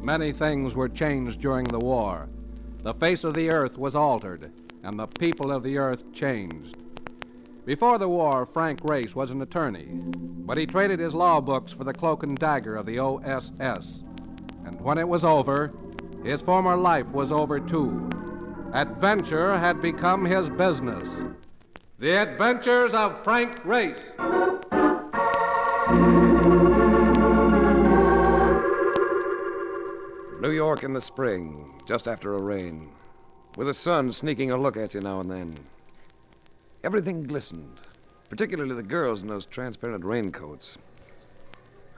many things were changed during the war. The face of the earth was altered, and the people of the earth changed. Before the war, Frank Race was an attorney, but he traded his law books for the cloak and dagger of the OSS. And when it was over, his former life was over too. Adventure had become his business. The Adventures of Frank Race. New York in the spring, just after a rain, with the sun sneaking a look at you now and then. Everything glistened, particularly the girls in those transparent raincoats.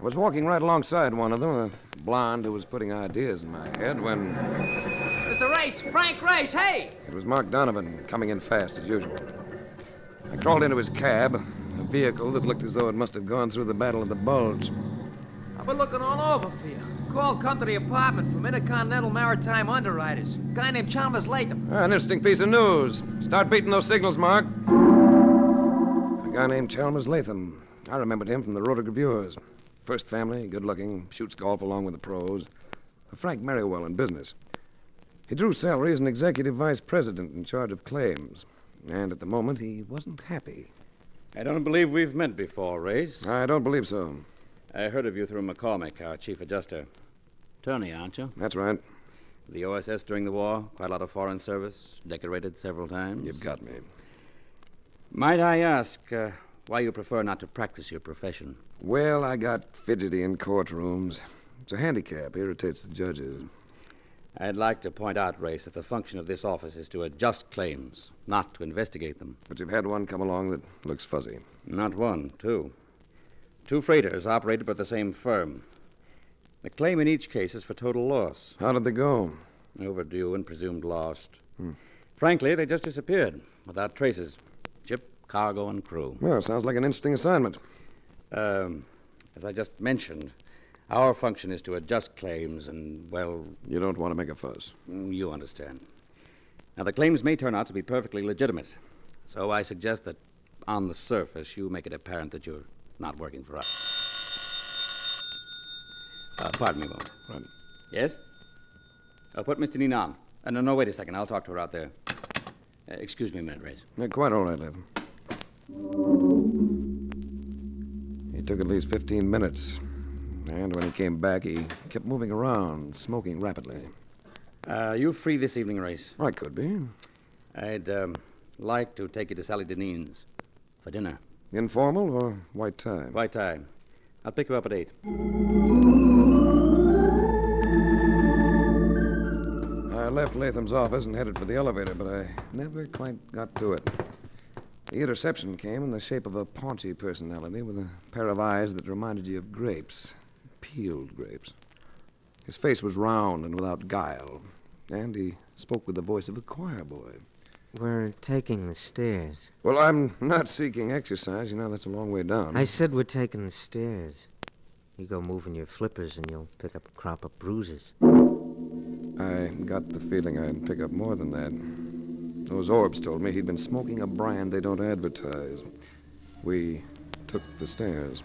I was walking right alongside one of them, a blonde who was putting ideas in my head, when... Mr. Race! Frank Race, hey! It was Mark Donovan, coming in fast as usual. I crawled into his cab, a vehicle that looked as though it must have gone through the Battle of the Bulge. I've been looking all over for you. Call come to the apartment from Intercontinental Maritime Underwriters. A guy named Chalmers Latham. An interesting piece of news. Start beating those signals, Mark. A guy named Chalmers Latham. I remembered him from the Rotogravures. First family, good-looking, shoots golf along with the pros. A Frank Merriwell in business. He drew salary as an executive vice president in charge of claims. And at the moment, he wasn't happy. I don't believe we've met before, Race. I don't believe so. I heard of you through McCormick, our chief adjuster. Attorney, aren't you? That's right. The OSS during the war, quite a lot of foreign service, decorated several times. You've got me. Might I ask why you prefer not to practice your profession? Well, I got fidgety in courtrooms. It's a handicap, irritates the judges. I'd like to point out, Race, that the function of this office is to adjust claims, not to investigate them. But you've had one come along that looks fuzzy. Not one, two. Two freighters operated by the same firm. The claim in each case is for total loss. How did they go? Overdue and presumed lost. Frankly, they just disappeared, without traces. Ship, cargo, and crew. Well, sounds like an interesting assignment. As I just mentioned, our function is to adjust claims and, well... You don't want to make a fuss. You understand. Now, the claims may turn out to be perfectly legitimate. So I suggest that, on the surface, you make it apparent that you're not working for us. Pardon me a moment. Right. Yes? I'll put Mr. Nina on. No, wait a second. I'll talk to her out there. Excuse me a minute, Race. Yeah, quite all right, Latham. He took at least 15 minutes. And when he came back, he kept moving around, smoking rapidly. You free this evening, Race? I could be. I'd like to take you to Sally Deneen's for dinner. Informal or white tie? White tie. I'll pick you up at 8. I left Latham's office and headed for the elevator, but I never quite got to it. The interception came in the shape of a paunchy personality with a pair of eyes that reminded you of grapes. Peeled grapes. His face was round and without guile, and he spoke with the voice of a choir boy. We're taking the stairs. Well, I'm not seeking exercise. You know, that's a long way down. I said we're taking the stairs. You go moving your flippers and you'll pick up a crop of bruises. I got the feeling I'd pick up more than that. Those orbs told me he'd been smoking a brand they don't advertise. We took the stairs.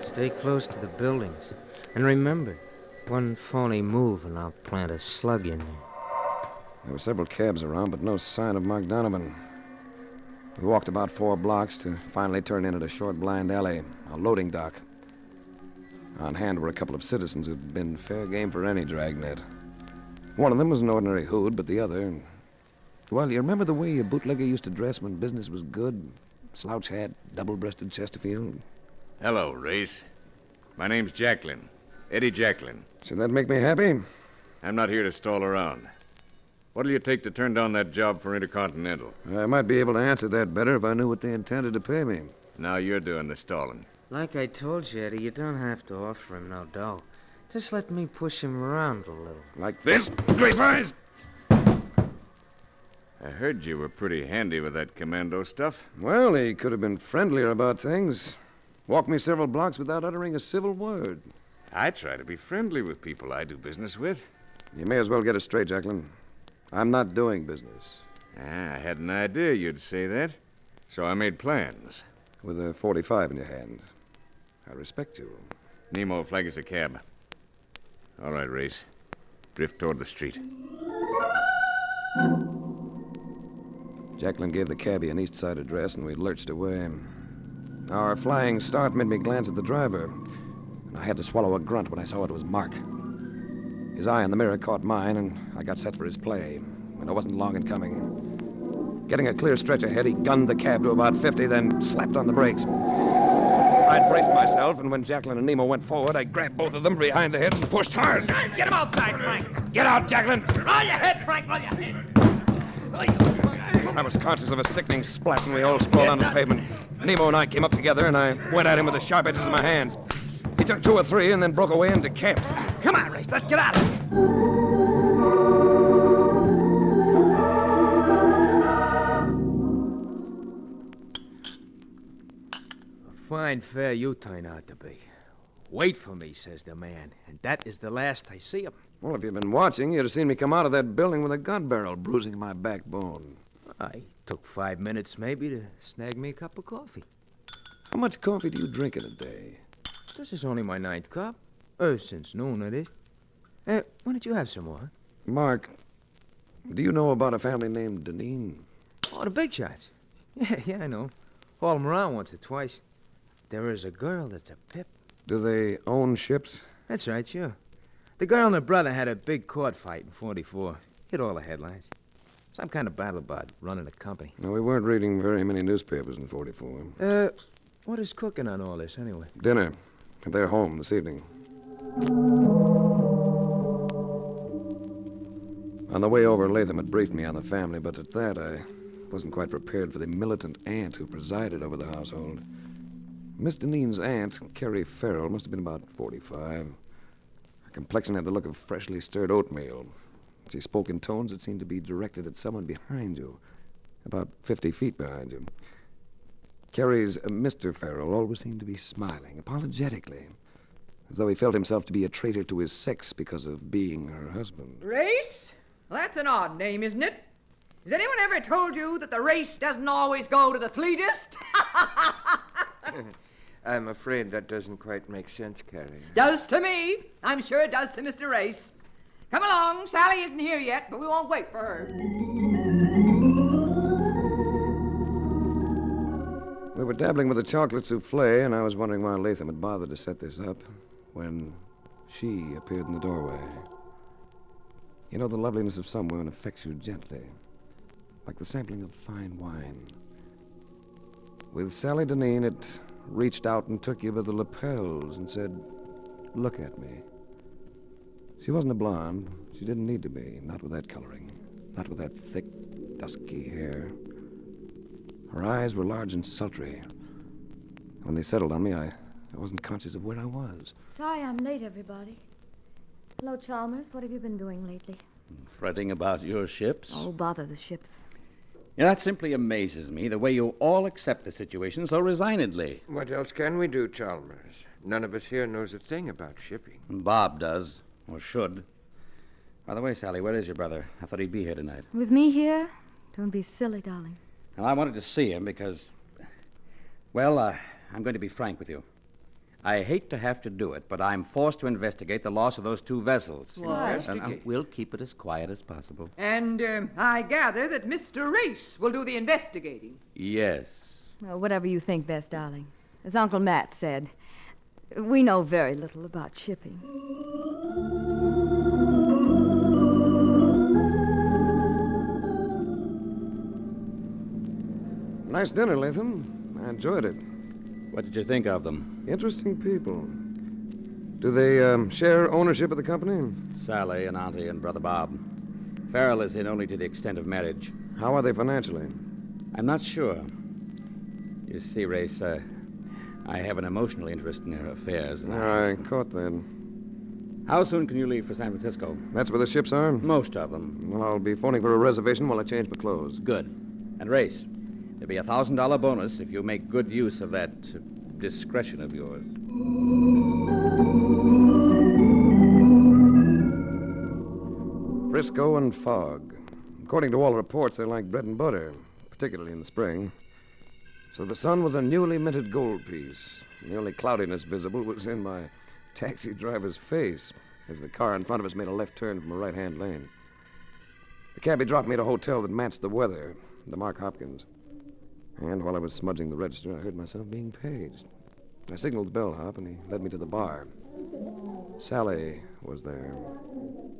Stay close to the buildings. And remember, one phony move and I'll plant a slug in there. There were several cabs around, but no sign of Mark Donovan. We walked about 4 blocks to finally turn in at a short blind alley, a loading dock. On hand were a couple of citizens who'd been fair game for any dragnet. One of them was an ordinary hood, but the other... Well, you remember the way a bootlegger used to dress when business was good? Slouch hat, double-breasted Chesterfield. Hello, Race. My name's Jacklin. Eddie Jacklin. Should that make me happy? I'm not here to stall around. What'll you take to turn down that job for Intercontinental? I might be able to answer that better if I knew what they intended to pay me. Now you're doing the stalling. Like I told you, Eddie, you don't have to offer him no dough. Just let me push him around a little. Like this? Grape eyes! I heard you were pretty handy with that commando stuff. Well, he could have been friendlier about things. Walked me several blocks without uttering a civil word. I try to be friendly with people I do business with. You may as well get it straight, Jacklin. I'm not doing business. I had an idea you'd say that, so I made plans. With a .45 in your hand. I respect you. Nemo, flag us a cab. All right, Race. Drift toward the street. Jacqueline gave the cabbie an east side address, and we lurched away. Our flying start made me glance at the driver, and I had to swallow a grunt when I saw it was Mark. His eye in the mirror caught mine, and I got set for his play, and it wasn't long in coming. Getting a clear stretch ahead, he gunned the cab to about 50, then slapped on the brakes. I'd braced myself, and when Jacqueline and Nemo went forward, I grabbed both of them behind the heads and pushed hard. Get him outside, Frank. Get out, Jacqueline! Roll your head, Frank. Roll your head. I was conscious of a sickening splat, and we all sprawled on the pavement. Nemo and I came up together, and I went at him with the sharp edges of my hands. He took 2 or 3 and then broke away into camps. Come on, Race. Let's get out of here. Fine fare you turn out to be. Wait for me, says the man, and that is the last I see him. Well, if you'd been watching, you'd have seen me come out of that building with a gun barrel bruising my backbone. I took 5 minutes, maybe, to snag me a cup of coffee. How much coffee do you drink in a day? This is only my 9th cup. Since noon, it is. Why don't you have some more? Mark, do you know about a family named Deneen? Oh, the big shots. Yeah, I know. Hauled them around once or twice. There is a girl that's a pip. Do they own ships? That's right, sure. The girl and her brother had a big court fight in 44. Hit all the headlines. Some kind of battle about running a company. No, we weren't reading very many newspapers in 44. What is cooking on all this, anyway? Dinner. They're home this evening. On the way over, Latham had briefed me on the family, but at that, I wasn't quite prepared for the militant aunt who presided over the household. Miss Deneen's aunt, Carrie Farrell, must have been about 45. Her complexion had the look of freshly stirred oatmeal. She spoke in tones that seemed to be directed at someone behind you, about 50 feet behind you. Carrie's Mr. Farrell always seemed to be smiling, apologetically, as though he felt himself to be a traitor to his sex because of being her husband. Race? Well, that's an odd name, isn't it? Has anyone ever told you that the race doesn't always go to the fleetest? I'm afraid that doesn't quite make sense, Carrie. Does to me. I'm sure it does to Mr. Race. Come along. Sally isn't here yet, but we won't wait for her. We were dabbling with a chocolate souffle, and I was wondering why Latham had bothered to set this up when she appeared in the doorway. You know, the loveliness of some women affects you gently, like the sampling of fine wine. With Sally Deneen, it reached out and took you by the lapels and said, "Look at me." She wasn't a blonde. She didn't need to be, not with that coloring, not with that thick, dusky hair. Her eyes were large and sultry. When they settled on me, I wasn't conscious of where I was. Sorry I'm late, everybody. Hello, Chalmers. What have you been doing lately? Fretting about your ships? Oh, bother the ships. Yeah, that simply amazes me, the way you all accept the situation so resignedly. What else can we do, Chalmers? None of us here knows a thing about shipping. Bob does, or should. By the way, Sally, where is your brother? I thought he'd be here tonight. With me here? Don't be silly, darling. Well, I wanted to see him because, well, I'm going to be frank with you. I hate to have to do it, but I'm forced to investigate the loss of those 2 vessels. What? And we'll keep it as quiet as possible. And I gather that Mr. Race will do the investigating. Yes. Well, whatever you think best, darling. As Uncle Matt said, we know very little about shipping. Nice dinner, Latham. I enjoyed it. What did you think of them? Interesting people. Do they share ownership of the company? Sally and Auntie and Brother Bob. Farrell is in only to the extent of marriage. How are they financially? I'm not sure. You see, Race, I have an emotional interest in their affairs. And I caught that. How soon can you leave for San Francisco? That's where the ships are? Most of them. Well, I'll be phoning for a reservation while I change my clothes. Good. And Race, there'll be a $1,000 bonus if you make good use of that discretion of yours. Frisco and fog. According to all reports, they're like bread and butter, particularly in the spring. So the sun was a newly minted gold piece. The only cloudiness visible was in my taxi driver's face. as the car in front of us made a left turn from a right-hand lane. The cabbie dropped me at a hotel that matched the weather, the Mark Hopkins. And while I was smudging the register, I heard myself being paged. I signaled the bellhop, and he led me to the bar. Sally was there.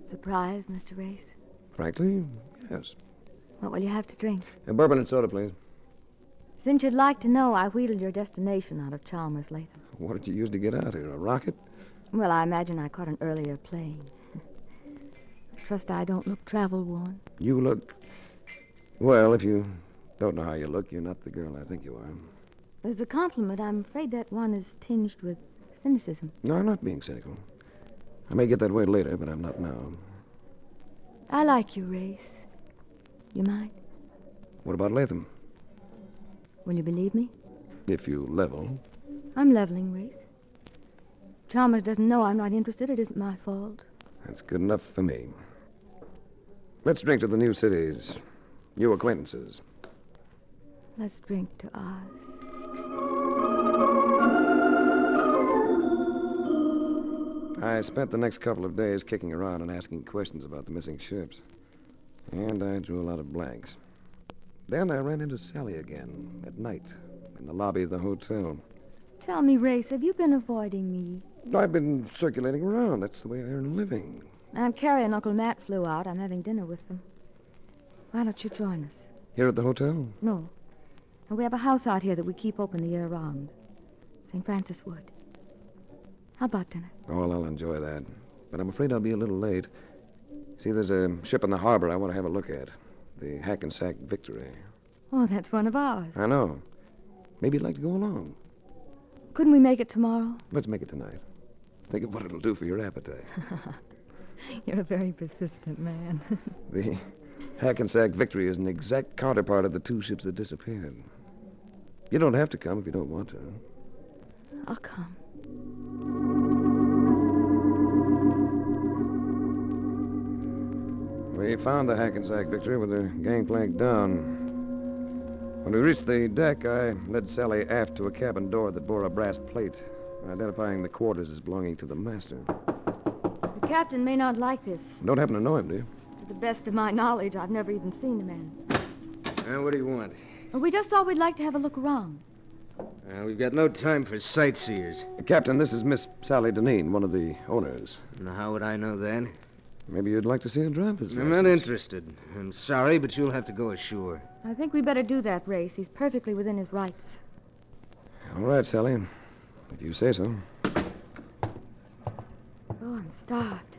Surprise, Mr. Race? Frankly, yes. What will you have to drink? A bourbon and soda, please. Since you'd like to know, I wheedled your destination out of Chalmers, Latham. What did you use to get out here? A rocket? Well, I imagine I caught an earlier plane. I trust I don't look travel-worn. You look... Well, if you don't know how you look, you're not the girl I think you are. As a compliment, I'm afraid that one is tinged with cynicism. No, I'm not being cynical. I may get that way later, but I'm not now. I like you, Race. You mind? What about Latham? Will you believe me? If you level. I'm leveling, Race. Chalmers doesn't know I'm not interested. It isn't my fault. That's good enough for me. Let's drink to the new cities, new acquaintances. Let's drink to Oz. I spent the next couple of days kicking around and asking questions about the missing ships. And I drew a lot of blanks. Then I ran into Sally again at night in the lobby of the hotel. Tell me, Race, have you been avoiding me? I've been circulating around. That's the way I earn a living. Aunt Carrie and Uncle Matt flew out. I'm having dinner with them. Why don't you join us? Here at the hotel? No. And we have a house out here that we keep open the year round. St. Francis Wood. How about dinner? Oh, well, I'll enjoy that. But I'm afraid I'll be a little late. See, there's a ship in the harbor I want to have a look at. The Hackensack Victory. Oh, that's one of ours. I know. Maybe you'd like to go along. Couldn't we make it tomorrow? Let's make it tonight. Think of what it'll do for your appetite. You're a very persistent man. The Hackensack Victory is an exact counterpart of the two ships that disappeared. You don't have to come if you don't want to. I'll come. We found the Hackensack Victory with her gangplank down. When we reached the deck, I led Sally aft to a cabin door that bore a brass plate, identifying the quarters as belonging to the master. The captain may not like this. Don't happen to know him, do you? To the best of my knowledge, I've never even seen the man. What do you want? We just thought we'd like to have a look around. We've got no time for sightseers. Captain, this is Miss Sally Deneen, one of the owners. Now, how would I know that? Maybe you'd like to see a driver's license. I'm not interested. I'm sorry, but you'll have to go ashore. I think we better do that, Race. He's perfectly within his rights. All right, Sally. If you say so. Oh, I'm starved.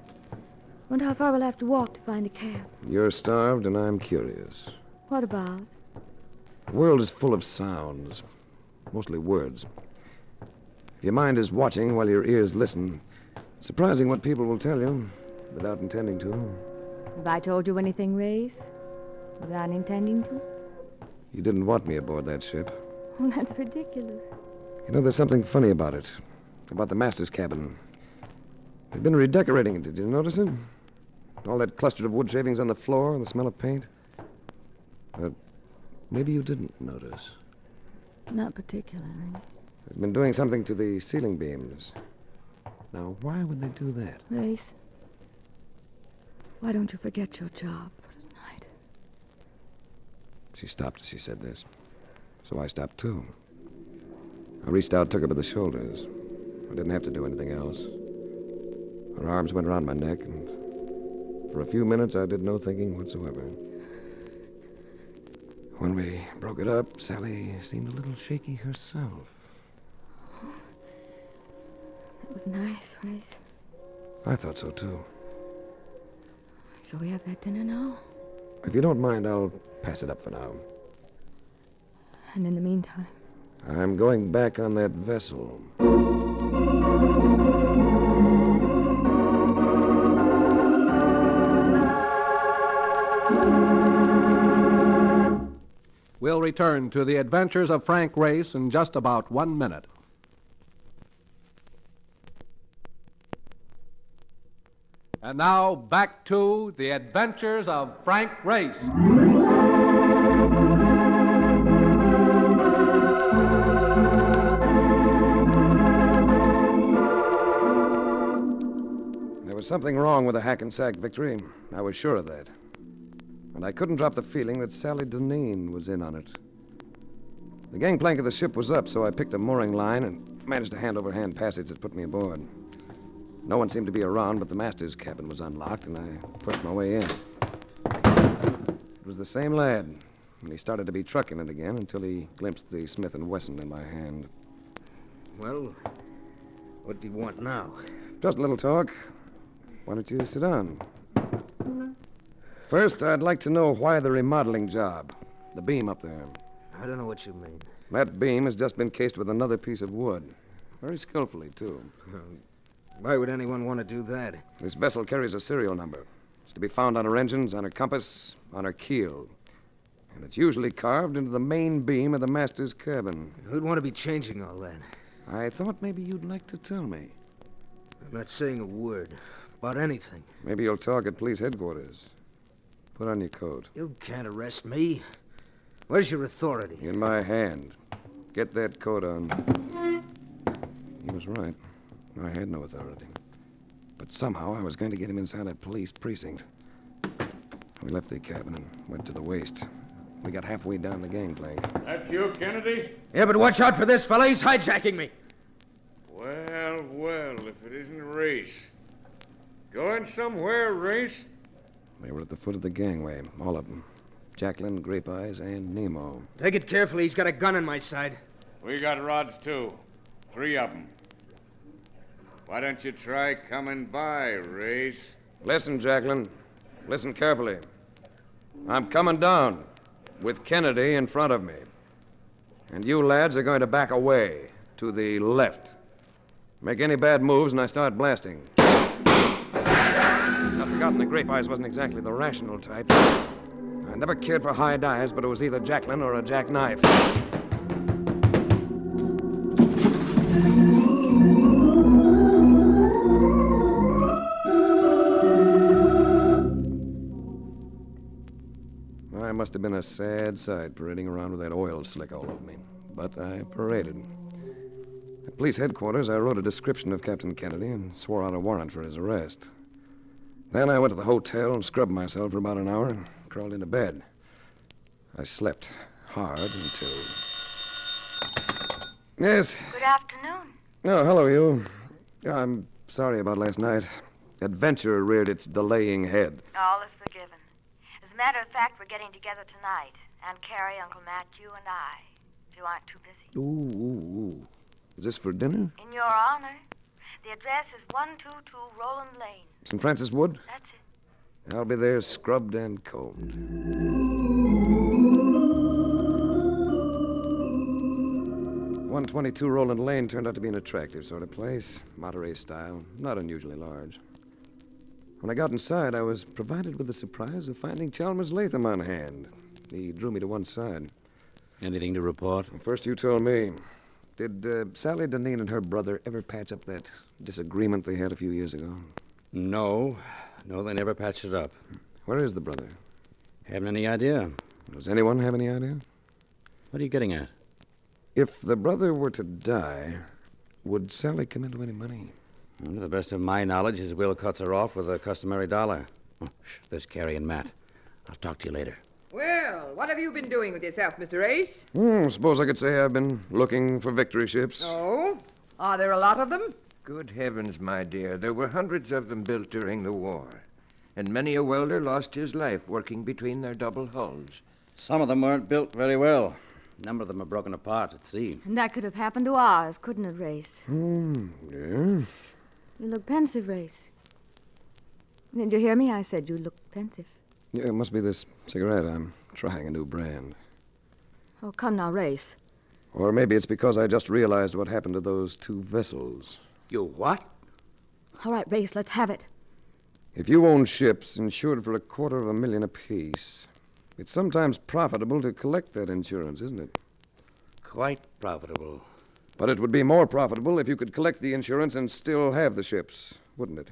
Wonder how far we'll have to walk to find a cab. You're starved, and I'm curious. What about? The world is full of sounds, mostly words. If your mind is watching while your ears listen, it's surprising what people will tell you without intending to. Have I told you anything, Race? Without intending to? You didn't want me aboard that ship. Oh, that's ridiculous. You know, there's something funny about it. About the master's cabin. They've been redecorating it. Did you notice it? All that cluster of wood shavings on the floor and the smell of paint. But maybe you didn't notice. Not particularly. They've been doing something to the ceiling beams. Now, why would they do that? Race, why don't you forget your job for tonight? She stopped as she said this. So I stopped, too. I reached out, took her by the shoulders. I didn't have to do anything else. Her arms went around my neck, and for a few minutes I did no thinking whatsoever. When we broke it up, Sally seemed a little shaky herself. That was nice, Race. I thought so, too. Shall we have that dinner now? If you don't mind, I'll pass it up for now. And in the meantime? I'm going back on that vessel. We'll return to the adventures of Frank Race in just about 1 minute. And now back to the adventures of Frank Race. There was something wrong with the Hackensack Victory. I was sure of that. And I couldn't drop the feeling that Sally Deneen was in on it. The gangplank of the ship was up, so I picked a mooring line and managed a hand-over-hand passage that put me aboard. No one seemed to be around, but the master's cabin was unlocked, and I pushed my way in. It was the same lad, and he started to be trucking it again until he glimpsed the Smith & Wesson in my hand. Well, what do you want now? Just a little talk. Why don't you sit down? First, I'd like to know why the remodeling job. The beam up there. I don't know what you mean. That beam has just been cased with another piece of wood. Very skillfully, too. Why would anyone want to do that? This vessel carries a serial number. It's to be found on her engines, on her compass, on her keel. And it's usually carved into the main beam of the master's cabin. Who'd want to be changing all that? I thought maybe you'd like to tell me. I'm not saying a word about anything. Maybe you'll talk at police headquarters. Put on your coat. You can't arrest me. Where's your authority? In my hand. Get that coat on. He was right. I had no authority. But somehow I was going to get him inside a police precinct. We left the cabin and went to the waist. We got halfway down the gangplank. That you, Kennedy? Yeah, but watch out for this fella. He's hijacking me. Well, well, if it isn't Race. Going somewhere, Race? They were at the foot of the gangway, all of them. Jacqueline, Grape Eyes, and Nemo. Take it carefully. He's got a gun on my side. We got rods, too. 3 of them. Why don't you try coming by, Race? Listen, Jacqueline. Listen carefully. I'm coming down with Kennedy in front of me. And you lads are going to back away to the left. Make any bad moves and I start blasting. I've forgotten that Grape Eyes wasn't exactly the rational type. I never cared for high dives, but it was either Jacqueline or a jackknife. I must have been a sad sight parading around with that oil slick all over me. But I paraded. At police headquarters, I wrote a description of Captain Kennedy and swore out a warrant for his arrest. Then I went to the hotel and scrubbed myself for about an hour and crawled into bed. I slept hard until... Yes? Good afternoon. Oh, hello, you. I'm sorry about last night. Adventure reared its delaying head. All is forgiven. As a matter of fact, we're getting together tonight. Aunt Carrie, Uncle Matt, you and I. If you aren't too busy. Ooh. Is this for dinner? In your honor. The address is 122 Roland Lane. St. Francis Wood? That's it. I'll be there scrubbed and combed. 122 Roland Lane turned out to be an attractive sort of place. Monterey style, not unusually large. When I got inside, I was provided with the surprise of finding Chalmers Latham on hand. He drew me to one side. Anything to report? First you told me. Did Sally Deneen and her brother ever patch up that disagreement they had a few years ago? No, they never patched it up. Where is the brother? Haven't any idea. Does anyone have any idea? What are you getting at? If the brother were to die, would Sally come into any money? Well, to the best of my knowledge, his will cuts her off with a customary $1. Oh, there's Carrie and Matt. I'll talk to you later. Well, what have you been doing with yourself, Mr. Ace? Suppose I could say I've been looking for victory ships. Oh? Are there a lot of them? Good heavens, my dear. There were hundreds of them built during the war. And many a welder lost his life working between their double hulls. Some of them weren't built very well. A number of them are broken apart at sea. And that could have happened to ours, couldn't it, Race? Yeah. You look pensive, Race. Did you hear me? I said you look pensive. Yeah, it must be this cigarette. I'm trying a new brand. Oh, come now, Race. Or maybe it's because I just realized what happened to those 2 vessels. You what? All right, Race, let's have it. If you own ships insured for $250,000 apiece, it's sometimes profitable to collect that insurance, isn't it? Quite profitable. But it would be more profitable if you could collect the insurance and still have the ships, wouldn't it?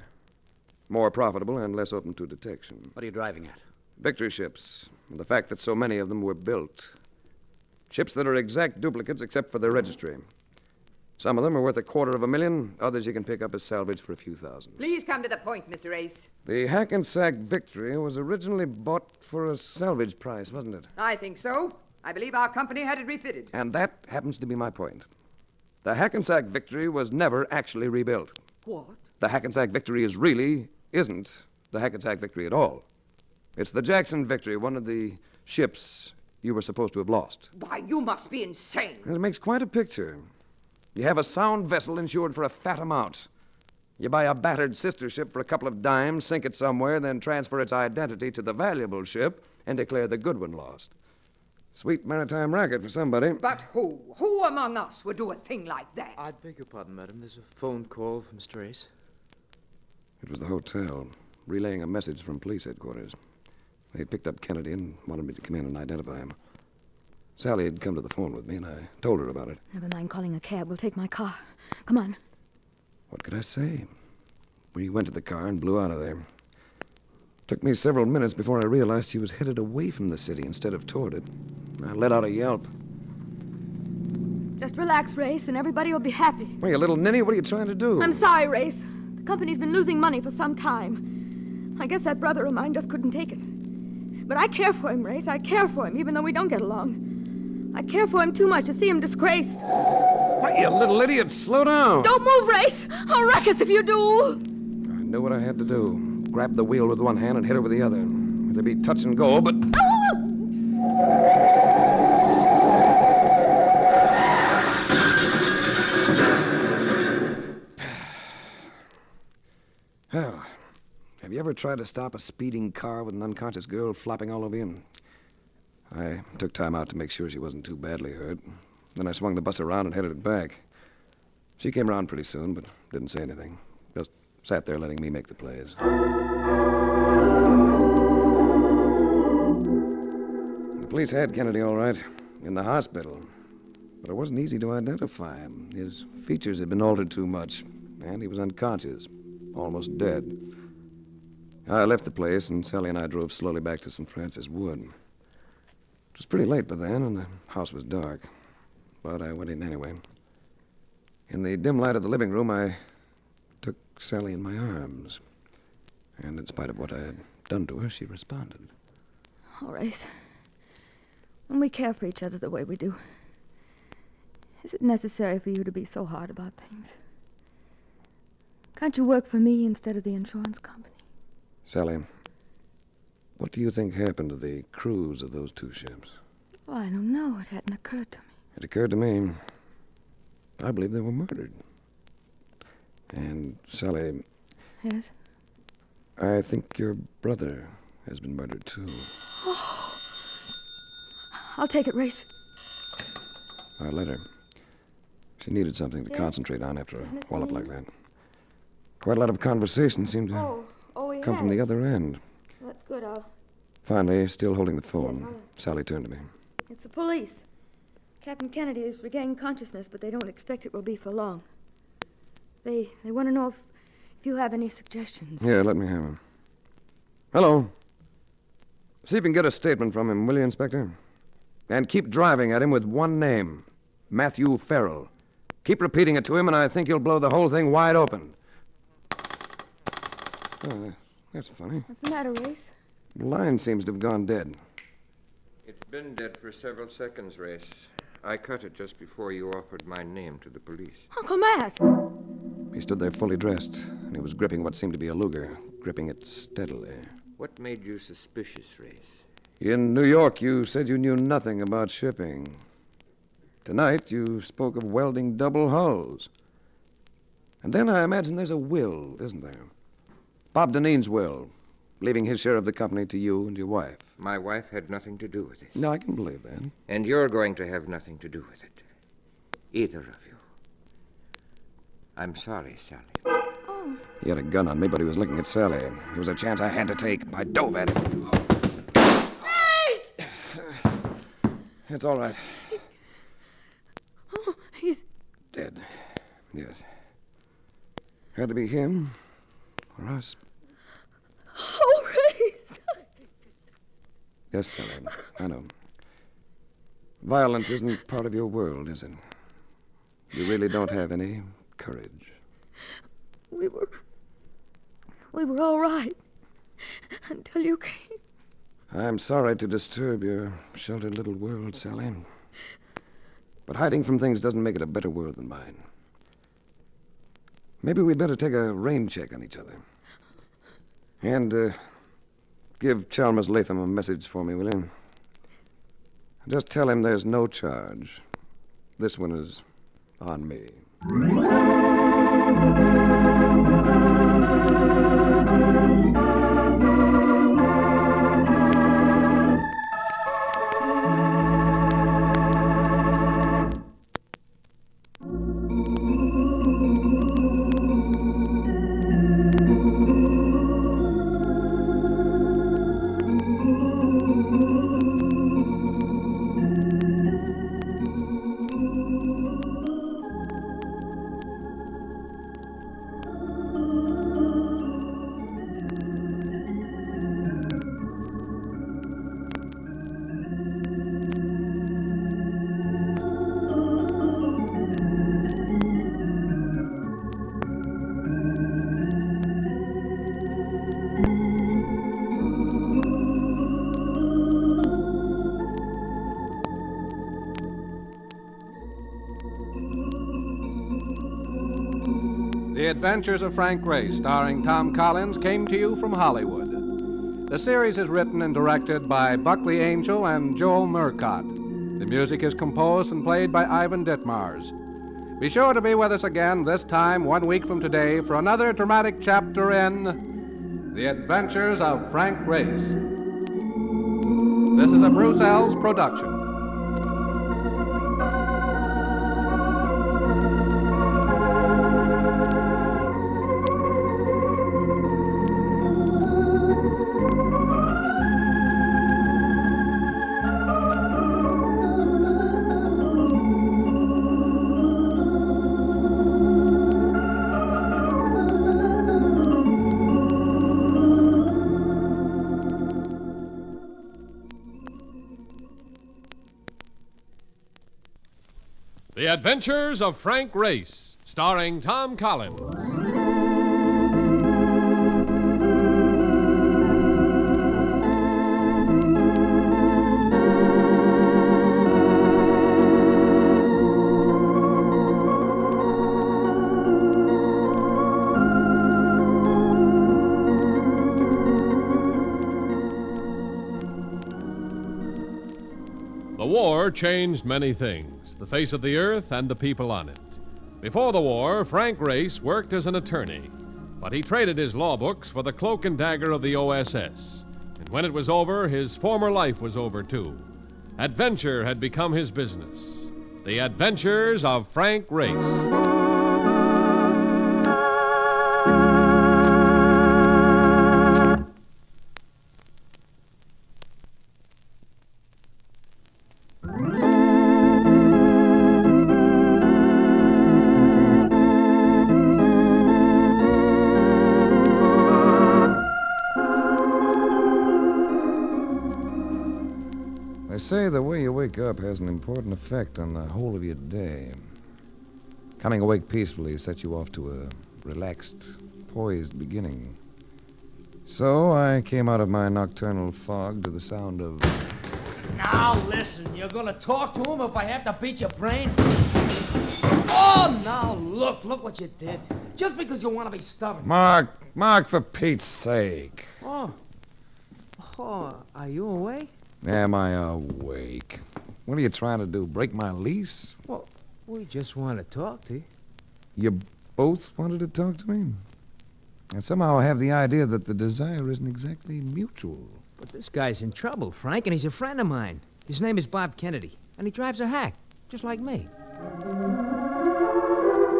More profitable and less open to detection. What are you driving at? Victory ships, and the fact that so many of them were built. Ships that are exact duplicates except for their registry. Some of them are worth $250,000. Others you can pick up as salvage for a few thousand. Please come to the point, Mr. Race. The Hackensack Victory was originally bought for a salvage price, wasn't it? I think so. I believe our company had it refitted. And that happens to be my point. The Hackensack Victory was never actually rebuilt. What? The Hackensack Victory isn't the Hackensack Victory at all. It's the Jackson Victory, one of the ships you were supposed to have lost. Why, you must be insane. It makes quite a picture. You have a sound vessel insured for a fat amount. You buy a battered sister ship for a couple of dimes, sink it somewhere, then transfer its identity to the valuable ship and declare the good one lost. Sweet maritime racket for somebody. But who? Who among us would do a thing like that? I beg your pardon, madam. There's a phone call from Mr. Race. It was the hotel, relaying a message from police headquarters. They picked up Kennedy and wanted me to come in and identify him. Sally had come to the phone with me, and I told her about it. Never mind calling a cab. We'll take my car. Come on. What could I say? We went to the car and blew out of there. Took me several minutes before I realized she was headed away from the city instead of toward it. I let out a yelp. Just relax, Race, and everybody will be happy. Well, you little ninny, what are you trying to do? I'm sorry, Race. The company's been losing money for some time. I guess that brother of mine just couldn't take it. But I care for him, Race. I care for him, even though we don't get along. I care for him too much to see him disgraced. What, you little idiot, slow down. Don't move, Race. I'll wreck us if you do. I knew what I had to do. Grab the wheel with one hand and hit her with the other. It'd be touch and go, but... Well, have you ever tried to stop a speeding car with an unconscious girl flopping all over you? I took time out to make sure she wasn't too badly hurt. Then I swung the bus around and headed it back. She came around pretty soon, but didn't say anything. Just sat there letting me make the plays. The police had Kennedy all right, in the hospital. But it wasn't easy to identify him. His features had been altered too much, and he was unconscious, almost dead. I left the place, and Sally and I drove slowly back to St. Francis Wood. It was pretty late by then, and the house was dark. But I went in anyway. In the dim light of the living room, I took Sally in my arms. And in spite of what I had done to her, she responded. Oh, Race. When we care for each other the way we do, is it necessary for you to be so hard about things? Can't you work for me instead of the insurance company? Sally, what do you think happened to the crews of those two ships? Oh, I don't know. It hadn't occurred to me. It occurred to me. I believe they were murdered. And, Sally... Yes? I think your brother has been murdered, too. Oh. I'll take it, Race. I let her. She needed something to concentrate on after a Mr. wallop Lee? like that. Quite a lot of conversation seemed to come from the other end. That's good. Finally, still holding the phone, Sally turned to me. It's the police. Captain Kennedy has regained consciousness, but they don't expect it will be for long. They want to know if you have any suggestions. Here, let me have him. Hello. See if you can get a statement from him, will you, Inspector? And keep driving at him with one name, Matthew Farrell. Keep repeating it to him, and I think you'll blow the whole thing wide open. Oh, that's funny. What's the matter, Race? The line seems to have gone dead. It's been dead for several seconds, Race. I cut it just before you offered my name to the police. Uncle Matt! He stood there fully dressed, and he was gripping what seemed to be a Luger, gripping it steadily. What made you suspicious, Race? In New York, you said you knew nothing about shipping. Tonight, you spoke of welding double hulls. And then I imagine there's a will, isn't there? Bob Deneen's will, leaving his share of the company to you and your wife. My wife had nothing to do with it. No, I can believe that. And you're going to have nothing to do with it. Either of you. I'm sorry, Sally. Oh. He had a gun on me, but he was looking at Sally. It was a chance I had to take. I dove at it. Race! It's all right. Oh, he's Dead. Yes. Had to be him or us. Oh, Race! Yes, Sally. I know. Violence isn't part of your world, is it? You really don't have any courage. We were all right. Until you came. I'm sorry to disturb your sheltered little world, Sally. But hiding from things doesn't make it a better world than mine. Maybe we'd better take a rain check on each other. And, give Chalmers Latham a message for me, will you? Just tell him there's no charge. This one is on me. The Adventures of Frank Grace, starring Tom Collins, came to you from Hollywood. The series is written and directed by Buckley Angel and Joel Murcott. The music is composed and played by Ivan Ditmars. Be sure to be with us again this time 1 week from today for another dramatic chapter in The Adventures of Frank Grace. This is a Bruce Ells production. The Adventures of Frank Grace, starring Tom Collins. The war changed many things, the face of the earth and the people on it. Before the war, Frank Grace worked as an attorney, but he traded his law books for the cloak and dagger of the OSS. And when it was over, his former life was over too. Adventure had become his business. The Adventures of Frank Grace. They say the way you wake up has an important effect on the whole of your day. Coming awake peacefully sets you off to a relaxed, poised beginning. So I came out of my nocturnal fog to the sound of... Now listen, you're gonna talk to him if I have to beat your brains? Oh, now look what you did. Just because you want to be stubborn. Mark, for Pete's sake. Oh, are you awake? Am I awake? What are you trying to do, break my lease? Well, we just want to talk to you. You both wanted to talk to me? And somehow I have the idea that the desire isn't exactly mutual. But this guy's in trouble, Frank, and he's a friend of mine. His name is Bob Kennedy, and he drives a hack, just like me.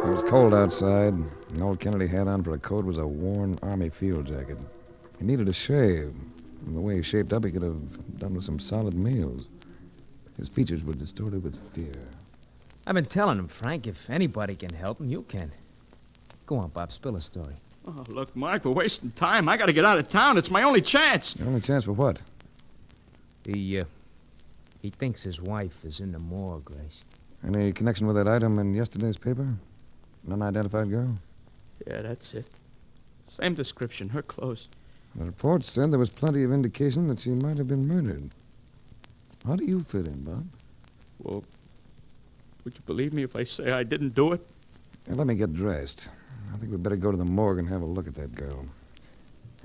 It was cold outside, and all Kennedy had on for a coat was a worn Army field jacket. He needed a shave. And the way he shaped up, he could have done with some solid meals. His features were distorted with fear. I've been telling him, Frank, if anybody can help him, you can. Go on, Bob, spill a story. Oh, look, Mark, we're wasting time. I gotta get out of town. It's my only chance. Your only chance for what? He thinks his wife is in the morgue, Grace. Any connection with that item in yesterday's paper? An unidentified girl? Yeah, that's it. Same description, her clothes. The report said there was plenty of indication that she might have been murdered. How do you fit in, Bob? Well, would you believe me if I say I didn't do it? Now, let me get dressed. I think we'd better go to the morgue and have a look at that girl.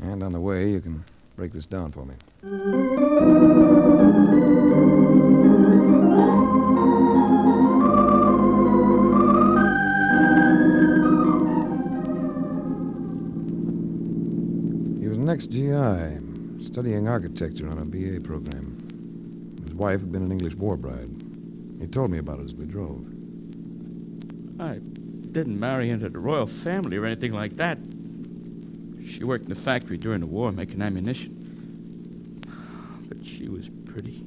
And on the way, you can break this down for me. He was an ex-GI, studying architecture on a BA program. His wife had been an English war bride. He told me about it as we drove. I didn't marry into the royal family or anything like that. She worked in the factory during the war making ammunition. But she was pretty.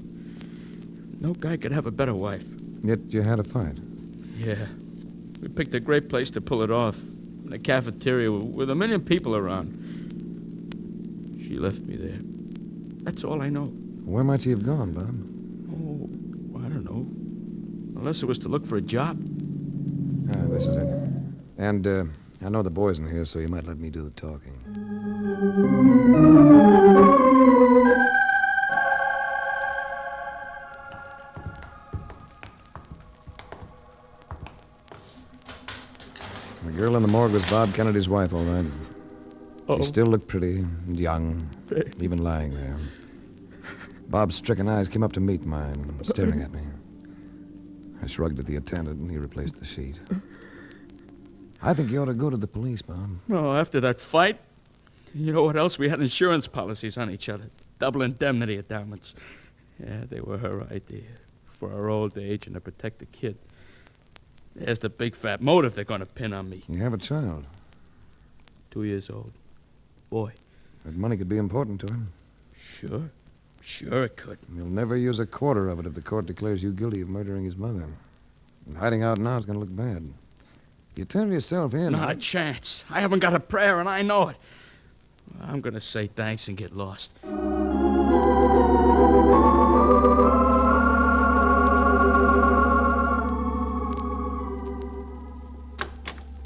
No guy could have a better wife. Yet you had a fight. Yeah. We picked a great place to pull it off. In a cafeteria with 1 million people around. She left me there. That's all I know. Where might she have gone, Bob? Oh, I don't know. Unless it was to look for a job. This is it. And, I know the boys in here, so you might let me do the talking. The girl in the morgue was Bob Kennedy's wife, all right. Oh. She still looked pretty and young, even lying there. Bob's stricken eyes came up to meet mine, staring at me. I shrugged at the attendant, and he replaced the sheet. I think you ought to go to the police, Bob. No, after that fight, you know what else? We had insurance policies on each other. Double indemnity endowments. Yeah, they were her idea. For our old age and to protect the kid. There's the big fat motive they're going to pin on me. You have a child. 2 years old. Boy. That money could be important to him. Sure. Sure it could. He'll never use a quarter of it if the court declares you guilty of murdering his mother. And hiding out now is going to look bad. You turn yourself in. Not a chance. I haven't got a prayer, and I know it. I'm going to say thanks and get lost.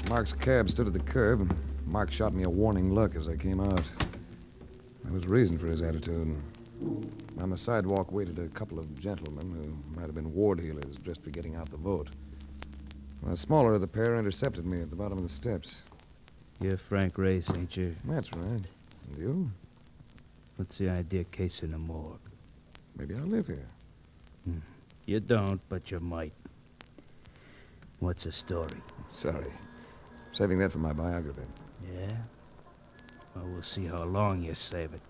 Mark's cab stood at the curb, and Mark shot me a warning look as I came out. There was reason for his attitude. On the sidewalk waited a couple of gentlemen who might have been ward heelers dressed for getting out the vote. The smaller of the pair intercepted me at the bottom of the steps. You're Frank Race, ain't you? That's right. And you? What's the idea case in the morgue? Maybe I'll live here. You don't, but you might. What's the story? Sorry. Saving that for my biography. Yeah? Well, we'll see how long you save it.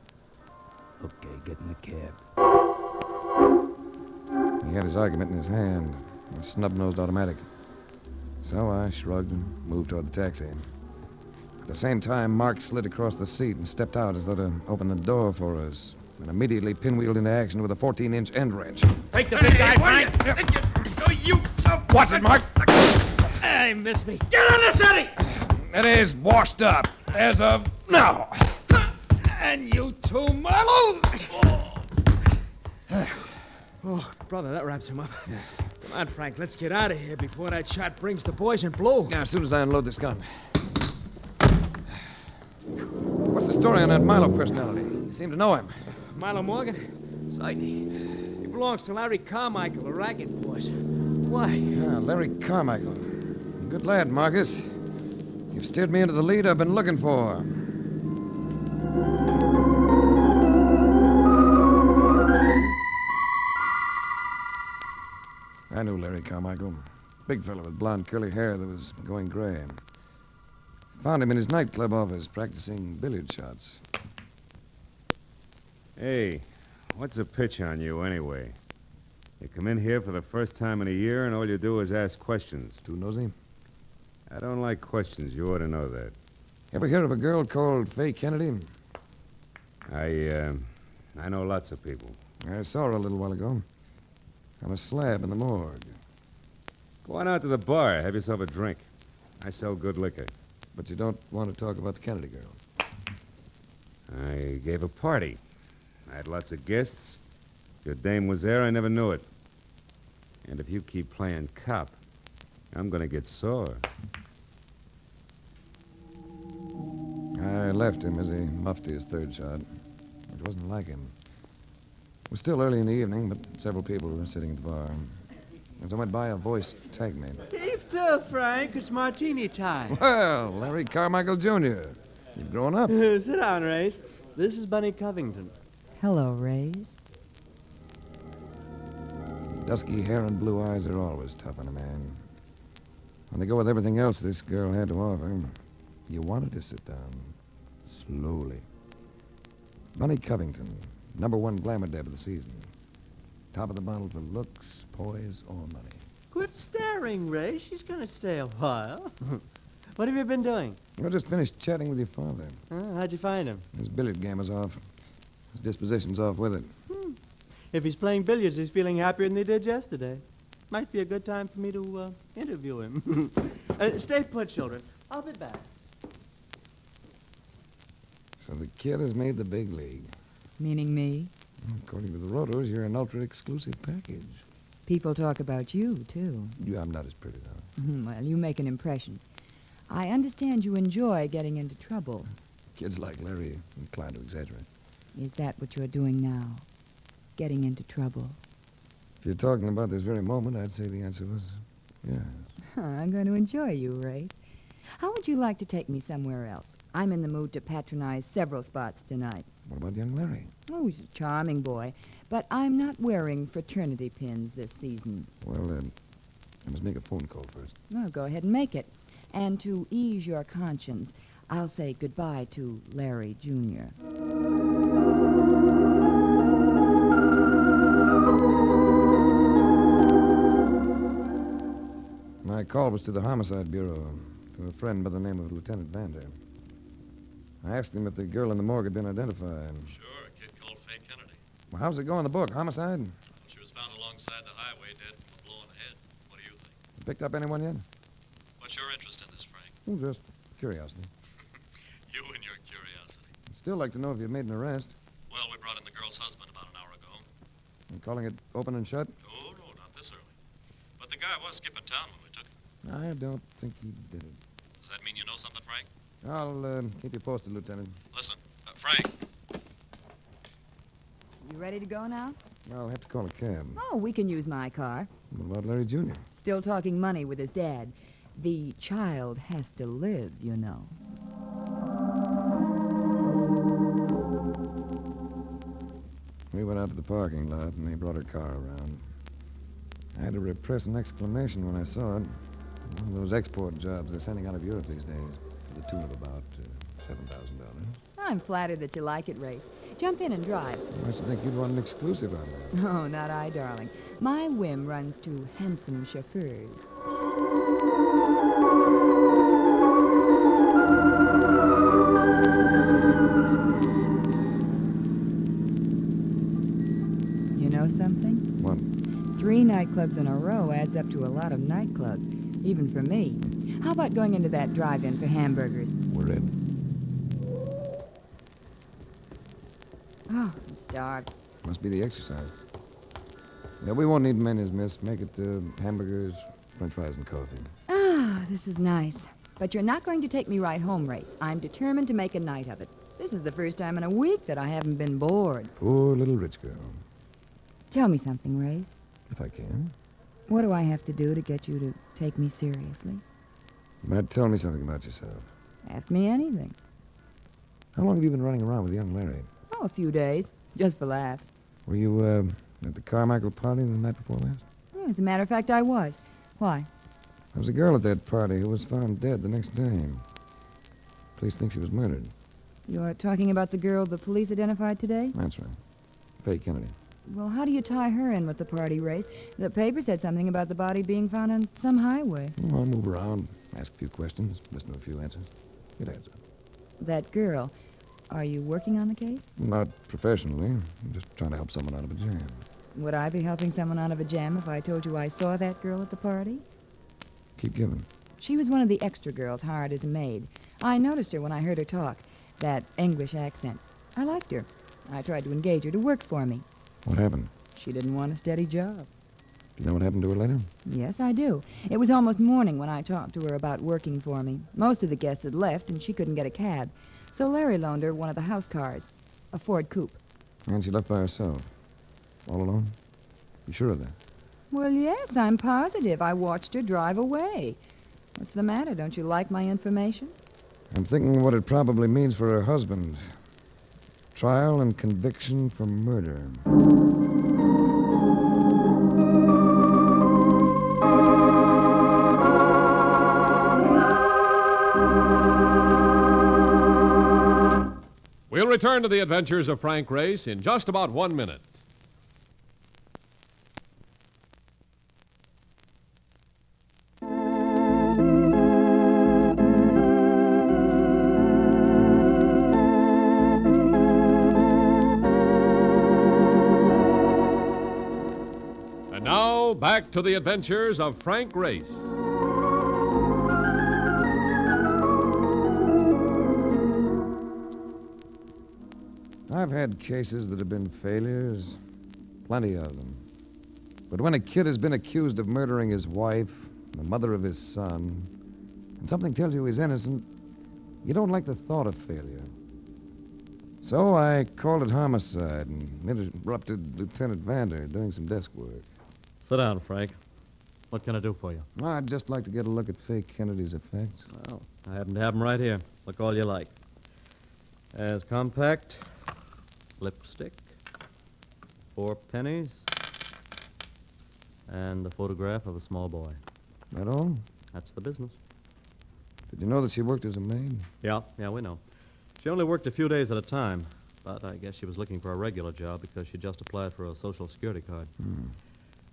Okay, get in the cab. He had his argument in his hand, a snub-nosed automatic. So I shrugged and moved toward the taxi. At the same time, Mark slid across the seat and stepped out as though to open the door for us, and immediately pinwheeled into action with a 14-inch end wrench. Take the big guy, Frank! You... Watch it, Mark! Hey, miss me. Get on this, Eddie! It is washed up as of now. And you too, Marlowe! Oh, brother, that wraps him up. Come on, Frank, let's get out of here before that shot brings the boys in blue. Yeah, as soon as I unload this gun. What's the story on that Milo personality? You seem to know him. Milo Morgan? Certainly. He belongs to Larry Carmichael, the racket boys. Why? Yeah, Larry Carmichael. Good lad, Marcus. You've steered me into the lead I've been looking for. I knew Larry Carmichael. Big fellow with blonde curly hair that was going gray. Found him in his nightclub office practicing billiard shots. Hey, what's the pitch on you anyway? You come in here for the first time in a year and all you do is ask questions. Too nosy? I don't like questions. You ought to know that. Ever hear of a girl called Fay Kennedy? I know lots of people. I saw her a little while ago. On a slab in the morgue. Go on out to the bar. Have yourself a drink. I sell good liquor. But you don't want to talk about the Kennedy girl. I gave a party. I had lots of guests. Your dame was there. I never knew it. And if you keep playing cop, I'm gonna get sore. I left him as he muffed his third shot, which wasn't like him. It was still early in the evening, but several people were sitting at the bar. As I went by, a voice tagged me. Heave to, Frank. It's martini time. Well, Larry Carmichael, Jr. You've grown up. Sit down, Race. This is Bunny Covington. Hello, Race. Dusky hair and blue eyes are always tough on a man. When they go with everything else this girl had to offer, you wanted to sit down. Slowly. Bunny Covington, #1 glamour deb of the season. Top of the bottle for looks, poise, or money. Quit staring, Ray. She's going to stay a while. What have you been doing? I just finished chatting with your father. How'd you find him? His billiard game was off. His disposition's off with it. If he's playing billiards, he's feeling happier than he did yesterday. Might be a good time for me to interview him. Stay put, children. I'll be back. So the kid has made the big league. Meaning me? According to the rotos, you're an ultra-exclusive package. People talk about you, too. I'm not as pretty, though. Well, you make an impression. I understand you enjoy getting into trouble. Kids like Larry are inclined to exaggerate. Is that what you're doing now? Getting into trouble? If you're talking about this very moment, I'd say the answer was yes. I'm going to enjoy you, Race. How would you like to take me somewhere else? I'm in the mood to patronize several spots tonight. What about young Larry? Oh, he's a charming boy, but I'm not wearing fraternity pins this season. Well, I must make a phone call first. Well, go ahead and make it. And to ease your conscience, I'll say goodbye to Larry Jr. My call was to the Homicide Bureau, to a friend by the name of Lieutenant Vander. I asked him if the girl in the morgue had been identified. Sure, a kid called Faye Kennedy. Well, how's it go in the book? Homicide? Well, she was found alongside the highway dead from a blow on the head. What do you think? Picked up anyone yet? What's your interest in this, Frank? Well, just curiosity. You and your curiosity. I'd still like to know if you've made an arrest. Well, we brought in the girl's husband about an hour ago. And calling it open and shut? Oh, no, not this early. But the guy was skipping town when we took him. I don't think he did it. Does that mean you know something, Frank? I'll keep you posted, Lieutenant. Listen, Frank. You ready to go now? I'll have to call a cab. Oh, we can use my car. What about Larry Jr.? Still talking money with his dad. The child has to live, you know. We went out to the parking lot, and they brought her car around. I had to repress an exclamation when I saw it. One of those export jobs they're sending out of Europe these days, to the tune of about $7,000. I'm flattered that you like it, Race. Jump in and drive. I should think you'd want an exclusive on that. Oh, not I, darling. My whim runs to handsome chauffeurs. You know something? What? 3 nightclubs in a row adds up to a lot of nightclubs, even for me. How about going into that drive-in for hamburgers? We're in. Oh, I'm starved. Must be the exercise. Yeah, we won't need menus, miss. Make it hamburgers, french fries, and coffee. Ah, this is nice. But you're not going to take me right home, Race. I'm determined to make a night of it. This is the first time in a week that I haven't been bored. Poor little rich girl. Tell me something, Race. If I can. What do I have to do to get you to take me seriously? You might tell me something about yourself. Ask me anything. How long have you been running around with young Larry? Oh, a few days. Just for laughs. Were you at the Carmichael party the night before last? Oh, as a matter of fact, I was. Why? There was a girl at that party who was found dead the next day. Police think she was murdered. You're talking about the girl the police identified today? That's right. Faye Kennedy. Well, how do you tie her in with the party, Race? The paper said something about the body being found on some highway. Oh, I'll move around, ask a few questions, listen to a few answers. Get answers. That girl, are you working on the case? Not professionally. I'm just trying to help someone out of a jam. Would I be helping someone out of a jam if I told you I saw that girl at the party? Keep giving. She was one of the extra girls hired as a maid. I noticed her when I heard her talk. That English accent. I liked her. I tried to engage her to work for me. What happened? She didn't want a steady job. You know what happened to her later? Yes, I do. It was almost morning when I talked to her about working for me. Most of the guests had left, and she couldn't get a cab. So Larry loaned her one of the house cars, a Ford coupe. And she left by herself. All alone? You sure of that? Well, yes, I'm positive. I watched her drive away. What's the matter? Don't you like my information? I'm thinking what it probably means for her husband. Trial and conviction for murder. We'll return to the adventures of Frank Race in just about 1 minute. And now, back to the adventures of Frank Race. I've had cases that have been failures, plenty of them. But when a kid has been accused of murdering his wife, the mother of his son, and something tells you he's innocent, you don't like the thought of failure. So I called it homicide and interrupted Lieutenant Vander doing some desk work. Sit down, Frank. What can I do for you? I'd just like to get a look at Faye Kennedy's effects. Well, I happen to have them right here. Look all you like. As compact, lipstick, 4 pennies, and a photograph of a small boy. That all? That's the business. Did you know that she worked as a maid? Yeah, we know. She only worked a few days at a time, but I guess she was looking for a regular job because she just applied for a Social Security card.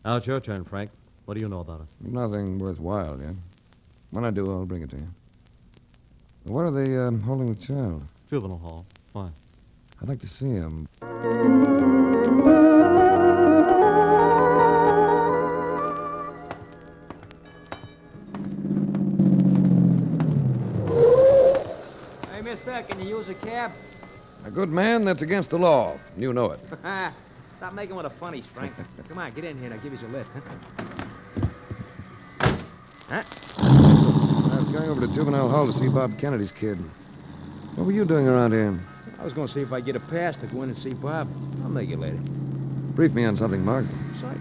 Now it's your turn, Frank. What do you know about her? Nothing worthwhile yet. When I do, I'll bring it to you. Where are they holding the child? Juvenile hall. Why? I'd like to see him. Hey, mister, can you use a cab? A good man, that's against the law. You know it. Stop making with the funnies, Frank. Come on, get in here and I'll give you a lift. Huh? I was going over to Juvenile Hall to see Bob Kennedy's kid. What were you doing around here? I was going to see if I get a pass to go in and see Bob. I'll make it later. Brief me on something, Mark. Sorry.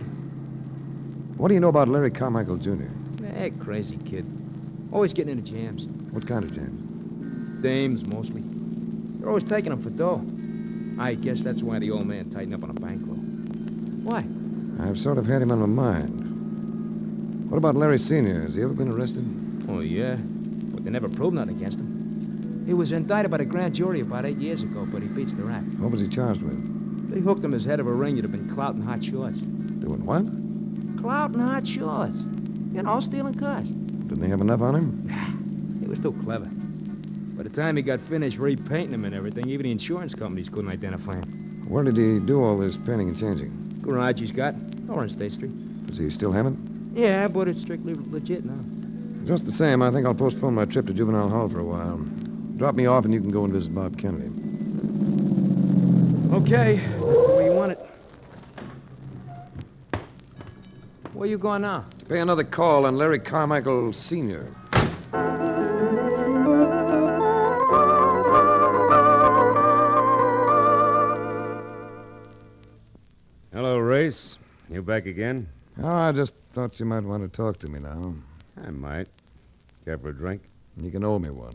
What do you know about Larry Carmichael, Jr.? Crazy kid. Always getting into jams. What kind of jams? Dames, mostly. They're always taking him for dough. I guess that's why the old man tightened up on a bankroll. Why? I've sort of had him on my mind. What about Larry Sr.? Has he ever been arrested? Oh, yeah. But they never proved nothing against him. He was indicted by the grand jury about 8 years ago, but he beats the rap. What was he charged with? They hooked him as head of a ring that had been clouting hot shorts. Doing what? Clouting hot shorts. You know, stealing cars. Didn't they have enough on him? He was too clever. By the time he got finished repainting them and everything, even the insurance companies couldn't identify him. Where did he do all this painting and changing? Garage he's got, over on State Street. Does he still have it? Yeah, but it's strictly legit now. Just the same, I think I'll postpone my trip to Juvenile Hall for a while. Drop me off and you can go and visit Bob Kennedy. Okay, that's the way you want it. Where you going now? To pay another call on Larry Carmichael Sr. Hello, Race. You back again? Oh, I just thought you might want to talk to me now. I might. Care for a drink? You can owe me one.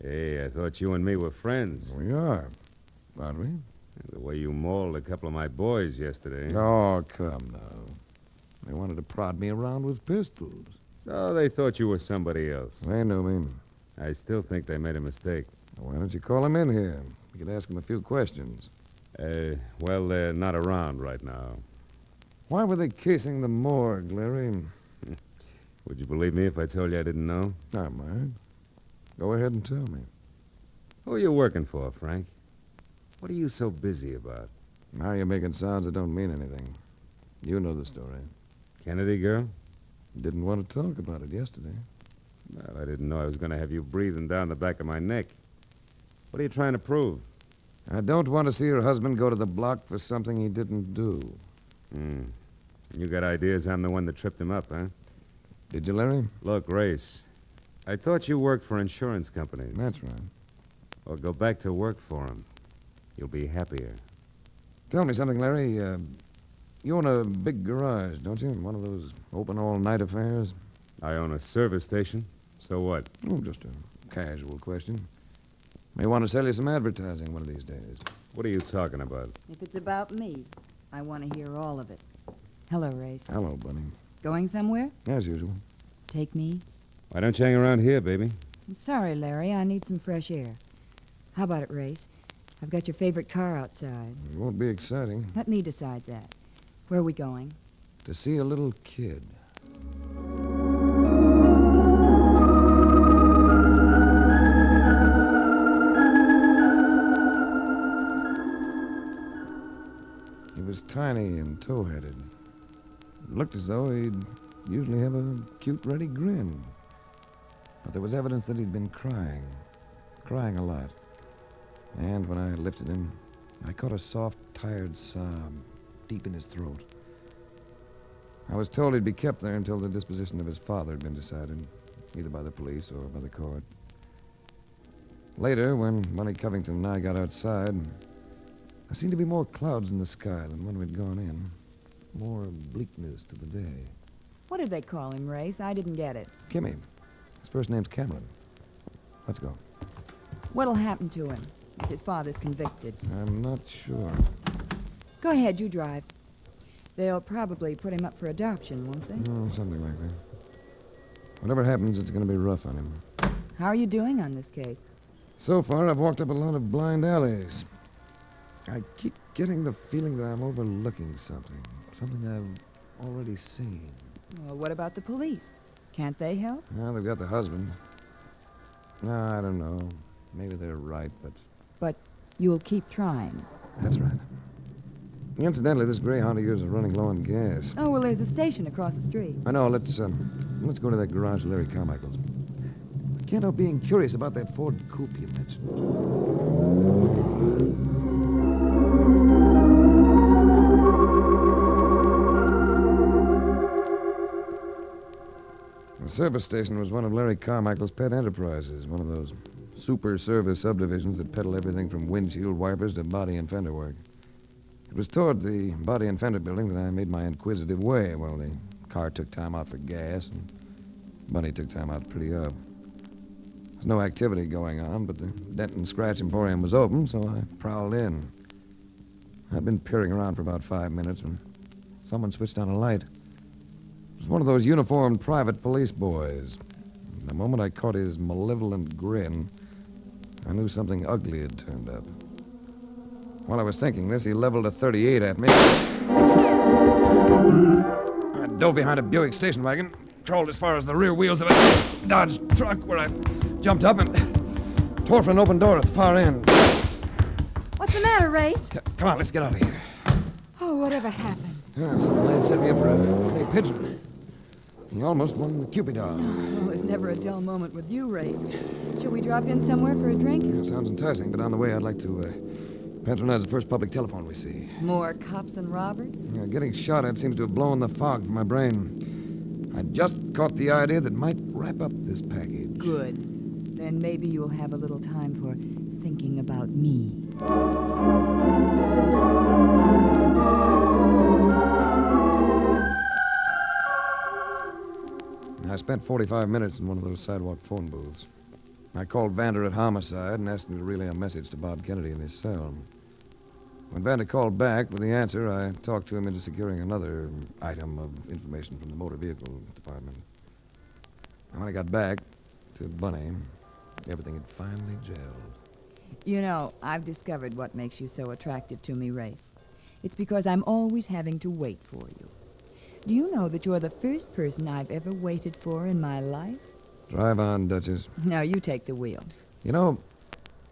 Hey, I thought you and me were friends. We are, aren't we? The way you mauled a couple of my boys yesterday. Oh, come now. They wanted to prod me around with pistols. So they thought you were somebody else. They knew me. I still think they made a mistake. Why don't you call them in here? You could ask them a few questions. Well, they're not around right now. Why were they casing the morgue, Larry? Would you believe me if I told you I didn't know? I might. Go ahead and tell me. Who are you working for, Frank? What are you so busy about? Now you're making sounds that don't mean anything. You know the story. Kennedy girl? Didn't want to talk about it yesterday. Well, I didn't know I was going to have you breathing down the back of my neck. What are you trying to prove? I don't want to see her husband go to the block for something he didn't do. You got ideas I'm the one that tripped him up, huh? Did you, Larry? Look, Race, I thought you worked for insurance companies. That's right. Well, go back to work for them. You'll be happier. Tell me something, Larry. You own a big garage, don't you? One of those open all-night affairs? I own a service station. So what? Oh, just a casual question. May want to sell you some advertising one of these days. What are you talking about? If it's about me, I want to hear all of it. Hello, Race. Hello, Bunny. Going somewhere? As usual. Take me? Why don't you hang around here, baby? I'm sorry, Larry. I need some fresh air. How about it, Race? I've got your favorite car outside. It won't be exciting. Let me decide that. Where are we going? To see a little kid. He was tiny and tow-headed. It looked as though he'd usually have a cute, ready grin. But there was evidence that he'd been crying a lot. And when I lifted him, I caught a soft, tired sob deep in his throat. I was told he'd be kept there until the disposition of his father had been decided, either by the police or by the court. Later, when Bunny Covington and I got outside, there seemed to be more clouds in the sky than when we'd gone in. More bleakness to the day. What did they call him, Race? I didn't get it. Kimmy. His first name's Cameron. Let's go. What'll happen to him if his father's convicted? I'm not sure. Go ahead, you drive. They'll probably put him up for adoption, won't they? Oh, something like that. Whatever happens, it's going to be rough on him. How are you doing on this case? So far, I've walked up a lot of blind alleys. I keep getting the feeling that I'm overlooking something. Something I've already seen. Well, what about the police? Can't they help? Well, they've got the husband. No, I don't know. Maybe they're right, but... But you'll keep trying. That's right. Incidentally, this Greyhound of yours is running low on gas. Oh, well, there's a station across the street. I know. Let's go to that garage of Larry Carmichael's. I can't help being curious about that Ford coupe you mentioned. The service station was one of Larry Carmichael's pet enterprises, one of those super service subdivisions that peddle everything from windshield wipers to body and fender work. It was toward the body and fender building that I made my inquisitive way while the car took time out for gas and Bunny took time out to pretty up. There's no activity going on, but the Dent and Scratch Emporium was open, so I prowled in. I'd been peering around for about 5 minutes when someone switched on a light. It was one of those uniformed private police boys. The moment I caught his malevolent grin, I knew something ugly had turned up. While I was thinking this, he leveled a .38 at me. I dove behind a Buick station wagon, crawled as far as the rear wheels of a Dodge truck, where I jumped up and tore for an open door at the far end. What's the matter, Race? Come on, let's get out of here. Oh, whatever happened? Some lad set me up for a clay pigeon. He almost won the Cupid dog. Oh, there's never a dull moment with you, Race. Shall we drop in somewhere for a drink? Yeah, sounds enticing, but on the way I'd like to patronize the first public telephone we see. More cops and robbers? Getting shot at seems to have blown the fog from my brain. I just caught the idea that might wrap up this package. Good. Then maybe you'll have a little time for thinking about me. I spent 45 minutes in one of those sidewalk phone booths. I called Vander at Homicide and asked him to relay a message to Bob Kennedy in his cell. When Vander called back with the answer, I talked to him into securing another item of information from the motor vehicle department. And when I got back to Bunny, everything had finally gelled. You know, I've discovered what makes you so attractive to me, Race. It's because I'm always having to wait for you. Do you know that you're the first person I've ever waited for in my life? Drive on, Duchess. Now you take the wheel. You know,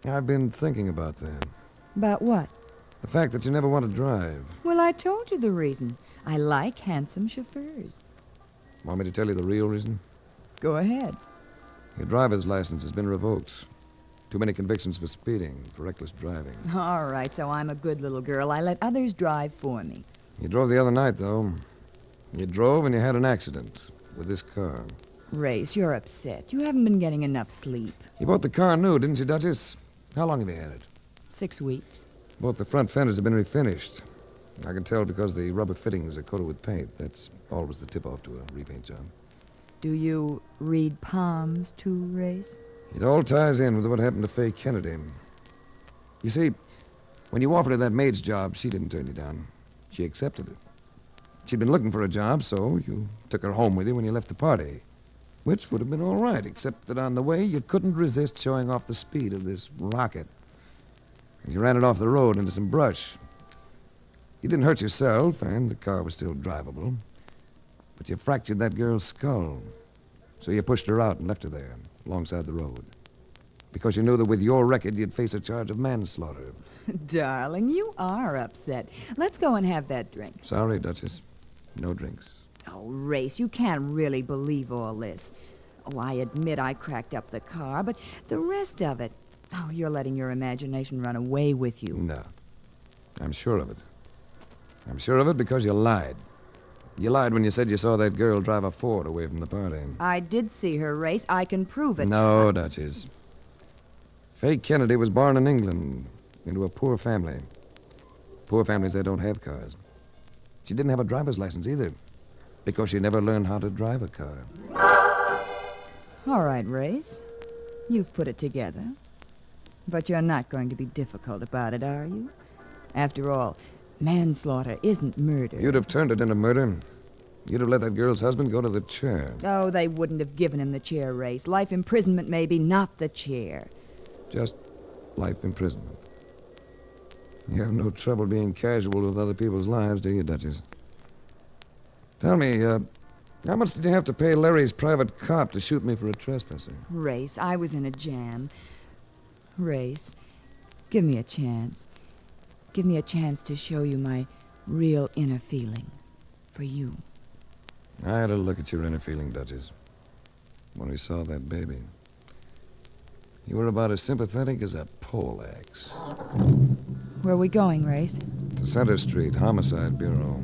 I've been thinking about that. About what? The fact that you never want to drive. Well, I told you the reason. I like handsome chauffeurs. Want me to tell you the real reason? Go ahead. Your driver's license has been revoked. Too many convictions for speeding, for reckless driving. All right, so I'm a good little girl. I let others drive for me. You drove the other night, though. You drove and you had an accident with this car. Race, you're upset. You haven't been getting enough sleep. You bought the car new, didn't you, Duchess? How long have you had it? 6 weeks. Both the front fenders have been refinished. I can tell because the rubber fittings are coated with paint. That's always the tip-off to a repaint job. Do you read palms, too, Race? It all ties in with what happened to Fay Kennedy. You see, when you offered her that maid's job, she didn't turn you down. She accepted it. She'd been looking for a job, so you took her home with you when you left the party. Which would have been all right, except that on the way, you couldn't resist showing off the speed of this rocket. You ran it off the road into some brush. You didn't hurt yourself, and the car was still drivable. But you fractured that girl's skull. So you pushed her out and left her there, alongside the road. Because you knew that with your record, you'd face a charge of manslaughter. Darling, you are upset. Let's go and have that drink. Sorry, Duchess. No drinks. Oh, Race, you can't really believe all this. Oh, I admit I cracked up the car, but the rest of it... Oh, you're letting your imagination run away with you. No. I'm sure of it. I'm sure of it because you lied. You lied when you said you saw that girl drive a Ford away from the party. I did see her, Race. I can prove it. No, Duchess. Fay Kennedy was born in England into a poor family. Poor families, they don't have cars. She didn't have a driver's license either because she never learned how to drive a car. All right, Race. You've put it together. But you're not going to be difficult about it, are you? After all, manslaughter isn't murder. You'd have turned it into murder. You'd have let that girl's husband go to the chair. Oh, they wouldn't have given him the chair, Race. Life imprisonment, maybe, not the chair. Just life imprisonment. You have no trouble being casual with other people's lives, do you, Duchess? Tell me, how much did you have to pay Larry's private cop to shoot me for a trespasser? Race, I was in a jam. Race, give me a chance. Give me a chance to show you my real inner feeling for you. I had a look at your inner feeling, Duchess, when we saw that baby. You were about as sympathetic as a poleaxe. Where are we going, Race? To Center Street, Homicide Bureau.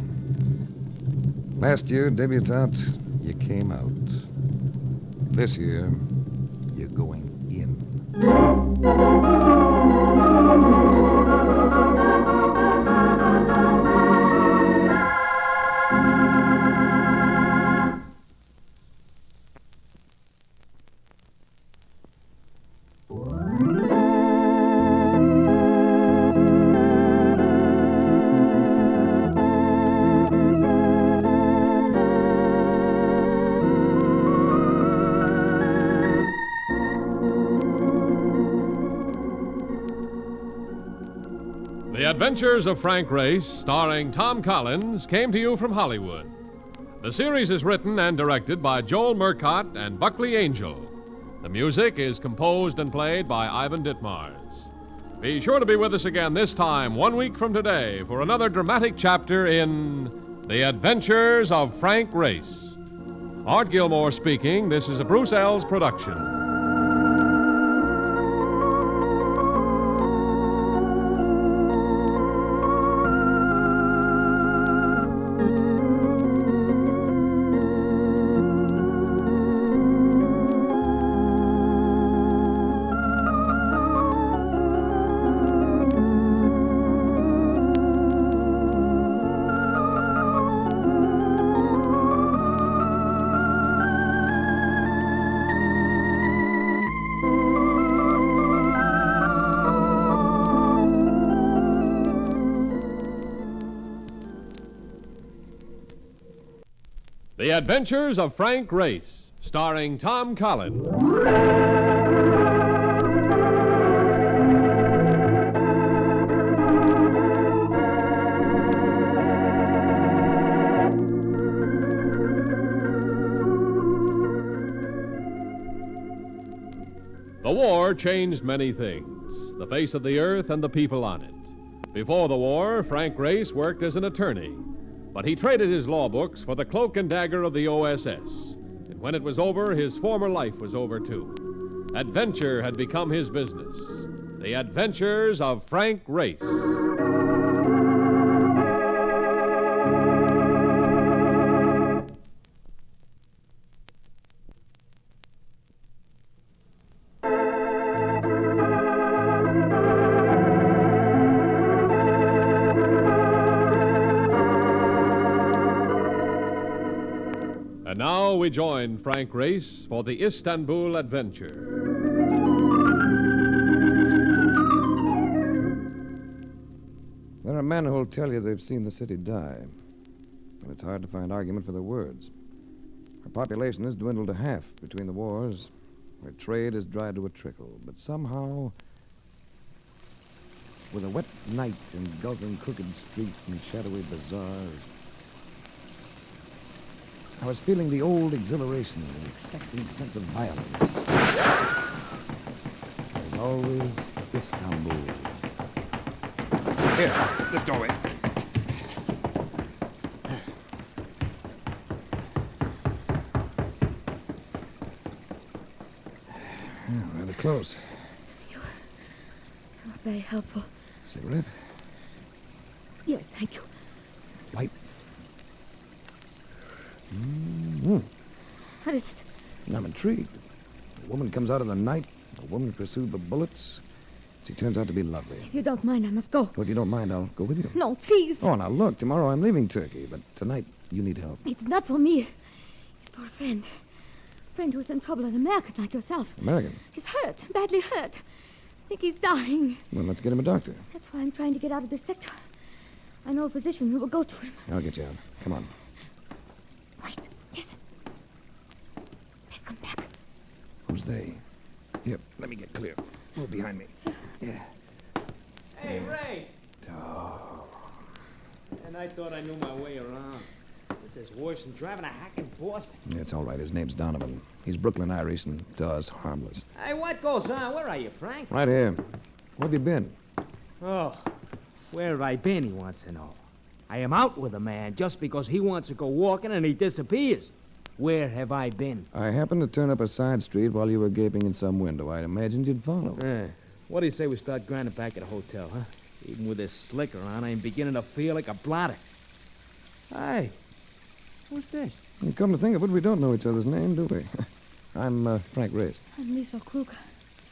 Last year, debutante, you came out. This year, you're going in. The Adventures of Frank Race, starring Tom Collins, came to you from Hollywood. The series is written and directed by Joel Murcott and Buckley Angel. The music is composed and played by Ivan Ditmars. Be sure to be with us again this time, 1 week from today, for another dramatic chapter in The Adventures of Frank Race. Art Gilmore speaking. This is a Bruce Ells production. The Adventures of Frank Race, starring Tom Collins. The war changed many things, the face of the earth and the people on it. Before the war, Frank Race worked as an attorney. But he traded his law books for the cloak and dagger of the OSS. And when it was over, his former life was over, too. Adventure had become his business. The Adventures of Frank Race. Now we join Frank Race for the Istanbul adventure. There are men who'll tell you they've seen the city die, and it's hard to find argument for their words. Our population has dwindled to half between the wars. Our trade has dried to a trickle, but somehow, with a wet night engulfing crooked streets and shadowy bazaars, I was feeling the old exhilaration and expectant sense of violence. There's always Istanbul. Here, this doorway. Rather close. You're very helpful. Cigarette? Yes, thank you. Light? Mm-hmm. What is it? I'm intrigued. A woman comes out in the night, a woman pursued by bullets. She turns out to be lovely. If you don't mind, I must go. Well, if you don't mind, I'll go with you. No, please. Oh, now look, tomorrow I'm leaving Turkey, but tonight you need help. It's not for me. It's for a friend. A friend who's in trouble, an American like yourself. American? He's hurt, badly hurt. I think he's dying. Well, let's get him a doctor. That's why I'm trying to get out of this sector. I know a physician who will go to him. I'll get you out. Come on. Wait, listen. They've come back. Who's they? Here, let me get clear. Move behind me. Yeah. Hey, Ray! Oh. And I thought I knew my way around. This is worse than driving a hack in Boston. Yeah, it's all right. His name's Donovan. He's Brooklyn Irish and to us harmless. Hey, what goes on? Where are you, Frank? Right here. Where have you been? Oh, where have I been, he wants to know. I am out with a man just because he wants to go walking and he disappears. Where have I been? I happened to turn up a side street while you were gaping in some window. I'd imagined you'd follow. What do you say we start grinding back at the hotel, huh? Even with this slicker on, I'm beginning to feel like a blotter. Hey, who's this? And come to think of it, we don't know each other's name, do we? I'm Frank Race. I'm Lisa Kruger.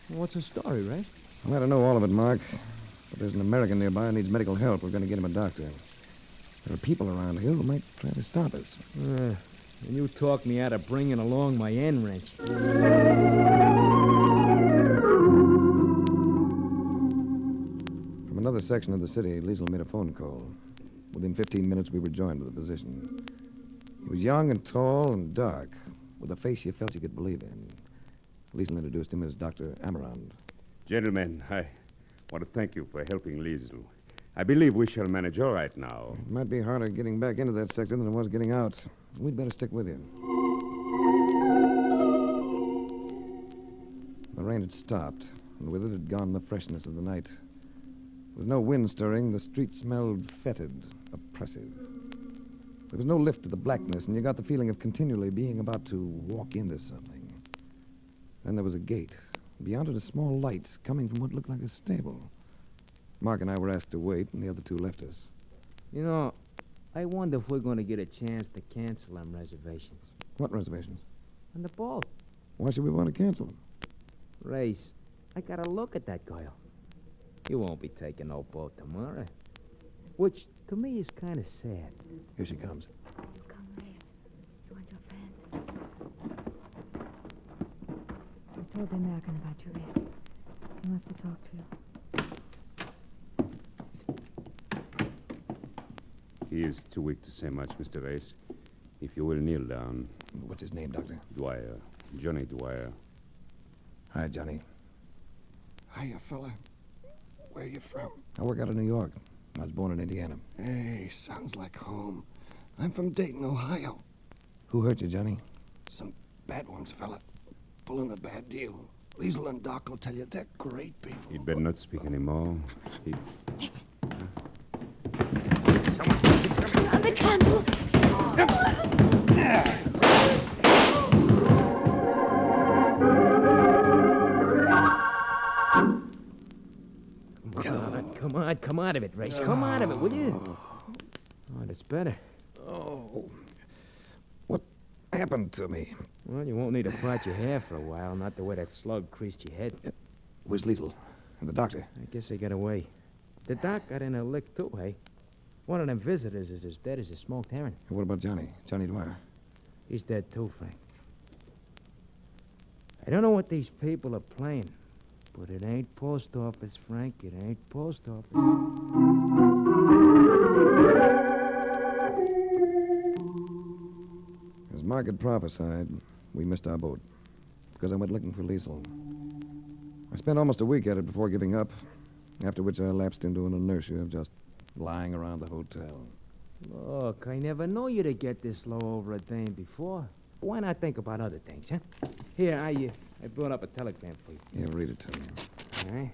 What's the story, Ray? Well, I don't know all of it, Mark. But there's an American nearby who needs medical help. We're going to get him a doctor. There are people around here who might try to stop us. And you talked me out of bringing along my end wrench. From another section of the city, Liesl made a phone call. Within 15 minutes, we were joined with a physician. He was young and tall and dark, with a face you felt you could believe in. Liesl introduced him as Dr. Amarand. Gentlemen, I want to thank you for helping Liesl. I believe we shall manage all right now. It might be harder getting back into that sector than it was getting out. We'd better stick with you. The rain had stopped, and with it had gone the freshness of the night. With no wind stirring, the street smelled fetid, oppressive. There was no lift to the blackness, and you got the feeling of continually being about to walk into something. Then there was a gate. Beyond it, a small light coming from what looked like a stable. Mark and I were asked to wait, and the other two left us. You know, I wonder if we're going to get a chance to cancel them reservations. What reservations? On the boat. Why should we want to cancel them? Race, I got to look at that girl. You won't be taking no boat tomorrow. Which, to me, is kind of sad. Here she comes. Come, Race. You want your friend? I told the American about you, Race. He wants to talk to you. He is too weak to say much, Mr. Race. If you will kneel down. What's his name, Doctor? Dwyer. Johnny Dwyer. Hi, Johnny. Hiya, fella. Where you from? I work out of New York. I was born in Indiana. Hey, sounds like home. I'm from Dayton, Ohio. Who hurt you, Johnny? Some bad ones, fella. Pulling a bad deal. Liesl and Doc will tell you they're great people. He'd better not speak anymore. Someone is coming. On the candle. Come out of it, Race. Come out of it, will you? Oh, that's better. Oh. What happened to me? Well, you won't need to part your hair for a while, not the way that slug creased your head. Where's Liesl? And the doctor? I guess they got away. The doc got in a lick, too, hey? One of them visitors is as dead as a smoked herring. What about Johnny? Johnny Dwyer? He's dead too, Frank. I don't know what these people are playing, but it ain't post office, Frank. It ain't post office. As Mark had prophesied, we missed our boat because I went looking for Liesel. I spent almost a week at it before giving up, after which I lapsed into an inertia of just lying around the hotel. Look, I never knew you to get this low over a dame before. Why not think about other things, huh? Here, I brought up a telegram for you. Yeah, read it to me. All right.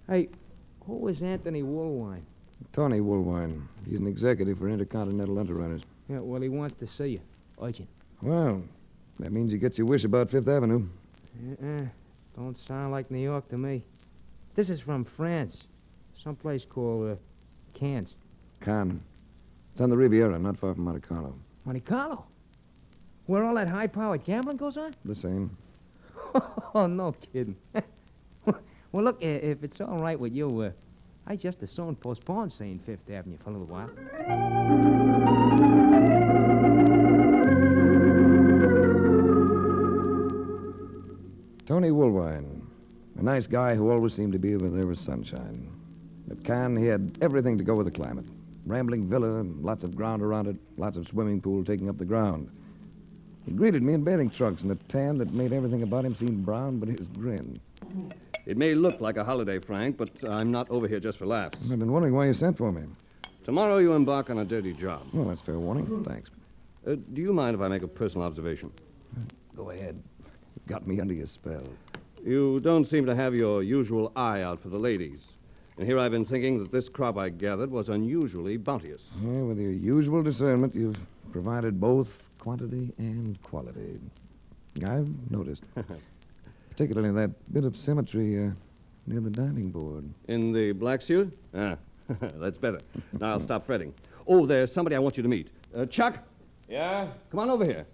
Hey, who is Anthony Woolwine? Tony Woolwine. He's an executive for Intercontinental Underwriters. Yeah, well, he wants to see you. Urgent. Well, that means you get your wish about Fifth Avenue. Don't sound like New York to me. This is from France. Someplace called, Cannes. Cannes. It's on the Riviera, not far from Monte Carlo. Monte Carlo? Where all that high-powered gambling goes on? The same. Oh, no kidding. Well, look, if it's all right with you, I just as soon postpone seeing Fifth Avenue for a little while. Tony Woolwine. A nice guy who always seemed to be where there was sunshine. At Cannes, he had everything to go with the climate. Rambling villa, lots of ground around it, lots of swimming pool taking up the ground. He greeted me in bathing trunks and a tan that made everything about him seem brown but his grin. It may look like a holiday, Frank, but I'm not over here just for laughs. I've been wondering why you sent for me. Tomorrow you embark on a dirty job. Well, that's fair warning. Thanks. Do you mind if I make a personal observation? Go ahead. You've got me under your spell. You don't seem to have your usual eye out for the ladies. And here I've been thinking that this crop I gathered was unusually bounteous. Yeah, with your usual discernment, you've provided both quantity and quality. I've noticed. Particularly that bit of symmetry near the diving board. In the black suit? That's better. Now I'll stop fretting. Oh, there's somebody I want you to meet. Chuck? Yeah? Come on over here.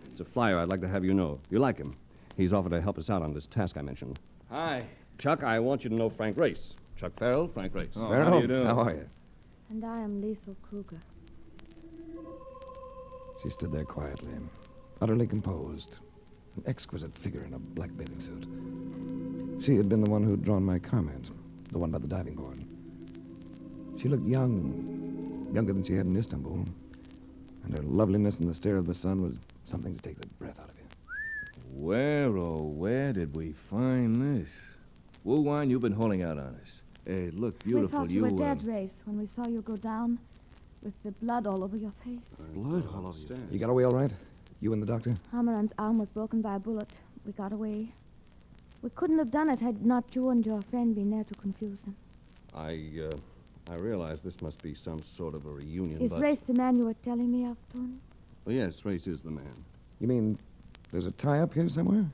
It's a flyer I'd like to have you know. You like him. He's offered to help us out on this task I mentioned. Hi. Chuck, I want you to know Frank Race. Chuck Farrell, Frank Race. Oh, how do you do? How are you? And I am Liesel Kruger. She stood there quietly, utterly composed. An exquisite figure in a black bathing suit. She had been the one who'd drawn my comment, the one by the diving board. She looked young, younger than she had in Istanbul. And her loveliness in the stare of the sun was something to take the breath out of you. Where, oh, where did we find this? Woolwine, you've been holding out on us. Hey, look, beautiful. We thought you were dead, Race, when we saw you go down with the blood all over your face. Blood all over your face? You got away all right? You and the doctor? Hammeran's arm was broken by a bullet. We got away. We couldn't have done it had not you and your friend been there to confuse him. I realize this must be some sort of a reunion, Is but... Race the man you were telling me of, Tony? Well, yes, Race is the man. You mean there's a tie-up here somewhere?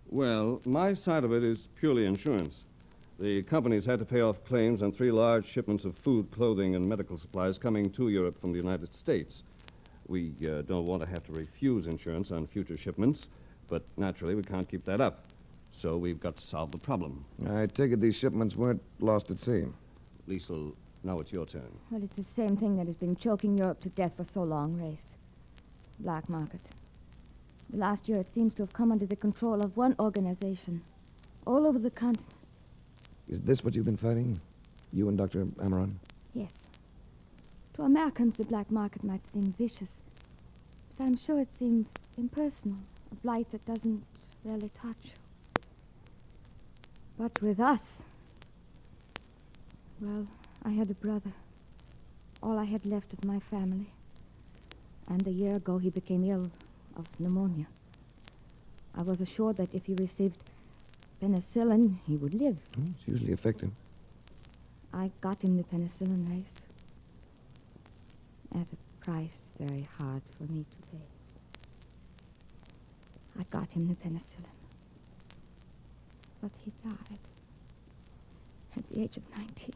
Well, my side of it is purely insurance. The companies had to pay off claims on 3 large shipments of food, clothing, and medical supplies coming to Europe from the United States. We don't want to have to refuse insurance on future shipments, but naturally we can't keep that up. So we've got to solve the problem. I take it these shipments weren't lost at sea. Liesel, now it's your turn. Well, it's the same thing that has been choking Europe to death for so long, Race. Black market. The last year it seems to have come under the control of one organization, all over the continent. Is this what you've been fighting? You and Dr. Amaron? Yes. To Americans, the black market might seem vicious, but I'm sure it seems impersonal, a blight that doesn't really touch you. But with us, well, I had a brother, all I had left of my family. And a year ago he became ill of pneumonia. I was assured that if he received penicillin, he would live. It's usually effective. I got him the penicillin, Race. At a price very hard for me to pay. I got him the penicillin. But he died. At the age of 19.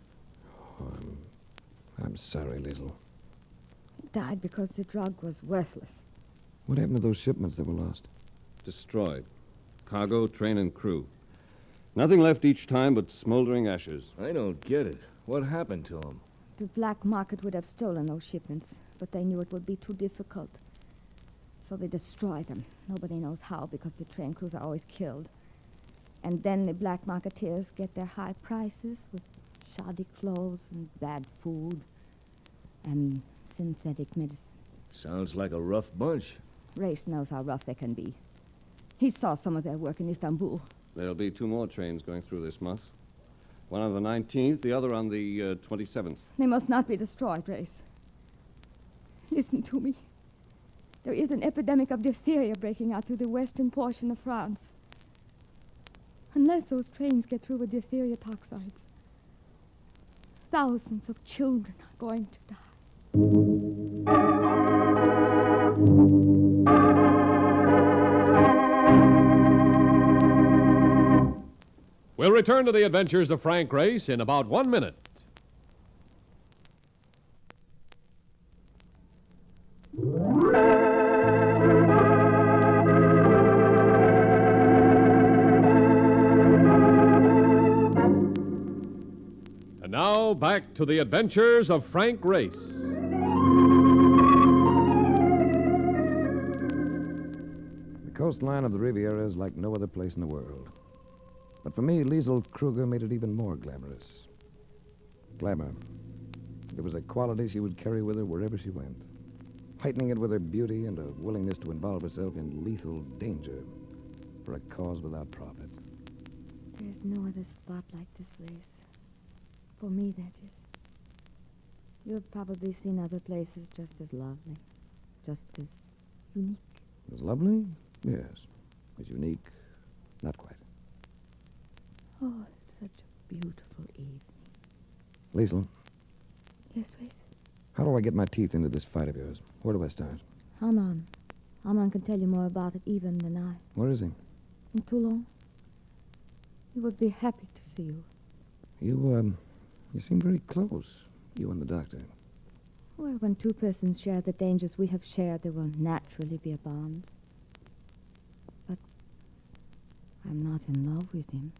Oh, I'm sorry, Liesel. He died because the drug was worthless. What happened to those shipments that were lost? Destroyed. Cargo, train, and crew. Nothing left each time but smoldering ashes. I don't get it. What happened to them? The black market would have stolen those shipments. but they knew it would be too difficult. So they destroy them. Nobody knows how, because the train crews are always killed. And then the black marketeers get their high prices with shoddy clothes and bad food and synthetic medicine. Sounds like a rough bunch. Race knows how rough they can be. He saw some of their work in Istanbul. There'll be 2 more trains going through this month. One on the 19th, the other on the 27th. They must not be destroyed, Race. Listen to me. There is an epidemic of diphtheria breaking out through the western portion of France. Unless those trains get through with diphtheria toxides, thousands of children are going to die. We'll return to the adventures of Frank Race in about 1 minute. And now, back to the adventures of Frank Race. The coastline of the Riviera is like no other place in the world. But for me, Liesl Kruger made it even more glamorous. Glamour. It was a quality she would carry with her wherever she went, heightening it with her beauty and a willingness to involve herself in lethal danger for a cause without profit. There's no other spot like this, Race. For me, that is. You've probably seen other places just as lovely, just as unique. As lovely? Yes. As unique? Not quite. Oh, it's such a beautiful evening. Liesl, Yes, Race? how do I get my teeth into this fight of yours? Where do I start? Amran. Amran can tell you more about it even than I. Where is he? In Toulon. He would be happy to see you. You seem very close, you and the doctor. Well, when 2 persons share the dangers we have shared, there will naturally be a bond. But I'm not in love with him.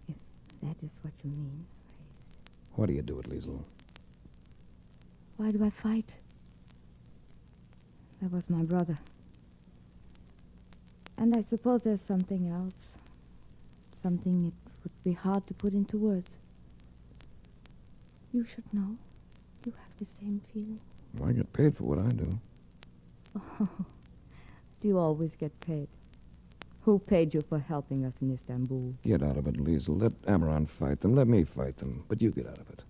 If that is what you mean. Why do you do it, Liesl? Why do I fight? That was my brother. And I suppose there's something else. Something it would be hard to put into words. You should know. You have the same feeling. I get paid for what I do. Oh, do you always get paid? Who paid you for helping us in Istanbul? Get out of it, Liesl. Let Amaran fight them. Let me fight them. But you get out of it.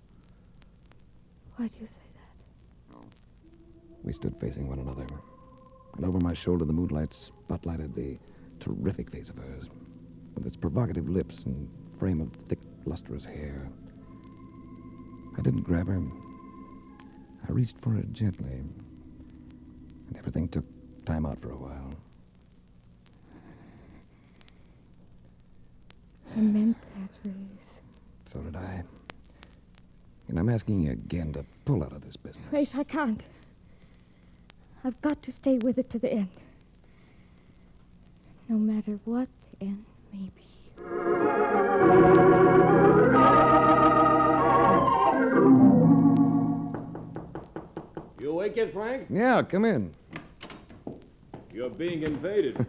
Why do you say that? We stood facing one another. And over my shoulder, the moonlight spotlighted the terrific face of hers, with its provocative lips and frame of thick, lustrous hair. I didn't grab her. I reached for her gently. And everything took time out for a while. I meant that, Race. So did I. And I'm asking you again to pull out of this business. Race, I can't. I've got to stay with it to the end. No matter what the end may be. You awake yet, Frank? Yeah, come in. You're being invaded.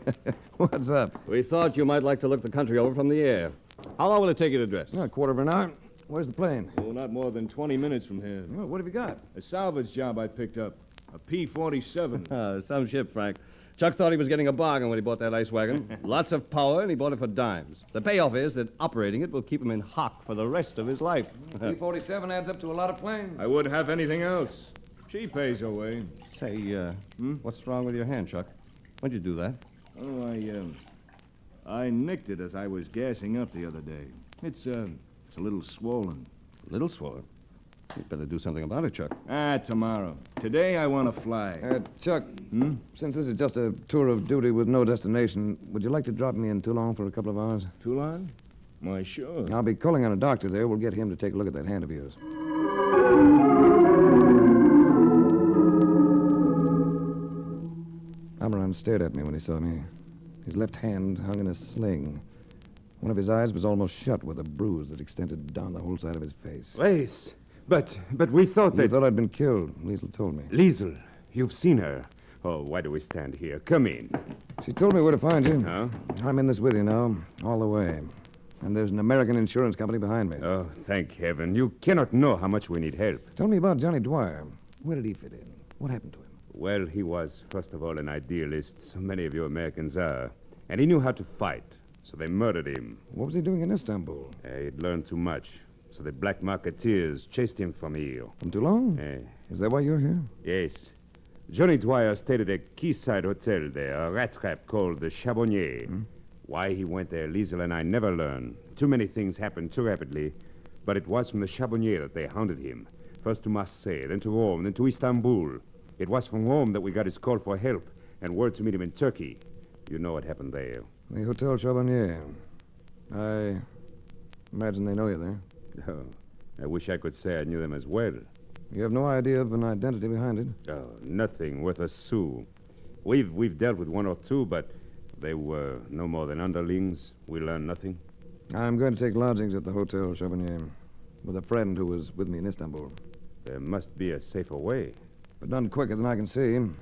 What's up? We thought you might like to look the country over from the air. How long will it take you to dress? A quarter of an hour. Where's the plane? Oh, not more than 20 minutes from here. Well, what have you got? A salvage job I picked up. A P-47. Some ship, Frank. Chuck thought he was getting a bargain when he bought that ice wagon. Lots of power, and he bought it for dimes. The payoff is that operating it will keep him in hock for the rest of his life. P-47 adds up to a lot of planes. I wouldn't have anything else. She pays her way. Say, what's wrong with your hand, Chuck? When'd you do that? Oh, I nicked it as I was gassing up the other day. It's a little swollen. A little swollen? You'd better do something about it, Chuck. Tomorrow. Today I want to fly. Chuck, since this is just a tour of duty with no destination, would you like to drop me in Toulon for a couple of hours? Toulon? Why, sure. I'll be calling on a doctor there. We'll get him to take a look at that hand of yours. Amaran stared at me when he saw me. His left hand hung in a sling. One of his eyes was almost shut with a bruise that extended down the whole side of his face. Race, But we thought You that... thought I'd been killed. Liesl told me. Liesl, you've seen her. Oh, why do we stand here? Come in. She told me where to find you. Huh? I'm in this with you now, all the way. And there's an American insurance company behind me. Oh, thank heaven. You cannot know how much we need help. Tell me about Johnny Dwyer. Where did he fit in? What happened to him? Well, he was, first of all, an idealist. So many of you Americans are. And he knew how to fight. So they murdered him. What was he doing in Istanbul? He'd learned too much. So the black marketeers chased him from here. From Toulon? Is that why you're here? Yes. Johnny Dwyer stayed at a quayside hotel there, a rat trap called the Charbonnier. Why he went there, Liesl and I never learned. Too many things happened too rapidly. But it was from the Charbonnier that they hounded him. First to Marseille, then to Rome, then to Istanbul. It was from Rome that we got his call for help and word to meet him in Turkey. You know what happened there. The Hotel Charbonnier. I imagine they know you there. Oh, I wish I could say I knew them as well. You have no idea of an identity behind it? Oh, nothing worth a sou. We've dealt with one or two, but they were no more than underlings. We learned nothing. I'm going to take lodgings at the Hotel Charbonnier with a friend who was with me in Istanbul. There must be a safer way. But none quicker than I can see. And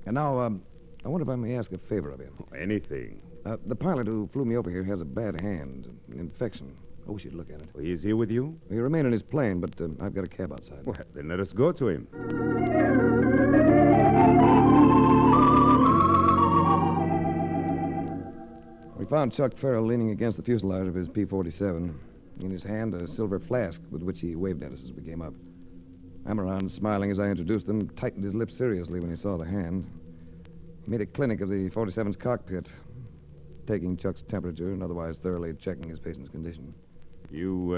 now, I wonder if I may ask a favor of you. Anything. The pilot who flew me over here has a bad hand, an infection. I wish you'd look at it. Well, he's here with you? He'll remain in his plane, but I've got a cab outside. Well, then let us go to him. We found Chuck Farrell leaning against the fuselage of his P-47. In his hand, a silver flask with which he waved at us as we came up. Amaran, smiling as I introduced them, tightened his lips seriously when he saw the hand. He made a clinic of the 47's cockpit, taking Chuck's temperature and otherwise thoroughly checking his patient's condition. You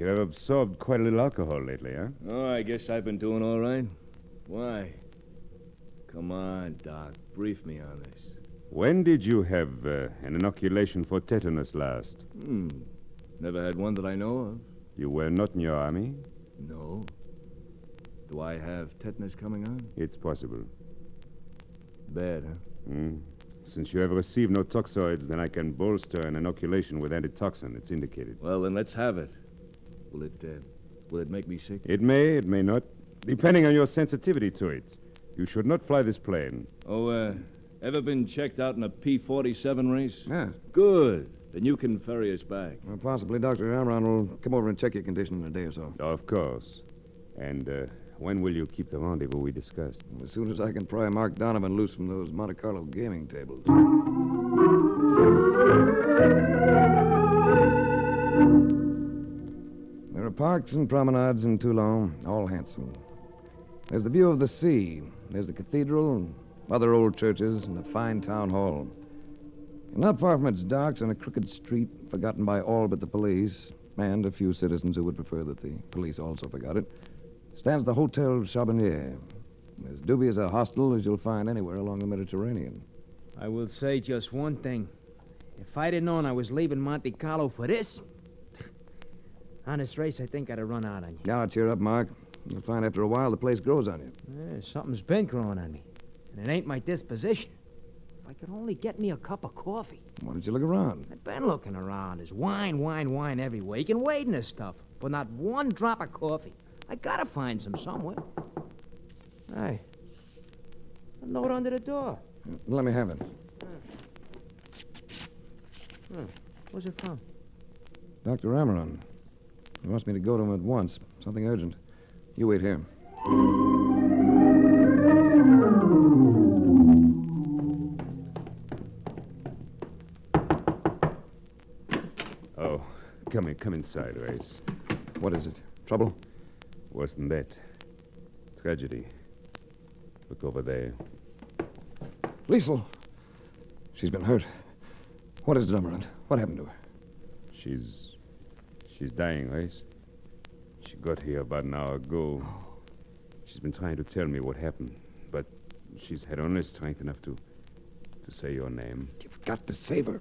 have absorbed quite a little alcohol lately, huh? Oh, I guess I've been doing all right. Why? Come on, Doc. Brief me on this. When did you have an inoculation for tetanus last? Never had one that I know of. You were not in your army? No. Do I have tetanus coming on? It's possible. Bad, huh? Since you have received no toxoids, then I can bolster an inoculation with antitoxin. It's indicated. Well, then let's have it. Will it make me sick? It may not. Depending on your sensitivity to it. You should not fly this plane. Oh, ever been checked out in a P-47 race? Yeah. Good. Then you can ferry us back. Well, possibly Dr. Amron will come over and check your condition in a day or so. Of course. And when will you keep the rendezvous we discussed? As soon as I can pry Mark Donovan loose from those Monte Carlo gaming tables. There are parks and promenades in Toulon, all handsome. There's the view of the sea. There's the cathedral and other old churches and a fine town hall. And not far from its docks, on a crooked street, forgotten by all but the police, and a few citizens who would prefer that the police also forgot it, stands the Hotel Charbonnier, as dubious a hostel as you'll find anywhere along the Mediterranean. I will say just one thing. If I'd have known I was leaving Monte Carlo for this, on this race, I think I'd have run out on you. Now, cheer up, Mark. You'll find after a while the place grows on you. Something's been growing on me, and it ain't my disposition. If I could only get me a cup of coffee. Why don't you look around? I've been looking around. There's wine everywhere. You can wade in this stuff, but not one drop of coffee. I gotta find some somewhere. Hey, a note under the door. Let me have it. Where's it from? Dr. Amaron. He wants me to go to him at once. Something urgent. You wait here. Oh, come inside, Race. What is it? Trouble? Worse than that. Tragedy. Look over there. Liesl! She's been hurt. What is it, Amaran? What happened to her? She's dying, Race. She got here about an hour ago. She's been trying to tell me what happened, but she's had only strength enough to say your name. You've got to save her.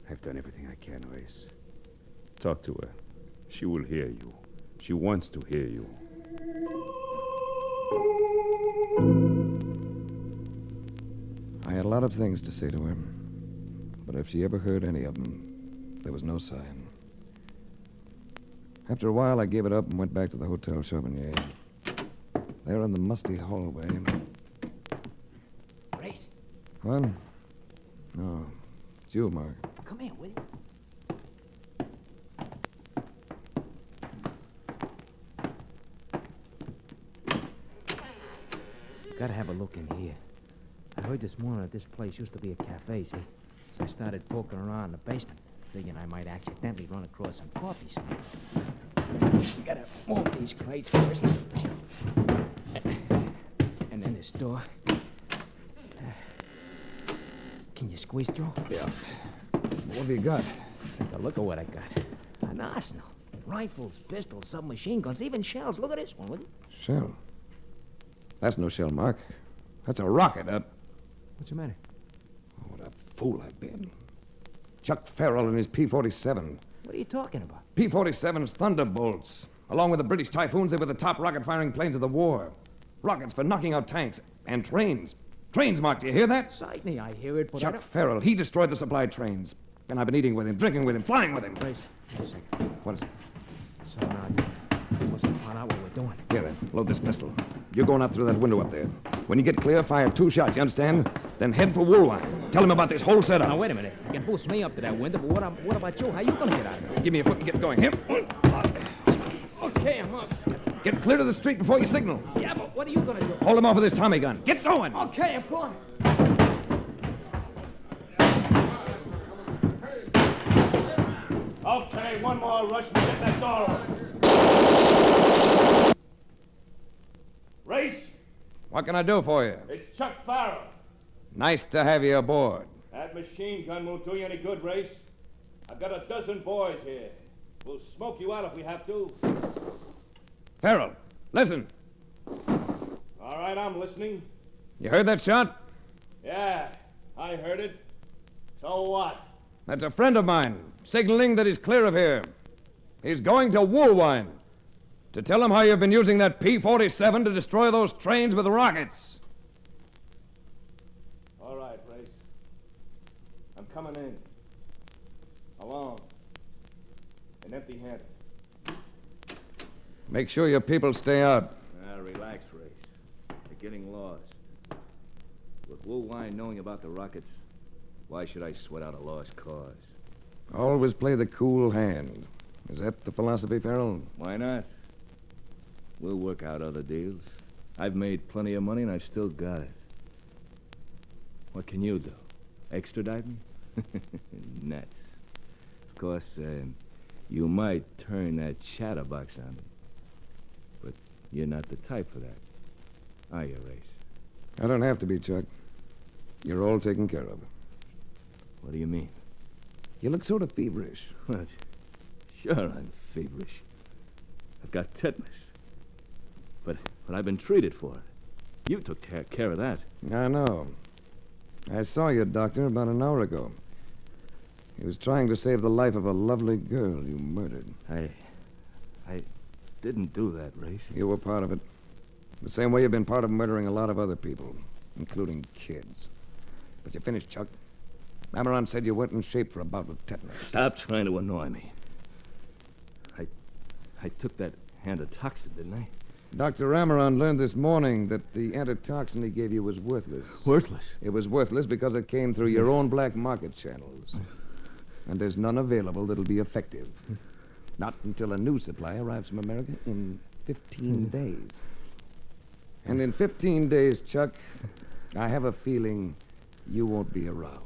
I've done everything I can, Race. Talk to her. She will hear you. She wants to hear you. I had a lot of things to say to her, but if she ever heard any of them, there was no sign. After a while, I gave it up and went back to the Hotel Charbonnier. There in the musty hallway. Race, What? No. It's you, Mark. come here, will you? Gotta have a look in here. I heard this morning that this place used to be a cafe, see? So I started poking around in the basement, thinking I might accidentally run across some coffees. Gotta move these crates first. And then this door. Can you squeeze through? Yeah. What have you got? Take a look at what I got. An arsenal. Rifles, pistols, submachine guns, even shells. Look at this one, will you? Shell. That's no shell, Mark. That's a rocket. What's the matter? Oh, what a fool I've been. Chuck Farrell and his P-47. What are you talking about? P-47's Thunderbolts. Along with the British Typhoons, they were the top rocket-firing planes of the war. Rockets for knocking out tanks and trains. Trains, Mark, do you hear that? Certainly I hear it, but Chuck Farrell, he destroyed the supply trains. And I've been eating with him, drinking with him, flying with him. Wait a second. What is it? Someone out there. They must have found out what we're doing. Here, then. Load this pistol. You're going out through that window up there. When you get clear, fire 2 shots, you understand? Then head for Woolwine. Tell him about this whole setup. Now, wait a minute. You can boost me up to that window, but what about you? How you gonna get out of there? Give me a foot and get going. Here. Okay, I'm up. Get clear to the street before you signal. Yeah, but what are you gonna do? Hold him off with this Tommy gun. Get going. Okay, I'm going. Okay, one more rush to get that door open. Race, What can I do for you? it's Chuck Farrell. Nice to have you aboard. That machine gun won't do you any good, Race. I've got a dozen boys here. We'll smoke you out if we have to. Farrell, listen. All right, I'm listening. You heard that shot? Yeah, I heard it. So what? That's a friend of mine, signaling that he's clear of here. He's going to Woolwine to tell him how you've been using that P-47 to destroy those trains with rockets. All right, Race. I'm coming in. Alone. And empty-handed. Make sure your people stay out. Now, relax, Race. You're getting lost. With Woolwine knowing about the rockets, why should I sweat out a lost cause? Always play the cool hand. Is that the philosophy, Farrell? Why not? We'll work out other deals. I've made plenty of money and I've still got it. What can you do? Extradite me? Nuts. Of course, you might turn that chatterbox on me. But you're not the type for that. Are you, Race? I don't have to be, Chuck. You're all taken care of. What do you mean? You look sort of feverish. What? Sure, I'm feverish. I've got tetanus. But I've been treated for it. You took care of that. I know. I saw your doctor about an hour ago. He was trying to save the life of a lovely girl you murdered. I didn't do that, Race. You were part of it. The same way you've been part of murdering a lot of other people, including kids. But you finished, Chuck. Amaran said you weren't in shape for a bout with tetanus. Stop trying to annoy me. I took that antitoxin, didn't I? Dr. Amaran learned this morning that the antitoxin he gave you was worthless. Worthless? It was worthless because it came through your own black market channels. And there's none available that'll be effective. Not until a new supply arrives from America in 15 days. And in 15 days, Chuck, I have a feeling you won't be around.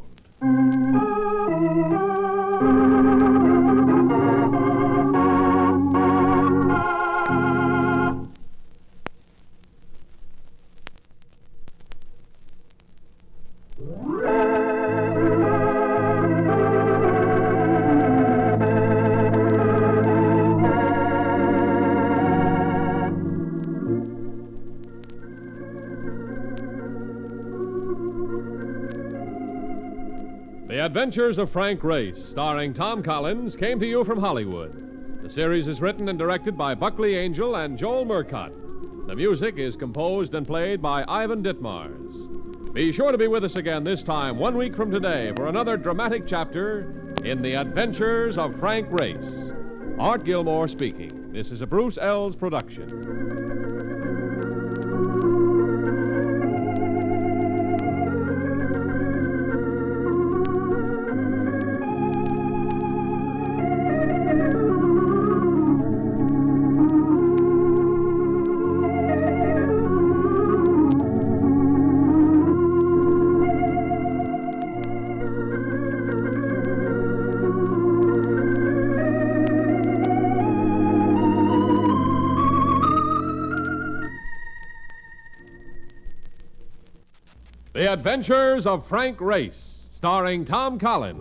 The Adventures of Frank Race, starring Tom Collins, came to you from Hollywood. The series is written and directed by Buckley Angel and Joel Murcott. The music is composed and played by Ivan Ditmars. Be sure to be with us again this time, 1 week from today, for another dramatic chapter in The Adventures of Frank Race. Art Gilmore speaking. This is a Bruce Ells production. The Adventures of Frank Race, starring Tom Collins.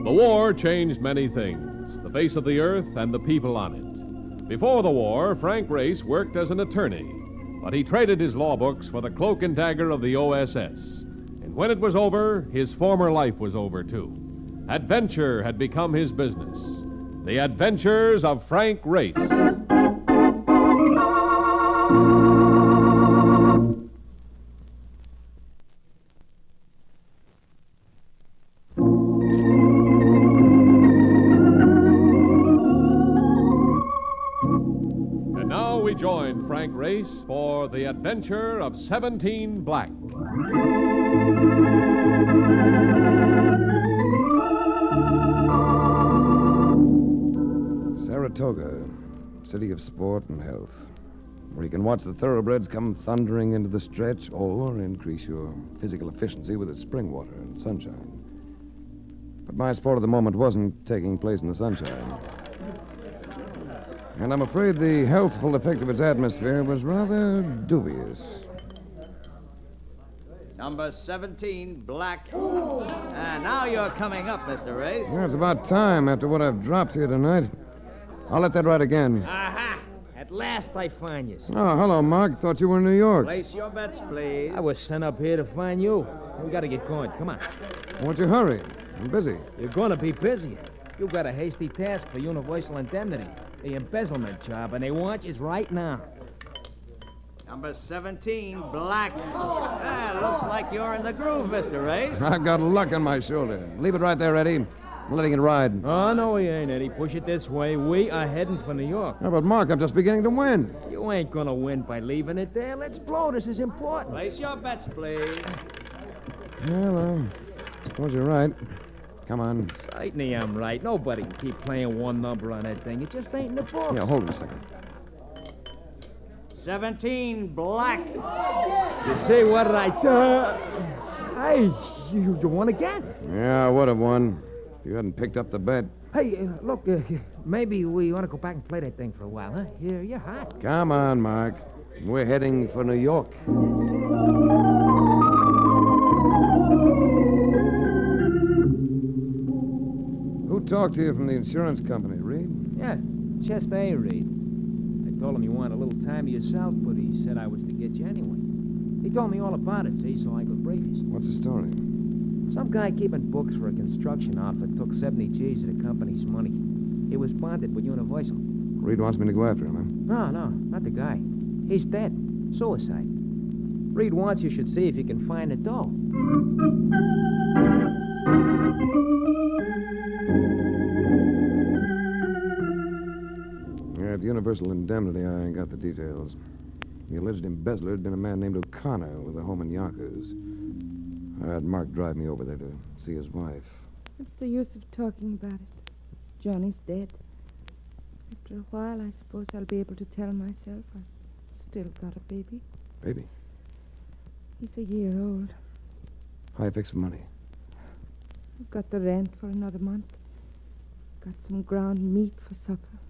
The war changed many things, the face of the earth and the people on it. Before the war, Frank Race worked as an attorney, but he traded his law books for the cloak and dagger of the OSS. When it was over, his former life was over, too. Adventure had become his business. The Adventures of Frank Race. And now we join Frank Race for The Adventure of 17 Black. Saratoga, city of sport and health, where you can watch the thoroughbreds come thundering into the stretch or increase your physical efficiency with its spring water and sunshine. But my sport of the moment wasn't taking place in the sunshine. And I'm afraid the healthful effect of its atmosphere was rather dubious. Number 17, Black. Now you're coming up, Mr. Race. Yeah, it's about time after what I've dropped here tonight. I'll let that ride again. Aha! At last I find you. Oh, hello, Mark. Thought you were in New York. Place your bets, please. I was sent up here to find you. We gotta get going. Come on. What's your hurry? I'm busy. You're gonna be busy. You got a hasty task for Universal Indemnity, the embezzlement job, and they want you right now. Number 17, Black. Looks like you're in the groove, Mr. Race. I've got luck on my shoulder. Leave it right there, Eddie. I'm letting it ride. Oh, no, we ain't, Eddie. Push it this way. We are heading for New York. No, but Mark, I'm just beginning to win. You ain't gonna win by leaving it there. Let's blow. This is important. Place your bets, please. Well, I suppose you're right. Come on. Certainly I'm right. Nobody can keep playing one number on that thing. It just ain't in the books. Yeah, hold it a second. 17, Black. You see what I tell? Hey, you won again. Yeah, I would have won if you hadn't picked up the bet. Hey, look, maybe we want to go back and play that thing for a while, huh? You're hot. Come on, Mark. We're heading for New York. Who talked to you from the insurance company, Reed? Yeah, Chester A. Reed. I told him you wanted a little time to yourself, but he said I was to get you anyway. He told me all about it, see, so I could brief you. What's the story? Some guy keeping books for a construction outfit took 70 G's of the company's money. He was bonded with Universal. Reed wants me to go after him, huh? No, not the guy. He's dead. Suicide. Reed wants you should see if you can find the dough. At Universal Indemnity, I got the details. The alleged embezzler had been a man named O'Connor with a home in Yonkers. I had Mark drive me over there to see his wife. What's the use of talking about it? Johnny's dead. After a while, I suppose I'll be able to tell myself I've still got a baby. Baby? He's a year old. How you fix for money? I've got the rent for another month. Got some ground meat for supper.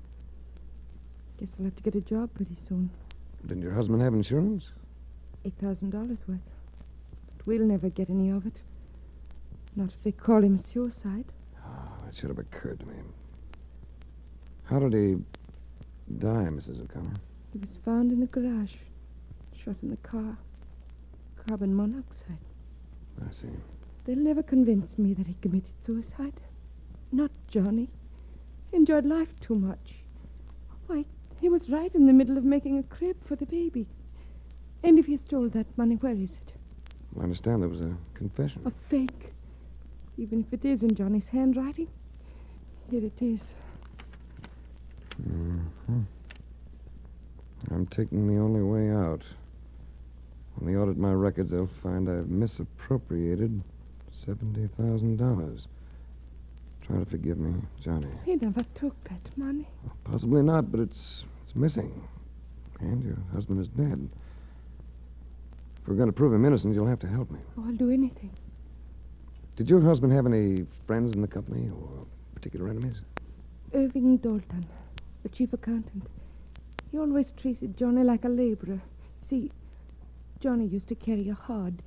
Guess I'll have to get a job pretty soon. Didn't your husband have insurance? $8,000 worth. But we'll never get any of it. Not if they call him suicide. Oh, that should have occurred to me. How did he die, Mrs. O'Connor? He was found in the garage, shot in the car. Carbon monoxide. I see. They'll never convince me that he committed suicide. Not Johnny. He enjoyed life too much. Why, He was right in the middle of making a crib for the baby. And if he stole that money, where is it? I understand there was a confession. A fake. Even if it is in Johnny's handwriting. Here it is. Mm-hmm. I'm taking the only way out. When they audit my records, they'll find I've misappropriated $70,000. Try to forgive me, Johnny. He never took that money. Possibly not, but it's missing. And your husband is dead. If we're going to prove him innocent, you'll have to help me. Oh, I'll do anything. Did your husband have any friends in the company or particular enemies? Irving Dalton, the chief accountant. He always treated Johnny like a laborer. See, Johnny used to carry a hod,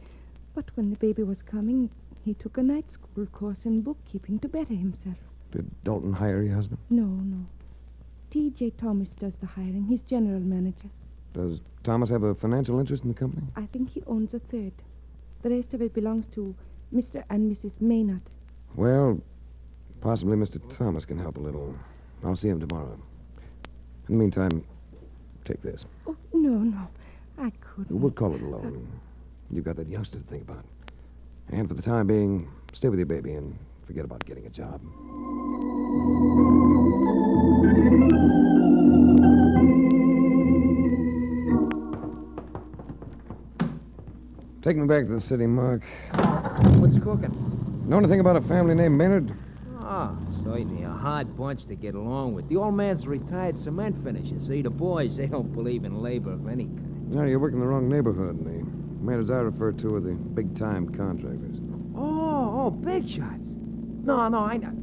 but when the baby was coming, he took a night school course in bookkeeping to better himself. Did Dalton hire your husband? No. T.J. Thomas does the hiring. He's general manager. Does Thomas have a financial interest in the company? I think he owns a third. The rest of it belongs to Mr. and Mrs. Maynard. Well, possibly Mr. Thomas can help a little. I'll see him tomorrow. In the meantime, take this. Oh, no. I couldn't. We'll call it a loan. You've got that youngster to think about. And for the time being, stay with your baby and forget about getting a job. Take me back to the city, Mark. What's cooking? Know anything about a family named Maynard? Oh, certainly a hard bunch to get along with. The old man's a retired cement finisher. See, the boys, they don't believe in labor of any kind. No, you're working in the wrong neighborhood. The Maynards I refer to are the big-time contractors. Oh, big shots. No, I know.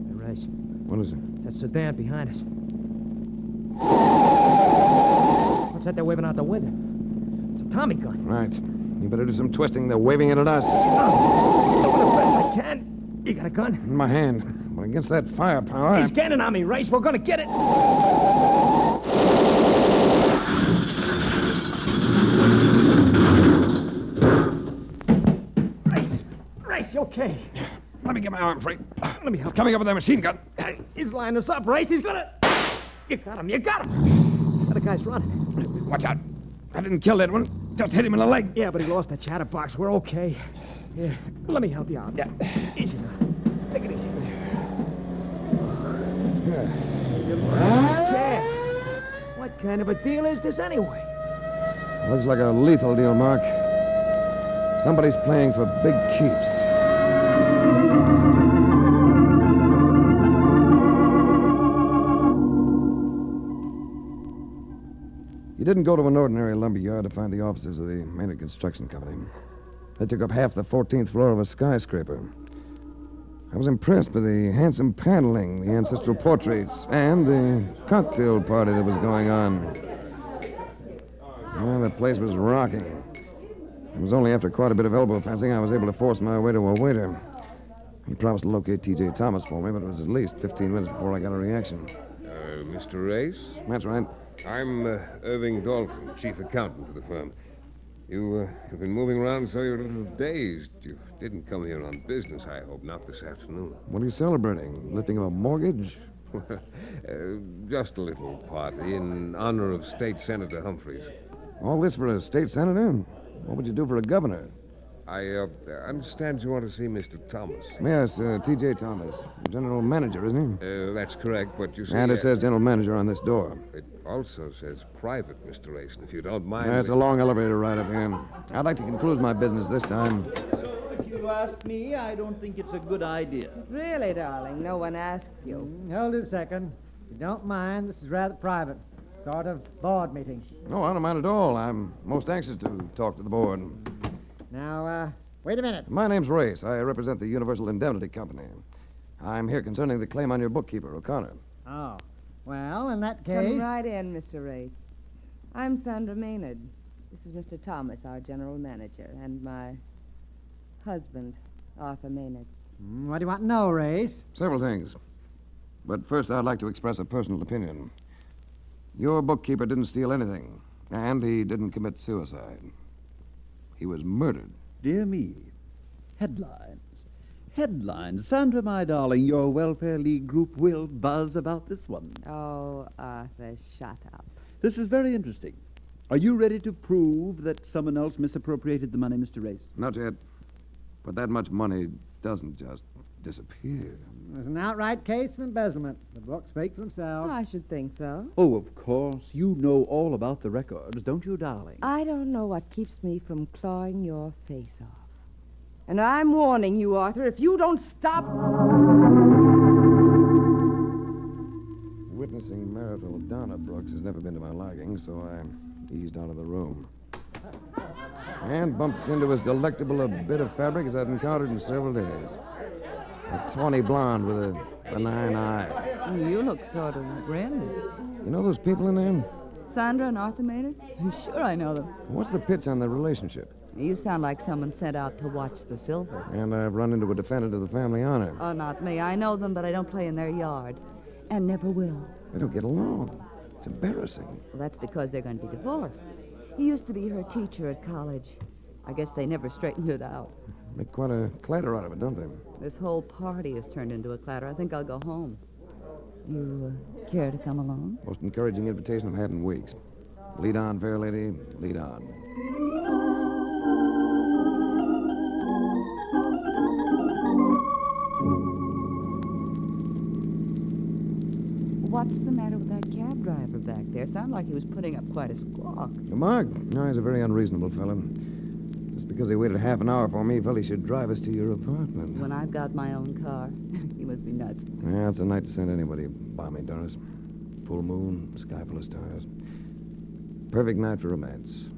Hey, Race. What is it? That sedan behind us. What's that they're waving out the window? It's a Tommy gun. Right. You better do some twisting. They're waving it at us. I'm doing the best I can. You got a gun? In my hand. But against that firepower... He's cannon on me, Race. We're gonna get it. Race, you okay? Let me get my arm free. Let me help. He's coming up with that machine gun. He's lining us up, Race. He's gonna... You got him. The other guy's running. Watch out. I didn't kill that one. Just hit him in the leg. Yeah, but he lost the chatterbox. We're okay. Yeah, let me help you out. Yeah. Easy now. Take it easy. What kind of a deal is this anyway? Looks like a lethal deal, Mark. Somebody's playing for big keeps. You didn't go to an ordinary lumber yard to find the offices of the Maynard Construction Company. They took up half the 14th floor of a skyscraper. I was impressed with the handsome paneling, the ancestral portraits, and the cocktail party that was going on. Well, the place was rocking. It was only after quite a bit of elbow fencing I was able to force my way to a waiter. He promised to locate T.J. Thomas for me, but it was at least 15 minutes before I got a reaction. Mr. Race? That's right. I'm Irving Dalton, chief accountant of the firm. You've been moving around so you're a little dazed. You didn't come here on business, I hope, not this afternoon. What are you celebrating? Lifting a mortgage? Just a little party in honor of State Senator Humphreys. All this for a state senator? What would you do for a governor? I understand you want to see Mr. Thomas. Yes, T.J. Thomas. General manager, isn't he? That's correct, but you see... And it says general manager on this door. It also says private, Mr. Rayson, if you don't mind. It's a long elevator ride up here. I'd like to conclude my business this time. So, if you ask me, I don't think it's a good idea. Really, darling, no one asked you. Hold it a second. If you don't mind, this is rather private. Sort of board meeting. No, I don't mind at all. I'm most anxious to talk to the board. Now, wait a minute. My name's Race. I represent the Universal Indemnity Company. I'm here concerning the claim on your bookkeeper, O'Connor. Oh. Well, in that case... Come right in, Mr. Race. I'm Sandra Maynard. This is Mr. Thomas, our general manager, and my husband, Arthur Maynard. What do you want to know, Race? Several things. But first, I'd like to express a personal opinion. Your bookkeeper didn't steal anything, and he didn't commit suicide. He was murdered. Dear me. Headlines. Headlines. Sandra, my darling, your Welfare League group will buzz about this one. Oh, Arthur, shut up. This is very interesting. Are you ready to prove that someone else misappropriated the money, Mr. Race? Not yet. But that much money doesn't just disappear. There's an outright case of embezzlement. The books speak for themselves. I should think so. Oh, of course. You know all about the records, don't you, darling? I don't know what keeps me from clawing your face off. And I'm warning you, Arthur, if you don't stop... Witnessing marital Donna Brooks has never been to my liking, so I eased out of the room. And bumped into as delectable a bit of fabric as I'd encountered in several days. A tawny blonde with a benign eye. You look sort of grim. You know those people in there? Sandra and Arthur Maynard? Sure, I know them. What's the pitch on their relationship? You sound like someone sent out to watch the silver. And I've run into a defendant of the family honor. Oh, not me. I know them, but I don't play in their yard. And never will. They don't get along. It's embarrassing. Well, that's because they're going to be divorced. He used to be her teacher at college. I guess they never straightened it out. Make quite a clatter out of it, don't they? This whole party has turned into a clatter. I think I'll go home. You care to come along? Most encouraging invitation I've had in weeks. Lead on, fair lady, lead on. What's the matter with that cab driver back there? Sounded like he was putting up quite a squawk. Mark? No, he's a very unreasonable fellow. Just because he waited half an hour for me, he felt he should drive us to your apartment. When I've got my own car. He must be nuts. Yeah, it's a night to send anybody by me, Doris. Full moon, sky full of stars. Perfect night for romance.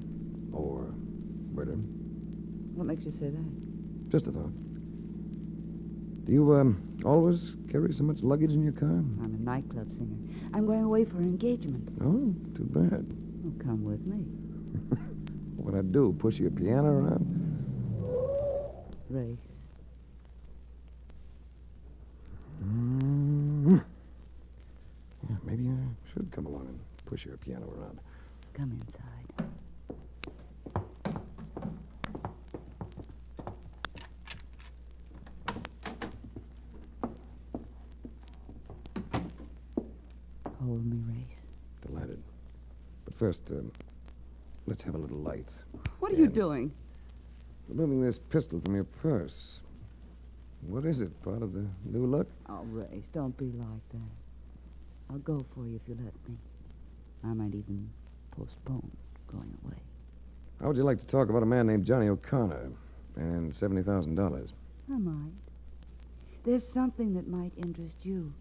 Or murder. What makes you say that? Just a thought. Do you, always carry so much luggage in your car? I'm a nightclub singer. I'm going away for an engagement. Oh, too bad. Oh, come with me. What'd I do, push your piano around? Race. Yeah, maybe I should come along and push your piano around. Come inside. Hold me, Race. Delighted. But first, let's have a little light. What are you doing? Removing this pistol from your purse. What is it? Part of the new look? Oh, Race, don't be like that. I'll go for you if you let me. I might even postpone going away. How would you like to talk about a man named Johnny O'Connor and $70,000? I might. There's something that might interest you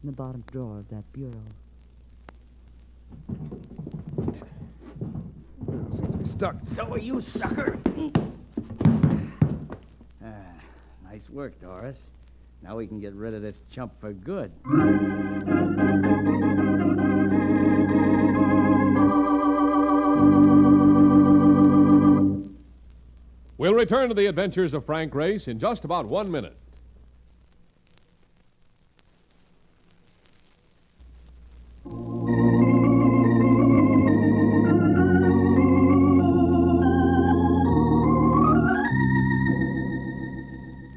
in the bottom drawer of that bureau. Oh, seems to be stuck. So are you, sucker. Nice work, Doris. Now we can get rid of this chump for good. We'll return to the adventures of Frank Race in just about 1 minute.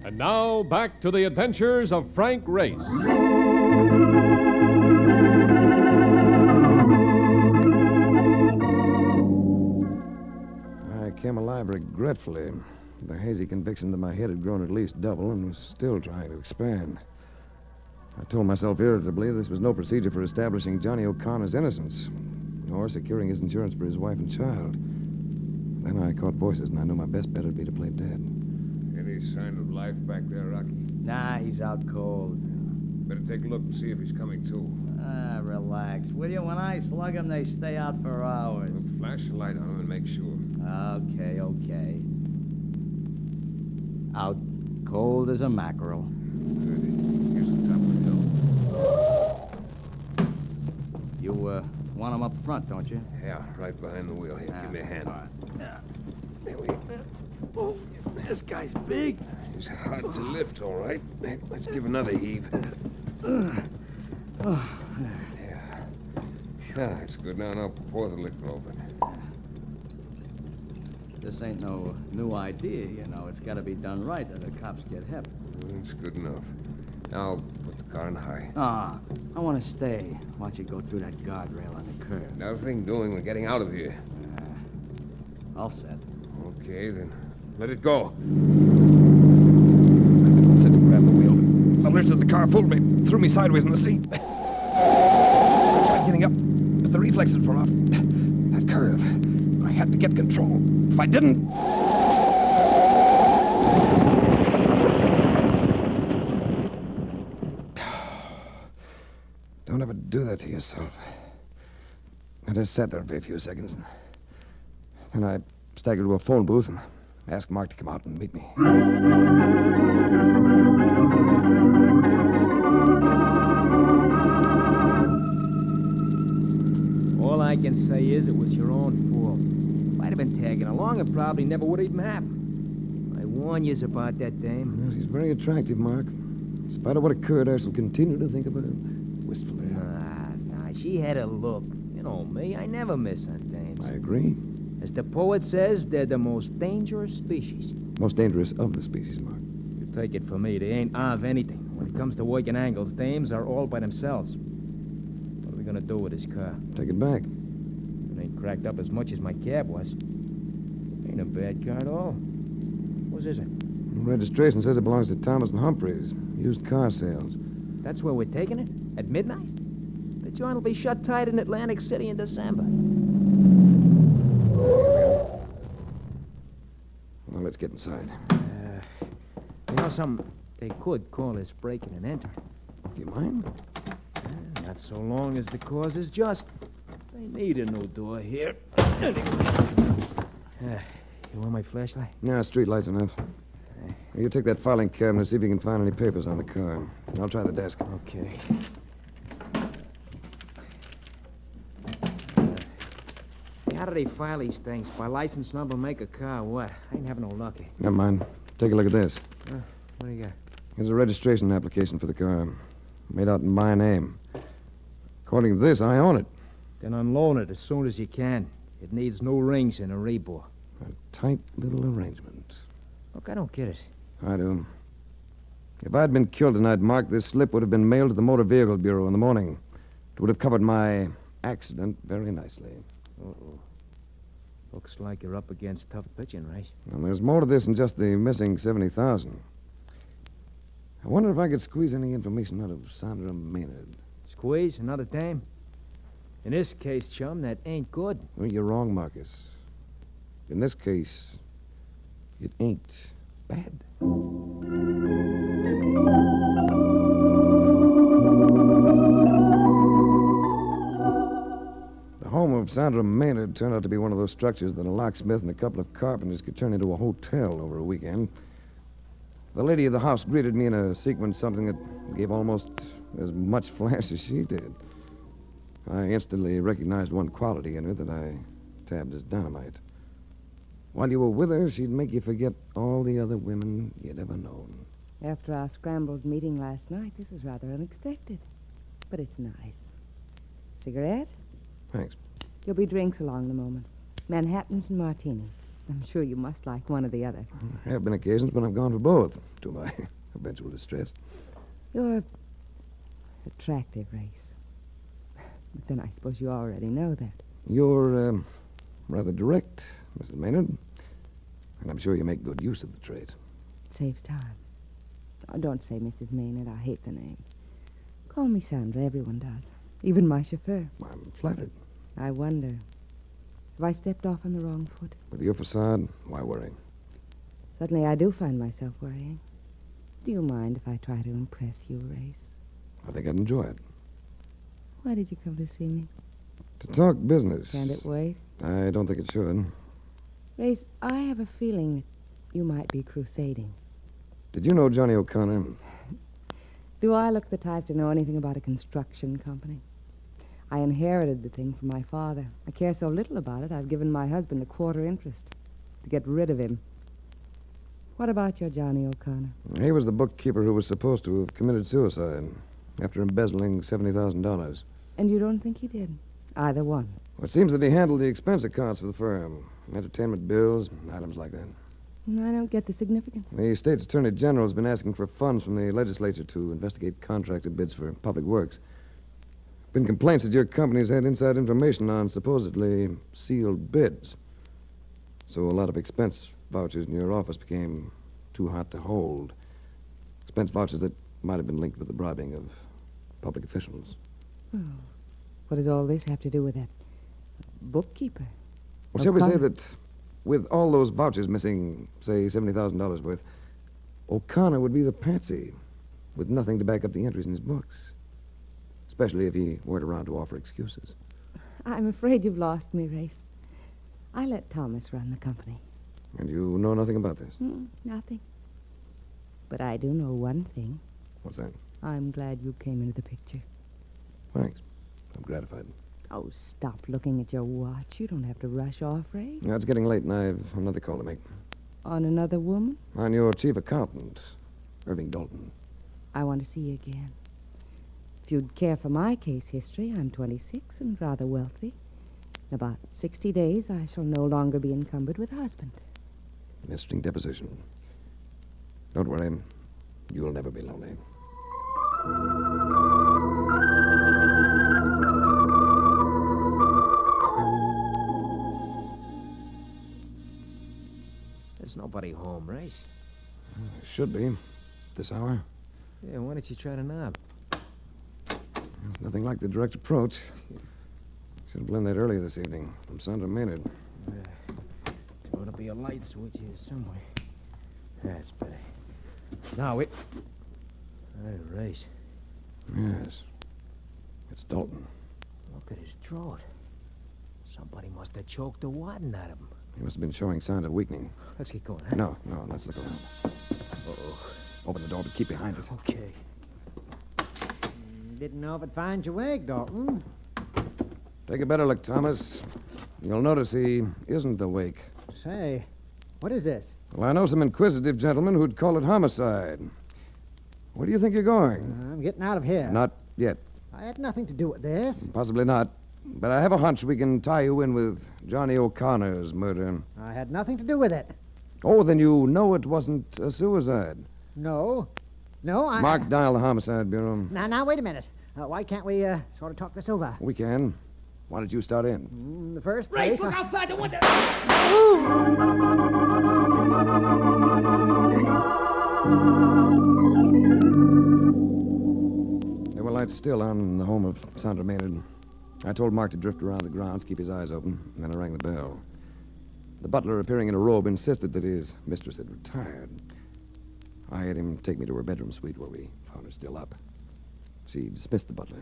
And now, back to the adventures of Frank Race. I came alive regretfully. The hazy conviction that my head had grown at least double and was still trying to expand. I told myself irritably this was no procedure for establishing Johnny O'Connor's innocence, nor securing his insurance for his wife and child. Then I caught voices, and I knew my best bet would be to play dead. Any sign of life back there, Rocky? Nah, he's out cold. Better take a look and see if he's coming to. Relax. Will you? When I slug them, they stay out for hours. Well, flash a light on him and make sure. Okay. Out cold as a mackerel. Good. Here's the top of the hill. You, want them up front, don't you? Yeah, right behind the wheel. Here, give me a hand. All right. Yeah. There we Oh, this guy's big. He's hard to lift, all right. Let's give another heave. Yeah, it's good. Now pour the liquor over it. This ain't no new idea, you know. It's got to be done right or the cops get hep. That's good enough. Now, put the car in high. Ah, I want to stay. Watch it go through that guardrail on the curb. Nothing doing. We're getting out of here. All set. Okay, then. Let it go. I said to grab the wheel, but the lift of the car fooled me, threw me sideways in the seat. I tried getting up, but the reflexes were off. That curve. I had to get control. If I didn't... Don't ever do that to yourself. I just sat there for a few seconds. Then I staggered to a phone booth and asked Mark to come out and meet me. All I can say is it was your own fault. If I'd have been tagging along, it probably never would have even happened. I warn yous about that dame. Well, she's very attractive, Mark. In spite of what occurred, I shall continue to think of her wistfully. Nah, she had a look. You know me, I never miss on dames. I agree. As the poet says, they're the most dangerous species. Most dangerous of the species, Mark. You take it from me, they ain't of anything. When it comes to working angles, dames are all by themselves. What are we gonna do with this car? Take it back. It ain't cracked up as much as my cab was. Ain't a bad car at all. Whose is it? The registration says it belongs to Thomas and Humphreys. Used car sales. That's where we're taking it? At midnight? The joint will be shut tight in Atlantic City in December. Well, let's get inside. You know something? They could call this breaking and enter. You mind? Not so long as the cause is just. They need a new door here. You want my flashlight? No, street light's enough. You take that filing cabinet and see if you can find any papers on the car. I'll try the desk. Okay. How do they file these things? By license number, make a car, what? I ain't having no lucky. Never mind. Take a look at this. What do you got? Here's a registration application for the car. Made out in my name. According to this, I own it. Then unload it as soon as you can. It needs new rings and a rebore. A tight little arrangement. Look, I don't get it. I do. If I'd been killed tonight, Mark, this slip would have been mailed to the Motor Vehicle Bureau in the morning. It would have covered my accident very nicely. Uh-oh. Looks like you're up against tough pitching, right? And there's more to this than just the missing 70,000. I wonder if I could squeeze any information out of Sandra Maynard. Squeeze? Another dame? In this case, chum, that ain't good. Well, you're wrong, Marcus. In this case, it ain't bad. The home of Sandra Maynard turned out to be one of those structures that a locksmith and a couple of carpenters could turn into a hotel over a weekend. The lady of the house greeted me in a sequence, something that gave almost as much flash as she did. I instantly recognized one quality in her that I tabbed as dynamite. While you were with her, she'd make you forget all the other women you'd ever known. After our scrambled meeting last night, this is rather unexpected. But it's nice. Cigarette? Thanks. There'll be drinks along the moment. Manhattans and martinis. I'm sure you must like one or the other. There have been occasions when I've gone for both, to my eventual distress. You're attractive, Race. But then I suppose you already know that. You're, rather direct, Mrs. Maynard. And I'm sure you make good use of the trait. It saves time. Oh, don't say Mrs. Maynard. I hate the name. Call me Sandra. Everyone does. Even my chauffeur. I'm flattered. I wonder. Have I stepped off on the wrong foot? With your facade, why worry? Suddenly I do find myself worrying. Do you mind if I try to impress you, Race? I think I'd enjoy it. Why did you come to see me? To talk business. Can't it wait? I don't think it should. Race, I have a feeling that you might be crusading. Did you know Johnny O'Connor? Do I look the type to know anything about a construction company? I inherited the thing from my father. I care so little about it, I've given my husband a quarter interest to get rid of him. What about your Johnny O'Connor? He was the bookkeeper who was supposed to have committed suicide after embezzling $70,000. And you don't think he did? Either one. Well, it seems that he handled the expense accounts for the firm. Entertainment bills, items like that. I don't get the significance. The state's attorney general has been asking for funds from the legislature to investigate contracted bids for public works. Been complaints that your company's had inside information on supposedly sealed bids. So a lot of expense vouchers in your office became too hot to hold. Expense vouchers that might have been linked with the bribing of public officials. Oh, what does all this have to do with that bookkeeper? Well, shall we say that with all those vouchers missing, say, $70,000 worth, O'Connor would be the patsy with nothing to back up the entries in his books, especially if he weren't around to offer excuses. I'm afraid you've lost me, Race. I let Thomas run the company. And you know nothing about this? Nothing. But I do know one thing. What's that? I'm glad you came into the picture. Thanks. I'm gratified. Oh, stop looking at your watch. You don't have to rush off, Ray. Now, it's getting late, and I've another call to make. On another woman? On your chief accountant, Irving Dalton. I want to see you again. If you'd care for my case history, I'm 26 and rather wealthy. In about 60 days, I shall no longer be encumbered with a husband. An interesting deposition. Don't worry. You'll never be lonely. There's nobody home, Race. Should be. This hour. Yeah, why don't you try to knock? There's nothing like the direct approach. Should have learned that earlier this evening from Sandra Maynard. There ought to be a light switch here somewhere. That's better. Now, wait. Hey, Race. Yes. It's Dalton. Look at his throat. Somebody must have choked the wadding out of him. He must have been showing signs of weakening. Let's get going, huh? No, let's look around. Uh-oh. Open the door, but keep behind it. Okay. Didn't know if it'd find you awake, Dalton. Take a better look, Thomas. You'll notice he isn't awake. Say, what is this? Well, I know some inquisitive gentlemen who'd call it homicide. Where do you think you're going? I'm getting out of here. Not yet. I had nothing to do with this. Possibly not. But I have a hunch we can tie you in with Johnny O'Connor's murder. I had nothing to do with it. Oh, then you know it wasn't a suicide. No. No, I... Mark dial the Homicide Bureau. Now, wait a minute. Why can't we sort of talk this over? We can. Why don't you start in? In the first Race, place... look outside the window! There were lights still on in the home of Sandra Maynard. I told Mark to drift around the grounds, keep his eyes open, and then I rang the bell. The butler, appearing in a robe, insisted that his mistress had retired. I had him take me to her bedroom suite where we found her still up. She dismissed the butler.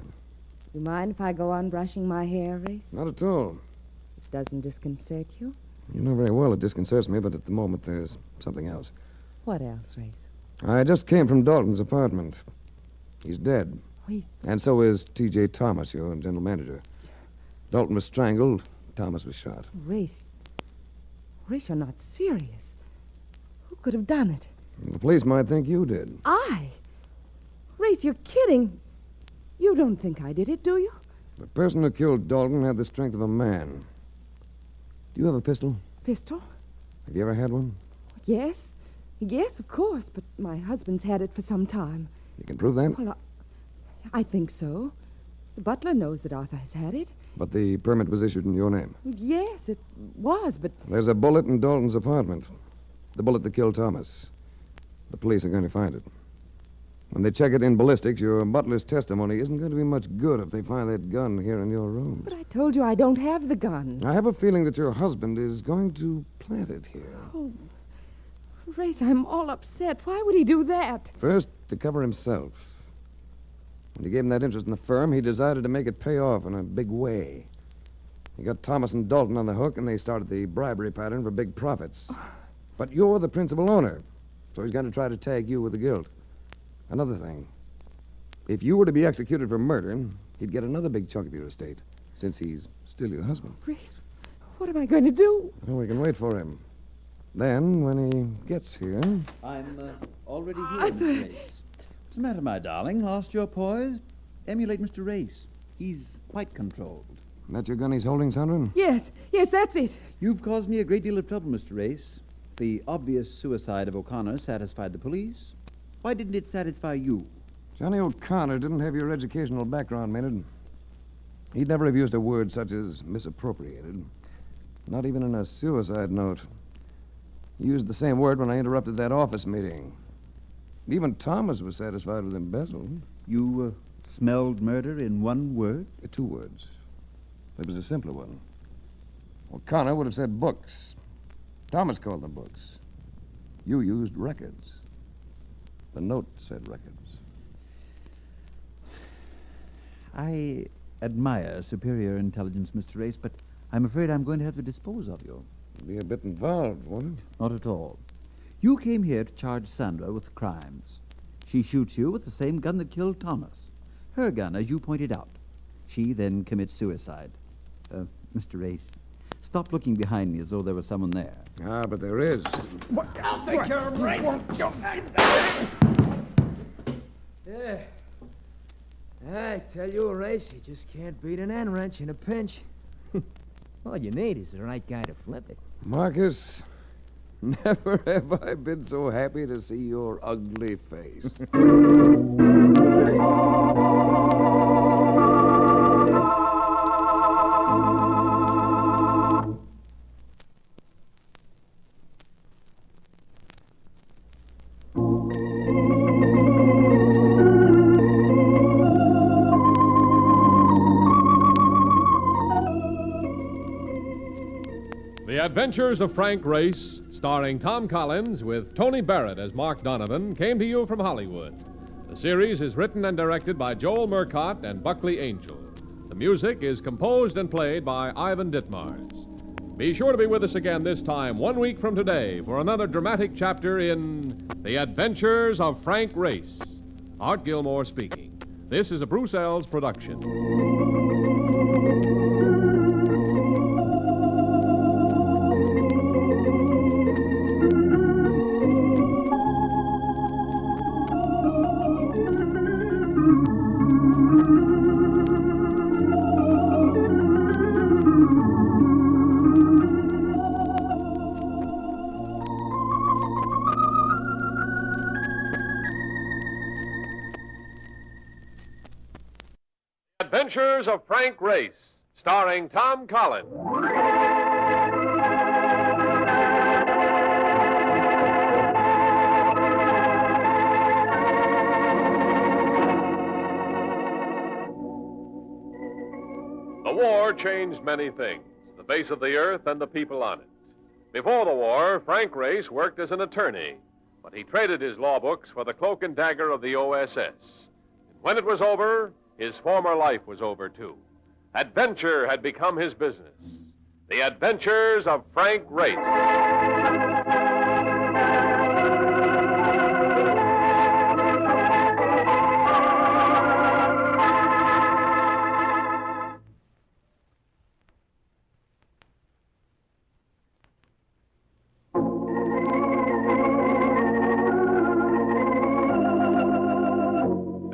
You mind if I go on brushing my hair, Race? Not at all. It doesn't disconcert you? You know very well it disconcerts me, but at the moment there's something else. What else, Race? I just came from Dalton's apartment. He's dead. And so is T.J. Thomas, your general manager. Dalton was strangled. Thomas was shot. Race, you're not serious. Who could have done it? The police might think you did. I? Race, you're kidding. You don't think I did it, do you? The person who killed Dalton had the strength of a man. Do you have a pistol? Pistol? Have you ever had one? Yes. Yes, of course, but my husband's had it for some time. You can prove that? Well, I think so. The butler knows that Arthur has had it. But the permit was issued in your name. Yes, it was, but... There's a bullet in Dalton's apartment. The bullet that killed Thomas. The police are going to find it. When they check it in ballistics, your butler's testimony isn't going to be much good if they find that gun here in your room. But I told you I don't have the gun. I have a feeling that your husband is going to plant it here. Oh, Race, I'm all upset. Why would he do that? First, to cover himself. When you gave him that interest in the firm, he decided to make it pay off in a big way. He got Thomas and Dalton on the hook, and they started the bribery pattern for big profits. But you're the principal owner, so he's going to try to tag you with the guilt. Another thing, if you were to be executed for murder, he'd get another big chunk of your estate, since he's still your husband. Race, what am I going to do? Well, we can wait for him. Then, when he gets here... I'm already here, Miss Race. What's the matter, my darling? Lost your poise? Emulate Mr. Race. He's quite controlled. That your gun he's holding, Sandra? Yes, that's it. You've caused me a great deal of trouble, Mr. Race. the obvious suicide of O'Connor satisfied the police, why didn't it satisfy you? Johnny O'Connor didn't have your educational background, Maynard. He'd never have used a word such as misappropriated. Not even in a suicide note. He used the same word when I interrupted that office meeting. Even Thomas was satisfied with embezzlement. You smelled murder in one word? 2 words. It was a simpler one. O'Connor would have said books. Thomas called them books. You used records. The note said records. I admire superior intelligence, Mr. Race, but I'm afraid I'm going to have to dispose of you. Be a bit involved, won't it? Not at all. You came here to charge Sandra with crimes. She shoots you with the same gun that killed Thomas. Her gun, as you pointed out. She then commits suicide. Mr. Race, stop looking behind me as though there was someone there. Ah, but there is. What? I'll take care of Race. Yeah. I tell you, Race, you just can't beat an end wrench in a pinch. All you need is the right guy to flip it. Marcus, never have I been so happy to see your ugly face. The Adventures of Frank Race, starring Tom Collins with Tony Barrett as Mark Donovan, came to you from Hollywood. The series is written and directed by Joel Murcott and Buckley Angel. The music is composed and played by Ivan Ditmars. Be sure to be with us again this time 1 week from today for another dramatic chapter in The Adventures of Frank Race. Art Gilmore speaking. This is a Bruce Ells production. Adventures of Frank Race, starring Tom Collins. The war changed many things, the face of the earth and the people on it. Before the war, Frank Race worked as an attorney, but he traded his law books for the cloak and dagger of the OSS. And when it was over, his former life was over, too. Adventure had become his business. The Adventures of Frank Race.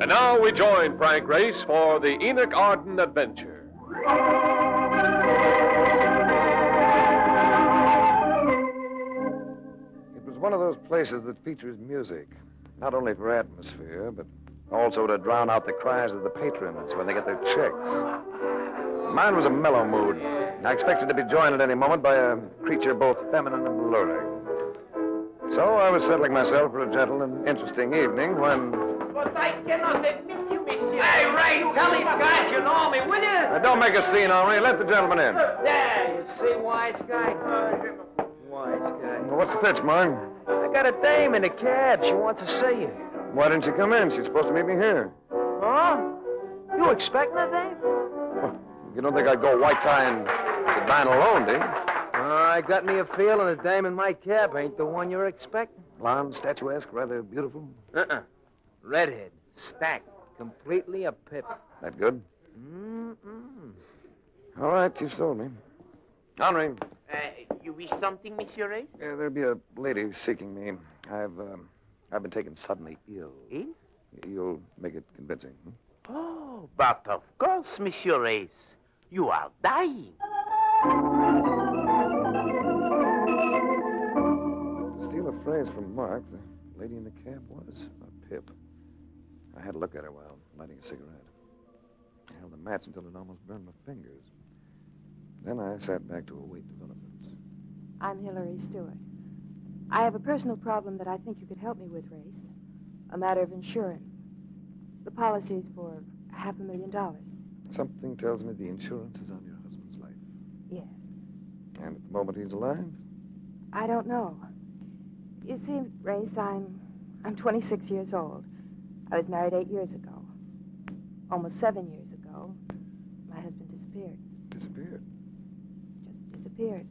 And now we join Frank Race for the Enoch Arden adventure. It was one of those places that features music, not only for atmosphere, but also to drown out the cries of the patrons when they get their checks. Mine was a mellow mood. I expected to be joined at any moment by a creature both feminine and alluring. So I was settling myself for a gentle and interesting evening when... But I cannot admit you, monsieur. Hey, Ray, tell these guys you know me, will you? Don't make a scene, Henri. Let the gentleman in. There, you see, wise guy. Wise guy. Well, what's the pitch, Mark? I got a dame in a cab. She wants to see you. Why didn't she come in? She's supposed to meet me here. Huh? You expecting a dame? You don't think I'd go white tie and to dine alone, do you? I got me a feeling the dame in my cab ain't the one you're expecting. Blonde, statuesque, rather beautiful. Redhead, stacked, completely a pip. That good? Mm-mm. All right, you sold me. Henri. You wish something, Monsieur Race? Yeah, there'll be a lady seeking me. I've been taken suddenly ill. Ill? You'll make it convincing. Oh, but of course, Monsieur Race. You are dying. Mark, the lady in the cab was a pip. I had a look at her while lighting a cigarette. I held the match until it almost burned my fingers. Then I sat back to await developments. I'm Hillary Stewart. I have a personal problem that I think you could help me with, Race. A matter of insurance. The policy's for $500,000. Something tells me the insurance is on your husband's life. Yes. And at the moment he's alive? I don't know. You see, Race, I'm 26 years old. I was married 8 years ago. Almost 7 years ago, my husband disappeared. Disappeared? Just disappeared.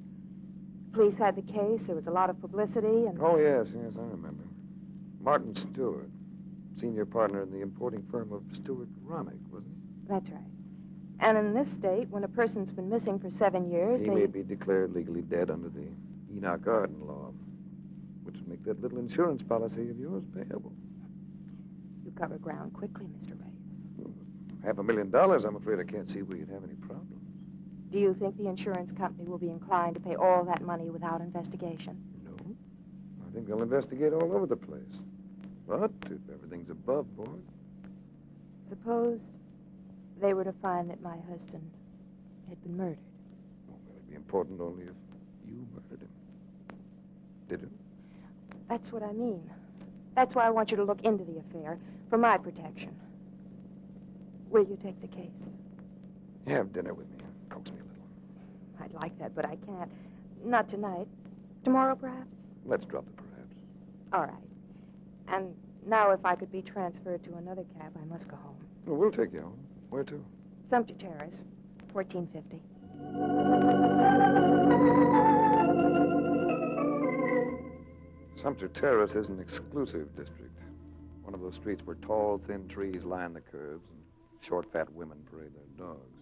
Police had the case. There was a lot of publicity, and... Oh, yes, I remember. Martin Stewart, senior partner in the importing firm of Stewart Romick, wasn't he? That's right. And in this state, when a person's been missing for 7 years, He may be declared legally dead under the Enoch Arden law, which would make that little insurance policy of yours payable. You cover ground quickly, Mr. Race. $500,000, I'm afraid I can't see where you'd have any problems. Do you think the insurance company will be inclined to pay all that money without investigation? No. I think they'll investigate all over the place. But if everything's above board... Suppose they were to find that my husband had been murdered. Well, it'd be important only if you murdered him. Did you? That's what I mean. That's why I want you to look into the affair, for my protection. Will you take the case? Have dinner with me. Coax me a little. I'd like that, but I can't. Not tonight. Tomorrow, perhaps? Let's drop the perhaps. All right. And now if I could be transferred to another cab, I must go home. Well, we'll take you home. Where to? Sumter Terrace, 1450. Sumter Terrace is an exclusive district. One of those streets where tall, thin trees line the curbs and short, fat women parade their dogs.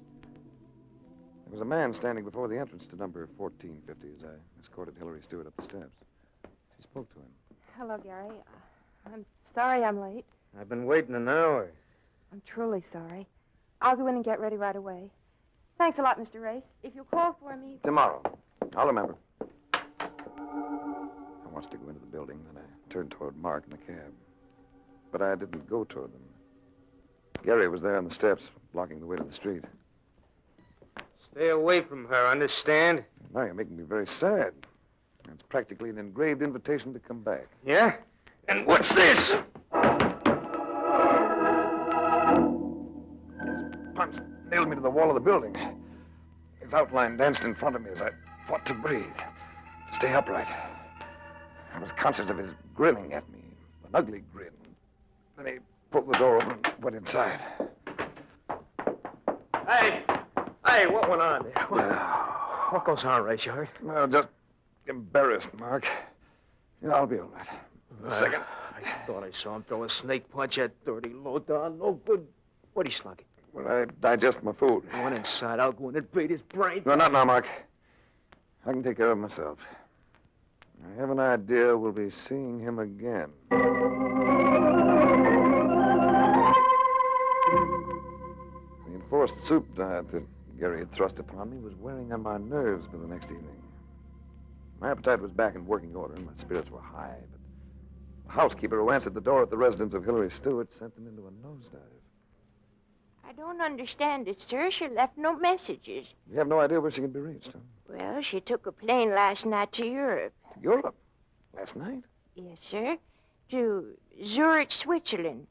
There was a man standing before the entrance to number 1450 as I escorted Hillary Stewart up the steps. She spoke to him. Hello, Gary. I'm sorry I'm late. I've been waiting an hour. I'm truly sorry. I'll go in and get ready right away. Thanks a lot, Mr. Race. If you'll call for me... Tomorrow. I'll remember. I wanted to go into the building, then I turned toward Mark in the cab. But I didn't go toward them. Gary was there on the steps, blocking the way to the street. Stay away from her, understand? Now you're making me very sad. It's practically an engraved invitation to come back. Yeah? And what's this? His punch nailed me to the wall of the building. His outline danced in front of me as I fought to breathe, to stay upright. I was conscious of his grinning at me, an ugly grin. Then he pulled the door open and went inside. Hey, what went on there? What goes on, Race? You hurt? Well, just embarrassed, Mark. Yeah, I'll be all right. A second. I thought I saw him throw a snake punch at dirty low-down, no good. What'd he slug it? When I digest my food. I went inside. I'll go in and beat his brains. No, not now, Mark. I can take care of myself. I have an idea we'll be seeing him again. The enforced soup diet that Gary had thrust upon me was wearing on my nerves for the next evening. My appetite was back in working order, and my spirits were high, but the housekeeper who answered the door at the residence of Hillary Stewart sent them into a nosedive. I don't understand it, sir. She left no messages. You have no idea where she can be reached, huh? Well, she took a plane last night to Europe. To Europe? Last night? Yes, sir. To Zurich, Switzerland.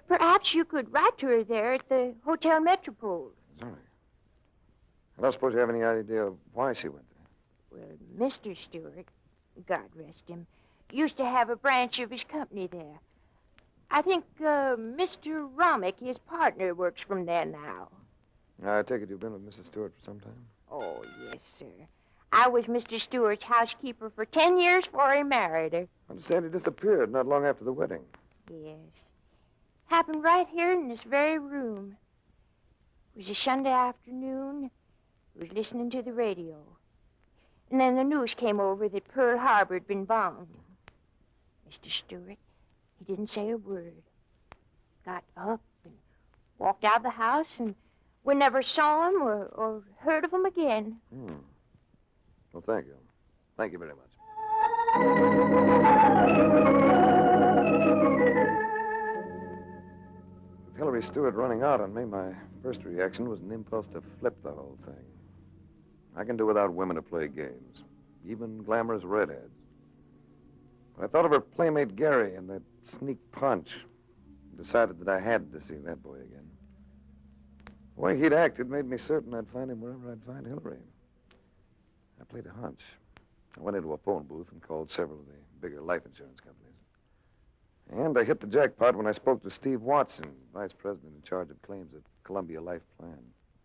Perhaps you could write to her there at the Hotel Metropole. Zurich. I don't suppose you have any idea of why she went there. Well, Mr. Stewart, God rest him, used to have a branch of his company there. I think Mr. Romick, his partner, works from there now. I take it you've been with Mrs. Stewart for some time? Oh, yes, sir. I was Mr. Stewart's housekeeper for 10 years before he married her. I understand he disappeared not long after the wedding. Yes. Happened right here in this very room. It was a Sunday afternoon. I was listening to the radio. And then the news came over that Pearl Harbor had been bombed. Mr. Stewart, he didn't say a word. Got up and walked out of the house, and we never saw him or heard of him again. Well, thank you. Thank you very much. With Hillary Stewart running out on me, my first reaction was an impulse to flip the whole thing. I can do without women to play games, even glamorous redheads. But I thought of her playmate Gary and that sneak punch, and decided that I had to see that boy again. The way he'd acted made me certain I'd find him wherever I'd find Hillary. I played a hunch. I went into a phone booth and called several of the bigger life insurance companies. And I hit the jackpot when I spoke to Steve Watson, vice president in charge of claims at Columbia Life Plan.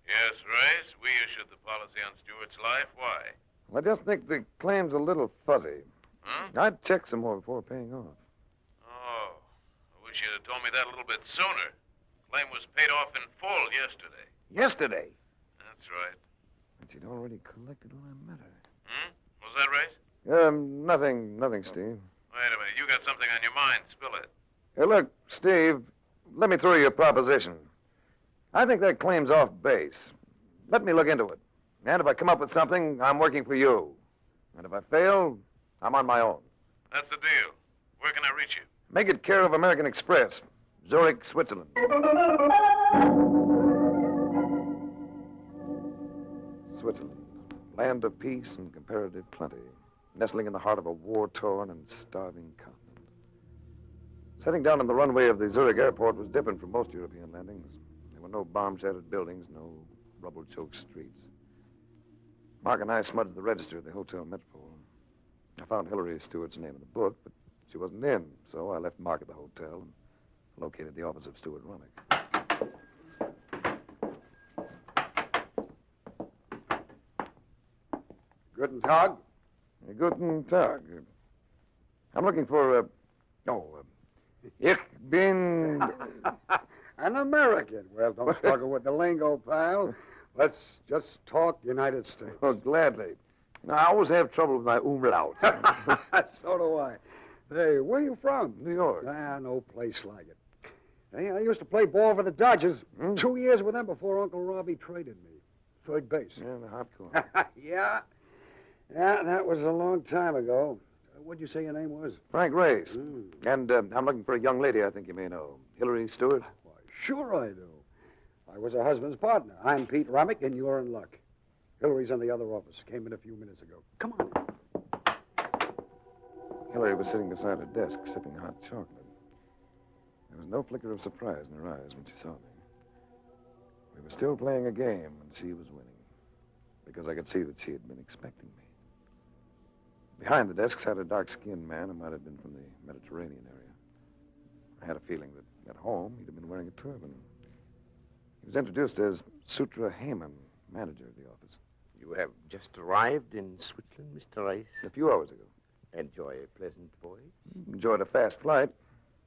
Yes, Race, we issued the policy on Stewart's life. Why? Well, I just think the claim's a little fuzzy. Huh? I'd check some more before paying off. Oh, I wish you'd have told me that a little bit sooner. Claim was paid off in full yesterday. Yesterday? That's right. But she'd already collected when I met her. Was that Race? Nothing, Steve. Wait a minute. You got something on your mind. Spill it. Hey, look, Steve, let me throw you a proposition. I think that claim's off base. Let me look into it. And if I come up with something, I'm working for you. And if I fail, I'm on my own. That's the deal. Where can I reach you? Make it care of American Express, Zurich, Switzerland. Switzerland, land of peace and comparative plenty, nestling in the heart of a war-torn and starving continent. Setting down on the runway of the Zurich airport was different from most European landings. There were no bomb-shattered buildings, no rubble-choked streets. Mark and I smudged the register at the Hotel Metropole. I found Hillary Stewart's name in the book, but she wasn't in, so I left Mark at the hotel and located the office of Stewart Rummick. Guten Tag. Guten Tag. I'm looking for, ich bin... An American. Well, don't struggle with the lingo, pal. Let's just talk United States. Oh, gladly. You know, I always have trouble with my umlauts. So do I. Hey, where are you from? New York. No place like it. Hey, I used to play ball for the Dodgers. 2 years with them before Uncle Robbie traded me. Third base. Yeah, the hot corner. Yeah, that was a long time ago. What'd you say your name was? Frank Race. And I'm looking for a young lady I think you may know. Hillary Stewart? Why, sure I do. I was her husband's partner. I'm Pete Rummick, and you're in luck. Hillary's in the other office. Came in a few minutes ago. Come on. Hillary was sitting beside her desk, sipping hot chocolate. There was no flicker of surprise in her eyes when she saw me. We were still playing a game, and she was winning, because I could see that she had been expecting me. Behind the desk sat a dark-skinned man who might have been from the Mediterranean area. I had a feeling that at home he'd have been wearing a turban. He was introduced as Sutra Heyman, manager of the office. You have just arrived in Switzerland, Mr. Rice? A few hours ago. Enjoy a pleasant voyage? Enjoyed a fast flight.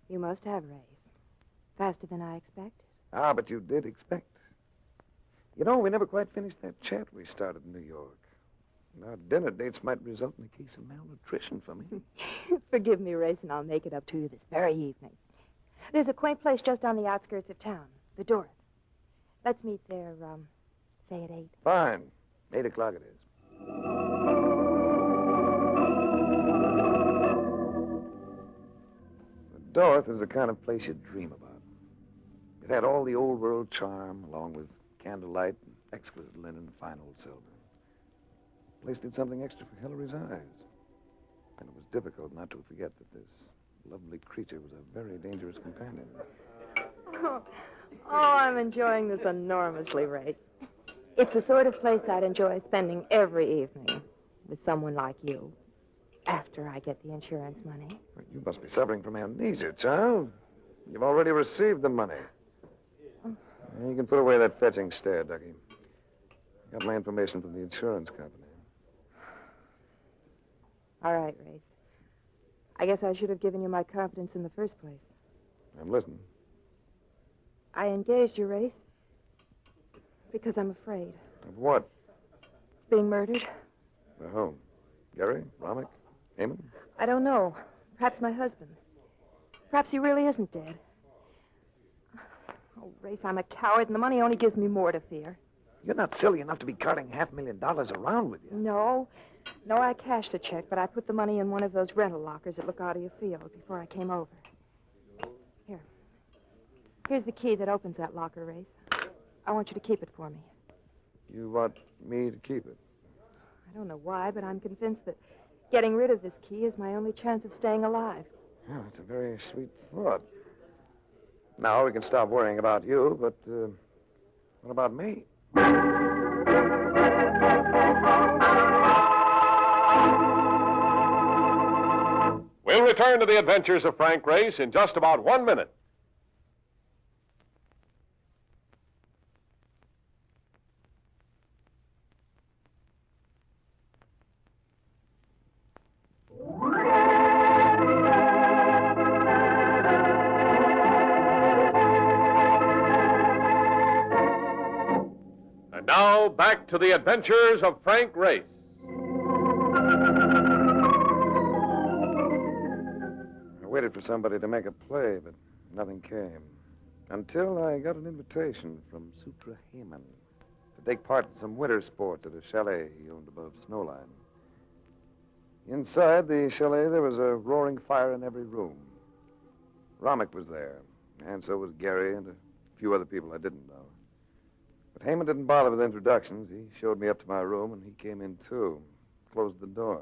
You must have, Race. Faster than I expected. Ah, but you did expect. You know, we never quite finished that chat we started in New York. Our dinner dates might result in a case of malnutrition for me. Forgive me, Race, and I'll make it up to you this very evening. There's a quaint place just on the outskirts of town, the Dorth. Let's meet there, say at 8. Fine. 8 o'clock it is. The Dorth is the kind of place you dream about. It had all the old world charm, along with candlelight and exquisite linen and fine old silver. The place did something extra for Hillary's eyes. And it was difficult not to forget that this lovely creature was a very dangerous companion. Oh, I'm enjoying this enormously, Race. It's the sort of place I'd enjoy spending every evening with someone like you, after I get the insurance money. You must be suffering from amnesia, child. You've already received the money. You can put away that fetching stare, Ducky. I got my information from the insurance company. All right, Race. I guess I should have given you my confidence in the first place. I'm listening. I engaged you, Race, because I'm afraid. Of what? Being murdered? By whom? Gary? Romick? Heyman? I don't know. Perhaps my husband. Perhaps he really isn't dead. Oh, Race, I'm a coward, and the money only gives me more to fear. You're not silly enough to be carting $500,000 around with you. No. No, I cashed the check, but I put the money in one of those rental lockers that look out of your field before I came over. Here. Here's the key that opens that locker, Race. I want you to keep it for me. You want me to keep it? I don't know why, but I'm convinced that getting rid of this key is my only chance of staying alive. Yeah, that's a very sweet thought. Now we can stop worrying about you, but what about me? We'll return to the adventures of Frank Race in just about 1 minute. And now, back to the adventures of Frank Race. I waited for somebody to make a play, but nothing came. Until I got an invitation from Sutra Heyman to take part in some winter sports at a chalet he owned above Snowline. Inside the chalet, there was a roaring fire in every room. Romick was there, and so was Gary and a few other people I didn't know. But Heyman didn't bother with introductions. He showed me up to my room, and he came in, too. Closed the door.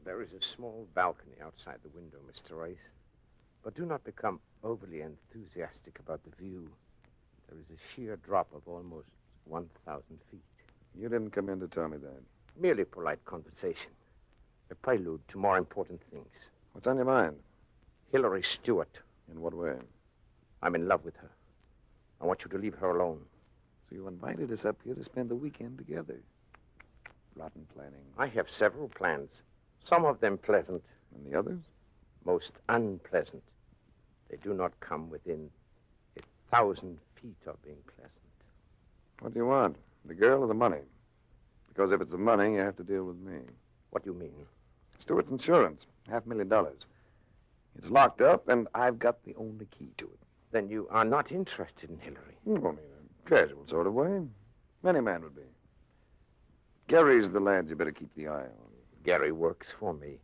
There is a small balcony outside the window, Mr. Rice. But do not become overly enthusiastic about the view. There is a sheer drop of almost 1,000 feet. You didn't come in to tell me that. Merely polite conversation. A prelude to more important things. What's on your mind? Hillary Stewart. In what way? I'm in love with her. I want you to leave her alone. So you invited us up here to spend the weekend together. Rotten planning. I have several plans. Some of them pleasant. And the others? Most unpleasant. They do not come within 1,000 feet of being pleasant. What do you want? The girl or the money? Because if it's the money, you have to deal with me. What do you mean? Stewart's insurance. $500,000. It's locked up, and I've got the only key to it. Then you are not interested in Hillary. Well, in a casual sort of way. Any man would be. Gary's the lad you better keep the eye on. Gary works for me.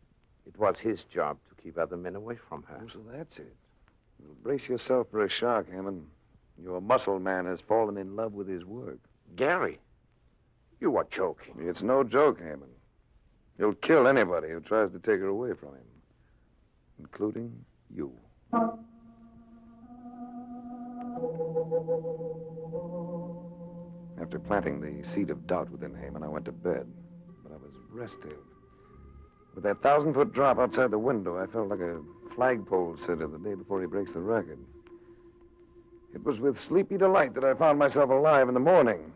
It was his job to keep other men away from her. Oh, so that's it. Well, brace yourself for a shock, Hammond. Your muscle man has fallen in love with his work. Gary? You are joking. It's no joke, Hammond. He'll kill anybody who tries to take her away from him, including you. After planting the seed of doubt within Heyman, I went to bed. But I was restive. With that 1,000-foot drop outside the window, I felt like a flagpole sitter the day before he breaks the record. It was with sleepy delight that I found myself alive in the morning.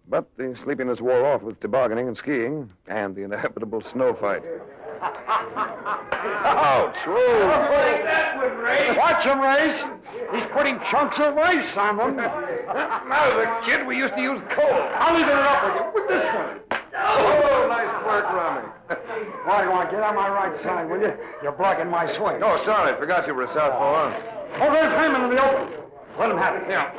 But the sleepiness wore off with tobogganing and skiing and the inevitable snow fight. Ouch! Watch him, Race. He's putting chunks of rice on them. When I was a kid, we used to use coal. I'll even it up with you. With this one. Oh, nice work, Romy. Why do you want to get on my right side, will you? You're blocking my swing. Oh, sorry. Forgot you were a southpaw. Oh, there's Heyman in the open. Let him have it. Yeah.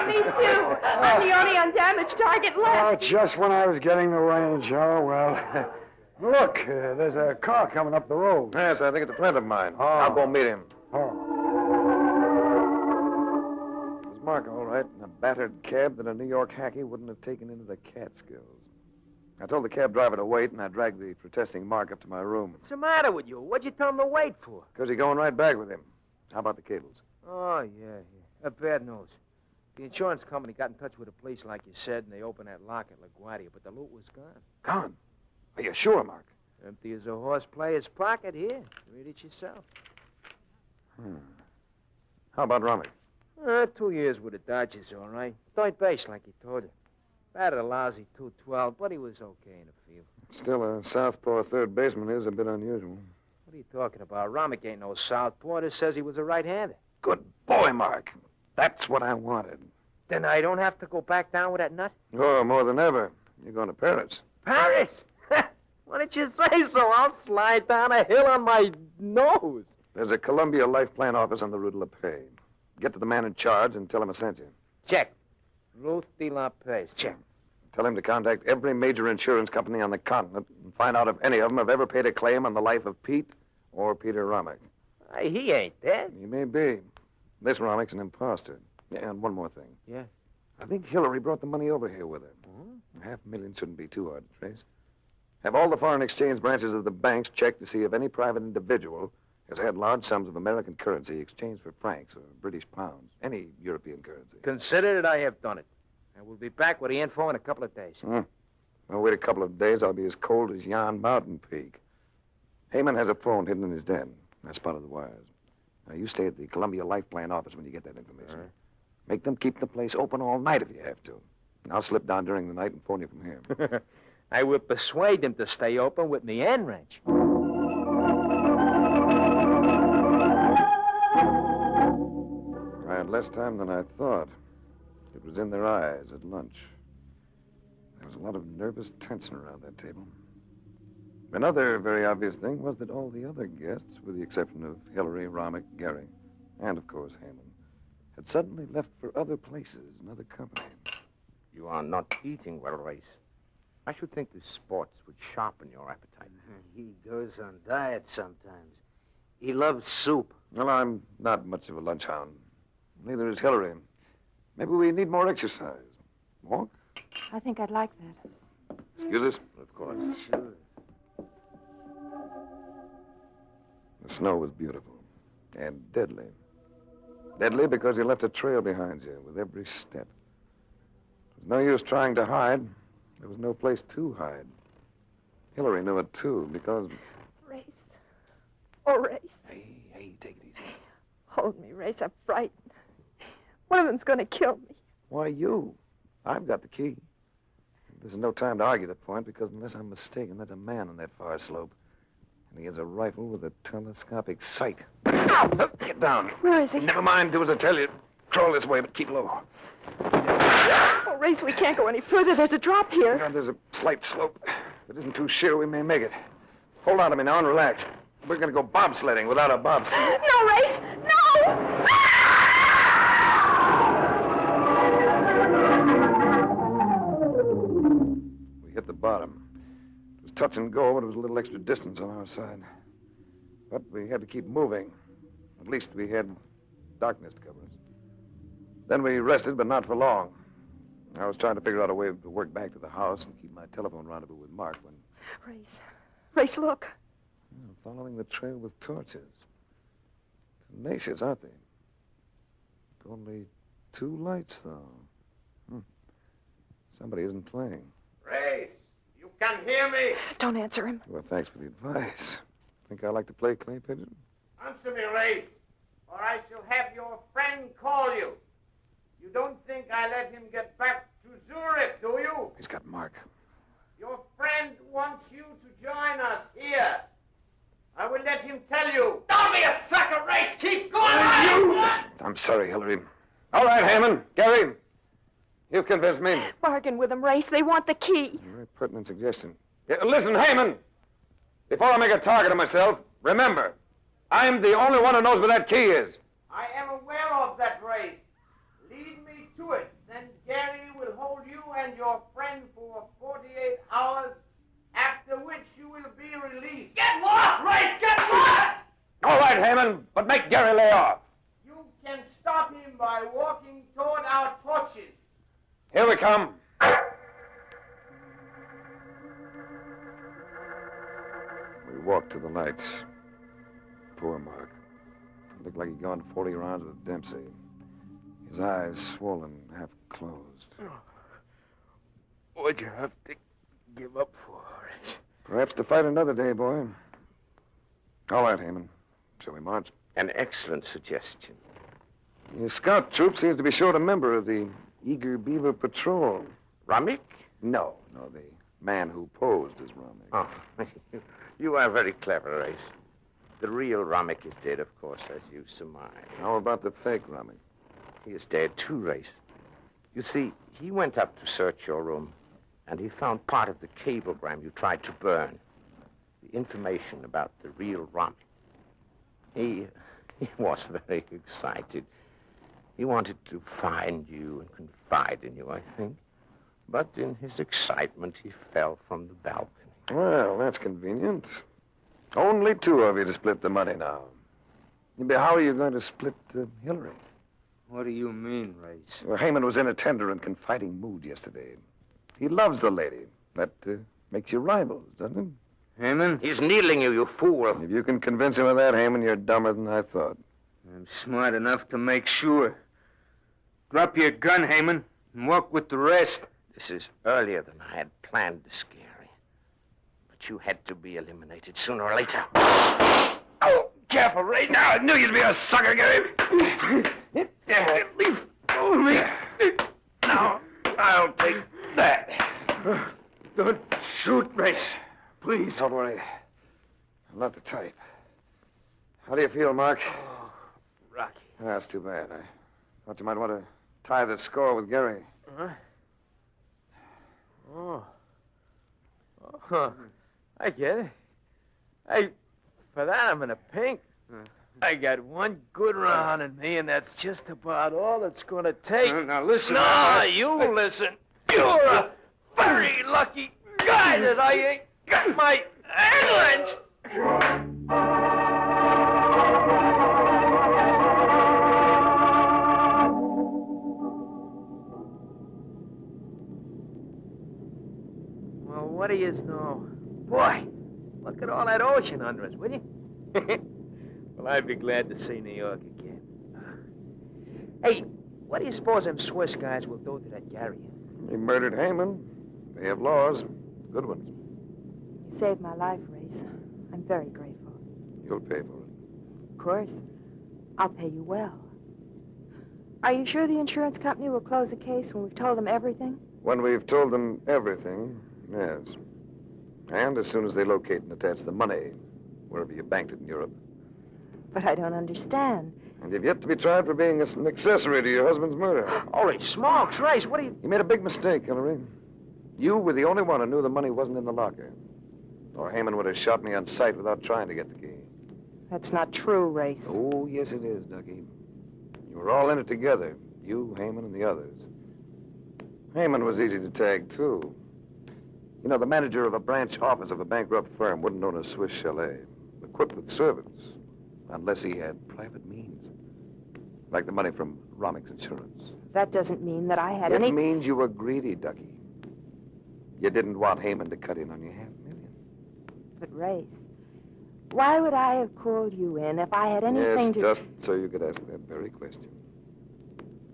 Me too. I'm the only undamaged target left. Oh, just when I was getting the range. Oh, well. Look, there's a car coming up the road. Yes, I think it's a friend of mine. Oh. I'll go meet him. Oh. It was Mark, all right, in a battered cab that a New York hacky wouldn't have taken into the Catskills. I told the cab driver to wait, and I dragged the protesting Mark up to my room. What's the matter with you? What'd you tell him to wait for? Because he's going right back with him. How about the cables? Oh, yeah. Bad news. The insurance company got in touch with the police, like you said, and they opened that lock at LaGuardia, but the loot was gone. Gone? Are you sure, Mark? Empty as a horse player's pocket. Here, read it yourself. How about Romy? 2 years with the Dodgers, all right. Third base, like he told you. Batted a lousy 212, but he was okay in the field. Still, a southpaw third baseman is a bit unusual. What are you talking about? Romick ain't no southpaw. Just says he was a right-hander. Good boy, Mark. That's what I wanted. Then I don't have to go back down with that nut? Oh, more than ever. You're going to Paris. Paris? Why didn't you say so? I'll slide down a hill on my nose. There's a Columbia Life Plan office on the Rue de la Paix. Get to the man in charge and tell him I sent you. Check. Ruth de la Pez. Check. Tell him to contact every major insurance company on the continent and find out if any of them have ever paid a claim on the life of Pete or Peter Romick. He ain't dead. He may be. This Romick's an imposter. Yeah, and one more thing. Yeah? I think Hillary brought the money over here with her. $500,000 shouldn't be too hard to trace. Have all the foreign exchange branches of the banks check to see if any private individual has had large sums of American currency exchanged for francs or British pounds, any European currency. Consider that I have done it. I will be back with the info in a couple of days. I'll wait a couple of days. I'll be as cold as yon mountain peak. Heyman has a phone hidden in his den. I spotted the wires. Now, you stay at the Columbia Life Plan office when you get that information. Make them keep the place open all night if you have to. And I'll slip down during the night and phone you from here. I will persuade them to stay open with me end wrench. I had less time than I thought. It was in their eyes at lunch. There was a lot of nervous tension around that table. Another very obvious thing was that all the other guests, with the exception of Hillary, Romick, Gary, and, of course, Heyman, had suddenly left for other places and other company. You are not eating well, Race. I should think the sports would sharpen your appetite. He goes on diet sometimes. He loves soup. Well, I'm not much of a lunch hound. Neither is Hillary. Maybe we need more exercise. Walk? I think I'd like that. Excuse us? Of course. Sure. The snow was beautiful and deadly. Deadly because you left a trail behind you with every step. There was no use trying to hide. There was no place to hide. Hillary knew it, too, because... Race. Oh, Race. Hey, take it easy. Hold me, Race. I'm frightened. One of them's going to kill me. Why, you? I've got the key. This is no time to argue the point, because unless I'm mistaken, there's a man on that far slope. And he has a rifle with a telescopic sight. Ow! Get down. Where is he? Never mind, do as I tell you. Crawl this way, but keep low. Oh, Race, we can't go any further. There's a drop here. Yeah, there's a slight slope. If it isn't too sheer, we may make it. Hold on to me now and relax. We're going to go bobsledding without a bobsled. No, Race! No! We hit the bottom. It was touch and go, but it was a little extra distance on our side. But we had to keep moving. At least we had darkness to cover us. Then we rested, but not for long. I was trying to figure out a way to work back to the house and keep my telephone rendezvous with Mark when... Race, look. Following the trail with torches. Tenacious, aren't they? Only 2 lights, though. Somebody isn't playing. Race, you can hear me? Don't answer him. Well, thanks for the advice. Think I like to play clay pigeon? Answer me, Race, or I shall have your friend call you. You don't think I let him get back to Zurich, do you? He's got Mark. Your friend wants you to join us here. I will let him tell you. Don't be a sucker, Race. Keep going. I'm sorry, Hillary. All right, Heyman. Gary, you've convinced me. Bargain with them, Race. They want the key. Very pertinent suggestion. Yeah, listen, Heyman. Before I make a target of myself, remember, I'm the only one who knows where that key is. I am aware of that, Race. Lead me to it. Then Gary will hold you and your friend for 48 hours, after which you will be released. Get lost, Race! Get lost! All right, Heyman, but make Gary lay off. You can stop him by walking toward our torches. Here we come. We walked to the lights. Poor Mark. Looked like he'd gone 40 rounds with Dempsey. His eyes swollen, half closed. What'd you have to give up for it? Perhaps to fight another day, boy. All right, Heyman. Shall we march? An excellent suggestion. The scout troop seems to be short a member of the Eager Beaver Patrol. Romick? No, the man who posed as Romick. Oh, you are very clever, Race. The real Romick is dead, of course, as you surmise. How about the fake Romick? He is dead too, Race. You see, he went up to search your room, and he found part of the cablegram you tried to burn. The information about the real Romick. He was very excited. He wanted to find you and confide in you, I think. But in his excitement, he fell from the balcony. Well, that's convenient. Only two of you to split the money now. How are you going to split Hillary? What do you mean, Race? Well, Heyman was in a tender and confiding mood yesterday. He loves the lady. That makes you rivals, doesn't it? Heyman? He's needling you, you fool. If you can convince him of that, Heyman, you're dumber than I thought. I'm smart enough to make sure. Drop your gun, Heyman, and walk with the rest. This is earlier than I had planned to scare you. But you had to be eliminated sooner or later. Oh, careful, Ray. Now, I knew you'd be a sucker, Gary. Leave go of me. Now, I'll take that. Don't shoot, Race. Please. Don't worry. I'm not the type. How do you feel, Mark? Oh, Rocky. That's too bad. I thought you might want to tie the score with Gary. Huh? Oh, I get it. For that, I'm in a pink. I got one good round in me, and that's just about all it's going to take. Now, listen. No, you listen. You're a very lucky guy that I ain't got my headlines. Well, what do you know? Boy, look at all that ocean under us, will you? Well, I'd be glad to see New York again. Hey, what do you suppose them Swiss guys will do to that Gary? He murdered Heyman. They have laws. Good ones. You saved my life, Race. I'm very grateful. You'll pay for it. Of course. I'll pay you well. Are you sure the insurance company will close the case when we've told them everything? When we've told them everything, yes. And as soon as they locate and attach the money, wherever you banked it in Europe. But I don't understand. And you've yet to be tried for being an accessory to your husband's murder. Holy smokes, Race, what do you... You made a big mistake, Hillary. You were the only one who knew the money wasn't in the locker. Or Heyman would have shot me on sight without trying to get the key. That's not true, Race. Oh, yes it is, Ducky. You were all in it together. You, Heyman, and the others. Heyman was easy to tag, too. You know, the manager of a branch office of a bankrupt firm wouldn't own a Swiss chalet, equipped with servants, unless he had private means. Like the money from Rommick's insurance. That doesn't mean that I had It any... means you were greedy, Ducky. You didn't want Heyman to cut in on your $500,000. But, Race, why would I have called you in if I had anything Yes, just so you could ask that very question.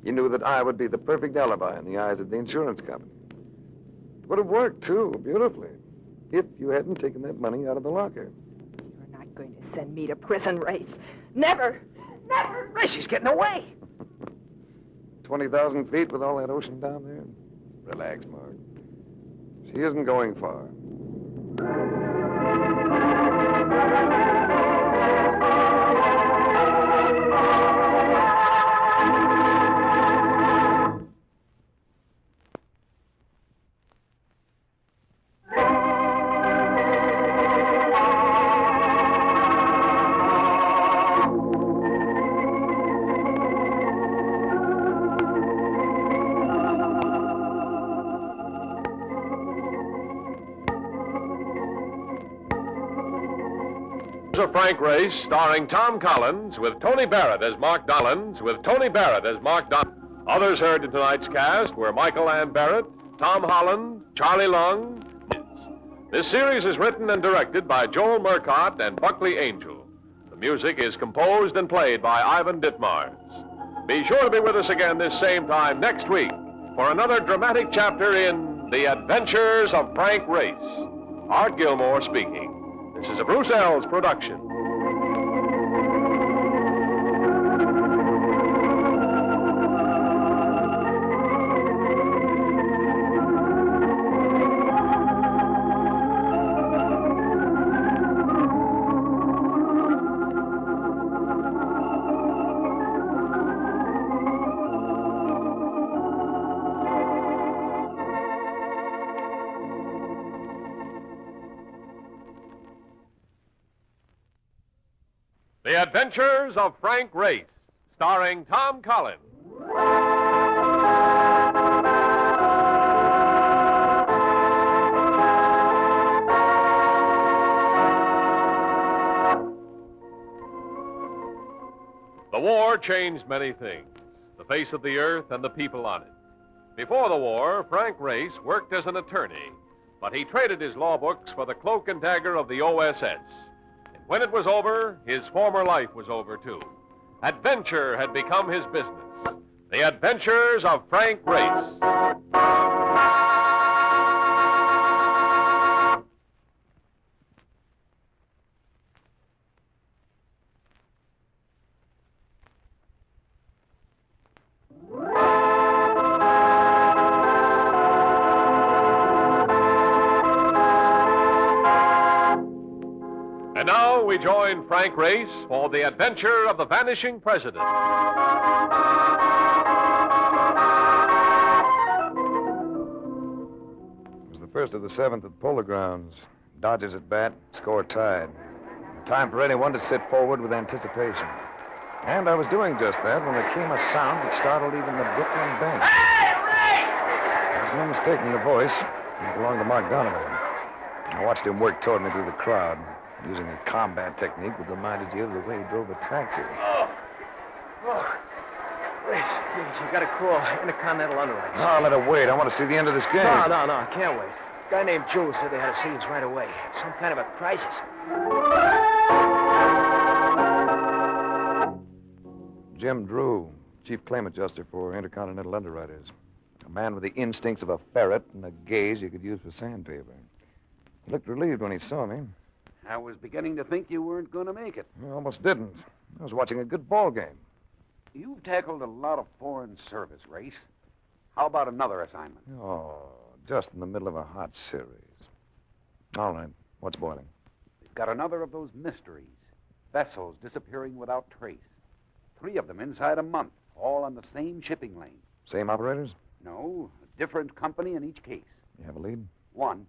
You knew that I would be the perfect alibi in the eyes of the insurance company. It would have worked, too, beautifully, if you hadn't taken that money out of the locker. You're not going to send me to prison, Race. Never! Never! Race, he's getting away. 20,000 feet with all that ocean down there? Relax, Mark. She isn't going far. Of Frank Race, starring Tom Collins, with Tony Barrett as Mark Dollins, with Tony Barrett as Mark Dollins. Others heard in tonight's cast were Michael Ann Barrett, Tom Holland, Charlie Lung. This series is written and directed by Joel Murcott and Buckley Angel. The music is composed and played by Ivan Ditmars. Be sure to be with us again this same time next week for another dramatic chapter in The Adventures of Frank Race. Art Gilmore speaking. This is a Bruce Ells production. The Adventures of Frank Race, starring Tom Collins. war changed many things, the face of the earth and the people on it. Before the war, Frank Race worked as an attorney, but he traded his law books for the cloak and dagger of the OSS. And when it was over, his former life was over, too. Adventure had become his business. The Adventures of Frank Race. And now we join Frank Race for the adventure of the vanishing president. It was the first of the 7th at Polo Grounds. Dodgers at bat, score tied. Time for anyone to sit forward with anticipation. And I was doing just that when there came a sound that startled even the Brooklyn bench. Hey, Ray! There's no mistaking the voice. It belonged to Mark Donovan. I watched him work toward me through the crowd, using a combat technique that reminded you of the way he drove a taxi. Wait, you got a call. Intercontinental Underwriters. No, let it wait. I want to see the end of this game. No, I can't wait. A guy named Jules said they had to see us right away. Some kind of a crisis. Jim Drew, chief claim adjuster for Intercontinental Underwriters. A man with the instincts of a ferret and a gaze you could use for sandpaper. He looked relieved when he saw me. I was beginning to think you weren't going to make it. I almost didn't. I was watching a good ball game. You've tackled a lot of foreign service, Race. How about another assignment? Oh, just in the middle of a hot series. All right, what's boiling? We've got another of those mysteries. Vessels disappearing without trace. 3 of them inside a month, all on the same shipping lane. Same operators? No, a different company in each case. You have a lead? 1.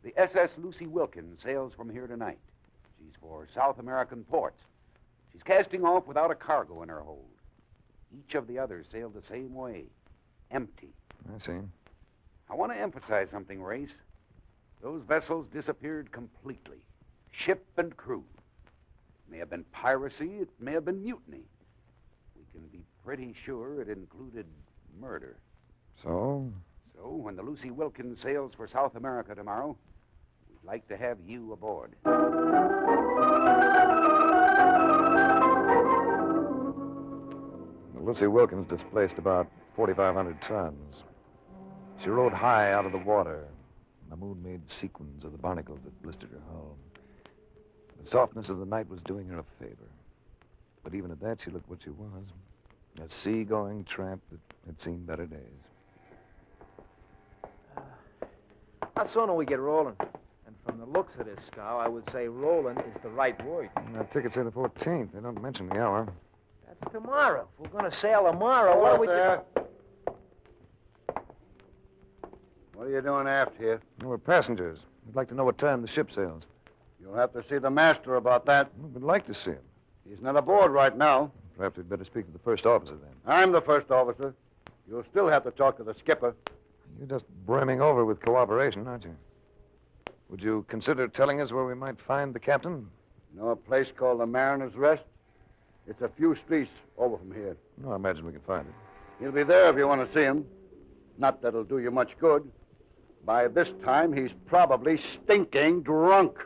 The SS Lucy Wilkins sails from here tonight. She's for South American ports. She's casting off without a cargo in her hold. Each of the others sailed the same way, empty. I see. I want to emphasize something, Race. Those vessels disappeared completely, ship and crew. It may have been piracy, it may have been mutiny. We can be pretty sure it included murder. So? So, when the Lucy Wilkins sails for South America tomorrow, we'd like to have you aboard. The Lucy Wilkins displaced about 4,500 tons. She rode high out of the water. The moon made sequins of the barnacles that blistered her hull. The softness of the night was doing her a favor. But even at that, she looked what she was. A sea-going tramp that had seen better days. How soon do we get rolling? And from the looks of this scow, I would say rolling is the right word. Our tickets say the 14th. They don't mention the hour. That's tomorrow. If we're going to sail tomorrow, what are we doing? What are you doing aft here? We're passengers. We'd like to know what time the ship sails. You'll have to see the master about that. We'd like to see him. He's not aboard right now. Perhaps we'd better speak to the first officer then. I'm the first officer. You'll still have to talk to the skipper. You're just brimming over with cooperation, aren't you? Would you consider telling us where we might find the captain? You know a place called the Mariner's Rest? It's a few streets over from here. No, I imagine we can find it. He'll be there if you want to see him. Not that it'll do you much good. By this time, he's probably stinking drunk.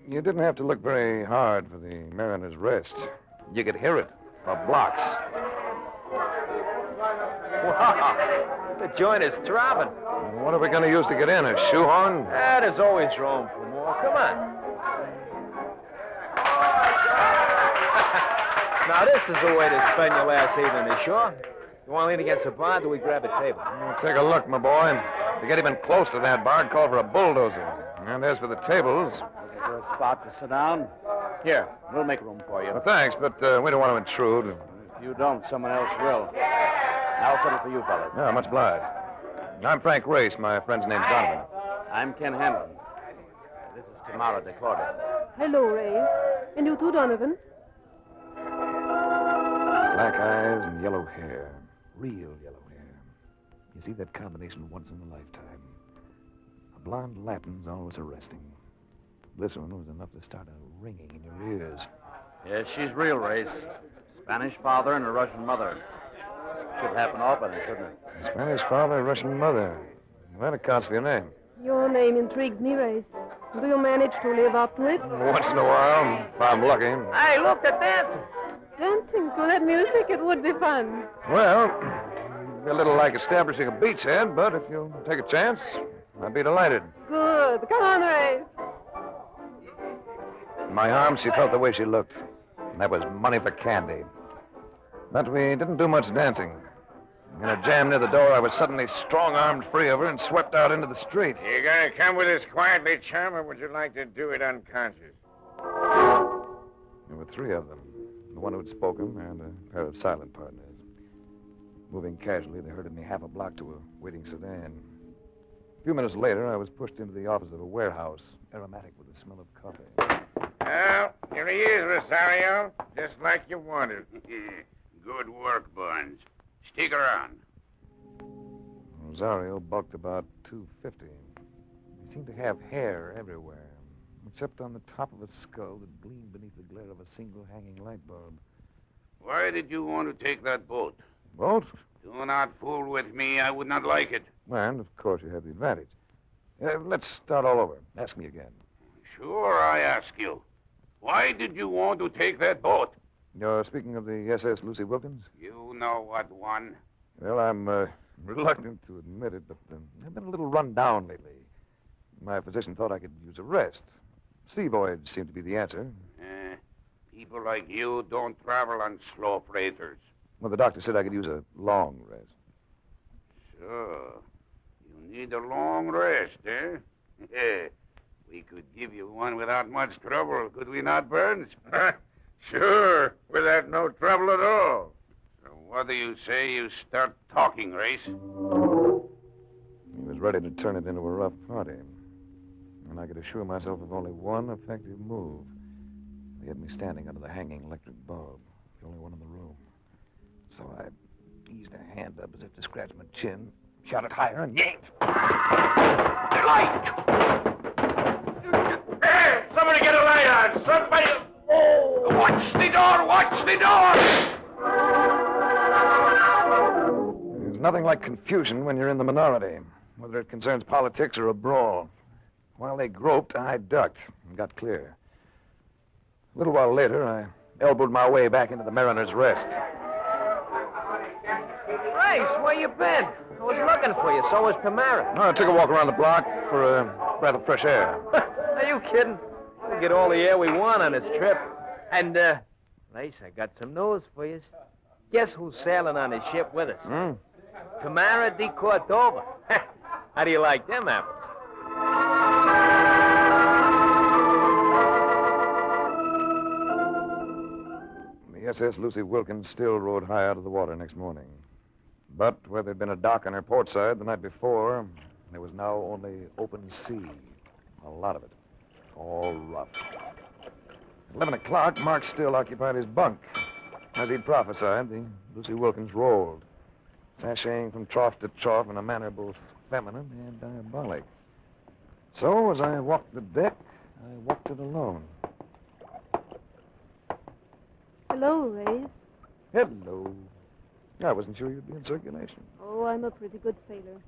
You didn't have to look very hard for the Mariner's Rest. You could hear it for blocks. Wow, the joint is throbbing. What are we going to use to get in? A shoehorn? There's always room for more. Come on. Now, this is the way to spend your last evening ashore. You want to lean against the bar, do we grab a table? Take a look, my boy. If you get even close to that bar, call for a bulldozer. And as for the tables... Is there a spot to sit down? Here, we'll make room for you. Well, thanks, but we don't want to intrude. If you don't, someone else will. I'll settle for you, fellas. Yeah, much obliged. I'm Frank Race. My friend's name's Donovan. I'm Ken Hanlon. This is Tamara Decorda. Hello, Ray. And you too, Donovan. Black eyes and yellow hair. Real yellow hair. You see that combination once in a lifetime. A blonde Latin's always arresting. This one was enough to start a ringing in your ears. Yes, she's real, Race. Spanish father and a Russian mother. Should happen often, shouldn't it? Spanish father, Russian mother. That accounts for your name. Your name intrigues me, Race. Do you manage to live up to it? Once in a while, if I'm lucky. Hey, look, they're dancing. Dancing to that music, it would be fun. Well, it'd be a little like establishing a beachhead, but if you'll take a chance, I'd be delighted. Good. Come on, Race. In my arms, she felt the way she looked. And that was money for candy. But we didn't do much dancing. In a jam near the door, I was suddenly strong-armed free of her and swept out into the street. You gonna come with us quietly, chum, or would you like to do it unconscious? There were three of them. The one who'd spoken and a pair of silent partners. Moving casually, they herded me half a block to a waiting sedan. A few minutes later, I was pushed into the office of a warehouse, aromatic with the smell of coffee. Well, here he is, Rosario. Just like you wanted. Good work, Barnes. Stick around. Rosario bulked about 250. He seemed to have hair everywhere, except on the top of a skull that gleamed beneath the glare of a single hanging light bulb. Why did you want to take that boat? Boat? Do not fool with me. I would not like it. And, of course, you have the advantage. Let's start all over. Ask me again. Sure, I ask you. Why did you want to take that boat? You're speaking of the SS Lucy Wilkins? You know what one. Well, I'm reluctant to admit it, but I've been a little run down lately. My physician thought I could use a rest. Sea voyage seemed to be the answer. People like you don't travel on slow freighters. Well, the doctor said I could use a long rest. Sure. You need a long rest, eh? We could give you one without much trouble, could we not, Burns? Sure, without no trouble at all. So what do you say you start talking, Race? He was ready to turn it into a rough party. And I could assure myself of only one effective move. They had me standing under the hanging electric bulb, the only one in the room. So I eased a hand up as if to scratch my chin, shot it higher, and yanked. The light! There! Somebody get a light on! Somebody... Oh! Watch the door! Watch the door! There's nothing like confusion when you're in the minority, whether it concerns politics or a brawl. While they groped, I ducked and got clear. A little while later, I elbowed my way back into the Mariner's Rest. Race, where you been? I was looking for you, so was Tamara. No, I took a walk around the block for a breath of fresh air. Are you kidding? We'll get all the air we want on this trip. And, Race, I got some news for you. Guess who's sailing on the ship with us? Tamara de Cordova. How do you like them apples? The SS Lucy Wilkins still rode high out of the water next morning. But where there'd been a dock on her port side the night before, there was now only open sea. A lot of it. All rough. At 11 o'clock, Mark still occupied his bunk. As he'd prophesied, the Lucy Wilkins rolled, sashaying from trough to trough in a manner both feminine and diabolic. So, as I walked the deck, I walked it alone. Hello, Race. Hello. I wasn't sure you'd be in circulation. Oh, I'm a pretty good sailor.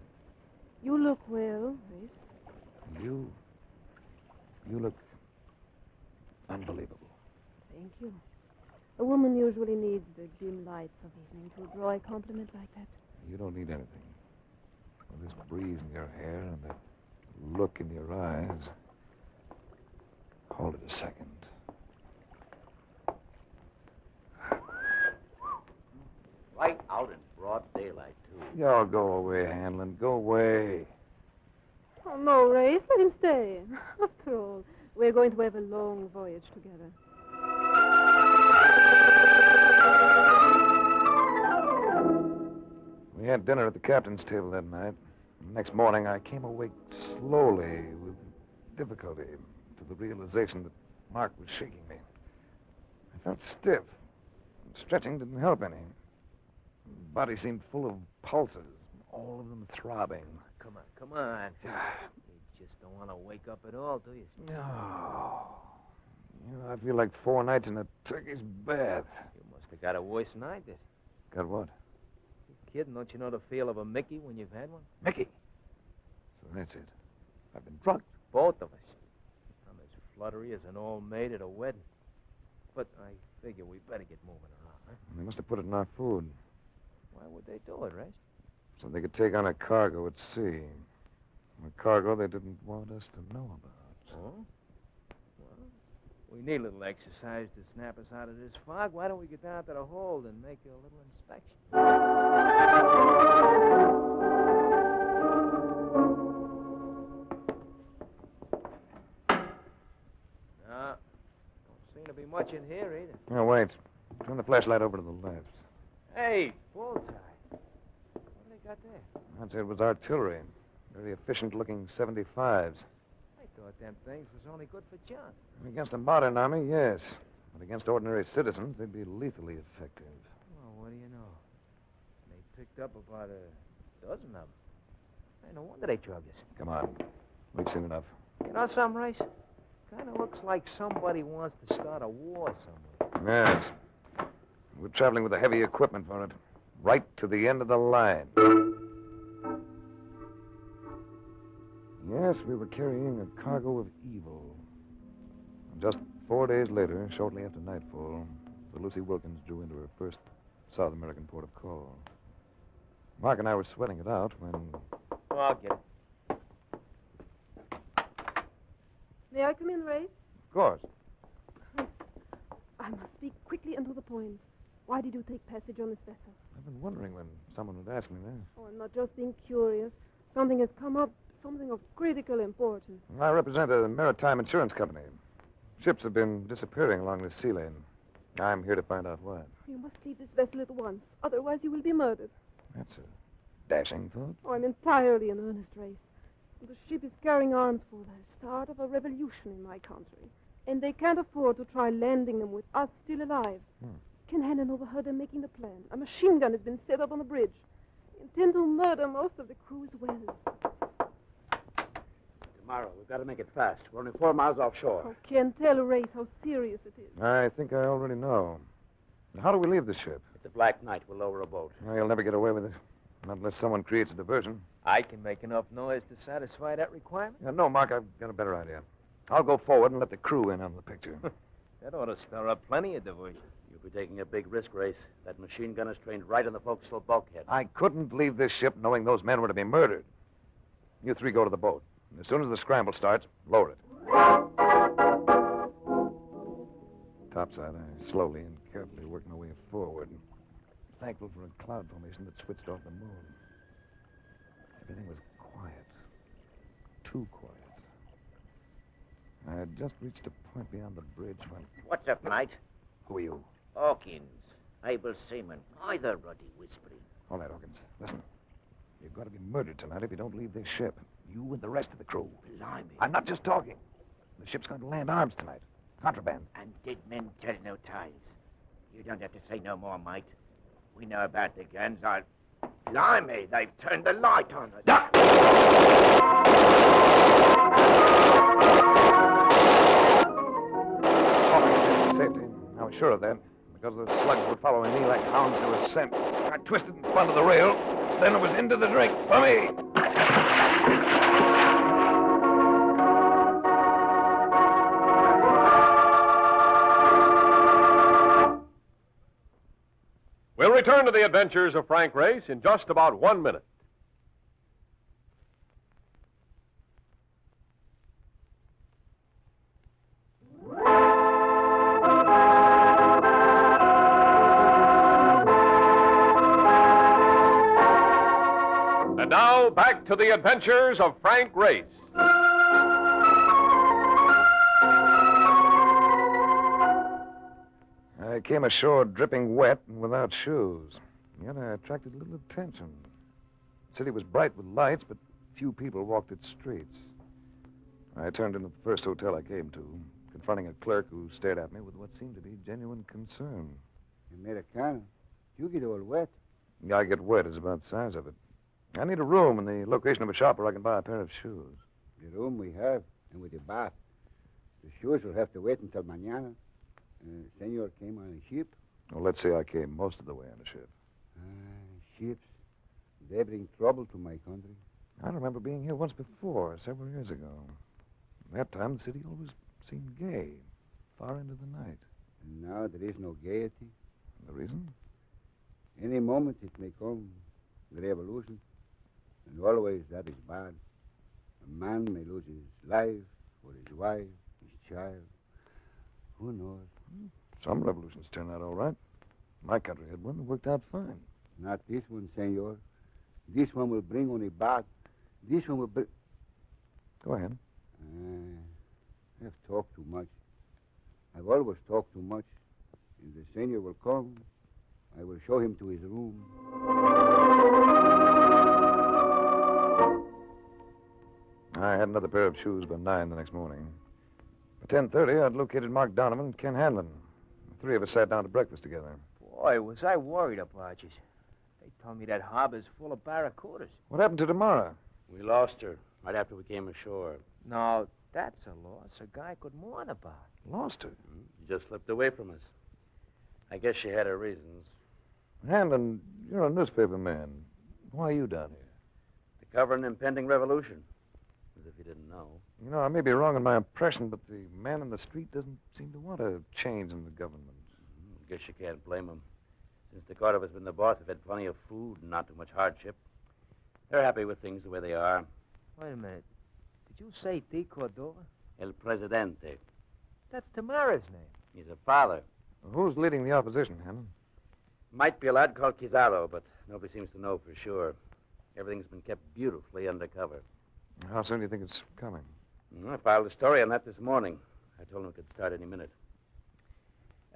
You look well, Race. You look unbelievable. Thank you. A woman usually needs the dim lights of evening to draw a compliment like that. You don't need anything. Well, this breeze in your hair and that look in your eyes. Hold it a second. Right out in broad daylight, too. Y'all go away, Hanlon. Go away. Oh, no, Race. Let him stay. After all, we're going to have a long voyage together. We had dinner at the captain's table that night. The next morning, I came awake slowly, with difficulty, to the realization that Mark was shaking me. I felt stiff. Stretching didn't help any. The body seemed full of pulses, all of them throbbing. Come on. You just don't want to wake up at all, do you? No. You know, I feel like 4 nights in a turkey's bath. You must have got it worse than I did. Got what? You kidding? Don't you know the feel of a Mickey when you've had one? Mickey. So that's it. I've been drunk. Both of us. I'm as fluttery as an old maid at a wedding. But I figure we better get moving around, huh? They must have put it in our food. Why would they do it, Ray? So they could take on a cargo at sea. A cargo they didn't want us to know about. Oh? Well, we need a little exercise to snap us out of this fog. Why don't we get down to the hold and make a little inspection? No, don't seem to be much in here either. Oh, wait. Turn the flashlight over to the left. Hey, bullseye. What do they got there? I'd say it was artillery. Very efficient-looking 75s. I thought them things was only good for John. Against a modern army, yes. But against ordinary citizens, they'd be lethally effective. Well, what do you know? They picked up about a dozen of them. Hey, no wonder they drugged us. Come on. We've seen enough. You know something, Race? Kind of looks like somebody wants to start a war somewhere. Yes. We're traveling with the heavy equipment for it. Right to the end of the line. Yes, we were carrying a cargo of evil. Just 4 days later, shortly after nightfall, the Lucy Wilkins drew into her first South American port of call. Mark and I were sweating it out when... Oh, I'll get it. May I come in, Ray? Of course. I must speak quickly and to the point. Why did you take passage on this vessel? I've been wondering when someone would ask me that. Oh, I'm not just being curious. Something has come up, something of critical importance. I represent a maritime insurance company. Ships have been disappearing along this sea lane. I'm here to find out why. You must leave this vessel at once. Otherwise, you will be murdered. That's a dashing thought. Oh, I'm entirely in earnest, Race. The ship is carrying arms for the start of a revolution in my country. And they can't afford to try landing them with us still alive. Ken Hannon overheard them making the plan. A machine gun has been set up on the bridge. They intend to murder most of the crew as well. Tomorrow, we've got to make it fast. We're only 4 miles offshore. Oh, Ken, tell Race how serious it is. I think I already know. How do we leave the ship? It's a black night. We'll lower a boat. Well, you'll never get away with it. Not unless someone creates a diversion. I can make enough noise to satisfy that requirement. No, Mark, I've got a better idea. I'll go forward and let the crew in on the picture. That ought to stir up plenty of diversion. You'll be taking a big risk, Race. That machine gun is trained right in the forecastle bulkhead. I couldn't leave this ship knowing those men were to be murdered. You 3 go to the boat. And as soon as the scramble starts, lower it. Topside, I slowly and carefully worked my way forward. Thankful for a cloud formation that switched off the moon. Everything was quiet. Too quiet. I had just reached a point beyond the bridge when... What's up, mate? Who are you? Hawkins, able seaman. Either ruddy whispering. All right, Hawkins. Listen. You've got to be murdered tonight if you don't leave this ship. You and the rest of the crew. Blimey. I'm not just talking. The ship's going to land arms tonight. Contraband. And dead men tell no tales. You don't have to say no more, mate. We know about the guns. Blimey, they've turned the light on us. Hawkins, safety. I was sure of that. Because the slugs were following me like hounds to a scent. I twisted and spun to the rail. Then it was into the drink. For me. We'll return to the adventures of Frank Race in just about 1 minute. And now, back to the adventures of Frank Race. I came ashore dripping wet and without shoes. Yet I attracted little attention. The city was bright with lights, but few people walked its streets. I turned into the first hotel I came to, confronting a clerk who stared at me with what seemed to be genuine concern. Americano. You get all wet. I get wet is about the size of it. I need a room and the location of a shop where I can buy a pair of shoes. The room we have, and with the bath. The shoes will have to wait until mañana. Senor came on a ship. Well, let's say I came most of the way on a ship. Ships. They bring trouble to my country. I remember being here once before, several years ago. That time, the city always seemed gay, far into the night. And now there is no gaiety. The reason? Any moment it may come, the revolution. And always that is bad. A man may lose his life, or his wife, his child. Who knows? Some revolutions turn out all right. My country had one that worked out fine. Not this one, senor. This one will bring only bad. This one will bring... Go ahead. I've talked too much. I've always talked too much. If the senor will come, I will show him to his room. I had another pair of shoes by 9 the next morning. By 10:30, I'd located Mark Donovan and Ken Hanlon. The three of us sat down to breakfast together. Boy, was I worried about you. They told me that harbor's full of barracudas. What happened to Tamara? We lost her right after we came ashore. No, that's a loss a guy could mourn about. Lost her? She just slipped away from us. I guess she had her reasons. Hanlon, you're a newspaper man. Why are you down here? To cover an impending revolution. As if you didn't know. You know, I may be wrong in my impression, but the man in the street doesn't seem to want a change in the government. Guess you can't blame them. Since the Cordova's been the boss, they've had plenty of food and not too much hardship. They're happy with things the way they are. Wait a minute. Did you say T. Cordova? El Presidente. That's Tamara's name. He's a father. Well, who's leading the opposition, Hanlon? Might be a lad called Kizarro, but nobody seems to know for sure. Everything's been kept beautifully undercover. How soon do you think it's coming? I filed a story on that this morning. I told him it could start any minute.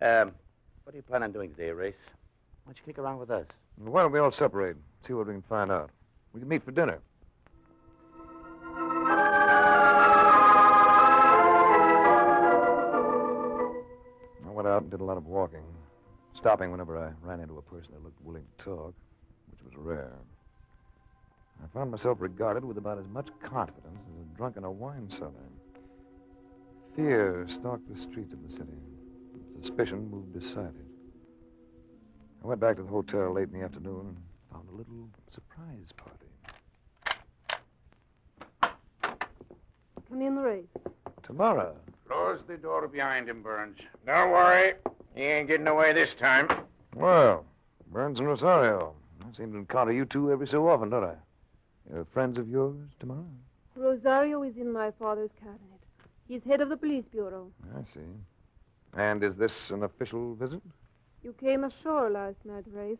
What do you plan on doing today, Race? Why don't you kick around with us? Well, why don't we all separate, see what we can find out? We can meet for dinner. I went out and did a lot of walking, stopping whenever I ran into a person that looked willing to talk, which was rare. I found myself regarded with about as much confidence as a drunk in a wine cellar. Fear stalked the streets of the city. Suspicion moved beside it. I went back to the hotel late in the afternoon and found a little surprise party. Come in, Race. Tamara. Close the door behind him, Burns. Don't worry. He ain't getting away this time. Well, Burns and Rosario. I seem to encounter you two every so often, don't I? You're friends of yours, Tamara? Rosario is in my father's cabinet. He's head of the police bureau. I see. And is this an official visit? You came ashore last night, Race.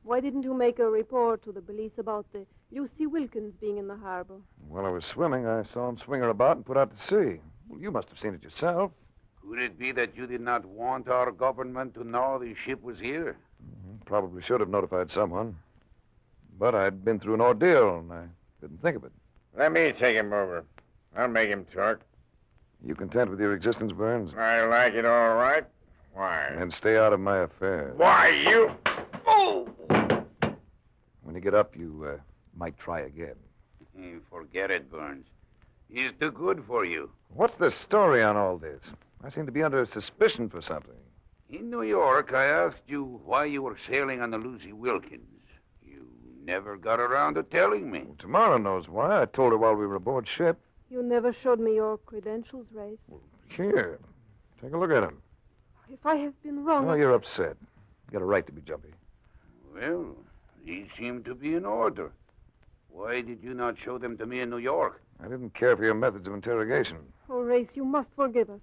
Why didn't you make a report to the police about the Lucy Wilkins being in the harbor? While I was swimming, I saw him swing her about and put out to sea. Well, you must have seen it yourself. Could it be that you did not want our government to know the ship was here? Probably should have notified someone. But I'd been through an ordeal, and I didn't think of it. Let me take him over. I'll make him talk. You content with your existence, Burns? I like it all right. Why? And stay out of my affairs. Why, you... Oh! When you get up, you might try again. Forget it, Burns. He's too good for you. What's the story on all this? I seem to be under suspicion for something. In New York, I asked you why you were sailing on the Lucy Wilkins. You never got around to telling me. Well, Tamara knows why. I told her while we were aboard ship. You never showed me your credentials, Race. Here, take a look at them. If I have been wrong... Oh, you're upset. You got a right to be jumpy. Well, these seem to be in order. Why did you not show them to me in New York? I didn't care for your methods of interrogation. Oh, Race, you must forgive us.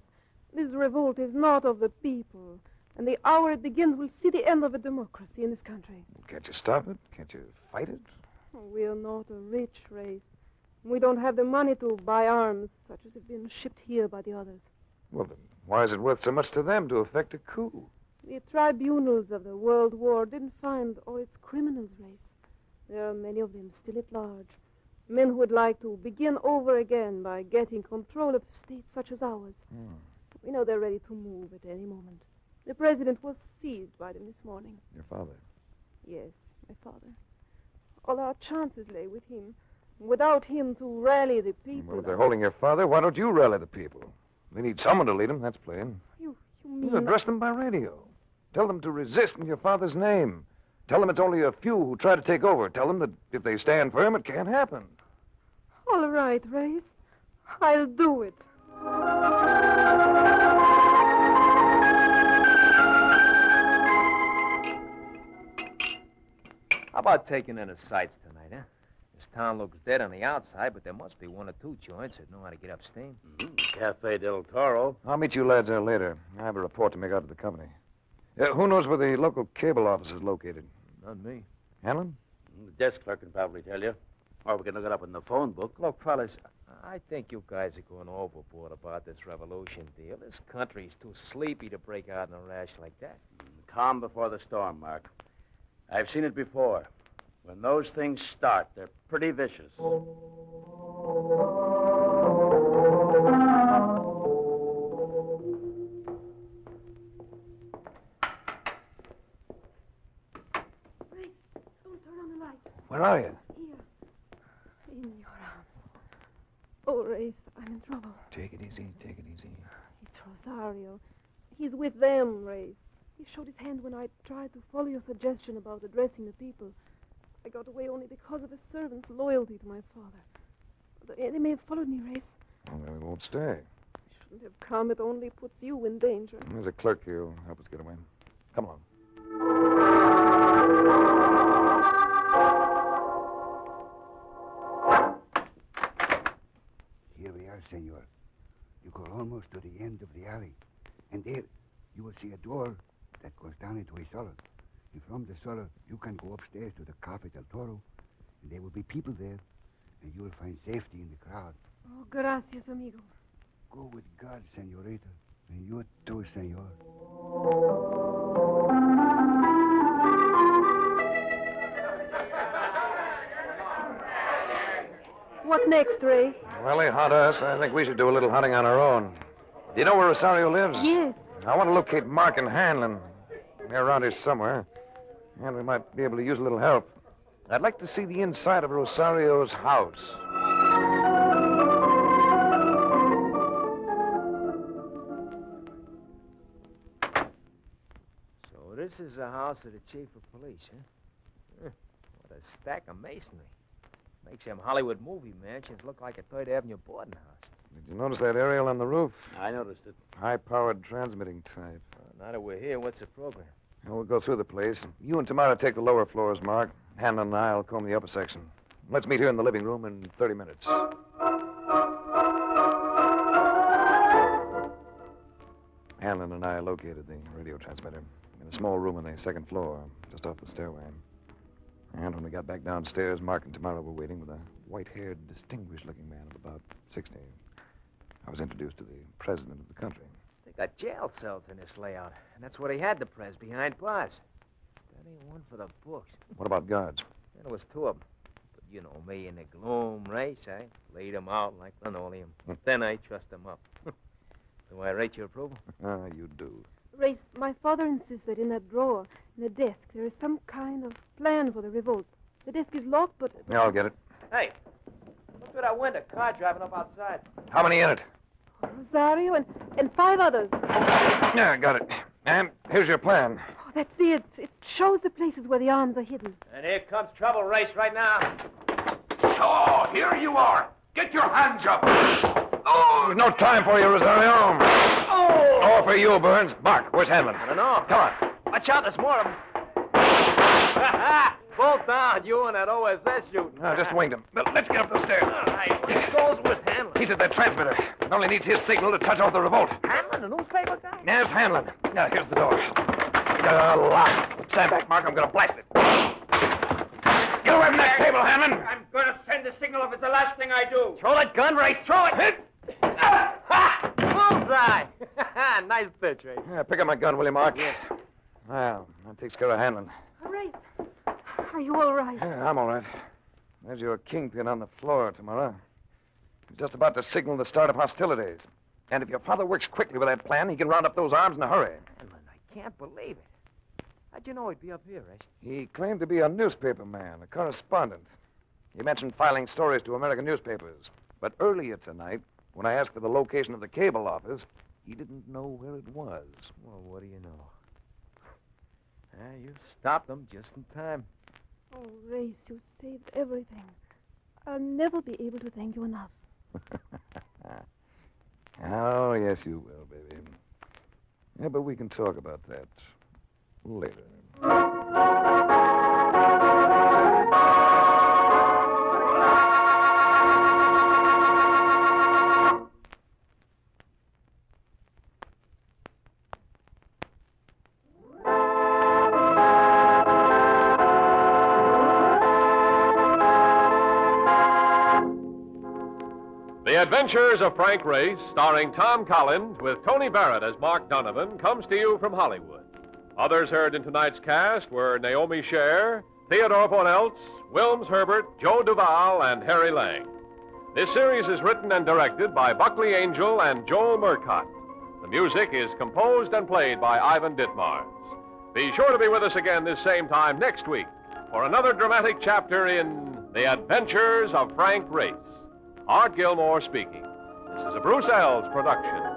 This revolt is not of the people. And the hour it begins will see the end of a democracy in this country. Can't you stop it? Can't you fight it? Oh, we are not a rich race. We don't have the money to buy arms, such as have been shipped here by the others. Well, then, why is it worth so much to them to effect a coup? The tribunals of the World War didn't find all its criminals, Race. There are many of them still at large. Men who would like to begin over again by getting control of states such as ours. We know they're ready to move at any moment. The president was seized by them this morning. Your father? Yes, my father. All our chances lay with him. Without him to rally the people. Well, if they're holding your father, why don't you rally the people? They need someone to lead them, that's plain. You You mean... address them by radio. Tell them to resist in your father's name. Tell them it's only a few who try to take over. Tell them that if they stand firm, it can't happen. All right, Race. I'll do it. How about taking in the sights tonight, huh? This town looks dead on the outside, but there must be one or two joints that know how to get up steam. Cafe del Toro. I'll meet you lads there later. I have a report to make out to the company. Who knows where the local cable office is located? Not me. Hanlon? The desk clerk can probably tell you. Or we can look it up in the phone book. Look, fellas, I think you guys are going overboard about this revolution deal. This country's too sleepy to break out in a rash like that. Calm before the storm, Mark. I've seen it before. When those things start, they're pretty vicious. Don't turn on the light. Where are you? Here. In your arms. Oh, Race, I'm in trouble. Take it easy, take it easy. It's Rosario. He's with them, Race. He showed his hand when I tried to follow your suggestion about addressing the people. I got away only because of a servant's loyalty to my father. They may have followed me, Race. Well, they won't stay. Shouldn't have come. It only puts you in danger. There's a clerk here who'll help us get away. Come along. Here we are, senor. You go almost to the end of the alley. And there, you will see a door that goes down into a cellar. And from the cellar, you can go upstairs to the Cafe del Toro. And there will be people there. And you will find safety in the crowd. Oh, gracias, amigo. Go with God, senorita. And you too, senor. What next, Race? Well, they hunt us. I think we should do a little hunting on our own. Do you know where Rosario lives? Yes. I want to locate Mark and Hanlon. They're around here somewhere. And we might be able to use a little help. I'd like to see the inside of Rosario's house. So this is the house of the chief of police, huh? What a stack of masonry. Makes them Hollywood movie mansions look like a Third Avenue boarding house. Did you notice that aerial on the roof? I noticed it. High-powered transmitting type. Now that we're here, what's the program? Well, we'll go through the place. You and Tamara take the lower floors, Mark. Hanlon and I'll comb the upper section. Let's meet here in the living room in 30 minutes. Hanlon and I located the radio transmitter in a small room on the second floor, just off the stairway. And when we got back downstairs, Mark and Tamara were waiting with a white-haired, distinguished-looking man of about 60. I was introduced to the president of the country. They got jail cells in this layout, and that's where they had the press, behind bars. That ain't one for the books. What about guards? There was two of them. But you know me in the gloom, Race, I laid them out like linoleum. Then I trussed them up. Do I rate your approval? You do. Race, my father insists that in that drawer, in the desk, there is some kind of plan for the revolt. The desk is locked, but... Yeah, I'll get it. Hey, look through that window. Car driving up outside. How many in it? Rosario and 5 others. Yeah, got it. And here's your plan. Oh, that's it. It shows the places where the arms are hidden. And here comes trouble, Race, right now. So, here you are. Get your hands up. Oh, there's no time for you, Rosario. Oh! Or for you, Burns. Mark, where's Hanlon? I don't know. Come on. Watch out, there's more of them. Both down, you and that OSS shooting. No, just winged him. Well, let's get up those stairs. All right, where goes with Hanlon? He's at that transmitter. It only needs his signal to touch off the revolt. Hanlon, the newspaper guy? There's Hanlon. Now, here's the door. Lock. Stand back, Mark. I'm going to blast it. Get away from that table, Hanlon. I'm going to send a signal if it's the last thing I do. Throw that gun, Race. Throw it. Hit. Bullseye. Nice pitch, Race. Yeah, pick up my gun, will you, Mark? Yeah. Well, that takes care of Hanlon. Race, are you all right? Yeah, I'm all right. There's your kingpin on the floor, Tamara. He's just about to signal the start of hostilities. And if your father works quickly with that plan, he can round up those arms in a hurry. Hanlon, I can't believe it. How'd you know he'd be up here, Race? He claimed to be a newspaper man, a correspondent. He mentioned filing stories to American newspapers. But earlier tonight, when I asked for the location of the cable office, he didn't know where it was. Well, what do you know? You stopped them just in time. Oh, Race, you saved everything. I'll never be able to thank you enough. Oh, yes, you will, baby. Yeah, but we can talk about that later. The Adventures of Frank Race, starring Tom Collins with Tony Barrett as Mark Donovan, comes to you from Hollywood. Others heard in tonight's cast were Naomi Scher, Theodore Von Eltz, Wilms Herbert, Joe Duvall, and Harry Lang. This series is written and directed by Buckley Angel and Joel Murcott. The music is composed and played by Ivan Ditmars. Be sure to be with us again this same time next week for another dramatic chapter in The Adventures of Frank Race. Art Gilmore speaking. This is a Bruce Ells production.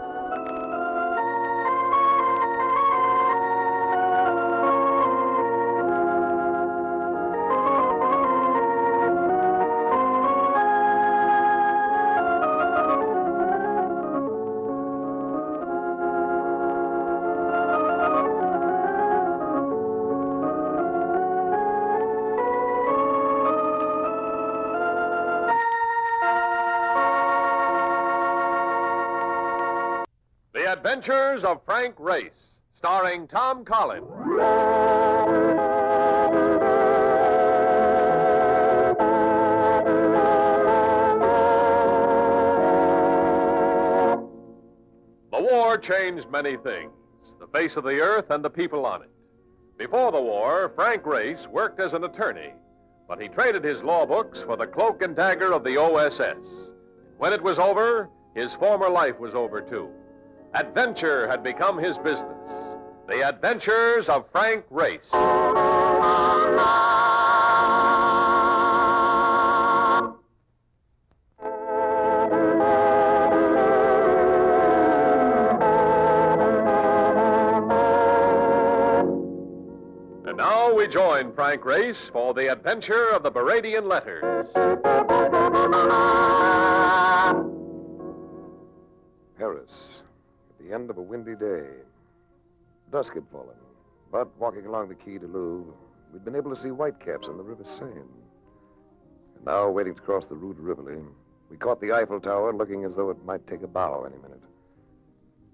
The Adventures of Frank Race, starring Tom Collins. The war changed many things, the face of the earth and the people on it. Before the war, Frank Race worked as an attorney, but he traded his law books for the cloak and dagger of the OSS. When it was over, his former life was over, too. Adventure had become his business. The Adventures of Frank Race. And now we join Frank Race for the adventure of the Baradian Letters. Paris. At the end of a windy day. Dusk had fallen, but walking along the Quai de Louvre, we'd been able to see whitecaps on the River Seine. And now, waiting to cross the Rue de Rivoli, we caught the Eiffel Tower looking as though it might take a bow any minute.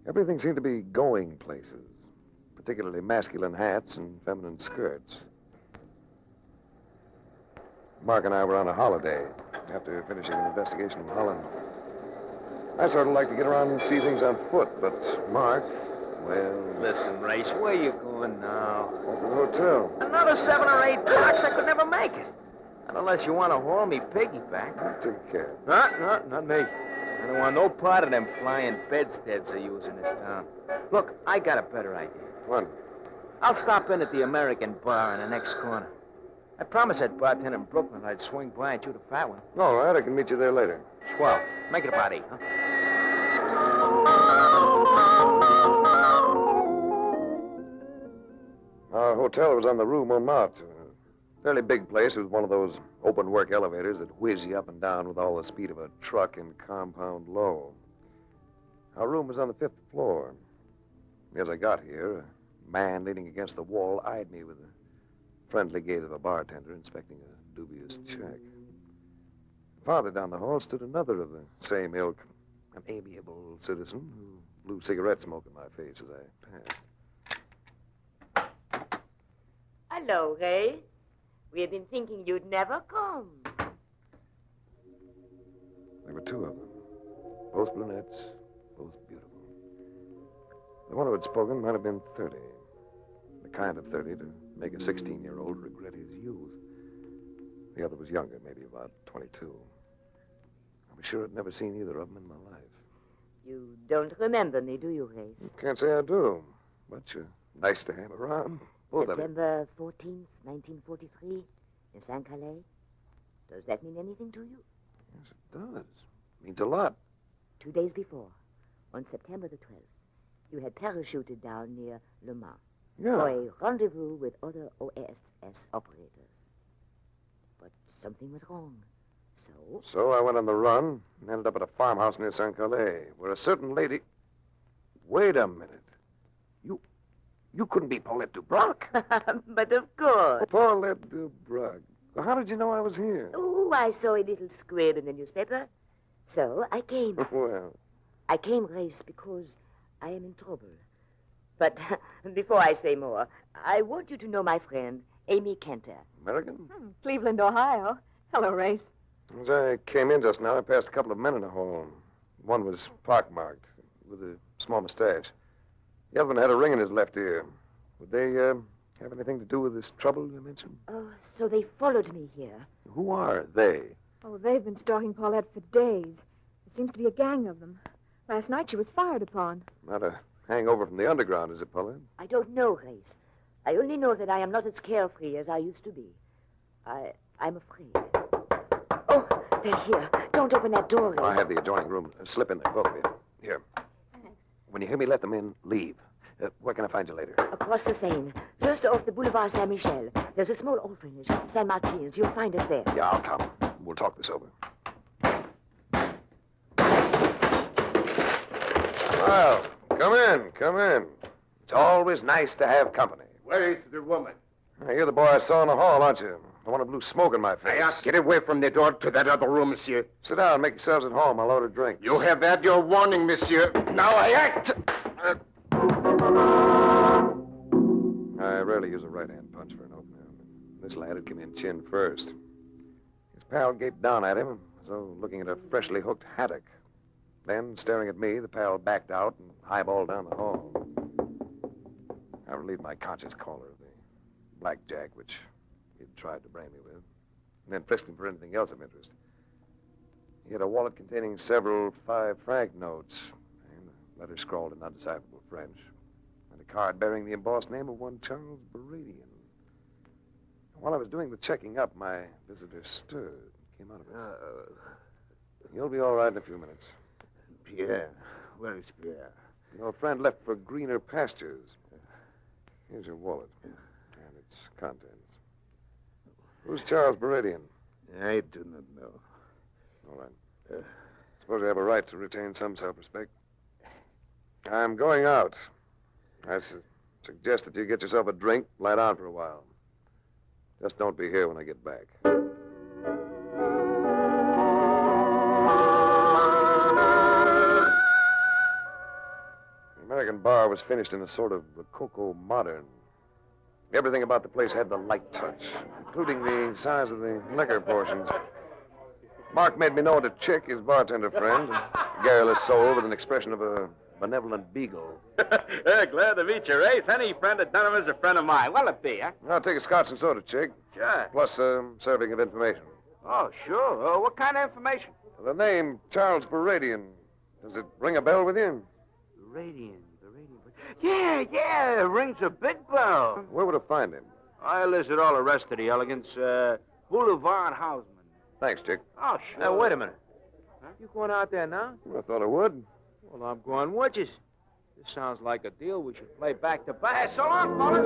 Everything seemed to be going places, particularly masculine hats and feminine skirts. Mark and I were on a holiday after finishing an investigation in Holland. I sort of like to get around and see things on foot, but Mark, well... Listen, Race, where you going now? At the hotel. Another 7 or 8 blocks? I could never make it. Not unless you want to haul me piggyback. Take care. Not me. I don't want no part of them flying bedsteads they use in this town. Look, I got a better idea. What? I'll stop in at the American bar in the next corner. I promised that bartender in Brooklyn I'd swing by and shoot a fat one. All right, I can meet you there later. Swell. Make it about 8, huh? Our hotel was on the Rue Montmartre. A fairly big place with one of those open-work elevators that whiz you up and down with all the speed of a truck in compound low. Our room was on the 5th floor. As I got here, a man leaning against the wall eyed me with the friendly gaze of a bartender inspecting a dubious check. Farther down the hall stood another of the same ilk, an amiable citizen who blew cigarette smoke in my face as I passed. Hello, Race. We have been thinking you'd never come. There were 2 of them, both brunettes, both beautiful. The one who had spoken might have been 30, the kind of 30 to make a 16-year-old regret his youth. The other was younger, maybe about 22. I was sure I'd never seen either of them in my life. You don't remember me, do you, Race? Can't say I do, but you're nice to have around. Both of you. September 14th, 1943, in St. Calais. Does that mean anything to you? Yes, it does. Means a lot. 2 days before, on September the 12th, you had parachuted down near Le Mans for a rendezvous with other OSS operators. But something went wrong. So? So I went on the run and ended up at a farmhouse near St. Calais, where a certain lady... Wait a minute. You couldn't be Paulette Dubroc. But of course. Paulette Dubroc. Well, how did you know I was here? Oh, I saw a little square in the newspaper. So I came. Well... I came, Grace, because I am in trouble. But before I say more, I want you to know my friend, Amy Kenter. American? Cleveland, Ohio. Hello, Race. As I came in just now, I passed a couple of men in the hall. One was pockmarked, with a small mustache. The other one had a ring in his left ear. Would they have anything to do with this trouble you mentioned? Oh, so they followed me here. Who are they? Oh, they've been stalking Paulette for days. There seems to be a gang of them. Last night she was fired upon. Not a hangover from the underground, is it, Paulette? I don't know, Grace. I only know that I am not as carefree as I used to be. I'm afraid. Oh, they're here. Don't open that door, Grace. I have the adjoining room. Slip in there, both of you. Here. When you hear me let them in, leave. Where can I find you later? Across the Seine. First off the Boulevard Saint-Michel. There's a small orphanage, Saint Martin's. You'll find us there. Yeah, I'll come. We'll talk this over. Well, come in. It's always nice to have company. Where is the woman? You're the boy I saw in the hall, aren't you? The one who blew smoke in my face. Get away from the door to that other room, monsieur. Sit down, make yourselves at home. I'll order drinks. You have had your warning, monsieur. Now I act. I rarely use a right-hand punch for an opener. This lad had come in chin first. His pal gaped down at him, as though looking at a freshly hooked haddock. Then, staring at me, the pal backed out and highballed down the hall. I relieved my conscience caller of the blackjack, which he'd tried to brain me with, and then frisked him for anything else of interest. He had a wallet containing several 5-franc notes, and a letter scrawled in undecipherable French, and a card bearing the embossed name of one Charles Baradian. While I was doing the checking up, my visitor stirred, came out of it. You'll be all right in a few minutes. Pierre. Where is Pierre? Your friend left for greener pastures. Here's your wallet and its contents. Who's Charles Baradian? I do not know. All right. Suppose I have a right to retain some self-respect. I'm going out. I suggest that you get yourself a drink, lie down for a while. Just don't be here when I get back. The American bar was finished in a sort of Rococo modern. Everything about the place had the light touch, including the size of the liquor portions. Mark made me know a chick, his bartender friend, a garrulous soul with an expression of a benevolent beagle. Glad to meet you, Race. Any friend of Donovan's a friend of mine. What'll it be, huh? I'll take a scotch and soda, chick. Sure. Plus a serving of information. Oh, sure. What kind of information? The name, Charles Baradian. Does it ring a bell with you? Baradian. Yeah. Rings a big bell. Where would I find him? I listed all the rest of the elegance. Boulevard Houseman. Thanks, chick. Oh, sure. Now, wait a minute. Huh? You going out there now? I thought I would. Well, I'm going with you. This sounds like a deal we should play back to back. Hey, so long, fellas.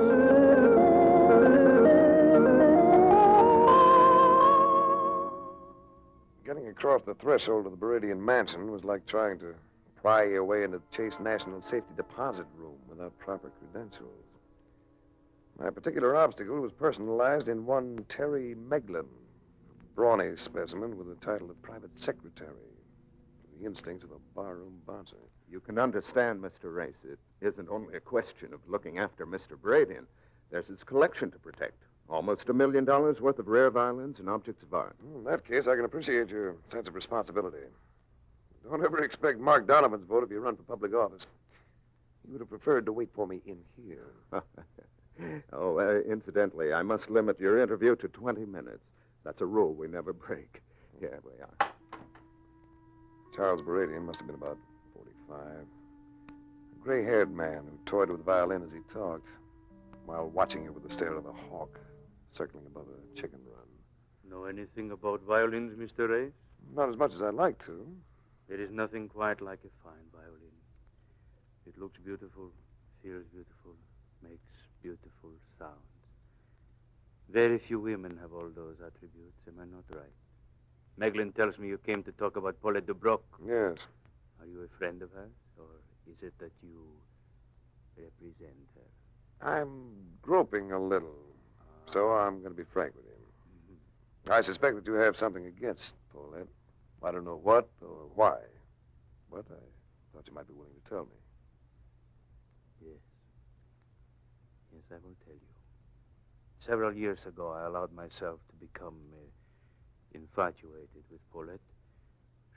Getting across the threshold of the Baradian mansion was like trying to pry your way into the Chase National Safety Deposit Room without proper credentials. My particular obstacle was personalized in one Terry Meglin, a brawny specimen with the title of private secretary, the instincts of a barroom bouncer. You can understand, Mr. Race. It isn't only a question of looking after Mr. Baradian. There's his collection to protect. Almost $1 million worth of rare violins and objects of art. In that case, I can appreciate your sense of responsibility. Don't ever expect Mark Donovan's vote if you run for public office. He would have preferred to wait for me in here. Incidentally, I must limit your interview to 20 minutes. That's a rule we never break. Here we are. Charles Baradian must have been about 45. A gray-haired man who toyed with the violin as he talked, while watching it with the stare of a hawk circling above a chicken run. Know anything about violins, Mr. Race? Not as much as I'd like to. There is nothing quite like a fine violin. It looks beautiful, feels beautiful, makes beautiful sounds. Very few women have all those attributes, am I not right? Meglin tells me you came to talk about Paulette de Broc. Yes. Are you a friend of hers, or is it that you represent her? I'm groping a little, so I'm going to be frank with you. I suspect that you have something against Paulette. I don't know what or why, but I thought you might be willing to tell me. Yes. Yes, I will tell you. Several years ago, I allowed myself to become infatuated with Paulette.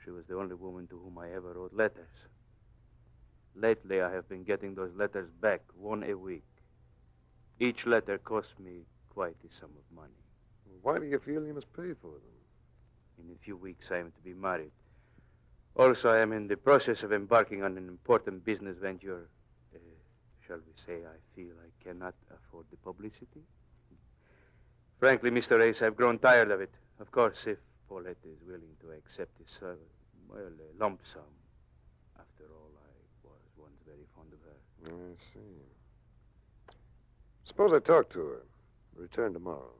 She was the only woman to whom I ever wrote letters. Lately, I have been getting those letters back, one a week. Each letter cost me quite a sum of money. Why do you feel you must pay for them? In a few weeks, I am to be married. Also, I am in the process of embarking on an important business venture. Shall we say I feel I cannot afford the publicity? Frankly, Mr. Ace, I've grown tired of it. Of course, if Paulette is willing to accept a lump sum. After all, I was once very fond of her. I see. Suppose I talk to her. Return tomorrow.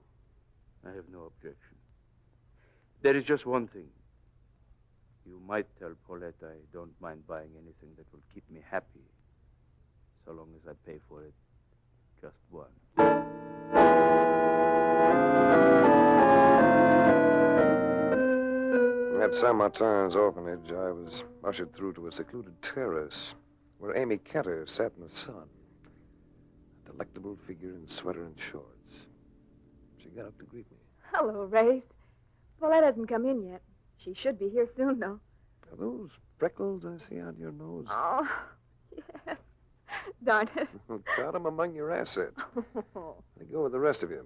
I have no objection. There is just one thing. You might tell Paulette I don't mind buying anything that will keep me happy, so long as I pay for it just once. At Saint Martin's orphanage, I was ushered through to a secluded terrace where Amy Cantor sat in the sun. A delectable figure in sweater and shorts. She got up to greet me. Hello, Race. Paulette hasn't come in yet. She should be here soon, though. Are those freckles I see on your nose? Oh, yes. Darn it. Count them among your assets. They go with the rest of you.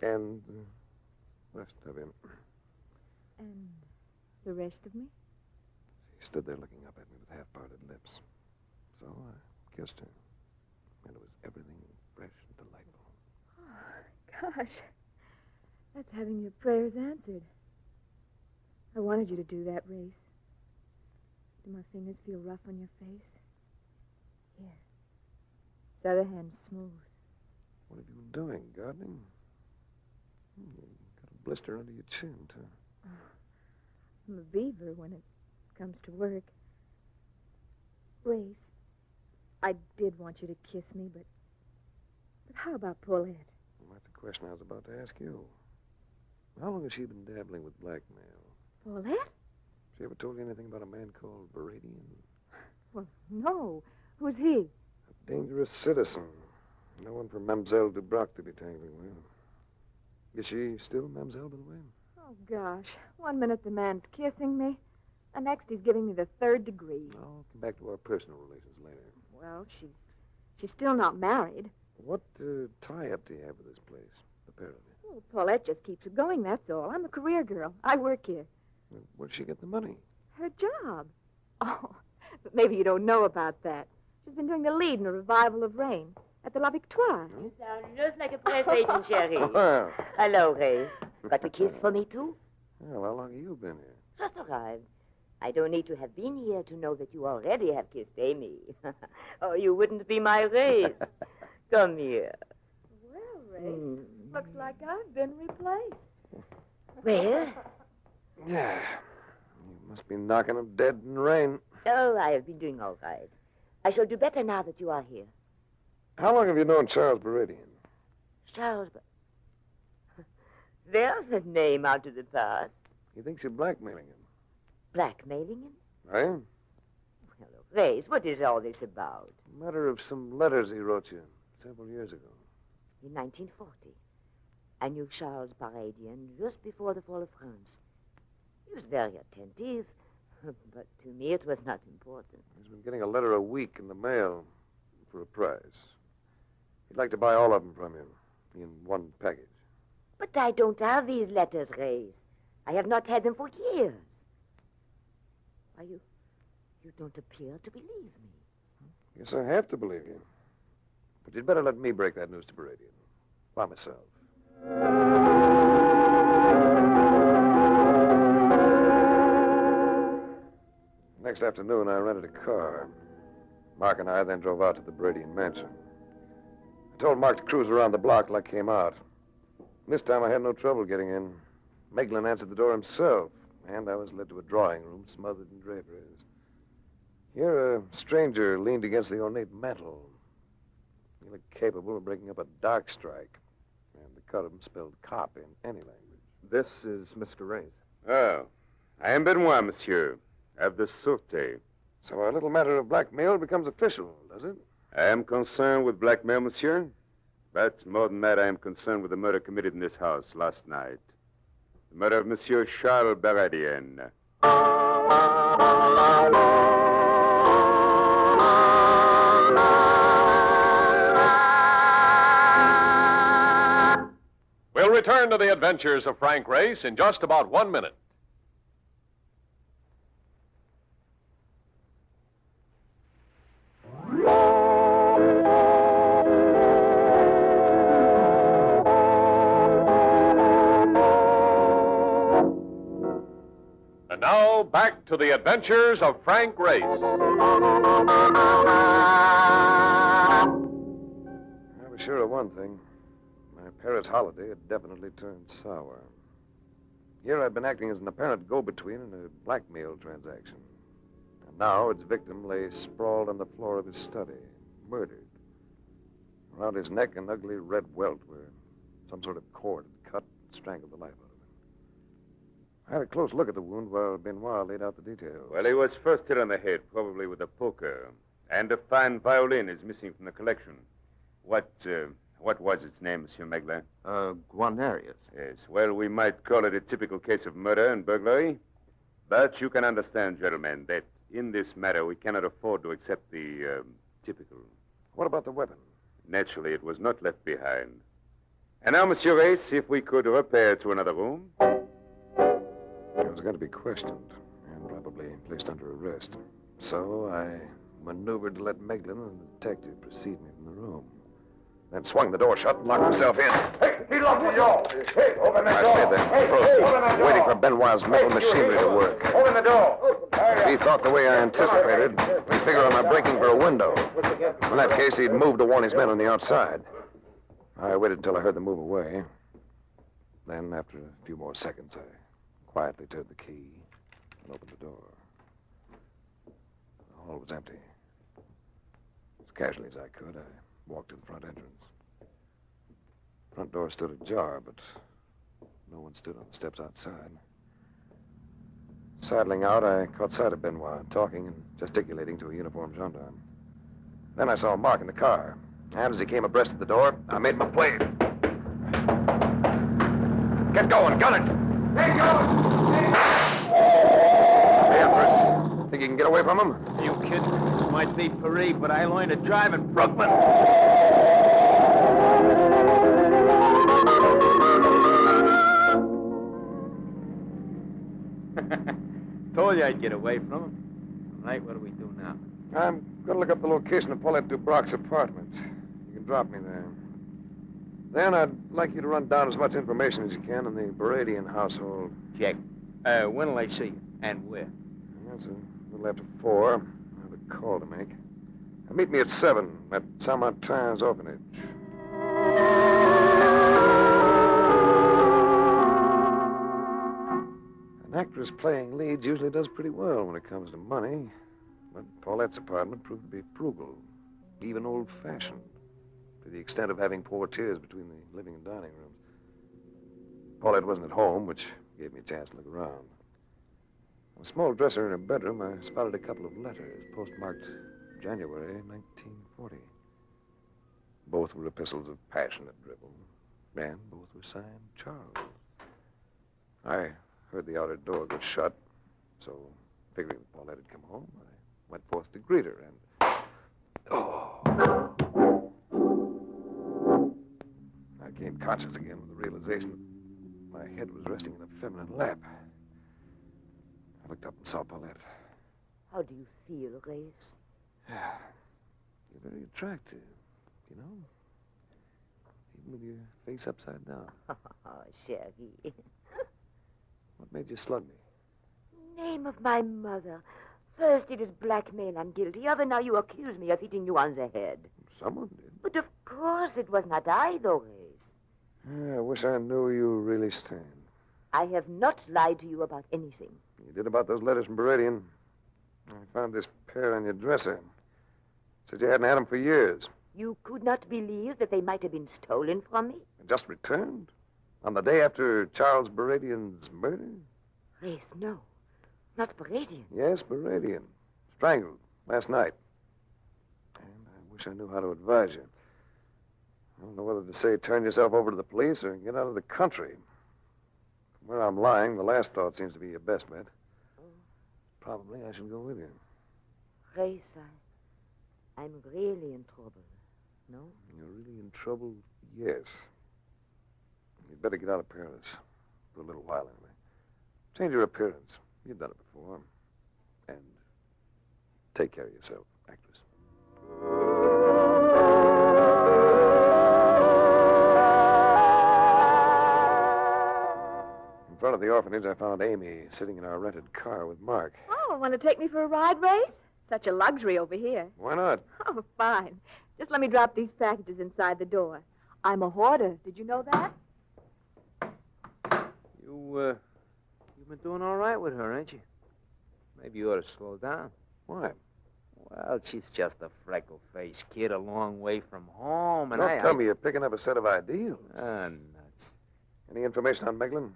And the rest of him. And the rest of me? She stood there looking up at me with half-parted lips. So I kissed her. And it was everything fresh and delightful. Oh, gosh. That's having your prayers answered. I wanted you to do that, Race. Do my fingers feel rough on your face? Here. This other hand's smooth. What have you been doing? Gardening? You got a blister under your chin, too. I'm a beaver when it comes to work. Race, I did want you to kiss me, but how about Paulette? Well, that's a question I was about to ask you. How long has she been dabbling with blackmail? Paulette? She ever told you anything about a man called Baradian? Well, no. Who's he? A dangerous citizen. No one for Mademoiselle Dubroc to be tangling with. Is she still Mademoiselle, by the way? Oh, gosh. One minute the man's kissing me. The next he's giving me the 3rd degree. I'll come back to our personal relations later. Well, she's still not married. What tie-up do you have with this place, apparently? Well, Paulette just keeps her going, that's all. I'm a career girl. I work here. Well, where'd she get the money? Her job. Oh, but maybe you don't know about that. She's been doing the lead in a revival of Rain at the La Victoire. You sound just like a press agent, Sherry. Well, Hello, Race. Got a kiss for me, too? well, how long have you been here? Just arrived. I don't need to have been here to know that you already have kissed Amy. Or you wouldn't be my Race. Come here. Well, Race, looks like I've been replaced. Well? Yeah. You must be knocking them dead in rain. Oh, I have been doing all right. I shall do better now that you are here. How long have you known Charles Baradian? Charles, there's a name out of the past. He thinks you're blackmailing him. Blackmailing him? Eh? Well, Race, what is all this about? A matter of some letters he wrote you several years ago. In 1940, I knew Charles Baradian just before the fall of France. He was very attentive, but to me it was not important. He's been getting a letter a week in the mail for a price. He'd like to buy all of them from you in one package. But I don't have these letters, Race. I have not had them for years. Why, you don't appear to believe me. Guess I have to believe you. But you'd better let me break that news to Baradian. By myself. Next afternoon, I rented a car. Mark and I then drove out to the Bradian mansion. I told Mark to cruise around the block till I came out. This time I had no trouble getting in. Meglin answered the door himself, and I was led to a drawing room smothered in draperies. Here, a stranger leaned against the ornate mantel. He looked capable of breaking up a dark strike, and the cut of him spelled cop in any language. This is Mr. Reyes. Oh, I am Benoit, monsieur, of the Sûreté. So our little matter of blackmail becomes official, does it? I am concerned with blackmail, monsieur. But more than that, I am concerned with the murder committed in this house last night. The murder of Monsieur Charles Baradien. We'll return to the adventures of Frank Race in just about 1 minute. And now, back to the adventures of Frank Race. I was sure of one thing. My Paris holiday had definitely turned sour. Here I'd been acting as an apparent go-between in a blackmail transaction. And now its victim lay sprawled on the floor of his study, murdered. Around his neck, an ugly red welt where some sort of cord had cut and strangled the life out of him. I had a close look at the wound while Benoit laid out the details. Well, he was first hit on the head, probably with a poker. And a fine violin is missing from the collection. What was its name, Monsieur Meglin? Guarnerius. Yes, well, we might call it a typical case of murder and burglary. But you can understand, gentlemen, that in this matter we cannot afford to accept the typical. What about the weapon? Naturally, it was not left behind. And now, Monsieur Race, if we could repair to another room. I was going to be questioned and probably placed under arrest. So I maneuvered to let Meglin and the detective precede me from the room. Then swung the door shut and locked myself in. Hey, he locked the door. Hey, open the door. I stayed there, frozen, waiting for Benoit's mental machinery to work. Open the door. If he thought the way I anticipated, he'd figure on my breaking for a window. In that case, he'd move to warn his men on the outside. I waited until I heard them move away. Then, after a few more seconds, I quietly turned the key and opened the door. The hall was empty. As casually as I could, I walked to the front entrance. The front door stood ajar, but no one stood on the steps outside. Sidling out, I caught sight of Benoit, talking and gesticulating to a uniformed gendarme. Then I saw Mark in the car, and as he came abreast of the door, I made him a play. Get going, gun it! Get going! Hey, Empress, think you can get away from him? You kidding? This might be Paris, but I learned to drive in Brooklyn. Told you I'd get away from him. Right, what do we do now? I'm going to look up the location of Paulette Dubrock's apartment. You can drop me there. Then I'd like you to run down as much information as you can on the Baradian household. Check. When'll I see you? And where? That's a little after 4. I have a call to make. Meet me at 7 at Saint-Martin's orphanage. An actress playing leads usually does pretty well when it comes to money. But Paulette's apartment proved to be frugal, even old-fashioned, to the extent of having portieres between the living and dining rooms. Paulette wasn't at home, which gave me a chance to look around. On a small dresser in her bedroom, I spotted a couple of letters postmarked January 1940. Both were epistles of passionate drivel, and both were signed Charles. I heard the outer door go shut, so figuring that Paulette had come home, I went forth to greet her, and... I gained conscious again with the realization that my head was resting in a feminine lap. I looked up and saw Paulette. How do you feel, Race? You're very attractive, you know? Even with your face upside down. Oh, chérie. What made you slug me? Name of my mother. First it is blackmail I'm guilty of, and now you accuse me of hitting you on the head. Someone did. But of course it was not I, though, Race. Yeah, I wish I knew you really stand. I have not lied to you about anything. You did about those letters from Beradian. I found this pair on your dresser. Said you hadn't had them for years. You could not believe that they might have been stolen from me? Just returned? On the day after Charles Beradian's murder? Race, no. Not Beradian. Yes, Beradian. Strangled last night. And I wish I knew how to advise you. I don't know whether to say turn yourself over to the police or get out of the country. From where I'm lying, the last thought seems to be your best bet. Probably I should go with you. Race, I'm really in trouble. No? You're really in trouble? Yes. You'd better get out of Paris. For a little while, anyway. Change your appearance. You've done it before. And take care of yourself, actress. In front of the orphanage, I found Amy sitting in our rented car with Mark. Oh, want to take me for a ride, Race? Such a luxury over here. Why not? Oh, fine. Just let me drop these packages inside the door. I'm a hoarder. Did you know that? You've been doing all right with her, ain't you? Maybe you ought to slow down. Why? Well, she's just a freckle-faced kid a long way from home, and Don't tell me you're picking up a set of ideals. Nuts. Any information on Meglin?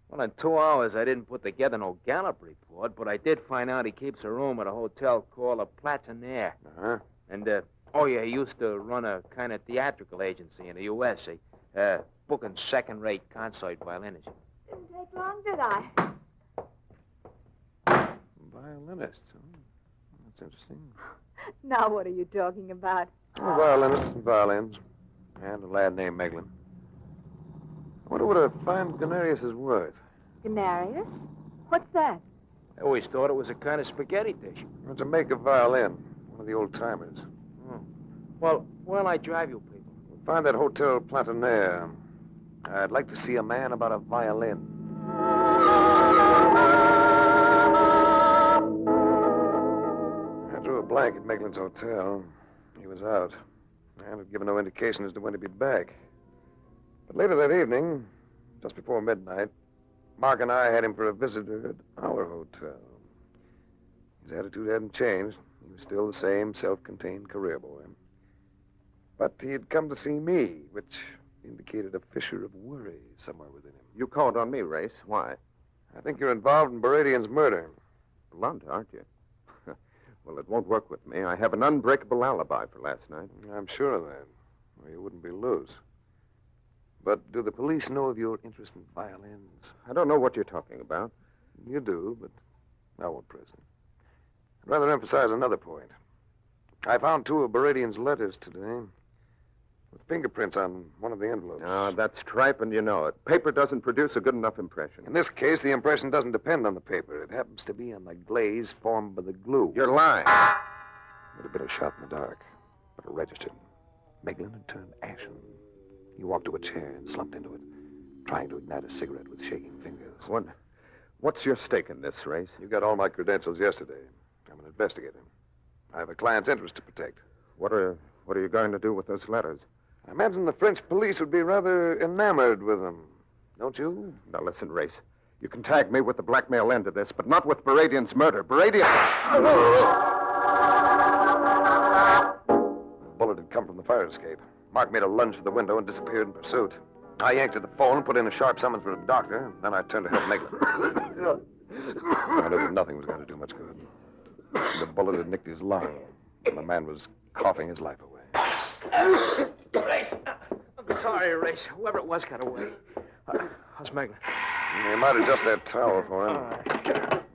Well, in 2 hours, I didn't put together no Gallup report, but I did find out he keeps a room at a hotel called a Platonaire. Uh-huh. And, he used to run a kind of theatrical agency in the U.S., booking second-rate concert violinists. Didn't take long, did I? Violinist. Oh, that's interesting. Now what are you talking about? Oh, violinists and violins. And a lad named Meglin. I wonder what a fine Ganarius is worth. Ganarius? What's that? I always thought it was a kind of spaghetti dish. It's a make of violin. One of the old-timers. Oh. Well, where'll I drive you people? Find that Hotel Platonaire. I'd like to see a man about a violin. I drew a blank at Meglin's hotel. He was out. And had given no indication as to when he'd be back. But later that evening, just before midnight, Mark and I had him for a visitor at our hotel. His attitude hadn't changed. He was still the same self-contained career boy. But he had come to see me, which indicated a fissure of worry somewhere within him. You called on me, Race. Why? I think you're involved in Beradian's murder. Blunt, aren't you? Well, it won't work with me. I have an unbreakable alibi for last night. I'm sure of that, or you wouldn't be loose. But do the police know of your interest in violins? I don't know what you're talking about. You do, but I won't press it. I'd rather emphasize another point. I found 2 of Beradian's letters today, with fingerprints on one of the envelopes. Ah, that's tripe, and you know it. Paper doesn't produce a good enough impression. In this case, the impression doesn't depend on the paper. It happens to be on the glaze formed by the glue. You're lying. It had been a shot in the dark, but it registered. Meglin had turned ashen. He walked to a chair and slumped into it, trying to ignite a cigarette with shaking fingers. What's your stake in this, Race? You got all my credentials yesterday. I'm an investigator. I have a client's interest to protect. What are you going to do with those letters? I imagine the French police would be rather enamored with them. Don't you? Now, listen, Race. You can tag me with the blackmail end of this, but not with Beradian's murder. Beradian... The bullet had come from the fire escape. Mark made a lunge for the window and disappeared in pursuit. I yanked at the phone and put in a sharp summons for a doctor. Then I turned to help Meglin. I knew that nothing was going to do much good. The bullet had nicked his lung, and the man was coughing his life away. Race. I'm sorry, Race. Whoever it was got away. How's Meglin? You might adjust that towel for him.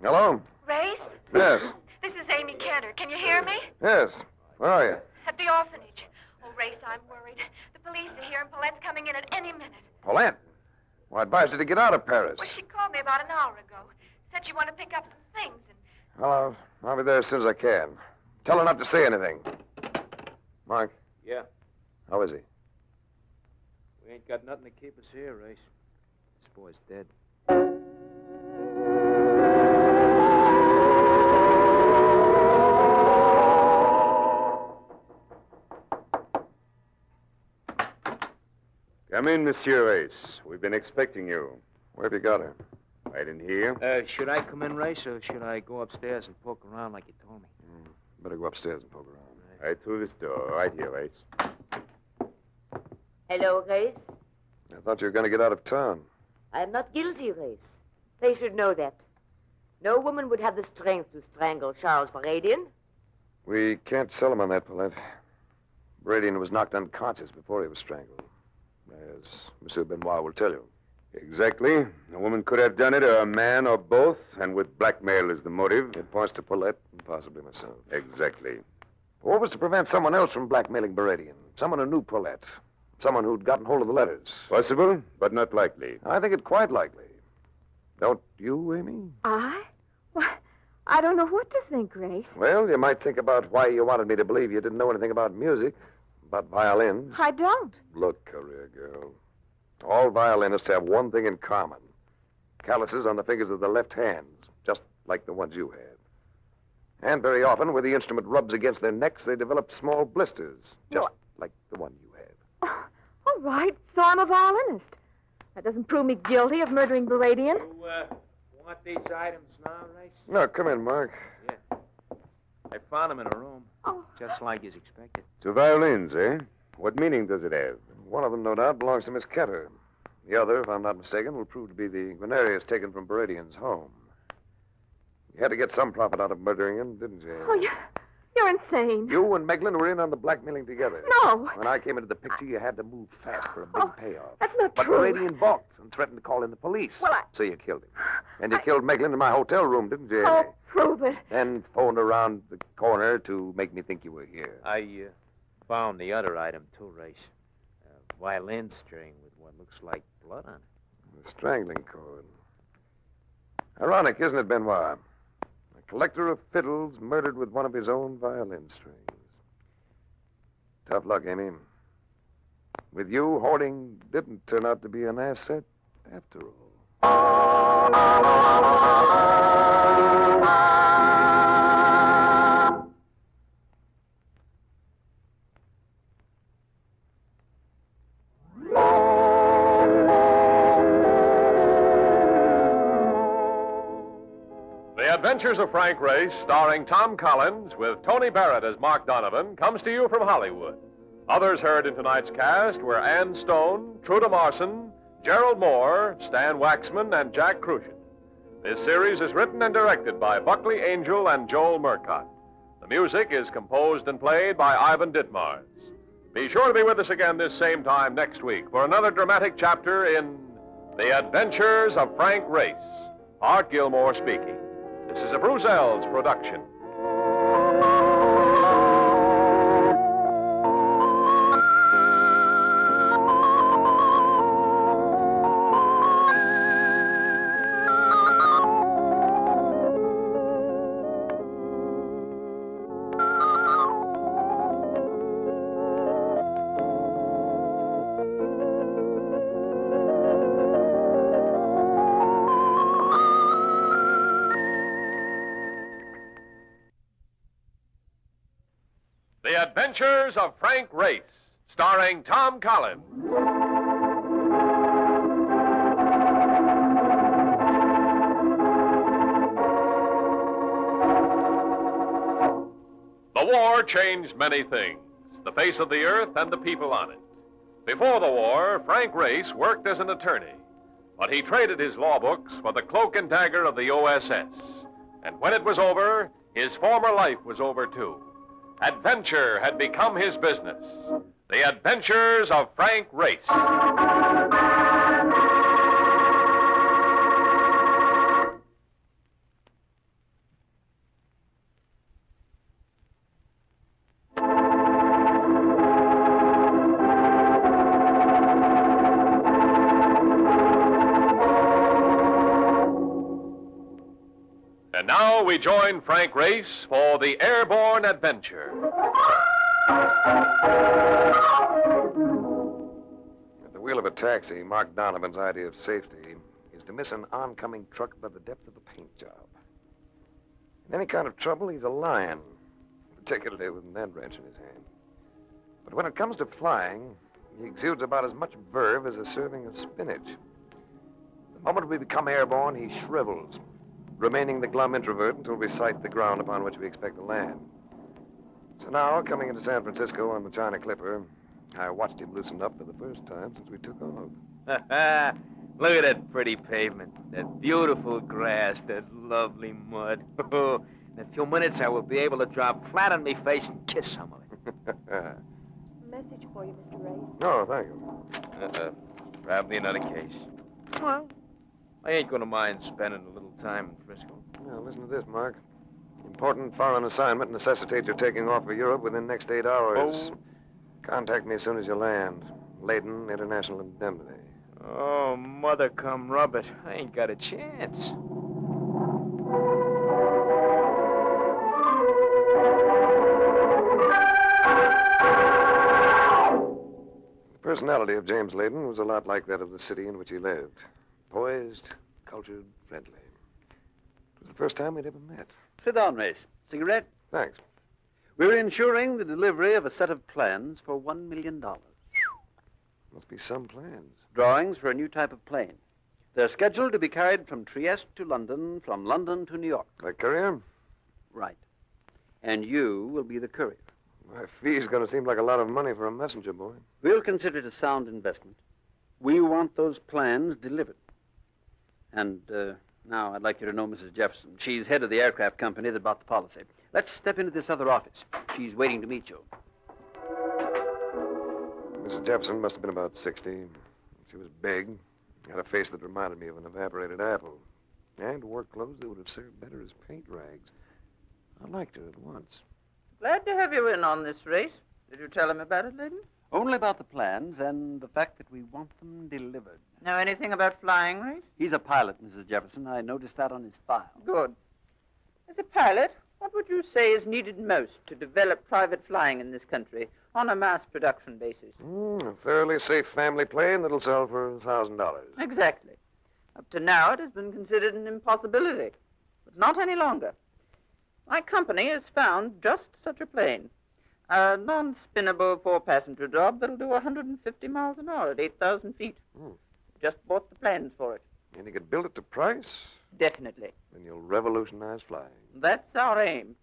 Hello? Race? Yes. This is Amy Kenner. Can you hear me? Yes. Where are you? At the orphanage. Oh, Race, I'm worried. The police are here, and Paulette's coming in at any minute. Paulette? Well, I advised you to get out of Paris. Well, she called me about an hour ago. Said she wanted to pick up some things, and... Well, I'll be there as soon as I can. Tell her not to say anything. Mark? Yeah? How is he? We ain't got nothing to keep us here, Race. This boy's dead. Come in, Monsieur Race. We've been expecting you. Where have you got her? Right in here. Should I come in, Race, or should I go upstairs and poke around like you told me? Better go upstairs and poke around. Right through this door. Right here, Race. Hello, Grace. I thought you were going to get out of town. I am not guilty, Grace. They should know that. No woman would have the strength to strangle Charles Baradian. We can't sell him on that, Paulette. Bradian was knocked unconscious before he was strangled, as Monsieur Benoit will tell you. Exactly. A woman could have done it, or a man, or both, and with blackmail as the motive. It points to Paulette and possibly myself. Exactly. What was to prevent someone else from blackmailing Baradian? Someone who knew Paulette. Someone who'd gotten hold of the letters. Possible, but not likely. I think it quite likely. Don't you, Amy? I? Why, I don't know what to think, Grace. Well, you might think about why you wanted me to believe you didn't know anything about music, about violins. I don't. Look, career girl. All violinists have one thing in common. Calluses on the fingers of the left hands, just like the ones you had. And very often, where the instrument rubs against their necks, they develop small blisters, just like the one you had. All right, so I'm a violinist. That doesn't prove me guilty of murdering Baradian. You, want these items now, Race? No, come in, Mark. Yeah. I found them in a room, just like you expected. Two violins, eh? What meaning does it have? One of them, no doubt, belongs to Miss Ketter. The other, if I'm not mistaken, will prove to be the Guarnerius taken from Baradian's home. You had to get some profit out of murdering him, didn't you? Oh, you're insane. You and Meglin were in on the blackmailing together. No. When I came into the picture, you had to move fast for a big payoff. That's not but true. Baradian balked and threatened to call in the police. Well, So you killed him. And you killed Meglin in my hotel room, didn't you? Oh, prove it. Then phoned around the corner to make me think you were here. I found the other item, too, Race. A violin string with what looks like blood on it. The strangling cord. Ironic, isn't it, Benoit? A collector of fiddles murdered with one of his own violin strings. Tough luck, Amy. With you, hoarding didn't turn out to be an asset after all. The Adventures of Frank Race, starring Tom Collins with Tony Barrett as Mark Donovan, comes to you from Hollywood. Others heard in tonight's cast were Ann Stone, Truda Marson, Gerald Moore, Stan Waxman, and Jack Crucian. This series is written and directed by Buckley Angel and Joel Murcott. The music is composed and played by Ivan Ditmars. Be sure to be with us again this same time next week for another dramatic chapter in The Adventures of Frank Race. Art Gilmore speaking. This is a Bruce Ells production. The Adventures of Frank Race, starring Tom Collins. The war changed many things, the face of the earth and the people on it. Before the war, Frank Race worked as an attorney, but he traded his law books for the cloak and dagger of the OSS. And when it was over, his former life was over too. Adventure had become his business. The Adventures of Frank Race. And now we join Frank Race for the airborne adventure. At the wheel of a taxi, Mark Donovan's idea of safety is to miss an oncoming truck by the depth of a paint job. In any kind of trouble, he's a lion, particularly with an end wrench in his hand. But when it comes to flying, He exudes about as much verve as a serving of spinach. The moment we become airborne, he shrivels, remaining the glum introvert until we sight the ground upon which we expect to land. So now, coming into San Francisco on the China Clipper, I watched him loosen up for the first time since we took off. Look at that pretty pavement, that beautiful grass, that lovely mud. In a few minutes, I will be able to drop flat on me face and kiss some of it. Message for you, Mr. Race. Oh, thank you. Probably another case. Well, I ain't gonna mind spending a little time in Frisco. Now, listen to this, Mark. Important foreign assignment necessitates your taking off for Europe within the next 8 hours. Oh. Contact me as soon as you land. Layton International Indemnity. Oh, mother come rub it. I ain't got a chance. The personality of James Layton was a lot like that of the city in which he lived. Poised, cultured, friendly. It was the first time we'd ever met. Sit down, Race. Cigarette? Thanks. We're insuring the delivery of a set of plans for $1 million. Must be some plans. Drawings for a new type of plane. They're scheduled to be carried from Trieste to London, from London to New York. By courier? Right. And you will be the courier. My fee's going to seem like a lot of money for a messenger boy. We'll consider it a sound investment. We want those plans delivered. And now I'd like you to know Mrs. Jefferson. She's head of the aircraft company that bought the policy. Let's step into this other office. She's waiting to meet you. Mrs. Jefferson must have been about 60. She was big, had a face that reminded me of an evaporated apple, and wore clothes that would have served better as paint rags. I liked her at once. Glad to have you in on this race. Did you tell him about it, Layton? Only about the plans and the fact that we want them delivered. Know anything about flying, Race? He's a pilot, Mrs. Jefferson. I noticed that on his file. Good. As a pilot, what would you say is needed most to develop private flying in this country on a mass production basis? A fairly safe family plane that'll sell for $1,000. Exactly. Up to now, it has been considered an impossibility, but not any longer. My company has found just such a plane. A non-spinnable four-passenger job that'll do 150 miles an hour at 8,000 feet. Just bought the plans for it. And you could build it to price? Definitely. Then you'll revolutionize flying. That's our aim.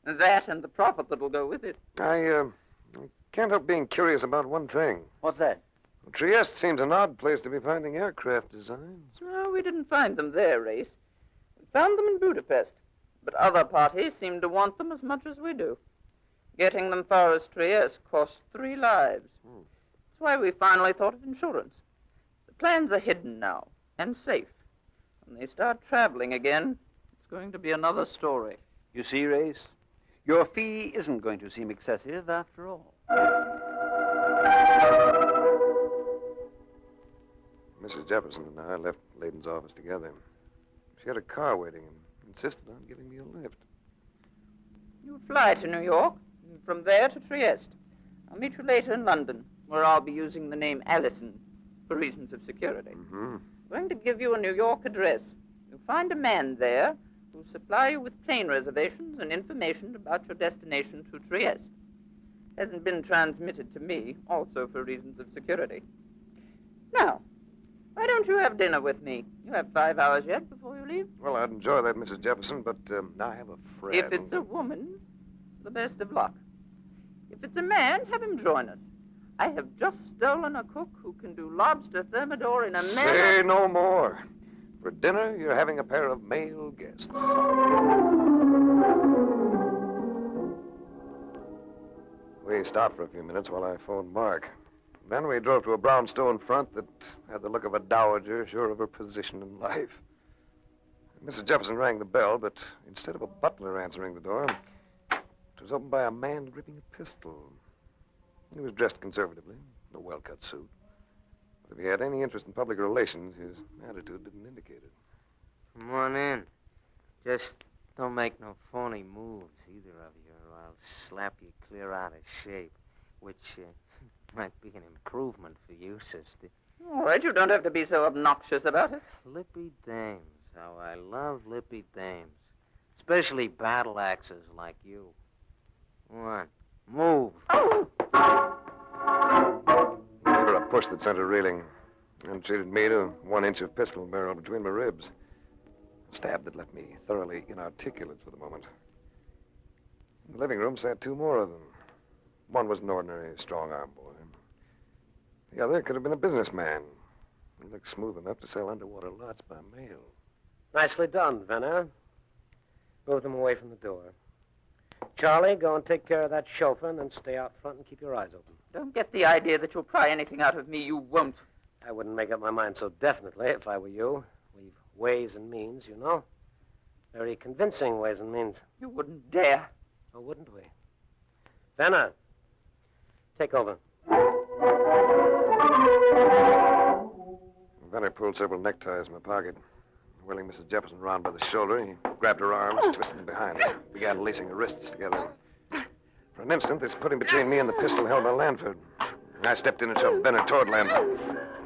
That and the profit that'll go with it. I can't help being curious about one thing. What's that? Trieste seems an odd place to be finding aircraft designs. No, we didn't find them there, Race. We found them in Budapest. But other parties seem to want them as much as we do. Getting them far as Trieste costs 3 lives. That's why we finally thought of insurance. The plans are hidden now, and safe. When they start traveling again, it's going to be another story. You see, Race, your fee isn't going to seem excessive after all. Mrs. Jefferson and I left Layton's office together. She had a car waiting and insisted on giving me a lift. You fly to New York, and from there to Trieste. I'll meet you later in London, where I'll be using the name Allison for reasons of security. Mm-hmm. Going to give you a New York address. You'll find a man there who'll supply you with plane reservations and information about your destination to Trieste. Hasn't been transmitted to me, also for reasons of security. Now, why don't you have dinner with me? You have 5 hours yet before you leave. Well, I'd enjoy that, Mrs. Jefferson, but I have a friend. If it's a woman, the best of luck. If it's a man, have him join us. I have just stolen a cook who can do lobster thermidor in a manner... Say no more. For dinner, you're having a pair of male guests. We stopped for a few minutes while I phoned Mark. Then we drove to a brownstone front that had the look of a dowager sure of her position in life. Mrs. Jefferson rang the bell, but instead of a butler answering the door, it was opened by a man gripping a pistol. He was dressed conservatively, in a well-cut suit. But if he had any interest in public relations, his attitude didn't indicate it. Come on in. Just don't make no phony moves, either of you, or I'll slap you clear out of shape, which might be an improvement for you, sister. All right, you don't have to be so obnoxious about it. Lippy dames. How I love lippy dames. Especially battle axes like you. Come on, move. Oh! push that sent her reeling and treated me to 1 inch of pistol barrel between my ribs. A stab that left me thoroughly inarticulate for the moment. In the living room sat 2 more of them. One was an ordinary strong-arm boy. The other could have been a businessman. He looked smooth enough to sell underwater lots by mail. Nicely done, Venner. Move them away from the door. Charlie, go and take care of that chauffeur and then stay out front and keep your eyes open. Don't get the idea that you'll pry anything out of me. You won't. I wouldn't make up my mind so definitely if I were you. We've ways and means, you know. Very convincing ways and means. You wouldn't dare. Oh, wouldn't we? Venner, take over. Venner pulled several neckties from my pocket. Whirling Mrs. Jefferson round by the shoulder, he grabbed her arms, twisted them behind her, began lacing her wrists together. For an instant, this put him between me and the pistol held by Lanford. I stepped in and shoved Venner toward Lanford.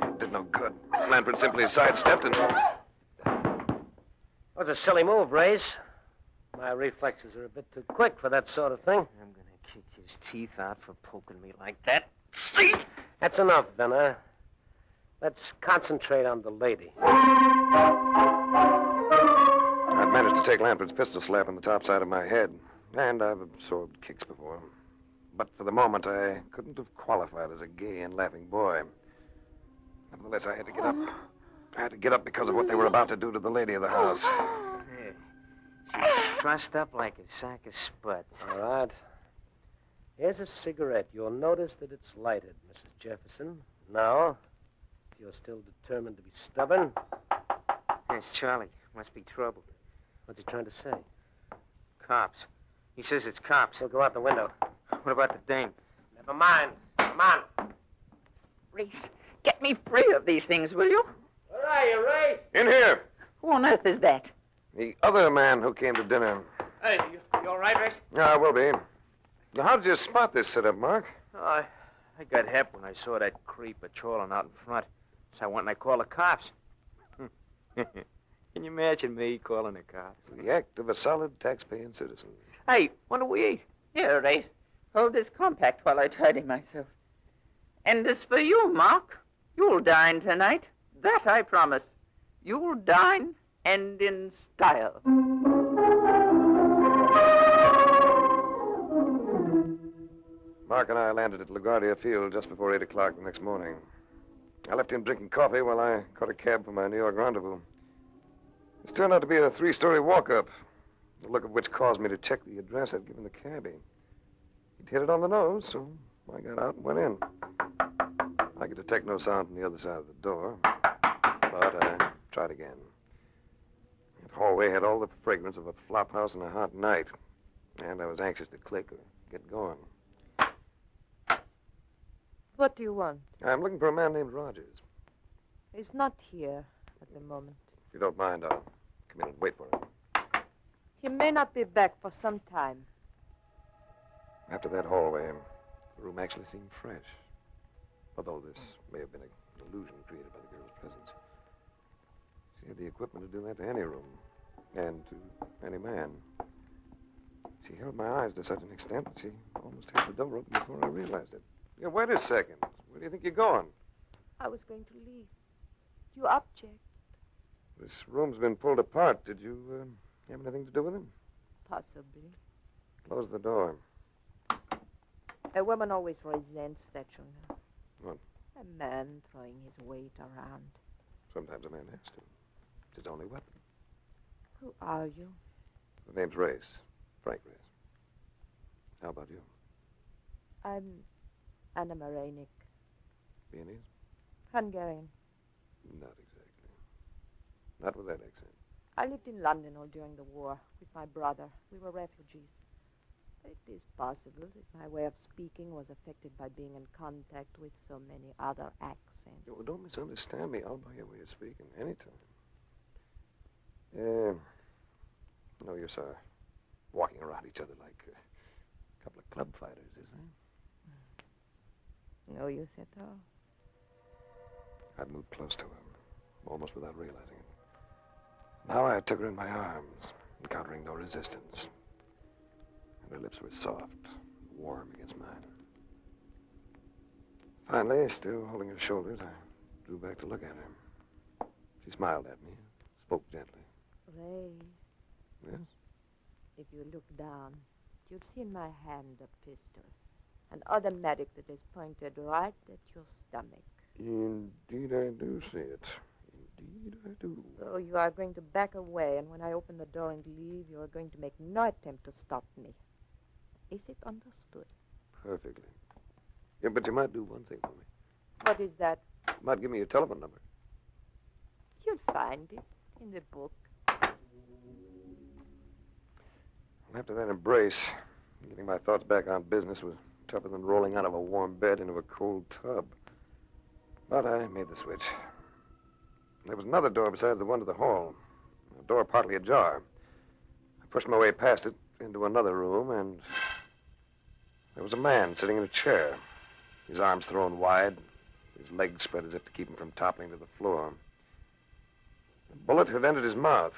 It did no good. Lanford simply sidestepped and... That was a silly move, Race. My reflexes are a bit too quick for that sort of thing. I'm going to kick his teeth out for poking me like that. See? That's enough, Venner. Let's concentrate on the lady. I'd managed to take Lanford's pistol slap on the top side of my head, and I've absorbed kicks before. But for the moment, I couldn't have qualified as a gay and laughing boy. Nevertheless, I had to get up. I had to get up because of what they were about to do to the lady of the house. Hey, she's trussed up like a sack of spuds. All right. Here's a cigarette. You'll notice that it's lighted, Mrs. Jefferson. Now, if you're still determined to be stubborn... It's Charlie. Must be trouble. What's he trying to say? Cops. He says it's cops. He'll go out the window. What about the dame? Never mind. Come on. Reese, get me free of these things, will you? Where are you, Ray? In here. Who on earth is that? The other man who came to dinner. Hey, you all right, Rex? Yeah, I will be. Now, how did you spot this setup, Mark? Oh, I got hep when I saw that creep patrolling out in front. So I went and I called the cops. Can you imagine me calling the cops? The act of a solid tax-paying citizen. Hey, when do we eat? Here, Race. Hold this compact while I tidy myself. And as for you, Mark, you'll dine tonight. That I promise. You'll dine, and in style. Mark and I landed at LaGuardia Field just before 8 o'clock the next morning. I left him drinking coffee while I caught a cab for my New York rendezvous. This turned out to be a 3-story walk-up, the look of which caused me to check the address I'd given the cabbie. He'd hit it on the nose, so I got out and went in. I could detect no sound from the other side of the door, but I tried again. That hallway had all the fragrance of a flop house on a hot night, and I was anxious to click or get going. What do you want? I'm looking for a man named Rogers. He's not here at the moment. If you don't mind, I'll come in and wait for him. He may not be back for some time. After that hallway, the room actually seemed fresh. Although this may have been an illusion created by the girl's presence. She had the equipment to do that to any room, and to any man. She held my eyes to such an extent that she almost had the door open before I realized it. Yeah, wait a second. Where do you think you're going? I was going to leave. You object? This room's been pulled apart. Did you have anything to do with it? Possibly. Close the door. A woman always resents that, you know. What? A man throwing his weight around. Sometimes a man has to. It's his only weapon. Who are you? The name's Race. Frank Race. How about you? I'm Anna Marenik. Viennese? Hungarian. Not exactly. Not with that accent. I lived in London all during the war with my brother. We were refugees. It is possible that my way of speaking was affected by being in contact with so many other accents. Oh, don't misunderstand me. I'll buy your way of speaking anytime. No use walking around each other like a couple of club fighters, is there? No use at all. I'd moved close to her, almost without realizing it. Now I took her in my arms, encountering no resistance. And her lips were soft, warm against mine. Finally, still holding her shoulders, I drew back to look at her. She smiled at me, spoke gently. Ray, Yes? if you look down, you'll see in my hand a pistol. An automatic that is pointed right at your stomach. Indeed, I do see it. Indeed, I do. So you are going to back away, and when I open the door and leave, you are going to make no attempt to stop me. Is it understood? Perfectly. Yeah, but you might do one thing for me. What is that? You might give me your telephone number. You'll find it in the book. After that embrace, getting my thoughts back on business was tougher than rolling out of a warm bed into a cold tub. But I made the switch. There was another door besides the one to the hall, a door partly ajar. I pushed my way past it into another room, and there was a man sitting in a chair, his arms thrown wide, his legs spread as if to keep him from toppling to the floor. The bullet had entered his mouth.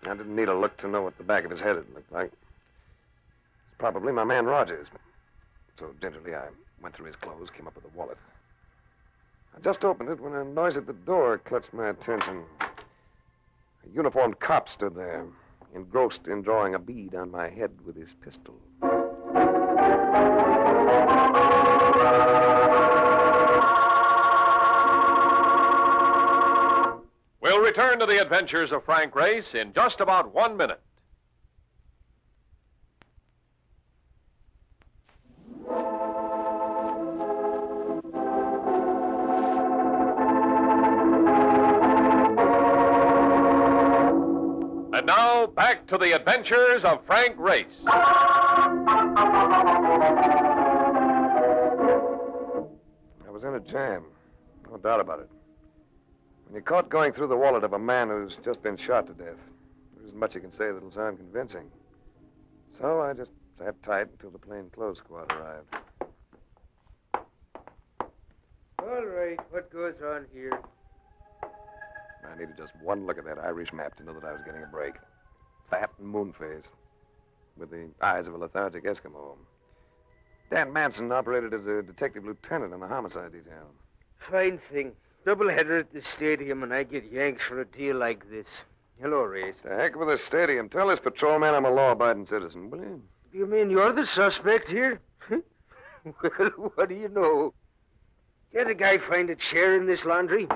I didn't need a look to know what the back of his head had looked like. It's probably my man Rogers. So gingerly, I went through his clothes, came up with a wallet. I just opened it when a noise at the door clutched my attention. A uniformed cop stood there, engrossed in drawing a bead on my head with his pistol. We'll return to the adventures of Frank Race in just about 1 minute. And now, back to the adventures of Frank Race. I was in a jam, no doubt about it. When you're caught going through the wallet of a man who's just been shot to death, there isn't much you can say that'll sound convincing. So I just sat tight until the plainclothes squad arrived. All right, what goes on here? I needed just one look at that Irish map to know that I was getting a break. Fat and moon-faced, with the eyes of a lethargic Eskimo. Dan Manson operated as a detective lieutenant on the homicide detail. Fine thing. Doubleheader at the stadium, and I get yanked for a deal like this. Hello, Race. The heck with the stadium. Tell this patrolman I'm a law-abiding citizen, will you? You mean you're the suspect here? Well, what do you know? Can't a guy find a chair in this laundry?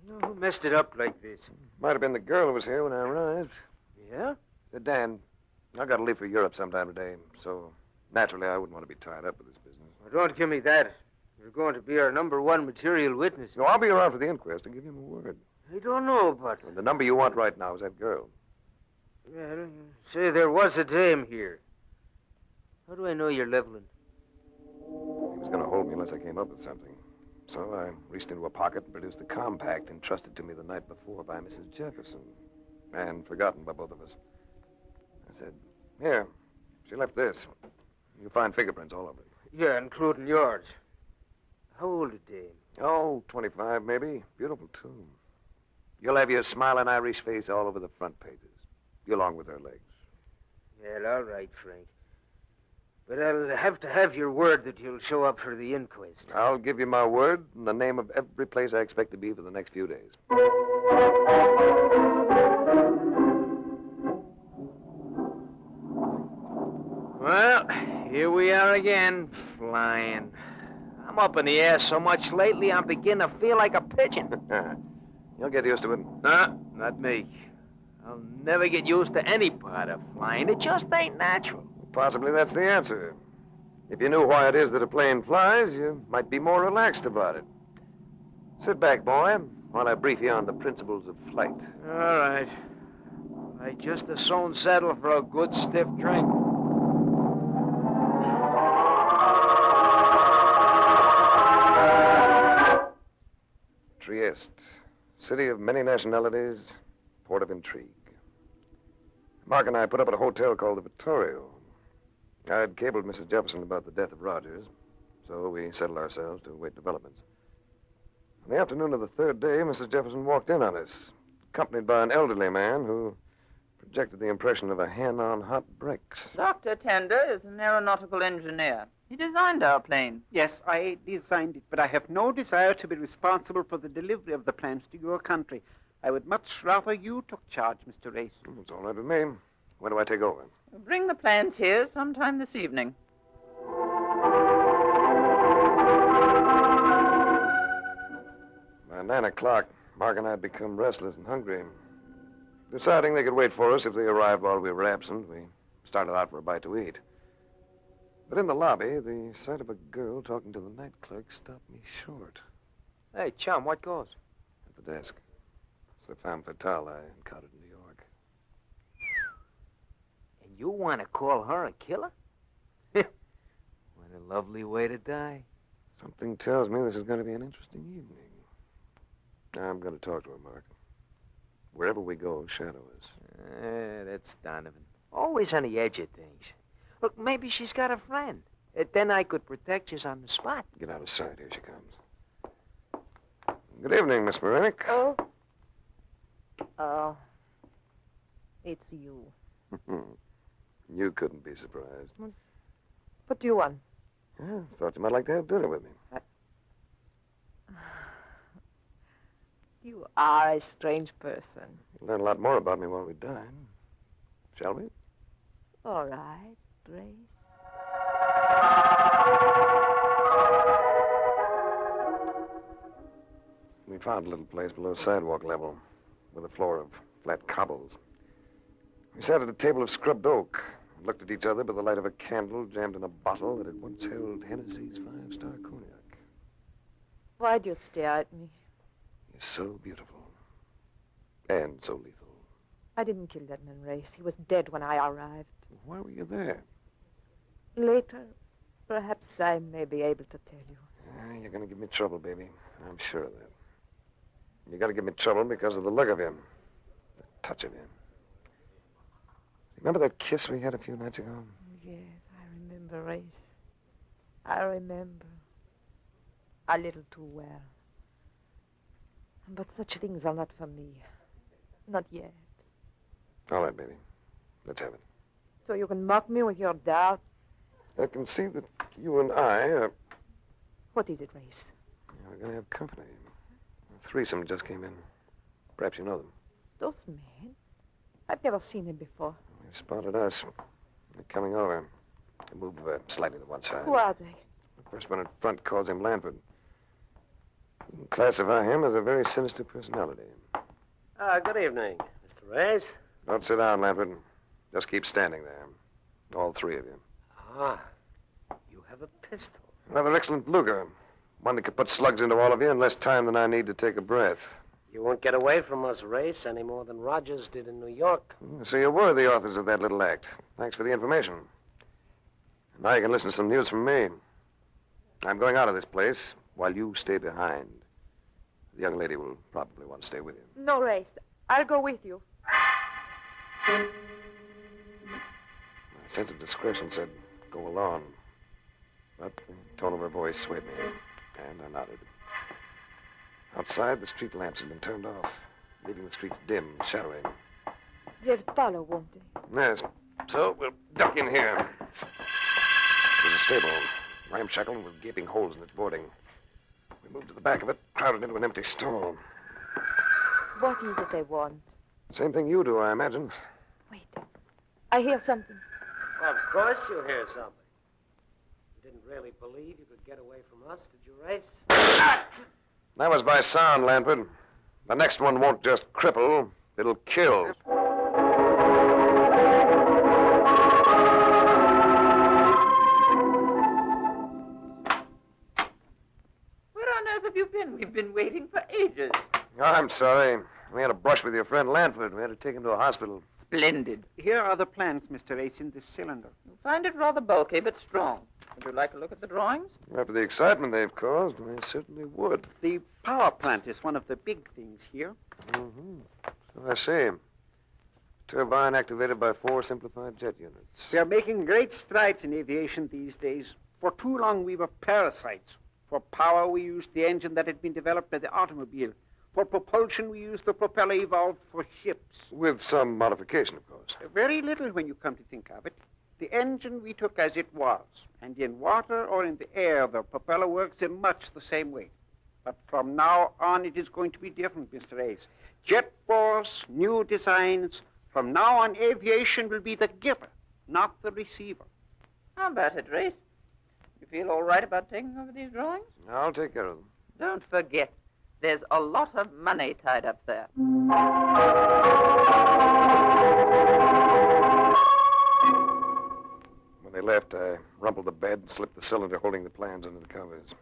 No, who messed it up like this? Might have been the girl who was here when I arrived. Yeah? Dan, I got to leave for Europe sometime today, so naturally I wouldn't want to be tied up with this business. Well, don't give me that. You're going to be our #1 material witness. No, I'll be around for the inquest and give you my word. I don't know, but... And the number you want right now is that girl. Well, you say there was a dame here. How do I know you're leveling? He was going to hold me unless I came up with something. So I reached into a pocket and produced the compact entrusted to me the night before by Mrs. Jefferson, and forgotten by both of us. I said, here, she left this. You'll find fingerprints all over it. Yeah, including yours. How old a dame? Oh, 25, maybe. Beautiful, too. You'll have your smiling Irish face all over the front pages, along with her legs. Well, all right, Frank. But I'll have to have your word that you'll show up for the inquest. I'll give you my word and the name of every place I expect to be for the next few days. Well, here we are again, flying. I'm up in the air so much lately, I'm beginning to feel like a pigeon. You'll get used to it. Nah, not me. I'll never get used to any part of flying. It just ain't natural. Possibly that's the answer. If you knew why it is that a plane flies, you might be more relaxed about it. Sit back, boy, while I brief you on the principles of flight. All right. I just as soon settle for a good stiff drink. Trieste, city of many nationalities, port of intrigue. Mark and I put up at a hotel called the Vittorio. I'd cabled Mrs. Jefferson about the death of Rogers, so we settled ourselves to await developments. On the afternoon of the third day, Mrs. Jefferson walked in on us, accompanied by an elderly man who projected the impression of a hen on hot bricks. Dr. Tender is an aeronautical engineer. He designed our plane. Yes, I designed it, but I have no desire to be responsible for the delivery of the plans to your country. I would much rather you took charge, Mr. Race. It's all right with me. When do I take over? Bring the plans here sometime this evening. By 9 o'clock, Mark and I had become restless and hungry. Deciding they could wait for us if they arrived while we were absent, we started out for a bite to eat. But in the lobby, the sight of a girl talking to the night clerk stopped me short. Hey, chum, what goes? At the desk. It's the femme fatale I encountered in New York. And you want to call her a killer? What a lovely way to die. Something tells me this is going to be an interesting evening. I'm going to talk to her, Mark. Wherever we go, shadow us. That's Donovan. Always on the edge of things. Look, maybe she's got a friend. Then I could protect you on the spot. Get out of sight. Here she comes. Good evening, Miss Marinick. Oh. Oh. It's you. You couldn't be surprised. What do you want? Yeah, thought you might like to have dinner with me. You are a strange person. You'll learn a lot more about me while we dine. Shall we? All right, Grace. We found a little place below sidewalk level with a floor of flat cobbles. We sat at a table of scrubbed oak and looked at each other by the light of a candle jammed in a bottle that had once held Hennessy's five-star cognac. Why'd you stare at me? You're so beautiful. And so lethal. I didn't kill that man, Race. He was dead when I arrived. Why were you there? Later, perhaps I may be able to tell you. You're going to give me trouble, baby. I'm sure of that. You got to give me trouble because of the look of him. The touch of him. Remember that kiss we had a few nights ago? Yes, I remember, Race. I remember. A little too well. But such things are not for me. Not yet. All right, baby. Let's have it. So you can mock me with your doubt? I can see that you and I are... What is it, Race? We're going to have company. A threesome just came in. Perhaps you know them. Those men? I've never seen them before. They spotted us. They're coming over. They move slightly to one side. Who are they? The first one in front calls him Lanford. You can classify him as a very sinister personality. Good evening, Mr. Reyes. Don't sit down, Lanford. Just keep standing there. All three of you. Ah, you have a pistol. Another excellent Luger. One that could put slugs into all of you in less time than I need to take a breath. You won't get away from us, Race, any more than Rogers did in New York. So you were the authors of that little act. Thanks for the information. Now you can listen to some news from me. I'm going out of this place while you stay behind. The young lady will probably want to stay with you. No, Race. I'll go with you. My sense of discretion said, go along. But the tone of her voice swayed me, and I nodded. Outside, the street lamps had been turned off, leaving the streets dim and shadowy. They'll follow, won't they? Yes. So we'll duck in here. It was a stable, ramshackle and with gaping holes in its boarding. We moved to the back of it, crowded into an empty stall. What is it they want? Same thing you do, I imagine. Wait. I hear something. Well, of course you hear something. You didn't really believe you could get away from us, did you, Race? That was by sound, Lanford. The next one won't just cripple, it'll kill. Where on earth have you been? We've been waiting for ages. I'm sorry. We had a brush with your friend Lanford. We had to take him to a hospital. Splendid. Here are the plans, Mr. Race, in this cylinder. You find it rather bulky, but strong. Would you like to look at the drawings? After the excitement they've caused, we certainly would. The power plant is one of the big things here. Mm-hmm. So I see. Turbine activated by 4 simplified jet units. We are making great strides in aviation these days. For too long, we were parasites. For power, we used the engine that had been developed by the automobile. For propulsion, we use the propeller evolved for ships. With some modification, of course. Very little when you come to think of it. The engine we took as it was, and in water or in the air, the propeller works in much the same way. But from now on, it is going to be different, Mr. Ace. Jet force, new designs. From now on, aviation will be the giver, not the receiver. How about it, Race? You feel all right about taking over these drawings? I'll take care of them. Don't forget, there's a lot of money tied up there. When they left, I rumpled the bed and slipped the cylinder holding the plans under the covers.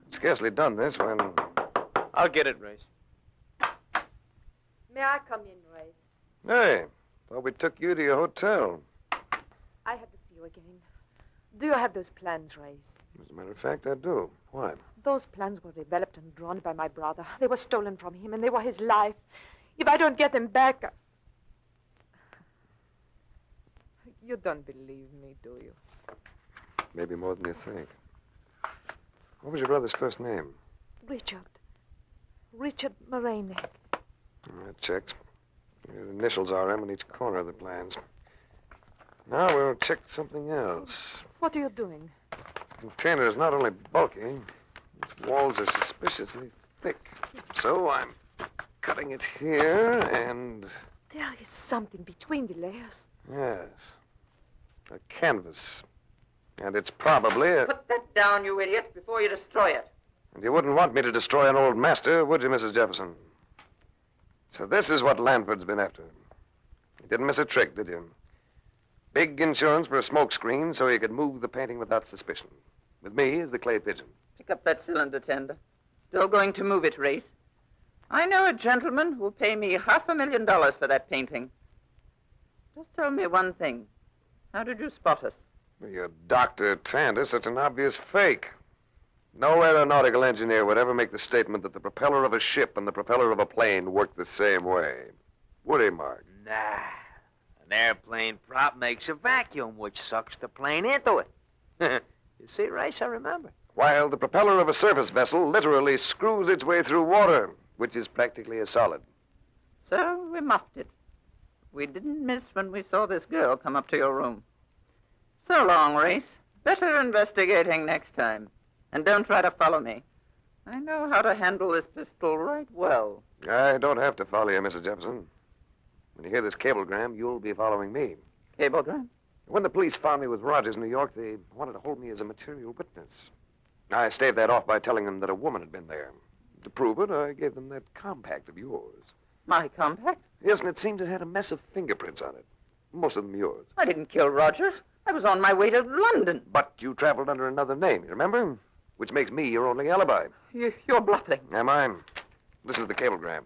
I'd scarcely done this when... I'll get it, Race. May I come in, Race? Hey, thought we took you to your hotel. I have to see you again. Do you have those plans, Race? As a matter of fact, I do. Why? Those plans were developed and drawn by my brother. They were stolen from him, and they were his life. If I don't get them back... You don't believe me, do you? Maybe more than you think. What was your brother's first name? Richard. Richard Moraine. That checks. The initials are M on each corner of the plans. Now we'll check something else. What are you doing? The container is not only bulky, its walls are suspiciously thick. So I'm cutting it here and... There is something between the layers. Yes. A canvas. And it's probably a... Put that down, you idiot, before you destroy it. And you wouldn't want me to destroy an old master, would you, Mrs. Jefferson? So this is what Lanford's been after. He didn't miss a trick, did you? Big insurance for a smokescreen so he could move the painting without suspicion. With me as the clay pigeon. Pick up that cylinder, Tender. Still going to move it, Race. I know a gentleman who'll pay me $500,000 for that painting. Just tell me one thing. How did you spot us? Your Dr. Tanner, such an obvious fake. No aeronautical engineer would ever make the statement that the propeller of a ship and the propeller of a plane work the same way. Would he, Mark? Nah. An airplane prop makes a vacuum, which sucks the plane into it. You see, Race, I remember. While the propeller of a surface vessel literally screws its way through water, which is practically a solid. So we muffed it. We didn't miss when we saw this girl come up to your room. So long, Race. Better investigating next time. And don't try to follow me. I know how to handle this pistol right well. I don't have to follow you, Mrs. Jefferson. When you hear this cablegram, you'll be following me. Cablegram? When the police found me with Rogers in New York, they wanted to hold me as a material witness. I staved that off by telling them that a woman had been there. To prove it, I gave them that compact of yours. My compact? Yes, and it seemed it had a mess of fingerprints on it. Most of them yours. I didn't kill Rogers. I was on my way to London. But you traveled under another name, you remember? Which makes me your only alibi. You're bluffing. Am I? Listen to the cablegram.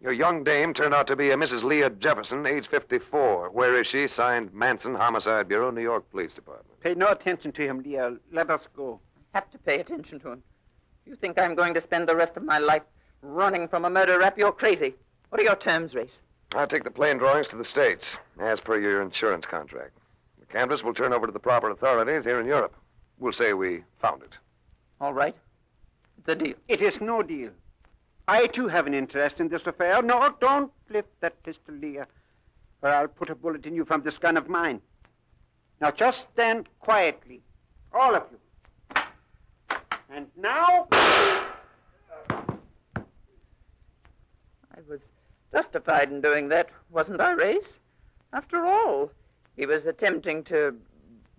Your young dame turned out to be a Mrs. Leah Jefferson, age 54. Where is she? Signed Manson, Homicide Bureau, New York Police Department. Pay no attention to him, Leah. Let us go. I have to pay attention to him. You think I'm going to spend the rest of my life running from a murder rap? You're crazy. What are your terms, Race? I'll take the plane drawings to the States, as per your insurance contract. The canvas will turn over to the proper authorities here in Europe. We'll say we found it. All right. It's a deal. It is no deal. I, too, have an interest in this affair. No, don't lift that pistol, Leah, or I'll put a bullet in you from this gun of mine. Now, just stand quietly, all of you. And now... I was justified in doing that, wasn't I, Race? After all, he was attempting to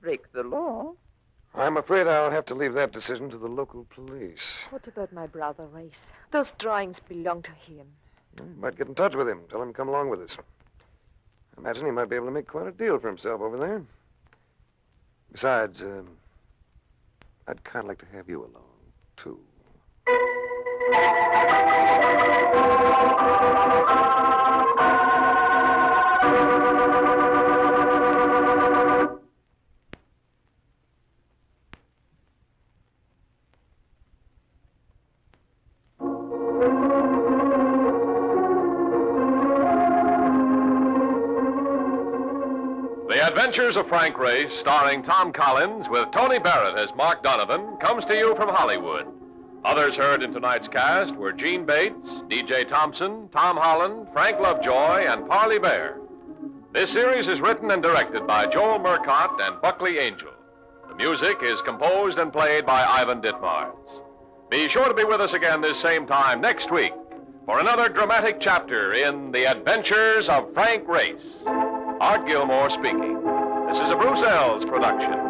break the law. I'm afraid I'll have to leave that decision to the local police. What about my brother, Race? Those drawings belong to him. You might get in touch with him. Tell him to come along with us. I imagine he might be able to make quite a deal for himself over there. Besides, I'd kind of like to have you along, too. The Adventures of Frank Race, starring Tom Collins with Tony Barrett as Mark Donovan, comes to you from Hollywood. Others heard in tonight's cast were Gene Bates, D.J. Thompson, Tom Holland, Frank Lovejoy, and Parley Bear. This series is written and directed by Joel Murcott and Buckley Angel. The music is composed and played by Ivan Ditmars. Be sure to be with us again this same time next week for another dramatic chapter in The Adventures of Frank Race. Art Gilmore speaking. This is a Bruce Ells production.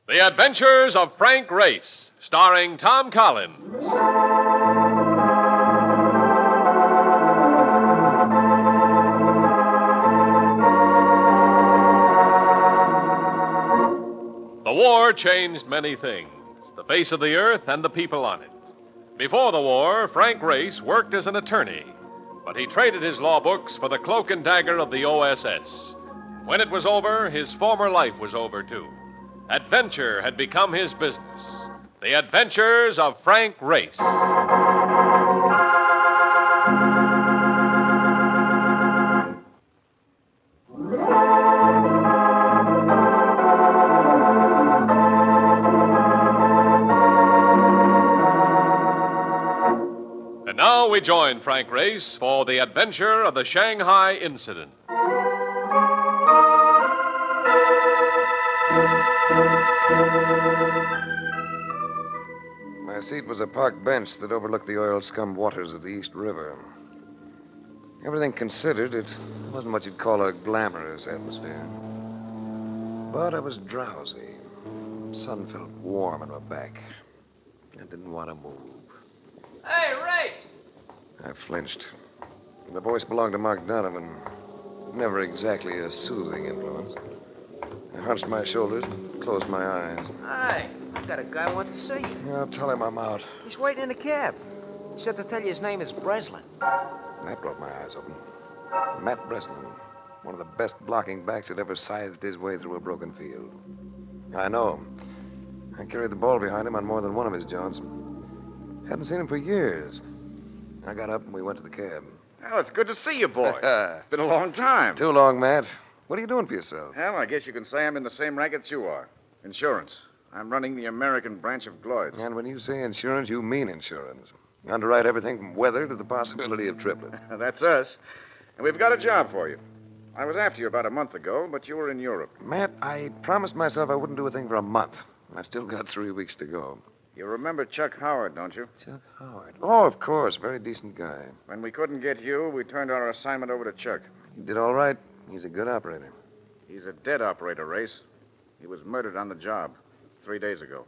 The Adventures of Frank Race, starring Tom Collins. The war changed many things, the face of the earth and the people on it. Before the war, Frank Race worked as an attorney, but he traded his law books for the cloak and dagger of the OSS. When it was over, his former life was over, too. Adventure had become his business. The Adventures of Frank Race. And now we join Frank Race for the adventure of the Shanghai Incident. My seat was a park bench that overlooked the oil-scummed waters of the East River. Everything considered, it wasn't what you'd call a glamorous atmosphere. But I was drowsy. The sun felt warm on my back. I didn't want to move. Hey, Race! I flinched. The voice belonged to Mark Donovan. Never exactly a soothing influence. I hunched my shoulders and closed my eyes. Hey, I've got a guy who wants to see you. I'll tell him I'm out. He's waiting in the cab. He said to tell you his name is Breslin. That brought my eyes open. Matt Breslin, one of the best blocking backs that ever scythed his way through a broken field. I know him. I carried the ball behind him on more than one of his jaunts. Hadn't seen him for years. I got up and we went to the cab. Well, it's good to see you, boy. It's been a long time. Too long, Matt. What are you doing for yourself? Well, I guess you can say I'm in the same racket that you are. Insurance. I'm running the American branch of Gloyd's. And when you say insurance, you mean insurance. Underwrite everything from weather to the possibility of triplet. That's us. And we've got a job for you. I was after you about a month ago, but you were in Europe. Matt, I promised myself I wouldn't do a thing for a month. I've still got 3 weeks to go. You remember Chuck Howard, don't you? Chuck Howard? Oh, of course. Very decent guy. When we couldn't get you, we turned our assignment over to Chuck. He did all right. He's a good operator. He's a dead operator, Race. He was murdered on the job 3 days ago.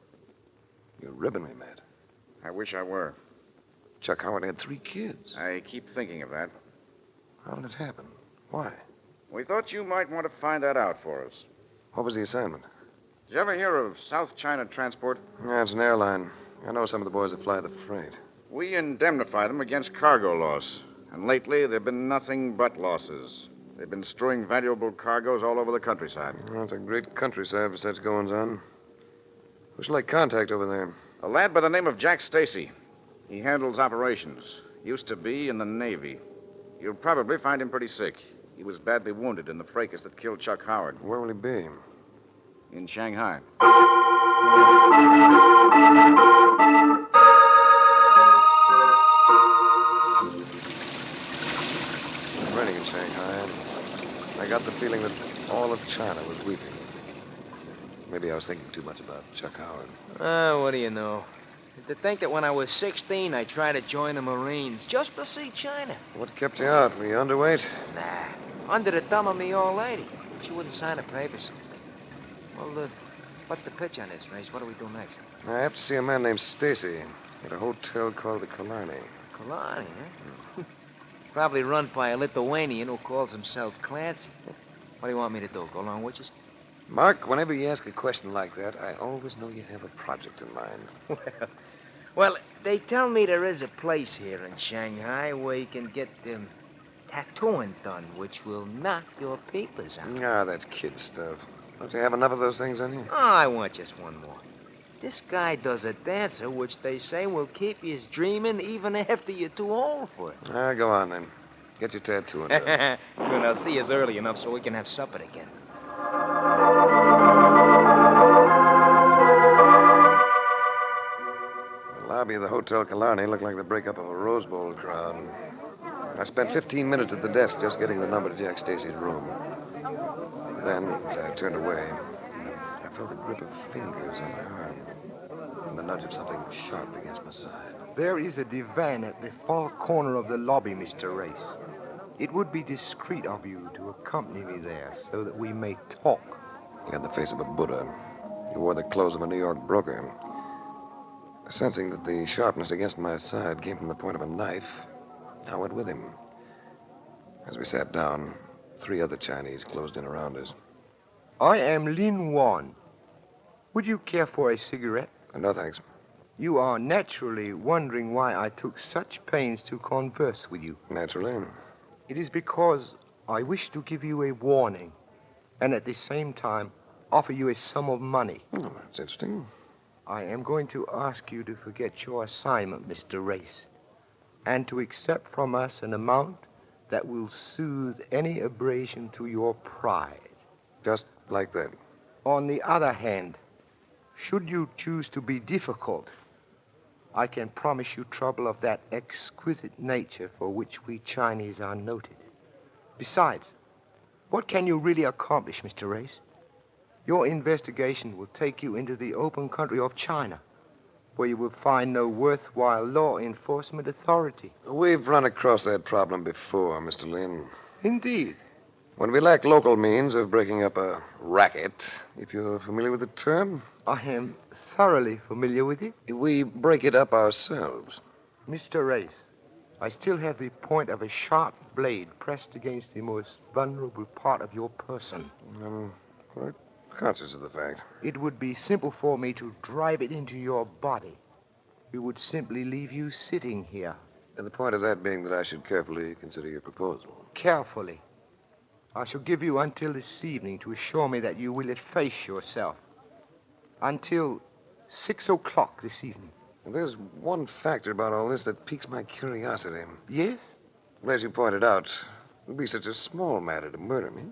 You're ribbing me, Matt. I wish I were. Chuck Howard had 3 kids. I keep thinking of that. How did it happen? Why? We thought you might want to find that out for us. What was the assignment? Did you ever hear of South China Transport? Yeah, it's an airline. I know some of the boys that fly the freight. We indemnify them against cargo loss. And lately, there have been nothing but losses. They've been strewing valuable cargoes all over the countryside. Well, it's a great countryside for such goings-on. Who shall I contact over there? A lad by the name of Jack Stacy. He handles operations. Used to be in the Navy. You'll probably find him pretty sick. He was badly wounded in the fracas that killed Chuck Howard. Where will he be? In Shanghai. It was raining in Shanghai. I got the feeling that all of China was weeping. Maybe I was thinking too much about Chuck Howard. What do you know? To think that when I was 16, I tried to join the Marines just to see China. What kept you out? Were you underweight? Nah, under the thumb of me old lady. She wouldn't sign the papers. Well, what's the pitch on this, Race? What do we do next? I have to see a man named Stacy at a hotel called the Killarney. Killarney, huh? Probably run by a Lithuanian who calls himself Clancy. What do you want me to do? Go along with you? Mark, whenever you ask a question like that, I always know you have a project in mind. Well, they tell me there is a place here in Shanghai where you can get tattooing done, which will knock your papers out. Ah, that's kid stuff. Don't you have enough of those things on you? Oh, I want just one more. This guy does a dancer, which they say will keep you dreaming even after you're too old for it. Ah, go on then. Get your tattoo and Good, I'll see us early enough so we can have supper again. The lobby of the Hotel Killarney looked like the breakup of a Rose Bowl crowd. I spent 15 minutes at the desk just getting the number to Jack Stacy's room. Then, as I turned away, I felt the grip of fingers on my arm and the nudge of something sharp against my side. There is a divan at the far corner of the lobby, Mr. Race. It would be discreet of you to accompany me there so that we may talk. He had the face of a Buddha. He wore the clothes of a New York broker. Sensing that the sharpness against my side came from the point of a knife, I went with him. As we sat down, 3 other Chinese closed in around us. I am Lin Wan. Would you care for a cigarette? No, thanks. You are naturally wondering why I took such pains to converse with you. Naturally. It is because I wish to give you a warning, and at the same time offer you a sum of money. Oh, that's interesting. I am going to ask you to forget your assignment, Mr. Race, and to accept from us an amount that will soothe any abrasion to your pride. Just like that. On the other hand, should you choose to be difficult, I can promise you trouble of that exquisite nature for which we Chinese are noted. Besides, what can you really accomplish, Mr. Race? Your investigation will take you into the open country of China, where you will find no worthwhile law enforcement authority. We've run across that problem before, Mr. Lin. Indeed. When we lack local means of breaking up a racket, if you're familiar with the term. I am thoroughly familiar with it. We break it up ourselves. Mr. Race, I still have the point of a sharp blade pressed against the most vulnerable part of your person. I'm quite conscious of the fact. It would be simple for me to drive it into your body. We would simply leave you sitting here. And the point of that being that I should carefully consider your proposal. Carefully. I shall give you until this evening to assure me that you will efface yourself. Until 6 o'clock this evening. And there's one factor about all this that piques my curiosity. Yes? Well, as you pointed out, it would be such a small matter to murder me.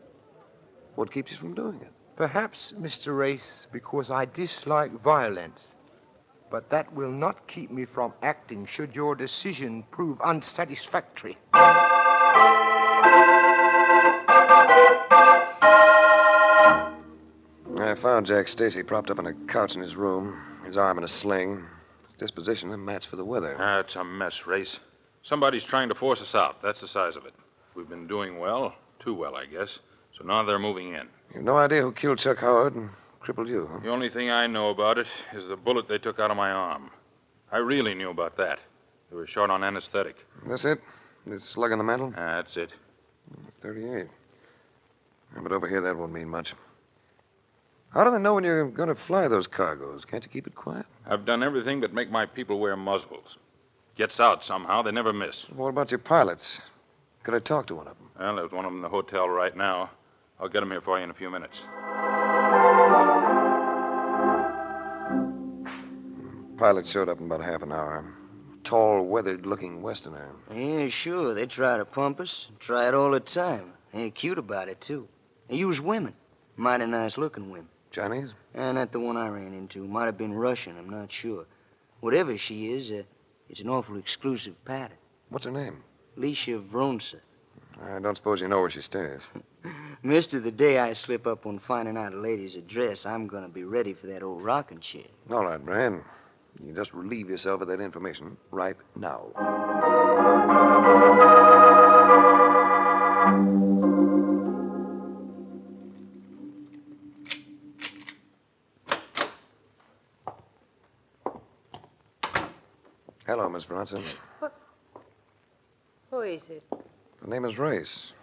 What keeps you from doing it? Perhaps, Mr. Race, because I dislike violence. But that will not keep me from acting should your decision prove unsatisfactory. I found Jack Stacy propped up on a couch in his room, his arm in a sling. His disposition a match for the weather. It's a mess, Race. Somebody's trying to force us out. That's the size of it. We've been doing well. Too well, I guess. So now they're moving in. You've no idea who killed Chuck Howard and crippled you, huh? The only thing I know about it is the bullet they took out of my arm. I really knew about that. They were short on anesthetic. That's it? The slug in the mantle? That's it. 38. But over here, that won't mean much. How do they know when you're going to fly those cargoes? Can't you keep it quiet? I've done everything but make my people wear muzzles. Gets out somehow. They never miss. What about your pilots? Could I talk to one of them? Well, there's one of them in the hotel right now. I'll get him here for you in a few minutes. Pilot showed up in about half an hour. Tall, weathered-looking Westerner. Yeah, sure. They try to pump us. Try it all the time. They're cute about it, too. They use women. Mighty nice-looking women. Chinese? And not the one I ran into. Might have been Russian. I'm not sure. Whatever she is, it's an awful exclusive pattern. What's her name? Lisha Vronsa. I don't suppose you know where she stays. Mister, the day I slip up on finding out a lady's address, I'm going to be ready for that old rocking chair. All right, Brand. You just relieve yourself of that information right now. Hello, Miss Bronson. Who is it? The name is Race.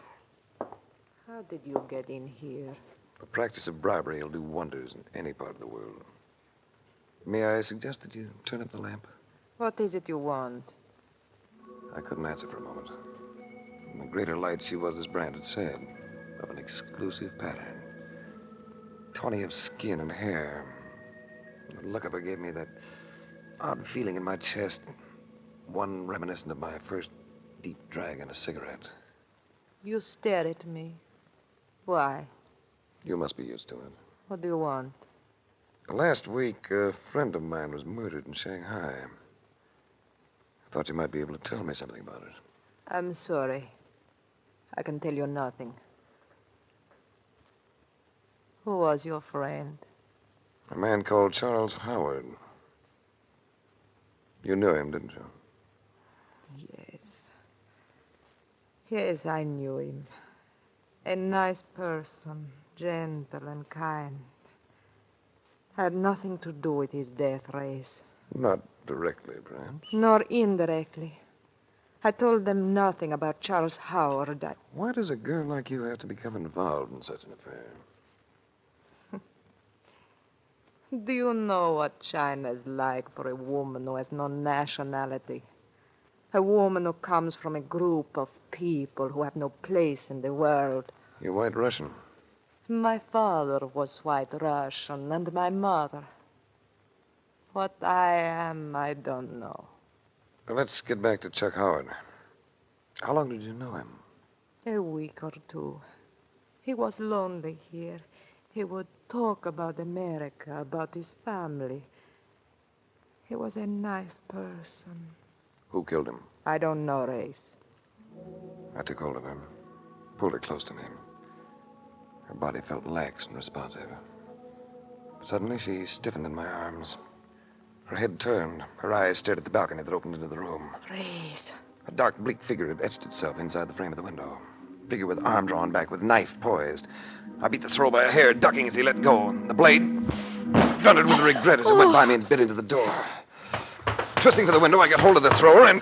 How did you get in here? The practice of bribery will do wonders in any part of the world. May I suggest that you turn up the lamp? What is it you want? I couldn't answer for a moment. In the greater light, she was, as Brand had said, of an exclusive pattern. Tawny of skin and hair. The look of her gave me that odd feeling in my chest, one reminiscent of my first deep drag on a cigarette. You stare at me. Why? You must be used to it. What do you want? Last week, a friend of mine was murdered in Shanghai. I thought you might be able to tell me something about it. I'm sorry. I can tell you nothing. Who was your friend? A man called Charles Howard. You knew him, didn't you? Yes. Yes, I knew him. A nice person, gentle and kind. Had nothing to do with his death race. Not directly, perhaps. Nor indirectly. I told them nothing about Charles Howard. Why does a girl like you have to become involved in such an affair? Do you know what China's like for a woman who has no nationality? A woman who comes from a group of people who have no place in the world. You're White Russian. My father was White Russian, and my mother. What I am, I don't know. Well, let's get back to Chuck Howard. How long did you know him? A week or two. He was lonely here. He would talk about America, about his family. He was a nice person. Who killed him? I don't know, Race. I took hold of her, pulled her close to me. Her body felt lax and responsive. Suddenly, she stiffened in my arms. Her head turned. Her eyes stared at the balcony that opened into the room. Race. A dark, bleak figure had etched itself inside the frame of the window. Figure with arm drawn back, with knife poised. I beat the throw by a hair, ducking as he let go. The blade thundered with regret as it went by me and bit into the door. Twisting for the window, I got hold of the thrower and...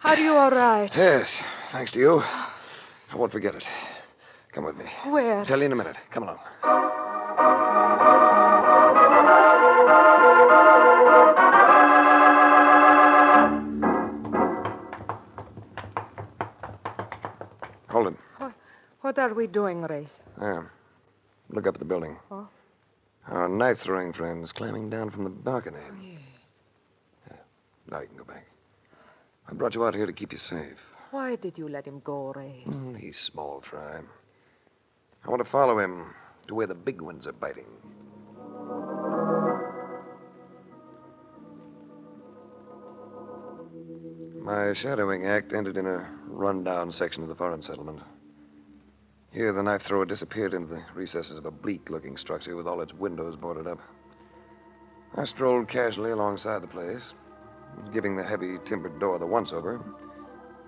Are you all right? Yes, thanks to you. I won't forget it. Come with me. Where? Tell you in a minute. Come along. Hold it. What are we doing, Race? There. Look up at the building. Oh? Our knife-throwing friend is climbing down from the balcony. Oh, yes. Now you can go back. I brought you out here to keep you safe. Why did you let him go, Race? He's small fry. I want to follow him to where the big ones are biting. My shadowing act ended in a run-down section of the foreign settlement. Here, the knife thrower disappeared into the recesses of a bleak-looking structure with all its windows boarded up. I strolled casually alongside the place, giving the heavy timbered door the once-over,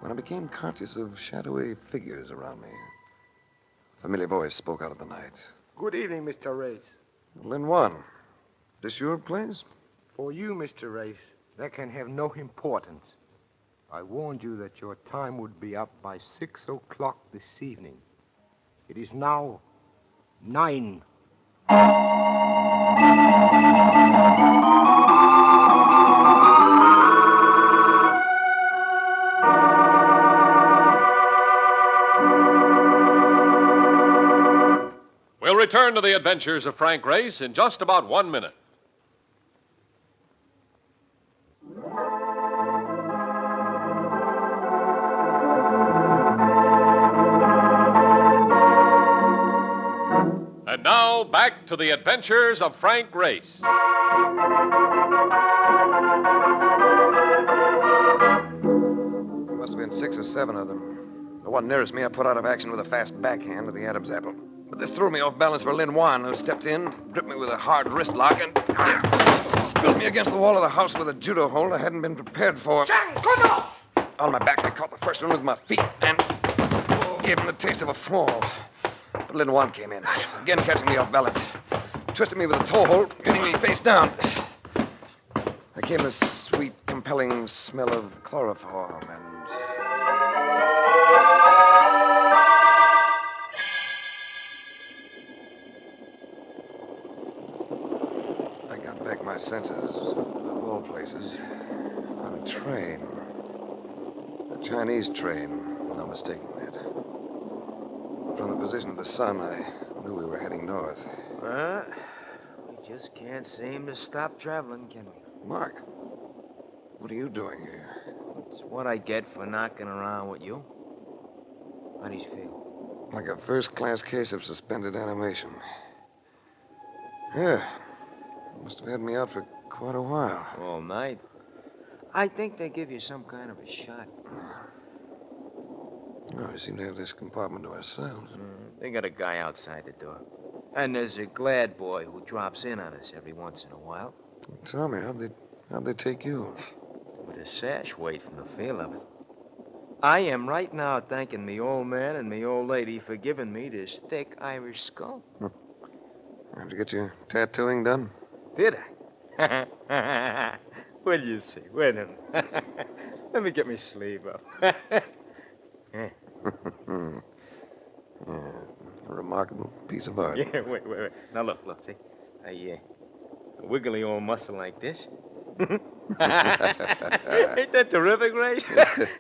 when I became conscious of shadowy figures around me. A familiar voice spoke out of the night. Good evening, Mr. Race. Lin Wan, this your place? For you, Mr. Race, that can have no importance. I warned you that your time would be up by 6 o'clock this evening. It is now 9. We'll return to the adventures of Frank Race in just about 1 minute. And now, back to the adventures of Frank Race. There must have been 6 or 7 of them. The one nearest me I put out of action with a fast backhand of the Adam's apple. But this threw me off balance for Lin Wan, who stepped in, gripped me with a hard wrist lock, and spilled me against the wall of the house with a judo hold I hadn't been prepared for. On my back, I caught the first one with my feet and gave him the taste of a fall. But Lin Wan came in, again catching me off balance, twisted me with a toe hold, pinning me face down. There came a sweet, compelling smell of chloroform and... senses, of all places, on a train. A Chinese train, no mistaking that. From the position of the sun, I knew we were heading north. Well, we just can't seem to stop traveling, can we? Mark, what are you doing here? It's what I get for knocking around with you. How do you feel? Like a first-class case of suspended animation. Yeah. Must have had me out for quite a while. All night. I think they give you some kind of a shot. Oh, we seem to have this compartment to ourselves. They got a guy outside the door. And there's a glad boy who drops in on us every once in a while. Tell me, how'd they take you? With a sash weight from the feel of it. I am right now thanking me old man and me old lady for giving me this thick Irish skull. Did you get your tattooing done? Did I? What'd you see? Wait a minute. Let me get my sleeve up. Yeah. A remarkable piece of art. Yeah, wait. Now look, see? A wiggly old muscle like this. Ain't that terrific, Ray?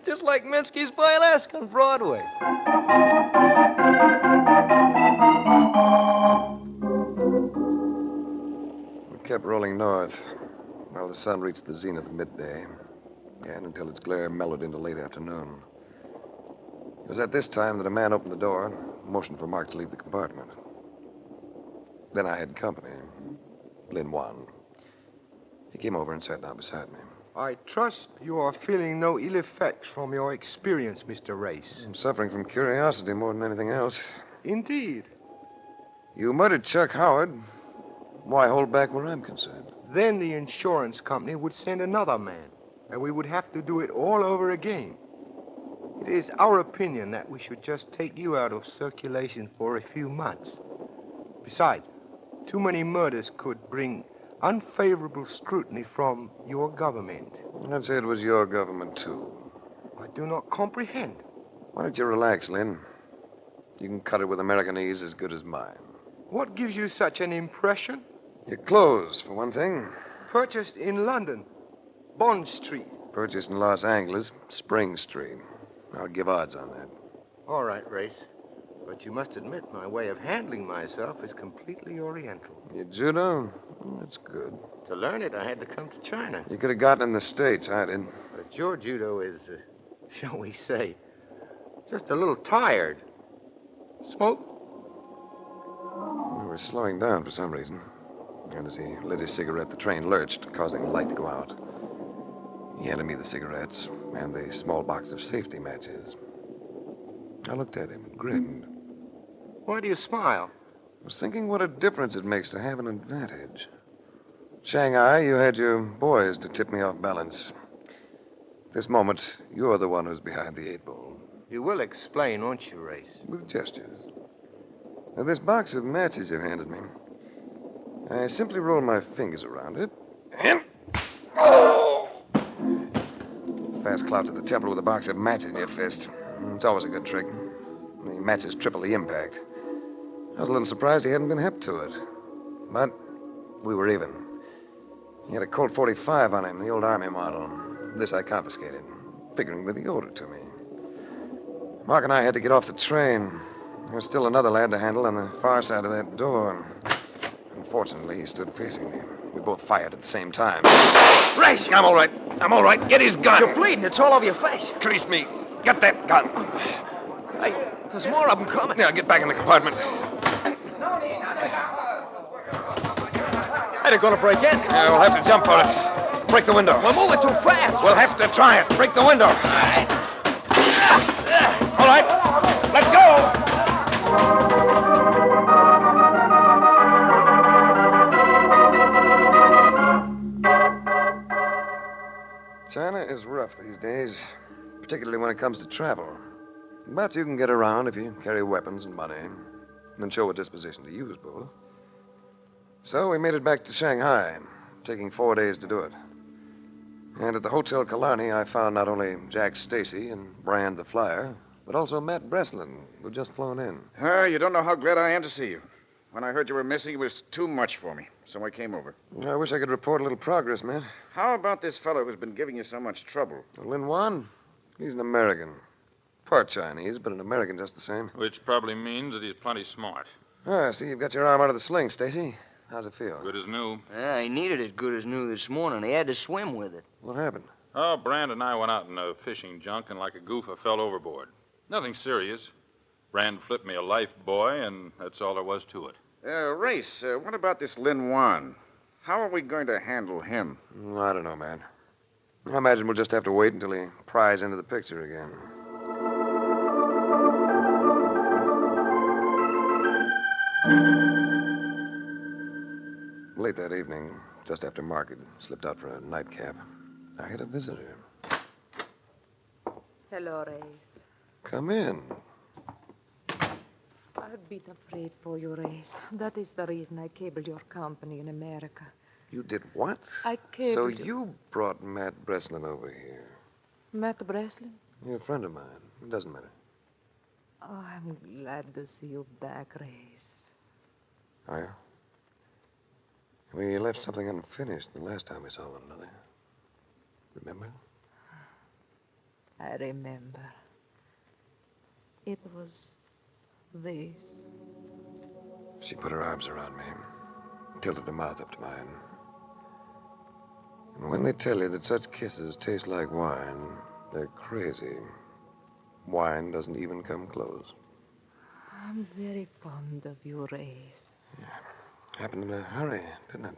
Just like Minsky's burlesque on Broadway. We kept rolling north while the sun reached the zenith of midday, and until its glare mellowed into late afternoon. It was at this time that a man opened the door and motioned for Mark to leave the compartment. Then I had company. Lin Wan. He came over and sat down beside me. I trust you are feeling no ill effects from your experience, Mr. Race. I'm suffering from curiosity more than anything else. Indeed. You murdered Chuck Howard. Why hold back where I'm concerned? Then the insurance company would send another man, and we would have to do it all over again. It is our opinion that we should just take you out of circulation for a few months. Besides, too many murders could bring unfavorable scrutiny from your government. I'd say it was your government, too. I do not comprehend. Why don't you relax, Lynn? You can cut it with Americanese as good as mine. What gives you such an impression? Your clothes, for one thing. Purchased in London, Bond Street. Purchased in Los Angeles, Spring Street. I'll give odds on that. All right, Race. But you must admit my way of handling myself is completely oriental. Your judo? That's good. To learn it, I had to come to China. You could have gotten in the States, I did. But your judo is, shall we say, just a little tired. Smoke? We were slowing down for some reason. And as he lit his cigarette, the train lurched, causing the light to go out. He handed me the cigarettes and the small box of safety matches. I looked at him and grinned. Why do you smile? I was thinking what a difference it makes to have an advantage. Shanghai, you had your boys to tip me off balance. At this moment, you're the one who's behind the 8-ball. You will explain, won't you, Race? With gestures. Now, this box of matches you've handed me, I simply roll my fingers around it and... Oh! Fast clout to the temple with a box of matches in your fist. It's always a good trick. The matches triple the impact. I was a little surprised he hadn't been hep to it. But we were even. He had a Colt 45 on him, the old Army model. This I confiscated, figuring that he owed it to me. Mark and I had to get off the train. There was still another lad to handle on the far side of that door. Unfortunately, he stood facing me. We both fired at the same time. Race! I'm all right. I'm all right. Get his gun. You're bleeding. It's all over your face. Crease me. Get that gun. Hey, there's more of them coming. Yeah, get back in the compartment. Hey, they're gonna break in. Yeah, we'll have to jump for it. Break the window. We're moving too fast. We'll have to try it. Break the window. All right. Let's go. China is rough these days, particularly when it comes to travel. But you can get around if you carry weapons and money, and show a disposition to use both. So we made it back to Shanghai, taking 4 days to do it. And at the Hotel Killarney, I found not only Jack Stacy and Brand the Flyer, but also Matt Breslin, who'd just flown in. You don't know how glad I am to see you. When I heard you were missing, it was too much for me, so I came over. I wish I could report a little progress, man. How about this fellow who's been giving you so much trouble? Lin Wan? He's an American. Part Chinese, but an American just the same. Which probably means that he's plenty smart. Ah, see, you've got your arm out of the sling, Stacy. How's it feel? Good as new. Yeah, he needed it good as new this morning. He had to swim with it. What happened? Oh, Brand and I went out in a fishing junk, and like a goof, I fell overboard. Nothing serious. Brand flipped me a life buoy, and that's all there was to it. Race, what about this Lin Wan? How are we going to handle him? I don't know, man. I imagine we'll just have to wait until he pries into the picture again. Late that evening, just after market, slipped out for a nightcap. I had a visitor. Hello, Race. Come in. I've been afraid for you, Race. That is the reason I cabled your company in America. You did what? I cabled So you brought Matt Breslin over here. Matt Breslin? You're a friend of mine. It doesn't matter. Oh, I'm glad to see you back, Race. Are you? We left something unfinished the last time we saw one another. Remember? I remember. It was this. She put her arms around me, tilted her mouth up to mine. And when they tell you that such kisses taste like wine, they're crazy. Wine doesn't even come close. I'm very fond of you, Race. Happened in a hurry, didn't it?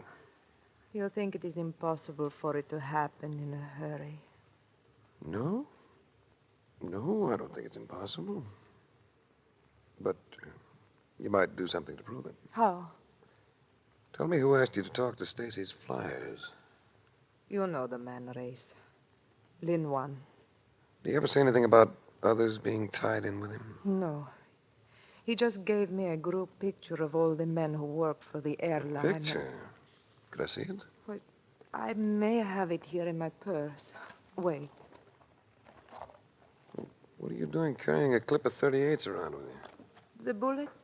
You think it is impossible for it to happen in a hurry? No? No, I don't think it's impossible. But you might do something to prove it. How? Tell me who asked you to talk to Stacy's flyers. You know the man, Race. Lin Wan. Do you ever say anything about others being tied in with him? No. He just gave me a group picture of all the men who work for the airline. Picture? Could I see it? Wait, I may have it here in my purse. Wait. What are you doing carrying a clip of 38s around with you? The bullets?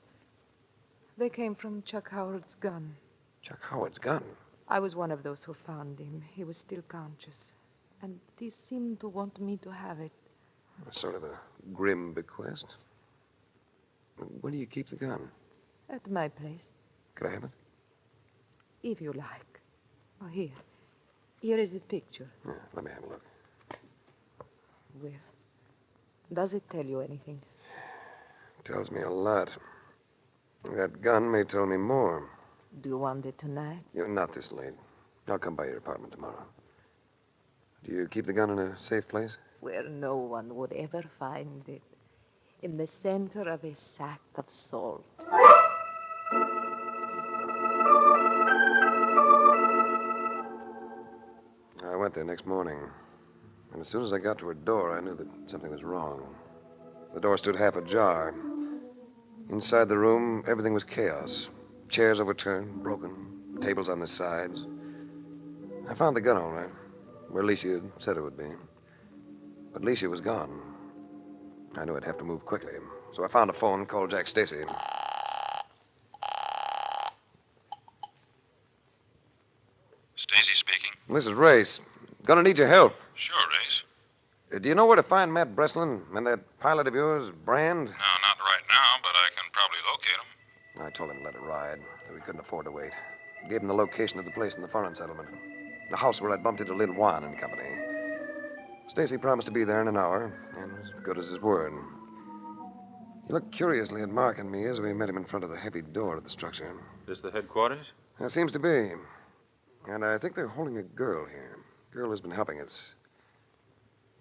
They came from Chuck Howard's gun. Chuck Howard's gun? I was one of those who found him. He was still conscious. And he seemed to want me to have it. Sort of a grim bequest. Where do you keep the gun? At my place. Could I have it? If you like. Oh, here. Here is a picture. Yeah, let me have a look. Well, does it tell you anything? Tells me a lot. That gun may tell me more. Do you want it tonight? Not this late. I'll come by your apartment tomorrow. Do you keep the gun in a safe place? Where no one would ever find it. In the center of a sack of salt. I went there next morning. And as soon as I got to her door, I knew that something was wrong. The door stood half ajar. Inside the room, everything was chaos. Chairs overturned, broken, tables on the sides. I found the gun all right, where Alicia had said it would be. But Alicia was gone. I knew I'd have to move quickly, so I found a phone and called Jack Stacy. Stacy speaking. This is Race. Gonna need your help. Sure, Race. Do you know where to find Matt Breslin and that pilot of yours, Brand? No, not right now, but I can probably locate him. I told him to let it ride. We couldn't afford to wait. Gave him the location of the place in the foreign settlement. The house where I'd bumped into Lin Wan and company. Stacy promised to be there in an hour, and was as good as his word. He looked curiously at Mark and me as we met him in front of the heavy door of the structure. This the headquarters? It seems to be. And I think they're holding a girl here. Girl has been helping us.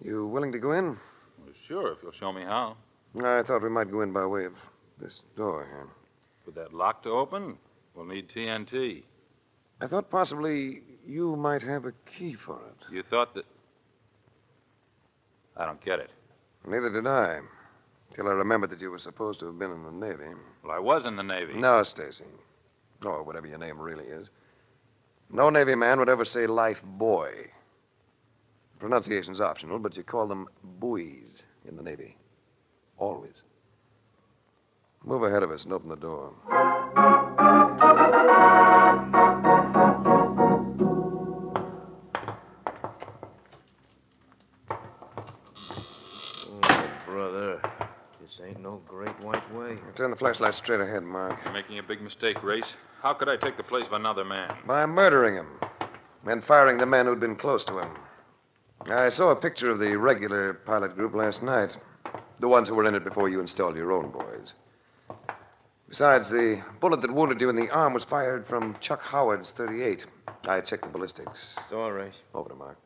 You willing to go in? Well, sure, if you'll show me how. I thought we might go in by way of this door here. With that lock to open, we'll need TNT. I thought possibly you might have a key for it. You thought that... I don't get it. Neither did I. Till I remembered that you were supposed to have been in the Navy. Well, I was in the Navy. No, Stacy. Or whatever your name really is. No Navy man would ever say life boy. Pronunciation's optional, but you call them buoys in the Navy. Always. Move ahead of us and open the door. This ain't no great white way. Turn the flashlight straight ahead, Mark. You're making a big mistake, Race. How could I take the place of another man? By murdering him and firing the men who'd been close to him. I saw a picture of the regular pilot group last night. The ones who were in it before you installed your own boys. Besides, the bullet that wounded you in the arm was fired from Chuck Howard's .38. I checked the ballistics. Door, Race. Over to Mark.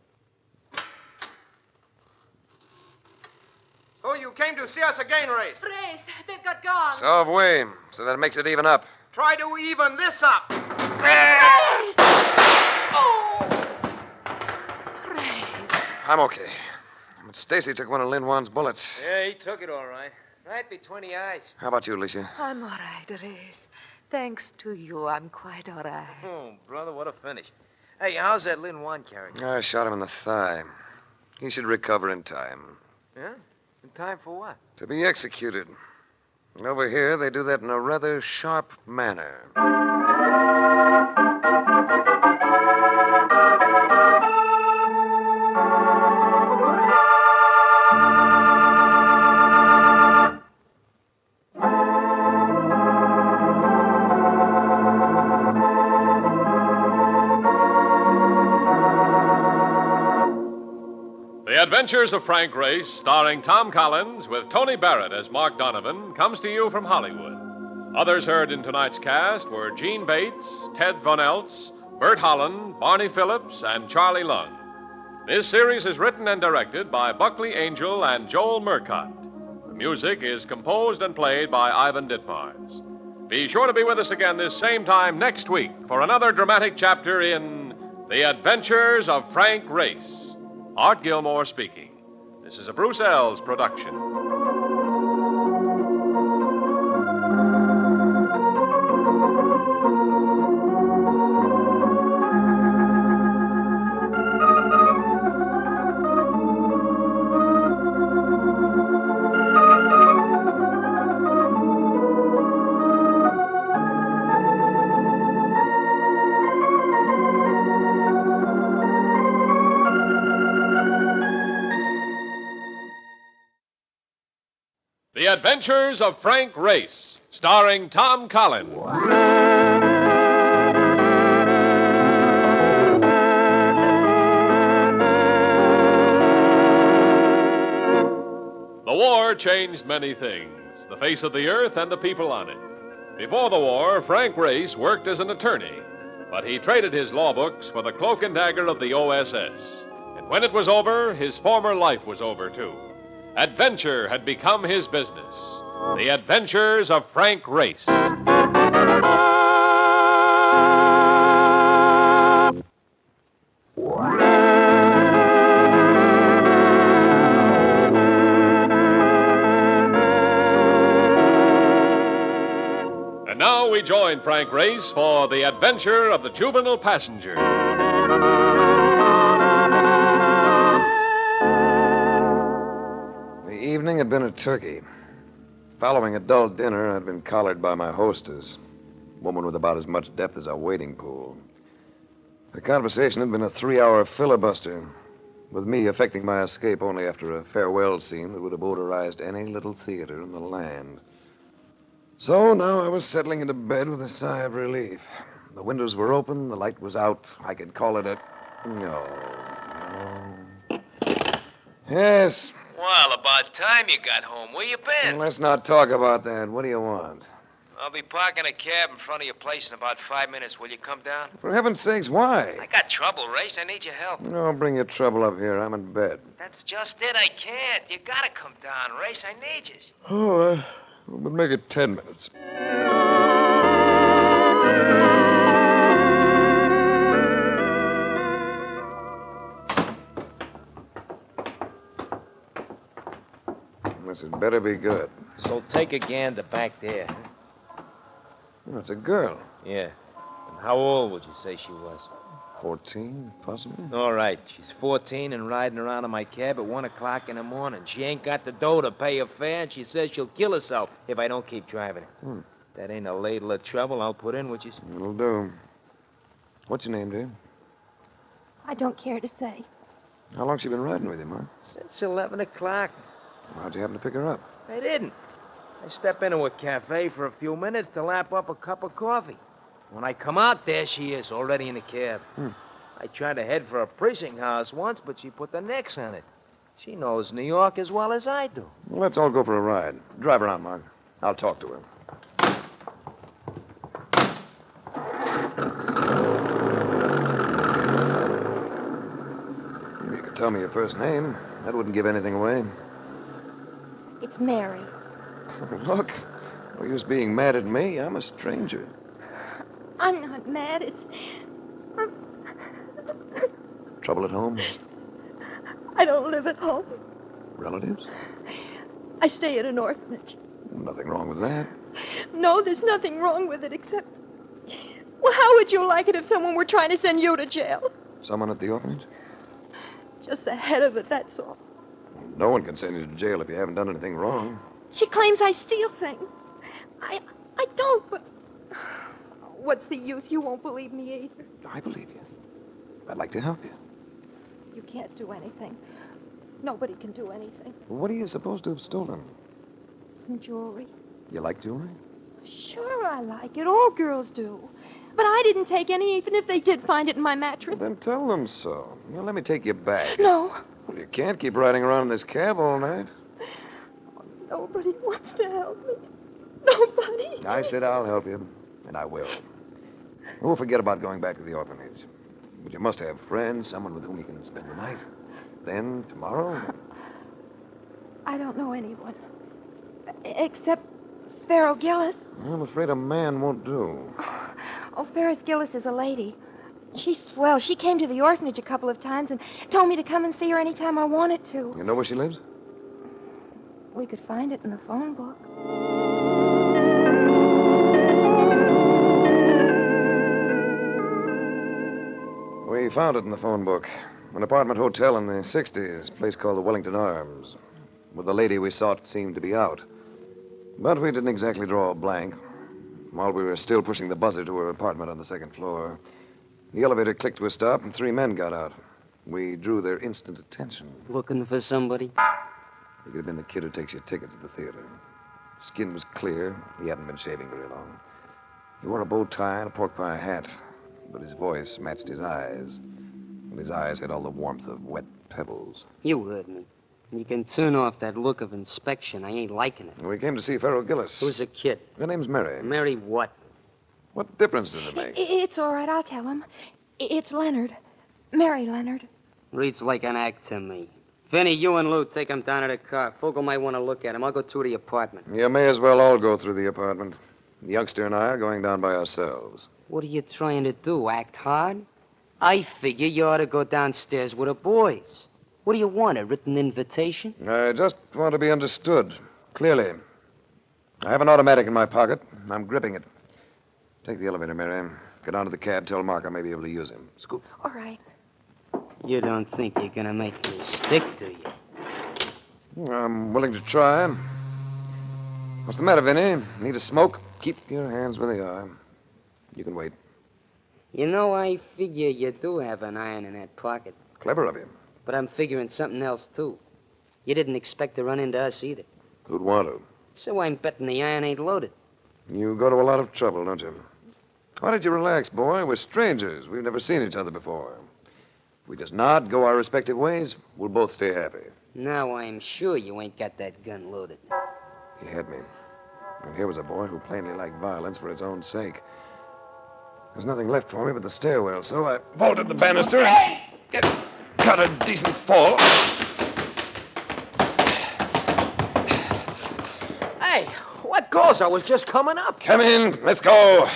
So you came to see us again, Race? Race, they've got guns. Suave, so that makes it even up. Try to even this up. Race! Oh! Race. I'm okay. But Stacy took one of Lin Juan's bullets. Yeah, he took it all right. Right between the eyes. How about you, Alicia? I'm all right, Race. Thanks to you, I'm quite all right. Oh, brother, what a finish. Hey, how's that Lin Juan character? I shot him in the thigh. He should recover in time. Yeah? In time for what? To be executed. And over here, they do that in a rather sharp manner. The Adventures of Frank Race, starring Tom Collins with Tony Barrett as Mark Donovan, comes to you from Hollywood. Others heard in tonight's cast were Gene Bates, Ted Von Eltz, Bert Holland, Barney Phillips, and Charlie Lund. This series is written and directed by Buckley Angel and Joel Murcott. The music is composed and played by Ivan Ditmars. Be sure to be with us again this same time next week for another dramatic chapter in The Adventures of Frank Race. Art Gilmore speaking. This is a Bruce Ells production. The Adventures of Frank Race, starring Tom Collins. The war changed many things, the face of the earth and the people on it. Before the war, Frank Race worked as an attorney, but he traded his law books for the cloak and dagger of the OSS. And when it was over, his former life was over, too. Adventure had become his business. The Adventures of Frank Race. And now we join Frank Race for The Adventure of the Juvenile Passenger. The evening had been a turkey. Following a dull dinner, I'd been collared by my hostess, a woman with about as much depth as a wading pool. The conversation had been a 3-hour filibuster, with me effecting my escape only after a farewell scene that would have odorized any little theater in the land. So now I was settling into bed with a sigh of relief. The windows were open, the light was out. I could call it a... No. Yes. Well, about time you got home. Where you been? Let's not talk about that. What do you want? I'll be parking a cab in front of your place in about 5 minutes. Will you come down? For heaven's sakes, why? I got trouble, Race. I need your help. No, bring your trouble up here. I'm in bed. That's just it. I can't. You gotta come down, Race. I need you. Oh, we'll make it 10 minutes. This had better be good. So take a gander back there. Oh, it's a girl. Yeah. And how old would you say she was? 14, possibly. All right. She's 14 and riding around in my cab at 1 o'clock in the morning. She ain't got the dough to pay her fare, and she says she'll kill herself if I don't keep driving her. That ain't a ladle of trouble I'll put in, which is... It'll do. What's your name, dear? I don't care to say. How long's she been riding with you, Mark? Since 11 o'clock. How'd you happen to pick her up? I didn't. I step into a cafe for a few minutes to lap up a cup of coffee. When I come out, there she is, already in the cab. I tried to head for a precinct house once, but she put the nix on it. She knows New York as well as I do. Well, let's all go for a ride. Drive around, Mark. I'll talk to her. You could tell me your first name. That wouldn't give anything away. It's Mary. Look, no use being mad at me. I'm a stranger. I'm not mad. It's... Trouble at home? I don't live at home. Relatives? I stay at an orphanage. Nothing wrong with that. No, there's nothing wrong with it except... Well, how would you like it if someone were trying to send you to jail? Someone at the orphanage? Just the head of it, that's all. No one can send you to jail if you haven't done anything wrong. She claims I steal things. I don't, but... What's the use? You won't believe me either. I believe you. I'd like to help you. You can't do anything. Nobody can do anything. What are you supposed to have stolen? Some jewelry. You like jewelry? Sure, I like it. All girls do. But I didn't take any, even if they did find it in my mattress. Then tell them so. Well, let me take you back. No. Well, you can't keep riding around in this cab all night. Nobody wants to help me. Nobody. I said I'll help you, and I will. We'll forget about going back to the orphanage. But you must have friends, someone with whom you can spend the night. Then, tomorrow... I don't know anyone. Except Pharaoh Gillis. I'm afraid a man won't do. Oh, Ferris Gillis is a lady. She's swell. She came to the orphanage a couple of times and told me to come and see her anytime I wanted to. You know where she lives? We could find it in the phone book. We found it in the phone book. An apartment hotel in the 60s, a place called the Wellington Arms. With the lady we sought seemed to be out. But we didn't exactly draw a blank. While we were still pushing the buzzer to her apartment on the second floor, the elevator clicked to a stop and 3 men got out. We drew their instant attention. Looking for somebody? He could have been the kid who takes your tickets at the theater. Skin was clear. He hadn't been shaving very long. He wore a bow tie and a pork pie hat, but his voice matched his eyes. And his eyes had all the warmth of wet pebbles. You heard me. You can turn off that look of inspection. I ain't liking it. We came to see Pharaoh Gillis. Who's the kid? Her name's Mary. Mary what? What difference does it make? It's all right. I'll tell him. It's Leonard. Mary Leonard. Reads like an act to me. Vinny, you and Lou take him down to the car. Fogel might want to look at him. I'll go through the apartment. You may as well all go through the apartment. The youngster and I are going down by ourselves. What are you trying to do, act hard? I figure you ought to go downstairs with the boys. What do you want, a written invitation? I just want to be understood, clearly. I have an automatic in my pocket. I'm gripping it. Take the elevator, Mary. Get onto the cab. Tell Mark I may be able to use him. Scoop. All right. You don't think you're going to make me stick, do you? I'm willing to try. What's the matter, Vinny? Need a smoke? Keep your hands where they are. You can wait. You know, I figure you do have an iron in that pocket. Clever of you. But I'm figuring something else, too. You didn't expect to run into us either. Who'd want to? So I'm betting the iron ain't loaded. You go to a lot of trouble, don't you? Why don't you relax, boy? We're strangers. We've never seen each other before. If we just nod, go our respective ways, we'll both stay happy. Now I'm sure you ain't got that gun loaded. He had me. And here was a boy who plainly liked violence for its own sake. There's nothing left for me but the stairwell, so I vaulted the banister and got a decent fall. Hey, what goes? I was just coming up. Come in. Let's go.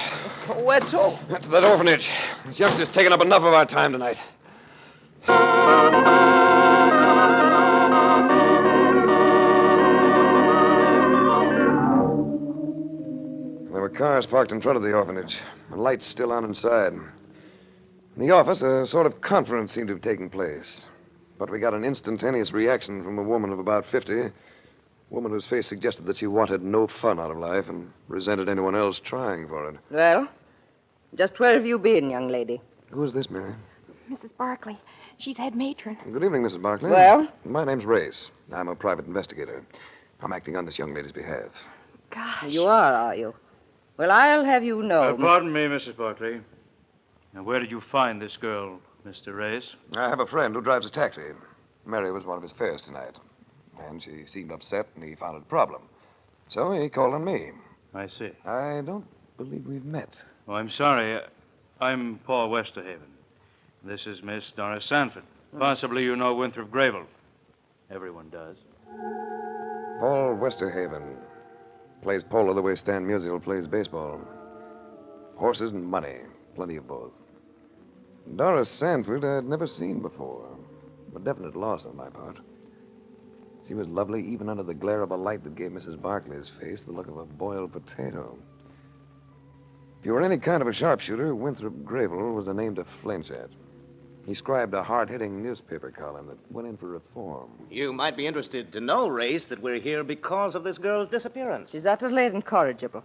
Where to? To that orphanage. This youngster's taken up enough of our time tonight. There were cars parked in front of the orphanage, and lights still on inside. In the office, a sort of conference seemed to have taken place. But we got an instantaneous reaction from a woman of about 50, a woman whose face suggested that she wanted no fun out of life and resented anyone else trying for it. Well, just where have you been, young lady? Who is this, Mary? Mrs. Barkley. She's head matron. Good evening, Mrs. Barkley. Well? My name's Race. I'm a private investigator. I'm acting on this young lady's behalf. gosh. You are you? Well, I'll have you know. Pardon me, Mrs. Barkley. Now, where did you find this girl, Mr. Reyes? I have a friend who drives a taxi. Mary was one of his fares tonight. And she seemed upset, and he found it a problem. So he called on me. I see. I don't believe we've met. Oh, I'm sorry. I'm Paul Westerhaven. This is Miss Doris Sanford. Possibly you know Winthrop Gravel. Everyone does. Paul Westerhaven plays polo the way Stan Musial plays baseball. Horses and money, plenty of both. Doris Sanford I'd never seen before. A definite loss on my part. She was lovely even under the glare of a light that gave Mrs. Barclay's face the look of a boiled potato. If you were any kind of a sharpshooter, Winthrop Gravel was a name to flinch at. He scribed a hard-hitting newspaper column that went in for reform. You might be interested to know, Race, that we're here because of this girl's disappearance. She's utterly incorrigible.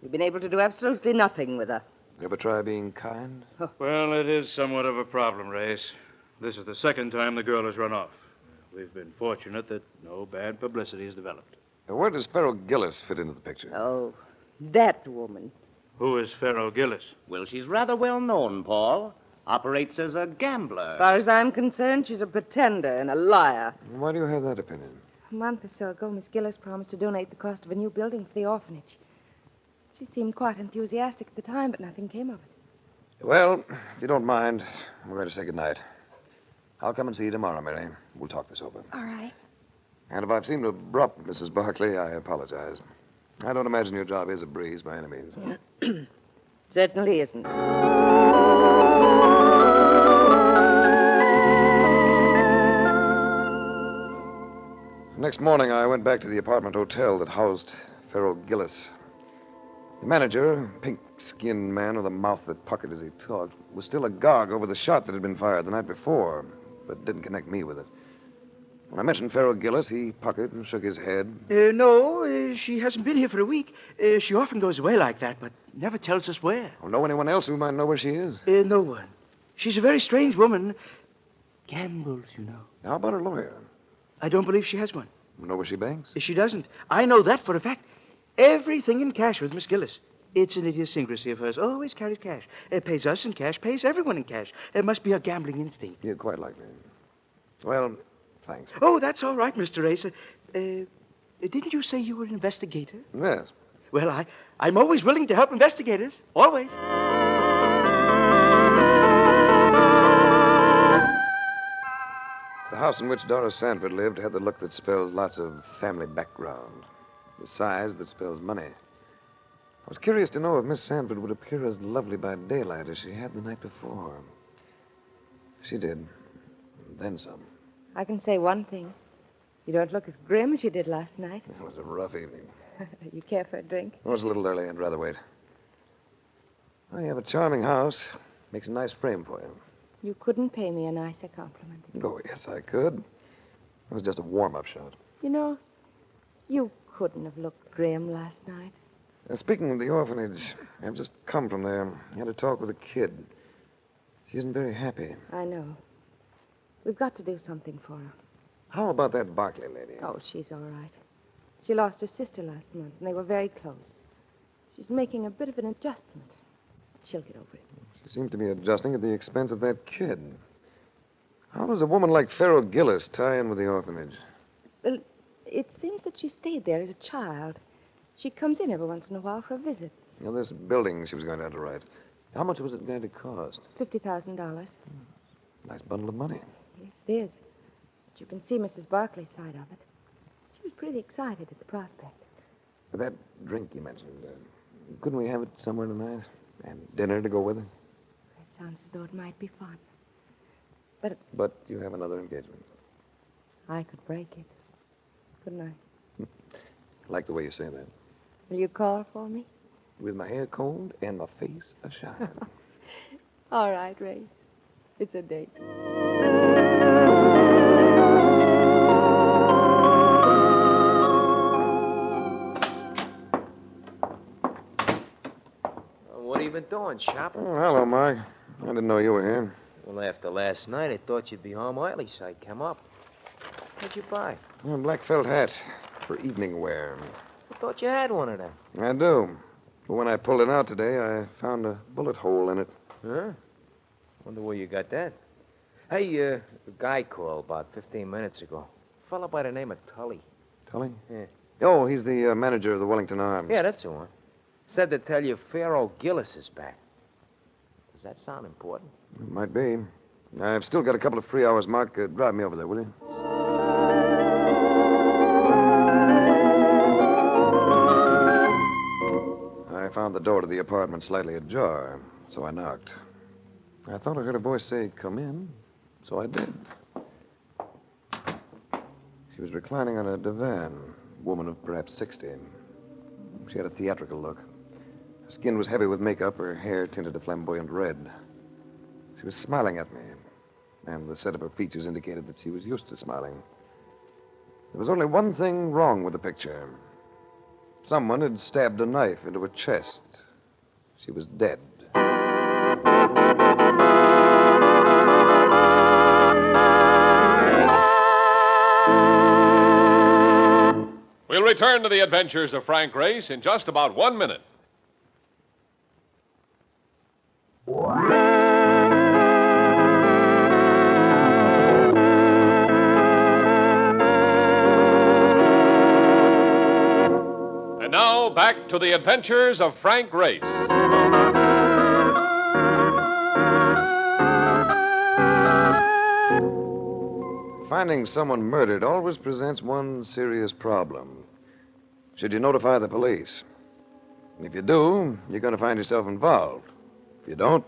We've been able to do absolutely nothing with her. You ever try being kind? Well, it is somewhat of a problem, Reyes. This is the second time the girl has run off. We've been fortunate that no bad publicity has developed. Where does Farrell Gillis fit into the picture? Oh, that woman. Who is Farrell Gillis? Well, she's rather well known, Paul. Operates as a gambler. As far as I'm concerned, she's a pretender and a liar. Why do you have that opinion? A month or so ago, Miss Gillis promised to donate the cost of a new building for the orphanage. She seemed quite enthusiastic at the time, but nothing came of it. Well, if you don't mind, I'm going to say goodnight. I'll come and see you tomorrow, Mary. We'll talk this over. All right. And if I've seemed abrupt, Mrs. Barkley, I apologize. I don't imagine your job is a breeze by any means. Certainly isn't. Next morning, I went back to the apartment hotel that housed Farrell Gillis. The manager, a pink-skinned man with a mouth that puckered as he talked, was still agog over the shot that had been fired the night before, but didn't connect me with it. When I mentioned Farrell Gillis, he puckered and shook his head. No, she hasn't been here for a week. She often goes away like that, but never tells us where. Oh, know anyone else who might know where she is? No one. She's a very strange woman. Gambles, you know. How about her lawyer? I don't believe she has one. Know where she banks? She doesn't. I know that for a fact. Everything in cash with Miss Gillis. It's an idiosyncrasy of hers. Always carries cash. Pays us in cash, pays everyone in cash. It must be a gambling instinct. Yeah, quite likely. Well, thanks. Oh, that's all right, Mr. Race. Didn't you say you were an investigator? Yes. Well, I'm always willing to help investigators. Always. The house in which Doris Sanford lived had the look that spells lots of family background. The size that spells money. I was curious to know if Miss Sanford would appear as lovely by daylight as she had the night before. She did. And then some. I can say one thing. You don't look as grim as you did last night. It was a rough evening. You care for a drink? It was a little early. I'd rather wait. Well, you have a charming house. Makes a nice frame for you. You couldn't pay me a nicer compliment. Oh, yes, I could. It was just a warm-up shot. You know, you couldn't have looked grim last night. Speaking of the orphanage, I've just come from there. I had a talk with a kid. She isn't very happy. I know. We've got to do something for her. How about that Barkley lady? Oh, she's all right. She lost her sister last month, and they were very close. She's making a bit of an adjustment. She'll get over it. She seems to be adjusting at the expense of that kid. How does a woman like Farrell Gillis tie in with the orphanage? Well, it seems that she stayed there as a child. She comes in every once in a while for a visit. You know, this building she was going to have to write. How much was it going to cost? $50,000. Nice bundle of money. Yes, it is. But you can see Mrs. Barclay's side of it. She was pretty excited at the prospect. That drink you mentioned, couldn't we have it somewhere tonight? And dinner to go with it? That sounds as though it might be fun. But you have another engagement. I could break it. Couldn't I? I like the way you say that. Will you call for me? With my hair combed and my face ashine. All right, Ray. It's a date. What have you been doing, Shop? Oh, hello, Mark. I didn't know you were here. Well, after last night, I thought you'd be home early, so I come up. What'd you buy? A black felt hat for evening wear. thought you had one of them. I do. But when I pulled it out today, I found a bullet hole in it. Huh? Wonder where you got that. Hey, a guy called about 15 minutes ago. A fella by the name of Tully. Tully? Yeah. Oh, he's the manager of the Wellington Arms. Yeah, that's the one. Said to tell you Pharaoh Gillis is back. Does that sound important? It might be. I've still got a couple of free hours, Mark. Drive me over there, will you? I found the door to the apartment slightly ajar, so I knocked. I thought I heard a voice say, "Come in," so I did. She was reclining on a divan, a woman of perhaps 60. She had a theatrical look. Her skin was heavy with makeup, her hair tinted a flamboyant red. She was smiling at me, and the set of her features indicated that she was used to smiling. There was only one thing wrong with the picture. Someone had stabbed a knife into her chest. She was dead. We'll return to the adventures of Frank Race in just about 1 minute. And now, back to the adventures of Frank Race. Finding someone murdered always presents one serious problem. Should you notify the police? If you do, you're going to find yourself involved. If you don't,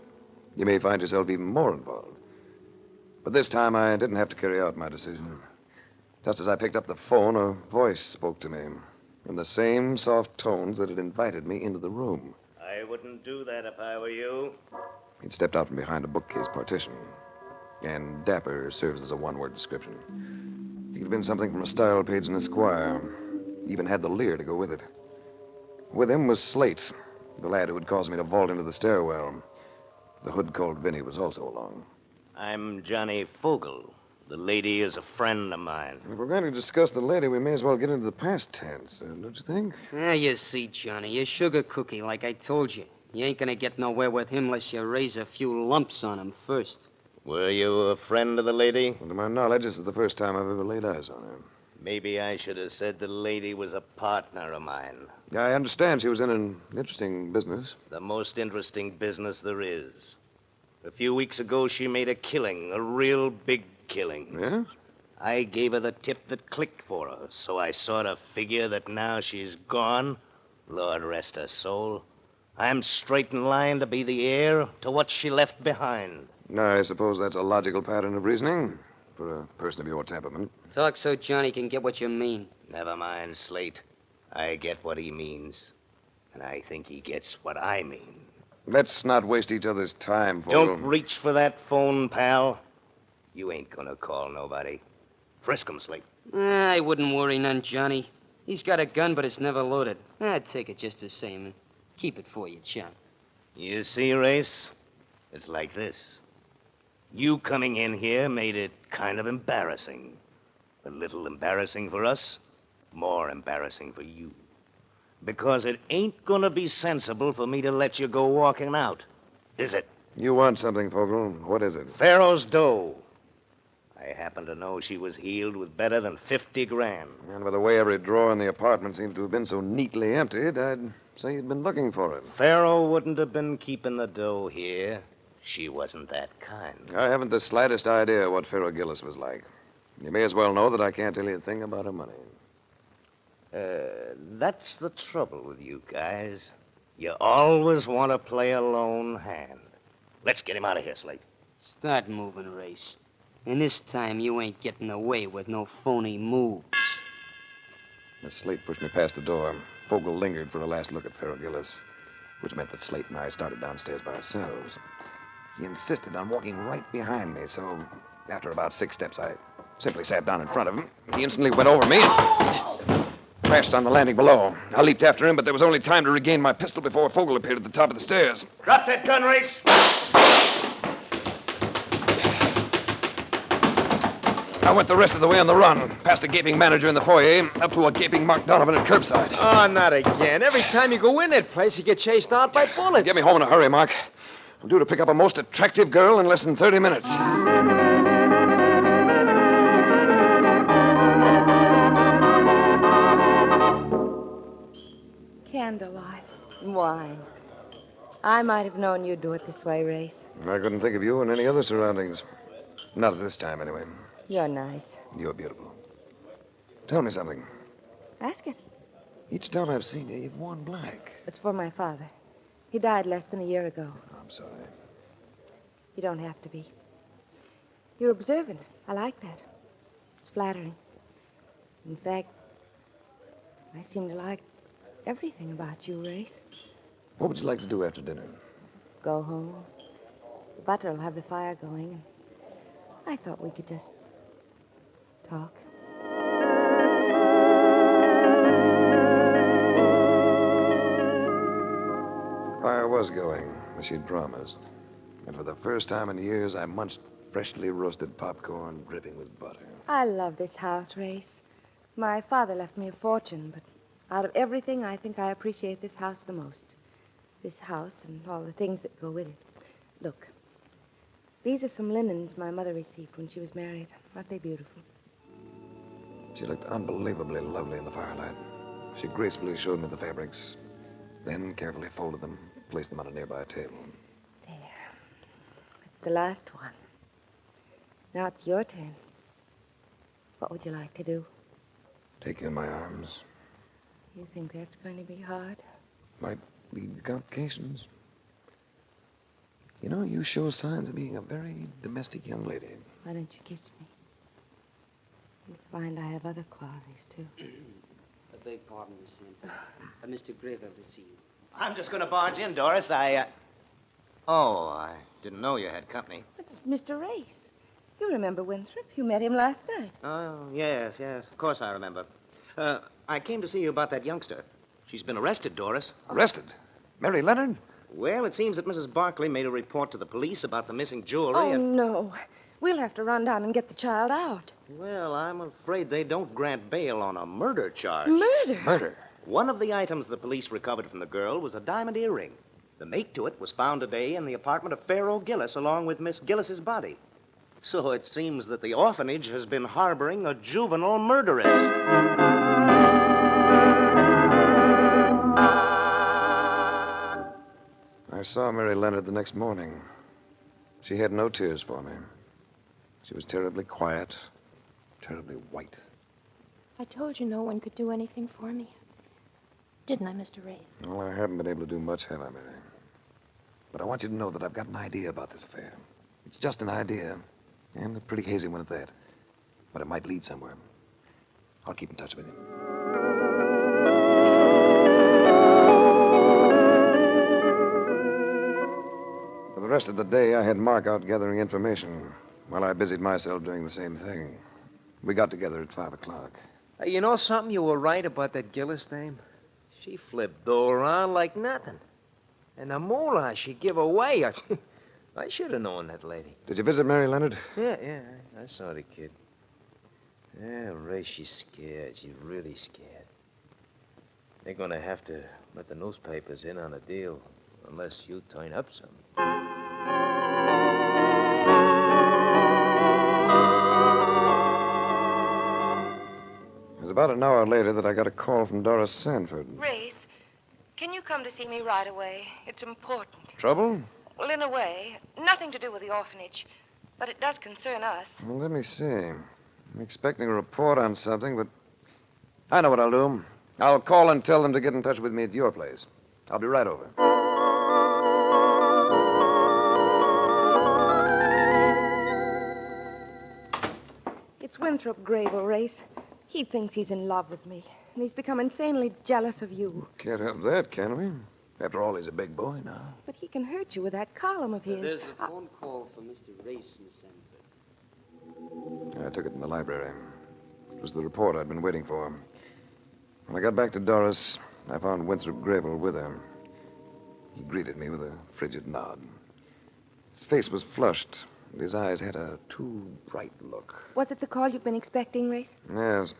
you may find yourself even more involved. But this time I didn't have to carry out my decision. Just as I picked up the phone, a voice spoke to me in the same soft tones that had invited me into the room. I wouldn't do that if I were you. He'd stepped out from behind a bookcase partition. And dapper serves as a one-word description. He could have been something from a style page in Esquire. He even had the leer to go with it. With him was Slate, the lad who had caused me to vault into the stairwell. The hood called Vinny was also along. I'm Johnny Fogel. The lady is a friend of mine. If we're going to discuss the lady, we may as well get into the past tense, don't you think? Yeah, you see, Johnny, you're sugar cookie, like I told you. You ain't gonna get nowhere with him unless you raise a few lumps on him first. Were you a friend of the lady? Well, to my knowledge, this is the first time I've ever laid eyes on her. Maybe I should have said the lady was a partner of mine. I understand she was in an interesting business. The most interesting business there is. A few weeks ago, she made a killing, a real big killing. Yes? I gave her the tip that clicked for her, so I sort of figure that now she's gone, Lord rest her soul, I'm straight in line to be the heir to what she left behind. I suppose that's a logical pattern of reasoning for a person of your temperament. Talk so Johnny can get what you mean. Never mind, Slate. I get what he means, and I think he gets what I mean. Let's not waste each other's time, Vogel. Don't reach for that phone, pal. You ain't gonna call nobody. Frisk him, Slate. I wouldn't worry none, Johnny. He's got a gun, but it's never loaded. I'd take it just the same and keep it for you, chum. You see, Race? It's like this. You coming in here made it kind of embarrassing. A little embarrassing for us, more embarrassing for you. Because it ain't gonna be sensible for me to let you go walking out, is it? You want something, Vogel. What is it? Pharaoh's dough. I happen to know she was healed with better than 50 grand. And by the way every drawer in the apartment seems to have been so neatly emptied, I'd say you'd been looking for it. Pharaoh wouldn't have been keeping the dough here. She wasn't that kind. I haven't the slightest idea what Pharaoh Gillis was like. You may as well know that I can't tell you a thing about her money. That's the trouble with you guys. You always want to play a lone hand. Let's get him out of here, Slate. Start moving, Race. And this time you ain't getting away with no phony moves. As Slate pushed me past the door, Vogel lingered for a last look at Pharaoh Gillis, which meant that Slate and I started downstairs by ourselves. He insisted on walking right behind me, so after about 6 steps, I simply sat down in front of him. He instantly went over me and crashed on the landing below. I leaped after him, but there was only time to regain my pistol before Vogel appeared at the top of the stairs. Drop that gun, Race! I went the rest of the way on the run, past a gaping manager in the foyer, up to a gaping Mark Donovan at curbside. Oh, not again. Every time you go in that place, you get chased out by bullets. Get me home in a hurry, Mark. I'm due to pick up a most attractive girl in less than 30 minutes. Candlelight. Wine. I might have known you'd do it this way, Race. I couldn't think of you in any other surroundings. Not at this time, anyway. You're nice. You're beautiful. Tell me something. Ask it. Each time I've seen you, you've worn black. It's for my father. He died less than a year ago. I'm sorry. You don't have to be. You're observant. I like that. It's flattering. In fact, I seem to like everything about you, Race. What would you like to do after dinner? Go home. The butler will have the fire going. And I thought we could just talk. The fire was going, as she'd promised. And for the first time in years, I munched freshly roasted popcorn dripping with butter. I love this house, Race. My father left me a fortune, but out of everything, I think I appreciate this house the most. This house and all the things that go with it. Look, these are some linens my mother received when she was married. Aren't they beautiful? She looked unbelievably lovely in the firelight. She gracefully showed me the fabrics, then carefully folded them, placed them on a nearby table. It's the last one. Now it's your turn. What would you like to do? Take you in my arms. You think that's going to be hard? Might lead to complications. You know, you show signs of being a very domestic young lady. Why don't you kiss me? You'll find I have other qualities, too. I beg pardon, Miss Sanford. Mr. Grayville to see you. I'm just going to barge in, Doris. Oh, I didn't know you had company. It's Mr. Race. You remember Winthrop? You met him last night. Oh, yes. Of course I remember. I came to see you about that youngster. She's been arrested, Doris. Arrested? Mary Leonard? Well, it seems that Mrs. Barkley made a report to the police about the missing jewelry. Oh, no. We'll have to run down and get the child out. Well, I'm afraid they don't grant bail on a murder charge. Murder? Murder? One of the items the police recovered from the girl was a diamond earring. The mate to it was found today in the apartment of Pharaoh Gillis, along with Miss Gillis's body. So it seems that the orphanage has been harboring a juvenile murderess. I saw Mary Leonard the next morning. She had no tears for me. She was terribly quiet, terribly white. I told you no one could do anything for me. Didn't I, Mr. Race? Well, I haven't been able to do much, have I, Mary? But I want you to know that I've got an idea about this affair. It's just an idea, and a pretty hazy one at that. But it might lead somewhere. I'll keep in touch with you. For the rest of the day, I had Mark out gathering information while I busied myself doing the same thing. We got together at 5 o'clock. Hey, you know something? You were right about that Gillis dame. She flipped all around like nothing. And the moolah she give away, I should have known that lady. Did you visit Mary Leonard? Yeah, I saw the kid. Yeah, Ray, she's scared. She's really scared. They're gonna have to let the newspapers in on a deal unless you turn up something. It was about an hour later that I got a call from Doris Sanford. Race, can you come to see me right away? It's important. Trouble? Well, in a way. Nothing to do with the orphanage. But it does concern us. Well, let me see. I'm expecting a report on something, but I know what I'll do. I'll call and tell them to get in touch with me at your place. I'll be right over. It's Winthrop Grayville, Race. He thinks he's in love with me, and he's become insanely jealous of you. Can't help that, can we? After all, he's a big boy now. But he can hurt you with that column of his. There's a phone call for Mr. Race, Miss Sanford. I took it in the library. It was the report I'd been waiting for. When I got back to Doris, I found Winthrop Grayville with her. He greeted me with a frigid nod. His face was flushed, and his eyes had a too bright look. Was it the call you've been expecting, Race? Yes.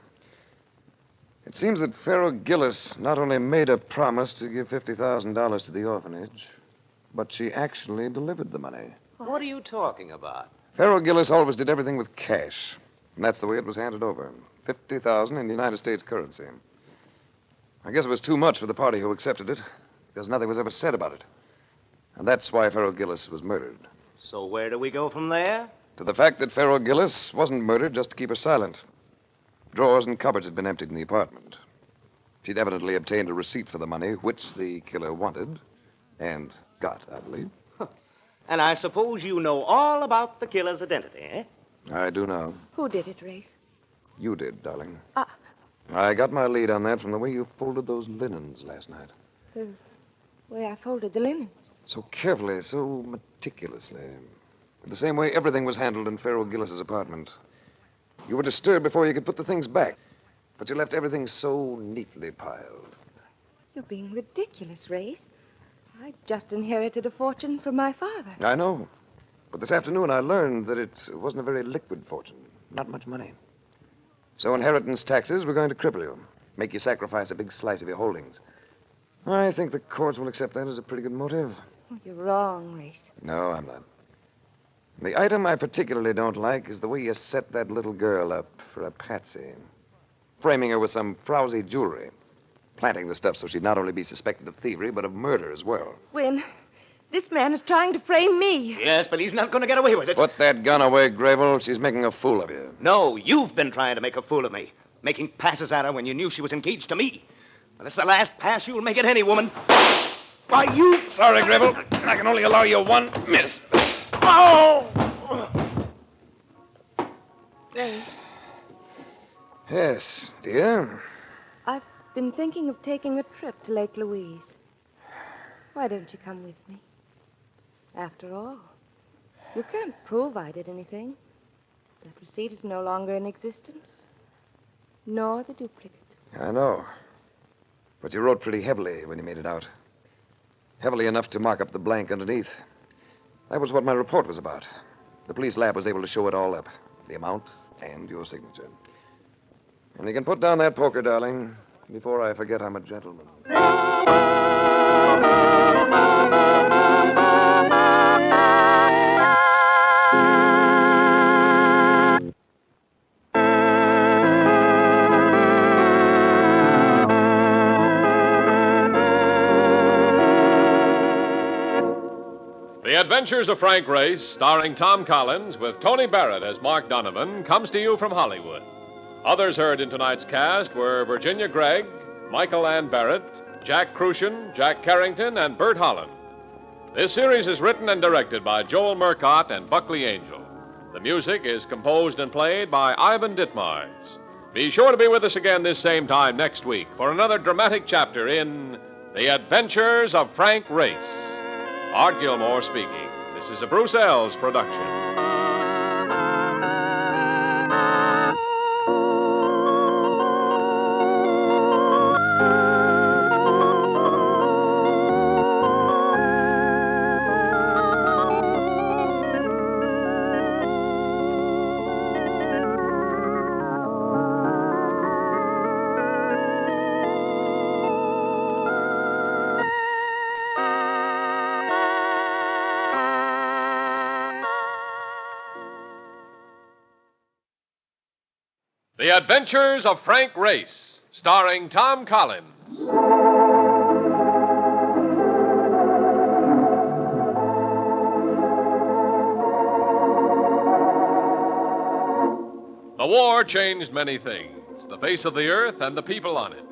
It seems that Pharaoh Gillis not only made a promise to give $50,000 to the orphanage, but she actually delivered the money. What are you talking about? Pharaoh Gillis always did everything with cash, and that's the way it was handed over. $50,000 in United States currency. I guess it was too much for the party who accepted it, because nothing was ever said about it. And that's why Pharaoh Gillis was murdered. So where do we go from there? To the fact that Pharaoh Gillis wasn't murdered just to keep her silent. Drawers and cupboards had been emptied in the apartment. She'd evidently obtained a receipt for the money, which the killer wanted, and got, I believe. And I suppose you know all about the killer's identity, eh? I do know. Who did it, Race? You did, darling. I got my lead on that from the way you folded those linens last night. The way I folded the linens. So carefully, so meticulously. The same way everything was handled in Pharaoh Gillis's apartment. You were disturbed before you could put the things back, but you left everything so neatly piled. You're being ridiculous, Race. I just inherited a fortune from my father. I know. But this afternoon I learned that it wasn't a very liquid fortune. Not much money. So inheritance taxes were going to cripple you, make you sacrifice a big slice of your holdings. I think the courts will accept that as a pretty good motive. Oh, you're wrong, Race. No, I'm not. The item I particularly don't like is the way you set that little girl up for a patsy. Framing her with some frowsy jewelry. Planting the stuff so she'd not only be suspected of thievery, but of murder as well. Win, this man is trying to frame me. Yes, but he's not going to get away with it. Put that gun away, Grable. She's making a fool of you. No, you've been trying to make a fool of me. Making passes at her when you knew she was engaged to me. But it's the last pass you'll make at any woman. Why, you... Sorry, Grable. I can only allow you one miss. Oh! Race, Yes, dear. I've been thinking of taking a trip to Lake Louise. Why don't you come with me? After all, you can't prove I did anything. That receipt is no longer in existence, nor the duplicate. I know. But you wrote pretty heavily when you made it out. Heavily enough to mark up the blank underneath. That was what my report was about. The police lab was able to show it all up. The amount and your signature. And you can put down that poker, darling, before I forget I'm a gentleman. The Adventures of Frank Race, starring Tom Collins with Tony Barrett as Mark Donovan, comes to you from Hollywood. Others heard in tonight's cast were Virginia Gregg, Michael Ann Barrett, Jack Crucian, Jack Carrington, and Bert Holland. This series is written and directed by Joel Murcott and Buckley Angel. The music is composed and played by Ivan Ditmars. Be sure to be with us again this same time next week for another dramatic chapter in The Adventures of Frank Race. Art Gilmore speaking. This is a Bruce Ells production. The Adventures of Frank Race, starring Tom Collins. The war changed many things, the face of the earth and the people on it.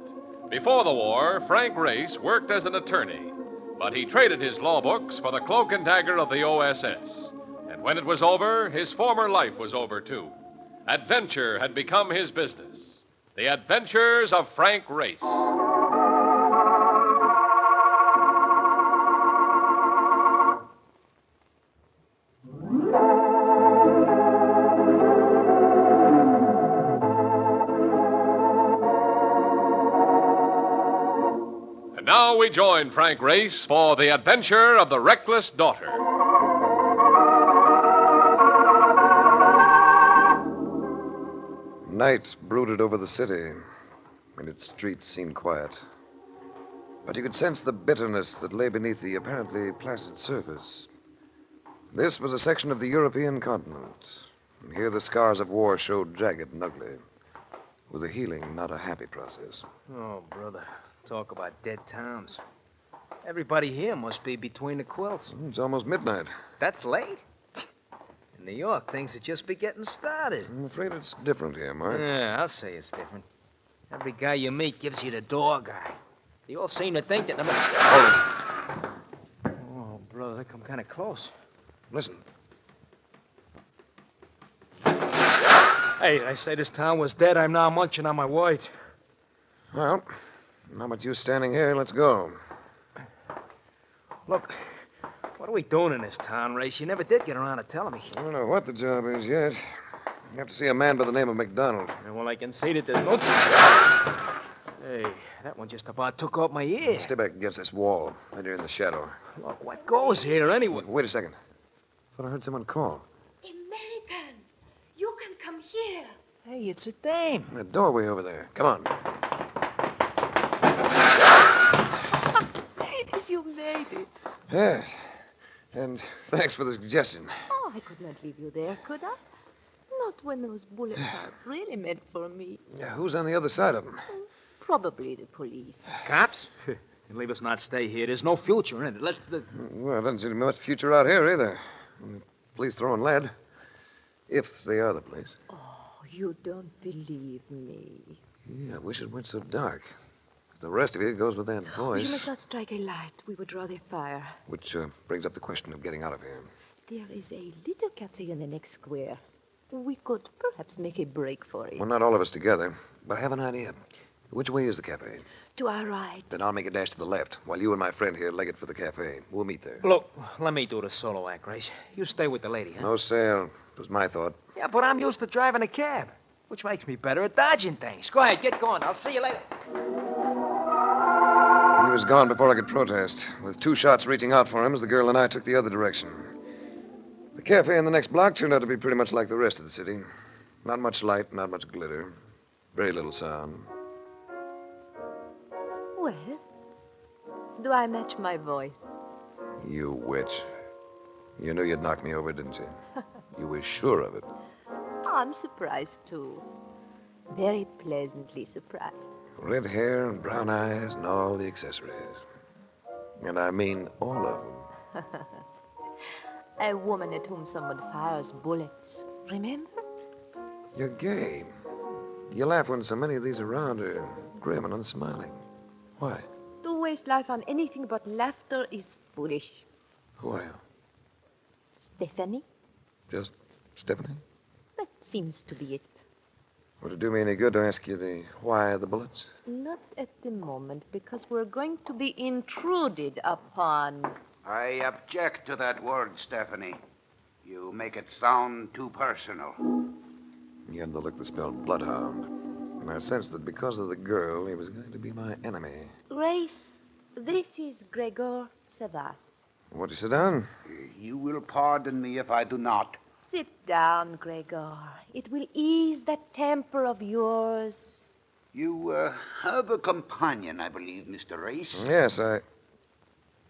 Before the war, Frank Race worked as an attorney, but he traded his law books for the cloak and dagger of the OSS. And when it was over, his former life was over, too. Adventure had become his business. The Adventures of Frank Race. And now we join Frank Race for The Adventure of the Reckless Daughter. Night brooded over the city, and its streets seemed quiet. But you could sense the bitterness that lay beneath the apparently placid surface. This was a section of the European continent, and here the scars of war showed jagged and ugly, with a healing, not a happy process. Oh, brother. Talk about dead towns. Everybody here must be between the quilts. It's almost midnight. That's late? In New York, things would just be getting started. I'm afraid it's different here, Mark. Yeah, I'll say it's different. Every guy you meet gives you the dog eye. They all seem to think that... Hold it. Oh, brother, they come kind of close. Listen. Hey, I say this town was dead. I'm now munching on my words. Well, now with you standing here, let's go. Look, what are we doing in this town, Race? You never did get around to telling me. I don't know what the job is yet. You have to see a man by the name of McDonald. And well, I can see that there's no... Hey, that one just about took off my ear. Stay back against this wall, right here in the shadow. Look, what goes here anyway? Wait a second. I thought I heard someone call. Americans, you can come here. Hey, it's a dame. In a doorway over there. Come on. You made it. Yes. And thanks for the suggestion. Oh, I could not leave you there, could I? Not when those bullets are really meant for me. Yeah, who's on the other side of them? Probably the police. Cops? Leave us not stay here. There's no future in it. Let's... Well, doesn't seem to be much future out here either. The police throwing lead. If they are the police. Oh, you don't believe me. Yeah, I wish it went so dark. If the rest of you goes with that voice. You must not strike a light. We would draw their fire. Which brings up the question of getting out of here. There is a little cafe in the next square. We could perhaps make a break for it. Well, not all of us together, but I have an idea. Which way is the cafe? To our right. Then I'll make a dash to the left, while you and my friend here leg it for the cafe. We'll meet there. Look, let me do the solo act, Grace. You stay with the lady, huh? No sale. It was my thought. Yeah, but I'm used to driving a cab, which makes me better at dodging things. Go ahead, get going. I'll see you later. He was gone before I could protest. With 2 shots reaching out for him as the girl and I took the other direction. The cafe in the next block turned out to be pretty much like the rest of the city. Not much light, not much glitter. Very little sound. Well, do I match my voice? You witch. You knew you'd knock me over, didn't you? You were sure of it. I'm surprised, too. Very pleasantly surprised. Red hair and brown eyes and all the accessories. And I mean all of them. A woman at whom someone fires bullets. Remember? You're gay. You laugh when so many of these around are grim and unsmiling. Why? To waste life on anything but laughter is foolish. Who are you? Stephanie? Just Stephanie? That seems to be it. Would it do me any good to ask you the why of the bullets? Not at the moment, because we're going to be intruded upon. I object to that word, Stephanie. You make it sound too personal. He had the look that spelled bloodhound. And I sensed that because of the girl, he was going to be my enemy. Grace, this is Gregor Savas. Won't you sit down? You will pardon me if I do not. Sit down, Gregor. It will ease that temper of yours. You have a companion, I believe, Mr. Race. Yes,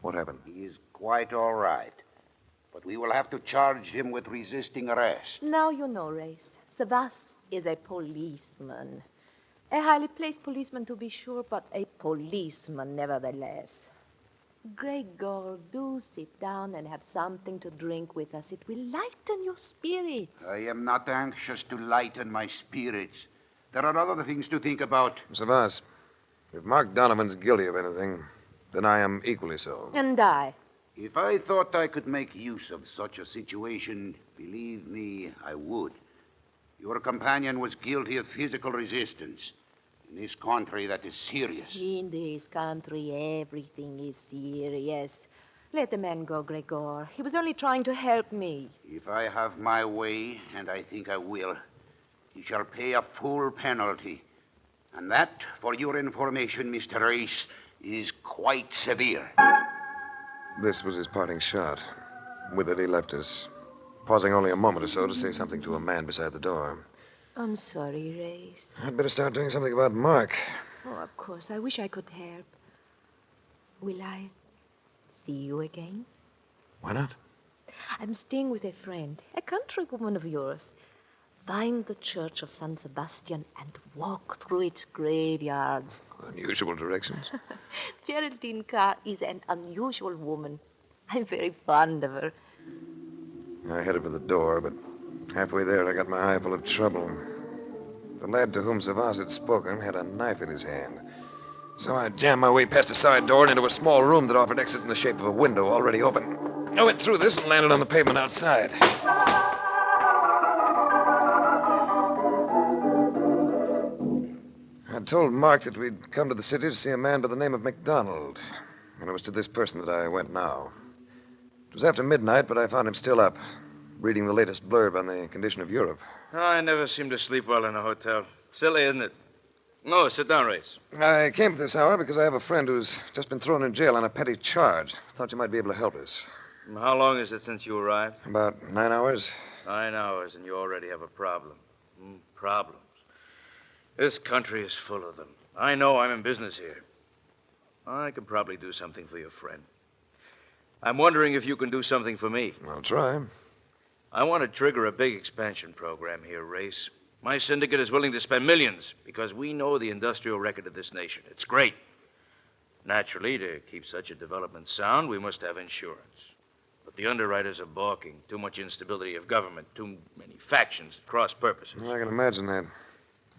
What happened? He is quite all right. But we will have to charge him with resisting arrest. Now you know, Race. Savas is a policeman. A highly placed policeman, to be sure, but a policeman nevertheless. Gregor, do sit down and have something to drink with us. It will lighten your spirits. I am not anxious to lighten my spirits. There are other things to think about. Savas, if Mark Donovan's guilty of anything, then I am equally so. And I. If I thought I could make use of such a situation, believe me, I would. Your companion was guilty of physical resistance. In this country, that is serious. In this country, everything is serious. Let the man go, Gregor. He was only trying to help me. If I have my way, and I think I will, he shall pay a full penalty. And that, for your information, Mr. Race, is quite severe. This was his parting shot. With it, he left us, pausing only a moment or so to say something to a man beside the door. I'm sorry, Race. I'd better start doing something about Mark. Oh, of course. I wish I could help. Will I see you again? Why not? I'm staying with a friend, a countrywoman of yours. Find the church of San Sebastian and walk through its graveyard. Unusual directions. Geraldine Carr is an unusual woman. I'm very fond of her. I headed for the door, but halfway there I got my eye full of trouble. The lad to whom Savas had spoken had a knife in his hand. So I jammed my way past a side door and into a small room that offered exit in the shape of a window already open. I went through this and landed on the pavement outside. I'd told Mark that we'd come to the city to see a man by the name of MacDonald, and it was to this person that I went now. It was after midnight, but I found him still up, reading the latest blurb on the condition of Europe. Oh, I never seem to sleep well in a hotel. Silly, isn't it? No, sit down, Race. I came at this hour because I have a friend who's just been thrown in jail on a petty charge. Thought you might be able to help us. How long is it since you arrived? About 9 hours. 9 hours, and you already have a problem. Problems. This country is full of them. I know I'm in business here. I could probably do something for your friend. I'm wondering if you can do something for me. I'll try. I want to trigger a big expansion program here, Race. My syndicate is willing to spend millions because we know the industrial record of this nation. It's great. Naturally, to keep such a development sound, we must have insurance. But the underwriters are balking. Too much instability of government, too many factions at cross purposes. I can imagine that.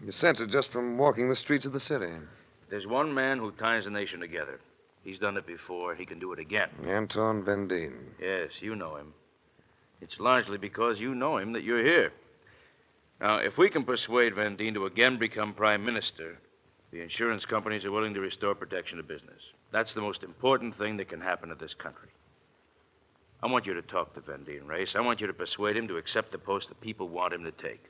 You sense it just from walking the streets of the city. There's one man who ties the nation together. He's done it before. He can do it again. Anton Vendine. Yes, you know him. It's largely because you know him that you're here. Now, if we can persuade Vendine to again become prime minister, the insurance companies are willing to restore protection to business. That's the most important thing that can happen to this country. I want you to talk to Vendine, Race. I want you to persuade him to accept the post that people want him to take.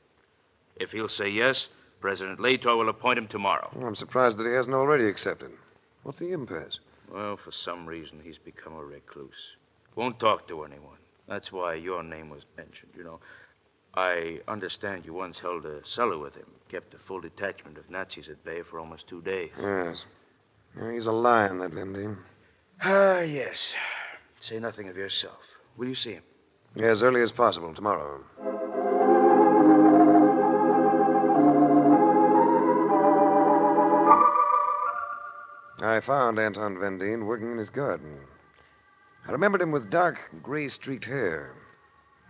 If he'll say yes, President Lator will appoint him tomorrow. I'm surprised that he hasn't already accepted. What's the impasse? Well, for some reason, he's become a recluse. Won't talk to anyone. That's why your name was mentioned, you know. I understand you once held a cellar with him, kept a full detachment of Nazis at bay for almost 2 days. Yes. Yeah, he's a lion, that Vendine. Ah, yes. Say nothing of yourself. Will you see him? Yeah, as early as possible, tomorrow. I found Anton Vendine working in his garden. I remembered him with dark, gray-streaked hair.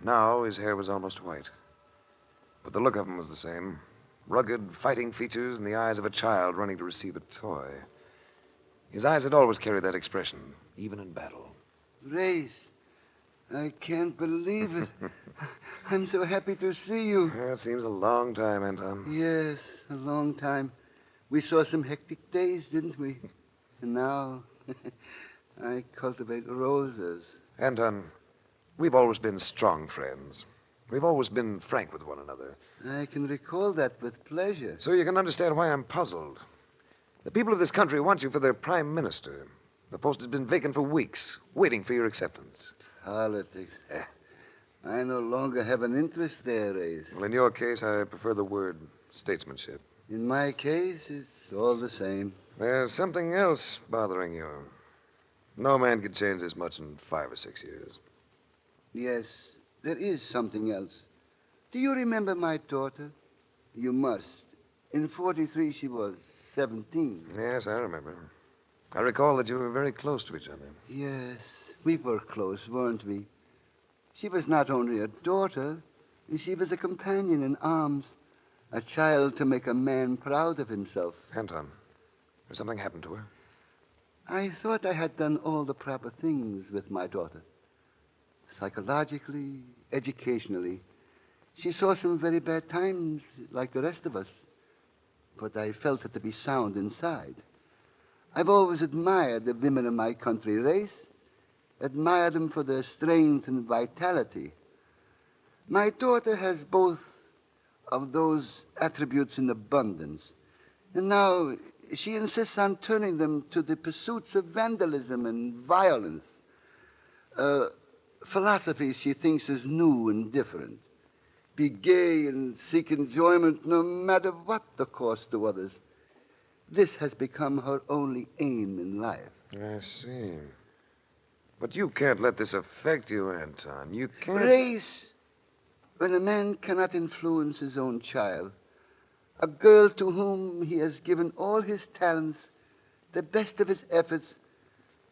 Now his hair was almost white. But the look of him was the same. Rugged, fighting features and the eyes of a child running to receive a toy. His eyes had always carried that expression, even in battle. Race, I can't believe it. I'm so happy to see you. Yeah, it seems a long time, Anton. Yes, a long time. We saw some hectic days, didn't we? And now I cultivate roses. Anton, we've always been strong friends. We've always been frank with one another. I can recall that with pleasure. So you can understand why I'm puzzled. The people of this country want you for their prime minister. The post has been vacant for weeks, waiting for your acceptance. Politics. I no longer have an interest there, Race. Well, in your case, I prefer the word statesmanship. In my case, it's all the same. There's something else bothering you. No man could change this much in 5 or 6 years. Yes, there is something else. Do you remember my daughter? You must. In 43, she was 17. Yes, I remember. I recall that you were very close to each other. Yes, we were close, weren't we? She was not only a daughter, she was a companion in arms, a child to make a man proud of himself. Anton, has something happened to her? I thought I had done all the proper things with my daughter. Psychologically, educationally. She saw some very bad times, like the rest of us. But I felt her to be sound inside. I've always admired the women of my country, Race. Admired them for their strength and vitality. My daughter has both of those attributes in abundance. And now she insists on turning them to the pursuits of vandalism and violence. Philosophy she thinks is new and different. be gay and seek enjoyment no matter what the cost to others. This has become her only aim in life. I see. But you can't let this affect you, Anton. You can't... Race. When a man cannot influence his own child, a girl to whom he has given all his talents, the best of his efforts,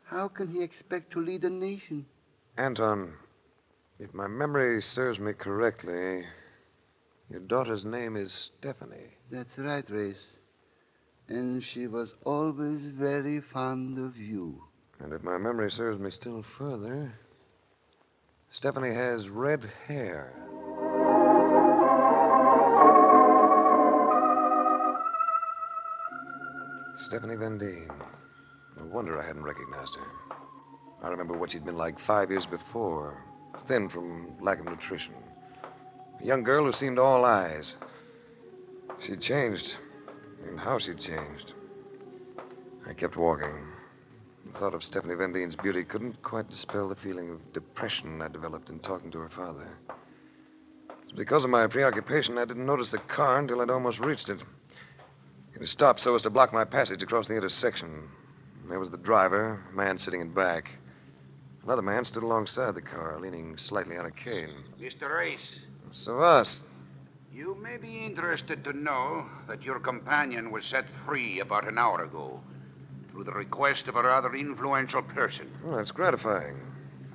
how can he expect to lead a nation? Anton, if my memory serves me correctly, your daughter's name is Stephanie. That's right, Race. And she was always very fond of you. And if my memory serves me still further, Stephanie has red hair. Stephanie Van Deen. No wonder I hadn't recognized her. I remember what she'd been like 5 years before, thin from lack of nutrition. A young girl who seemed all eyes. She'd changed, and how she'd changed. I kept walking. The thought of Stephanie Van Deen's beauty couldn't quite dispel the feeling of depression I developed in talking to her father. Because of my preoccupation, I didn't notice the car until I'd almost reached it. It had stopped so as to block my passage across the intersection. There was the driver, a man sitting in back. Another man stood alongside the car, leaning slightly on a cane. Mr. Race. Savas. You may be interested to know that your companion was set free about an hour ago through the request of a rather influential person. Oh, that's gratifying.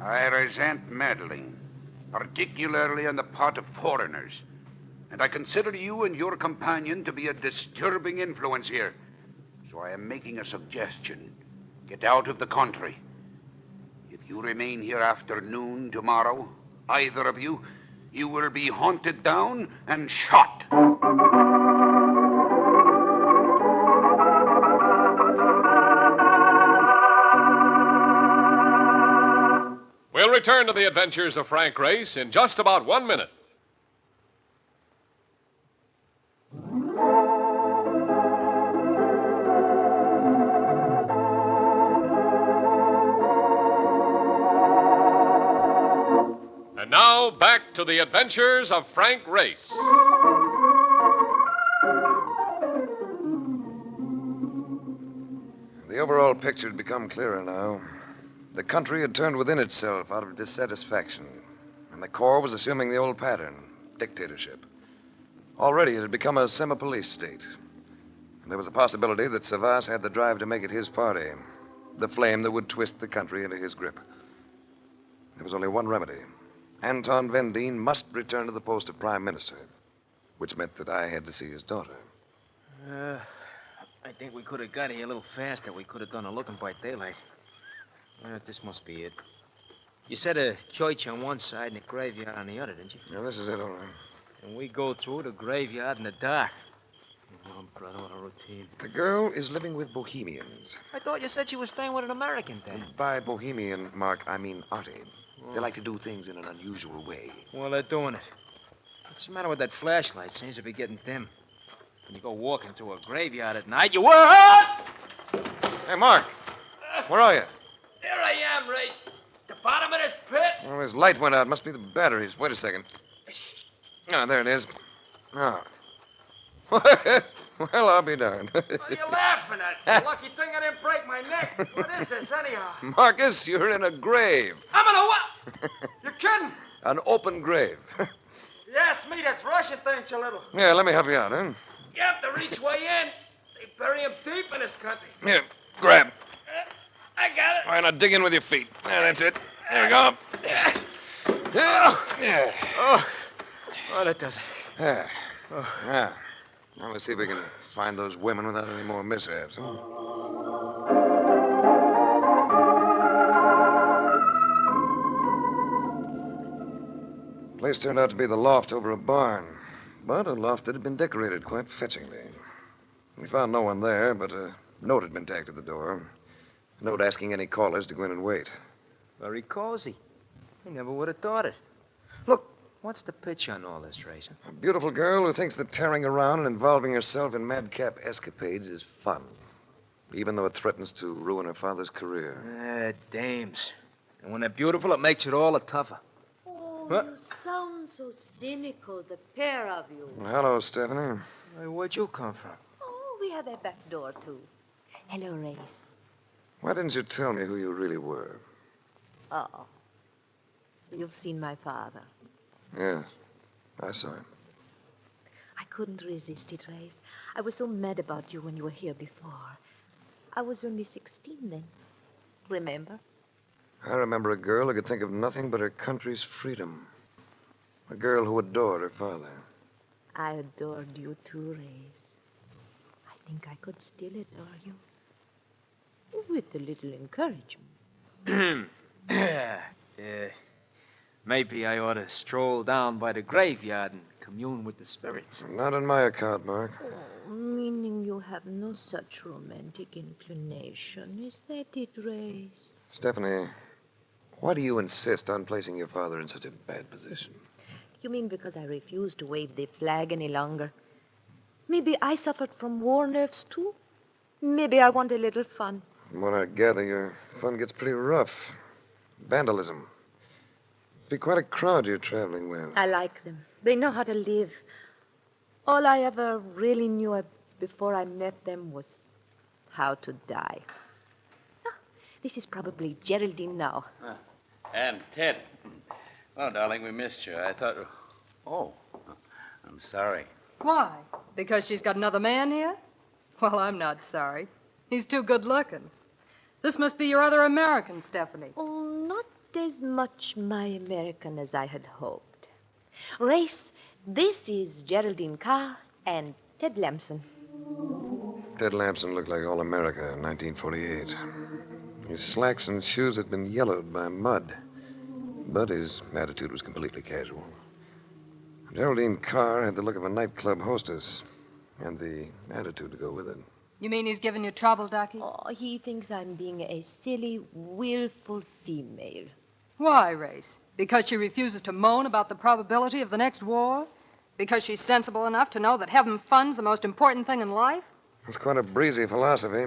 I resent meddling, particularly on the part of foreigners. And I consider you and your companion to be a disturbing influence here. So I am making a suggestion. Get out of the country. If you remain here after noon tomorrow, either of you, you will be hunted down and shot. We'll return to the adventures of Frank Race in just about 1 minute. And now, back to the adventures of Frank Race. The overall picture had become clearer now. The country had turned within itself out of dissatisfaction, and the Corps was assuming the old pattern, dictatorship. Already it had become a semi-police state. And there was a possibility that Savas had the drive to make it his party, the flame that would twist the country into his grip. There was only one remedy. Anton Van Deen must return to the post of Prime Minister, which meant that I had to see his daughter. I think we could have got here a little faster. We could have done a looking by daylight. This must be it. You said a church on one side and a graveyard on the other, didn't you? Yeah, this is it, all right. And we go through the graveyard in the dark. Oh, brother, what a routine. The girl is living with Bohemians. I thought you said she was staying with an American then. By Bohemian, Mark, I mean Artie. They like to do things in an unusual way. Well, they're doing it. What's the matter with that flashlight? Seems to be getting dim. When you go walking through a graveyard at night, you... What? Hey, Mark. Where are you? There I am, Race. The bottom of this pit. Well, his light went out. Must be the batteries. Wait a second. Ah, there it is. Ah. Well, I'll be darned. What are you laughing at? It's a lucky thing I didn't break my neck. What is this, anyhow? Marcus, you're in a grave. I'm in a what? You're kidding? An open grave. Yes, me, that's Russian things a little. Yeah, let me help you out, huh? You have to reach way in. They bury him deep in this country. Here, grab. I got it. All right, now dig in with your feet. Yeah, that's it. There we go. Yeah. Oh, that does it. Yeah. Yeah. Now, let's see if we can find those women without any more mishaps. Huh? The place turned out to be the loft over a barn, but a loft that had been decorated quite fetchingly. We found no one there, but a note had been tacked to the door. A note asking any callers to go in and wait. Very cozy. I never would have thought it. Look, what's the pitch on all this, Race? A beautiful girl who thinks that tearing around and involving herself in madcap escapades is fun, even though it threatens to ruin her father's career. Dames. And when they're beautiful, it makes it all the tougher. You sound so cynical, the pair of you. Hello, Stephanie. Where'd you come from? Oh, we have a back door, too. Hello, Race. Why didn't you tell me who you really were? Oh. You've seen my father. Yes, I saw him. I couldn't resist it, Race. I was so mad about you when you were here before. I was only 16 then. Remember? I remember a girl who could think of nothing but her country's freedom. A girl who adored her father. I adored you too, Race. I think I could still adore you. With a little encouragement. Maybe I ought to stroll down by the graveyard and commune with the spirits. Not on my account, Mark. Meaning you have no such romantic inclination. Is that it, Race? Stephanie, why do you insist on placing your father in such a bad position? You mean because I refuse to wave the flag any longer? Maybe I suffered from war nerves, too? Maybe I want a little fun. From what I gather, your fun gets pretty rough. Vandalism. Be quite a crowd you're traveling with. I like them. They know how to live. All I ever really knew before I met them was how to die. Ah, this is probably Geraldine now. And Ted. Oh, darling, we missed you. I thought... Oh, I'm sorry. Why? Because she's got another man here? Well, I'm not sorry. He's too good looking. This must be your other American, Stephanie. Oh, not as much my American as I had hoped. Race, this is Geraldine Carr and Ted Lamson. Ted Lamson looked like all America in 1948. His slacks and shoes had been yellowed by mud, but his attitude was completely casual. Geraldine Carr had the look of a nightclub hostess, and the attitude to go with it. You mean he's giving you trouble, Ducky? Oh, he thinks I'm being a silly, willful female. Why, Race? Because she refuses to moan about the probability of the next war? Because she's sensible enough to know that having fun's the most important thing in life? It's quite a breezy philosophy.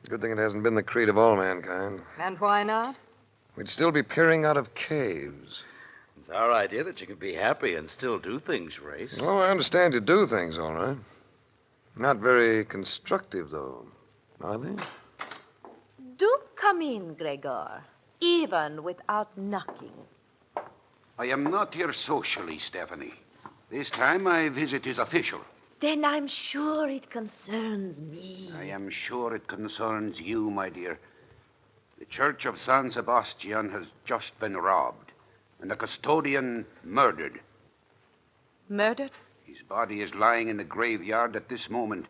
Good thing it hasn't been the creed of all mankind. And why not? We'd still be peering out of caves. It's our idea that you could be happy and still do things, Race. Oh, I understand you do things, all right. Not very constructive, though, are they? Do come in, Gregor, even without knocking. I am not here socially, Stephanie. This time my visit is official. Then I'm sure it concerns me. I am sure it concerns you, my dear. The Church of San Sebastian has just been robbed, and the custodian murdered. Murdered? His body is lying in the graveyard at this moment,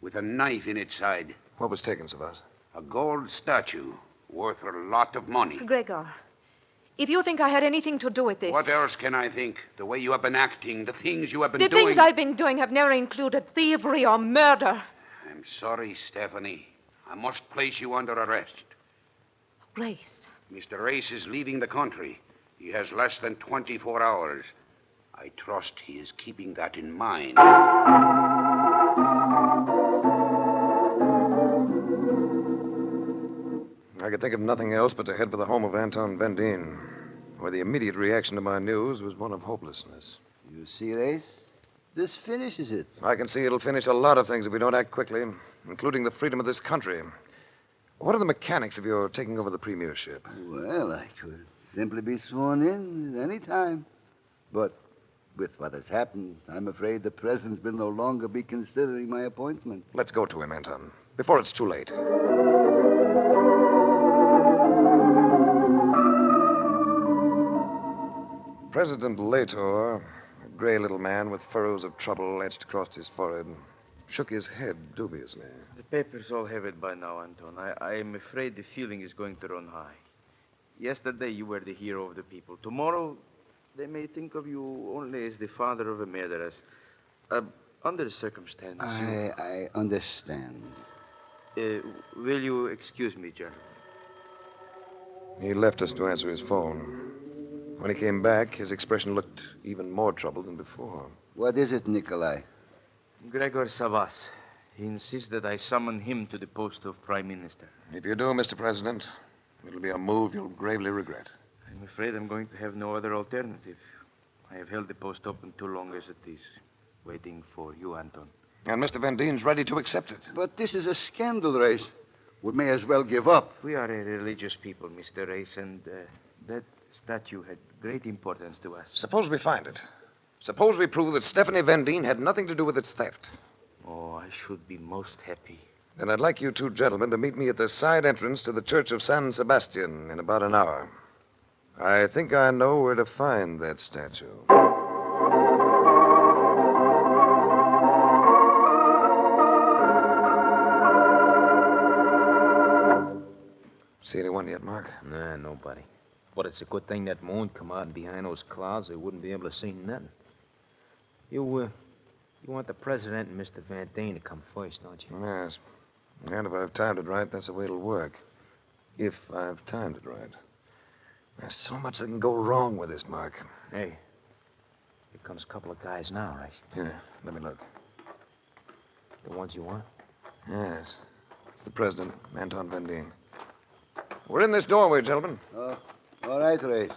with a knife in its side. What was taken, Savas? A gold statue, worth a lot of money. Gregor, if you think I had anything to do with this... What else can I think? The way you have been acting, the things you have been The doing... things I've been doing have never included thievery or murder. I'm sorry, Stephanie. I must place you under arrest. Race. Mr. Race is leaving the country. He has less than 24 hours. I trust he is keeping that in mind. I could think of nothing else but to head for the home of Anton Vendine, where the immediate reaction to my news was one of hopelessness. You see, Race? This finishes it. I can see it'll finish a lot of things if we don't act quickly, including the freedom of this country. What are the mechanics of your taking over the premiership? Well, I could simply be sworn in at any time. But with what has happened, I'm afraid the president will no longer be considering my appointment. Let's go to him, Anton, before it's too late. President Lator, a gray little man with furrows of trouble etched across his forehead, shook his head dubiously. The paper's all heavy by now, Anton. I am afraid the feeling is going to run high. Yesterday, you were the hero of the people. Tomorrow, they may think of you only as the father of a murderess. Under the circumstances... I understand. Will you excuse me, gentlemen? He left us to answer his phone. When he came back, his expression looked even more troubled than before. What is it, Nikolai? Gregor Savas. He insists that I summon him to the post of Prime Minister. If you do, Mr. President, it'll be a move you'll gravely regret. I'm afraid I'm going to have no other alternative. I have held the post open too long as it is, waiting for you, Anton. And Mr. Van Dien's ready to accept it. But this is a scandal, Race. We may as well give up. We are a religious people, Mr. Race, and that statue had great importance to us. Suppose we find it. Suppose we prove that Stephanie Van Dien had nothing to do with its theft. Oh, I should be most happy. Then I'd like you two gentlemen to meet me at the side entrance to the Church of San Sebastian in about an hour. I think I know where to find that statue. See anyone yet, Mark? Nah, nobody. But it's a good thing that moon come out, and behind those clouds, they wouldn't be able to see nothing. You want the president and Mr. Van Dien to come first, don't you? Yes. And if I've timed it right, that's the way it'll work. If I've timed it right. There's so much that can go wrong with this, Mark. Hey, here comes a couple of guys now, right? Here, let me look. The ones you want? Yes. It's the president, Anton Van Dien. We're in this doorway, gentlemen. All right, Race.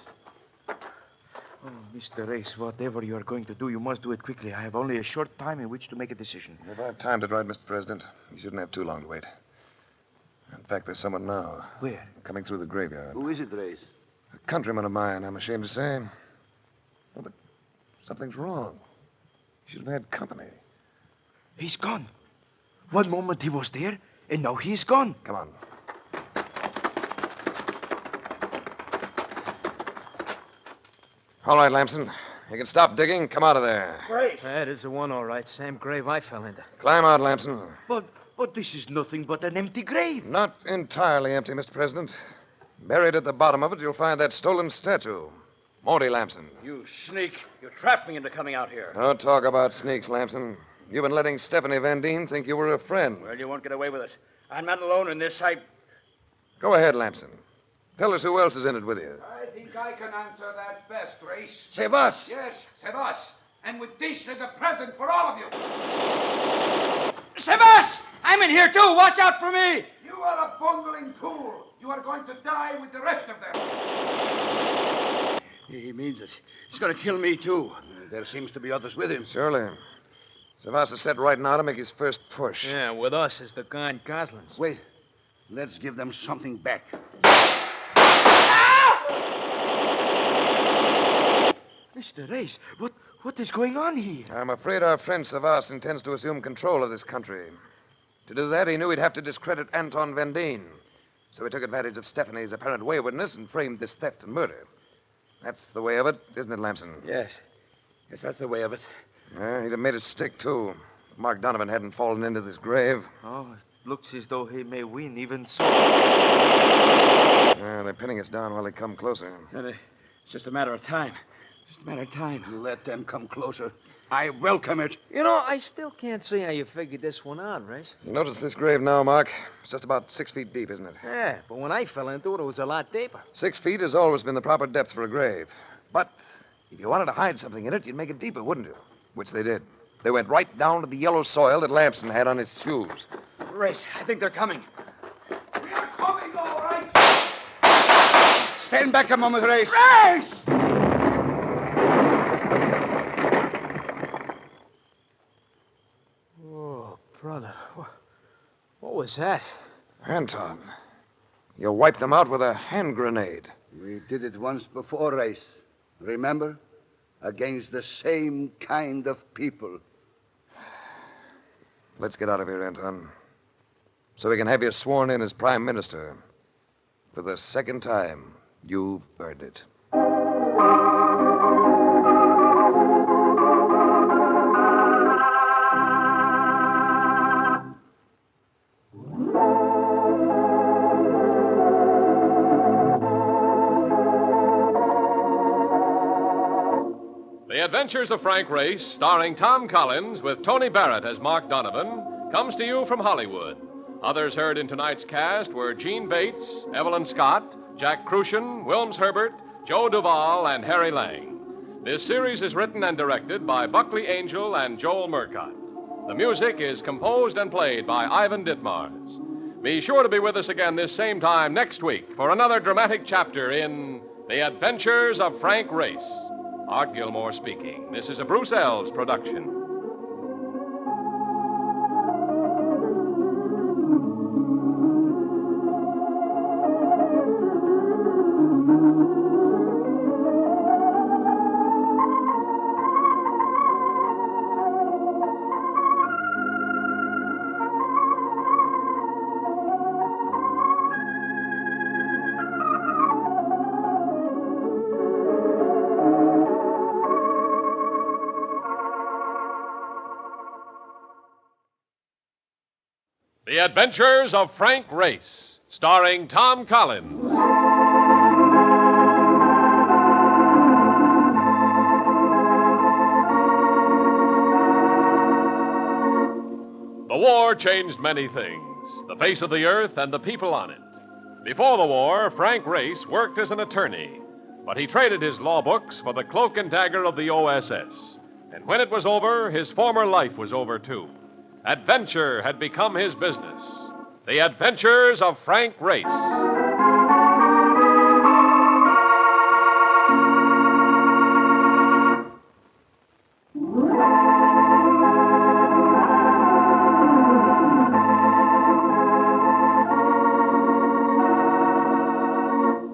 Oh, Mr. Race, whatever you are going to do, you must do it quickly. I have only a short time in which to make a decision. If I've timed it right, Mr. President, you shouldn't have too long to wait. In fact, there's someone now. Where? Coming through the graveyard. Who is it, Race? A countryman of mine, I'm ashamed to say. Oh, but something's wrong. You should have had company. He's gone. One moment he was there, and now he's gone. Come on. All right, Lamson. You can stop digging. Come out of there. Race. That is the one, all right. Same grave I fell into. Climb out, Lamson. But this is nothing but an empty grave. Not entirely empty, Mr. President. Buried at the bottom of it, you'll find that stolen statue. Morty Lamson. You sneak. You trapped me into coming out here. Don't talk about sneaks, Lamson. You've been letting Stephanie Van Dien think you were a friend. Well, you won't get away with it. I'm not alone in this. Go ahead, Lamson. Tell us who else is in it with you. I think I can answer that best, Grace. Sebas! Yes, Sebas. And with this as a present for all of you. Sebas! I'm in here too. Watch out for me. You are a bungling fool. You are going to die with the rest of them. He means it. He's going to kill me too. There seems to be others with him. Surely. Sebas is set right now to make his first push. Yeah, with us is the guy in Gosling's. Wait. Let's give them something back. Mr. Race, what is going on here? I'm afraid our friend Savas intends to assume control of this country. To do that, he knew he'd have to discredit Anton Van Dien. So he took advantage of Stephanie's apparent waywardness and framed this theft and murder. That's the way of it, isn't it, Lamson? Yes. Yes, that's the way of it. He'd have made it stick, too. If Mark Donovan hadn't fallen into this grave. Oh, it looks as though he may win, even so. They're pinning us down while they come closer. It's just a matter of time. Just a matter of time. Let them come closer. I welcome it. You know, I still can't see how you figured this one out, Race. You notice this grave now, Mark? It's just about 6 feet deep, isn't it? Yeah, but when I fell into it, it was a lot deeper. 6 feet has always been the proper depth for a grave. But if you wanted to hide something in it, you'd make it deeper, wouldn't you? Which they did. They went right down to the yellow soil that Lamson had on his shoes. Race, I think they're coming. We are coming, all right. Stand back a moment, Race. Race! Oh, brother. What was that? Anton, you wiped them out with a hand grenade. We did it once before, Race. Remember? Against the same kind of people. Let's get out of here, Anton. So we can have you sworn in as Prime Minister. For the second time, you've earned it. The Adventures of Frank Race, starring Tom Collins with Tony Barrett as Mark Donovan, comes to you from Hollywood. Others heard in tonight's cast were Gene Bates, Evelyn Scott, Jack Crucian, Wilms Herbert, Joe Duvall, and Harry Lang. This series is written and directed by Buckley Angel and Joel Murcott. The music is composed and played by Ivan Ditmars. Be sure to be with us again this same time next week for another dramatic chapter in The Adventures of Frank Race. Art Gilmore speaking. This is a Bruce Elves production. The Adventures of Frank Race, starring Tom Collins. The war changed many things, the face of the earth and the people on it. Before the war, Frank Race worked as an attorney, but he traded his law books for the cloak and dagger of the OSS. And when it was over, his former life was over, too. Adventure had become his business. The Adventures of Frank Race.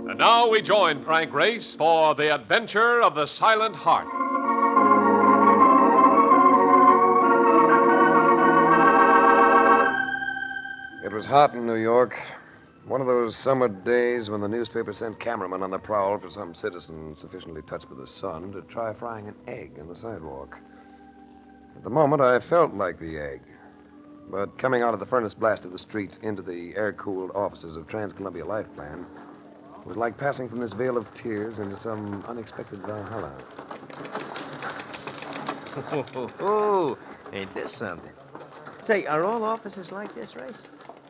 And now we join Frank Race for The Adventure of the Silent Heart. It was hot in New York. One of those summer days when the newspaper sent cameramen on the prowl for some citizen sufficiently touched with the sun to try frying an egg in the sidewalk. At the moment, I felt like the egg. But coming out of the furnace blast of the street into the air-cooled offices of Trans-Columbia Life Plan was like passing from this vale of tears into some unexpected Valhalla. Oh, ain't this something? Say, are all offices like this, Race?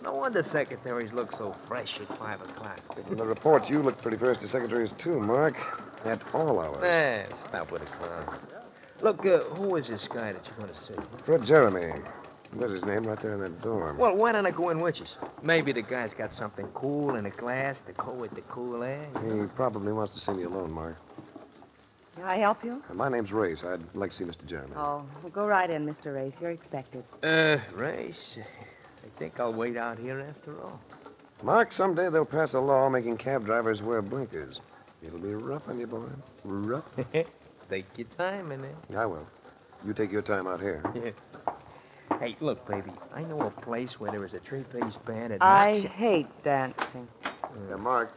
No wonder secretaries look so fresh at 5 o'clock. In the reports, you look pretty fresh to secretaries, too, Mark. At all hours. Stop with a clown. Look, who is this guy that you're going to see? Fred Jeremy. There's his name right there in that dorm. Well, why don't I go in with you? Maybe the guy's got something cool in a glass to go with the cool air. He probably wants to see me alone, Mark. Can I help you? My name's Race. I'd like to see Mr. Jeremy. Oh, well, go right in, Mr. Race. You're expected. Race, I think I'll wait out here after all. Mark, someday they'll pass a law making cab drivers wear blinkers. It'll be rough on you, boy. Rough. Take your time in it. I will. You take your time out here. Yeah. Hey, look, baby, I know a place where there is a three-piece band at I hate dancing. Yeah, Mark.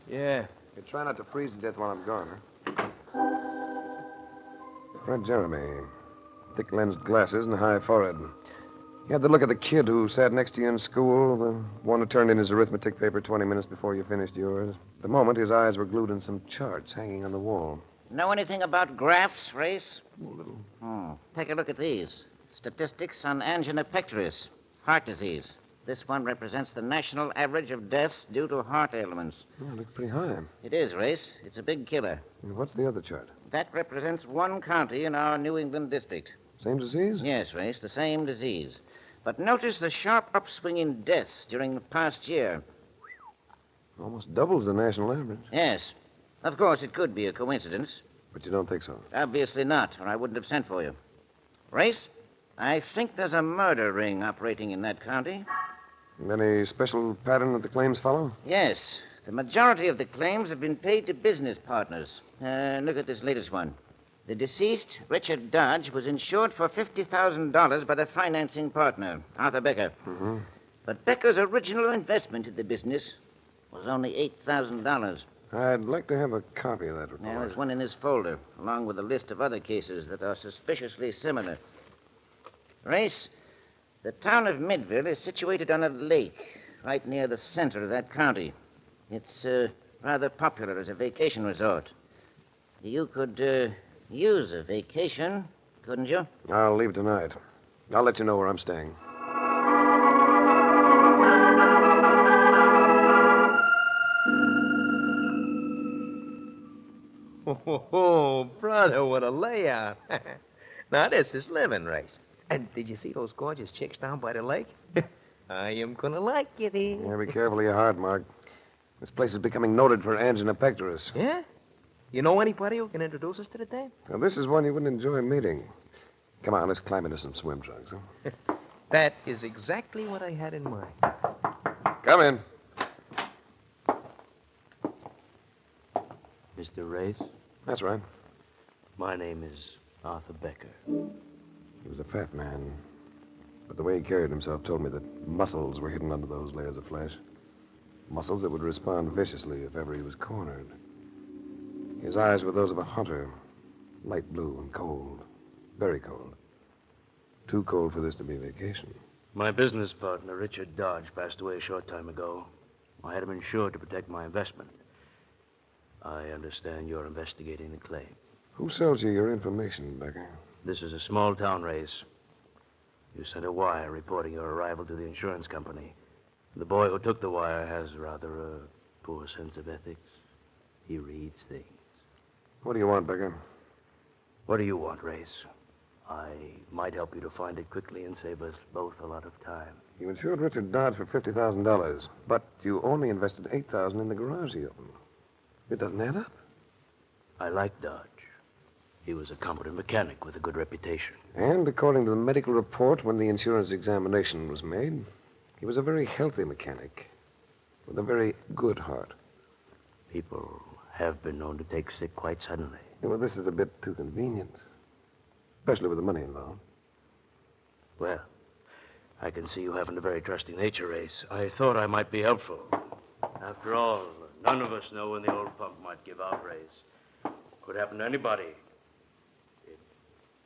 Yeah. You try not to freeze to death while I'm gone, huh? Fred Jeremy. Thick-lensed glasses and a high forehead. He had the look of the kid who sat next to you in school, the one who turned in his arithmetic paper 20 minutes before you finished yours. At the moment, his eyes were glued on some charts hanging on the wall. Know anything about graphs, Race? Take a look at these. Statistics on angina pectoris, heart disease. This one represents the national average of deaths due to heart ailments. Oh, it looks pretty high. It is, Race. It's a big killer. And what's the other chart? That represents one county in our New England district. Same disease? Yes, Race, the same disease. But notice the sharp upswing in deaths during the past year. Almost doubles the national average. Yes. Of course, it could be a coincidence. But you don't think so? Obviously not, or I wouldn't have sent for you. Race, I think there's a murder ring operating in that county. Any special pattern that the claims follow? Yes. The majority of the claims have been paid to business partners. Look at this latest one. The deceased, Richard Dodge, was insured for $50,000 by the financing partner, Arthur Becker. Mm-hmm. But Becker's original investment in the business was only $8,000. I'd like to have a copy of that report. Now, there's one in this folder, along with a list of other cases that are suspiciously similar. Race, the town of Midville is situated on a lake right near the center of that county. It's rather popular as a vacation resort. You could use a vacation, couldn't you? I'll leave tonight. I'll let you know where I'm staying. Oh, brother, what a layout. Now, this is living, Race. And did you see those gorgeous chicks down by the lake? I am going to like you there. Yeah, be careful of your heart, Mark. This place is becoming noted for angina pectoris. Yeah? You know anybody who can introduce us to the dame? Now, this is one you wouldn't enjoy meeting. Come on, let's climb into some swim trunks, huh? That is exactly what I had in mind. Come in. Mr. Race? That's right. My name is Arthur Becker. He was a fat man. But the way he carried himself told me that muscles were hidden under those layers of flesh. Muscles that would respond viciously if ever he was cornered. His eyes were those of a hunter. Light blue and cold. Very cold. Too cold for this to be vacation. My business partner, Richard Dodge, passed away a short time ago. I had him insured to protect my investment. I understand you're investigating the claim. Who sells you your information, Becker? This is a small town race. You sent a wire reporting your arrival to the insurance company. The boy who took the wire has rather a poor sense of ethics. He reads things. What do you want, Becker? What do you want, Race? I might help you to find it quickly and save us both a lot of time. You insured Richard Dodge for $50,000, but you only invested $8,000 in the garage he opened. It doesn't add up. I like Dodge. He was a competent mechanic with a good reputation. And according to the medical report, when the insurance examination was made, he was a very healthy mechanic with a very good heart. People have been known to take sick quite suddenly. Yeah, well, this is a bit too convenient, especially with the money involved. Well, I can see you haven't a very trusting nature, Race. I thought I might be helpful. After all, none of us know when the old pump might give out, Race. Could happen to anybody. It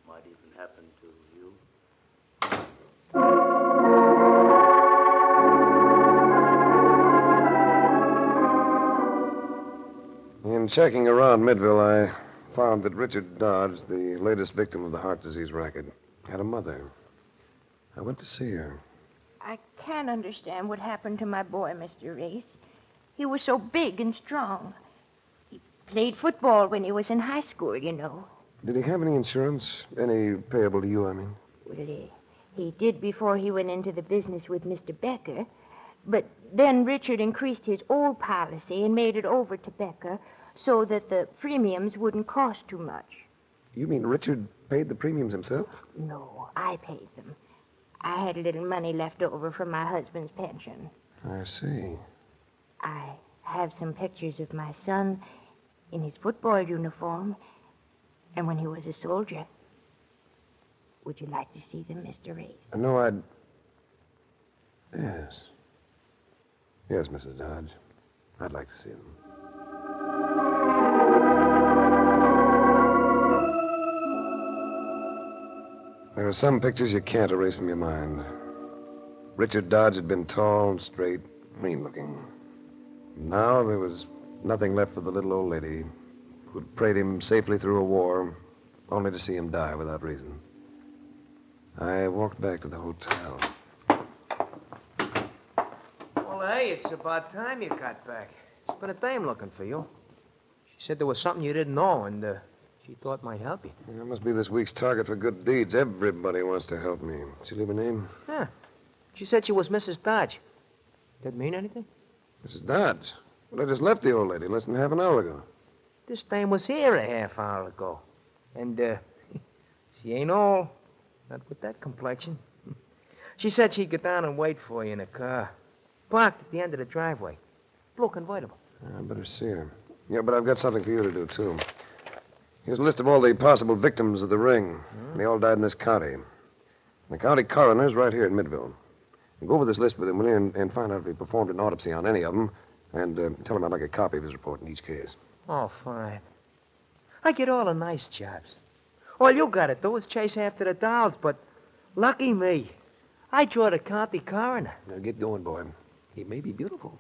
might even happen to you. In checking around Midville, I found that Richard Dodge, the latest victim of the heart disease racket, had a mother. I went to see her. I can't understand what happened to my boy, Mr. Race. He was so big and strong. He played football when he was in high school, you know. Did he have any insurance? Any payable to you, I mean? Well, he did before he went into the business with Mr. Becker. But then Richard increased his old policy and made it over to Becker so that the premiums wouldn't cost too much. You mean Richard paid the premiums himself? No, I paid them. I had a little money left over from my husband's pension. I see. I have some pictures of my son in his football uniform and when he was a soldier. Would you like to see them, Mr. Race? No, I'd... Yes. Yes, Mrs. Dodge. I'd like to see them. There are some pictures you can't erase from your mind. Richard Dodge had been tall and straight, mean-looking. Now there was nothing left for the little old lady who'd prayed him safely through a war, only to see him die without reason. I walked back to the hotel. Well, hey, it's about time you got back. There's been a dame looking for you. She said there was something you didn't know, and she thought might help you. I must be this week's target for good deeds. Everybody wants to help me. She leave a name? Yeah. She said she was Mrs. Dodge. That mean anything? Mrs. Dodge? Well, I just left the old lady less than half an hour ago. This dame was here a half hour ago. And, she ain't all. Not with that complexion. She said she'd get down and wait for you in a car. Parked at the end of the driveway. Blue convertible. I better see her. Yeah, but I've got something for you to do, too. Here's a list of all the possible victims of the ring. They all died in this county. The county coroner's right here in Midville. Go over this list with him, will you, and find out if he performed an autopsy on any of them, and tell him I'd like a copy of his report in each case. Oh, fine. I get all the nice jobs. All you gotta do is chase after the dolls, but lucky me. I draw the county coroner. Now get going, boy. He may be beautiful.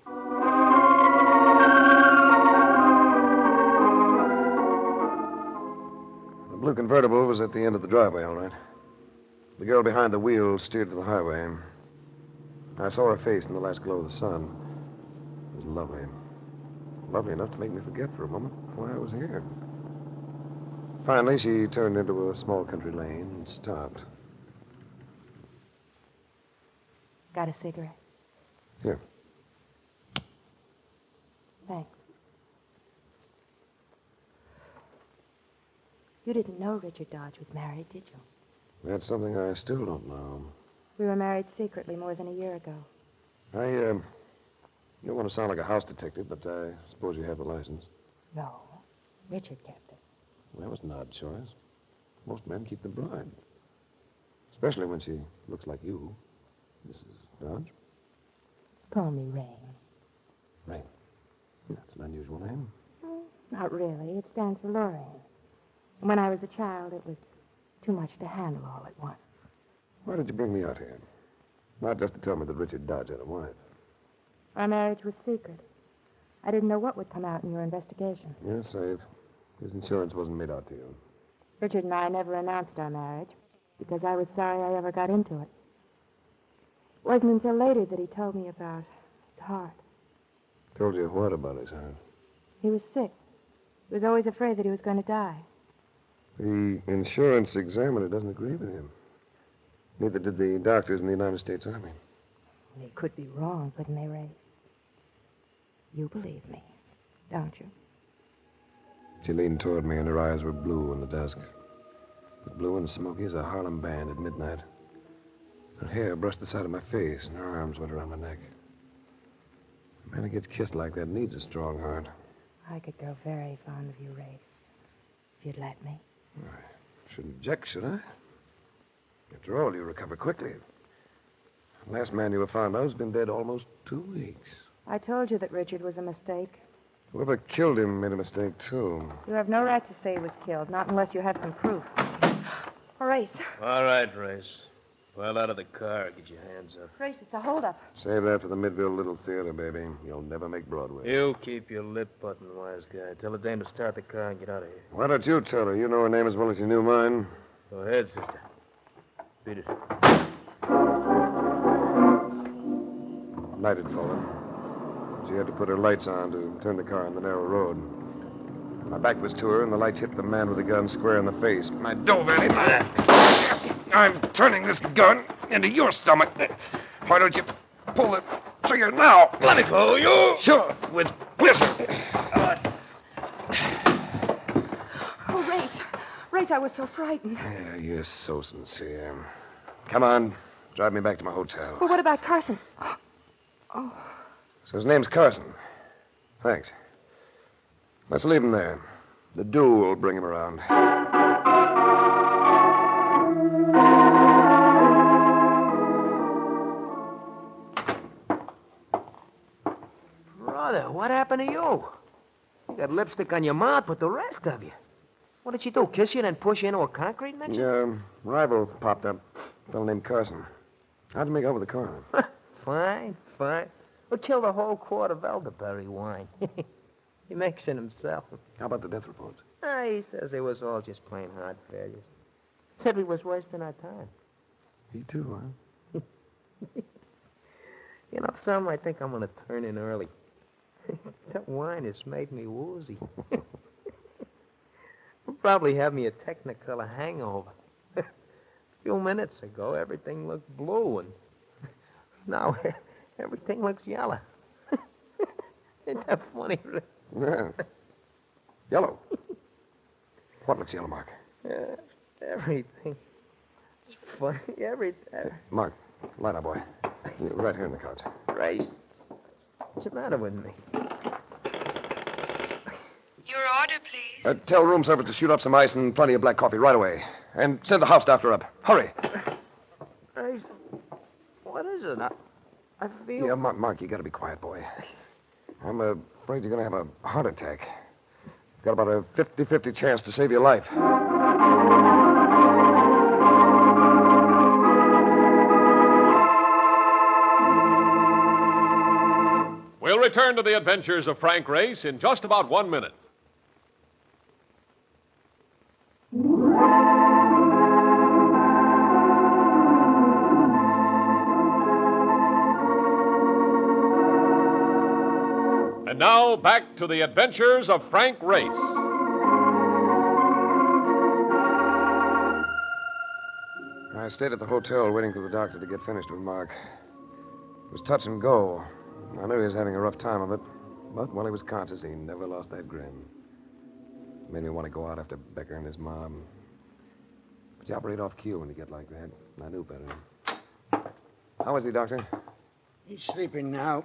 The blue convertible was at the end of the driveway, all right. The girl behind the wheel steered to the highway. I saw her face in the last glow of the sun. It was lovely. Lovely enough to make me forget for a moment why I was here. Finally, she turned into a small country lane and stopped. Got a cigarette? Here. Thanks. You didn't know Richard Dodge was married, did you? That's something I still don't know. We were married secretly more than a year ago. I don't want to sound like a house detective, but I suppose you have the license. No, Richard kept it. Well, that was an odd choice. Most men keep the bride. Especially when she looks like you, Mrs. Dodge. Call me Rain. Rain. That's an unusual name. Not really. It stands for Lorraine. And when I was a child, it was too much to handle all at once. Why did you bring me out here? Not just to tell me that Richard Dodge had a wife. Our marriage was secret. I didn't know what would come out in your investigation. You're safe. His insurance wasn't made out to you. Richard and I never announced our marriage because I was sorry I ever got into it. It wasn't until later that he told me about his heart. Told you what about his heart? He was sick. He was always afraid that he was going to die. The insurance examiner doesn't agree with him. Neither did the doctors in the United States Army. They could be wrong, couldn't they, Ray? You believe me, don't you? She leaned toward me, and her eyes were blue in the dusk. As blue and smoky as a Harlem band at midnight. Her hair brushed the side of my face, and her arms went around my neck. A man who gets kissed like that needs a strong heart. I could grow very fond of you, Race, if you'd let me. I shouldn't object, should I? After all, you recover quickly. The last man you were found of has been dead almost 2 weeks. I told you that Richard was a mistake. Whoever killed him made a mistake, too. You have no right to say he was killed, not unless you have some proof. Race. All right, Race. Well, out of the car. Get your hands up. Race, it's a holdup. Save that for the Midville Little Theater, baby. You'll never make Broadway. You keep your lip button, wise guy. Tell the dame to start the car and get out of here. Why don't you tell her? You know her name as well as you knew mine. Go ahead, sister. Beat it. Night had fallen. She had to put her lights on to turn the car on the narrow road. My back was to her, and the lights hit the man with the gun square in the face. I dove at him. I'm turning this gun into your stomach. Why don't you pull the trigger now? Let me follow you. Sure, with pleasure. Oh, Race. Race, I was so frightened. Yeah, you're so sincere. Come on, drive me back to my hotel. Well, what about Carson? Oh. So his name's Carson. Thanks. Let's leave him there. The dew will bring him around. Brother, what happened to you? You got lipstick on your mouth, but the rest of you. What did she do, kiss you and then push you into a concrete mixer? Yeah, rival popped up. A fellow named Carson. How'd you make out with the coroner? Fine. We'll kill the whole quart of elderberry wine. He makes it himself. How about the death report? He says it was all just plain heart failures. Said we was wasting our time. He too, huh? You know, some I think I'm going to turn in early. That wine has made me woozy. Will probably have me a Technicolor hangover. A few minutes ago, everything looked blue, and now everything looks yellow. Ain't that funny, Rick? Yeah. Yellow. What looks yellow, Mark? Everything. It's funny. Everything. Mark, light up, boy. You're right here in the couch. Race. What's the matter with me? Your order, please. Tell room service to shoot up some ice and plenty of black coffee right away. And send the house doctor up. Hurry. Race. What is it? I feel... Yeah, Mark, you got to be quiet, boy. I'm afraid you're going to have a heart attack. Got about a 50-50 chance to save your life. We'll return to the adventures of Frank Race in just about 1 minute. And now, back to the adventures of Frank Race. I stayed at the hotel waiting for the doctor to get finished with Mark. It was touch and go. I knew he was having a rough time of it. But while he was conscious, he never lost that grin. Made me want to go out after Becker and his mom. But you operate off cue when you get like that. I knew better. How is he, Doctor? He's sleeping now.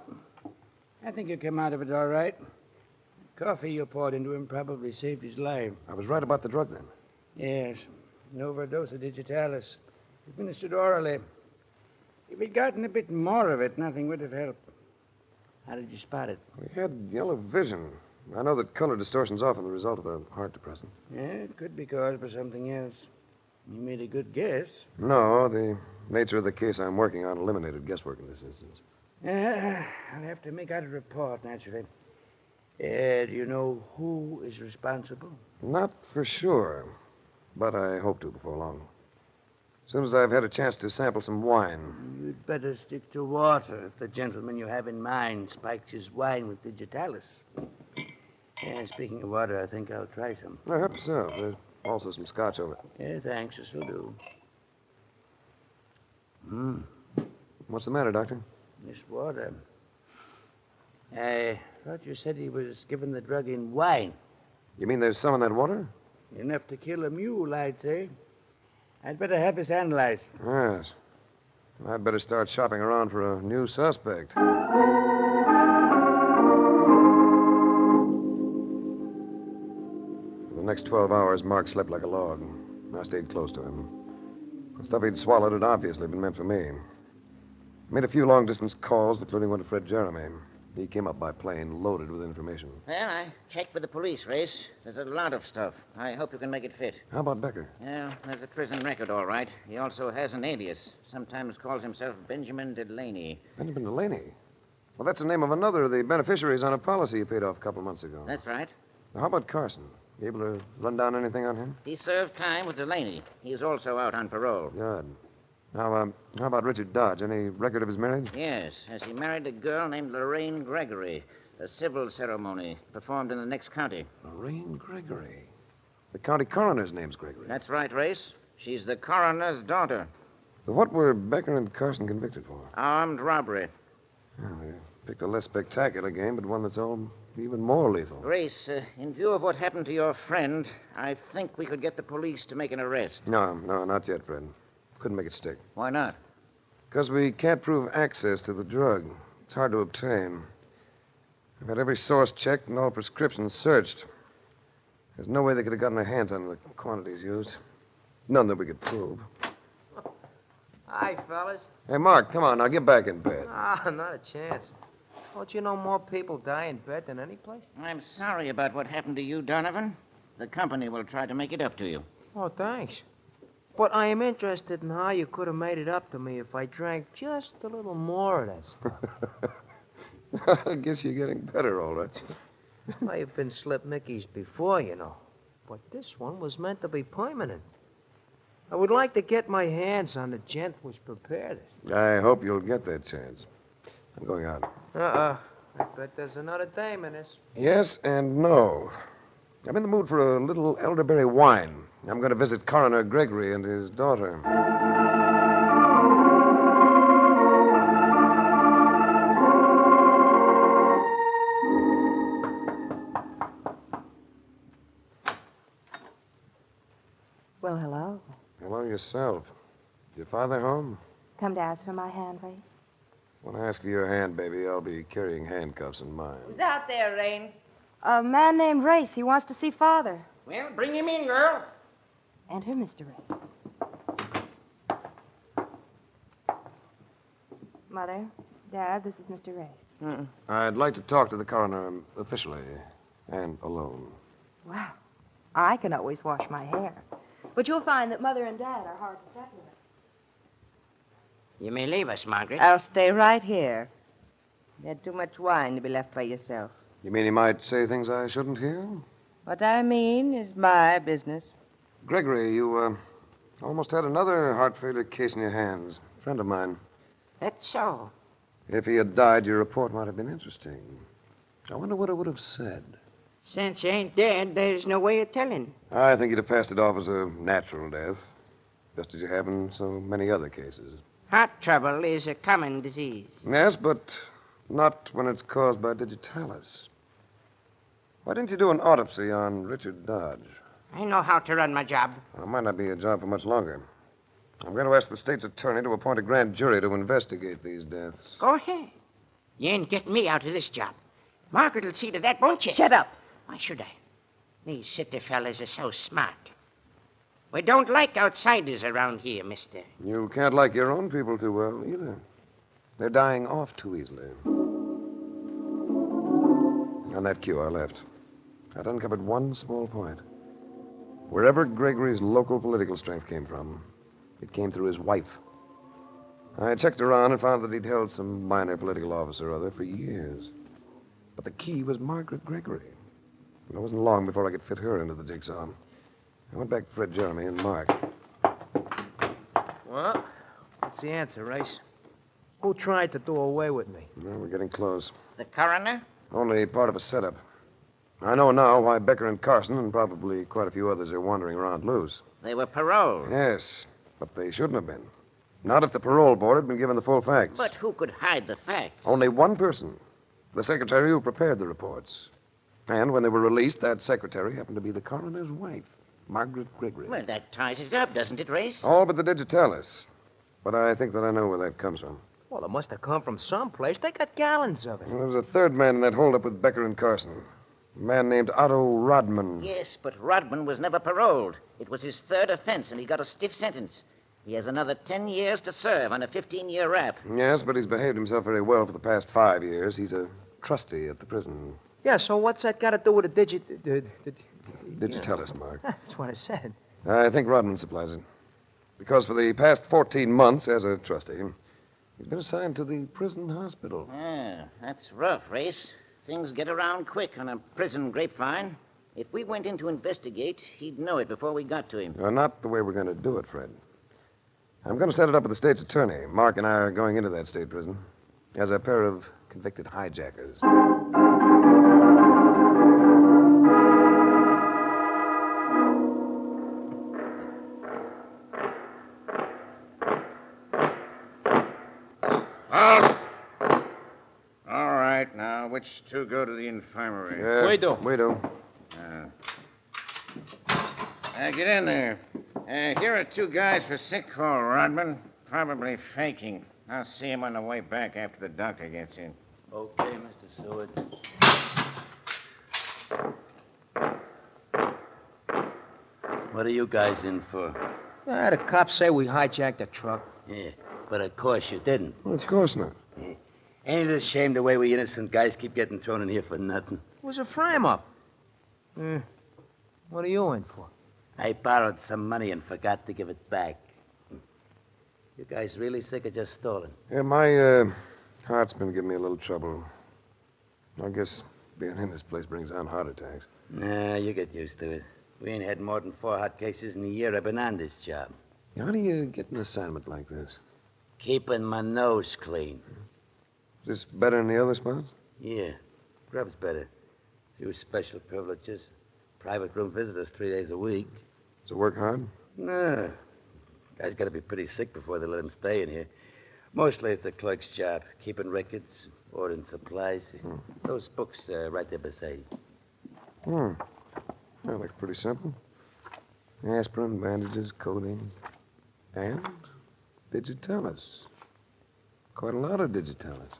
I think he'll come out of it all right. The coffee you poured into him probably saved his life. I was right about the drug, then. Yes, an overdose of digitalis. Administered orally. If he'd gotten a bit more of it, nothing would have helped. How did you spot it? He had yellow vision. I know that color distortion's often the result of a heart depressant. Yeah, it could be caused by something else. You made a good guess. No, the nature of the case I'm working on eliminated guesswork in this instance. I'll have to make out a report, naturally. Do you know who is responsible? Not for sure, but I hope to before long. As soon as I've had a chance to sample some wine. You'd better stick to water if the gentleman you have in mind spikes his wine with digitalis. Yeah, speaking of water, I think I'll try some. I hope so. There's also some scotch over it. Yeah, thanks. This'll do. What's the matter, Doctor? This water. I thought you said he was given the drug in wine. You mean there's some in that water? Enough to kill a mule, I'd say. I'd better have this analyzed. Yes. I'd better start shopping around for a new suspect. For the next 12 hours, Mark slept like a log. I stayed close to him. The stuff he'd swallowed had obviously been meant for me. Made a few long-distance calls, including one to Fred Jeremy. He came up by plane, loaded with information. Well, I checked with the police, Race. There's a lot of stuff. I hope you can make it fit. How about Becker? Yeah, there's a prison record, all right. He also has an alias. Sometimes calls himself Benjamin Delaney. Benjamin Delaney? Well, that's the name of another of the beneficiaries on a policy you paid off a couple of months ago. That's right. Now, how about Carson? You able to run down anything on him? He served time with Delaney. He's also out on parole. Good. Now, how about Richard Dodge? Any record of his marriage? Yes, as he married a girl named Lorraine Gregory. A civil ceremony performed in the next county. Lorraine Gregory? The county coroner's name's Gregory. That's right, Race. She's the coroner's daughter. So what were Becker and Carson convicted for? Armed robbery. Well, they picked a less spectacular game, but one that's all even more lethal. Race, in view of what happened to your friend, I think we could get the police to make an arrest. No, not yet, Fred. Couldn't make it stick. Why not? Because we can't prove access to the drug. It's hard to obtain. I've had every source checked and all prescriptions searched. There's no way they could have gotten their hands on the quantities used. None that we could prove. Hi, fellas. Hey, Mark, come on, now get back in bed. Not a chance. Don't you know more people die in bed than any place? I'm sorry about what happened to you, Donovan. The company will try to make it up to you. Oh, thanks. But I am interested in how you could have made it up to me if I drank just a little more of that stuff. I guess you're getting better, all right. I've been slip Mickeys before, you know. But this one was meant to be permanent. I would like to get my hands on the gent who's prepared it. I hope you'll get that chance. I'm going out. I bet there's another dame in this. Yes and no. I'm in the mood for a little elderberry wine. I'm going to visit Coroner Gregory and his daughter. Well, hello. Hello yourself. Is your father home? Come to ask for my hand, Race? When I ask for your hand, baby, I'll be carrying handcuffs in mine. Who's out there, Rain? A man named Race. He wants to see Father. Well, bring him in, girl. Enter, Mr. Race. Mother, Dad, this is Mr. Race. I'd like to talk to the coroner officially and alone. Well, I can always wash my hair. But you'll find that Mother and Dad are hard to separate. You may leave us, Margaret. I'll stay right here. You had too much wine to be left by yourself. You mean he might say things I shouldn't hear? What I mean is my business. Gregory, you almost had another heart failure case in your hands. A friend of mine. That's so. If he had died, your report might have been interesting. I wonder what it would have said. Since he ain't dead, there's no way of telling. I think you'd have passed it off as a natural death, just as you have in so many other cases. Heart trouble is a common disease. Yes, but not when it's caused by digitalis. Why didn't you do an autopsy on Richard Dodge? I know how to run my job. Well, it might not be a job for much longer. I'm going to ask the state's attorney to appoint a grand jury to investigate these deaths. Go ahead. You ain't getting me out of this job. Margaret will see to that, won't you? Shut up. Why should I? These city fellas are so smart. We don't like outsiders around here, mister. You can't like your own people too well, either. They're dying off too easily. On that cue, I left. I'd uncovered one small point. Wherever Gregory's local political strength came from, it came through his wife. I checked around and found that he'd held some minor political office or other for years. But the key was Margaret Gregory. And it wasn't long before I could fit her into the jigsaw. I went back to Fred Jeremy and Mark. Well, what's the answer, Race? Who tried to do away with me? Well, we're getting close. The coroner? Only part of a setup. I know now why Becker and Carson and probably quite a few others are wandering around loose. They were paroled. Yes, but they shouldn't have been. Not if the parole board had been given the full facts. But who could hide the facts? Only one person. The secretary who prepared the reports. And when they were released, that secretary happened to be the coroner's wife, Margaret Gregory. Well, that ties it up, doesn't it, Race? All but the digitalis. But I think that I know where that comes from. Well, it must have come from someplace. They got gallons of it. Well, there was a third man in that holdup with Becker and Carson. A man named Otto Rodman. Yes, but Rodman was never paroled. It was his third offense, and he got a stiff sentence. He has another 10 years to serve on a 15-year rap. Yes, but he's behaved himself very well for the past 5 years. He's a trustee at the prison. Yeah, so what's that got to do with the Digitalis, Mark. That's what I said. I think Rodman supplies it. Because for the past 14 months, as a trustee, he's been assigned to the prison hospital. Yeah, that's rough, Race. Things get around quick on a prison grapevine. If we went in to investigate, he'd know it before we got to him. Not the way we're going to do it, Fred. I'm going to set it up with the state's attorney. Mark and I are going into that state prison as a pair of convicted hijackers. All right, now, which two go to the infirmary? We do. Get in there. Here are two guys for sick call, Rodman. Probably faking. I'll see him on the way back after the doctor gets in. Okay, Mr. Seward. What are you guys in for? The cops say we hijacked a truck. Yeah, but of course you didn't. Well, of course not. Yeah. Ain't it a shame the way we innocent guys keep getting thrown in here for nothing? It was a frame-up. What are you in for? I borrowed some money and forgot to give it back. You guys really sick of just stalling? Yeah, my heart's been giving me a little trouble. I guess being in this place brings on heart attacks. Nah, you get used to it. We ain't had more than 4 hot cases in a year I've been on this job. How do you get an assignment like this? Keeping my nose clean. Is this better than the other spots? Yeah, grub's better. Few special privileges. Private room visitors 3 days a week. Does it work hard? No. Guy's got to be pretty sick before they let him stay in here. Mostly it's a clerk's job, keeping records, ordering supplies. Those books right there beside you. That looks pretty simple. Aspirin, bandages, codeine, and digitalis. Quite a lot of digitalis.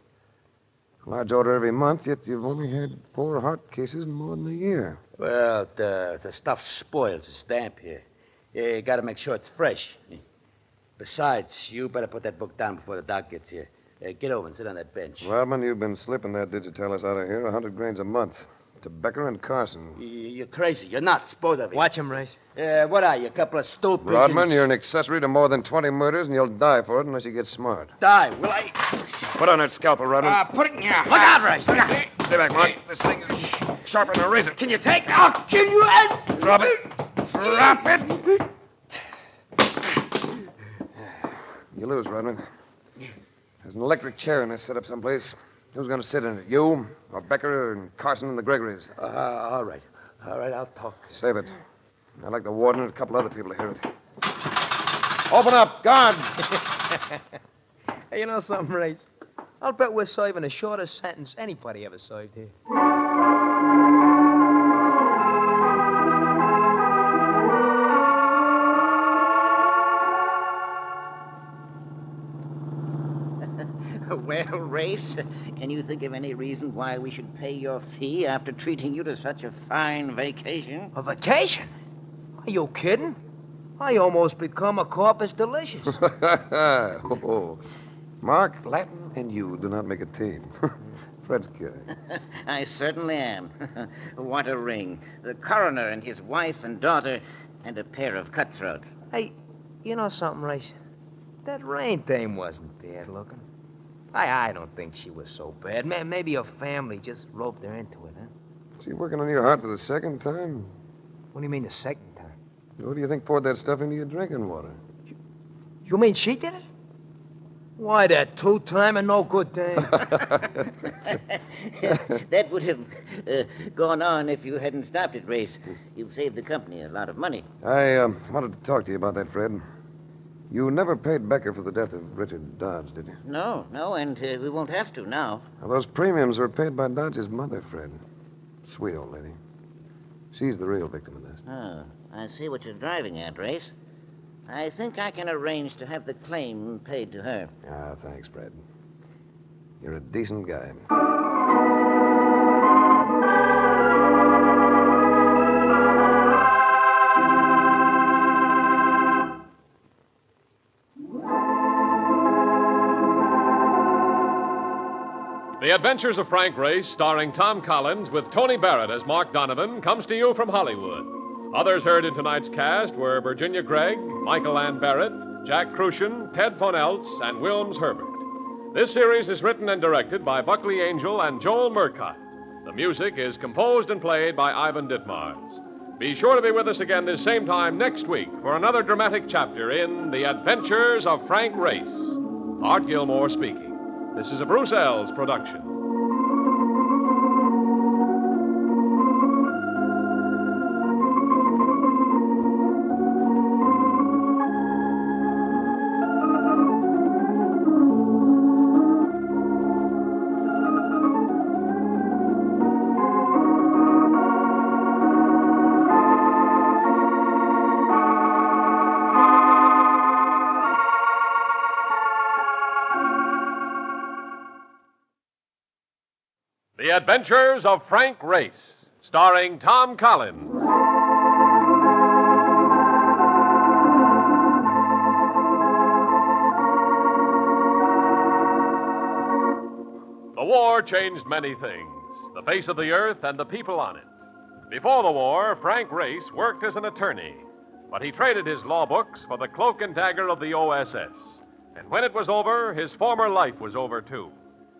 A large order every month, yet you've only had 4 heart cases in more than a year. Well, the stuff spoils the stamp here. You got to make sure it's fresh. Besides, you better put that book down before the doc gets here. Get over and sit on that bench. Rodman, you've been slipping that digitalis out of here 100 grains a month. To Becker and Carson. You're crazy. You're nuts, both of you. Watch him, Race. What are you, a couple of stool pigeons? Rodman, you're an accessory to more than 20 murders, and you'll die for it unless you get smart. Die? Will I? Put on that scalpel, Rodman. Put it in your... Look out, Race! Look out! Stay back, Mark. This thing is sharper than a razor. Can you take it? I'll kill you and... Drop it. Drop it. You lose, Rodman. There's an electric chair in this setup someplace. Who's going to sit in it? You, or Becker, and Carson, and the Gregorys? All right. All right, I'll talk. Save it. I'd like the warden and a couple other people to hear it. Open up, guard! Hey, you know something, Race? I'll bet we're serving the shortest sentence anybody ever served here. Race. Can you think of any reason why we should pay your fee after treating you to such a fine vacation? A vacation? Are you kidding? I almost become a corpus delicious. Oh, Mark, Latin and you do not make a team. Fred's guy. I certainly am. What a ring. The coroner and his wife and daughter, and a pair of cutthroats. Hey, you know something, Race? That Rain dame wasn't bad looking. I don't think she was so bad. Maybe her family just roped her into it, huh? She working on your heart for the second time? What do you mean the second time? Who do you think poured that stuff into your drinking water? You mean she did it? Why, that two-time and no good dame. That would have gone on if you hadn't stopped it, Race. You've saved the company a lot of money. I wanted to talk to you about that, Fred. You never paid Becker for the death of Richard Dodge, did you? No, and we won't have to now. Now, those premiums were paid by Dodge's mother, Fred. Sweet old lady. She's the real victim of this. Oh, I see what you're driving at, Race. I think I can arrange to have the claim paid to her. Ah, thanks, Fred. You're a decent guy. The Adventures of Frank Race, starring Tom Collins with Tony Barrett as Mark Donovan, comes to you from Hollywood. Others heard in tonight's cast were Virginia Gregg, Michael Ann Barrett, Jack Crucian, Ted Von Eltz, and Wilms Herbert. This series is written and directed by Buckley Angel and Joel Murcott. The music is composed and played by Ivan Ditmars. Be sure to be with us again this same time next week for another dramatic chapter in The Adventures of Frank Race. Art Gilmore speaking. This is a Bruce Ells production. The Adventures of Frank Race, starring Tom Collins. The war changed many things, the face of the earth and the people on it. Before the war, Frank Race worked as an attorney, but he traded his law books for the cloak and dagger of the OSS. And when it was over, his former life was over, too.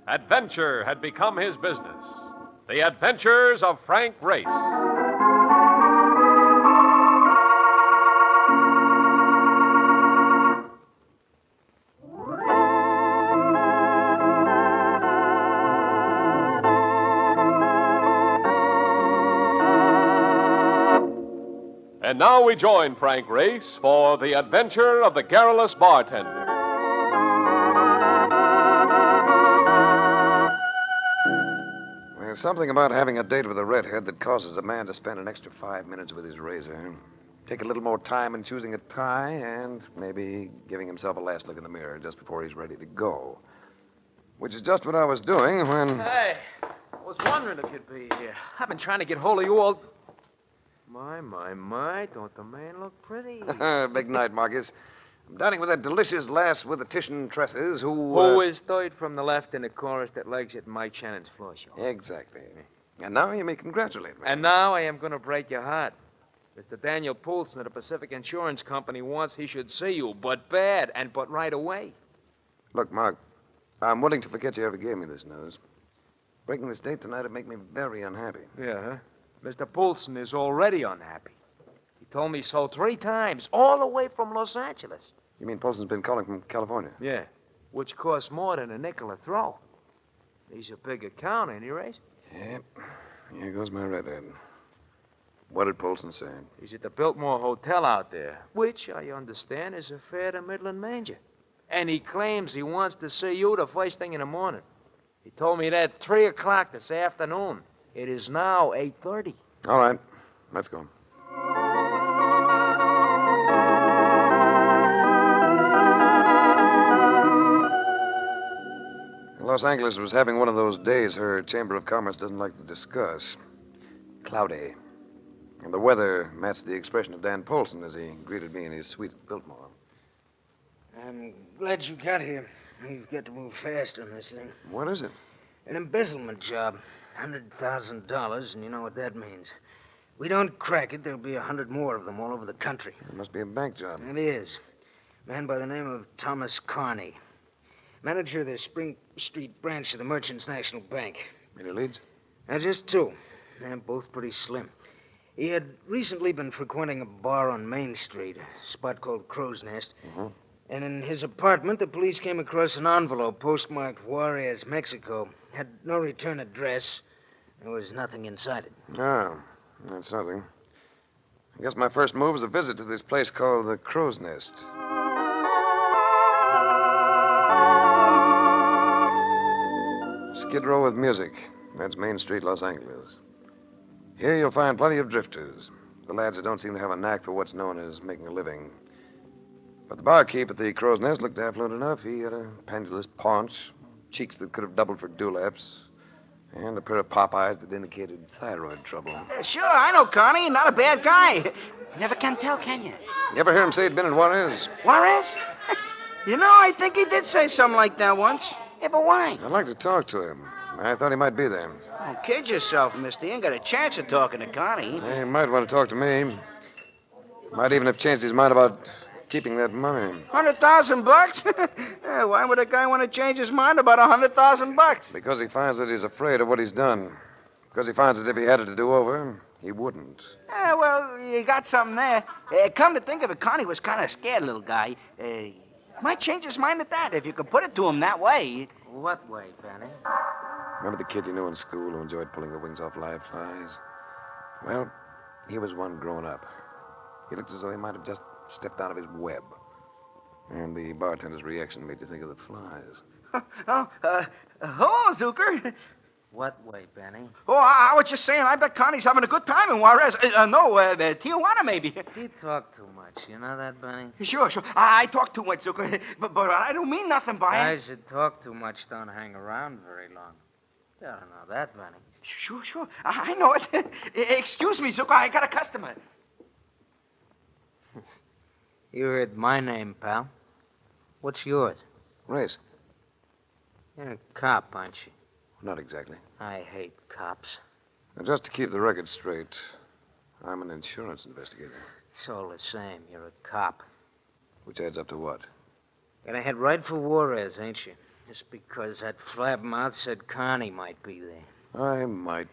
Adventure had become his business. The Adventures of Frank Race. And now we join Frank Race for The Adventure of the Garrulous Bartender. There's something about having a date with a redhead that causes a man to spend an extra 5 minutes with his razor, take a little more time in choosing a tie, and maybe giving himself a last look in the mirror just before he's ready to go. Which is just what I was doing when... Hey, I was wondering if you'd be here. I've been trying to get hold of you all... My, don't the man look pretty? Big night, Marcus. I'm dining with that delicious lass with the Titian tresses Who is third from the left in the chorus that legs it in Mike Shannon's floor show. Exactly. And now you may congratulate me. And now I am going to break your heart. Mr. Daniel Poulsen of the Pacific Insurance Company wants he should see you, but bad, and but right away. Look, Mark, I'm willing to forget you ever gave me this news. Breaking this date tonight would make me very unhappy. Yeah, huh? Mr. Poulsen is already unhappy. He told me so 3 times, all the way from Los Angeles. You mean Poulsen's been calling from California? Yeah, which costs more than a nickel a throw. He's a big account, ain't he, Race? Yep. Here goes my redhead. What did Poulsen say? He's at the Biltmore Hotel out there, which, I understand, is a fair to middling manger. And he claims he wants to see you the first thing in the morning. He told me that 3 o'clock this afternoon. It is now 8:30. All right. Let's go. Los Angeles was having one of those days her Chamber of Commerce doesn't like to discuss. Cloudy. And the weather matched the expression of Dan Polson as he greeted me in his suite at Biltmore. I'm glad you got here. We've got to move fast on this thing. What is it? An embezzlement job. $100,000, and you know what that means. We don't crack it, there'll be 100 more of them all over the country. It must be a bank job. It is. A man by the name of Thomas Carney. Manager of the Spring Street branch of the Merchants National Bank. Any leads? Just two. They're both pretty slim. He had recently been frequenting a bar on Main Street, a spot called Crow's Nest. And in his apartment, the police came across an envelope postmarked Juarez, Mexico. Had no return address. There was nothing inside it. Oh, that's something. I guess my first move was a visit to this place called the Crow's Nest. Skid Row with music. That's Main Street, Los Angeles. Here you'll find plenty of drifters. The lads that don't seem to have a knack for what's known as making a living. But the barkeep at the Crow's Nest looked affluent enough. He had a pendulous paunch, cheeks that could have doubled for dewlaps, and a pair of pop eyes that indicated thyroid trouble. Sure, I know Connie. Not a bad guy. You never can tell, can you? You ever hear him say he'd been in Juarez? Juarez? You know, I think he did say something like that once. Yeah, but why? I'd like to talk to him. I thought he might be there. Don't kid yourself, mister. You ain't got a chance of talking to Connie. He might want to talk to me. Might even have changed his mind about keeping that money. $100,000? Yeah, why would a guy want to change his mind about $100,000? Because he finds that he's afraid of what he's done. Because he finds that if he had it to do over, he wouldn't. Yeah, well, you got something there. Come to think of it, Connie was kind of scared, little guy. Might change his mind at that, if you could put it to him that way. What way, Benny? Remember the kid you knew in school who enjoyed pulling the wings off live flies? Well, he was one grown up. He looked as though he might have just stepped out of his web. And the bartender's reaction made you think of the flies. Hello, Zucker. What way, Benny? Oh, I was just saying, I bet Connie's having a good time in Juarez. Tijuana, maybe. You talk too much. You know that, Benny? Sure. I talk too much, Zucker. But I don't mean nothing by it. Guys that talk too much don't hang around very long. You don't know that, Benny. Sure. I know it. Excuse me, Zucker. I got a customer. You heard my name, pal. What's yours? Race. You're a cop, aren't you? Not exactly. I hate cops. Now, just to keep the record straight, I'm an insurance investigator. It's all the same. You're a cop. Which adds up to what? Gonna head right for Juarez, ain't you? Just because that flabmouth said Connie might be there. I might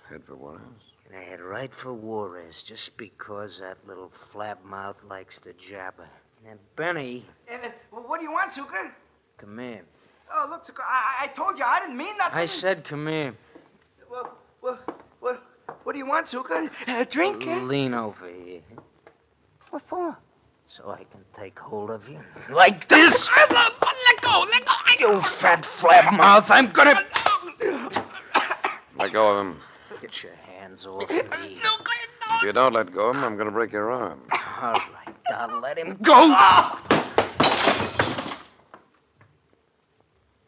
head for Juarez. Gonna head right for Juarez just because that little flabmouth likes to jabber. And Benny... What do you want, Zucker? Come here. Oh, look, Zucker, I told you I didn't mean nothing. I said come here. What do you want, Zucker? A drink? Lean over here. What for? So I can take hold of you. Like this! Let go! You fat flabmouth, I'm gonna... Let go of him. Get your hands off me. If you don't let go of him, I'm going to break your arm. All right, I'll let him go.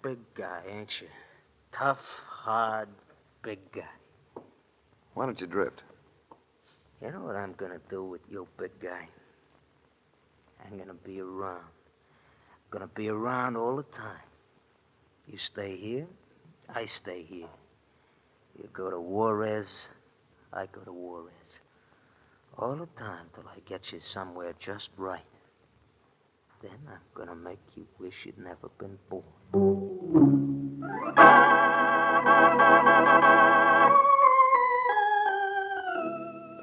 Big guy, ain't you? Tough, hard, big guy. Why don't you drift? You know what I'm gonna do with you, big guy? I'm gonna be around. Gonna be around all the time. You stay here, I stay here. You go to Juarez, I go to Juarez. All the time till I get you somewhere just right. Then I'm gonna make you wish you'd never been born.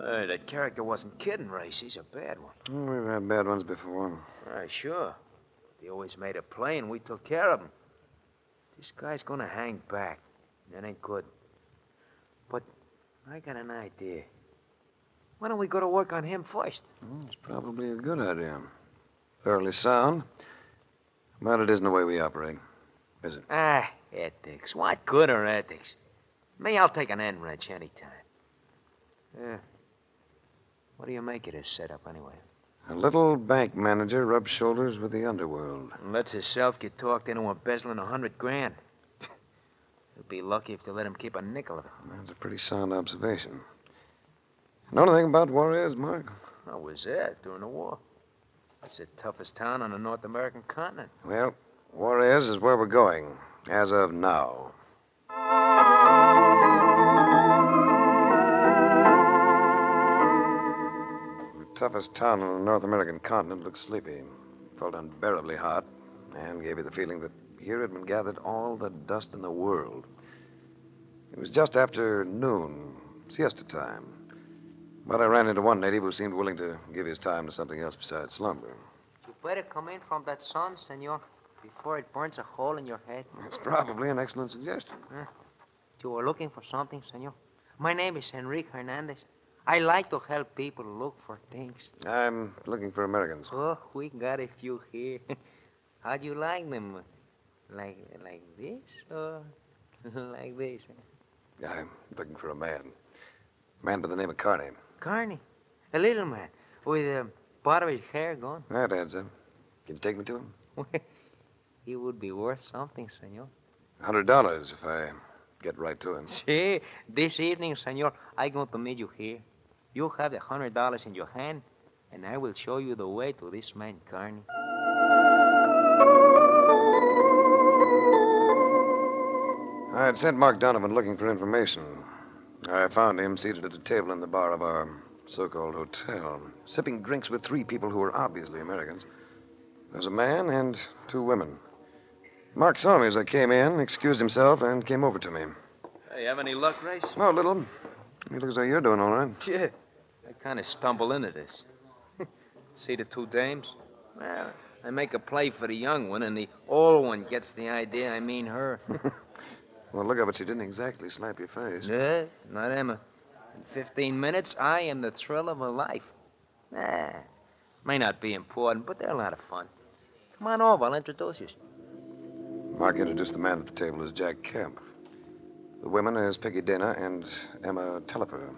Hey, that character wasn't kidding, Race. He's a bad one. We've had bad ones before. Sure. He always made a play, and we took care of him. This guy's gonna hang back. That ain't good. But I got an idea. Why don't we go to work on him first? It's probably a good idea. Fairly sound. But it isn't the way we operate, is it? Ethics. What good are ethics? Me, I'll take an end wrench anytime. Yeah. What do you make of this setup, anyway? A little bank manager rubs shoulders with the underworld. And lets himself get talked into embezzling $100,000. You'll be lucky if they let him keep a nickel of it. That's a pretty sound observation. Know anything about Juarez, Mark? I was there during the war. It's the toughest town on the North American continent. Well, Juarez is where we're going, as of now. The toughest town on the North American continent looked sleepy, felt unbearably hot, and gave you the feeling that here had been gathered all the dust in the world. It was just after noon, siesta time. But I ran into one native who seemed willing to give his time to something else besides slumber. You better come in from that sun, senor, before it burns a hole in your head. It's probably an excellent suggestion. You were looking for something, senor? My name is Enrique Hernandez. I like to help people look for things. I'm looking for Americans. Oh, we got a few here. How'd you like them? Like this or like this? I'm looking for a man. A man by the name of Carney. Carney? A little man with part of his hair gone? That adds up. Can you take me to him? He would be worth something, senor. $100 if I get right to him. See, this evening, senor, I'm going to meet you here. You have the $100 in your hand, and I will show you the way to this man, Carney. I had sent Mark Donovan looking for information. I found him seated at a table in the bar of our so-called hotel, sipping drinks with 3 people who were obviously Americans. There was a man and 2 women. Mark saw me as I came in, excused himself, and came over to me. Hey, you have any luck, Race? Oh, little. You look as though you're doing all right. Yeah. I kind of stumble into this. See the 2 dames? Well, I make a play for the young one, and the old one gets the idea I mean her. Well, look up, but she didn't exactly slap your face. Yeah, not Emma. In 15 minutes, I am the thrill of her life. May not be important, but they're a lot of fun. Come on over, I'll introduce you. Mark introduced the man at the table as Jack Kemp. The women as Peggy Dana and Emma Tellifer.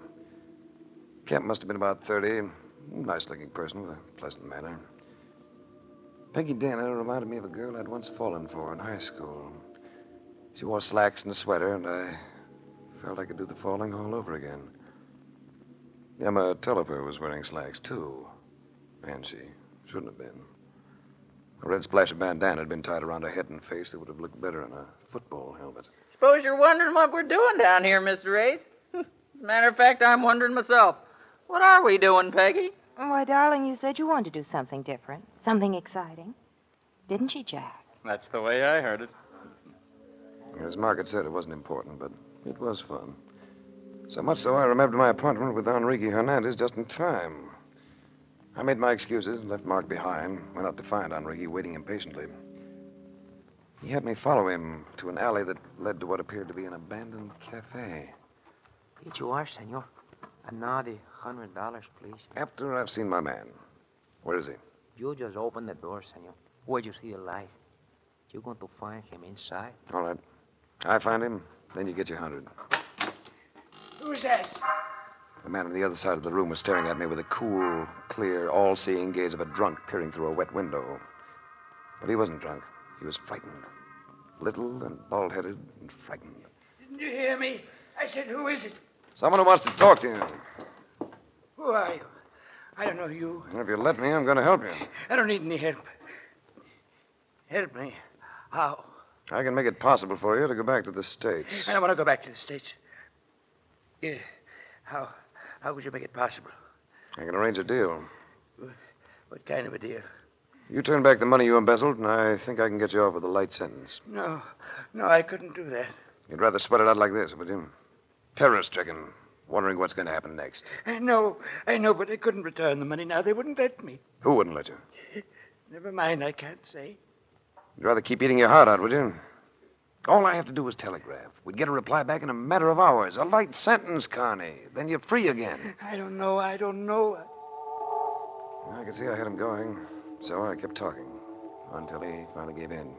Kemp must have been about 30. Nice-looking person with a pleasant manner. Peggy Dana reminded me of a girl I'd once fallen for in high school. She wore slacks and a sweater, and I felt I could do the falling all over again. Emma Tellifer was wearing slacks, too. And she shouldn't have been. A red splash of bandana had been tied around her head and face that would have looked better in a football helmet. Suppose you're wondering what we're doing down here, Mr. Race. As a matter of fact, I'm wondering myself. What are we doing, Peggy? Why, darling, you said you wanted to do something different, something exciting. Didn't she, Jack? That's the way I heard it. As Mark had said, it wasn't important, but it was fun. So much so I remembered my appointment with Enrique Hernandez just in time. I made my excuses, left Mark behind, went out to find Enrique waiting impatiently. He had me follow him to an alley that led to what appeared to be an abandoned cafe. Here you are, senor. Another $100, please. After I've seen my man. Where is he? You just open the door, senor. Where'd you see the light? You're going to find him inside. All right. I find him, then you get your 100. Who's that? The man on the other side of the room was staring at me with the cool, clear, all-seeing gaze of a drunk peering through a wet window. But he wasn't drunk. He was frightened. Little and bald-headed and frightened. Didn't you hear me? I said, who is it? Someone who wants to talk to you. Who are you? I don't know you. If you let me, I'm going to help you. I don't need any help. Help me. How? I can make it possible for you to go back to the States. I don't want to go back to the States. Yeah. How would you make it possible? I can arrange a deal. What kind of a deal? You turn back the money you embezzled, and I think I can get you off with a light sentence. No, I couldn't do that. You'd rather sweat it out like this, would you? Terror-stricken, wondering what's going to happen next. I know, but I couldn't return the money now. They wouldn't let me. Who wouldn't let you? Never mind, I can't say. You'd rather keep eating your heart out, would you? All I have to do is telegraph. We'd get a reply back in a matter of hours. A light sentence, Carney. Then you're free again. I don't know. I could see I had him going, so I kept talking until he finally gave in.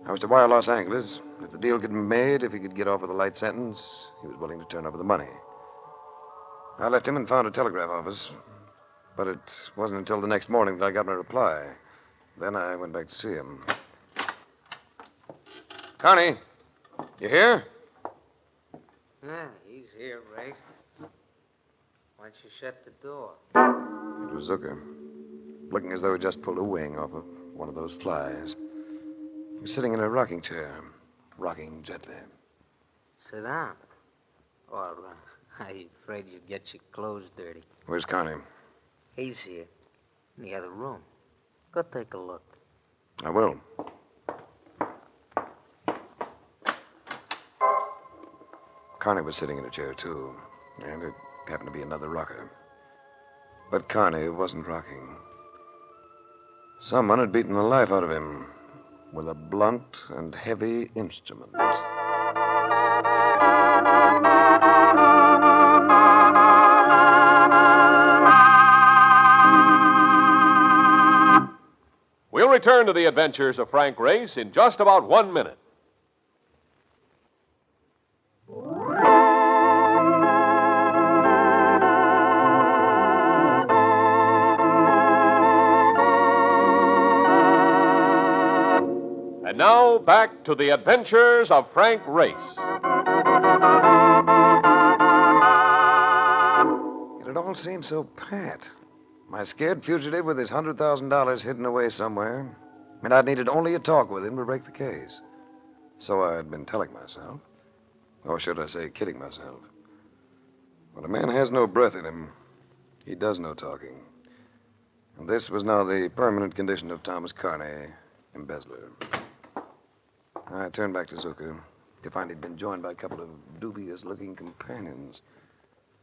I was to wire Los Angeles. If the deal could be made, if he could get off with a light sentence, he was willing to turn over the money. I left him and found a telegraph office, but it wasn't until the next morning that I got my reply. Then I went back to see him. Carney! You here? Yeah, he's here, Ray. Why don't you shut the door? It was Zucker, looking as though he just pulled a wing off of one of those flies. He was sitting in a rocking chair, rocking gently. Sit down. Or, I'm afraid you'd get your clothes dirty. Where's Connie? He's here, in the other room. Go take a look. I will. Connie was sitting in a chair, too, and it happened to be another rocker. But Connie wasn't rocking. Someone had beaten the life out of him with a blunt and heavy instrument. We'll return to the adventures of Frank Race in just about 1 minute. And now, back to the adventures of Frank Race. It all seemed so pat. My scared fugitive with his $100,000 hidden away somewhere, and I'd needed only a talk with him to break the case. So I'd been telling myself. Or should I say, kidding myself. When a man has no breath in him, he does no talking. And this was now the permanent condition of Thomas Carney, embezzler. I turned back to Zucker to find he'd been joined by a couple of dubious-looking companions.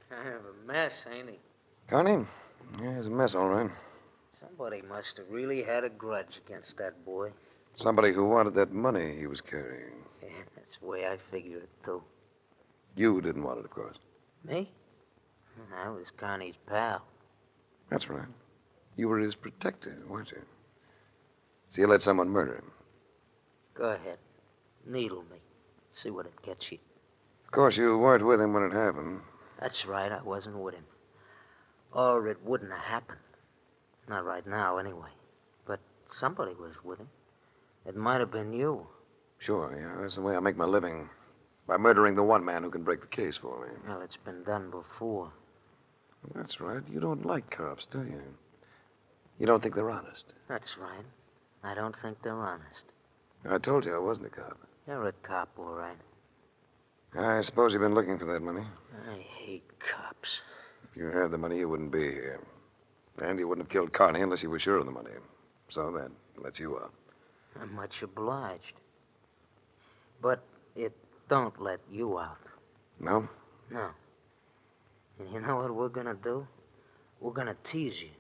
Kind of a mess, ain't he? Carney? Yeah, he's a mess, all right. Somebody must have really had a grudge against that boy. Somebody who wanted that money he was carrying. Yeah, that's the way I figure it, too. You didn't want it, of course. Me? I was Connie's pal. That's right. You were his protector, weren't you? So you let someone murder him. Go ahead. Needle me. See what it gets you. Of course, you weren't with him when it happened. That's right, I wasn't with him. Or it wouldn't have happened. Not right now, anyway. But somebody was with him. It might have been you. Sure, yeah. That's the way I make my living. By murdering the one man who can break the case for me. Well, it's been done before. That's right. You don't like cops, do you? You don't think they're honest. That's right. I don't think they're honest. I told you I wasn't a cop. You're a cop, all right. I suppose you've been looking for that money. I hate cops. If you had the money, you wouldn't be here. And you wouldn't have killed Carney unless you were sure of the money. So that lets you out. I'm much obliged. But it don't let you out. No? No. And you know what we're gonna do? We're gonna tease you.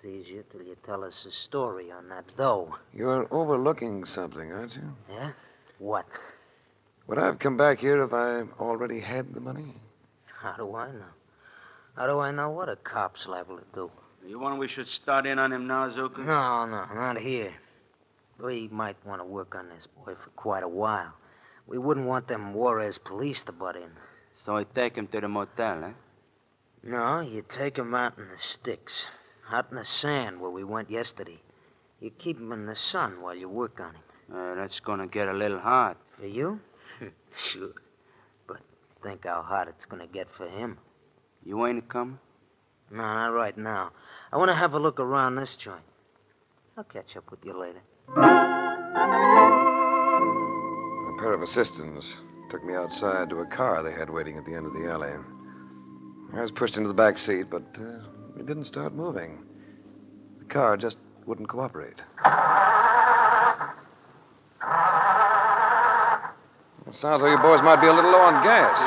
Tease you till you tell us a story on that dough. You're overlooking something, aren't you? Yeah? What? Would I have come back here if I already had the money? How do I know? How do I know what a cop's liable to do? You want we should start in on him now, Zucker? No, not here. We might want to work on this boy for quite a while. We wouldn't want them Juarez police to butt in. So I take him to the motel, eh? No, you take him out in the sticks. Out in the sand where we went yesterday. You keep him in the sun while you work on him. That's gonna get a little hot. For you? Sure. But think how hot it's gonna get for him. You ain't coming? No, not right now. I want to have a look around this joint. I'll catch up with you later. A pair of assistants took me outside to a car they had waiting at the end of the alley. I was pushed into the back seat, but it didn't start moving. The car just wouldn't cooperate. It sounds like you boys might be a little low on gas.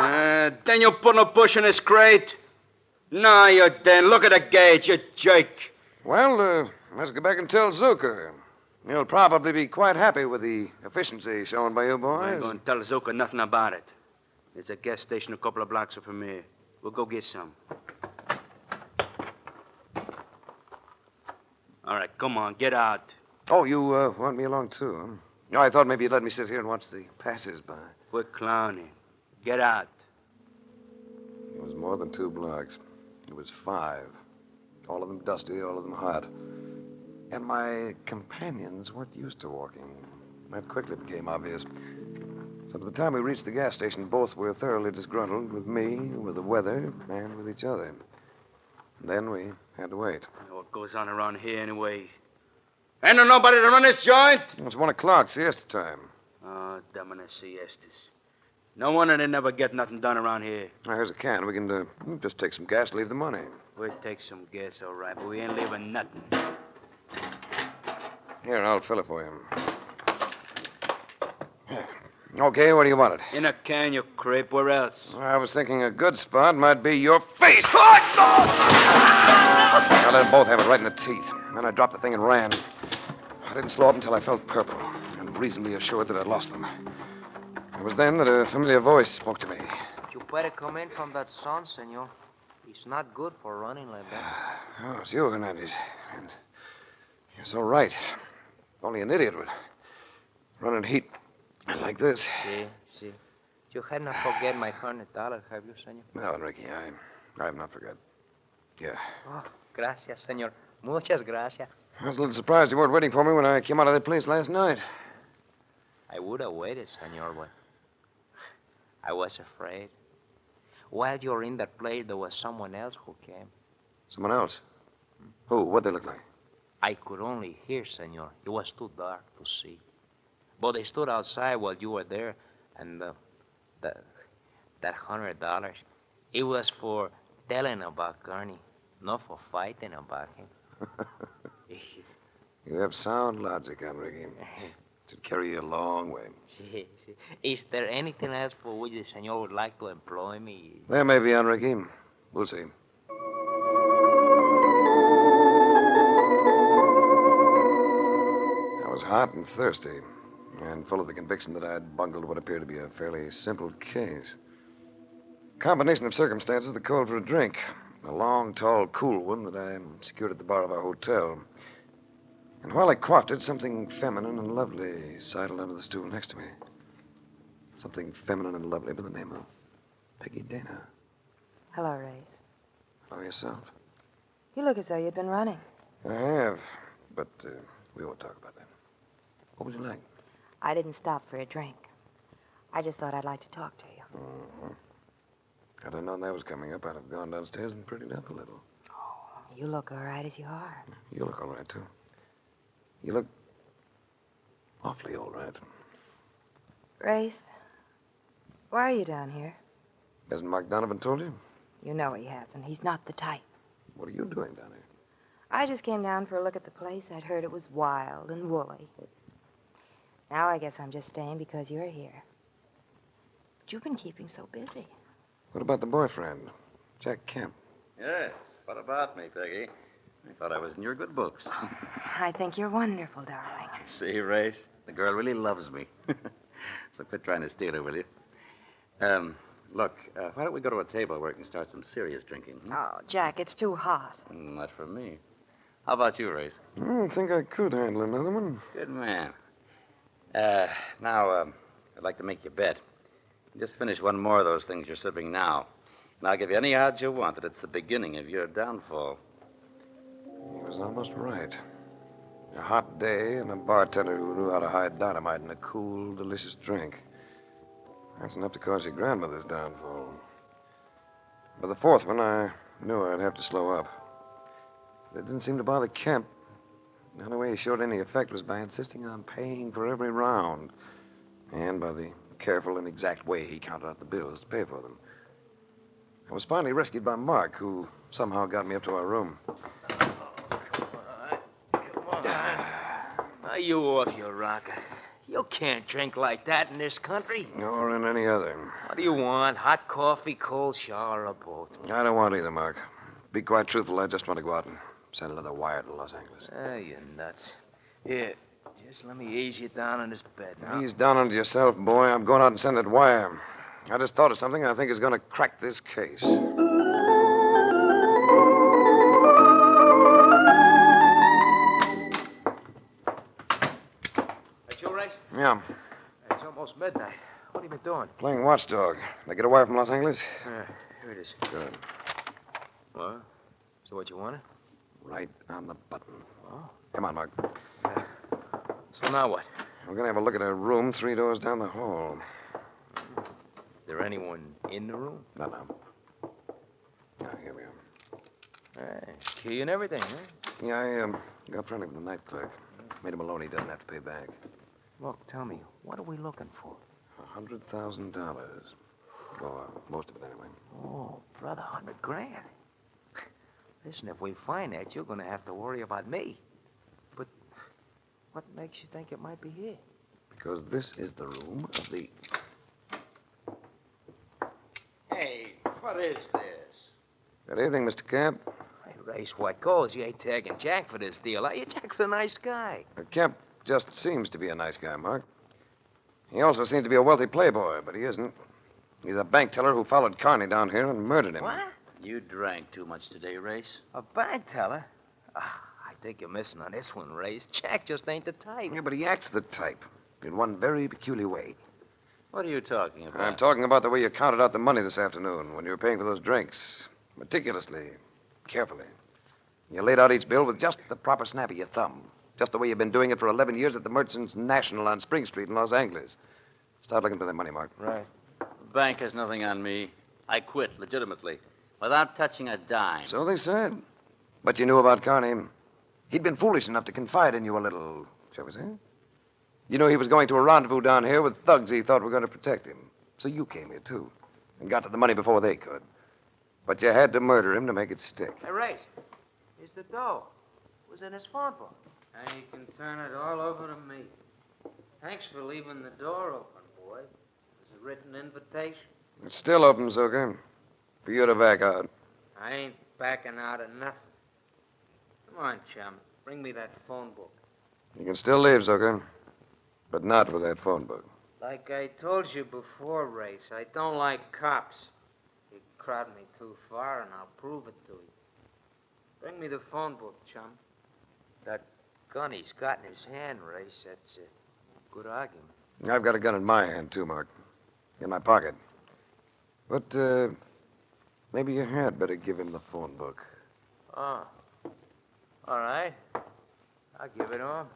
Then you put no push in this crate? No, you didn't. Look at the gauge, you jerk. Well, let's go back and tell Zucker. He'll probably be quite happy with the efficiency shown by you boys. I ain't gonna tell Zucker nothing about it. There's a gas station a couple of blocks from here. We'll go get some. All right, come on, get out. Oh, you want me along, too, huh? No, I thought maybe you'd let me sit here and watch the passers-by. Quit clowning. Get out. It was more than 2 blocks. It was 5. All of them dusty, all of them hot. And my companions weren't used to walking. That quickly became obvious. So by the time we reached the gas station, both were thoroughly disgruntled with me, with the weather, and with each other. And then we had to wait. What goes on around here anyway? Ain't there nobody to run this joint? It's 1 o'clock, siesta time. Oh, damn it, siestas. No wonder they never get nothing done around here. Now, here's a can. We can just take some gas, leave the money. We'll take some gas, all right, but we ain't leaving nothing. Here, I'll fill it for you. Okay, where do you want it? In a can, you creep. Where else? I was thinking a good spot might be your face. I let them both have it right in the teeth. Then I dropped the thing and ran. I didn't slow up until I felt purple and reasonably assured that I'd lost them. It was then that a familiar voice spoke to me. You better come in from that sun, senor. It's not good for running like that. Oh, it's you, Hernandez. And you're so right. Only an idiot would run in heat like this. See. You had not forget my $100, have you, senor? No, Enrique, I have not forgot. Yeah. Oh, gracias, senor. Muchas gracias. I was a little surprised you weren't waiting for me when I came out of that place last night. I would have waited, senor, but I was afraid. While you were in that place, there was someone else who came. Someone else? Who? What'd they look like? I could only hear, senor. It was too dark to see. But they stood outside while you were there, and that $100, it was for telling about Gurney, not for fighting about him. You have sound logic, Enrique. It should carry you a long way. Is there anything else for which the senor would like to employ me? There may be, Enrique. We'll see. I was hot and thirsty, and full of the conviction that I had bungled what appeared to be a fairly simple case. A combination of circumstances that called for a drink. A long, tall, cool one that I secured at the bar of our hotel. And while I quaffed it, something feminine and lovely sidled under the stool next to me. Something feminine and lovely by the name of Peggy Dana. Hello, Race. Hello yourself. You look as though you'd been running. I have, but we won't talk about that. What would you like? I didn't stop for a drink. I just thought I'd like to talk to you. Mm-hmm. Had I known that was coming up, I'd have gone downstairs and prettied up a little. Oh, you look all right as you are. You look all right, too. You look awfully all right. Race, why are you down here? Hasn't Mark Donovan told you? You know he hasn't. He's not the type. What are you doing down here? I just came down for a look at the place. I'd heard it was wild and woolly. Now I guess I'm just staying because you're here. But you've been keeping so busy. What about the boyfriend, Jack Kemp? Yes. What about me, Peggy? I thought I was in your good books. I think you're wonderful, darling. See, Race? The girl really loves me. So quit trying to steal her, will you? Look, why don't we go to a table where we can start some serious drinking? Oh, Jack, it's too hot. Not for me. How about you, Race? I don't think I could handle another one. Good man. Now, I'd like to make you a bet. Just finish one more of those things you're sipping now. And I'll give you any odds you want that it's the beginning of your downfall. He was almost right. A hot day and a bartender who knew how to hide dynamite in a cool, delicious drink. That's enough to cause your grandmother's downfall. By the fourth one, I knew I'd have to slow up. It didn't seem to bother Kemp. The only way he showed any effect was by insisting on paying for every round, and by the careful and exact way he counted out the bills to pay for them. I was finally rescued by Mark, who somehow got me up to our room. Are you off your rocker? You can't drink like that in this country. Or in any other. What do you want? Hot coffee, cold shower, or both? I don't want either, Mark. Be quite truthful, I just want to go out and send another wire to Los Angeles. You're nuts. Here, just let me ease you down on this bed now. Ease down onto yourself, boy. I'm going out and send that wire. I just thought of something I think is going to crack this case. That's you, Race? Yeah. It's almost midnight. What have you been doing? Playing watchdog. Did I get a wire from Los Angeles? Here it is. Good. What? So what you wanted? Right on the button. Oh. Come on, Mark. So now what? We're going to have a look at a room 3 doors down the hall. there anyone in the room? No. Ah, here we are. Hey, key and everything, huh? Yeah, I got friendly with the night clerk. Made him a loan he doesn't have to pay back. Look, tell me, what are we looking for? $100,000. Or most of it, anyway. Oh, brother, $100,000. Listen, if we find that, you're going to have to worry about me. But what makes you think it might be here? Because this is the room of the... Hey, what is this? Good evening, Mr. Camp. Hey, Race, what goes? You ain't tagging Jack for this deal, are you? Jack's a nice guy. Camp just seems to be a nice guy, Mark. He also seems to be a wealthy playboy, but he isn't. He's a bank teller who followed Carney down here and murdered him. What? You drank too much today, Race. A bank teller? Ah, I think you're missing on this one, Race. Jack just ain't the type. Yeah, but he acts the type in one very peculiar way. What are you talking about? I'm talking about the way you counted out the money this afternoon when you were paying for those drinks. Meticulously, carefully. You laid out each bill with just the proper snap of your thumb. Just the way you've been doing it for 11 years at the Merchants National on Spring Street in Los Angeles. Start looking for that money, Mark. Right. The bank has nothing on me. I quit, legitimately, without touching a dime. So they said. But you knew about Carney. He'd been foolish enough to confide in you a little, shall we say? You knew he was going to a rendezvous down here with thugs he thought were going to protect him. So you came here, too, and got to the money before they could. But you had to murder him to make it stick. Hey, Race, here's the dough. It was in his phone book. And you can turn it all over to me. Thanks for leaving the door open, boy. There's a written invitation. It's still open, Zucker. For you to back out. I ain't backing out of nothing. Come on, chum. Bring me that phone book. You can still leave, Zucker. But not with that phone book. Like I told you before, Race, I don't like cops. You crowd me too far, and I'll prove it to you. Bring me the phone book, chum. That gun he's got in his hand, Race, that's a good argument. I've got a gun in my hand, too, Mark. In my pocket. But, maybe you had better give him the phone book. Oh. All right. I'll give it to him.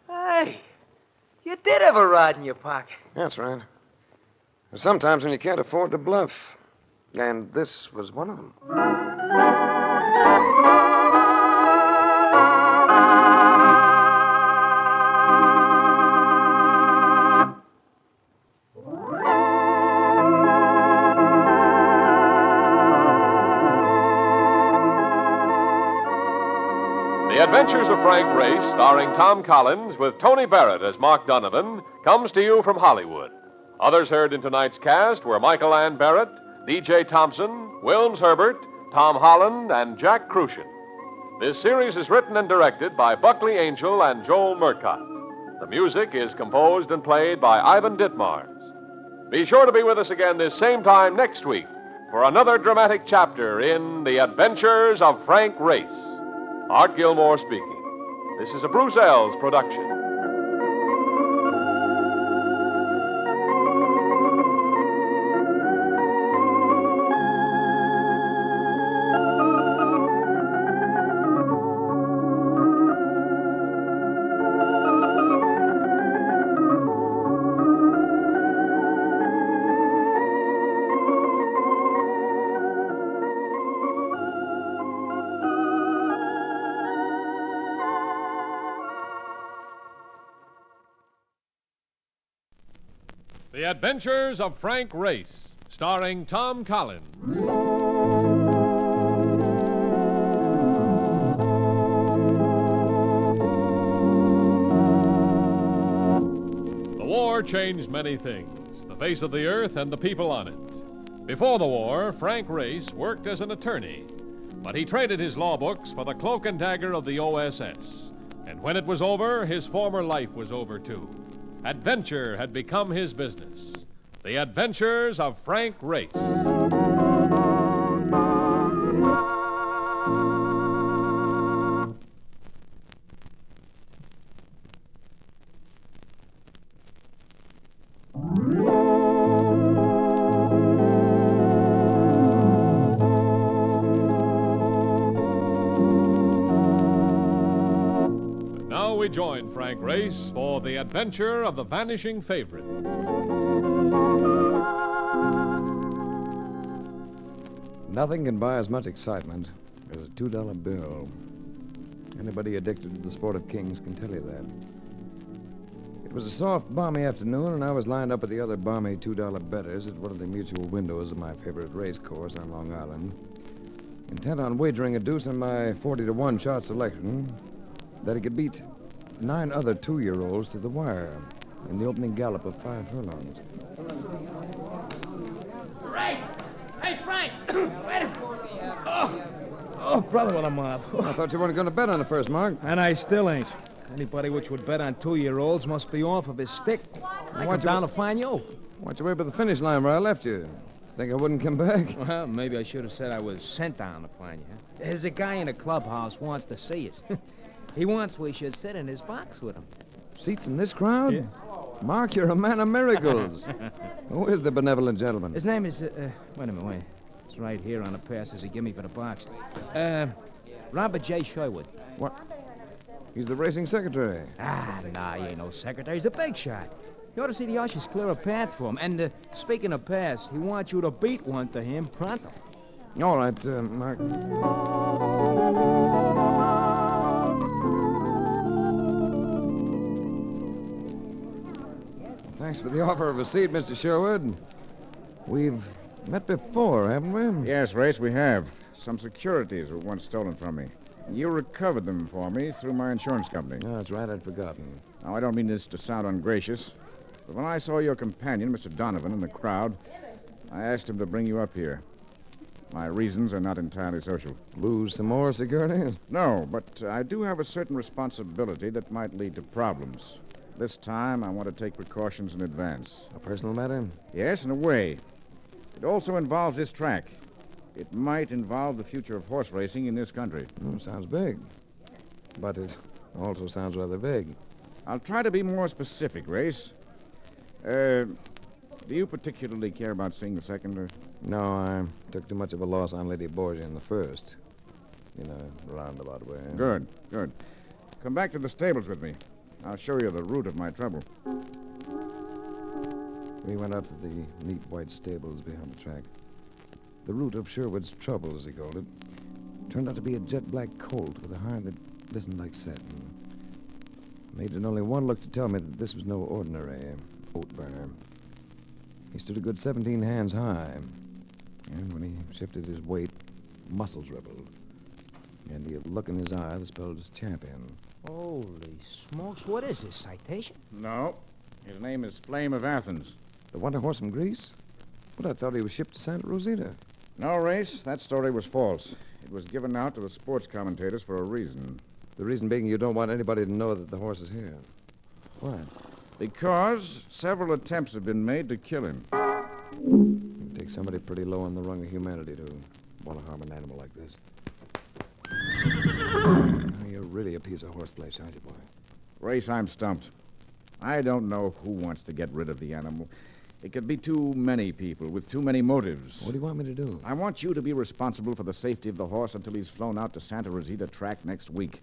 Hey, you did have a rod in your pocket. That's right. There's sometimes when you can't afford to bluff. And this was one of them. The Adventures of Frank Race, starring Tom Collins with Tony Barrett as Mark Donovan, comes to you from Hollywood. Others heard in tonight's cast were Michael Ann Barrett, D.J. Thompson, Wilms Herbert, Tom Holland, and Jack Crucian. This series is written and directed by Buckley Angel and Joel Murcott. The music is composed and played by Ivan Ditmars. Be sure to be with us again this same time next week for another dramatic chapter in The Adventures of Frank Race. Art Gilmore speaking. This is a Bruce Ells production. The Adventures of Frank Race, starring Tom Collins. The war changed many things, the face of the earth and the people on it. Before the war, Frank Race worked as an attorney, but he traded his law books for the cloak and dagger of the OSS. And when it was over, his former life was over too. Adventure had become his business. The Adventures of Frank Race. we join Frank Race for the adventure of the vanishing favorite. Nothing can buy as much excitement as a $2 bill. Anybody addicted to the sport of kings can tell you that. It was a soft, balmy afternoon, and I was lined up with the other balmy $2 bettors at one of the mutual windows of my favorite race course on Long Island, intent on wagering a deuce on my 40-to-1 shot selection that he could beat 9 other 2-year-olds to the wire in the opening gallop of 5 furlongs. Right! Hey, Frank! Wait a minute! Oh, brother, what a mob. I thought you weren't going to bet on the first, Mark. And I still ain't. Anybody which would bet on 2-year-olds must be off of his stick. I come down to find you. Why'd you wait by the finish line where I left you? Think I wouldn't come back? Well, maybe I should have said I was sent down to find you. There's a guy in the clubhouse wants to see us. He wants we should sit in his box with him. Seats in this crowd? Yeah. Mark, you're a man of miracles. Who is the benevolent gentleman? His name is, wait a minute, wait. It's right here on the passes he give me for the box. Robert J. Sherwood. What? He's the racing secretary. Nah, he ain't no secretary. He's a big shot. You ought to see the ushers clear a path for him. And speaking of paths, he wants you to beat one to him pronto. All right, Mark. Thanks for the offer of a seat, Mr. Sherwood. We've met before, haven't we? Yes, Race, we have. Some securities were once stolen from me. You recovered them for me through my insurance company. Oh, that's right, I'd forgotten. Now, I don't mean this to sound ungracious, but when I saw your companion, Mr. Donovan, in the crowd, I asked him to bring you up here. My reasons are not entirely social. Lose some more securities? No, but I do have a certain responsibility that might lead to problems. This time, I want to take precautions in advance. A personal matter? Yes, in a way. It also involves this track. It might involve the future of horse racing in this country. Sounds big. But it also sounds rather vague. I'll try to be more specific, Race. Do you particularly care about seeing the second, or...? No, I took too much of a loss on Lady Borgia in the first. In a roundabout way. Good, good. Come back to the stables with me. I'll show you the root of my trouble. We went out to the neat white stables behind the track. The root of Sherwood's trouble, as he called it, turned out to be a jet-black colt with a hide that glistened like satin. Needed only one look to tell me that this was no ordinary oat burner. He stood a good 17 hands high, and when he shifted his weight, muscles rebelled. And the look in his eye that spelled his champion. Holy smokes, what is this, citation? No. His name is Flame of Athens. The wonder horse from Greece? But I thought he was shipped to Santa Rosita. No, Race, that story was false. It was given out to the sports commentators for a reason. The reason being you don't want anybody to know that the horse is here. Why? Because several attempts have been made to kill him. It takes somebody pretty low on the rung of humanity to want to harm an animal like this. You're really a piece of horseplace, aren't you, boy? Race, I'm stumped. I don't know who wants to get rid of the animal. It could be too many people with too many motives. What do you want me to do? I want you to be responsible for the safety of the horse until he's flown out to Santa Rosita track next week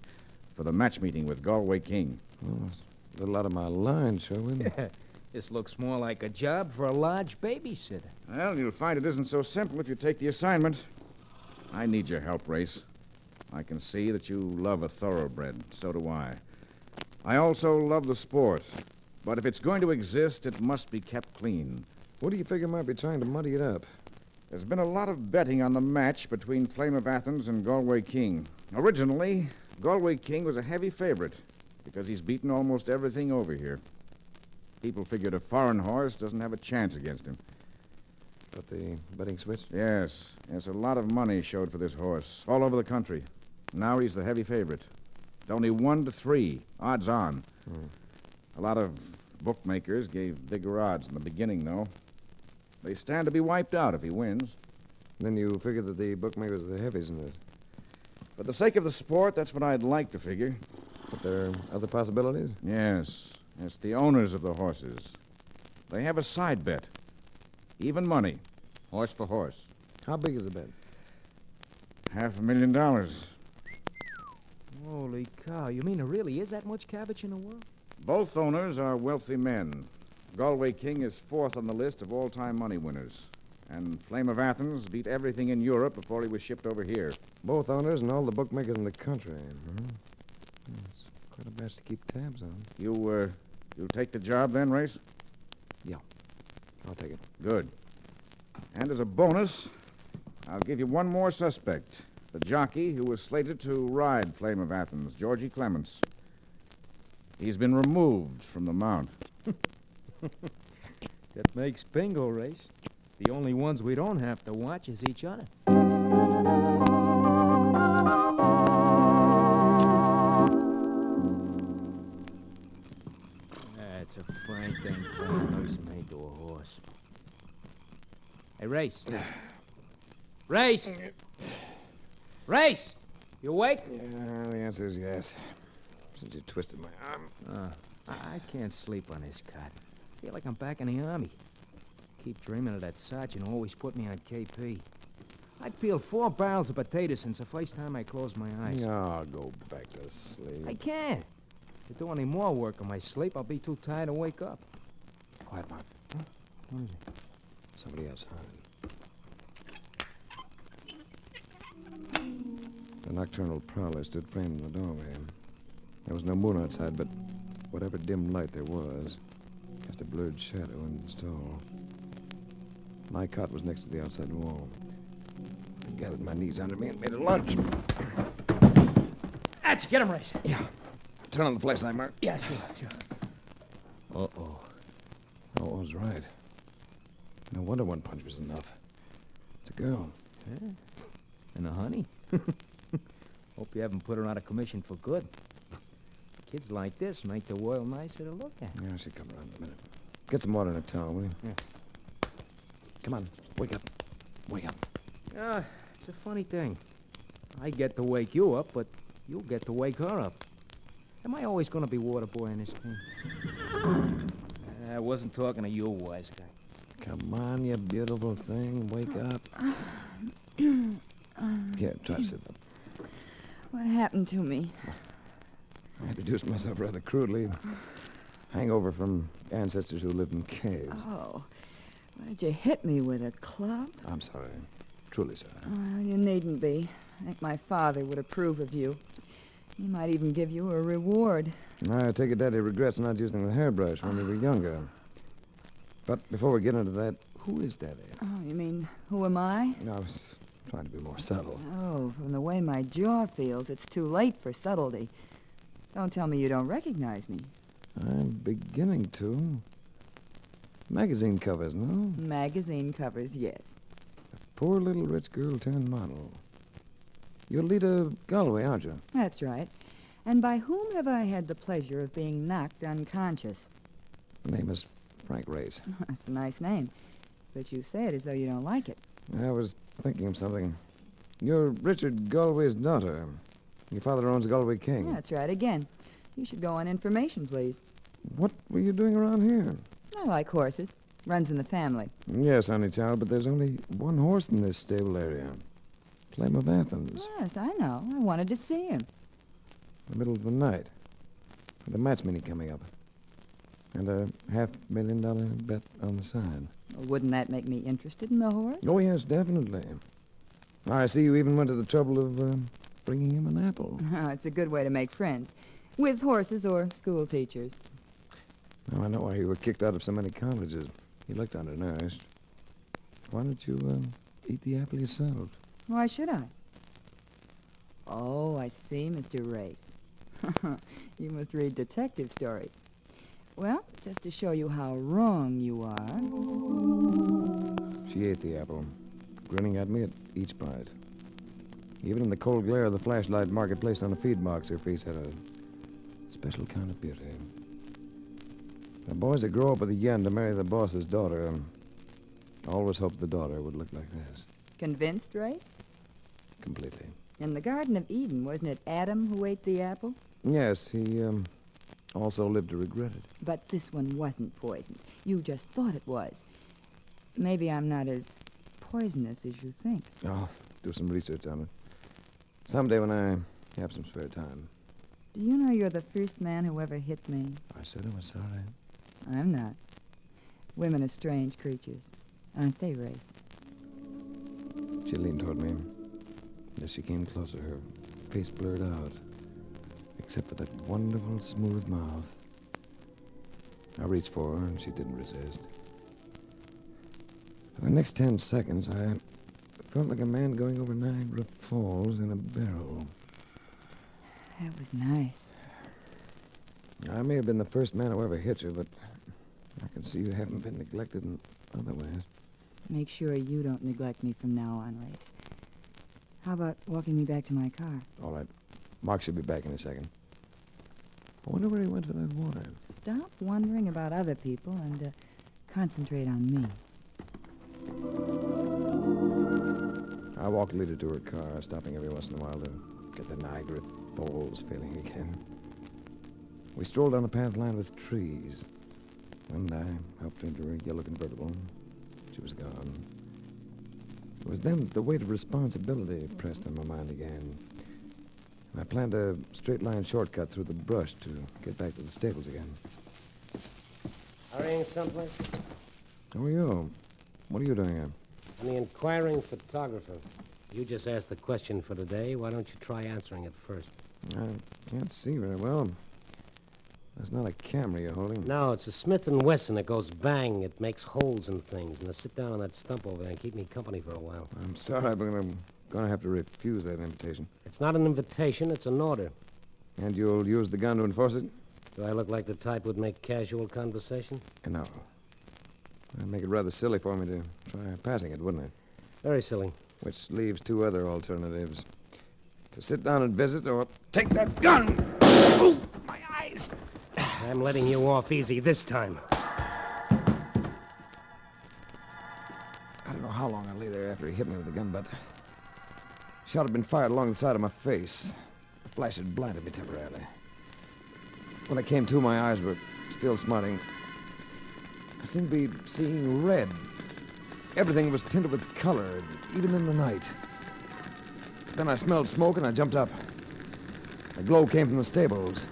for the match meeting with Galway King. Oh, it's a little out of my line, Sherwood. This looks more like a job for a lodge babysitter. Well, you'll find it isn't so simple if you take the assignment. I need your help, Race. I can see that you love a thoroughbred. So do I. I also love the sport. But if it's going to exist, it must be kept clean. What do you figure might be trying to muddy it up? There's been a lot of betting on the match between Flame of Athens and Galway King. Originally, Galway King was a heavy favorite because he's beaten almost everything over here. People figured a foreign horse doesn't have a chance against him. But the betting switched? Yes. Yes, a lot of money showed for this horse all over the country. Now he's the heavy favorite. It's only 1 to 3, odds on. A lot of bookmakers gave bigger odds in the beginning, though. They stand to be wiped out if he wins. Then you figure that the bookmakers are the heavies in this. For the sake of the sport, that's what I'd like to figure. But there are other possibilities? Yes. It's the owners of the horses. They have a side bet. Even money. Horse for horse. How big is the bet? $500,000. Holy cow, you mean there really is that much cabbage in the world? Both owners are wealthy men. Galway King is fourth on the list of all-time money winners. And Flame of Athens beat everything in Europe before he was shipped over here. Both owners and all the bookmakers in the country. It's quite a batch to keep tabs on. You'll take the job then, Race? Yeah, I'll take it. Good. And as a bonus, I'll give you one more suspect. The jockey who was slated to ride Flame of Athens, Georgie Clements. He's been removed from the mount. That makes bingo, Race. The only ones we don't have to watch is each other. That's a fine thing Tom Nurse made to a horse. Hey, Race. Race! Race! You awake? Yeah, the answer is yes. Since you twisted my arm. I can't sleep on this cot. Feel like I'm back in the Army. Keep dreaming of that sergeant who always put me on KP. I peeled 4 barrels of potatoes since the first time I closed my eyes. Oh, go back to sleep. I can't. If I do any more work in my sleep, I'll be too tired to wake up. Quiet, Mark. What is it? Somebody outside. The nocturnal prowler stood framed in the doorway. There was no moon outside, but whatever dim light there was cast a blurred shadow in the stall. My cot was next to the outside wall. I gathered my knees under me and made a lunge. That's get him, Race. Yeah. Turn on the flashlight, Mark. Yeah, sure. Uh-oh. Oh, I was right. No wonder one punch was enough. It's a girl. Yeah. And a honey. Hope you haven't put her out of commission for good. Kids like this make the world nicer to look at. Yeah, she'll come around in a minute. Get some water in a towel, will you? Yeah. Come on, wake up. Wake up. It's a funny thing. I get to wake you up, but you'll get to wake her up. Am I always going to be water boy in this thing? I wasn't talking to you, wise guy. Come on, you beautiful thing. Wake up. Here, try to sit up. What happened to me? I introduced myself rather crudely. Hangover from ancestors who lived in caves. Oh, why did you hit me with a club? I'm sorry. Truly sorry. Well, you needn't be. I think my father would approve of you. He might even give you a reward. I take it Daddy regrets not using the hairbrush when we were younger. But before we get into that, who is Daddy? Oh, you mean, who am I? No, I was trying to be more subtle. Oh, from the way my jaw feels, it's too late for subtlety. Don't tell me you don't recognize me. I'm beginning to. Magazine covers, no? Magazine covers, yes. Poor little rich girl turned model. You're Lita Galway, aren't you? That's right. And by whom have I had the pleasure of being knocked unconscious? The name is Frank Race. That's a nice name. But you say it as though you don't like it. I was thinking of something. You're Richard Galway's daughter. Your father owns Galway King. Yeah, that's right again. You should go on information, please. What were you doing around here? I like horses. Runs in the family. Yes, honey child, but there's only one horse in this stable area. Flame of Athens. Yes, I know. I wanted to see him. In the middle of the night. With a match meeting coming up. And a $500,000 bet on the side. Well, wouldn't that make me interested in the horse? Oh, yes, definitely. I see you even went to the trouble of bringing him an apple. It's a good way to make friends. With horses or school teachers. Now I know why you were kicked out of so many colleges. You looked undernourished. Why don't you eat the apple yourself? Why should I? Oh, I see, Mr. Race. You must read detective stories. Well, just to show you how wrong you are. She ate the apple, grinning at me at each bite. Even in the cold glare of the flashlight Margaret placed on the feed box, her face had a special kind of beauty. The boys that grow up with a yen to marry the boss's daughter always hoped the daughter would look like this. Convinced, Race? Completely. In the Garden of Eden, wasn't it Adam who ate the apple? Yes, he also lived to regret it. But this one wasn't poisoned. You just thought it was. Maybe I'm not as poisonous as you think. I'll do some research on it. Someday when I have some spare time. Do you know you're the first man who ever hit me? I said I was sorry. I'm not. Women are strange creatures, aren't they, Race? She leaned toward me. As she came closer, her face blurred out, except for that wonderful, smooth mouth. I reached for her, and she didn't resist. For the next 10 seconds, I felt like a man going over Niagara Falls in a barrel. That was nice. I may have been the first man who ever hit you, but I can see you haven't been neglected in other ways. Make sure you don't neglect me from now on, Race. How about walking me back to my car? All right. Mark should be back in a second. I wonder where he went for that water. Stop wondering about other people and concentrate on me. I walked Lita to her car, stopping every once in a while to get the Niagara Falls feeling again. We strolled down a path lined with trees, and I helped her into her yellow convertible. She was gone. It was then the weight of responsibility pressed on my mind again. I planned a straight-line shortcut through the brush to get back to the stables again. Hurrying someplace? Who are you? What are you doing here? I'm the inquiring photographer. You just asked the question for today. Why don't you try answering it first? I can't see very well. That's not a camera you're holding. No, it's a Smith & Wesson. It goes bang. It makes holes in things. Now sit down on that stump over there and keep me company for a while. I'm sorry, but I'm going to have to refuse that invitation. It's not an invitation. It's an order. And you'll use the gun to enforce it? Do I look like the type who'd make casual conversation? No. That'd make it rather silly for me to try passing it, wouldn't it? Very silly. Which leaves two other alternatives. To sit down and visit or take that gun! Ooh, my eyes! I'm letting you off easy this time. I don't know how long I lay there after he hit me with the gun, but a shot had been fired along the side of my face. A flash had blinded me temporarily. When I came to, my eyes were still smarting. I seemed to be seeing red. Everything was tinted with color, even in the night. Then I smelled smoke and I jumped up. The glow came from the stables.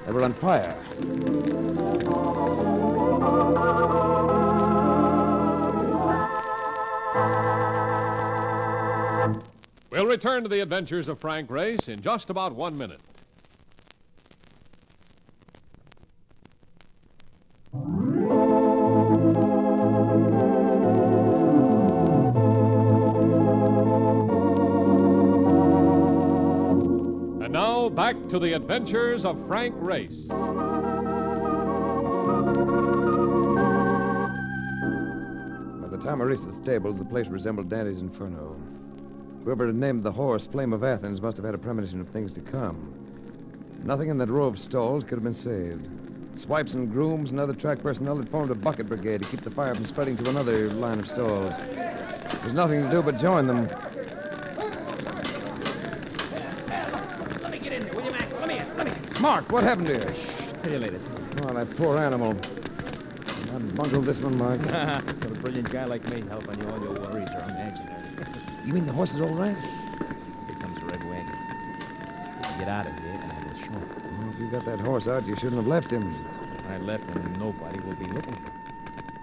They were on fire. We'll return to the adventures of Frank Race in just about 1 minute. And now, back to the adventures of Frank Race. By the time I reached the stables, the place resembled Dante's Inferno. Whoever had named the horse Flame of Athens must have had a premonition of things to come. Nothing in that row of stalls could have been saved. Swipes and grooms and other track personnel had formed a bucket brigade to keep the fire from spreading to another line of stalls. There was nothing to do but join them. Let me get in there, will you, Mac? Let me in. Mark, what happened to you? Tell you later. Oh, that poor animal. I bungled this one, Mark. Got a brilliant guy like me helping you, all your worries are imaginary. You mean the horse is all right? Here comes the red wagons. We can get out of here and I will show him. Well, if you got that horse out, you shouldn't have left him. I left him and nobody will be looking for him.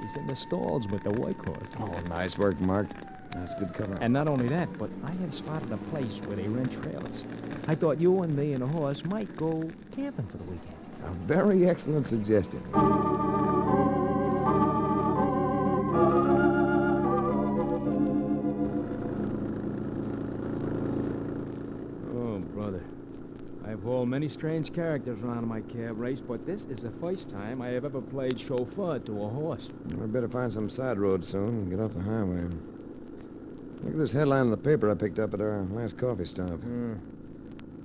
He's in the stalls with the white horses. Oh, nice work, Mark. That's good cover. And not only that, but I have spotted a place where they rent trailers. I thought you and me and the horse might go camping for the weekend. A very excellent suggestion. Oh, brother. I've hauled many strange characters around my cab race, but this is the first time I have ever played chauffeur to a horse. I better find some side road soon and get off the highway. Look at this headline in the paper I picked up at our last coffee stop.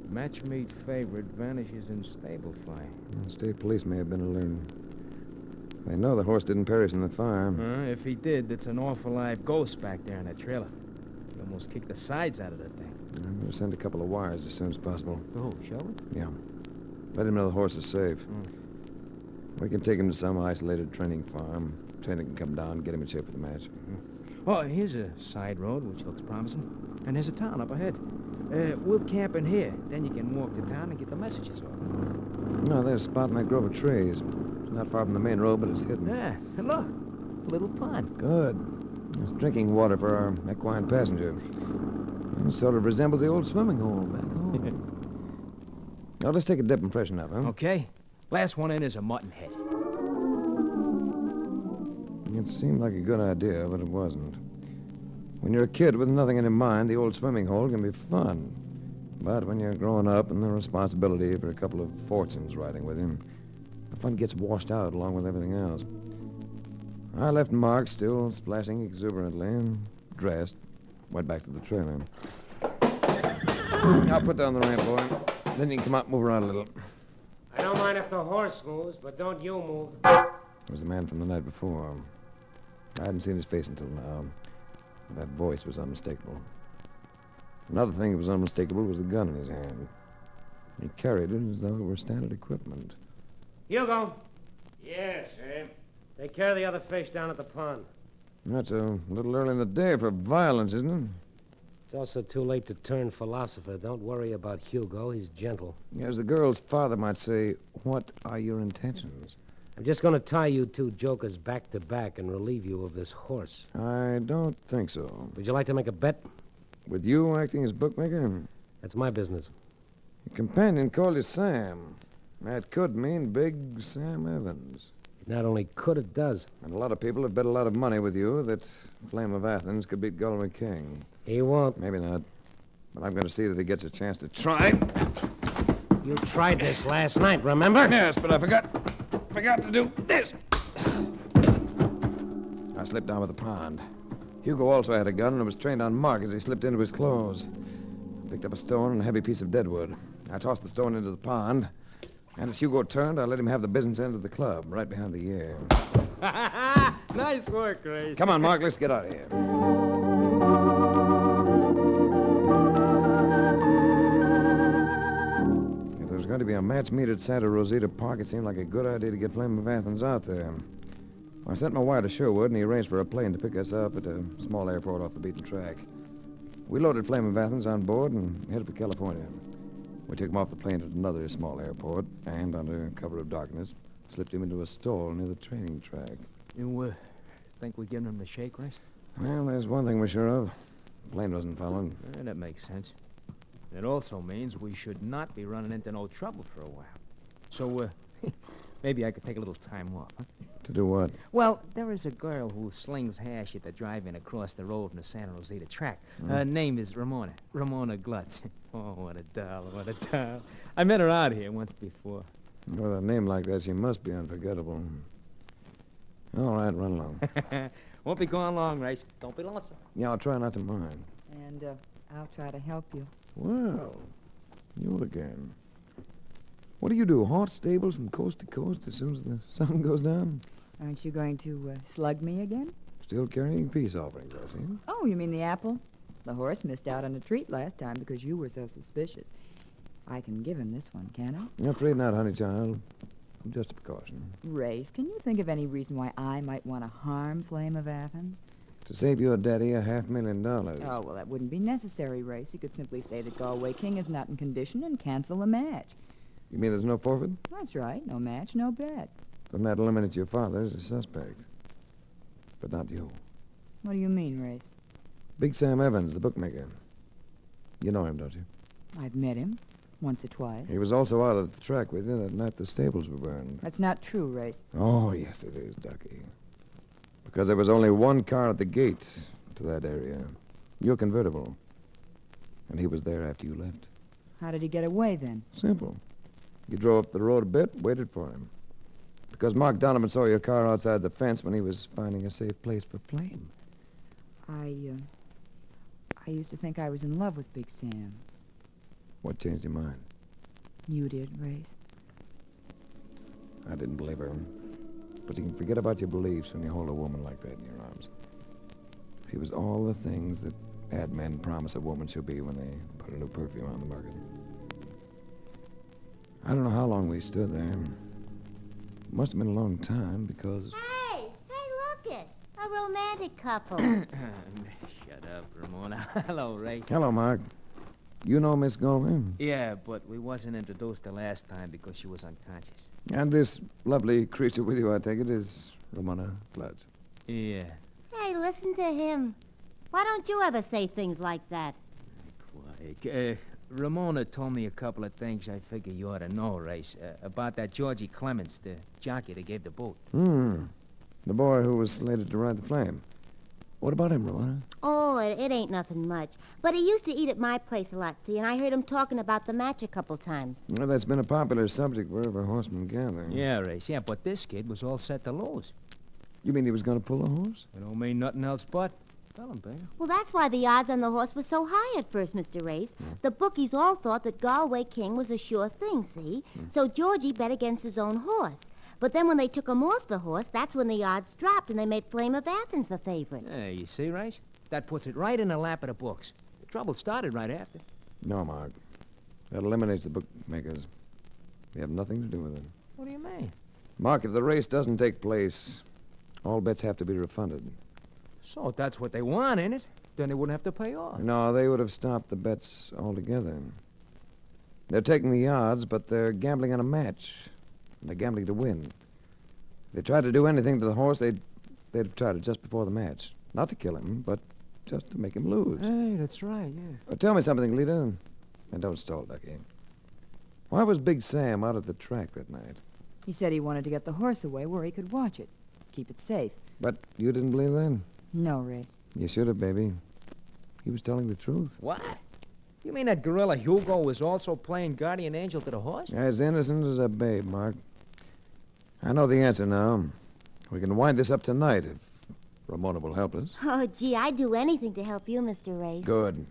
Match meet favorite vanishes in stable fight. The state police may have been alerted. They know the horse didn't perish in the fire. If he did, it's an awful live ghost back there in that trailer. He almost kicked the sides out of that thing. I'm going to send a couple of wires as soon as possible. Oh, shall we? Yeah. Let him know the horse is safe. We can take him to some isolated training farm. Trainer can come down and get him in shape for the match. Oh, here's a side road which looks promising. And there's a town up ahead. We'll camp in here. Then you can walk to town and get the messages off. No, there's a spot in that grove of trees. It's not far from the main road, but it's hidden. Yeah, and look. A little pond. Good. It's drinking water for our equine passenger. It sort of resembles the old swimming hole back home. Now, let's take a dip and freshen up, huh? Okay. Last one in is a mutton head. It seemed like a good idea, but it wasn't. When you're a kid with nothing in your mind, the old swimming hole can be fun. But when you're growing up and the responsibility for a couple of fortunes riding with you, the fun gets washed out along with everything else. I left Mark still splashing exuberantly and dressed. Went back to the trailer. I'll put down the ramp, boy. Then you can come out and move around a little. I don't mind if the horse moves, but don't you move. It was the man from the night before. I hadn't seen his face until now. That voice was unmistakable. Another thing that was unmistakable was the gun in his hand. He carried it as though it were standard equipment. Hugo, Yes, sir. take care of the other fish down at the pond. That's a little early in the day for violence, isn't it? It's also too late to turn philosopher. Don't worry about Hugo. He's gentle. As the girl's father might say, what are your intentions? I'm just going to tie you two jokers back to back and relieve you of this horse. I don't think so. Would you like to make a bet? With you acting as bookmaker? That's my business. Your companion called you Sam. That could mean Big Sam Evans. It not only could, it does. And a lot of people have bet a lot of money with you that Flame of Athens could beat Galway King. He won't. Maybe not. But I'm going to see that he gets a chance to try. You tried this last night, remember? Yes, but I forgot to do this. I slipped down with the pond. Hugo also had a gun and was trained on Mark as he slipped into his clothes. Picked up a stone and a heavy piece of deadwood. I tossed the stone into the pond. And as Hugo turned, I let him have the business end of the club, right behind the ear. Nice work, Grace. Come on, Mark, let's get out of here. If there was going to be a match meet at Santa Rosita Park, it seemed like a good idea to get Flame of Athens out there. I sent my wire to Sherwood, and he arranged for a plane to pick us up at a small airport off the beaten track. We loaded Flame of Athens on board and headed for California. We took him off the plane at another small airport, and under cover of darkness, slipped him into a stall near the training track. You, think we're giving him the shake, Race? Well, there's one thing we're sure of. The plane wasn't followed. That makes sense. It also means we should not be running into no trouble for a while. So, maybe I could take a little time off, huh? To do what? Well, there is a girl who slings hash at the drive-in across the road from the Santa Rosita track. Her name is Ramona. Ramona Glutz. Oh, what a doll, what a doll. I met her out here once before. With a name like that, she must be unforgettable. All right, run along. Won't be gone long, Race. Don't be lonesome. Yeah, I'll try not to mind. And I'll try to help you. Well, you again. What do you do, haunt stables from coast to coast as soon as the sun goes down? Aren't you going to slug me again? Still carrying peace offerings, I see. Oh, you mean the apple? The horse missed out on a treat last time because you were so suspicious. I can give him this one, can I? I'm afraid not, honey child. Just a precaution. Race, can you think of any reason why I might want to harm Flame of Athens? To save your daddy $500,000. Oh, well, that wouldn't be necessary, Race. You could simply say that Galway King is not in condition and cancel the match. You mean there's no forfeit? That's right. No match, no bet. Then that eliminates your father as a suspect. But not you. What do you mean, Race? Big Sam Evans, the bookmaker. You know him, don't you? I've met him once or twice. He was also out at the track with you that night the stables were burned. That's not true, Race. Oh, yes, it is, Ducky. Because there was only one car at the gate to that area. Your convertible. And he was there after you left. How did he get away, then? Simple. You drove up the road a bit, waited for him. Because Mark Donovan saw your car outside the fence when he was finding a safe place for Flame. I used to think I was in love with Big Sam. What changed your mind? You did, Race. I didn't believe her. But you can forget about your beliefs when you hold a woman like that in your arms. She was all the things that ad men promise a woman she'll be when they put a new perfume on the market. I don't know how long we stood there. It must have been a long time because... Hey, look it. A romantic couple. Shut up, Ramona. Hello, Ray. Hello, Mark. You know Miss Galway? Yeah, but we wasn't introduced the last time because she was unconscious. And this lovely creature with you, I take it, is Ramona Floods. Yeah. Hey, listen to him. Why don't you ever say things like that? Ramona told me a couple of things I figure you ought to know, Race. About that Georgie Clements, the jockey that gave the boot. The boy who was slated to ride the flame. What about him, Ramona? Oh, it ain't nothing much. But he used to eat at my place a lot, see, and I heard him talking about the match a couple times. Well, that's been a popular subject wherever horsemen gather. Yeah, Race, yeah, but this kid was all set to lose. You mean he was going to pull a horse? It don't mean nothing else but. Tell him, babe. Well, that's why the odds on the horse were so high at first, Mr. Race. The bookies all thought that Galway King was a sure thing, see? So Georgie bet against his own horse. But then when they took him off the horse, that's when the odds dropped and they made Flame of Athens the favorite. Hey, you see, Race? That puts it right in the lap of the books. The trouble started right after. No, Mark. That eliminates the bookmakers. We have nothing to do with it. What do you mean? Mark, if the race doesn't take place, all bets have to be refunded. So if that's what they want, ain't it? Then they wouldn't have to pay off. No, they would have stopped the bets altogether. They're taking the odds, but they're gambling on a match. They're gambling to win. If they tried to do anything to the horse, they'd have tried it just before the match. Not to kill him, but just to make him lose. Hey, that's right, yeah. Tell me something, Lita. And don't stall, Ducky. Why was Big Sam out at the track that night? He said he wanted to get the horse away where he could watch it. Keep it safe. But you didn't believe that? No, Race. You should have, baby. He was telling the truth. What? You mean that gorilla Hugo was also playing guardian angel to the horse? As innocent as a babe, Mark. I know the answer now. We can wind this up tonight if Ramona will help us. Oh, gee, I'd do anything to help you, Mr. Race. Good.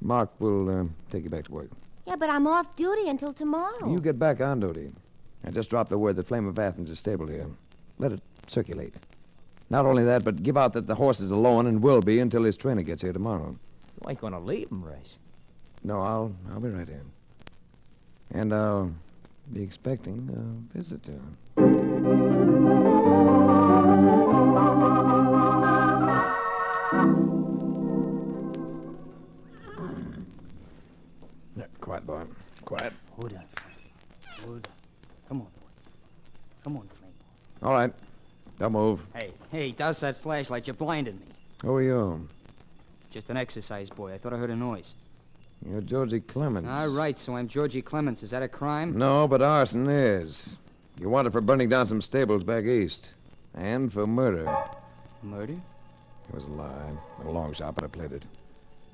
Mark will take you back to work. Yeah, but I'm off duty until tomorrow. You get back on duty. And just drop the word that Flame of Athens is stable here. Let it circulate. Not only that, but give out that the horse is alone and will be until his trainer gets here tomorrow. You ain't gonna leave him, Race. No, I'll be right here. And I'll be expecting a visitor. Quiet, boy. Quiet. Hold on, Flame. Hold on. Come on, boy. Come on, Flame. All right. Don't move. Hey, douse that flashlight. You blinded me. Who are you? Just an exercise boy. I thought I heard a noise. You're Georgie Clements. All right, so I'm Georgie Clements. Is that a crime? No, but arson is. You're wanted for burning down some stables back east. And for murder. Murder? It was a lie. A long shot, but I played it.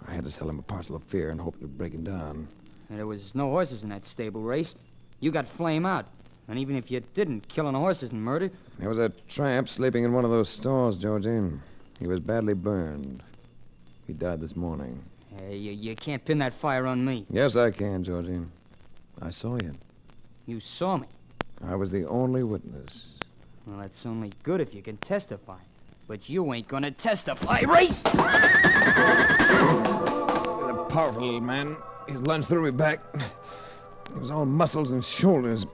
I had to sell him a parcel of fear and hoped it would break him down. And there was no horses in that stable, Race. You got Flame out. And even if you didn't, killing a horse isn't murder. There was a tramp sleeping in one of those stalls, Georgie. He was badly burned. He died this morning. Hey, you can't pin that fire on me. Yes, I can, Georgie. I saw you. You saw me. I was the only witness. Well, that's only good if you can testify. But you ain't gonna testify, Race! A powerful little man. He lunged through me back. He was all muscles and shoulders.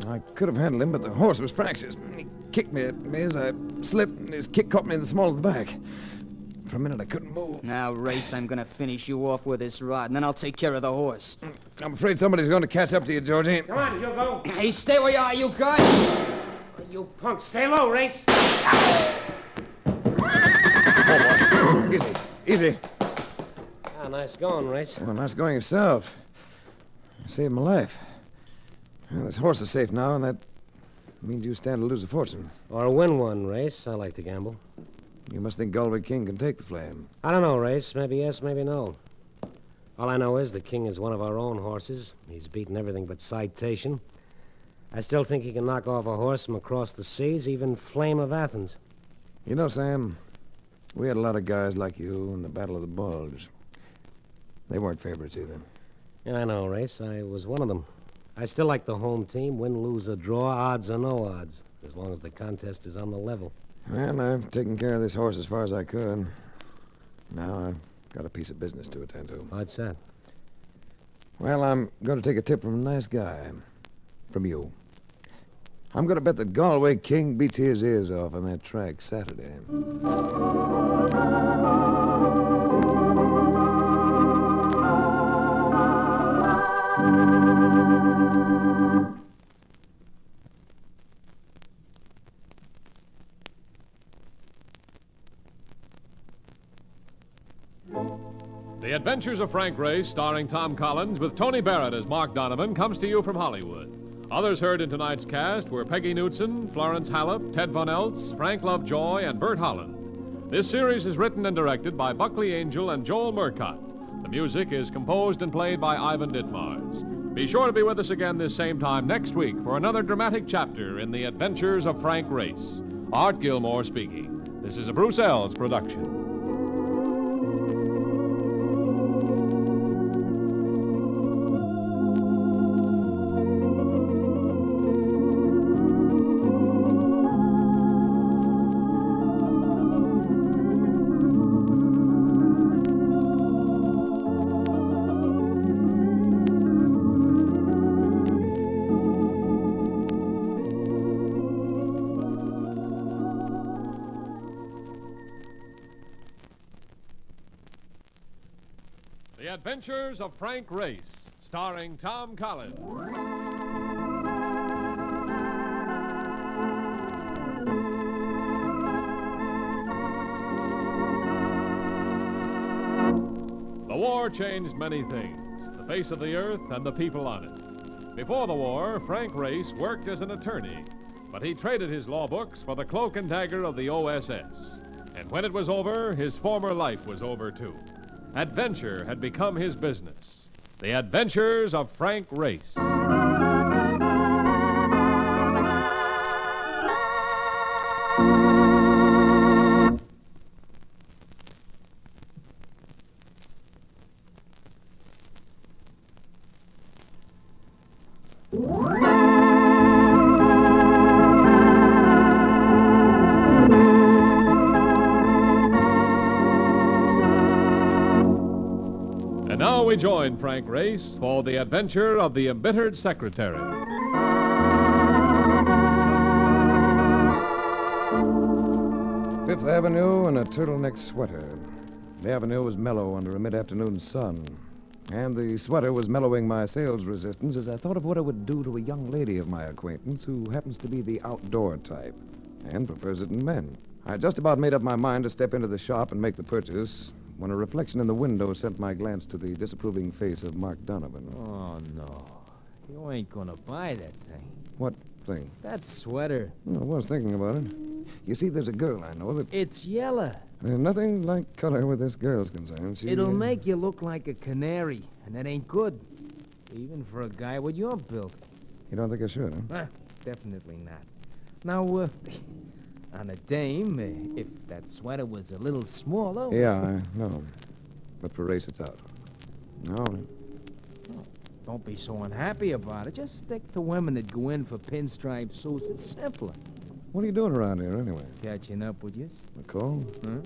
I could have handled him, but the horse was fractious. He kicked me as I slipped, and his kick caught me in the small of the back. For a minute, I couldn't move. Now, Race, I'm gonna finish you off with this rod, and then I'll take care of the horse. I'm afraid somebody's going to catch up to you, Georgie. Come on, Hugo. Hey, stay where you are, you guys! You punk, stay low, Race. Oh, boy. Easy, easy. Ah, nice going, Race. Well, nice going yourself. You saved my life. Well, this horse is safe now, and that means you stand to lose a fortune. Or win one, Race. I like to gamble. You must think Galway King can take the flame. I don't know, Race. Maybe yes, maybe no. All I know is the King is one of our own horses. He's beaten everything but citation. I still think he can knock off a horse from across the seas, even Flame of Athens. You know, Sam, we had a lot of guys like you in the Battle of the Bulge. They weren't favorites either. Yeah, I know, Race. I was one of them. I still like the home team, win, lose, or draw, odds or no odds, as long as the contest is on the level. Well, I've taken care of this horse as far as I could. Now I've got a piece of business to attend to. What's that? Well, I'm going to take a tip from a nice guy. From you. I'm going to bet that Galway King beats his ears off on that track Saturday. The Adventures of Frank Race, starring Tom Collins, with Tony Barrett as Mark Donovan, comes to you from Hollywood. Others heard in tonight's cast were Peggy Knudsen, Florence Hallop, Ted Von Eltz, Frank Lovejoy, and Bert Holland. This series is written and directed by Buckley Angel and Joel Murcott. The music is composed and played by Ivan Ditmars. Be sure to be with us again this same time next week for another dramatic chapter in The Adventures of Frank Race. Art Gilmore speaking. This is a Bruce Ells production. The Adventures of Frank Race, starring Tom Collins. The war changed many things, the face of the earth and the people on it. Before the war, Frank Race worked as an attorney, but he traded his law books for the cloak and dagger of the OSS. And when it was over, his former life was over too. Adventure had become his business. The Adventures of Frank Race. Now we join Frank Race for the adventure of the embittered secretary. Fifth Avenue and a turtleneck sweater. The avenue was mellow under a mid-afternoon sun, and the sweater was mellowing my sales resistance as I thought of what it would do to a young lady of my acquaintance who happens to be the outdoor type and prefers it in men. I just about made up my mind to step into the shop and make the purchase when a reflection in the window sent my glance to the disapproving face of Mark Donovan. Oh, no. You ain't gonna buy that thing. What thing? That sweater. I was thinking about it. You see, there's a girl I know that... It's yellow. There's nothing like color where this girl's concerned. It'll make you look like a canary, and that ain't good. Even for a guy with your build. You don't think I should, huh? Definitely not. Now, on a dame, if that sweater was a little smaller... Yeah, I know. But for Race, it's out. No. Don't be so unhappy about it. Just stick to women that go in for pinstripe suits. It's simpler. What are you doing around here, anyway? Catching up with you. A call? Huh?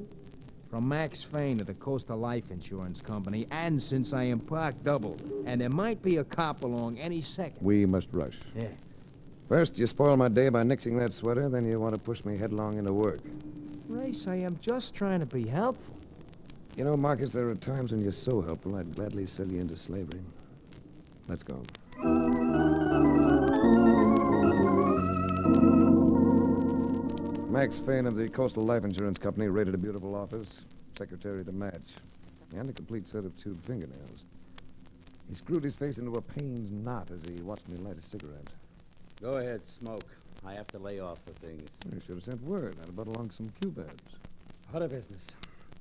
From Max Fain of the Coastal Life Insurance Company, and since I am parked double, and there might be a cop along any second. We must rush. Yeah. First, you spoil my day by nixing that sweater, then you want to push me headlong into work. Race, I am just trying to be helpful. You know, Marcus, there are times when you're so helpful, I'd gladly sell you into slavery. Let's go. Max Fain of the Coastal Life Insurance Company rated a beautiful office, secretary to match, and a complete set of tube fingernails. He screwed his face into a pained knot as he watched me light a cigarette. Go ahead, smoke. I have to lay off for things. You should have sent word. I'd have brought along some Cubebs. Out of business.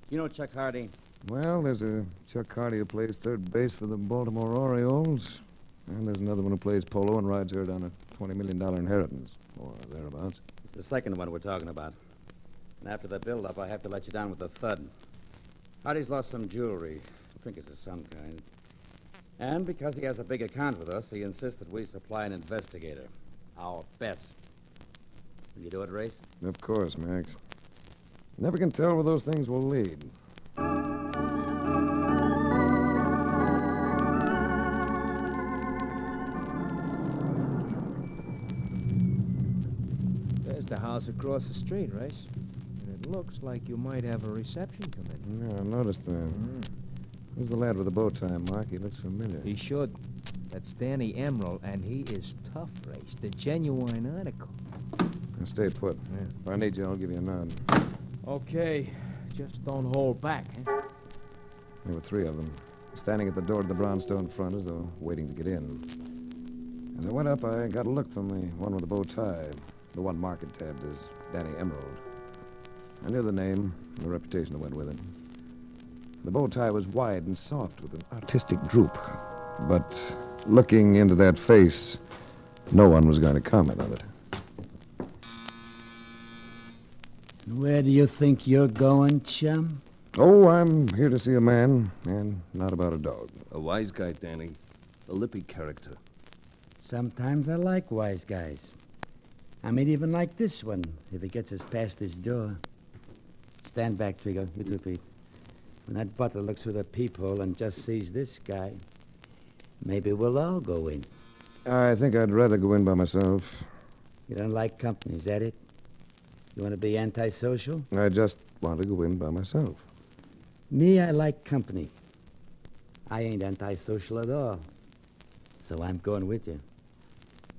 You know Chuck Hardy? Well, there's a Chuck Hardy who plays third base for the Baltimore Orioles, and there's another one who plays polo and rides herd on a $20 million inheritance, or thereabouts. It's the second one we're talking about. And after the build-up, I have to let you down with a thud. Hardy's lost some jewelry. Trinkets of some kind. And because he has a big account with us, he insists that we supply an investigator. Our best. Will you do it, Race? Of course, Max. Never can tell where those things will lead. There's the house across the street, Race. And it looks like you might have a reception committee. Yeah, I noticed that. Who's the lad with the bow tie, Mark? He looks familiar. He should. That's Danny Emerald, and he is tough, Race. The genuine article. Now stay put. Yeah. If I need you, I'll give you a nod. Okay. Just don't hold back, huh? There were 3 of them, standing at the door to the brownstone front as though waiting to get in. As I went up, I got a look from the one with the bow tie, the one market tabbed as Danny Emerald. I knew the name and the reputation that went with it. The bow tie was wide and soft with an artistic droop. But looking into that face, no one was going to comment on it. Where do you think you're going, chum? Oh, I'm here to see a man, and not about a dog. A wise guy, Danny. A lippy character. Sometimes I like wise guys. I may even like this one, if he gets us past this door. Stand back, Trigo. You too, Pete. When that butler looks through the peephole and just sees this guy, maybe we'll all go in. I think I'd rather go in by myself. You don't like company, is that it? You want to be antisocial? I just want to go in by myself. Me, I like company. I ain't antisocial at all. So I'm going with you.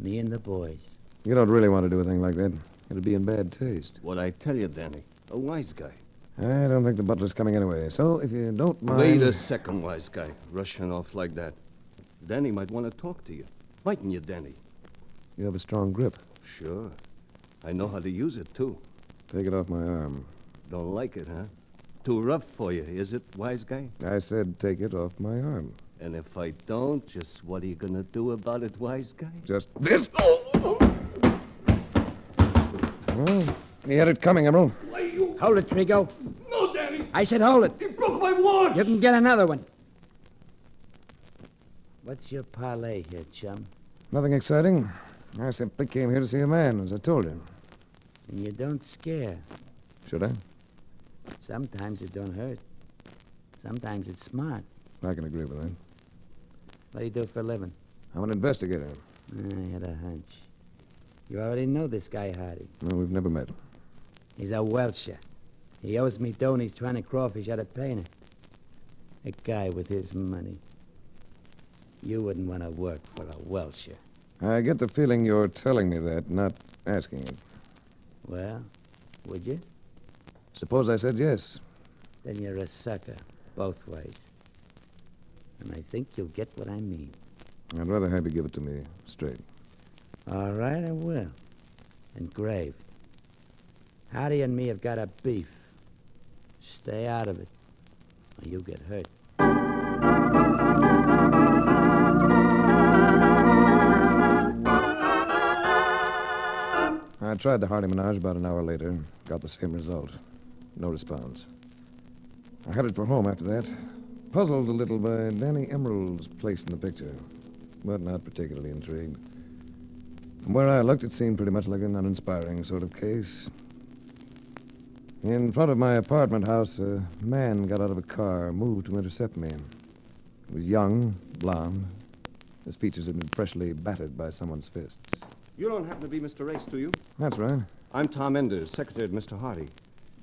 Me and the boys. You don't really want to do a thing like that. It'd be in bad taste. What I tell you, Danny. A wise guy. I don't think the butler's coming anyway, so if you don't mind... Wait a second, wise guy. Rushing off like that. Danny might want to talk to you. Mightn't you, Danny? You have a strong grip. Sure. I know how to use it, too. Take it off my arm. Don't like it, huh? Too rough for you, is it, wise guy? I said take it off my arm. And if I don't, just what are you gonna do about it, wise guy? Just this. Well, he had it coming, Emerald. Hold it, Trigo. No, Danny. I said hold it. He broke my watch. You can get another one. What's your parlay here, chum? Nothing exciting. I simply came here to see a man, as I told you. And you don't scare. Should I? Sometimes it don't hurt. Sometimes it's smart. I can agree with that. What do you do for a living? I'm an investigator. I had a hunch. You already know this guy, Hardy. No, we've never met. He's a Welcher. He owes me dough and he's trying to crawfish out of painter. A guy with his money. You wouldn't want to work for a Welcher. I get the feeling you're telling me that, not asking it. Well, would you? Suppose I said yes. Then you're a sucker, both ways. And I think you'll get what I mean. I'd rather have you give it to me straight. All right, I will. Engraved. Hardy and me have got a beef. Stay out of it, or you'll get hurt. I tried the Hardy Menage about an hour later. Got the same result. No response. I headed for home after that. Puzzled a little by Danny Emerald's place in the picture, but not particularly intrigued. From where I looked, it seemed pretty much like an uninspiring sort of case. In front of my apartment house, a man got out of a car, moved to intercept me. He was young, blond. His features had been freshly battered by someone's fists. You don't happen to be Mr. Race, do you? That's right. I'm Tom Enders, secretary to Mr. Hardy.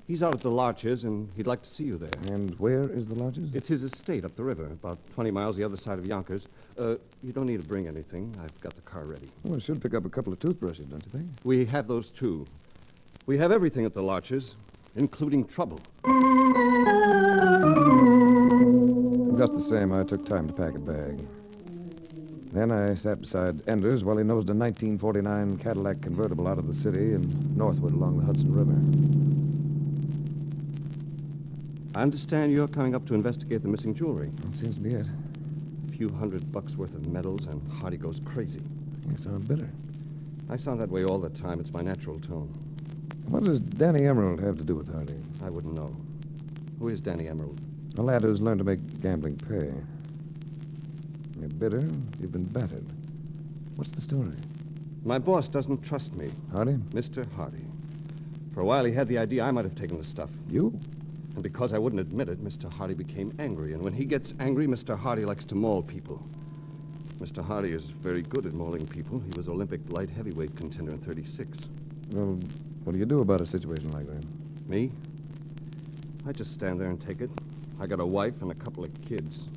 He's out at the Larches, and he'd like to see you there. And where is the Larches? It's his estate up the river, about 20 miles the other side of Yonkers. You don't need to bring anything. I've got the car ready. Well, I should pick up a couple of toothbrushes, don't you think? We have those, too. We have everything at the Larches, including trouble. Just the same, I took time to pack a bag. Then I sat beside Enders while he nosed a 1949 Cadillac convertible out of the city and northward along the Hudson River. I understand you're coming up to investigate the missing jewelry. That seems to be it. A few $100 worth of medals, and Hardy goes crazy. You sound bitter. I sound that way all the time. It's my natural tone. What does Danny Emerald have to do with Hardy? I wouldn't know. Who is Danny Emerald? A lad who's learned to make gambling pay. You're bitter. You've been battered. What's the story? My boss doesn't trust me. Hardy? Mr. Hardy. For a while, he had the idea I might have taken the stuff. You? And because I wouldn't admit it, Mr. Hardy became angry. And when he gets angry, Mr. Hardy likes to maul people. Mr. Hardy is very good at mauling people. He was Olympic light heavyweight contender in '36. Well, what do you do about a situation like that? Me? I just stand there and take it. I got a wife and a couple of kids.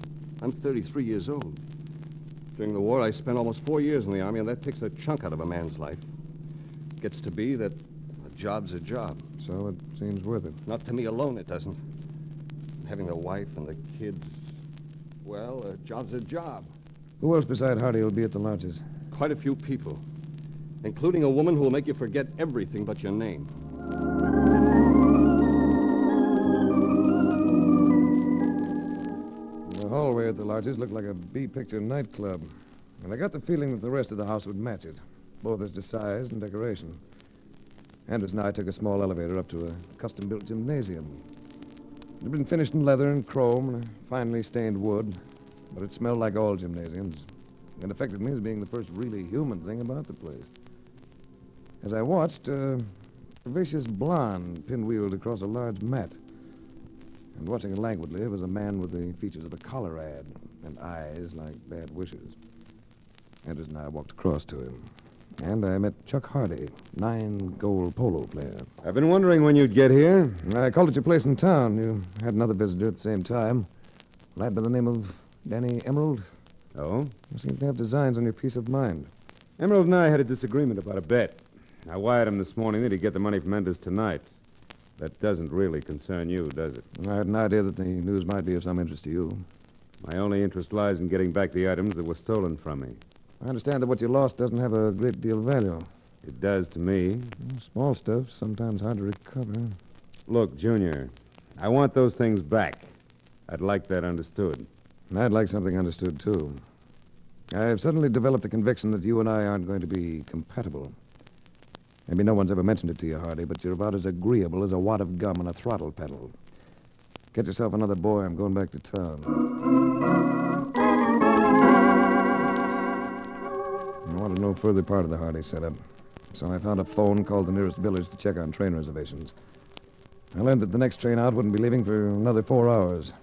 I'm 33 years old. During the war, I spent almost 4 years in the Army, and that takes a chunk out of a man's life. It gets to be that a job's a job. So it seems worth it. Not to me alone, it doesn't. having the wife and the kids, well, a job's a job. Who else beside Hardy will be at the lodges? Quite a few people, including a woman who will make you forget everything but your name. The hallway at the lodges looked like a B-picture nightclub, and I got the feeling that the rest of the house would match it, both as to size and decoration. Andrews and I took a small elevator up to a custom-built gymnasium. It had been finished in leather and chrome and a finely stained wood, but it smelled like all gymnasiums. It affected me as being the first really human thing about the place. As I watched, a vivacious blonde pinwheeled across a large mat. And watching it languidly was a man with the features of a collar ad and eyes like bad wishes. Andrews and I walked across to him. And I met Chuck Hardy, 9-goal polo player. I've been wondering when you'd get here. I called at your place in town. You had another visitor at the same time. A lad by the name of Danny Emerald. Oh? You seem to have designs on your peace of mind. Emerald and I had a disagreement about a bet. I wired him this morning that he'd get the money from Enders tonight. That doesn't really concern you, does it? I had an idea that the news might be of some interest to you. My only interest lies in getting back the items that were stolen from me. I understand that what you lost doesn't have a great deal of value. It does to me. Small stuff, sometimes hard to recover. Look, Junior, I want those things back. I'd like that understood. I'd like something understood, too. I've suddenly developed the conviction that you and I aren't going to be compatible. Maybe no one's ever mentioned it to you, Hardy, but you're about as agreeable as a wad of gum on a throttle pedal. Get yourself another boy. I'm going back to town. I wanted no further part of the Hardy setup, so I found a phone, called the nearest village to check on train reservations. I learned that the next train out wouldn't be leaving for another 4 hours.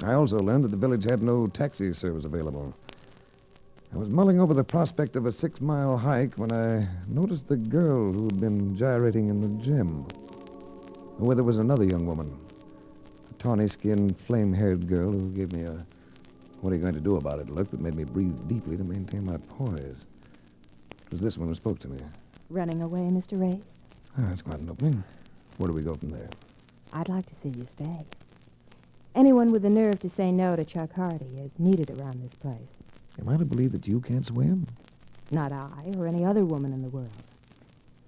I also learned that the village had no taxi service available. I was mulling over the prospect of a 6-mile hike when I noticed the girl who'd been gyrating in the gym. Where there was another young woman, a tawny-skinned, flame-haired girl who gave me a "what are you going to do about it" look that made me breathe deeply to maintain my poise. It was this one who spoke to me. Running away, Mr. Race? That's quite an opening. Where do we go from there? I'd like to see you stay. Anyone with the nerve to say no to Chuck Hardy is needed around this place. Am I to believe that you can't swim? Not I or any other woman in the world.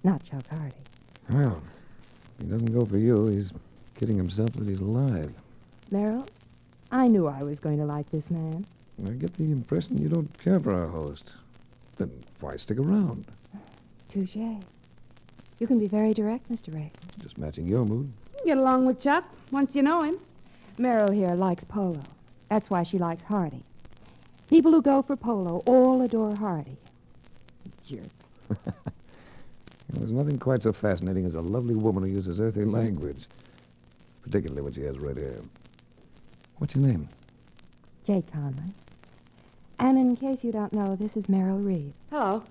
Not Chuck Hardy. Well, if he doesn't go for you, he's kidding himself that he's alive. Merrill, I knew I was going to like this man. I get the impression you don't care for our host. Then why stick around? Touché. You can be very direct, Mr. Race. Just matching your mood. Get along with Chuck once you know him. Merrill here likes polo. That's why she likes Hardy. People who go for polo all adore Hardy. Jerk. There's nothing quite so fascinating as a lovely woman who uses earthly language, particularly when she has red hair. What's your name? Jake Conley. And in case you don't know, this is Merrill Reed. Hello.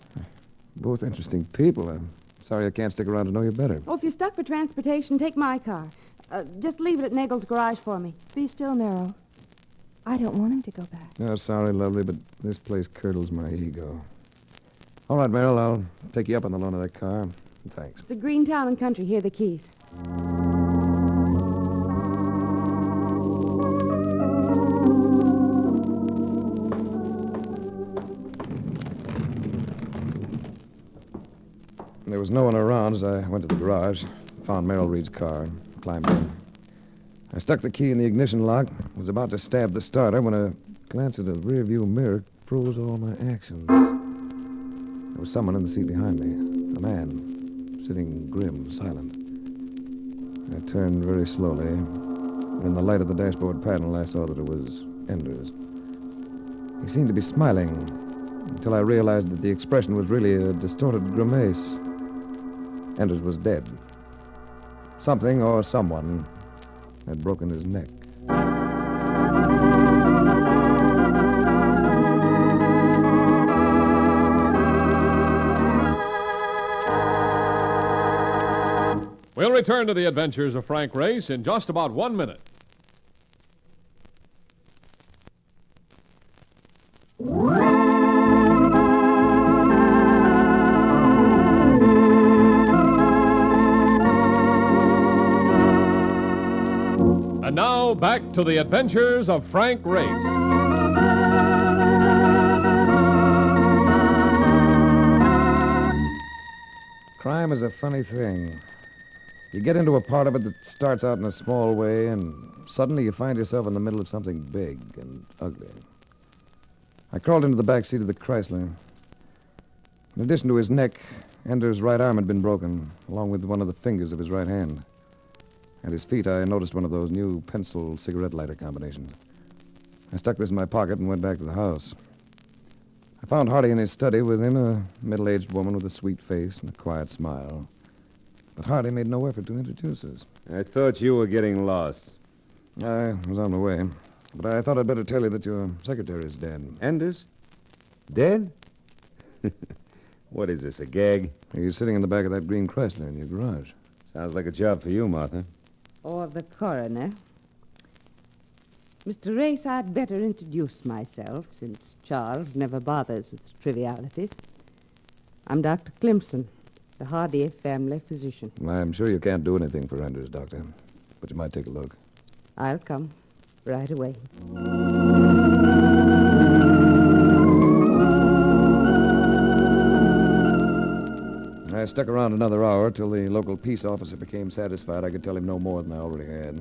Both interesting people. I'm sorry I can't stick around to know you better. Oh, if you're stuck for transportation, take my car. Just leave it at Nagel's garage for me. Be still, Merrill. I don't want him to go back. Oh, sorry, lovely, but this place curdles my ego. All right, Merrill, I'll take you up on the loan of that car. Thanks. It's a green town and country. Here are the keys. There was no one around as I went to the garage, found Merrill Reed's car, climbed in. I stuck the key in the ignition lock, was about to stab the starter when a glance at the rearview mirror froze all my actions. There was someone in the seat behind me, a man, sitting grim, silent. I turned very slowly, and in the light of the dashboard panel I saw that it was Enders. He seemed to be smiling, until I realized that the expression was really a distorted grimace. Enders was dead. Something or someone had broken his neck. We'll return to the adventures of Frank Race in just about 1 minute. And now, back to the adventures of Frank Race. Crime is a funny thing. You get into a part of it that starts out in a small way, and suddenly you find yourself in the middle of something big and ugly. I crawled into the back seat of the Chrysler. In addition to his neck, Ender's right arm had been broken, along with one of the fingers of his right hand. At his feet, I noticed one of those new pencil cigarette lighter combinations. I stuck this in my pocket and went back to the house. I found Hardy in his study with him, a middle-aged woman with a sweet face and a quiet smile. But Hardy made no effort to introduce us. I thought you were getting lost. I was on my way. But I thought I'd better tell you that your secretary is dead. Enders? Dead? What is this, a gag? He's sitting in the back of that green Chrysler in your garage. Sounds like a job for you, Martha. Or the coroner. Mr. Race, I'd better introduce myself, since Charles never bothers with trivialities. I'm Dr. Clemson, the Hardy family physician. I'm sure you can't do anything for Enders, Doctor. But you might take a look. I'll come right away. I stuck around another hour till the local peace officer became satisfied I could tell him no more than I already had.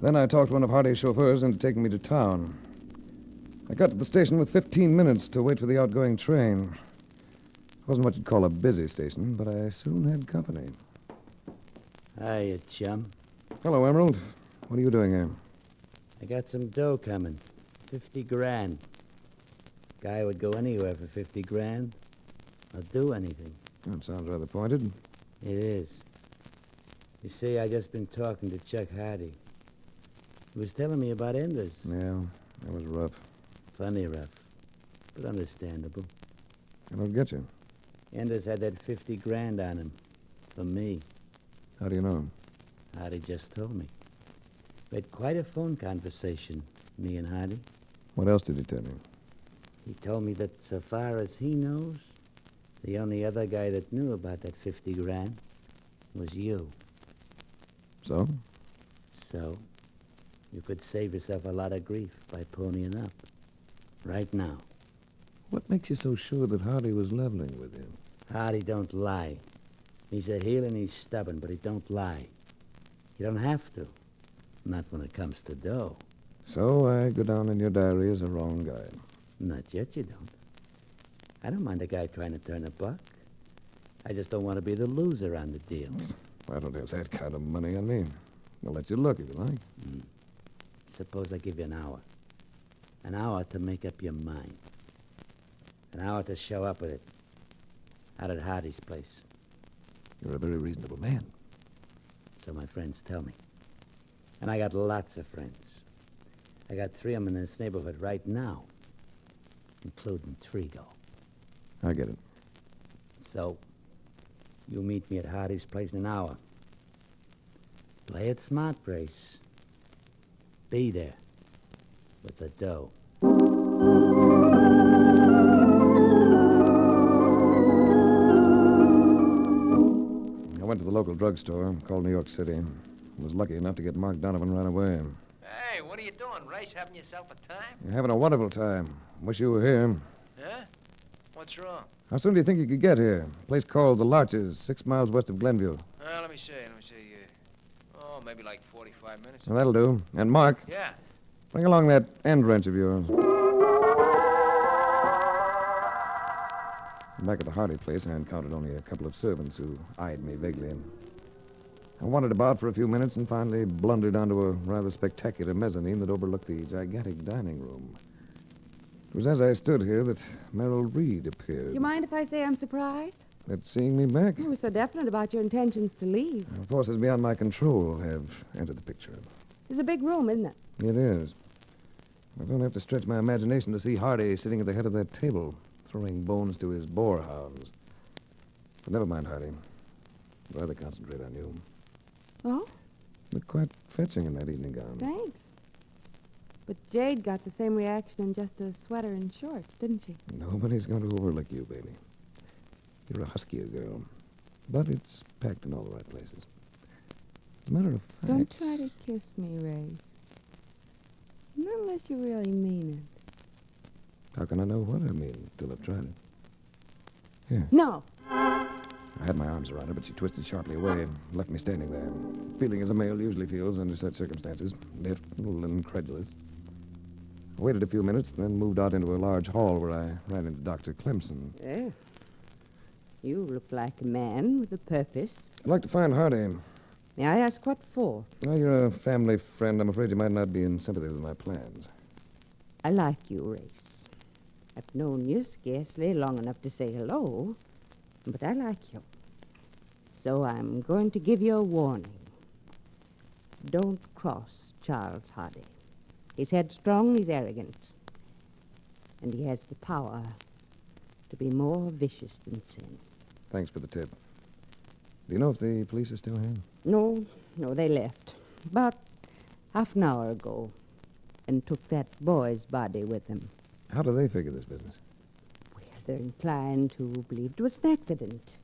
Then I talked one of Hardy's chauffeurs into taking me to town. I got to the station with 15 minutes to wait for the outgoing train. It wasn't what you'd call a busy station, but I soon had company. Hiya, chum. Hello, Emerald. What are you doing here? I got some dough coming. 50 grand. Guy would go anywhere for 50 grand. I'll do anything. That sounds rather pointed. It is. You see, I just been talking to Chuck Hardy. He was telling me about Enders. Yeah, that was rough. Funny rough, but understandable. I don't get you. Enders had that 50 grand on him. For me. How do you know? Hardy just told me. We had quite a phone conversation, me and Hardy. What else did he tell you? He told me that so far as he knows, the only other guy that knew about that 50 grand was you. So? So, you could save yourself a lot of grief by ponying up. Right now. What makes you so sure that Hardy was leveling with you? Hardy don't lie. He's a heel and he's stubborn, but he don't lie. You don't have to. Not when it comes to dough. So I go down in your diary as a wrong guy. Not yet, you don't. I don't mind a guy trying to turn a buck. I just don't want to be the loser on the deal. I don't have that kind of money on me. I'll let you look if you like. Suppose I give you an hour. An hour to make up your mind. An hour to show up with it. Out at Hardy's place. You're a very reasonable man. So my friends tell me. And I got lots of friends. I got 3 of them in this neighborhood right now. Including Trigo. I get it. So, you meet me at Hardy's place in an hour. Play it smart, Grace. Be there. With the dough. I went to the local drugstore, called New York City. Was lucky enough to get Mark Donovan right away. Hey, what are you doing, Race? Having yourself a time? You're having a wonderful time. Wish you were here. Huh? What's wrong? How soon do you think you could get here? A place called The Larches, 6 miles west of Glenview. Let me see. Oh, maybe like 45 minutes. Well, that'll do. And Mark, Yeah. bring along that end wrench of yours. Back at the Hardy place, I encountered only a couple of servants who eyed me vaguely. I wandered about for a few minutes and finally blundered onto a rather spectacular mezzanine that overlooked the gigantic dining room. It was as I stood here that Merrill Reed appeared. Do you mind if I say I'm surprised? At seeing me back. You were so definite about your intentions to leave. Forces beyond my control have entered the picture. It's a big room, isn't it? It is. I don't have to stretch my imagination to see Hardy sitting at the head of that table, throwing bones to his boarhounds. But never mind, Hardy. I'd rather concentrate on you. Oh? Look quite fetching in that evening gown. Thanks. But Jade got the same reaction in just a sweater and shorts, didn't she? Nobody's going to overlook you, baby. You're a huskier girl. But it's packed in all the right places. Matter of fact... Don't try to kiss me, Race. Not unless you really mean it. How can I know what I mean till I've tried it? Here. No. I had my arms around her, but she twisted sharply away and left me standing there, feeling as a male usually feels under such circumstances, miffed, a little incredulous. I waited a few minutes, then moved out into a large hall where I ran into Dr. Clemson. Yeah. You look like a man with a purpose. I'd like to find Hardy. May I ask what for? Well, you're a family friend. I'm afraid you might not be in sympathy with my plans. I like you, Race. I've known you scarcely long enough to say hello, but I like you. So I'm going to give you a warning. Don't cross Charles Hardy. He's headstrong, he's arrogant. And he has the power to be more vicious than sin. Thanks for the tip. Do you know if the police are still here? No, they left. About half an hour ago. And took that boy's body with them. How do they figure this business? Well, they're inclined to believe it was an accident.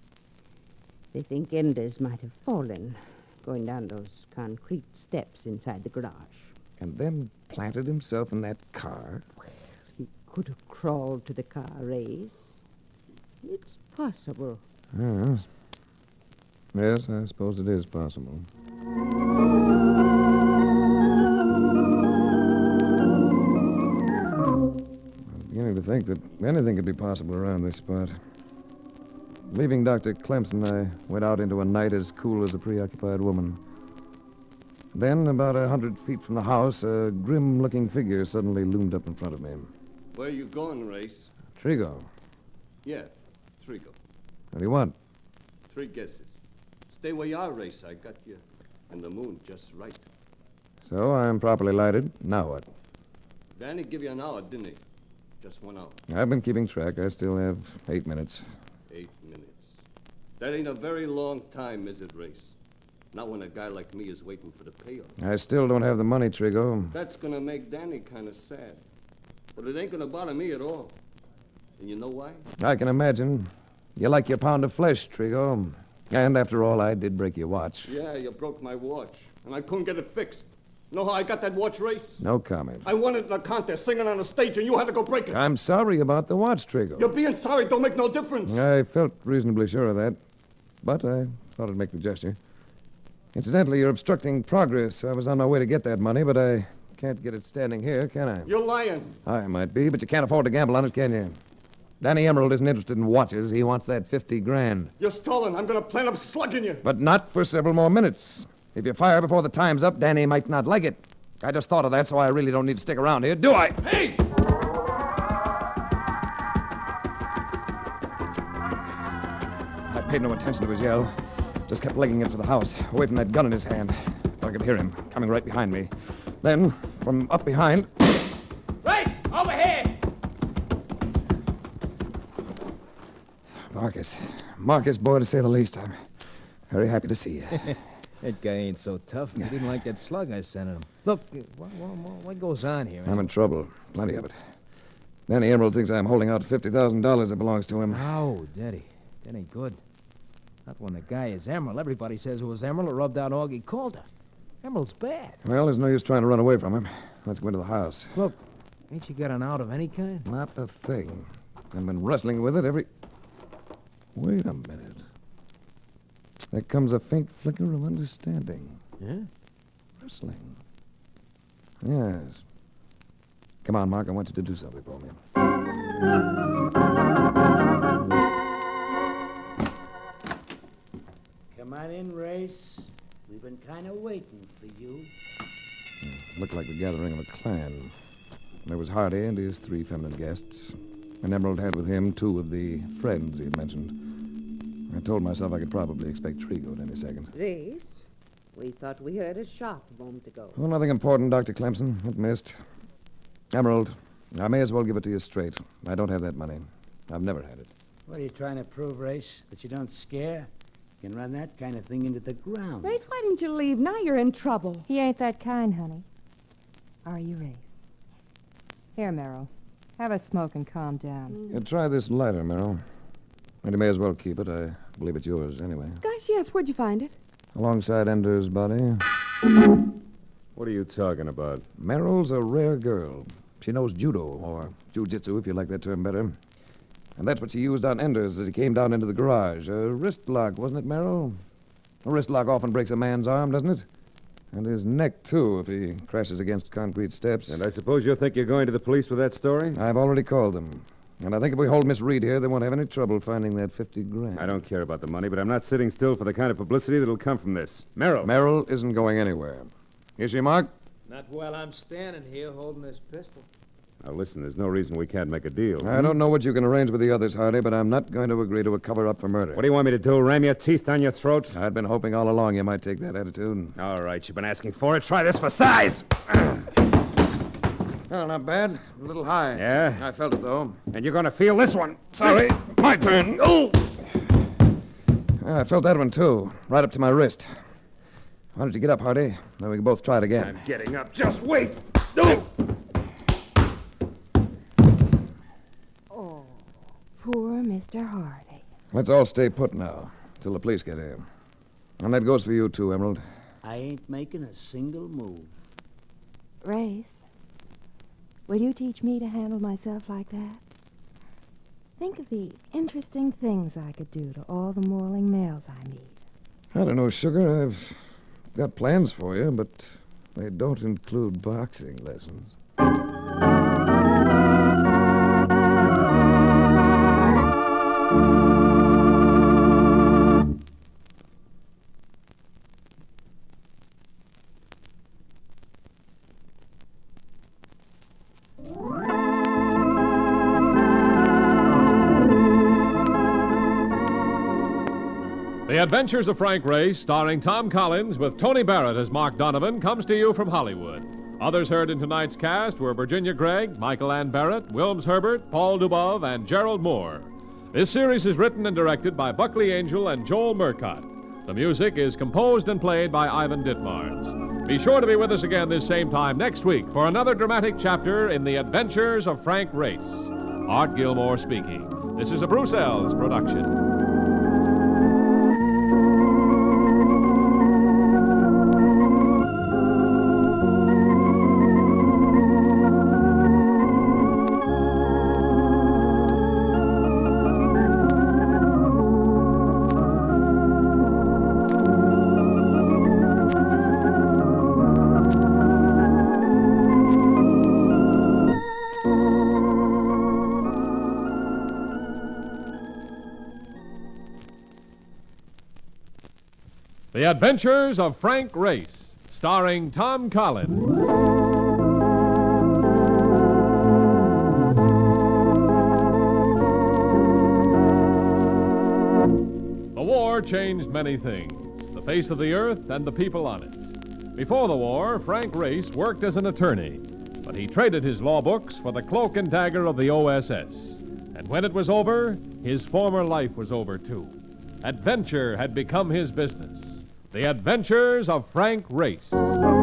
They think Enders might have fallen, going down those concrete steps inside the garage. And then planted himself in that car? Well, he could have crawled to the car, Race. It's possible. Yes, I suppose it is possible. I'm beginning to think that anything could be possible around this spot. Leaving Dr. Clemson, I went out into a night as cool as a preoccupied woman. Then, about 100 feet from the house, a grim-looking figure suddenly loomed up in front of me. Where you going, Race? Trigo. Yeah, Trigo. What do you want? 3 guesses. Stay where you are, Race. I got you. And the moon just right. So, I'm properly lighted. Now what? Danny give you an hour, didn't he? Just 1 hour. I've been keeping track. I still have 8 minutes. 8 minutes. That ain't a very long time, is it, Race? Not when a guy like me is waiting for the payoff. I still don't have the money, Trigo. That's gonna make Danny kind of sad. But it ain't gonna bother me at all. And you know why? I can imagine. You like your pound of flesh, Trigo. And after all, I did break your watch. Yeah, you broke my watch. And I couldn't get it fixed. Know how I got that watch, Race? No comment. I won it in a contest, singing on a stage, and you had to go break it. I'm sorry about the watch, Trigo. You're being sorry don't make no difference. I felt reasonably sure of that. But I thought I'd make the gesture. Incidentally, you're obstructing progress. I was on my way to get that money, but I can't get it standing here, can I? You're lying. I might be, but you can't afford to gamble on it, can you? Danny Emerald isn't interested in watches. He wants that 50 grand. You're stolen. I'm gonna plan up slugging you. But not for several more minutes. If you fire before the time's up, Danny might not like it. I just thought of that, so I really don't need to stick around here, do I? Hey! I paid no attention to his yell. Just kept legging it for the house, away from that gun in his hand. I could hear him coming right behind me. Then, from up behind... Right! Over here! Marcus, boy, to say the least. I'm very happy to see you. That guy ain't so tough. He didn't like that slug I sent him. Look, what goes on here? I'm in trouble. Plenty of it. Danny Emerald thinks I'm holding out $50,000 that belongs to him. Oh, Daddy. That ain't good. Not when the guy is Emerald. Everybody says it was Emerald who rubbed out Augie Calder. Emerald's bad. Well, there's no use trying to run away from him. Let's go into the house. Look, ain't you got an out of any kind? Not a thing. I've been wrestling with it every... Wait a minute. There comes a faint flicker of understanding. Yeah? Wrestling. Yes. Come on, Mark. I want you to do something for me. Come on in, Race. We've been kind of waiting for you. Looked like the gathering of a clan. There was Hardy and his 3 feminine guests. And Emerald had with him 2 of the friends he had mentioned. I told myself I could probably expect Trigo at any second. Race, we thought we heard a shot a moment ago. Oh, nothing important, Dr. Clemson. It missed. Emerald, I may as well give it to you straight. I don't have that money. I've never had it. What are you trying to prove, Race? That you don't scare? You can run that kind of thing into the ground. Race, why didn't you leave? Now you're in trouble. He ain't that kind, honey. Are you, Race? Here, Merrill. Have a smoke and calm down. Try this lighter, Merrill. And you may as well keep it. I believe it's yours anyway. Gosh, yes. Where'd you find it? alongside Ender's body. What are you talking about? Merrill's a rare girl. She knows judo, or jujitsu, if you like that term better. And that's what she used on Enders as he came down into the garage. A wrist lock, wasn't it, Merrill? A wrist lock often breaks a man's arm, doesn't it? And his neck, too, if he crashes against concrete steps. And I suppose you think you're going to the police with that story? I've already called them. And I think if we hold Miss Reed here, they won't have any trouble finding that 50 grand. I don't care about the money, but I'm not sitting still for the kind of publicity that'll come from this. Merrill! Merrill isn't going anywhere. Is she, Mark? Not while I'm standing here holding this pistol. Now, listen, there's no reason we can't make a deal. I don't know what you can arrange with the others, Hardy, but I'm not going to agree to a cover-up for murder. What do you want me to do, ram your teeth down your throat? I'd been hoping all along you might take that attitude. All right, you've been asking for it. Try this for size! Well, not bad. A little high. Yeah? I felt it, though. And you're going to feel this one. Sorry. My turn. Oh! I felt that one, too. Right up to my wrist. Why don't you get up, Hardy? Then we can both try it again. I'm getting up. Just wait. Oh! Oh, poor Mr. Hardy. Let's all stay put now, till the police get here. And that goes for you, too, Emerald. I ain't making a single move. Race, will you teach me to handle myself like that? Think of the interesting things I could do to all the morning males I meet. I don't know, Sugar. I've got plans for you, but they don't include boxing lessons. The Adventures of Frank Race, starring Tom Collins with Tony Barrett as Mark Donovan, comes to you from Hollywood. Others heard in tonight's cast were Virginia Gregg, Michael Ann Barrett, Wilms Herbert, Paul Dubov, and Gerald Moore. This series is written and directed by Buckley Angel and Joel Murcott. The music is composed and played by Ivan Ditmars. Be sure to be with us again this same time next week for another dramatic chapter in The Adventures of Frank Race. Art Gilmore speaking. This is a Bruce Ells production. The Adventures of Frank Race, starring Tom Collins. The war changed many things, the face of the earth and the people on it. Before the war, Frank Race worked as an attorney, but he traded his law books for the cloak and dagger of the OSS. And when it was over, his former life was over, too. Adventure had become his business. The Adventures of Frank Race. And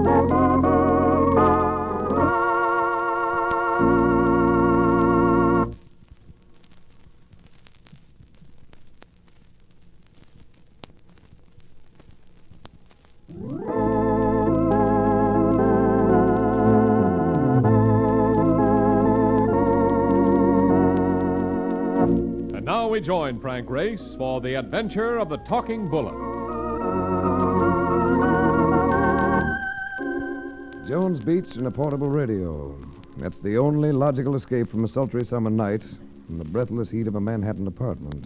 now we join Frank Race for the adventure of the Talking Bullet. Jones Beach and a portable radio. That's the only logical escape from a sultry summer night in the breathless heat of a Manhattan apartment.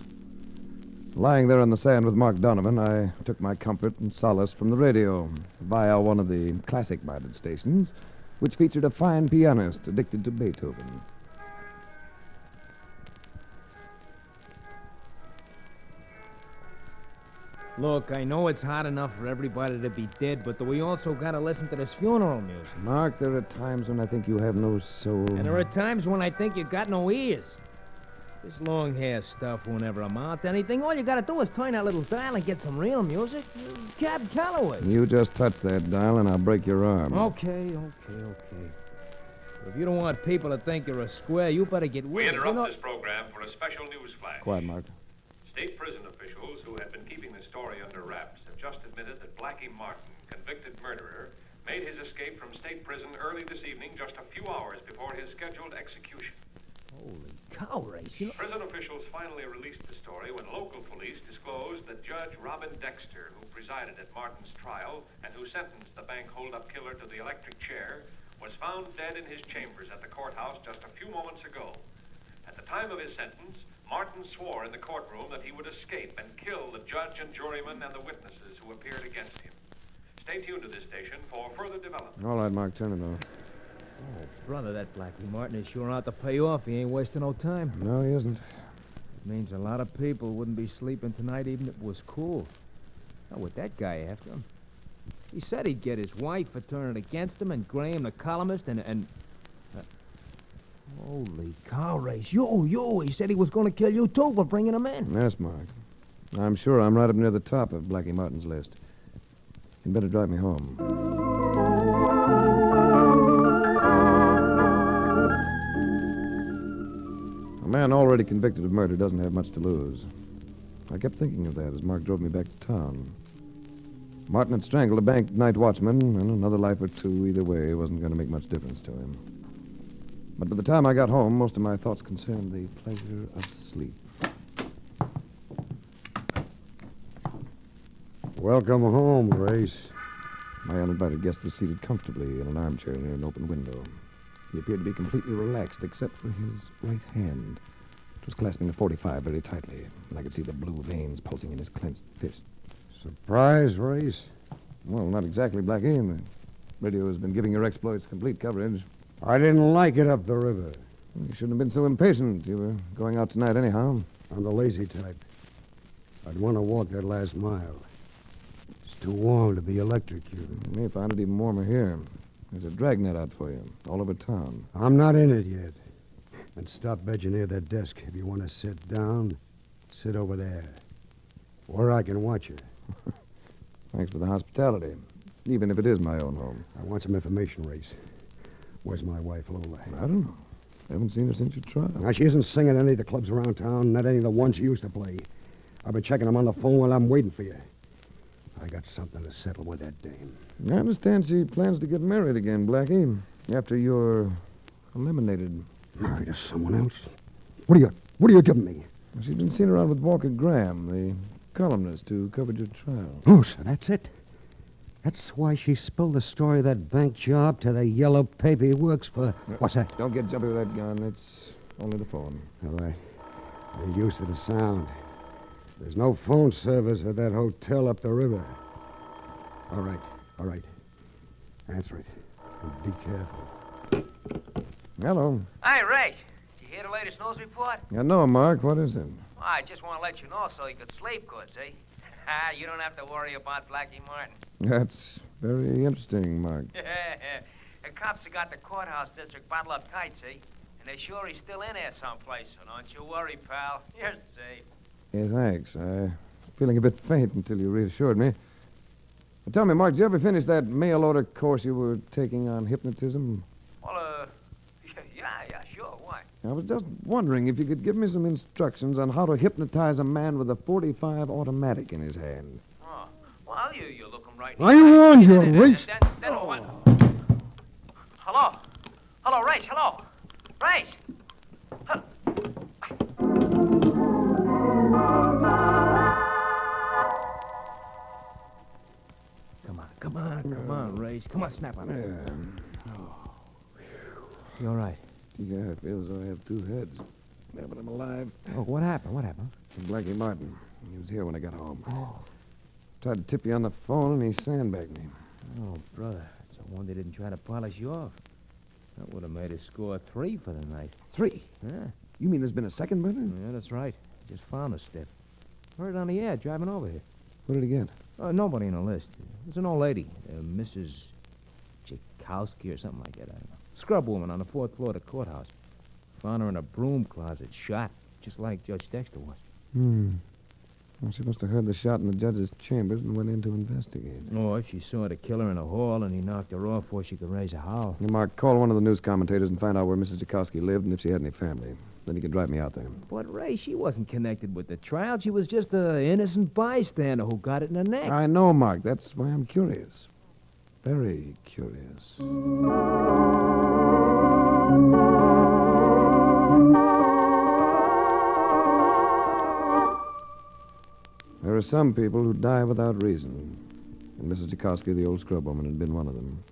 Lying there on the sand with Mark Donovan, I took my comfort and solace from the radio via one of the classic-minded stations, which featured a fine pianist addicted to Beethoven. Look, I know it's hard enough for everybody to be dead, but we also gotta listen to this funeral music. Mark, there are times when I think you have no soul. And there are times when I think you got no ears. This long hair stuff won't ever amount to anything. All you gotta do is turn that little dial and get some real music. Cab Calloway. You just touch that dial and I'll break your arm. Okay. But if you don't want people to think you're a square, you better get We with it. interrupt this program for a special news flash. Quiet, Mark. State prison officials who have been keeping the story under wraps have just admitted transmitted that Blackie Martin, convicted murderer, made his escape from state prison early this evening, just a few hours before his scheduled execution. Holy cow, Race. You know... Prison officials finally released the story when local police disclosed that Judge Robin Dexter, who presided at Martin's trial and who sentenced the bank holdup killer to the electric chair, was found dead in his chambers at the courthouse just a few moments ago. At the time of his sentence, Martin swore in the courtroom that he would escape and kill the judge and jurymen and the witnesses who appeared against him. Stay tuned to this station for further development. All right, Mark, turn it off. Oh, brother, that Blackie Martin is sure out to pay off. He ain't wasting no time. No, he isn't. It means a lot of people wouldn't be sleeping tonight even if it was cool. Not with that guy after him. He said he'd get his wife for turning against him, and Graham, the columnist, and holy cow, Race. You! He said he was going to kill you, too, for bringing him in. Yes, Mark. I'm sure I'm right up near the top of Blackie Martin's list. You'd better drive me home. A man already convicted of murder doesn't have much to lose. I kept thinking of that as Mark drove me back to town. Martin had strangled a bank night watchman, and another life or two either way wasn't going to make much difference to him. But by the time I got home, most of my thoughts concerned the pleasure of sleep. Welcome home, Race. My uninvited guest was seated comfortably in an armchair near an open window. He appeared to be completely relaxed, except for his right hand. It was clasping a .45 very tightly, and I could see the blue veins pulsing in his clenched fist. Surprise, Race? Well, not exactly, Blackie. The radio has been giving your exploits complete coverage. I didn't like it up the river. You shouldn't have been so impatient. You were going out tonight anyhow. I'm the lazy type. I'd want to walk that last mile. It's too warm to be electrocuted. You may find it even warmer here. There's a dragnet out for you, all over town. I'm not in it yet. And stop edging near that desk. If you want to sit down, sit over there. Where I can watch you. Thanks for the hospitality, even if it is my own home. I want some information, Race. Where's my wife, Lola? I don't know. I haven't seen her since your trial. Now, she isn't singing at any of the clubs around town, not any of the ones she used to play. I've been checking them on the phone while I'm waiting for you. I got something to settle with that dame. I understand she plans to get married again, Blackie, after you're eliminated. Married to someone else? What are you giving me? Well, she's been seen around with Walker Graham, the columnist who covered your trial. Oh, so that's it? That's why she spilled the story of that bank job to the yellow paper he works for. What's that? Don't get jumpy with that gun. It's only the phone. All right. They're used to the sound. There's no phone service at that hotel up the river. All right. Answer it. And be careful. Hello. Hey, Ray. Did you hear the latest news report? Yeah, no, Mark. What is it? Well, I just want to let you know so you could sleep good, see? You don't have to worry about Blackie Martin. That's very interesting, Mark. The cops have got the courthouse district bottled up tight, see? And they're sure he's still in there someplace, so don't you worry, pal. You're safe. Yeah, thanks. I was feeling a bit faint until you reassured me. But tell me, Mark, did you ever finish that mail order course you were taking on hypnotism? Well, yeah, sure. Why? I was just wondering if you could give me some instructions on how to hypnotize a man with a .45 automatic in his hand. Oh, well, you look him right. I warned you, Race. Hello? Hello, Race, hello. Race! Come on, Race. Come on, snap on it. You all right? Yeah, it feels as though I have two heads. Yeah, but I'm alive. Oh, what happened? Blackie Martin. He was here when I got home. Tried to tip you on the phone, and he sandbagged me. Oh, brother. It's a wonder they didn't try to polish you off. That would have made us score 3 for the night. 3? Yeah. You mean there's been a second murder? Yeah, that's right. Just found a stiff. Heard it on the air driving over here. What did he get? Nobody in the list. It's an old lady, Mrs. Tchaikovsky or something like that. I don't know. Scrub woman on the 4th floor of the courthouse. Found her in a broom closet, shot, just like Judge Dexter was. Well, she must have heard the shot in the judge's chambers and went in to investigate. Oh, she saw the killer in the hall, and he knocked her off before she could raise a howl. Mark, call one of the news commentators and find out where Mrs. Tchaikovsky lived and if she had any family. Then he could drive me out there. But, Ray, she wasn't connected with the trial. She was just an innocent bystander who got it in the neck. I know, Mark. That's why I'm curious. Very curious. There are some people who die without reason. And Mrs. Tchaikovsky, the old scrub woman, had been one of them.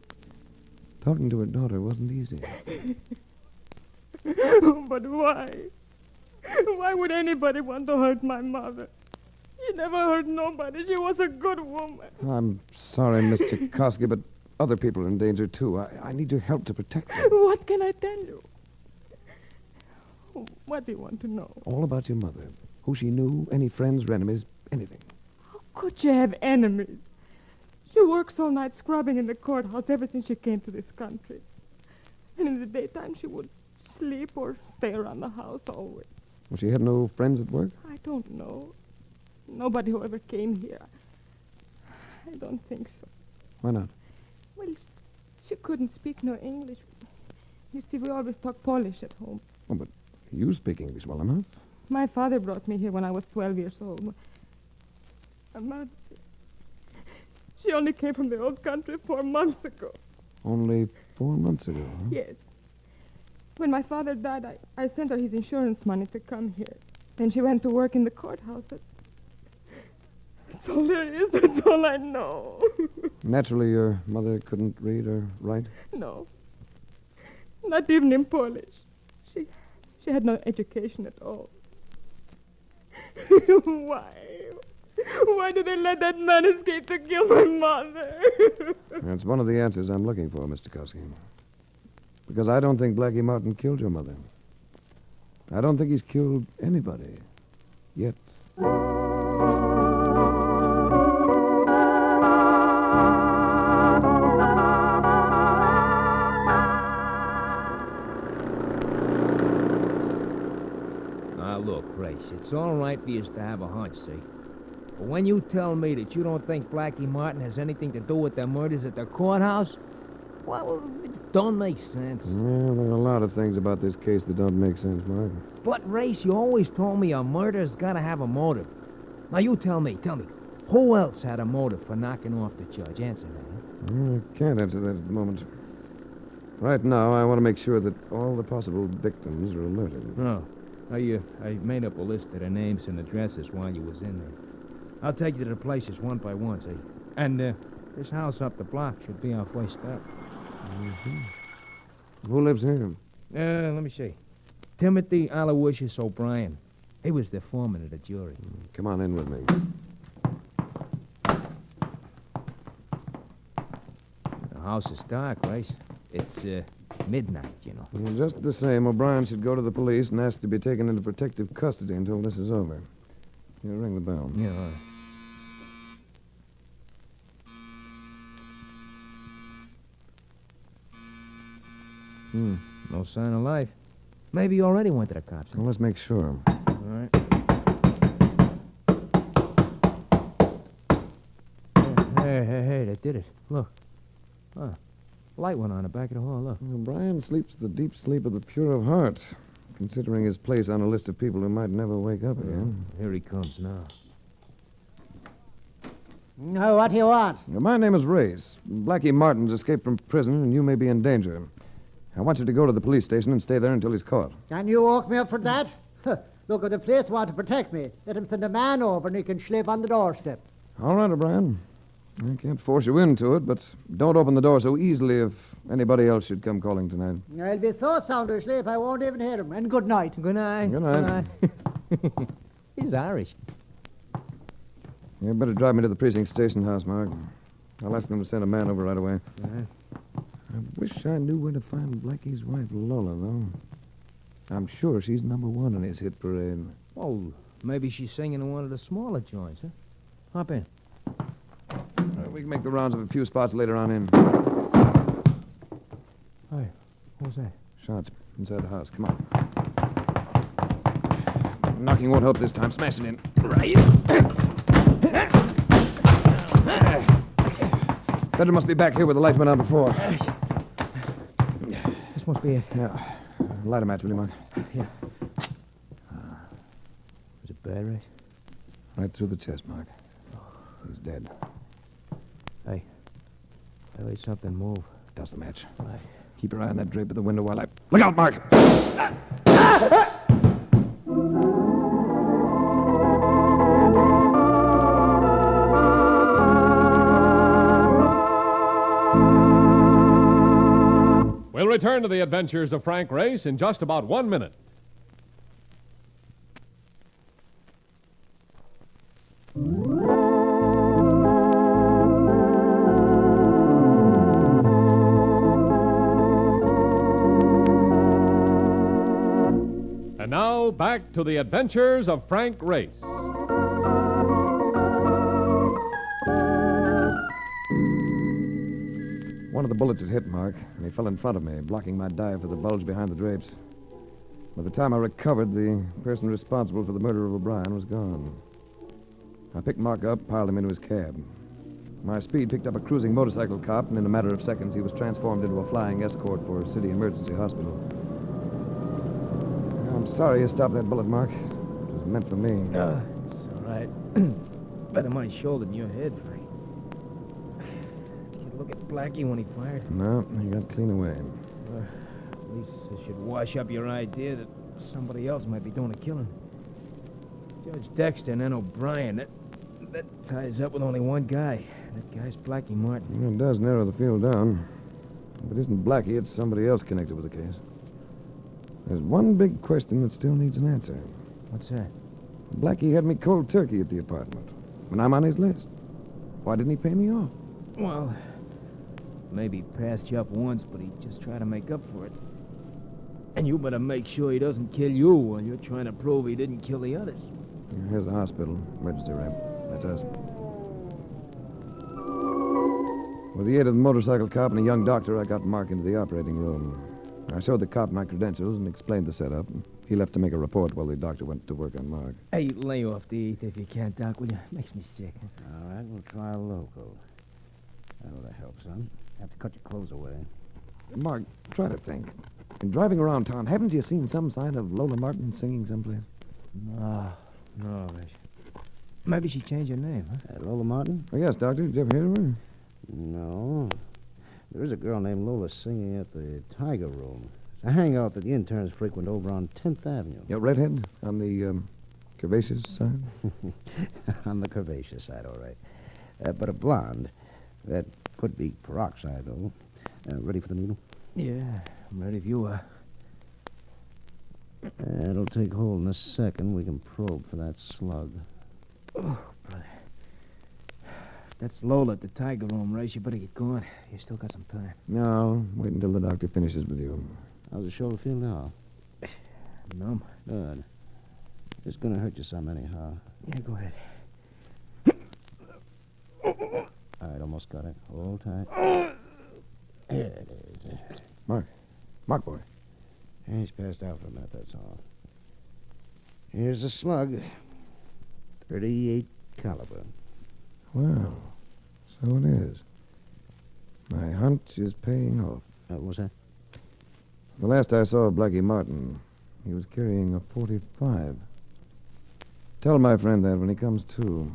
Talking to her daughter wasn't easy. But why? Why would anybody want to hurt my mother? She never hurt nobody. She was a good woman. I'm sorry, Miss Tchaikovsky, but other people are in danger, too. I need your help to protect them. What can I tell you? What do you want to know? All about your mother. Who she knew, any friends or enemies, anything. Could she have enemies? She works all night scrubbing in the courthouse ever since she came to this country. And in the daytime, she would sleep or stay around the house always. Well, she had no friends at work? I don't know. Nobody who ever came here. I don't think so. Why not? Well, she couldn't speak no English. You see, we always talk Polish at home. Oh, but you speak English well enough. My father brought me here when I was 12 years old. My mother, she only came from the old country 4 months ago. Only 4 months ago, huh? Yes. When my father died, I sent her his insurance money to come here. Then she went to work in the courthouse. That's all there is. That's all I know. Naturally, your mother couldn't read or write? No. Not even in Polish. She had no education at all. Why? Why did they let that man escape to kill my mother? That's one of the answers I'm looking for, Mr. Kowski. Because I don't think Blackie Martin killed your mother. I don't think he's killed anybody. Yet. Now, look, Grace, it's all right for you to have a hunch, see? But when you tell me that you don't think Blackie Martin has anything to do with the murders at the courthouse, well, it don't make sense. Well, there are a lot of things about this case that don't make sense, Mark. But, Race, you always told me a murder's gotta have a motive. Now, you tell me, who else had a motive for knocking off the judge? Answer that. I can't answer that at the moment. Right now, I want to make sure that all the possible victims are alerted. Oh. I made up a list of their names and addresses while you was in there. I'll take you to the places one by one, see? And, this house up the block should be our first stop. Mm-hmm. Who lives here? Let me see. Timothy Aloysius O'Brien. He was the foreman of the jury. Come on in with me. The house is dark, Race. It's, midnight, you know. Well, just the same, O'Brien should go to the police and ask to be taken into protective custody until this is over. You ring the bell. Yeah, all right. No sign of life. Maybe you already went to the cops. Well, let's make sure. All right. Hey, they did it. Look. Huh. Light went on the back of the hall, look. O'Brien sleeps the deep sleep of the pure of heart, considering his place on a list of people who might never wake up again. Here he comes now. No, what do you want? My name is Race. Blackie Martin's escaped from prison, and you may be in danger. I want you to go to the police station and stay there until he's caught. Can you walk me up for that? Look, if the police want to protect me, let him send a man over and he can sleep on the doorstep. All right, O'Brien. I can't force you into it, but don't open the door so easily if anybody else should come calling tonight. I'll be so sound asleep I won't even hear him. And good night. Good night. Good night. He's Irish. You better drive me to the precinct station house, Mark. I'll ask them to send a man over right away. I wish I knew where to find Blackie's wife, Lola, though. I'm sure she's number one in his hit parade. Oh, maybe she's singing in one of the smaller joints, huh? Hop in. We can make the rounds of a few spots later on in. Hey, what was that? Shots inside the house. Come on. Knocking won't help this time. Smashing in. Right. Better must be back here where the light went on before. This must be it. Yeah. Light a match, will you, Mark? Yeah. bad, Race? Right through the chest, Mark. He's dead. Hey. I heard something move. Douse the match. Right. Keep your eye on that drape at the window while I... Look out, Mark! We'll return to the adventures of Frank Race in just about 1 minute. And now, back to the adventures of Frank Race. One of the bullets had hit Mark, and he fell in front of me, blocking my dive for the bulge behind the drapes. By the time I recovered, the person responsible for the murder of O'Brien was gone. I picked Mark up, piled him into his cab. My speed picked up a cruising motorcycle cop, and in a matter of seconds, he was transformed into a flying escort for a city emergency hospital. I'm sorry you stopped that bullet, Mark. It was meant for me. It's all right. Better my shoulder than your head, Frank. Did you look at Blackie when he fired? No, he got clean away. At least it should wash up your idea that somebody else might be doing the killing. Judge Dexter and then O'Brien, that ties up with only one guy. That guy's Blackie Martin. It does narrow the field down. If it isn't Blackie, it's somebody else connected with the case. There's one big question that still needs an answer. What's that? Blackie had me cold turkey at the apartment, and I'm on his list. Why didn't he pay me off? Well, maybe he passed you up once, but he just tried to make up for it. And you better make sure he doesn't kill you while you're trying to prove he didn't kill the others. Here's the hospital. Emergency ramp. That's us. With the aid of the motorcycle cop and a young doctor, I got Mark into the operating room. I showed the cop my credentials and explained the setup. He left to make a report while the doctor went to work on Mark. Hey, lay off the eat if you can, Doc, will you? Makes me sick. All right, we'll try a local. That ought to help, son. Have to cut your clothes away. Mark, try to think. In driving around town, haven't you seen some sign of Lola Martin singing someplace? No, Rich. Maybe she changed her name, huh? Lola Martin? Oh, yes, Doctor. Did you ever hear of her? No. There is a girl named Lola singing at the Tiger Room. It's a hangout that the interns frequent over on 10th Avenue. Yeah, redhead? On the, curvaceous side? On the curvaceous side, all right. But a blonde. That could be peroxide, though. Ready for the needle? Yeah, I'm ready if you are. It'll take hold in a second. We can probe for that slug. Oh, brother. That's Lola at the Tiger Room, Race. You better get going. You still got some time. No, wait until the doctor finishes with you. How's the shoulder feel now? Numb. Good. It's gonna hurt you some anyhow. Yeah, go ahead. All right, almost got it. Hold tight. There it is. Mark boy. He's passed out for a minute, that's all. Here's the slug. 38 caliber. Well, so it is. My hunch is paying off. What's that? The last I saw of Blackie Martin, he was carrying a .45. Tell my friend that when he comes to.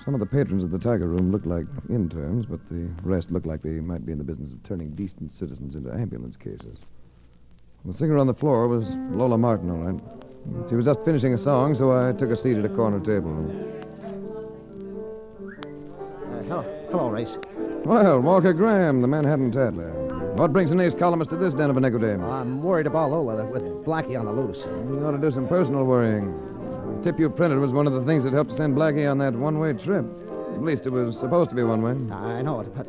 Some of the patrons of the Tiger Room look like interns, but the rest look like they might be in the business of turning decent citizens into ambulance cases. The singer on the floor was Lola Martin, all right. She was just finishing a song, so I took a seat at a corner table. Hello, Race. Well, Walker Graham, the Manhattan Tattler. What brings an ace columnist to this den of iniquity? I'm worried about Lola with Blackie on the loose. You ought to do some personal worrying. The tip you printed was one of the things that helped send Blackie on that one-way trip. At least it was supposed to be one way. I know it, but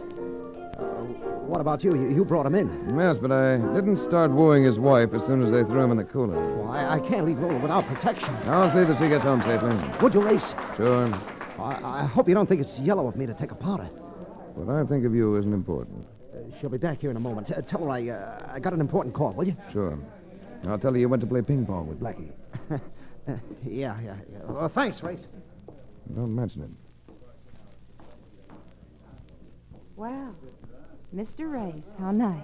what about you? You brought him in. Yes, but I didn't start wooing his wife as soon as they threw him in the cooler. Well, I can't leave Lola without protection. I'll see that she gets home safely. Would you, Race? Sure. I hope you don't think it's yellow of me to take a powder. What I think of you isn't important. She'll be back here in a moment. Tell her I got an important call, will you? Sure. I'll tell her you went to play ping pong with Blackie. Yeah. Well, thanks, Race. Don't mention it. Wow. Mr. Race, how nice.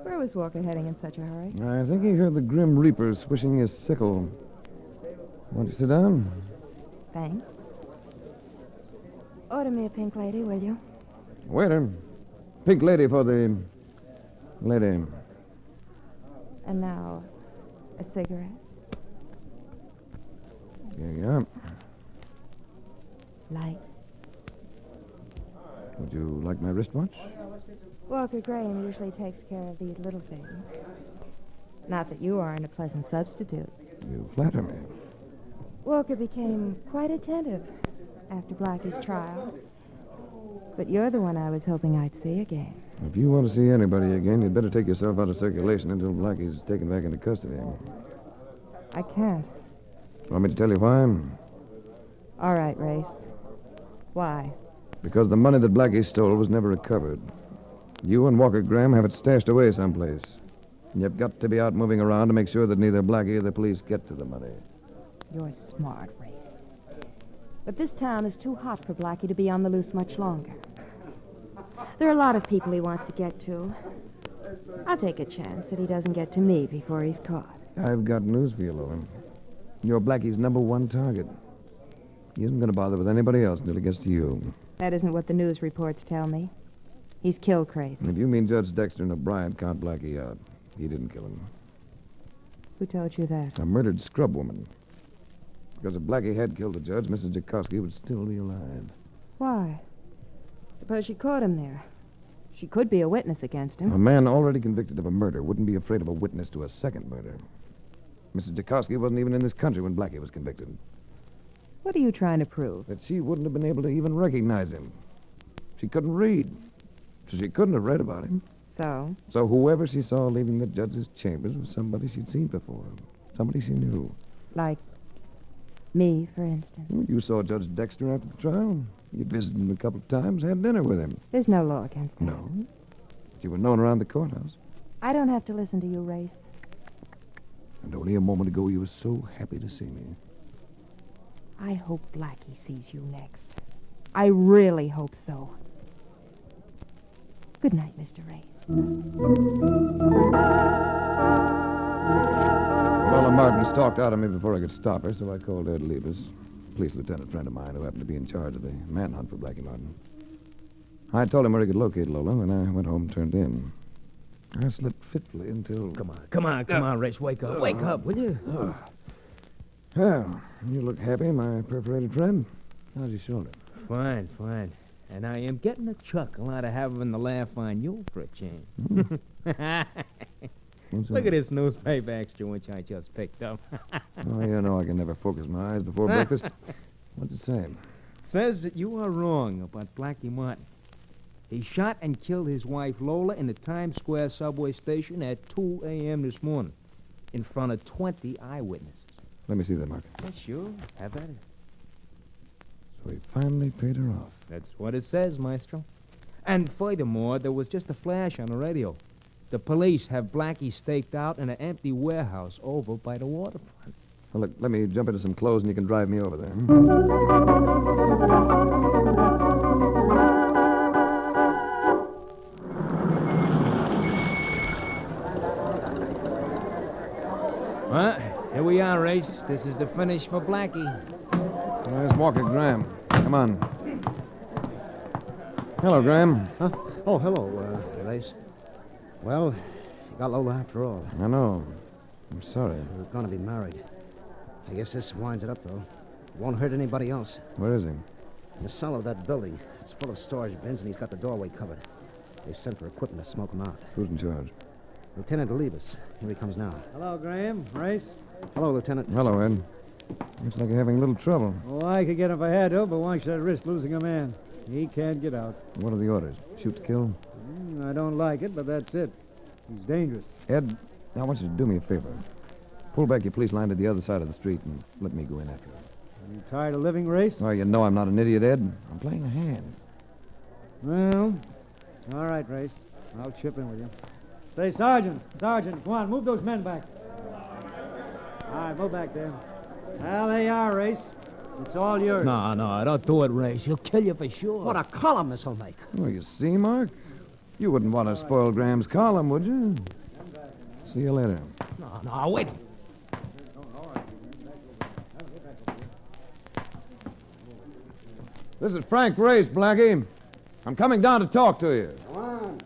Where was Walker heading in such a hurry? I think he heard the Grim Reaper swishing his sickle. Want to sit down? Thanks. Order me a pink lady, will you? Waiter. Pink lady for the lady. And now, a cigarette. Here you are. Light. Would you like my wristwatch? Walker Graham usually takes care of these little things. Not that you aren't a pleasant substitute. You flatter me. Walker became quite attentive after Blackie's trial. But you're the one I was hoping I'd see again. If you want to see anybody again, you'd better take yourself out of circulation until Blackie's taken back into custody. I can't. Want me to tell you why? All right, Race. Why? Because the money that Blackie stole was never recovered. You and Walker Graham have it stashed away someplace. And you've got to be out moving around to make sure that neither Blackie or the police get to the money. You're smart, Race. But this town is too hot for Blackie to be on the loose much longer. There are a lot of people he wants to get to. I'll take a chance that he doesn't get to me before he's caught. I've got news for you, Logan. You're Blackie's #1 target. He isn't going to bother with anybody else until he gets to you. That isn't what the news reports tell me. He's kill crazy. If you mean Judge Dexter and O'Brien count Blackie out, he didn't kill him. Who told you that? A murdered scrub woman. Because if Blackie had killed the judge, Mrs. Joukowsky would still be alive. Why? Suppose she caught him there. She could be a witness against him. A man already convicted of a murder wouldn't be afraid of a witness to a second murder. Mrs. Joukowsky wasn't even in this country when Blackie was convicted. What are you trying to prove? That she wouldn't have been able to even recognize him. She couldn't read. So she couldn't have read about him. So? So whoever she saw leaving the judge's chambers was somebody she'd seen before. Somebody she knew. Like me, for instance. You saw Judge Dexter after the trial. You visited him a couple of times, had dinner with him. There's no law against that. No. But you were known around the courthouse. I don't have to listen to you, Race. And only a moment ago you were so happy to see me. I hope Blackie sees you next. I really hope so. Good night, Mr. Race. Lola Martin stalked out of me before I could stop her, so I called Ed Levis, police lieutenant friend of mine who happened to be in charge of the manhunt for Blackie Martin. I told him where he could locate Lola, and I went home and turned in. I slept fitfully until... Come on, Race. Wake up. Wake up, will you? Well, you look happy, my perforated friend. How's your shoulder? Fine. And I am getting a chuckle out of having the laugh on you for a change. Look at this newspaper extra which I just picked up. Oh, you know I can never focus my eyes before breakfast. What's it say? Says that you are wrong about Blackie Martin. He shot and killed his wife Lola in the Times Square subway station at 2 a.m. this morning in front of 20 eyewitnesses. Let me see that, Mark. Yeah, sure. Have at it. So he finally paid her off. That's what it says, Maestro. And furthermore, there was just a flash on the radio. The police have Blackie staked out in an empty warehouse over by the waterfront. Well, look, let me jump into some clothes and you can drive me over there. Well, here we are, Race. This is the finish for Blackie. There's Walker Graham. Come on. Hello, Graham. Huh? Oh, hello, Race. Well, you got Lola after all. I know. I'm sorry. We're going to be married. I guess this winds it up, though. It won't hurt anybody else. Where is he? In the cellar of that building. It's full of storage bins, and he's got the doorway covered. They've sent for equipment to smoke him out. Who's in charge? Lieutenant Levis. Here he comes now. Hello, Graham. Race? Hello, Lieutenant. Hello, Ed. Looks like you're having a little trouble. Oh, I could get him if I had to, but why should I risk losing a man? He can't get out. What are the orders? Shoot to kill? I don't like it, but that's it. He's dangerous. Ed, I want you to do me a favor. Pull back your police line to the other side of the street and let me go in after him. Are you tired of living, Race? Oh, you know I'm not an idiot, Ed. I'm playing a hand. Well, all right, Race. I'll chip in with you. Say, Sergeant, come on, move those men back. All right, move back there. Well, there you are, Race. It's all yours. No, don't do it, Race. He'll kill you for sure. What a column this'll make. Oh, you see, Mark? You wouldn't want to spoil Graham's column, would you? See you later. No, wait. This is Frank Race, Blackie. I'm coming down to talk to you. Come on.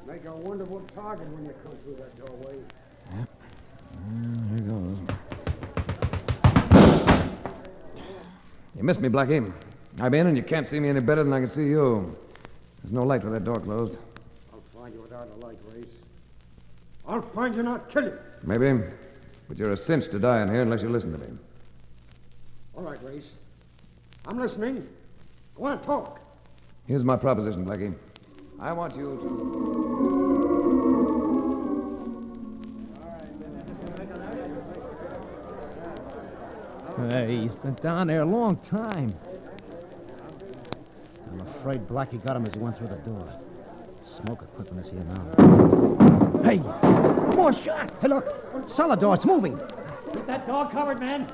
Make a wonderful target when you come through that doorway. Here goes. You missed me, Blackie. I'm in, and you can't see me any better than I can see you. There's no light with that door closed. I'll find you without a light, Race. I'll find you and I'll kill you. Maybe, but you're a cinch to die in here unless you listen to me. All right, Race. I'm listening. Go on, talk. Here's my proposition, Blackie. I want you to... Hey, he's been down there a long time. I'm afraid Blackie got him as he went through the door. Smoke equipment is here now. Hey, more shots. Hey, look. Cellar door. It's moving. Keep that door covered, man.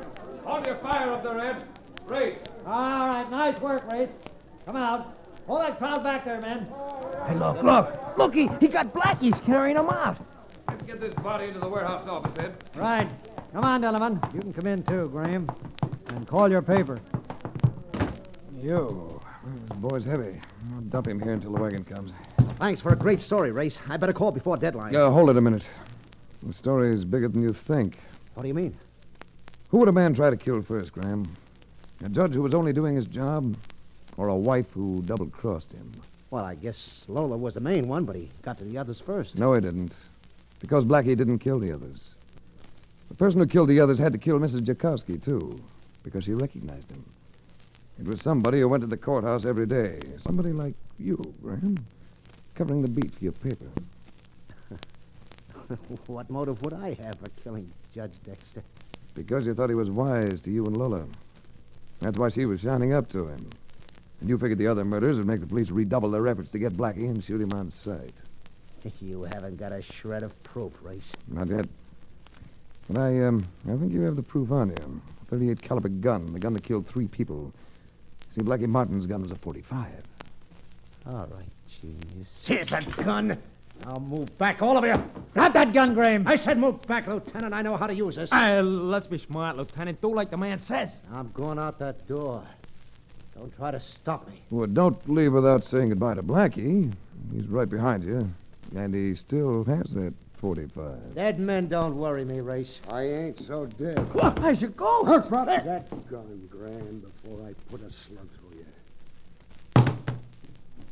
Hold your fire up there, Ed. Race. All right. Nice work, Race. Come out. Hold that crowd back there, man. Hey, look. Look, he got Blackie's carrying him out. Let's get this body into the warehouse office, Ed. Right. Come on, Donovan. You can come in, too, Graham. And call your paper. Yo, this boy's heavy. I'll dump him here until the wagon comes. Thanks for a great story, Race. I better call before deadline. Hold it a minute. The story is bigger than you think. What do you mean? Who would a man try to kill first, Graham? A judge who was only doing his job, or a wife who double-crossed him? Well, I guess Lola was the main one, but he got to the others first. No, he didn't. Because Blackie didn't kill the others. The person who killed the others had to kill Mrs. Jakowski, too, because she recognized him. It was somebody who went to the courthouse every day. Somebody like you, Graham, covering the beat for your paper. What motive would I have for killing Judge Dexter? Because you thought he was wise to you and Lola. That's why she was shining up to him. And you figured the other murders would make the police redouble their efforts to get Blackie and shoot him on sight. You haven't got a shred of proof, Race. Not yet. But I think you have the proof on you. A .38 caliber gun, the gun that killed 3 people. See, Blackie Martin's gun was a .45. All right, genius. Here's a gun. Now move back, all of you. Grab that gun, Graham. I said move back, Lieutenant. I know how to use this. Let's be smart, Lieutenant. Do like the man says. I'm going out that door. Don't try to stop me. Well, don't leave without saying goodbye to Blackie. He's right behind you. And he still has that .45. Dead men don't worry me, Race. I ain't so dead. As you go. Drop that gun, Graham, before I put a slug through you.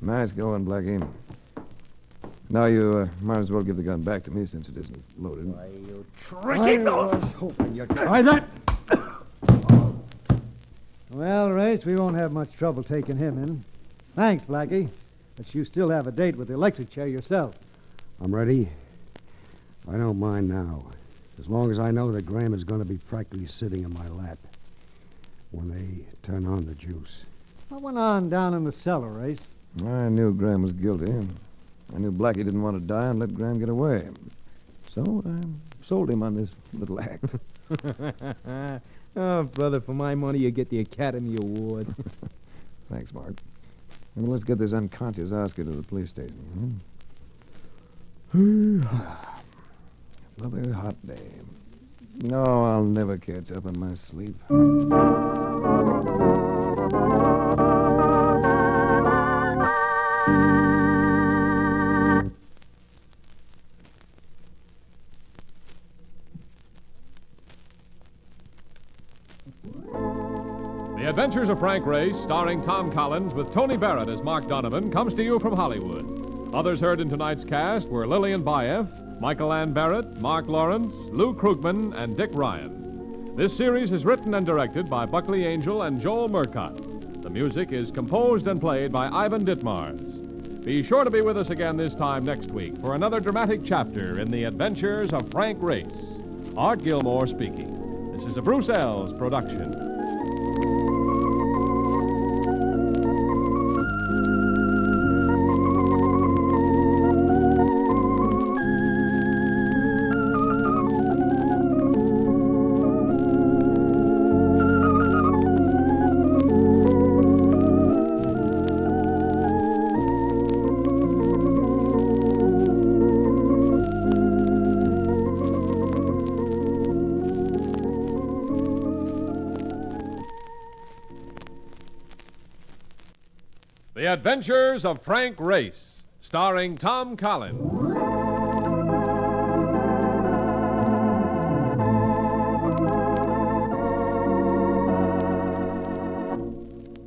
Nice going, Blackie. Now you might as well give the gun back to me since it isn't loaded. Why, you I was hoping you'd try that. Well, Race, we won't have much trouble taking him in. Thanks, Blackie. But you still have a date with the electric chair yourself. I'm ready. I don't mind now. As long as I know that Graham is going to be practically sitting in my lap when they turn on the juice. What went on down in the cellar, Race? I knew Graham was guilty. I knew Blackie didn't want to die and let Graham get away. So I sold him on this little act. Oh, brother, for my money, you get the Academy Award. Thanks, Mark. Well, let's get this unconscious Oscar to the police station. Another hot day. No, I'll never catch up on my sleep. The Adventures of Frank Race, starring Tom Collins with Tony Barrett as Mark Donovan, comes to you from Hollywood. Others heard in tonight's cast were Lillian Baeff, Michael Ann Barrett, Mark Lawrence, Lou Krugman, and Dick Ryan. This series is written and directed by Buckley Angel and Joel Murcott. The music is composed and played by Ivan Ditmars. Be sure to be with us again this time next week for another dramatic chapter in the Adventures of Frank Race. Art Gilmore speaking. This is a Bruce Ells production. The Adventures of Frank Race, starring Tom Collins.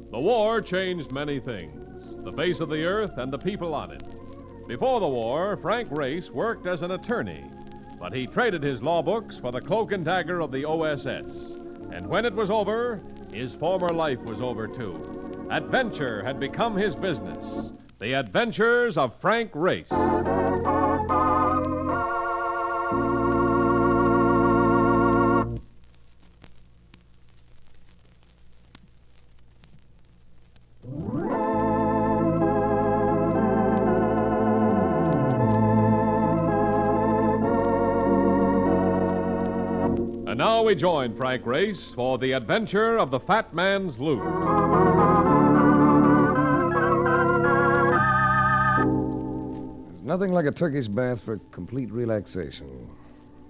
The war changed many things, the face of the earth and the people on it. Before the war, Frank Race worked as an attorney, but he traded his law books for the cloak and dagger of the OSS. And when it was over, his former life was over too. Adventure had become his business. The Adventures of Frank Race. And now we join Frank Race for the adventure of the Fat Man's Loot. There's nothing like a Turkish bath for complete relaxation.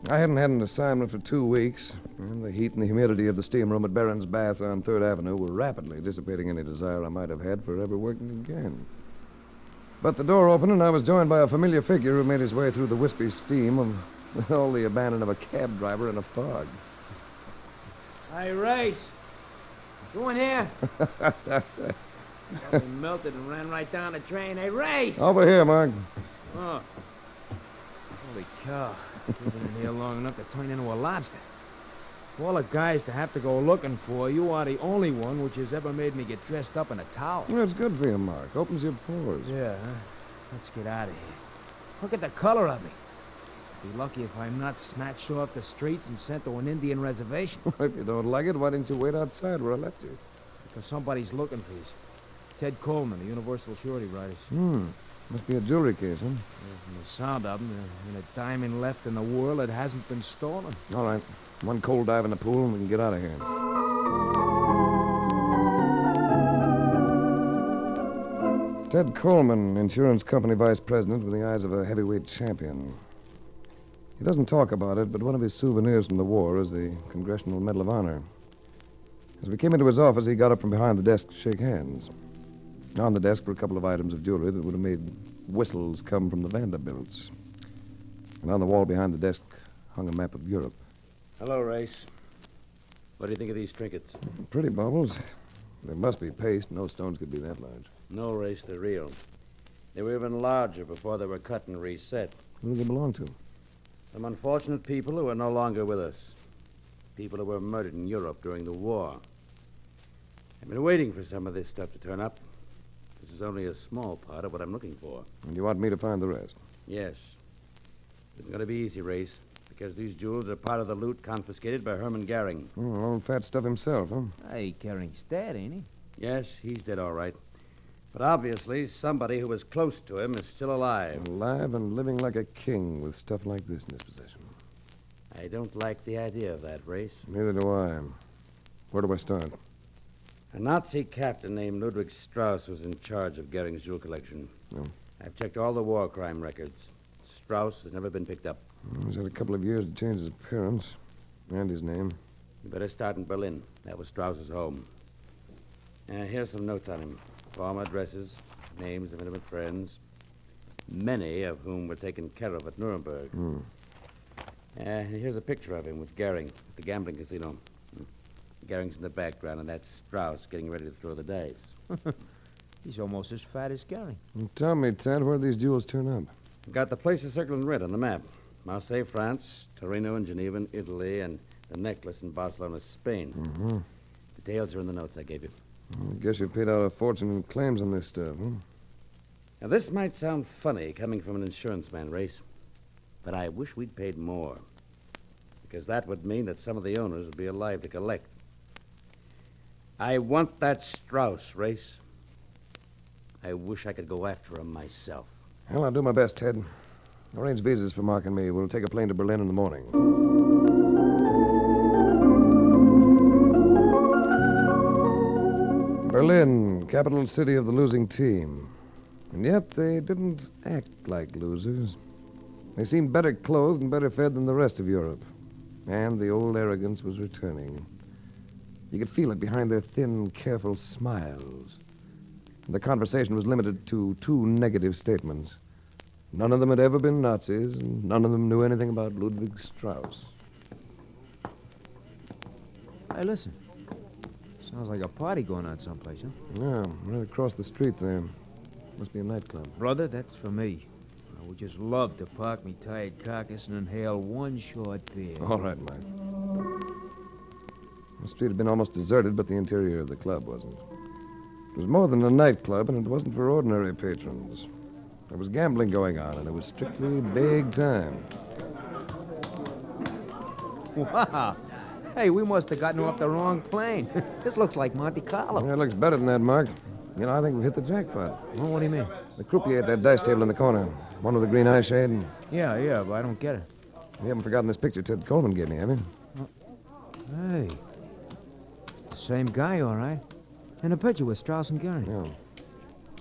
I hadn't had an assignment for 2 weeks, and the heat and the humidity of the steam room at Barron's Baths on 3rd Avenue were rapidly dissipating any desire I might have had for ever working again. But the door opened, and I was joined by a familiar figure who made his way through the wispy steam with all the abandon of a cab driver in a fog. Hey, Race. You in here? He melted and ran right down the train. Hey, Race! Over here, Mark. Oh. Holy cow. You've been in here long enough to turn into a lobster. Of all the guys to have to go looking for, you are the only one which has ever made me get dressed up in a towel. Well, it's good for you, Mark. Opens your pores. Yeah, huh? Let's get out of here. Look at the color of me. Be lucky if I'm not snatched off the streets and sent to an Indian reservation. If you don't like it, why didn't you wait outside where I left you? Because somebody's looking for you. Ted Coleman, the Universal Surety Riders. Must be a jewelry case, huh? Yeah, from the sound of them, there ain't a diamond left in the world that hasn't been stolen. All right. One cold dive in the pool and we can get out of here. Ted Coleman, insurance company vice president with the eyes of a heavyweight champion. He doesn't talk about it, but one of his souvenirs from the war is the Congressional Medal of Honor. As we came into his office, he got up from behind the desk to shake hands. On the desk were a couple of items of jewelry that would have made whistles come from the Vanderbilts. And on the wall behind the desk hung a map of Europe. Hello, Race. What do you think of these trinkets? Pretty baubles. They must be paste. No stones could be that large. No, Race, they're real. They were even larger before they were cut and reset. Who do they belong to? Some unfortunate people who are no longer with us. People who were murdered in Europe during the war. I've been waiting for some of this stuff to turn up. This is only a small part of what I'm looking for. And you want me to find the rest? Yes. It isn't going to be easy, Race, because these jewels are part of the loot confiscated by Herman Goering. Oh, old fat stuff himself, huh? Hey, Goering's dead, ain't he? Yes, he's dead, all right. But obviously, somebody who was close to him is still alive. Alive and living like a king with stuff like this in his possession. I don't like the idea of that, Race. Neither do I. Where do I start? A Nazi captain named Ludwig Strauss was in charge of Goering's jewel collection. Oh. I've checked all the war crime records. Strauss has never been picked up. He's had a couple of years to change his appearance and his name. You better start in Berlin. That was Strauss's home. Here's some notes on him. Former addresses, names of intimate friends, many of whom were taken care of at Nuremberg. Here's a picture of him with Goering at the gambling casino. Goering's in the background, and that's Strauss getting ready to throw the dice. He's almost as fat as Goering. Tell me, Ted, where these jewels turn up? Got the places circled in red on the map. Marseille, France, Torino and Geneva in Italy, and the necklace in Barcelona, Spain. Details are in the notes I gave you. I guess you paid out a fortune in claims on this stuff, huh? Now, this might sound funny coming from an insurance man, Race, but I wish we'd paid more, because that would mean that some of the owners would be alive to collect. I want that Strauss, Race. I wish I could go after him myself. Well, I'll do my best, Ted. Arrange visas for Mark and me. We'll take a plane to Berlin in the morning. Berlin, capital city of the losing team. And yet they didn't act like losers. They seemed better clothed and better fed than the rest of Europe. And the old arrogance was returning. You could feel it behind their thin, careful smiles. The conversation was limited to 2 negative statements. None of them had ever been Nazis, and none of them knew anything about Ludwig Strauss. Hey, listen. Sounds like a party going on someplace, huh? Yeah, right across the street there. Must be a nightclub. Brother, that's for me. I would just love to park me tired carcass and inhale one short beer. All right, Mike. The street had been almost deserted, but the interior of the club wasn't. It was more than a nightclub, and it wasn't for ordinary patrons. There was gambling going on, and it was strictly big time. Wow. Hey, we must have gotten off the wrong plane. This looks like Monte Carlo. Yeah, it looks better than that, Mark. You know, I think we've hit the jackpot. Oh, what do you mean? The croupier at that dice table in the corner. One with the green eye shade. And... Yeah, but I don't get it. You haven't forgotten this picture Ted Coleman gave me, have you? Hey. The same guy, all right. And a picture with Strauss and Gary. Yeah.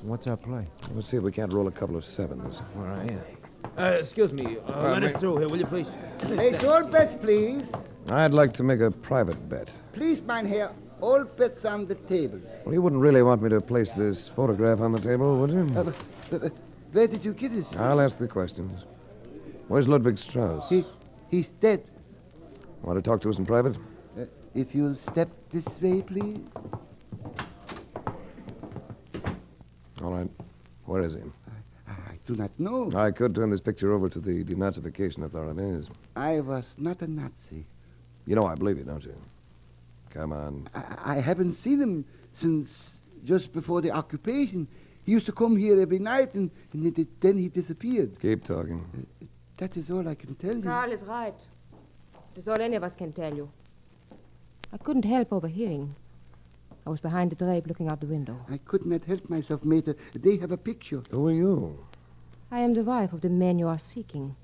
What's our play? Let's see if we can't roll a couple of 7s. All right, yeah. Excuse me. Let us through here, will you, please? Hey, all bets, please. I'd like to make a private bet. Please, mein Herr, all bets on the table. Well, you wouldn't really want me to place this photograph on the table, would you? Where did you get it? I'll ask the questions. Where's Ludwig Strauss? He's dead. Want to talk to us in private? If you'll step this way, please. All right. Where is he? I do not know. I could turn this picture over to the denazification authorities. I was not a Nazi. You know I believe you, don't you? Come on. I haven't seen him since just before the occupation. He used to come here every night, and then he disappeared. Keep talking. That is all I can tell you. Carl is right. It is all any of us can tell you. I couldn't help overhearing. I was behind the drape looking out the window. I could not help myself, Mater. They have a picture. Who are you? I am the wife of the man you are seeking.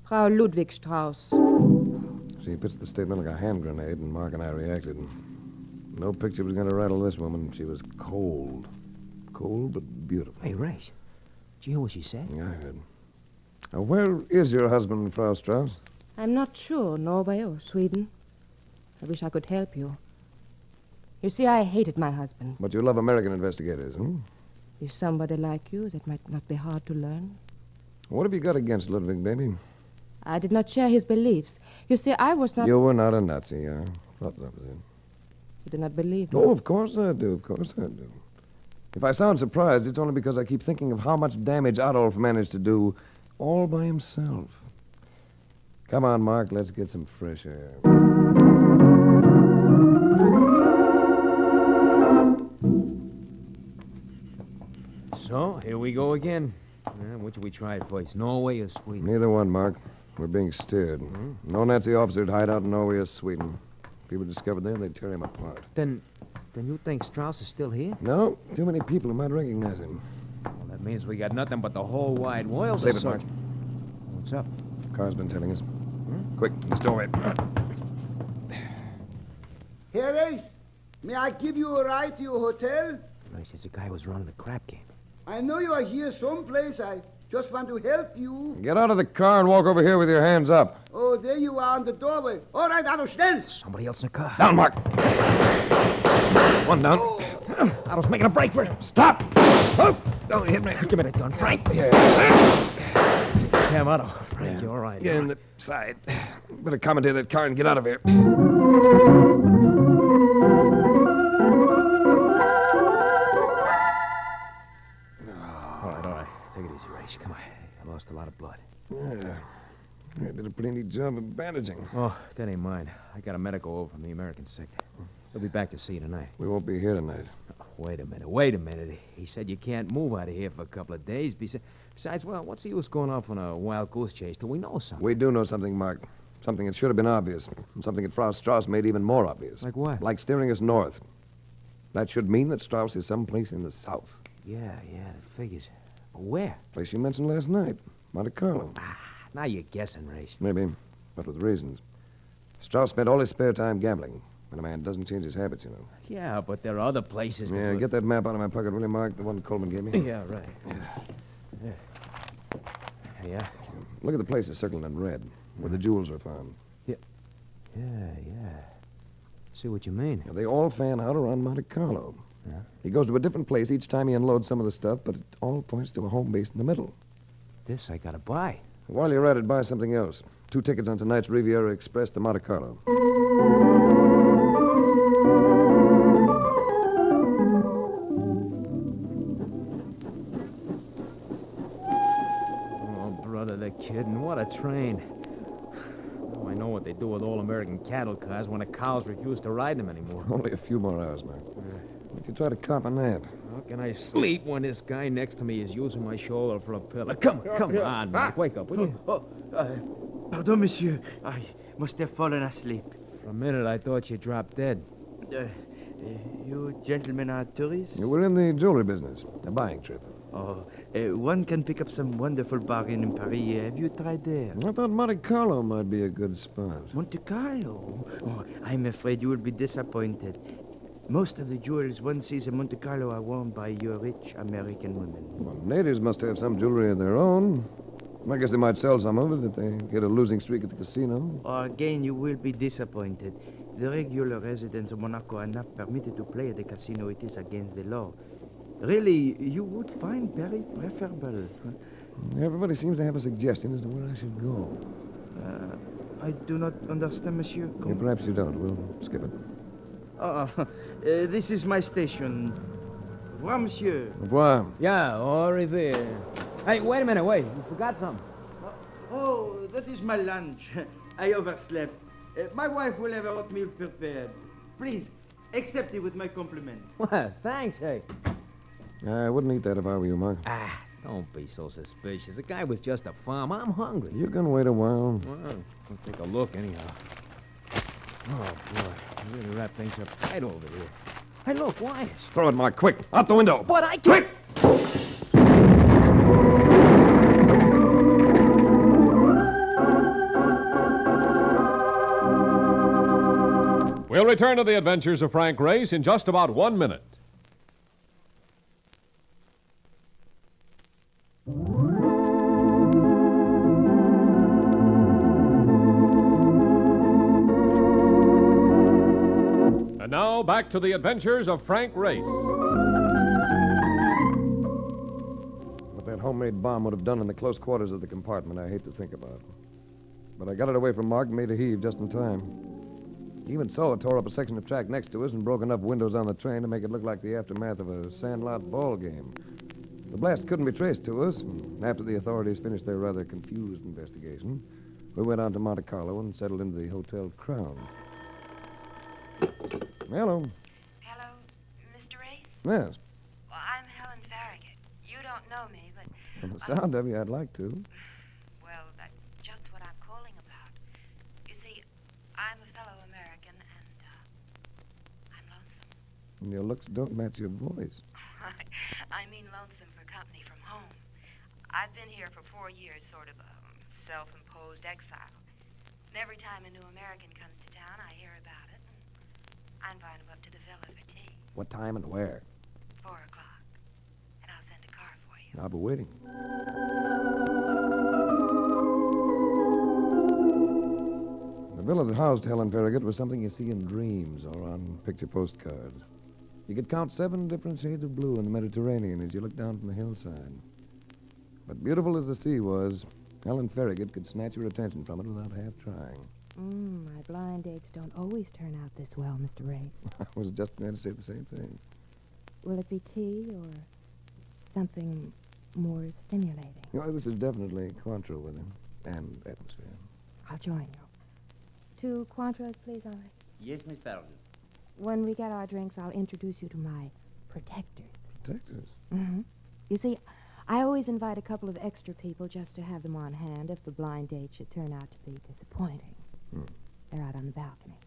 Frau Ludwig Strauss. She pitched the statement like a hand grenade, and Mark and I reacted. No picture was going to rattle this woman. She was cold. Cold, but beautiful. Hey, Race. Did you hear what she said? Yeah, I heard. Now, where is your husband, Frau Strauss? I'm not sure, Norway or Sweden. I wish I could help you. You see, I hated my husband. But you love American investigators, hmm? If somebody like you, that might not be hard to learn. What have you got against Ludwig, baby? I did not share his beliefs. You see, I was not... You were not a Nazi, I thought that was it. You do not believe me? Oh, of course I do, of course I do. If I sound surprised, it's only because I keep thinking of how much damage Adolf managed to do all by himself. Come on, Mark, let's get some fresh air. So, here we go again. Which we try first, Norway or Sweden? Neither one, Mark. We're being steered. No Nazi officer'd hide out in Norway or Sweden. If he were discovered there, they'd tear him apart. Then you think Strauss is still here? No, too many people who might recognize him. Well, that means we got nothing but the whole wide world to Save it, Mark. What's up? Car's been telling us. Quick, this doorway. Herr Race, may I give you a ride to your hotel? Race, it's the guy who was running the crap game. I know you are here someplace. I just want to help you. Get out of the car and walk over here with your hands up. Oh, there you are on the doorway. All right, Otto, schnell. Somebody else in the car. Down, Mark. One down. Otto's making a break for it. Stop! Oh, don't hit me. Give me that gun, Frank. Yeah. It's Cam Otto. Frank, you're all right. Get in the side. Better commandeer that car and get out of here. All right. Take it easy, Race. Come on. I lost a lot of blood. Yeah. I did a pretty neat job of bandaging. Oh, that ain't mine. I got a medical over from the American sector. He'll be back to see you tonight. We won't be here tonight. Oh, wait a minute. He said you can't move out of here for a couple of days. Besides, well, what's the use going off on a wild goose chase till we know something? We do know something, Mark. Something that should have been obvious. And something that Frau Strauss made even more obvious. Like what? Like steering us north. That should mean that Strauss is someplace in the south. Yeah, that figures. But where? Place you mentioned last night. Monte Carlo. Now you're guessing, Race. Maybe, but with reasons. Strauss spent all his spare time gambling. When a man doesn't change his habits, you know. Yeah, but there are other places. Yeah, get that map out of my pocket, will you, Mark? The one Coleman gave me. Yeah, right. Yeah. Look at the places circled in red, where the jewels are found. Yeah. See what you mean. Now, they all fan out around Monte Carlo. Yeah? He goes to a different place each time he unloads some of the stuff, but it all points to a home base in the middle. This I gotta buy. While you're at it, buy something else. 2 tickets on tonight's Riviera Express to Monte Carlo. Oh, brother, they're kidding. What a train. Oh, I know what they do with all American cattle cars when the cows refuse to ride them anymore. Only a few more hours, Mark. But you try to cop a nap. How can I sleep when this guy next to me is using my shoulder for a pillow? Come on, Mike. Wake up, will you? Pardon, monsieur. I must have fallen asleep. For a minute, I thought you dropped dead. You gentlemen are tourists? We're in the jewelry business. A buying trip. Oh, one can pick up some wonderful bargain in Paris. Have you tried there? I thought Monte Carlo might be a good spot. Monte Carlo? Oh, I'm afraid you will be disappointed. Most of the jewels one sees in Monte Carlo are worn by your rich American women. Well, natives must have some jewelry of their own. I guess they might sell some of it if they get a losing streak at the casino. Again, you will be disappointed. The regular residents of Monaco are not permitted to play at the casino. It is against the law. Really, you would find very preferable. Everybody seems to have a suggestion as to where I should go. I do not understand, monsieur. Yeah, perhaps you don't. We'll skip it. This is my station. Au revoir, monsieur. Au revoir. Yeah, au revoir. Hey, wait a minute, wait. You forgot something. Oh, that is my lunch. I overslept. My wife will have oatmeal prepared. Please, accept it with my compliment. Well, thanks, hey. I wouldn't eat that if I were you, Mark. Don't be so suspicious. A guy with just a farm. I'm hungry. You can wait a while. Well, we'll take a look anyhow. Oh, boy. You really wrap things up tight over here. Hey, look, wires. Throw it, Mark, quick. Out the window. But I can't. We'll return to the adventures of Frank Race in just about 1 minute. And now, back to the adventures of Frank Race. What that homemade bomb would have done in the close quarters of the compartment, I hate to think about. But I got it away from Mark and made a heave just in time. Even so, it tore up a section of track next to us and broke enough windows on the train to make it look like the aftermath of a sandlot ball game. The blast couldn't be traced to us, and after the authorities finished their rather confused investigation, we went on to Monte Carlo and settled into the Hotel Crown. Hello. Hello, Mr. Race? Yes. Well, I'm Helen Farragut. You don't know me, but... From the sound of you, I'd like to. Well, that's just what I'm calling about. You see, I'm a fellow American, and I'm lonesome. And your looks don't match your voice. I mean lonesome for company from home. I've been here for 4 years, sort of a self-imposed exile. And every time a new American comes to town, I hear about it, and I invite him up to the villa for tea. What time and where? 4 o'clock. And I'll send a car for you. I'll be waiting. The villa that housed Helen Farragut was something you see in dreams or on picture postcards. You could count 7 different shades of blue in the Mediterranean as you looked down from the hillside. But beautiful as the sea was, Helen Farragut could snatch your attention from it without half trying. My blind dates don't always turn out this well, Mr. Race. I was just going to say the same thing. Will it be tea or something more stimulating? This is definitely Cointreau with him, and atmosphere. I'll join you. 2 Cointreaus, please, Henri. Yes, Miss Farragut. When we get our drinks, I'll introduce you to my protectors. Protectors? Mm-hmm. You see, I always invite a couple of extra people just to have them on hand if the blind date should turn out to be disappointing. They're out on the balcony.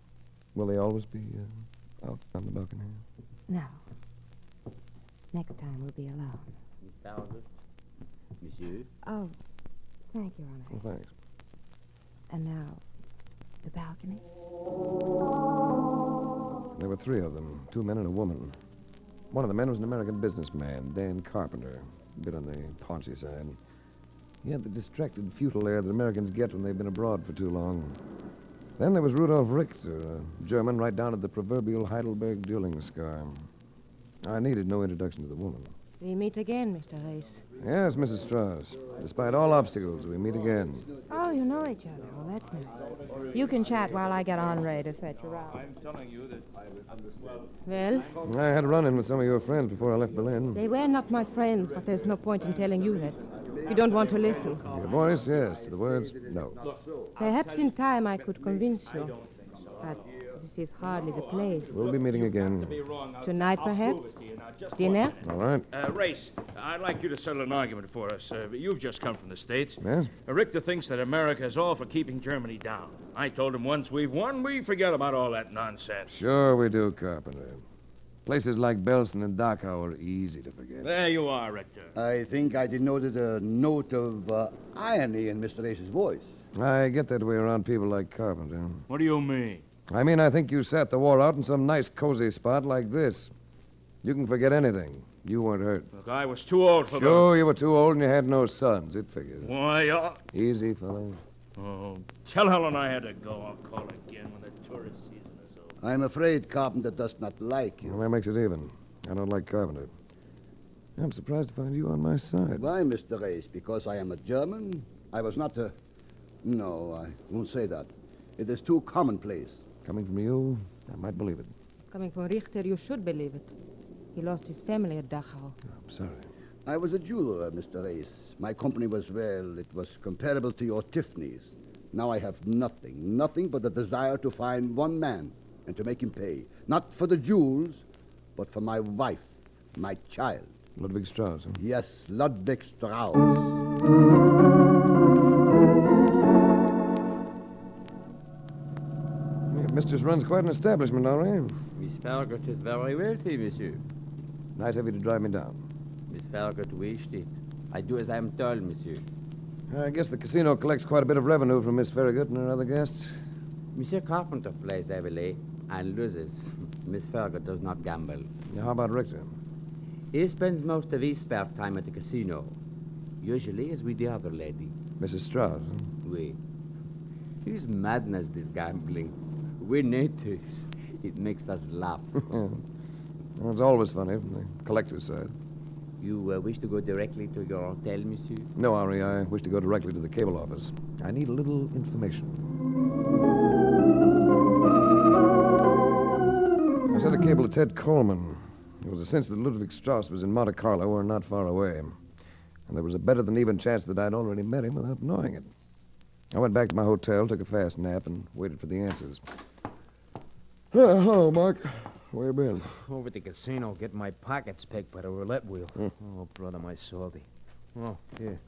Will they always be out on the balcony? No. Next time we'll be alone. Miss Farragut. Monsieur. Oh, thank you, Henri. Well, thanks. And now, the balcony? There were 3 of them, 2 men and a woman. One of the men was an American businessman, Dan Carpenter, a bit on the paunchy side. He had the distracted, futile air that Americans get when they've been abroad for too long. Then there was Rudolf Richter, a German right down to the proverbial Heidelberg dueling scar. I needed no introduction to the woman. We meet again, Mr. Race. Yes, Mrs. Strauss. Despite all obstacles, we meet again. Oh, you know each other. Well, that's nice. You can chat while I get Henri to fetch her out. I'm telling you that Well? I had a run-in with some of your friends before I left Berlin. They were not my friends, but there's no point in telling you that. You don't want to listen. The voice, yes. To the words, no. Perhaps in time I could convince you. But this is hardly the place. We'll be meeting again. Tonight, perhaps? Dinner? All right. Race, I'd like you to settle an argument for us. You've just come from the States. Yes? Richter thinks that America is all for keeping Germany down. I told him once we've won, we forget about all that nonsense. Sure we do, Carpenter. Places like Belsen and Dachau are easy to forget. There you are, Richter. I think I denoted a note of irony in Mr. Ace's voice. I get that way around people like Carpenter. What do you mean? I mean, I think you sat the war out in some nice, cozy spot like this. You can forget anything. You weren't hurt. Look, I was too old for Sure, you were too old and you had no sons. It figures. Why, Easy, fellow. Oh, tell Helen I had to go. I'll call again when the tourist season is over. I'm afraid Carpenter does not like you. Well, that makes it even. I don't like Carpenter. I'm surprised to find you on my side. Why, Mr. Race? Because I am a German? I was not a... No, I won't say that. It is too commonplace. Coming from you, I might believe it. Coming from Richter, you should believe it. He lost his family at Dachau. I'm sorry. I was a jeweler, Mr. Race. My company was, well, it was comparable to your Tiffany's. Now I have nothing but the desire to find one man and to make him pay. Not for the jewels, but for my wife, my child. Ludwig Strauss, huh? Yes, Ludwig Strauss. Mistress runs quite an establishment, all right. Miss Farragut is very wealthy, monsieur. Nice of you to drive me down. Miss Farragut wished it. I do as I am told, monsieur. I guess the casino collects quite a bit of revenue from Miss Farragut and her other guests. Monsieur Carpenter plays heavily and loses. Miss Farragut does not gamble. Now, how about Richter? He spends most of his spare time at the casino. Usually is with the other lady. Mrs. Strauss, huh? Oui. It's madness, this gambling. We're natives. It makes us laugh. Well, it's always funny from the collector's side. You wish to go directly to your hotel, monsieur? No, Henri, I wish to go directly to the cable office. I need a little information. I sent a cable to Ted Coleman. There was a sense that Ludwig Strauss was in Monte Carlo or not far away. And there was a better than even chance that I'd already met him without knowing it. I went back to my hotel, took a fast nap, and waited for the answers. Hello, Mark. Where you been? Over at the casino, getting my pockets picked by the roulette wheel. Oh, brother, my salty. Oh, here.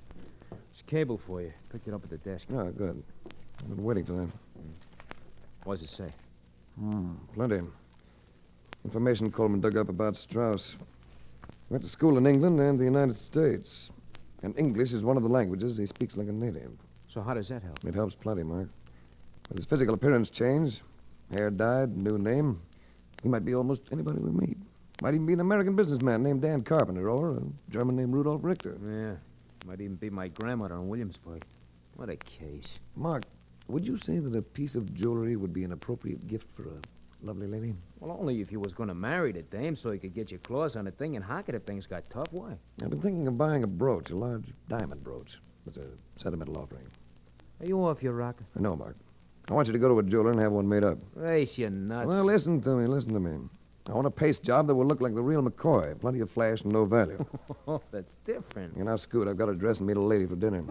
It's cable for you. Picked it up at the desk. Oh, good. I've been waiting for that. What does it say? Plenty. Information Coleman dug up about Strauss. Went to school in England and the United States. And English is one of the languages he speaks like a native. So how does that help? It helps plenty, Mark. With his physical appearance changed, hair dyed, new name, he might be almost anybody we meet. Might even be an American businessman named Dan Carpenter or a German named Rudolf Richter. Yeah. Might even be my grandmother in Williamsburg. What a case. Mark, would you say that a piece of jewelry would be an appropriate gift for a lovely lady? Well, only if you was going to marry the dame so you could get your claws on the thing and hock it if things got tough. Why? I've been thinking of buying a brooch, a large diamond brooch. It's a sentimental offering. Are you off your rocker? No, Mark. I want you to go to a jeweler and have one made up. Race, you nuts. Well, listen to me. I want a paste job that will look like the real McCoy. Plenty of flash and no value. Oh, that's different. You're not Scoot. I've got to dress and meet a lady for dinner.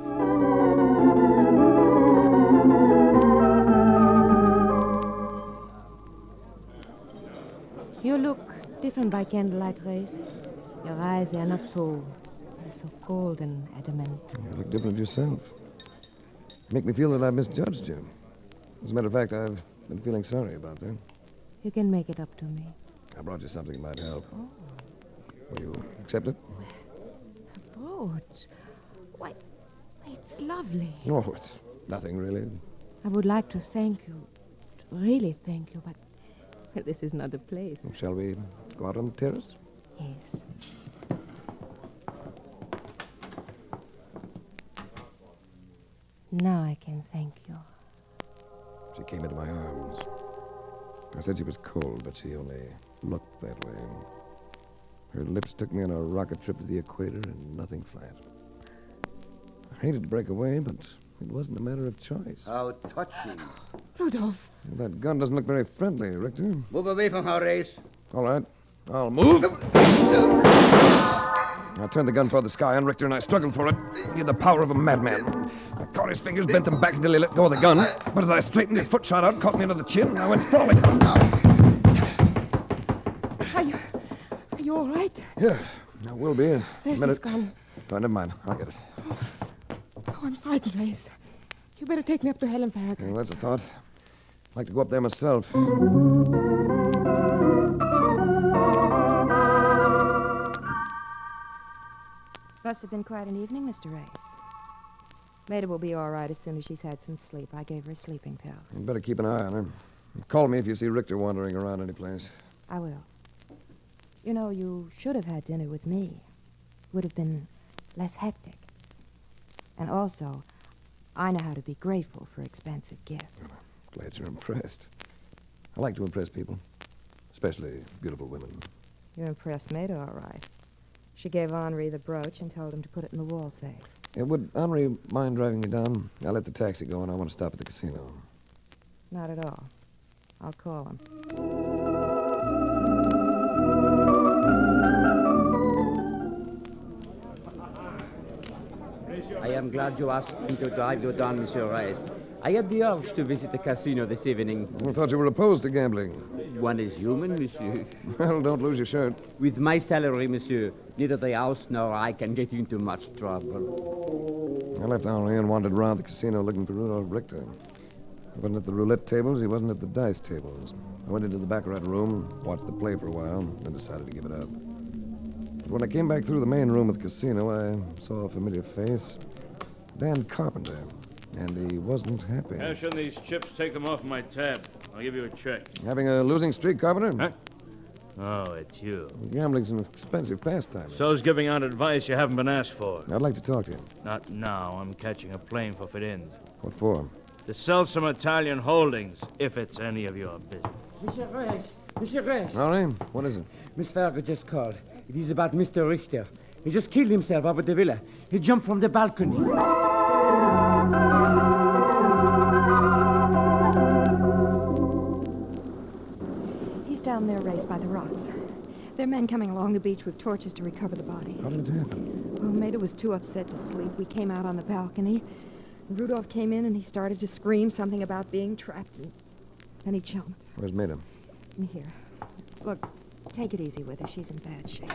You look different by candlelight, Race. Your eyes, they are not so cold and adamant. You look different yourself. You make me feel that I misjudged you. As a matter of fact, I've been feeling sorry about that. You can make it up to me. I brought you something that might help. Oh. Will you accept it? A brooch. Why, it's lovely. Oh, it's nothing, really. I would like to thank you, to really thank you, but this is not the place. Shall we go out on the terrace? Yes. Now I can thank you. She came into my arms. I said she was cold, but she only looked that way. Her lips took me on a rocket trip to the equator and nothing flat. I hated to break away, but it wasn't a matter of choice. How touching. Rudolph. That gun doesn't look very friendly, Richter. Move away from her, Race. All right. I'll move. I turned the gun toward the sky on Richter, and I struggled for it. He had the power of a madman. I caught his fingers, bent them back until he let go of the gun. But as I straightened, his foot shot out, caught me under the chin, and I went sprawling. Are you all right? Yeah, I will be. In There's a minute. his gun. Oh, never mind. I'll get it. Oh, I'm frightened, Race. You better take me up to Helen Farragut. Well, that's a thought. I'd like to go up there myself. Must have been quite an evening, Mr. Race. Maida will be all right as soon as she's had some sleep. I gave her a sleeping pill. You'd better keep an eye on her. Call me if you see Richter wandering around any place. I will. You know, you should have had dinner with me. Would have been less hectic. And also, I know how to be grateful for expensive gifts. Glad you're impressed. I like to impress people, especially beautiful women. You impressed Maida, all right. She gave Henri the brooch and told him to put it in the wall safe. Yeah, would Henri mind driving me down? I'll let the taxi go, and I want to stop at the casino. Not at all. I'll call him. I am glad you asked me to drive you down, Monsieur Rice. I had the urge to visit the casino this evening. I thought you were opposed to gambling. One is human, Monsieur. Well, don't lose your shirt. With my salary, Monsieur, neither the house nor I can get into much trouble. I left Henri and wandered around the casino looking for Rudolph Richter. He wasn't at the roulette tables, he wasn't at the dice tables. I went into the baccarat room, watched the play for a while, then decided to give it up. But when I came back through the main room of the casino, I saw a familiar face. Dan Carpenter. And he wasn't happy. Cash in these chips, take them off my tab. I'll give you a check. Having a losing streak, Carpenter? Huh? Oh, it's you. Gambling's an expensive pastime. So's giving out advice you haven't been asked for. I'd like to talk to you. Not now. I'm catching a plane for Firenze. What for? To sell some Italian holdings, if it's any of your business. Monsieur Reyes! Monsieur Reyes! Henri, what is it? Miss Farragut just called. It is about Mr. Richter. He just killed himself over the villa. He jumped from the balcony. He's down there, Race, by the rocks. There are men coming along the beach with torches to recover the body. How did it happen? Well, Maida was too upset to sleep. We came out on the balcony. And Rudolph came in and he started to scream something about being trapped. And then he jumped. Where's Maida? In here. Look, take it easy with her. She's in bad shape.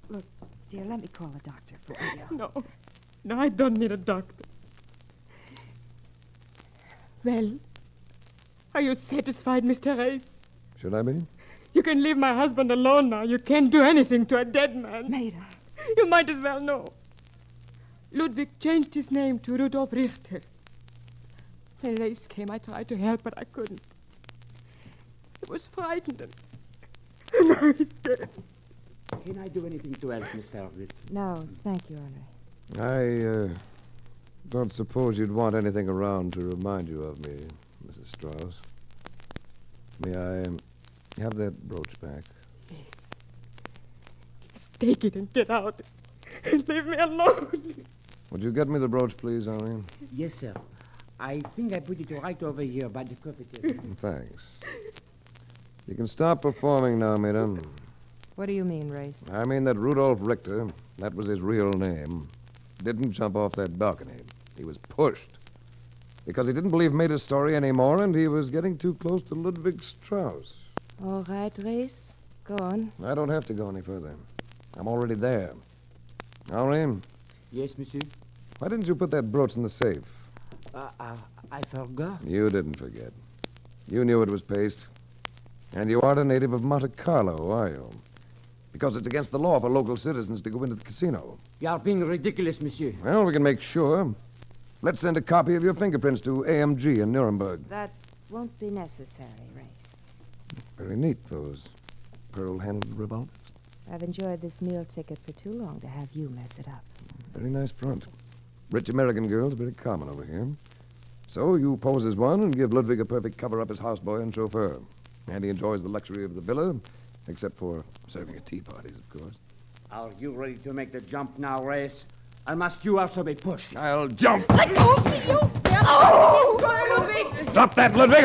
Look, dear, let me call a doctor for you. No, I don't need a doctor. Well, are you satisfied, Mr. Race? Should I be? You can leave my husband alone now. You can't do anything to a dead man. Maida. You might as well know. Ludwig changed his name to Rudolf Richter. When Race came, I tried to help, but I couldn't. He was frightened, and now he's dead. Can I do anything to help, Miss Farragut? No, thank you, Henri. I don't suppose you'd want anything around to remind you of me, Mrs. Strauss. May I have that brooch back? Yes. Just take it and get out. And leave me alone. Would you get me the brooch, please, Henri? Yes, sir. I think I put it right over here by the coffee table. Thanks. You can stop performing now, Maida. What do you mean, Race? I mean that Rudolf Richter, that was his real name, didn't jump off that balcony. He was pushed. Because he didn't believe Maida's story anymore, and he was getting too close to Ludwig Strauss. All right, Race. Go on. I don't have to go any further. I'm already there. Henri? Yes, monsieur? Why didn't you put that brooch in the safe? I forgot. You didn't forget. You knew it was paste. And you aren't a native of Monte Carlo, are you? Because it's against the law for local citizens to go into the casino. You are being ridiculous, monsieur. Well, we can make sure. Let's send a copy of your fingerprints to AMG in Nuremberg. That won't be necessary, Race. Very neat, those pearl-handled revolvers. I've enjoyed this meal ticket for too long to have you mess it up. Very nice front. Rich American girls, very common over here. So you pose as one and give Ludwig a perfect cover-up as houseboy and chauffeur. And he enjoys the luxury of the villa, Except for serving at tea parties, of course. Are you ready to make the jump now, Race? Or must you also be pushed? I'll jump. Let go of me, you! Oh! Drop that, Ludwig!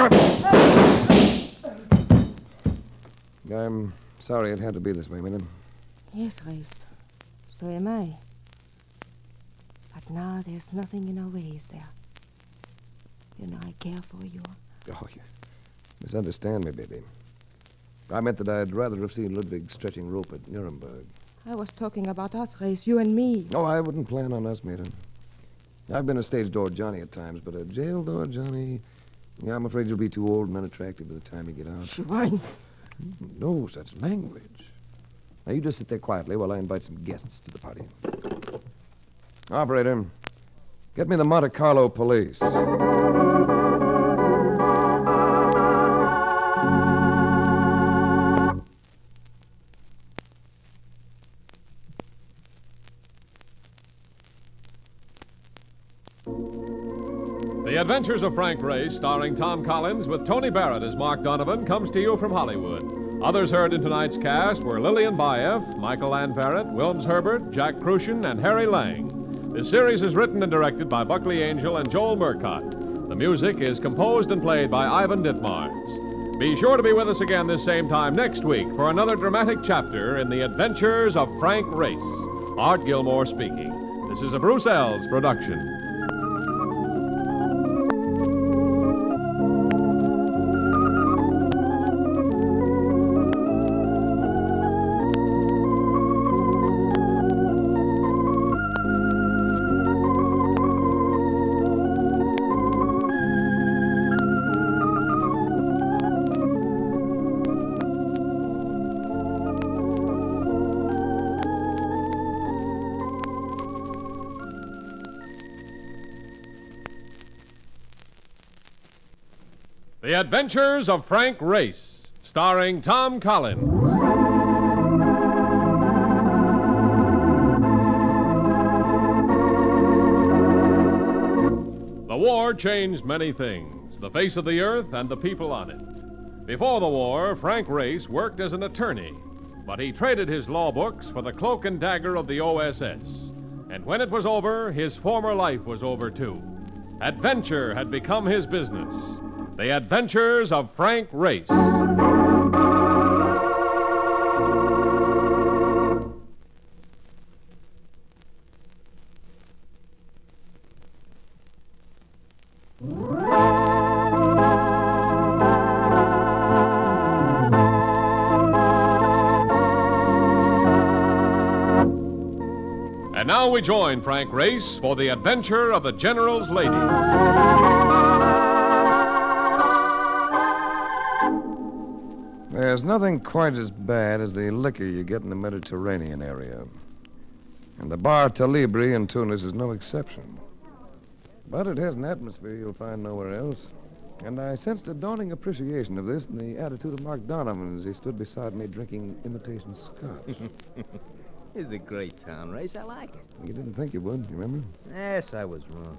I'm sorry it had to be this way, Mina. Yes, Race. So am I. But now there's nothing in our way, is there? You know I care for you. Oh, you misunderstand me, baby. I meant that I'd rather have seen Ludwig stretching rope at Nuremberg. I was talking about us, Race, you and me. Oh, I wouldn't plan on us, Maida. I've been a stage door Johnny at times, but a jail door Johnny... Yeah, I'm afraid you'll be too old and unattractive by the time you get out. Schwein. No such language. Now, you just sit there quietly while I invite some guests to the party. Operator, get me the Monte Carlo police. The Adventures of Frank Race, starring Tom Collins with Tony Barrett as Mark Donovan, comes to you from Hollywood. Others heard in tonight's cast were Lillian Baeff, Michael Lanparrot, Wilms Herbert, Jack Crucian, and Harry Lang. This series is written and directed by Buckley Angel and Joel Murcott. The music is composed and played by Ivan Ditmars. Be sure to be with us again this same time next week for another dramatic chapter in The Adventures of Frank Race. Art Gilmore speaking. This is a Bruce Ells production. The Adventures of Frank Race, starring Tom Collins. The war changed many things, the face of the earth and the people on it. Before the war, Frank Race worked as an attorney, but he traded his law books for the cloak and dagger of the OSS. And when it was over, his former life was over too. Adventure had become his business. The Adventures of Frank Race. And now we join Frank Race for the adventure of the General's Lady. There's nothing quite as bad as the liquor you get in the Mediterranean area. And the Bar Talibri in Tunis is no exception. But it has an atmosphere you'll find nowhere else. And I sensed a dawning appreciation of this in the attitude of Mark Donovan as he stood beside me drinking imitation scotch. It's a great town, Race. I like it. You didn't think you would, you remember? Yes, I was wrong.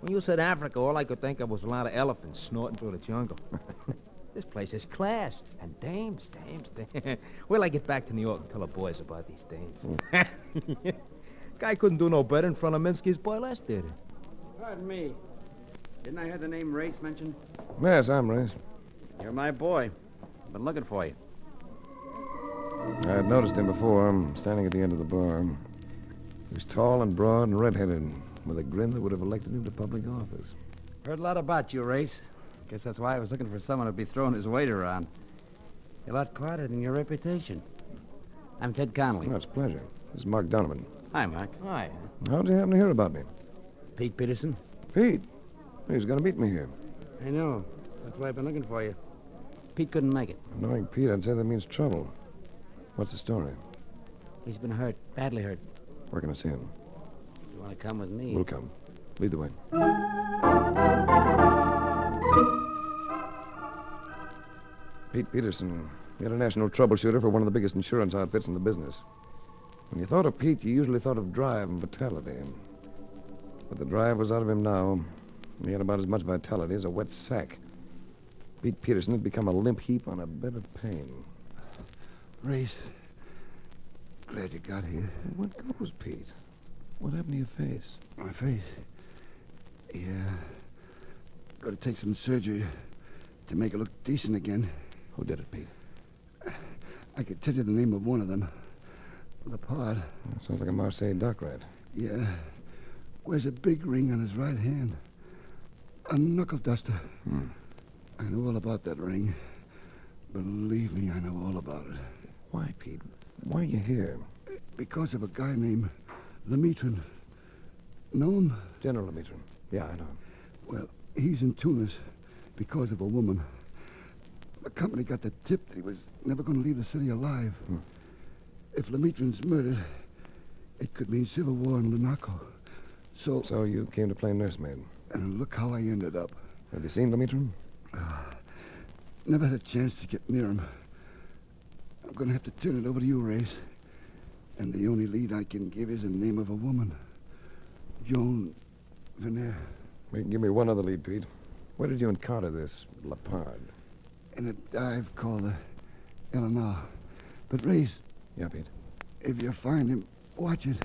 When you said Africa, all I could think of was a lot of elephants snorting through the jungle. This place is class. And dames. Wait till I get back to New York and tell the boys about these dames. Guy couldn't do no better in front of Minsky's burlesque theater. Pardon me. Didn't I hear the name Race mentioned? Yes, I'm Race. You're my boy. I've been looking for you. I had noticed him before. I'm standing at the end of the bar. He was tall and broad and red-headed, with a grin that would have elected him to public office. Heard a lot about you, Race. Guess that's why I was looking for someone who'd be throwing his weight around. You're a lot quieter than your reputation. I'm Ted Connolly. Oh, it's a pleasure. This is Mark Donovan. Hi, Mark. Hi. How'd you happen to hear about me? Pete Peterson. Pete? He's going to meet me here. I know. That's why I've been looking for you. Pete couldn't make it. Knowing Pete, I'd say that means trouble. What's the story? He's been hurt. Badly hurt. Where can I see him? You want to come with me? We'll come. Lead the way. Pete Peterson, international troubleshooter for one of the biggest insurance outfits in the business. When you thought of Pete, you usually thought of drive and vitality. But the drive was out of him now. He had about as much vitality as a wet sack. Pete Peterson had become a limp heap on a bed of pain. Race. Glad you got here. What goes, Pete? What happened to your face? My face? Yeah. Got to take some surgery to make it look decent again. Who did it, Pete? I could tell you the name of one of them. Lepard. Sounds like a Marseille dock rat. Yeah. Wears a big ring on his right hand. A knuckle duster. I know all about that ring. Believe me, I know all about it. Why, Pete? Why are you here? Because of a guy named Lemitrin. Know him? General Lemitrin. Yeah, I know. Well, he's in Tunis because of a woman. The company got the tip that he was never going to leave the city alive. If Lemitrin's murdered, it could mean civil war in Lunaco. So you came to play nursemaid. And look how I ended up. Have you seen Lemitrin? Never had a chance to get near him. I'm going to have to turn it over to you, Race. And the only lead I can give is the name of a woman. Joan Veneer. Give me one other lead, Pete. Where did you encounter this Lepard? In a dive called the Eleanor. But, Race. Yeah, Pete. If you find him, watch it.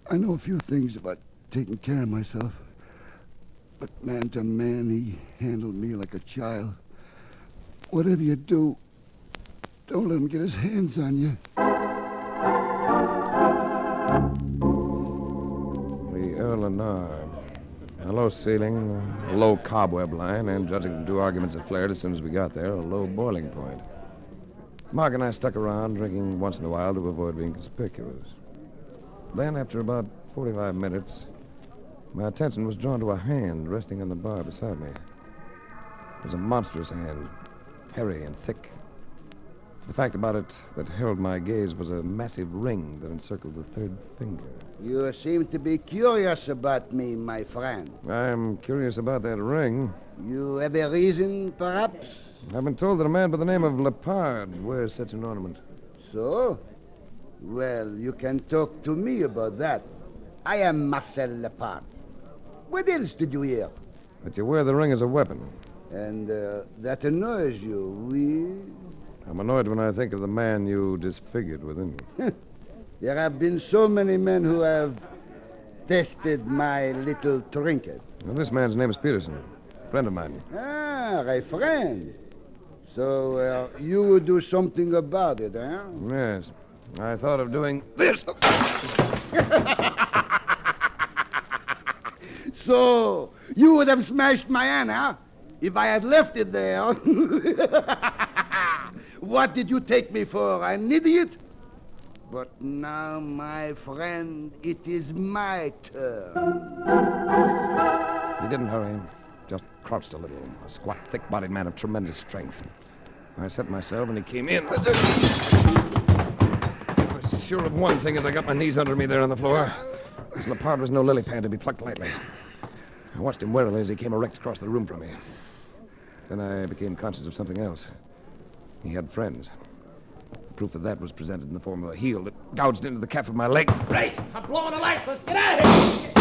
I know a few things about taking care of myself. But man to man, he handled me like a child. Whatever you do, don't let him get his hands on you. The Eleanor. A low ceiling, a low cobweb line, and judging from 2 arguments that flared as soon as we got there, a low boiling point. Mark and I stuck around, drinking once in a while to avoid being conspicuous. Then, after about 45 minutes, my attention was drawn to a hand resting on the bar beside me. It was a monstrous hand, hairy and thick. The fact about it that held my gaze was a massive ring that encircled the 3rd finger. You seem to be curious about me, my friend. I'm curious about that ring. You have a reason, perhaps? I've been told that a man by the name of Lepard wears such an ornament. So? Well, you can talk to me about that. I am Marcel Lepard. What else did you hear? That you wear the ring as a weapon. And that annoys you, oui? I'm annoyed when I think of the man you disfigured within you. There have been so many men who have tested my little trinket. Well, this man's name is Peterson, a friend of mine. Ah, a friend. So you would do something about it, eh? Yes. I thought of doing this. So you would have smashed my hand, huh? If I had left it there. What did you take me for, an idiot? But now, my friend, it is my turn. He didn't hurry. Just crouched a little. A squat, thick-bodied man of tremendous strength. I set myself, and he came in. I was sure of one thing as I got my knees under me there on the floor. This Lepard was no lily pad to be plucked lightly. I watched him warily as he came erect across the room from me. Then I became conscious of something else. He had friends. Proof of that was presented in the form of a heel that gouged into the calf of my leg. Race! I'm blowing the lights. Let's get out of here!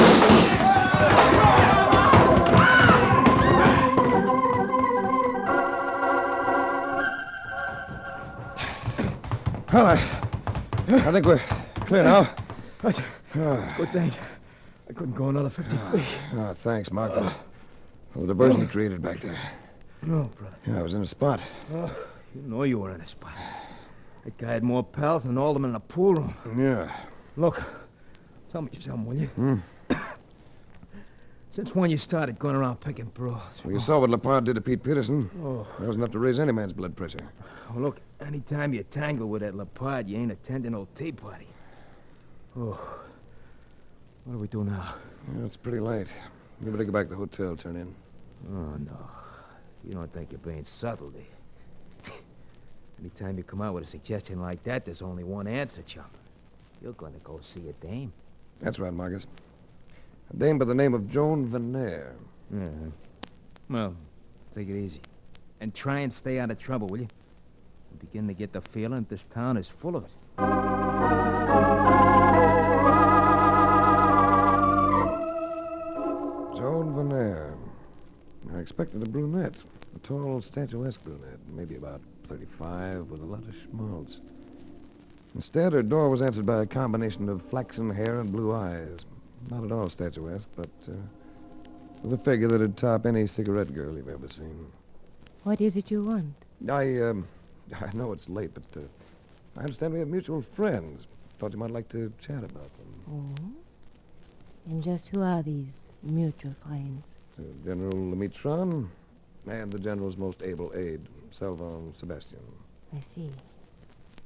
Well, I think we're clear now. That's a good thing. I couldn't go another 50 feet. Oh, thanks, Mark, for the diversion you created back there. No, brother. Yeah, I was in a spot. Oh, you know you were in a spot. That guy had more pals than all of them in a pool room. Yeah. Look, tell me something, will you? Since when you started going around picking bros? Well, you saw what Lepard did to Pete Peterson. Oh. That was enough to raise any man's blood pressure. Oh, look, anytime you tangle with that Lepard, you ain't attending no tea party. Oh. What do we do now? Well, it's pretty late. We better go back to the hotel, turn in. Oh, no. You don't think you're being subtle, do you? Anytime you come out with a suggestion like that, there's only one answer, chump. You're gonna go see a dame. That's right, Marcus. A dame by the name of Joan Veneer. Yeah. Well, take it easy. And try and stay out of trouble, will you? I'm beginning to get the feeling that this town is full of it. Joan Veneer. I expected a brunette. A tall, statuesque brunette, maybe about 35, with a lot of schmaltz. Instead, her door was answered by a combination of flaxen hair and blue eyes. Not at all statuesque, but with a figure that'd top any cigarette girl you've ever seen. What is it you want? I know it's late, but I understand we have mutual friends. Thought you might like to chat about them. Oh? And just who are these mutual friends? General Lemitron and the General's most able aide, Salvon Sebastian. I see.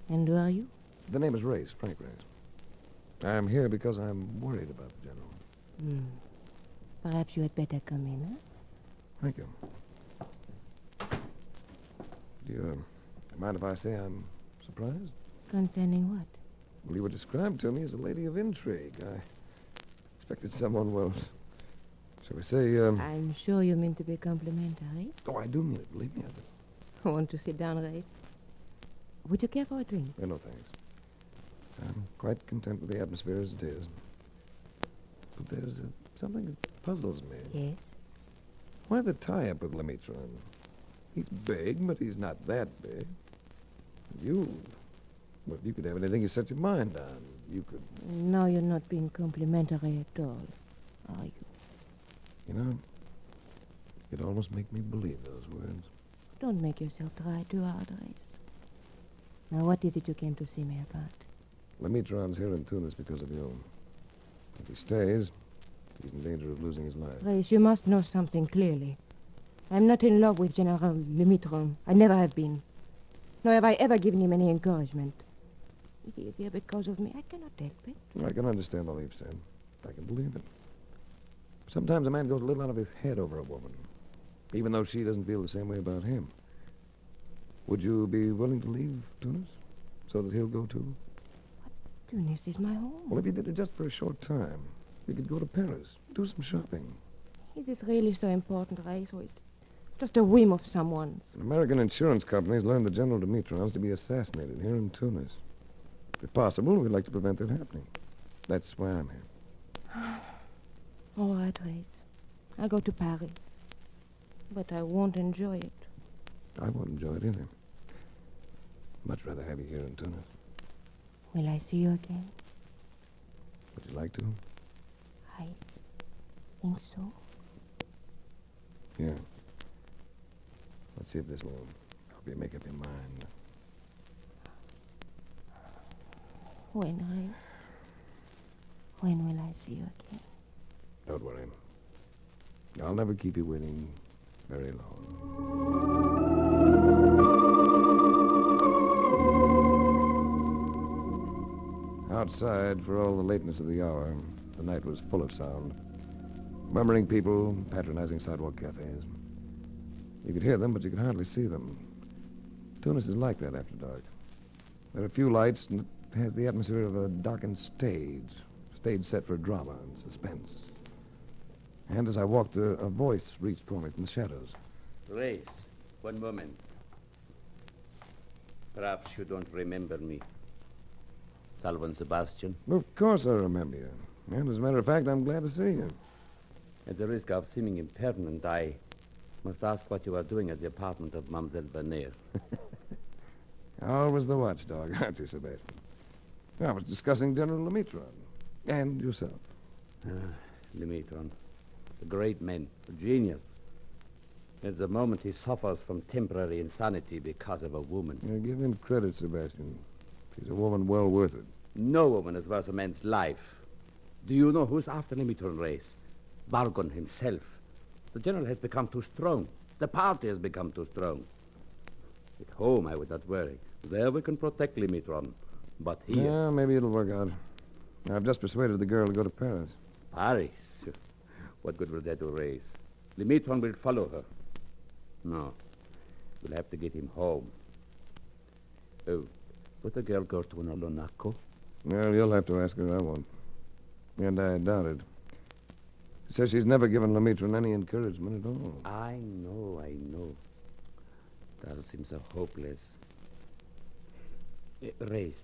And who are you? The name is Race, Frank Race. I'm here because I'm worried about the General. Perhaps you had better come in, huh? Thank you. Do you mind if I say I'm surprised? Concerning what? Well, you were described to me as a lady of intrigue. I expected someone, well, shall we say, I'm sure you mean to be complimentary. Oh, I do mean it. Believe me, I do. I want to sit down, Race. Would you care for a drink? No, thanks. I'm quite content with the atmosphere as it is. But there's something that puzzles me. Yes? Why the tie-up with Lemitron? He's big, but he's not that big. Well, you could have anything you set your mind on. You could... No, you're not being complimentary at all, are you? You know, you'd almost make me believe those words. Don't make yourself try too hard, Race. Now, what is it you came to see me about? Lemitron's here in Tunis because of you. If he stays, he's in danger of losing his life. Race, you must know something clearly. I'm not in love with General Lemitron. I never have been. Nor have I ever given him any encouragement. He is here because of me. I cannot help it. I can understand all you've said. I can believe it. Sometimes a man goes a little out of his head over a woman, even though she doesn't feel the same way about him. Would you be willing to leave Tunis so that he'll go too? Tunis is my home. Well, if you did it just for a short time, you could go to Paris, do some shopping. Is it really so important, Race, or is it just a whim of someone? American insurance companies learned the General Dimitrov's to be assassinated here in Tunis. If possible, we'd like to prevent that happening. That's why I'm here. All right, Race. I'll go to Paris. But I won't enjoy it. I won't enjoy it either. Much rather have you here in Tunis. Will I see you again? Would you like to? I think so. Yeah. Let's see if this will help you make up your mind. When will I see you again? Don't worry. I'll never keep you waiting very long. Outside, for all the lateness of the hour, the night was full of sound. Murmuring people, patronizing sidewalk cafes. You could hear them, but you could hardly see them. Tunis is like that after dark. There are few lights, and it has the atmosphere of a darkened stage set for drama and suspense. And as I walked, a voice reached for me from the shadows. Race, one moment. Perhaps you don't remember me. Salvon Sebastian. Of course I remember you. And as a matter of fact, I'm glad to see you. At the risk of seeming impertinent, I must ask what you are doing at the apartment of Mademoiselle Vernier. Always the watchdog, aren't you, Sebastian? I was discussing General Lemitron. And yourself. Lemitron. A great man. A genius. At the moment he suffers from temporary insanity because of a woman. Give him credit, Sebastian. She's a woman well worth it. No woman is worth a man's life. Do you know who's after Lemitron, Race? Bargon himself. The general has become too strong. The party has become too strong. At home, I would not worry. There we can protect Lemitron. But here... Yeah, maybe it'll work out. I've just persuaded the girl to go to Paris. Paris? What good will that do, Race? Lemitron will follow her. No. We'll have to get him home. Oh, would the girl go to an Olonaco? Well, you'll have to ask her. I won't. And I doubt it. She says she's never given Lemitron any encouragement at all. I know. That all seems so hopeless. Race,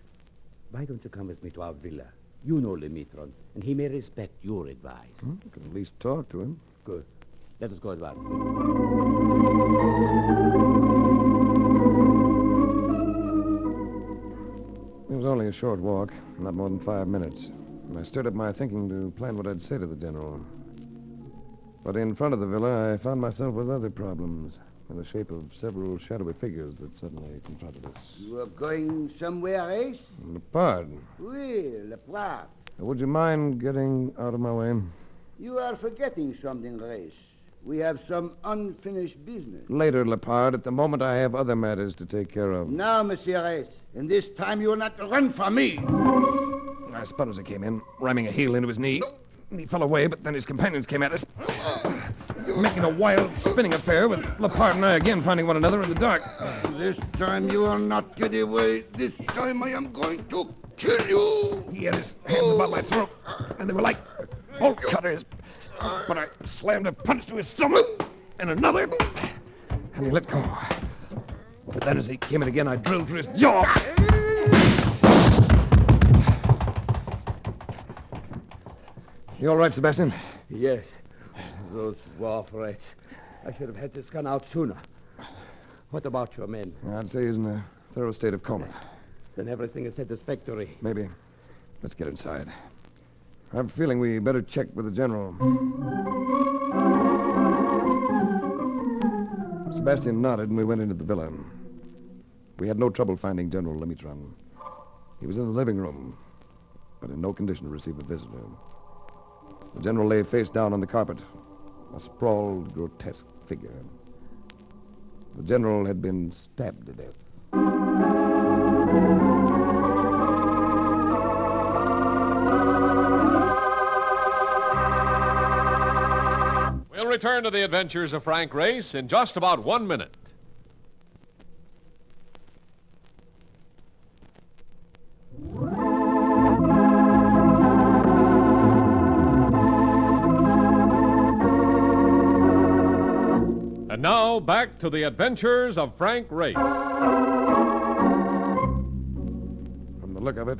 why don't you come with me to our villa? You know Lemitron, and he may respect your advice. You can at least talk to him. Good. Let us go at once. was only a short walk, not more than 5 minutes. And I stirred up my thinking to plan what I'd say to the general. But in front of the villa, I found myself with other problems in the shape of several shadowy figures that suddenly confronted us. You are going somewhere else? Lepard, Oui, Lepard. would you mind getting out of my way? You are forgetting something, Race. We have some unfinished business. Later, Lepard. At the moment, I have other matters to take care of. Now, Monsieur Race, and this time you will not run from me. I spun as I came in, ramming a heel into his knee. He fell away, but then his companions came at us, making a wild, spinning affair, with Lepard and I again finding one another in the dark. This time you will not get away. This time I am going to kill you. He had his hands about my throat, and they were like bolt cutters. But I slammed a punch to his stomach, and another, and he let go. But then as he came in again, I drilled through his jaw. You all right, Sebastian? Yes. Those waffles. I should have had this gun out sooner. What about your men? I'd say he's in a thorough state of coma. Then everything is satisfactory. Maybe. Let's get inside. I have a feeling we better check with the general. Sebastian nodded, and we went into the villa. We had no trouble finding General Lemitron. He was in the living room, but in no condition to receive a visitor. The general lay face down on the carpet, a sprawled, grotesque figure. The general had been stabbed to death. We'll return to the adventures of Frank Race in just about 1 minute. And now, back to the adventures of Frank Race. From the look of it,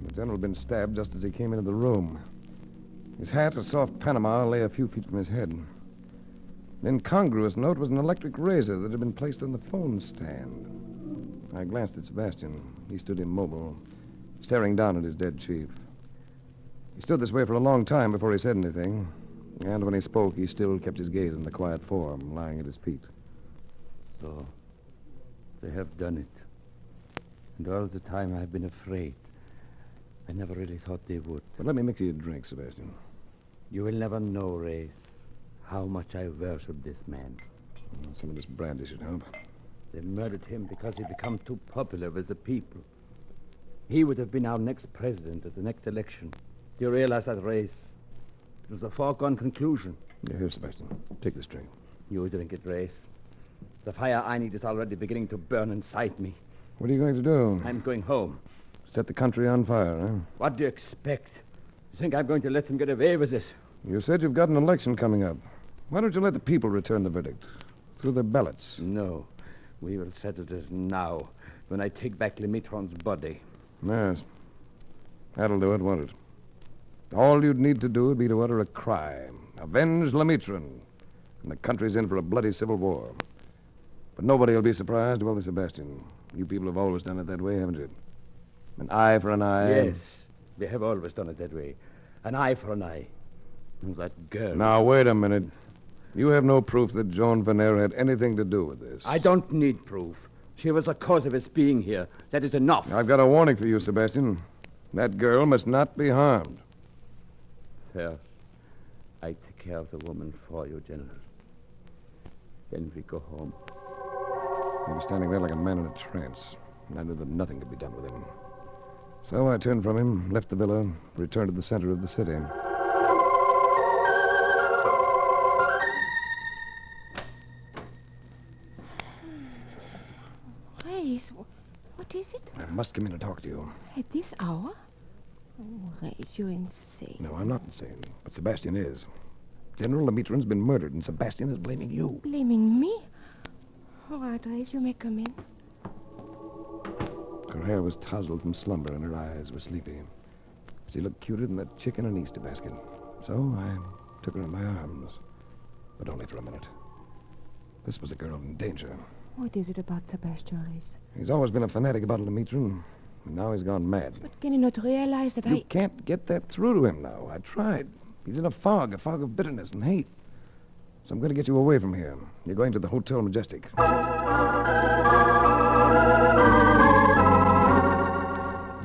the general had been stabbed just as he came into the room. His hat, a soft Panama, lay a few feet from his head. An incongruous note was an electric razor that had been placed on the phone stand. I glanced at Sebastian. He stood immobile, staring down at his dead chief. He stood this way for a long time before he said anything. And when he spoke, he still kept his gaze on the quiet form lying at his feet. So, they have done it. And all the time I've been afraid. I never really thought they would. But let me mix you a drink, Sebastian. You will never know, Race, how much I worship this man. Some of this brandy should help. They murdered him because he became too popular with the people. He would have been our next president at the next election. Do you realize that, Race? It was a foregone conclusion. Yeah, here, Sebastian. Take this drink. You drink it, Race. The fire I need is already beginning to burn inside me. What are you going to do? I'm going home. Set the country on fire, huh? What do you expect? You think I'm going to let them get away with it? You said you've got an election coming up. Why don't you let the people return the verdict? Through their ballots. No. We will settle this now, when I take back Lemitron's body. Yes. That'll do it, won't it? All you'd need to do would be to utter a cry. Avenge Lemitron. And the country's in for a bloody civil war. But nobody will be surprised, will they, Sebastian? You people have always done it that way, haven't you? An eye for an eye. Yes, we have always done it that way. An eye for an eye. And that girl. Now, wait a minute. You have no proof that Joan Venner had anything to do with this. I don't need proof. She was the cause of his being here. That is enough. I've got a warning for you, Sebastian. That girl must not be harmed. First, I take care of the woman for you, General. Then we go home. He was standing there like a man in a trance, and I knew that nothing could be done with him. So I turned from him, left the villa, returned to the center of the city. Race, what is it? I must come in and talk to you. At this hour? Oh, Race, you're insane. No, I'm not insane, but Sebastian is. General Lemitron's been murdered, and Sebastian is blaming you. Blaming me? All right, Race, you may come in. Her hair was tousled from slumber, and her eyes were sleepy. She looked cuter than that chicken in an Easter basket. So I took her in my arms, but only for a minute. This was a girl in danger. What is it about Sebastian, Race? He's always been a fanatic about Lemitron. And now he's gone mad. But can you not realize that You can't get that through to him now. I tried. He's in a fog of bitterness and hate. So I'm going to get you away from here. You're going to the Hotel Majestic. I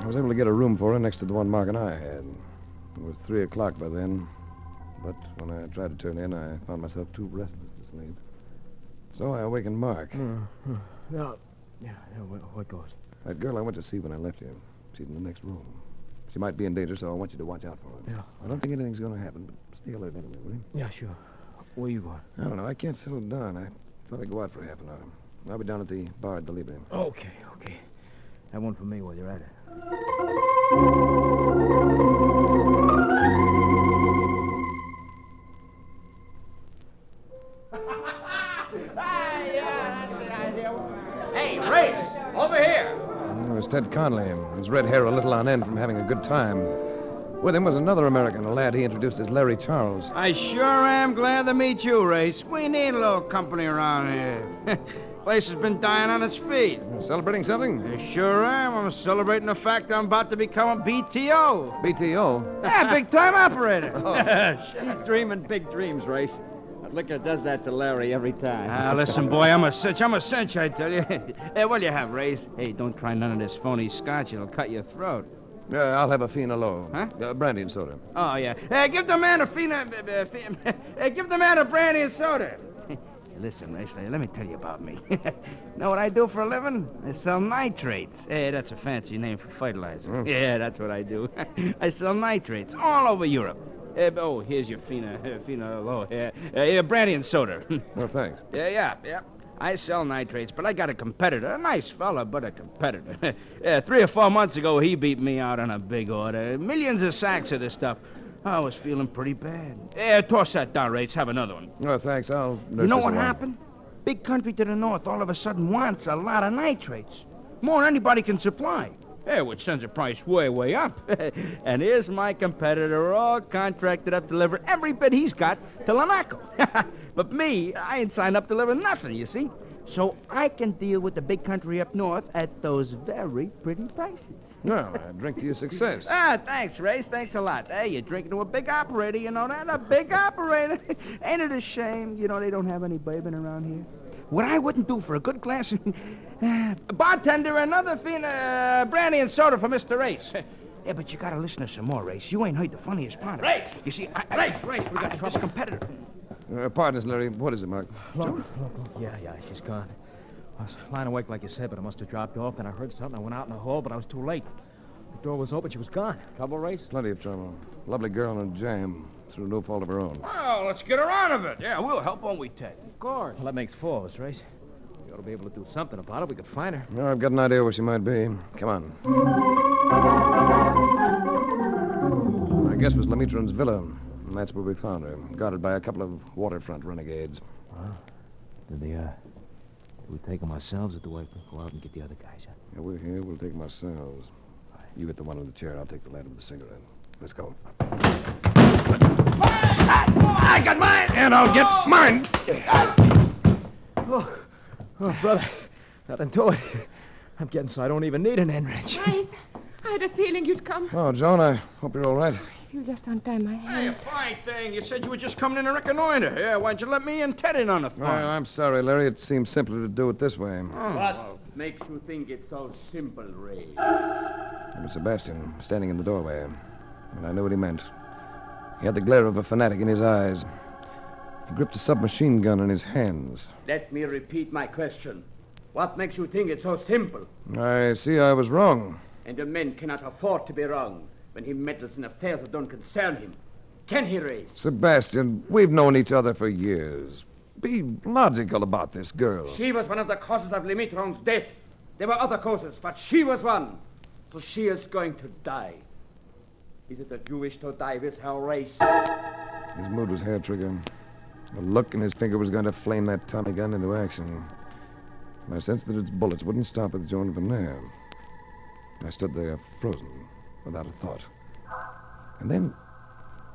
was able to get a room for her next to the one Mark and I had. It was 3 o'clock by then. But when I tried to turn in, I found myself too restless to sleep. So I awakened Mark. What goes? That girl I went to see when I left you. She's in the next room. She might be in danger, so I want you to watch out for her. Yeah. I don't think anything's going to happen, but stay alert anyway, will you? Yeah, sure. Where you going? I don't know. I can't settle down. I thought I'd go out for half an hour. I'll be down at the bar at the Libre. Okay. Have one for me while you're at it. Hey, Race, over here. It was Ted Conley, his red hair a little on end from having a good time. With him was another American, a lad he introduced as Larry Charles. I sure am glad to meet you, Race. We need a little company around here. Place has been dying on its feet. Celebrating something? I sure am. I'm celebrating the fact I'm about to become a BTO. BTO? Yeah, big-time operator. He's dreaming big dreams, Race. That liquor does that to Larry every time. Listen, boy, I'm a cinch, I tell you. Hey, what'll you have, Race? Hey, don't try none of this phony scotch. It'll cut your throat. I'll have a Fina Low. Huh? Brandy and soda. Oh, yeah. Hey, give the man a give the man a brandy and soda. Listen, Race, let me tell you about me. Know what I do for a living? I sell nitrates. Hey, that's a fancy name for fertilizer. Yeah, that's what I do. I sell nitrates all over Europe. Here's your Fina Low. Brandy and soda. Well, thanks. Yeah. I sell nitrates, but I got a competitor. A nice fella, but a competitor. 3 or 4 months ago, he beat me out on a big order. Millions of sacks of this stuff. I was feeling pretty bad. Toss that down, Race. Have another one. Oh, thanks. I'll nurse You know this what along. happened? Big country to the north all of a sudden wants a lot of nitrates. More than anybody can supply. Which sends the price way, way up. And here's my competitor all contracted up to deliver every bit he's got to Lanaco. But me, I ain't signed up to deliver nothing, you see. So I can deal with the big country up north at those very pretty prices. Well, I drink to your success. Thanks, Race. Thanks a lot. Hey, you're drinking to a big operator, you know that? A big operator. Ain't it a shame, they don't have any bourbon around here? What I wouldn't do for a good glass bartender, another Fina brandy and soda for Mr. Race. Yeah, but you gotta listen to some more, Race. You ain't heard the funniest part of it. Race! You see, Race, we got this competitor. Pardon us, Larry. What is it, Mark? Look. Yeah, she's gone. I was lying awake like you said, but I must have dropped off. Then I heard something. I went out in the hall, but I was too late. The door was open. She was gone. Trouble, Race? Plenty of trouble. Lovely girl in a jam. Through no fault of her own. Well, let's get her out of it. Yeah, we'll help, won't we, Ted? Of course. Well, that makes 4 of us, Race. We ought to be able to do something about it. We could find her. No, I've got an idea where she might be. Come on. My guess was Lemitron's villa, and that's where we found her, guarded by a couple of waterfront renegades. Did we take them ourselves, or do I go out and get the other guys? Huh? Yeah, we're here. We'll take them ourselves. You get the one in the chair. I'll take the lad with the cigarette. Let's go. I got mine! And I'll get mine! Oh, brother. Nothing to it. I'm getting so I don't even need an end wrench. Race, I had a feeling you'd come. Oh, Joan, I hope you're all right. If you just untie my Hey, a hands. fine thing. You said you were just coming in to reconnoiter. Yeah, why'd you let me and Ted in on the phone? Well, I'm sorry, Larry. It seemed simpler to do it this way. What makes you think it's so simple, Ray? It was Sebastian, standing in the doorway, and I knew what he meant. He had the glare of a fanatic in his eyes. He gripped a submachine gun in his hands. Let me repeat my question. What makes you think it's so simple? I see I was wrong. And a man cannot afford to be wrong when he meddles in affairs that don't concern him. Can he, Race? Sebastian, we've known each other for years. Be logical about this girl. She was one of the causes of Lemitron's death. There were other causes, but she was one. So she is going to die. Is it that you wish to die with her, Race? His mood was hair-trigger. A look in his finger was going to flame that Tommy gun into action. I sensed that its bullets wouldn't stop with Joan Van Air. I stood there, frozen, without a thought. And then,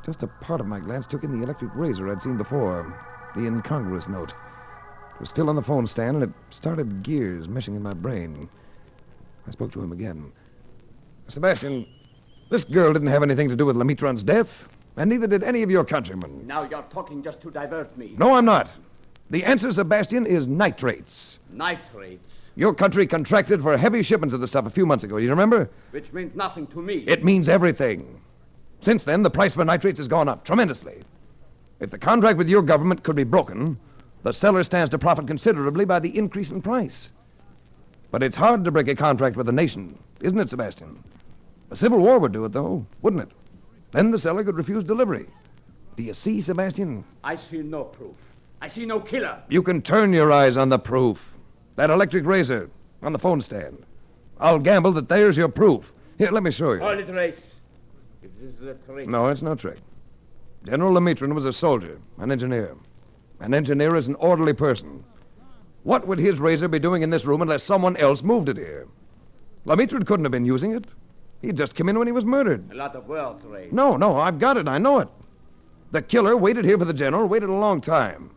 just a part of my glance took in the electric razor I'd seen before, the incongruous note. It was still on the phone stand, and it started gears meshing in my brain. I spoke to him again. Sebastian, this girl didn't have anything to do with Lemitron's death, and neither did any of your countrymen. Now you're talking just to divert me. No, I'm not. The answer, Sebastian, is nitrates. Nitrates? Your country contracted for heavy shipments of the stuff a few months ago. You remember? Which means nothing to me. It means everything. Since then, the price for nitrates has gone up tremendously. If the contract with your government could be broken, the seller stands to profit considerably by the increase in price. But it's hard to break a contract with a nation, isn't it, Sebastian? A civil war would do it, though, wouldn't it? Then the seller could refuse delivery. Do you see, Sebastian? I see no proof. I see no killer. You can turn your eyes on the proof. That electric razor on the phone stand. I'll gamble that there's your proof. Here, let me show you. Hold it, Race. If this is a trick. No, it's no trick. General Lemitron was a soldier, an engineer. An engineer is an orderly person. What would his razor be doing in this room unless someone else moved it here? Lemitron couldn't have been using it. He'd just come in when he was murdered. A lot of words, Race. No, I've got it. I know it. The killer waited here for the general, waited a long time.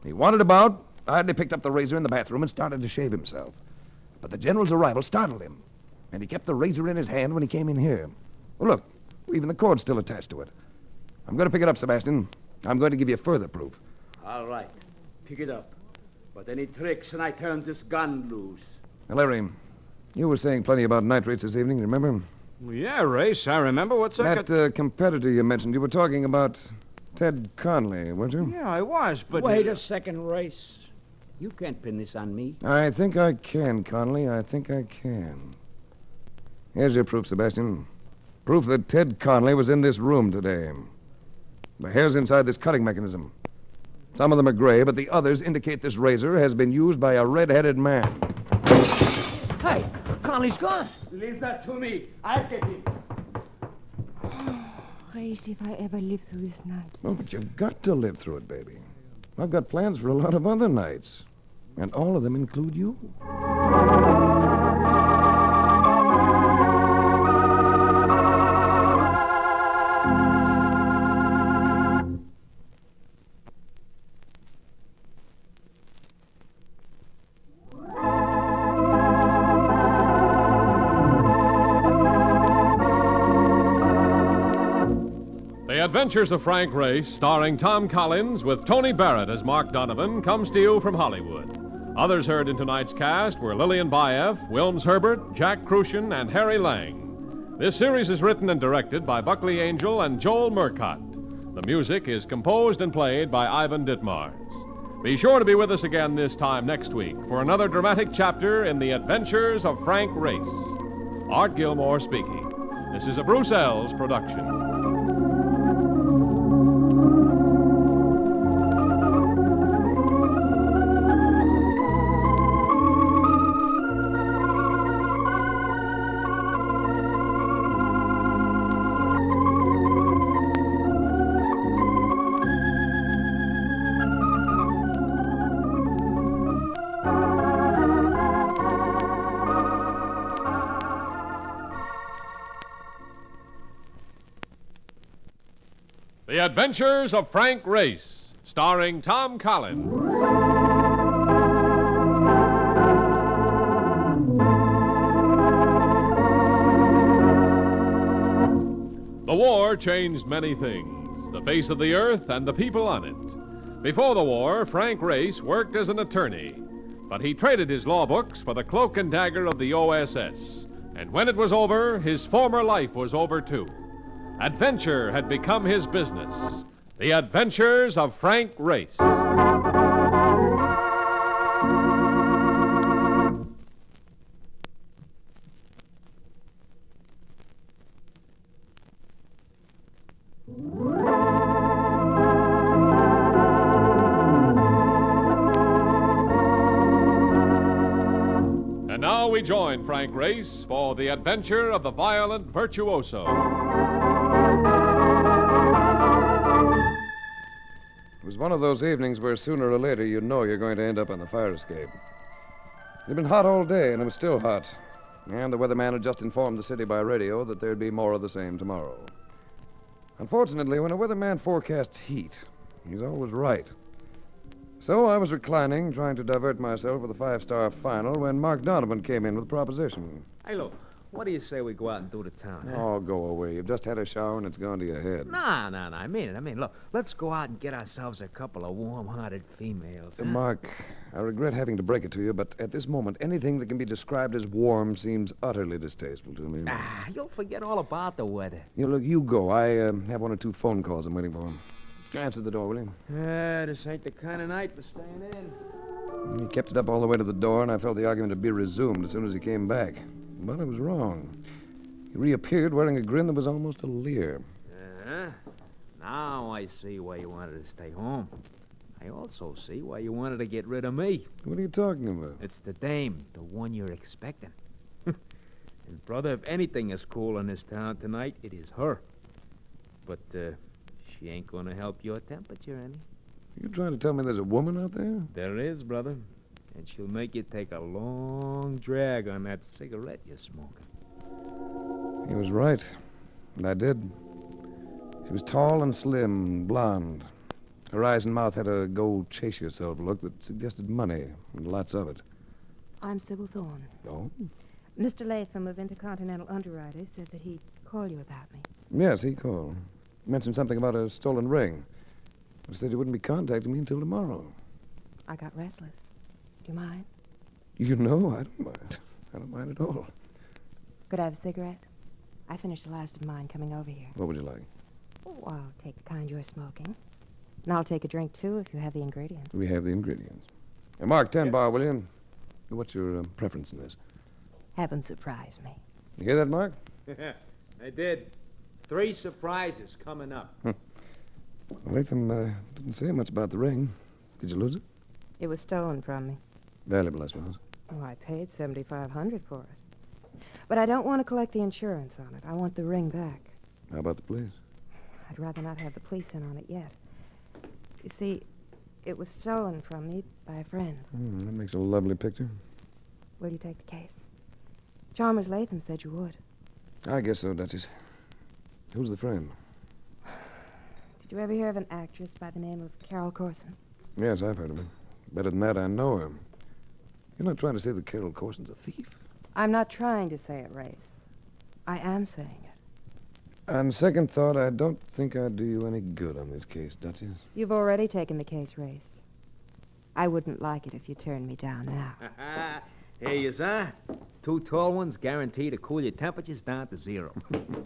He wandered about, idly picked up the razor in the bathroom and started to shave himself. But the general's arrival startled him, and he kept the razor in his hand when he came in here. Well, look, even the cord's still attached to it. I'm going to pick it up, Sebastian. I'm going to give you further proof. All right. Pick it up. But any tricks and I turn this gun loose. Now, Larry, you were saying plenty about nitrates this evening, remember? Well, yeah, Race, I remember. What's that? That competitor you mentioned, you were talking about Ted Conley, weren't you? Yeah, I was, but... Wait a second, Race. You can't pin this on me. I think I can, Conley. I think I can. Here's your proof, Sebastian. Proof that Ted Conley was in this room today. The hairs inside this cutting mechanism. Some of them are gray, but the others indicate this razor has been used by a red-headed man. Hey, Conley's gone. Leave that to me. I'll get him. Race, if I ever live through this night. Oh, but you've got to live through it, baby. I've got plans for a lot of other nights. And all of them include you. The Adventures of Frank Race, starring Tom Collins with Tony Barrett as Mark Donovan, comes to you from Hollywood. Others heard in tonight's cast were Lillian Baeff, Wilms Herbert, Jack Crucian, and Harry Lang. This series is written and directed by Buckley Angel and Joel Murcott. The music is composed and played by Ivan Ditmars. Be sure to be with us again this time next week for another dramatic chapter in the Adventures of Frank Race. Art Gilmore speaking. This is a Bruce Ells production. The Adventures of Frank Race, starring Tom Collins. The war changed many things, the face of the earth and the people on it. Before the war, Frank Race worked as an attorney, but he traded his law books for the cloak and dagger of the OSS. And when it was over, his former life was over too. Adventure had become his business. The Adventures of Frank Race. And now we join Frank Race for the adventure of the violent virtuoso. It was one of those evenings where sooner or later you know you're going to end up on the fire escape. It had been hot all day, and it was still hot. And the weatherman had just informed the city by radio that there'd be more of the same tomorrow. Unfortunately, when a weatherman forecasts heat, he's always right. So I was reclining, trying to divert myself with a 5-star final, when Mark Donovan came in with a proposition. Hey, look. what do you say we go out and do the town? Huh? Oh, go away. You've just had a shower and it's gone to your head. Nah. I mean it. Look, let's go out and get ourselves a couple of warm-hearted females. Huh? Mark, I regret having to break it to you, but at this moment, anything that can be described as warm seems utterly distasteful to me. You'll forget all about the weather. Look, you go. I have one or two phone calls I'm waiting for. Answer the door, will you? This ain't the kind of night for staying in. He kept it up all the way to the door, and I felt the argument to be resumed as soon as he came back. But I was wrong. He reappeared wearing a grin that was almost a leer. Now I see why you wanted to stay home. I also see why you wanted to get rid of me. What are you talking about? It's the dame, the one you're expecting. And, brother, if anything is cool in this town tonight, it is her. But, she ain't gonna help your temperature any. You trying to tell me there's a woman out there? There is, brother. And she'll make you take a long drag on that cigarette you're smoking. He was right. And I did. She was tall and slim, blonde. Her eyes and mouth had a gold chase-yourself look that suggested money, and lots of it. I'm Sybil Thorne. Oh? Mr. Latham of Intercontinental Underwriters said that he'd call you about me. Yes, he called. Mentioned something about a stolen ring. He said he wouldn't be contacting me until tomorrow. I got restless. Do you mind? You know, I don't mind. I don't mind at all. Could I have a cigarette? I finished the last of mine coming over here. What would you like? Oh, I'll take the kind you're smoking. And I'll take a drink, too, if you have the ingredients. We have the ingredients. Mark, 10 bar, will you? What's your preference in this? Have them surprise me. You hear that, Mark? I did. 3 surprises coming up. Latham didn't say much about the ring. Did you lose it? It was stolen from me. Valuable, I suppose. Oh, I paid $7,500 for it. But I don't want to collect the insurance on it. I want the ring back. How about the police? I'd rather not have the police in on it yet. You see, it was stolen from me by a friend. That makes a lovely picture. Will you take the case? Chalmers Latham said you would. I guess so, Duchess. Who's the friend? Did you ever hear of an actress by the name of Carol Corson? Yes, I've heard of her. Better than that, I know her. You're not trying to say that Carol Corson's a thief? I'm not trying to say it, Race. I am saying it. On second thought, I don't think I'd do you any good on this case, Duchess. You've already taken the case, Race. I wouldn't like it if you turned me down now. Here you are. 2 tall ones guaranteed to cool your temperatures down to 0.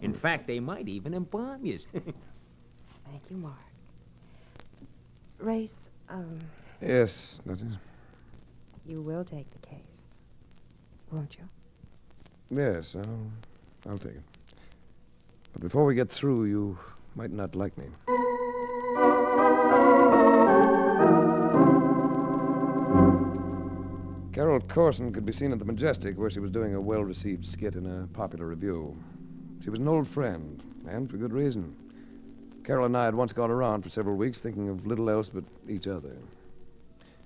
In fact, they might even embalm you. Thank you, Mark. Race, Yes, Duchess. you will take the case, won't you? Yes, I'll take it. But before we get through, you might not like me. Carol Corson could be seen at the Majestic, where she was doing a well-received skit in a popular review. She was an old friend, and for good reason. Carol and I had once gone around for several weeks thinking of little else but each other.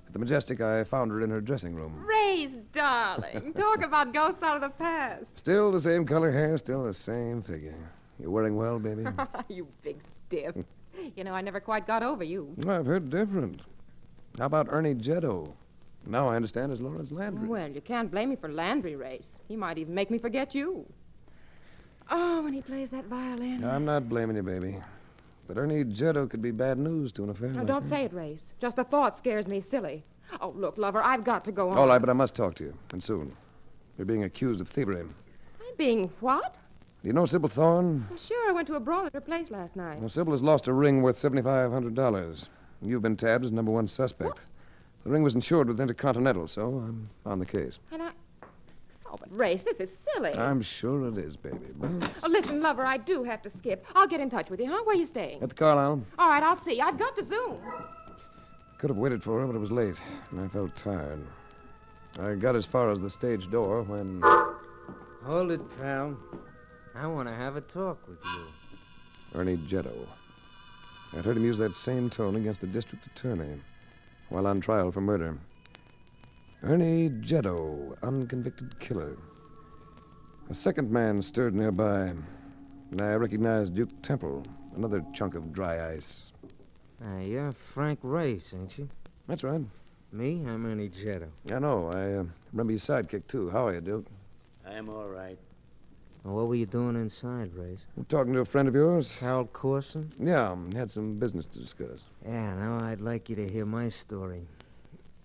At the Majestic, I found her in her dressing room. Race, darling. Talk about ghosts out of the past. Still the same color hair, still the same figure. You wearing well, baby? You big stiff. You know, I never quite got over you. Well, I've heard different. How about Ernie Jetto? Now I understand is Lawrence Landry. Well, you can't blame me for Landry, Race. He might even make me forget you. Oh, when he plays that violin. I'm not blaming you, baby. But Ernie Jetto could be bad news to an affair Now, like don't that. say it, Race. Just the thought scares me silly. Oh, look, lover, I've got to go on. All right, but I must talk to you, and soon. You're being accused of thievery. I'm being what? Do you know Sybil Thorne? Well, sure, I went to a brawl at her place last night. Well, Sybil has lost a ring worth $7,500. And you've been tabbed as #1 suspect. What? The ring was insured with Intercontinental, so I'm on the case. And I... Oh, but Race, this is silly. I'm sure it is, baby. But Oh, listen, lover, I do have to skip. I'll get in touch with you, huh? Where are you staying? at the Carlisle, All right, I'll see. I've got to zoom. could have waited for her, but it was late, and I felt tired. I got as far as the stage door when... Hold it, pal. I want to have a talk with you. Ernie Jetto. I'd heard him use that same tone against the district attorney while on trial for murder. Ernie Jetto, unconvicted killer. A second man stirred nearby, and I recognized Duke Temple, another chunk of dry ice. You're Frank Race, ain't you? That's right. Me? I'm Ernie Jetto. I know. I remember your sidekick, too. How are you, Duke? I'm all right. Well, what were you doing inside, Race? I'm talking to a friend of yours. Carol Corson? Yeah, had some business to discuss. Yeah, now I'd like you to hear my story.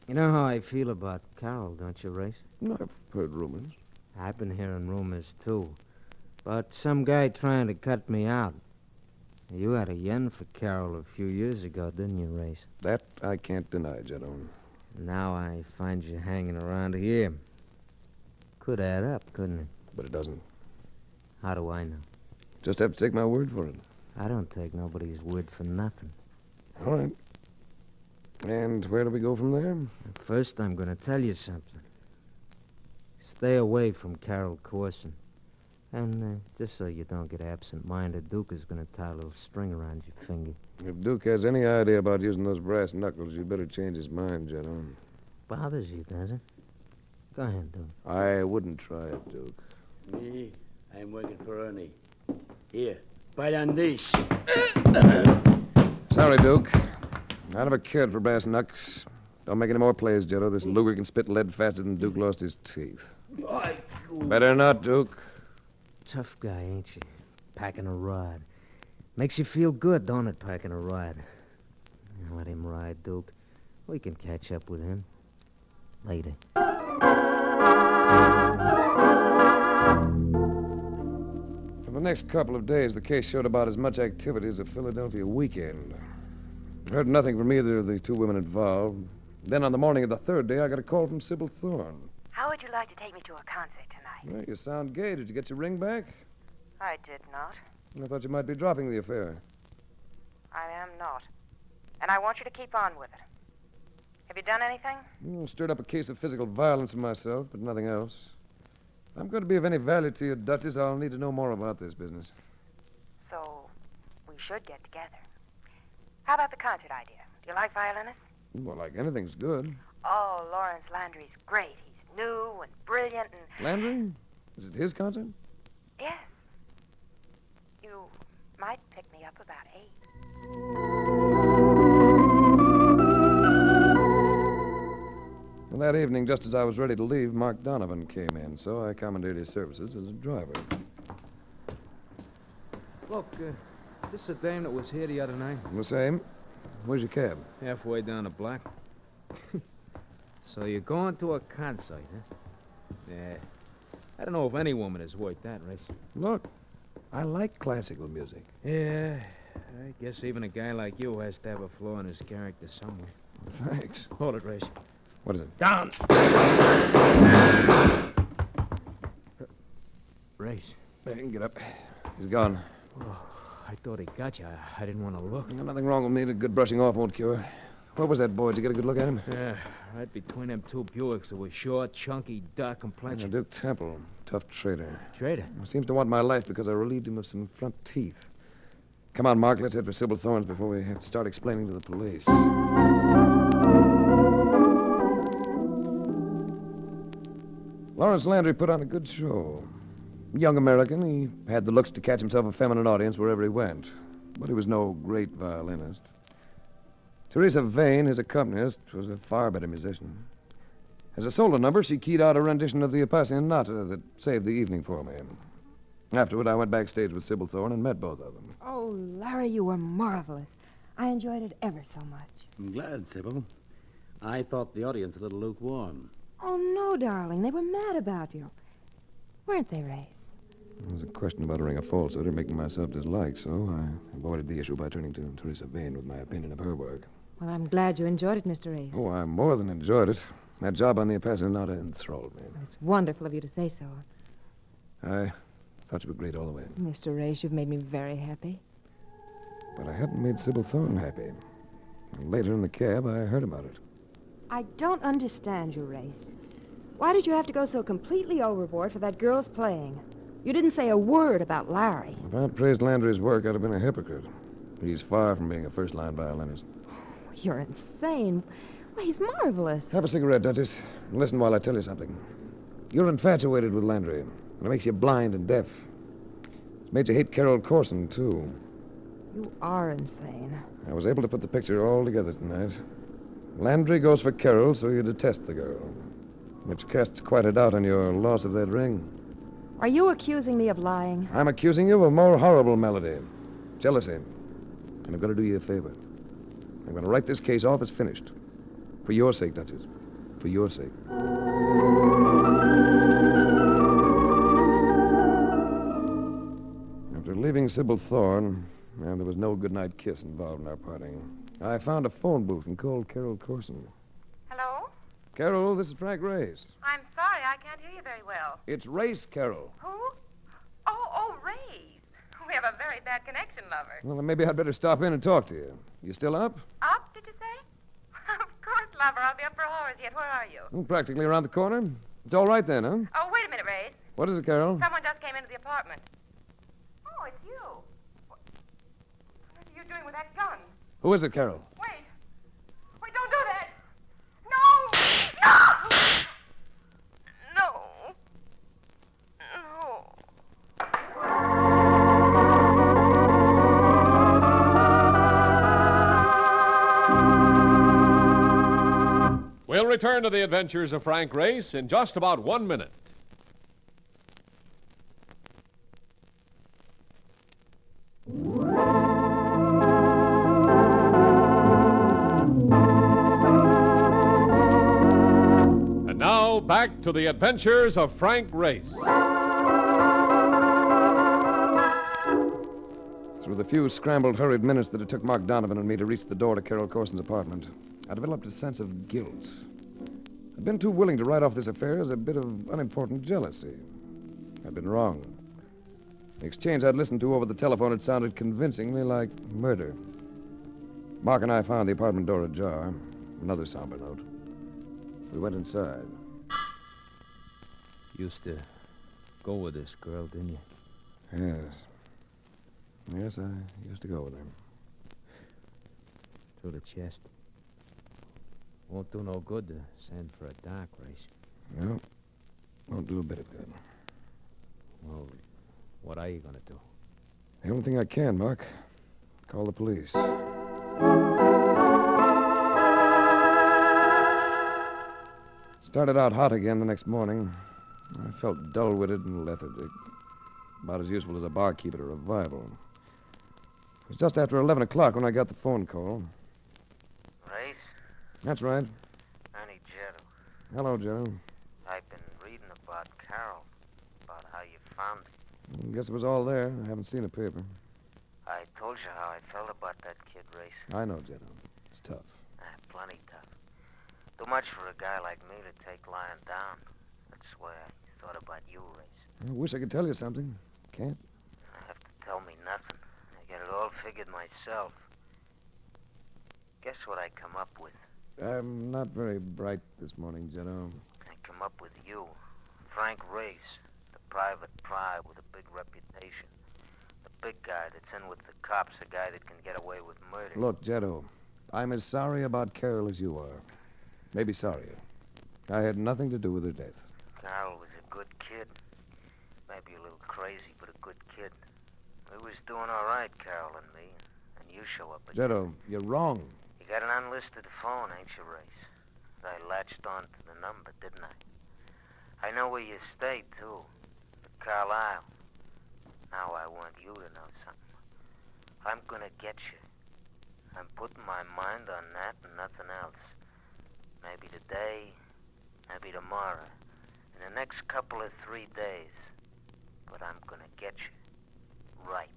You know how I feel about Carol, don't you, Race? I've heard rumors. I've been hearing rumors, too. But some guy trying to cut me out. You had a yen for Carol a few years ago, didn't you, Race? That I can't deny, Jetto. Now I find you hanging around here. Could add up, couldn't it? But it doesn't. How do I know? Just have to take my word for it. I don't take nobody's word for nothing. All right. And where do we go from there? First, I'm going to tell you something. Stay away from Carol Corson. And just so you don't get absent-minded, Duke is going to tie a little string around your finger. If Duke has any idea about using those brass knuckles, you'd better change his mind, Jetto. Bothers you, does it? Go ahead, Duke. I wouldn't try it, Duke. Me, I'm working for Ernie. Here, bite on this. Sorry, Duke. I never cared for brass knucks. Don't make any more plays, Jetto. This Luger can spit lead faster than Duke lost his teeth. Better not, Duke. Tough guy, ain't you? Packing a rod. Makes you feel good, don't it, packing a rod? Let him ride, Duke. We can catch up with him. Later. For the next couple of days, the case showed about as much activity as a Philadelphia weekend. Heard nothing from either of the two women involved. Then on the morning of the third day, I got a call from Sybil Thorne. How would you like to take me to a concert tonight? Well, you sound gay. Did you get your ring back? I did not. I thought you might be dropping the affair. I am not. And I want you to keep on with it. Have you done anything? Stirred up a case of physical violence for myself, but nothing else. If I'm going to be of any value to you, Duchess, I'll need to know more about this business. So, we should get together. How about the concert idea? Do you like violinists? Well, like anything's good. Oh, Lawrence Landry's great. He's new and brilliant and... Landry? Is it his concert? Yes. You might pick me up about 8. Well, that evening, just as I was ready to leave, Mark Donovan came in, so I commandeered his services as a driver. Look, this is the dame that was here the other night. The same. Where's your cab? Halfway down the block. So you're going to a concert, huh? Yeah. I don't know if any woman is worth that, Race. Look, I like classical music. Yeah, I guess even a guy like you has to have a flaw in his character somewhere. Thanks. Hold it, Race. What is it? Down! Race. There, you can get up. He's gone. Oh, I thought he got you. I didn't want to look. Nothing wrong with me. The good brushing off won't cure. Where was that boy? Did you get a good look at him? Yeah, right between them two Buicks that was short, chunky, dark complexion. Duke Temple. Tough trader. Trader? Seems to want my life because I relieved him of some front teeth. Come on, Mark. Let's head for Sybil Thorne's before we have to start explaining to the police. Lawrence Landry put on a good show. Young American, he had the looks to catch himself a feminine audience wherever he went. But he was no great violinist. Teresa Vane, his accompanist, was a far better musician. As a solo number, she keyed out a rendition of the Appassionata that saved the evening for me. Afterward, I went backstage with Sybil Thorne and met both of them. Oh, Larry, you were marvelous. I enjoyed it ever so much. I'm glad, Sybil. I thought the audience a little lukewarm. Oh, no, darling. They were mad about you. Weren't they, Race? There was a question about a ring of falsehood or making myself disliked, so I avoided the issue by turning to Teresa Vane with my opinion of her work. Well, I'm glad you enjoyed it, Mr. Race. Oh, I more than enjoyed it. That job on the Appassionata enthralled me. It's wonderful of you to say so. I thought you were great all the way. Mr. Race, you've made me very happy. But I hadn't made Sybil Thorne happy. And later in the cab, I heard about it. I don't understand you, Race. Why did you have to go so completely overboard for that girl's playing? You didn't say a word about Larry. If I'd praised Landry's work, I'd have been a hypocrite. He's far from being a first-line violinist. You're insane. Well, he's marvelous. Have a cigarette, Duchess. And listen while I tell you something. You're infatuated with Landry, and it makes you blind and deaf. It's made you hate Carol Corson, too. You are insane. I was able to put the picture all together tonight. Landry goes for Carol, so you detest the girl. Which casts quite a doubt on your loss of that ring. Are you accusing me of lying? I'm accusing you of a more horrible malady. Jealousy. And I'm going to do you a favor. I'm going to write this case off as finished. For your sake, Duchess. For your sake. After leaving Sybil Thorne, and there was no goodnight kiss involved in our parting, I found a phone booth and called Carol Corson. Hello? Carol, this is Frank Race. I'm sorry, I can't hear you very well. It's Race, Carol. Who? Oh, Ray. We have a very bad connection, lover. Well, then maybe I'd better stop in and talk to you. You still up? Up, did you say? Of course, lover. I'll be up for hours yet. Where are you? Well, practically around the corner. It's all right then, huh? Oh, wait a minute, Ray. What is it, Carol? Someone just came into the apartment. Oh, it's you. What are you doing with that gun? Who is it, Carol? Wait. Wait, don't do that. No! No! No. We'll return to the adventures of Frank Race in just about 1 minute. And now, back to the adventures of Frank Race. Through the few scrambled, hurried minutes that it took Mark Donovan and me to reach the door to Carol Corson's apartment, I developed a sense of guilt. I'd been too willing to write off this affair as a bit of unimportant jealousy. I'd been wrong. The exchange I'd listened to over the telephone had sounded convincingly like murder. Mark and I found the apartment door ajar. Another somber note. We went inside. Used to go with this girl, didn't you? Yes. Yes, I used to go with her. Through the chest. Won't do no good to send for a doc, Race. No, won't do a bit of good. Well, what are you going to do? The only thing I can, Mark. Call the police. Started out hot again the next morning. I felt dull-witted and lethargic. About as useful as a barkeep at a revival. It was just after 11 o'clock when I got the phone call. Race? That's right. Ernie Jetto. Hello, Joe. I've been reading about Carol, about how you found her. I guess it was all there. I haven't seen a paper. I told you how I felt about that kid, Race. I know, Jetto. It's tough. Plenty tough. Too much for a guy like me to take lying down. That's why I thought about you, Race. I wish I could tell you something. Can't. You have to tell me nothing. I got it all figured myself. Guess what I come up with? I'm not very bright this morning, Jetto. I come up with you. Frank Race. The private pry with a big reputation. The big guy that's in with the cops. The guy that can get away with murder. Look, Jetto, I'm as sorry about Carol as you are. Maybe sorrier. I had nothing to do with her death. Carol was a good kid. Maybe a little crazy, but a good kid. We was doing all right, Carol and me. And you show up again. Jetto, you're wrong. You got an unlisted phone, ain't you, Race? I latched on to the number, didn't I? I know where you stay, too. At Carlisle. Now I want you to know something. I'm gonna get you. I'm putting my mind on that and nothing else. Maybe today, maybe tomorrow. In the next couple of 3 days. But I'm gonna get you. Right.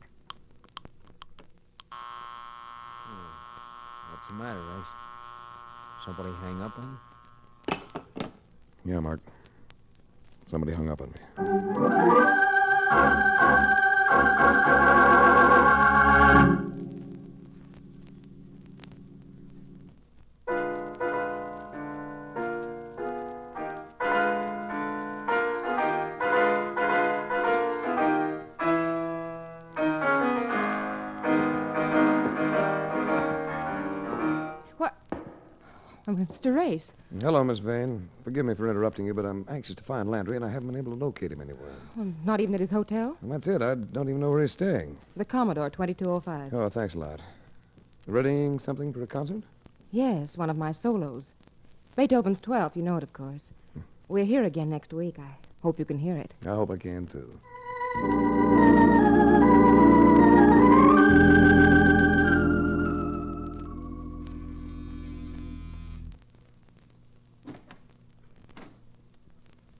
What's the matter, Race? Somebody hang up on you? Yeah, Mark. Somebody hung up on me. Mr. Race. Hello, Miss Vane. Forgive me for interrupting you, but I'm anxious to find Landry, and I haven't been able to locate him anywhere. Well, not even at his hotel? And that's it. I don't even know where he's staying. The Commodore, 2205. Oh, thanks a lot. Readying something for a concert? Yes, one of my solos. Beethoven's 12th, you know it, of course. We're here again next week. Hope you can hear it. I hope I can, too.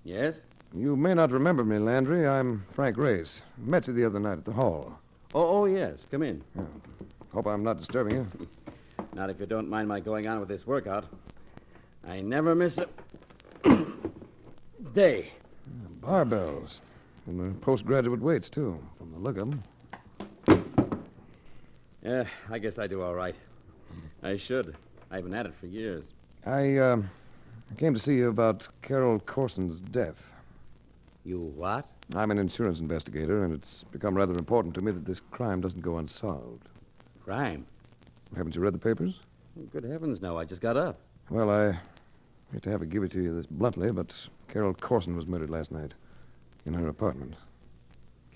Yes? You may not remember me, Landry. I'm Frank Race. Met you the other night at the hall. Oh, yes. Come in. Yeah. Hope I'm not disturbing you. Not if you don't mind my going on with this workout. I never miss a day. Barbells. And the postgraduate weights, too, from the look of them. Yeah, I guess I do all right. I should. I haven't had it for years. I came to see you about Carol Corson's death. You what? I'm an insurance investigator, and it's become rather important to me that this crime doesn't go unsolved. Crime? Haven't you read the papers? Good heavens, no. I just got up. Well, I hate to have to give it to you this bluntly, but Carol Corson was murdered last night in her apartment.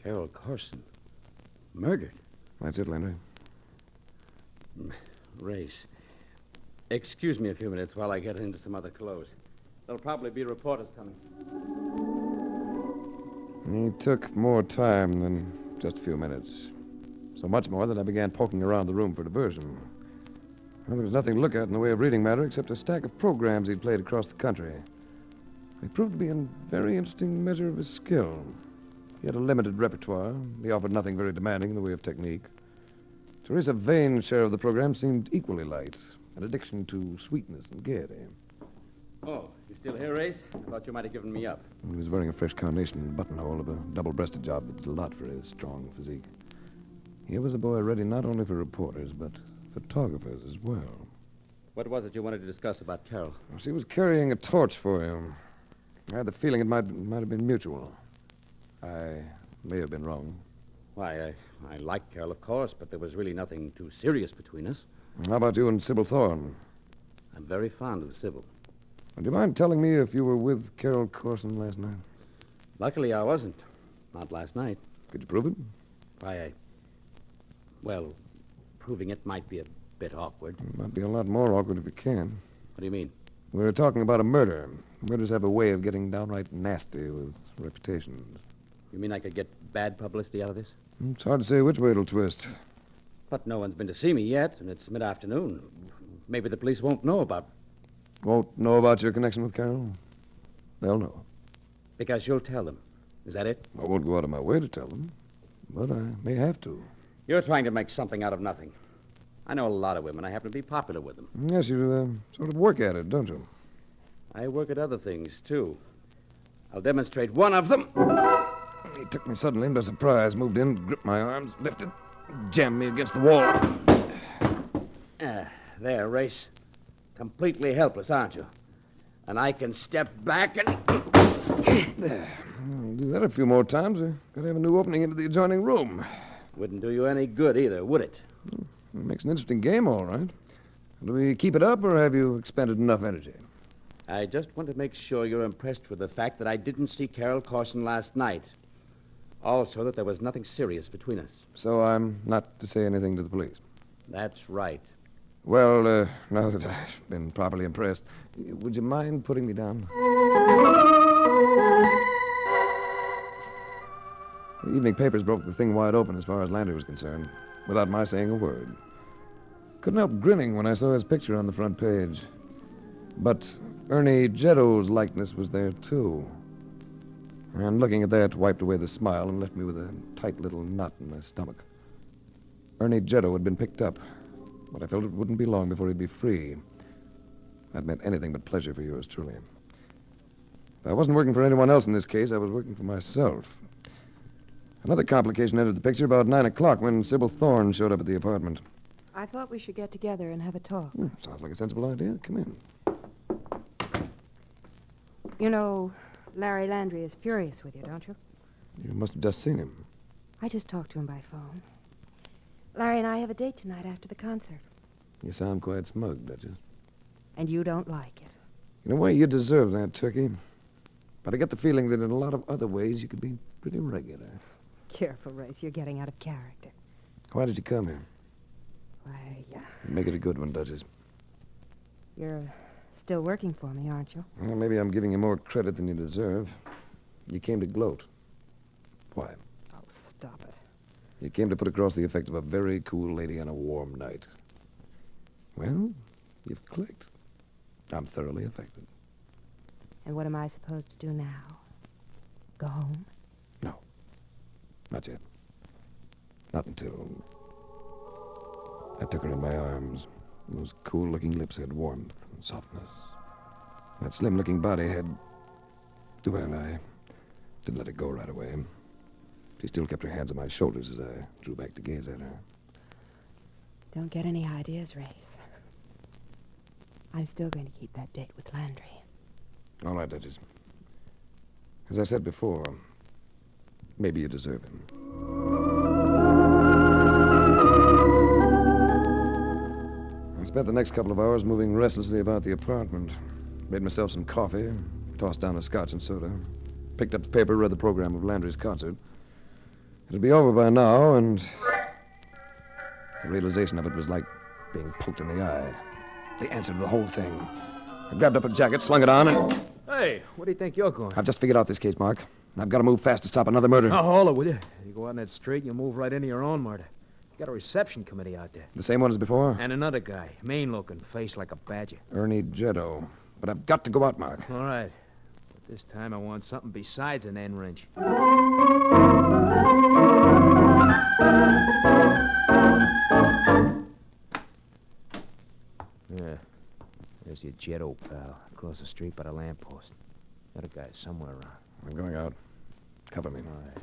Carol Corson? Murdered? That's it, Landry. Race. Excuse me a few minutes while I get into some other clothes. There'll probably be reporters coming. He took more time than just a few minutes. So much more that I began poking around the room for diversion. Well, there was nothing to look at in the way of reading matter except a stack of programs he'd played across the country. They proved to be a very interesting measure of his skill. He had a limited repertoire. He offered nothing very demanding in the way of technique. Teresa Vane's share of the program seemed equally light, an addiction to sweetness and gaiety. Oh, you still here, Race? I thought you might have given me up. He was wearing a fresh carnation buttonhole of a double-breasted job that did a lot for his strong physique. He was a boy ready not only for reporters, but photographers as well. What was it you wanted to discuss about Carol? She was carrying a torch for him. I had the feeling it might have been mutual. I may have been wrong. Why, I liked Carol, of course, but there was really nothing too serious between us. How about you and Sybil Thorne? I'm very fond of Sybil. Would you mind telling me if you were with Carol Corson last night? Luckily, I wasn't. Not last night. Could you prove it? Why, well, proving it might be a bit awkward. It might be a lot more awkward if you can. What do you mean? We're talking about a murder. Murders have a way of getting downright nasty with reputations. You mean I could get bad publicity out of this? It's hard to say which way it'll twist. But no one's been to see me yet, and it's mid-afternoon. Maybe the police won't know about... Won't know about your connection with Carol? They'll know. Because you'll tell them. Is that it? I won't go out of my way to tell them, but I may have to. You're trying to make something out of nothing. I know a lot of women. I happen to be popular with them. Yes, you sort of work at it, don't you? I work at other things, too. I'll demonstrate one of them. He took me suddenly by surprise, moved in, gripped my arms, lifted, jammed me against the wall. There, Race. Completely helpless, aren't you? And I can step back and... There. I'll do that a few more times. Gotta have a new opening into the adjoining room. Wouldn't do you any good either, would it? It makes an interesting game, all right. Do we keep it up, or have you expended enough energy? I just want to make sure you're impressed with the fact that I didn't see Carol Corson last night. Also, that there was nothing serious between us. So I'm not to say anything to the police? That's right. Well, now that I've been properly impressed, would you mind putting me down? The evening papers broke the thing wide open as far as Landry was concerned, without my saying a word. Couldn't help grinning when I saw his picture on the front page. But Ernie Jetto's likeness was there, too. And looking at that wiped away the smile and left me with a tight little knot in my stomach. Ernie Jetto had been picked up, but I felt it wouldn't be long before he'd be free. That meant anything but pleasure for yours truly. If I wasn't working for anyone else in this case, I was working for myself. Another complication entered the picture about 9 o'clock when Sybil Thorne showed up at the apartment. I thought we should get together and have a talk. Sounds like a sensible idea. Come in. You know, Larry Landry is furious with you, don't you? You must have just seen him. I just talked to him by phone. Larry and I have a date tonight after the concert. You sound quite smug, Duchess. And you don't like it. In a way, you deserve that, Turkey. But I get the feeling that in a lot of other ways you could be pretty regular. Careful, Race. You're getting out of character. Why did you come here? Why, Make it a good one, Duchess. you're still working for me, aren't you? Well, maybe I'm giving you more credit than you deserve. You came to gloat. Why? Oh, stop it. You came to put across the effect of a very cool lady on a warm night. Well, you've clicked. I'm thoroughly affected. And what am I supposed to do now? Go home? No. Not yet. Not until I took her in my arms. Those cool-looking lips had warmth and softness. That slim-looking body had... Well, I didn't let it go right away. She still kept her hands on my shoulders as I drew back to gaze at her. Don't get any ideas, Race. I'm still going to keep that date with Landry. All right, Duchess. As I said before, maybe you deserve him. I spent the next couple of hours moving restlessly about the apartment. Made myself some coffee, tossed down a scotch and soda, picked up the paper, read the program of Landry's concert. It'll be over by now, and the realization of it was like being poked in the eye. The answer to the whole thing. I grabbed up a jacket, slung it on, and... Hey, where do you think you're going? I've just figured out this case, Mark. And I've got to move fast to stop another murder. Oh, hold it, will you? You go out on that street and you move right into your own murder. You got a reception committee out there. The same one as before? And another guy, mean-looking, face like a badger. Ernie Jetto. But I've got to go out, Mark. All right. But this time I want something besides an end wrench. Yeah. There's your Jetto, pal. Across the street by the lamppost. The other guy's somewhere around. I'm going out. Cover me. All right.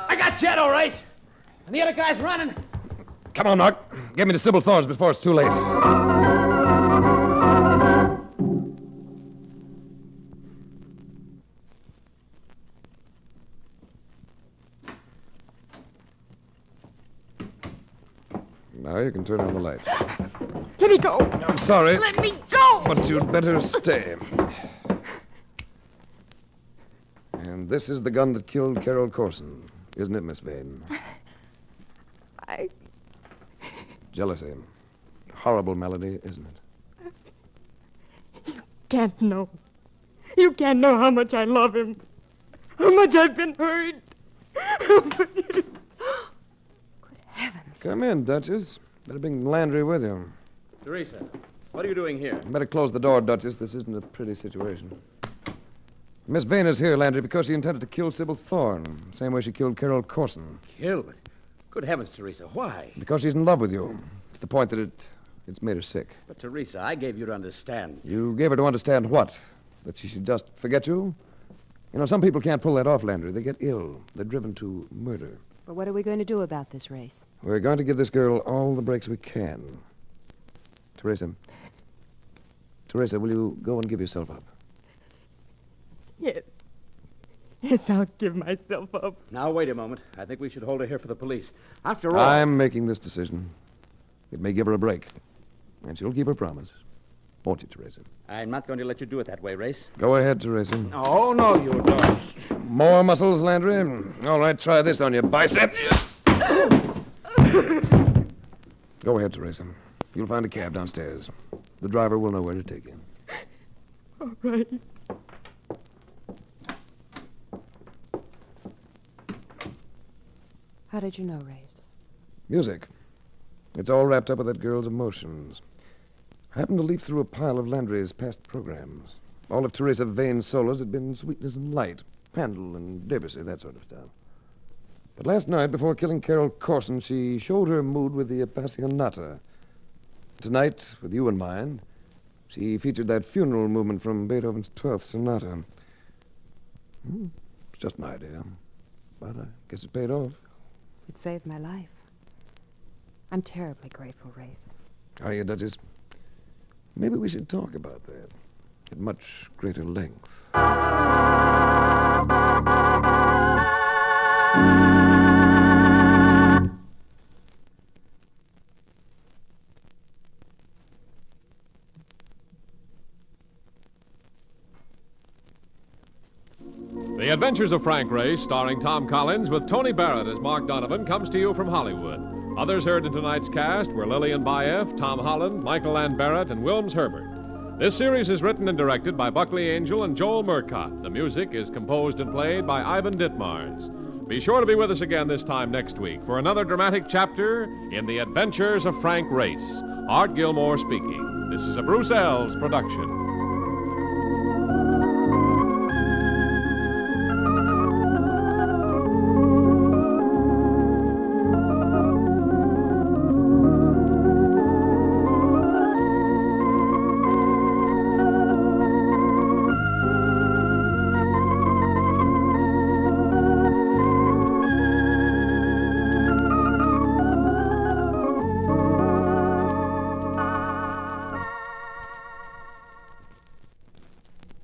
I got Jetto, Race! And the other guy's running. Come on, Mark. Get me to Sybil Thorne's before it's too late. Now you can turn on the light. Let me go. I'm sorry. Let me go. But you'd better stay. And this is the gun that killed Carol Corson, isn't it, Miss Vane? I... Jealousy. Horrible melody, isn't it? You can't know. You can't know how much I love him. How much I've been hurt. Come in, Duchess. Better bring Landry with you. Teresa, what are you doing here? Better close the door, Duchess. This isn't a pretty situation. Miss Vane is here, Landry, because she intended to kill Sybil Thorne, same way she killed Carol Corson. Killed? Good heavens, Teresa, why? Because she's in love with you, to the point that it's made her sick. But, Teresa, I gave you to understand. You gave her to understand what? That she should just forget you? You know, some people can't pull that off, Landry. They get ill. They're driven to murder. But what are we going to do about this, Race? We're going to give this girl all the breaks we can. Teresa, will you go and give yourself up? Yes. Yes, I'll give myself up. Now, wait a moment. I think we should hold her here for the police. After all... I'm making this decision. It may give her a break. And she'll keep her promise. Won't you, Teresa? I'm not going to let you do it that way, Race. Go ahead, Teresa. Oh, no, you don't. More muscles, Landry? All right, try this on your biceps. Go ahead, Teresa. You'll find a cab downstairs. The driver will know where to take you. All right. How did you know, Race? Music. It's all wrapped up with that girl's emotions. I happened to leaf through a pile of Landry's past programs. All of Teresa Vane's solos had been Sweetness and Light, Handel and Debussy, that sort of stuff. But last night, before killing Carol Corson, she showed her mood with the Appassionata. Tonight, with you in mind, she featured that funeral movement from Beethoven's 12th Sonata. It's just an idea, but I guess it paid off. It saved my life. I'm terribly grateful, Race. Are you, Duchess? Maybe we should talk about that at much greater length. The Adventures of Frank Race, starring Tom Collins with Tony Barrett as Mark Donovan, comes to you from Hollywood. Others heard in tonight's cast were Lillian Baeff, Tom Holland, Michael Ann Barrett, and Wilms Herbert. This series is written and directed by Buckley Angel and Joel Murcott. The music is composed and played by Ivan Ditmars. Be sure to be with us again this time next week for another dramatic chapter in The Adventures of Frank Race. Art Gilmore speaking. This is a Bruce Ells production.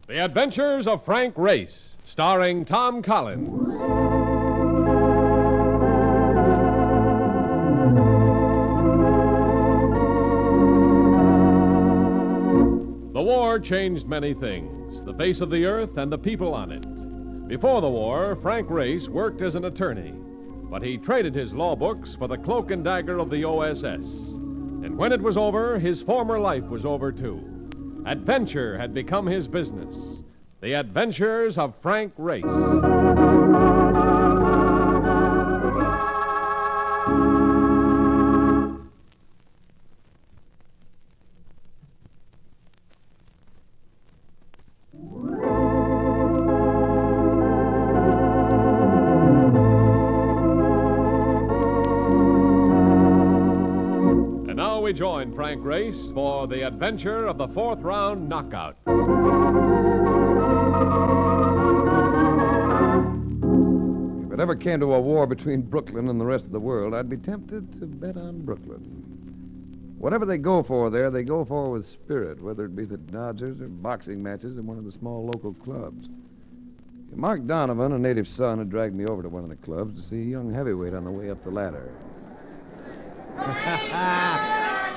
The Adventures of Frank Race, starring Tom Collins. The war changed many things, the face of the earth and the people on it. Before the war, Frank Race worked as an attorney, but he traded his law books for the cloak and dagger of the OSS. And when it was over, his former life was over too. Adventure had become his business. The Adventures of Frank Race. And now we join Frank Race for the adventure of the fourth round knockout. If it ever came to a war between Brooklyn and the rest of the world, I'd be tempted to bet on Brooklyn. Whatever they go for there, they go for with spirit, whether it be the Dodgers or boxing matches in one of the small local clubs. Mark Donovan, a native son, had dragged me over to one of the clubs to see a young heavyweight on the way up the ladder.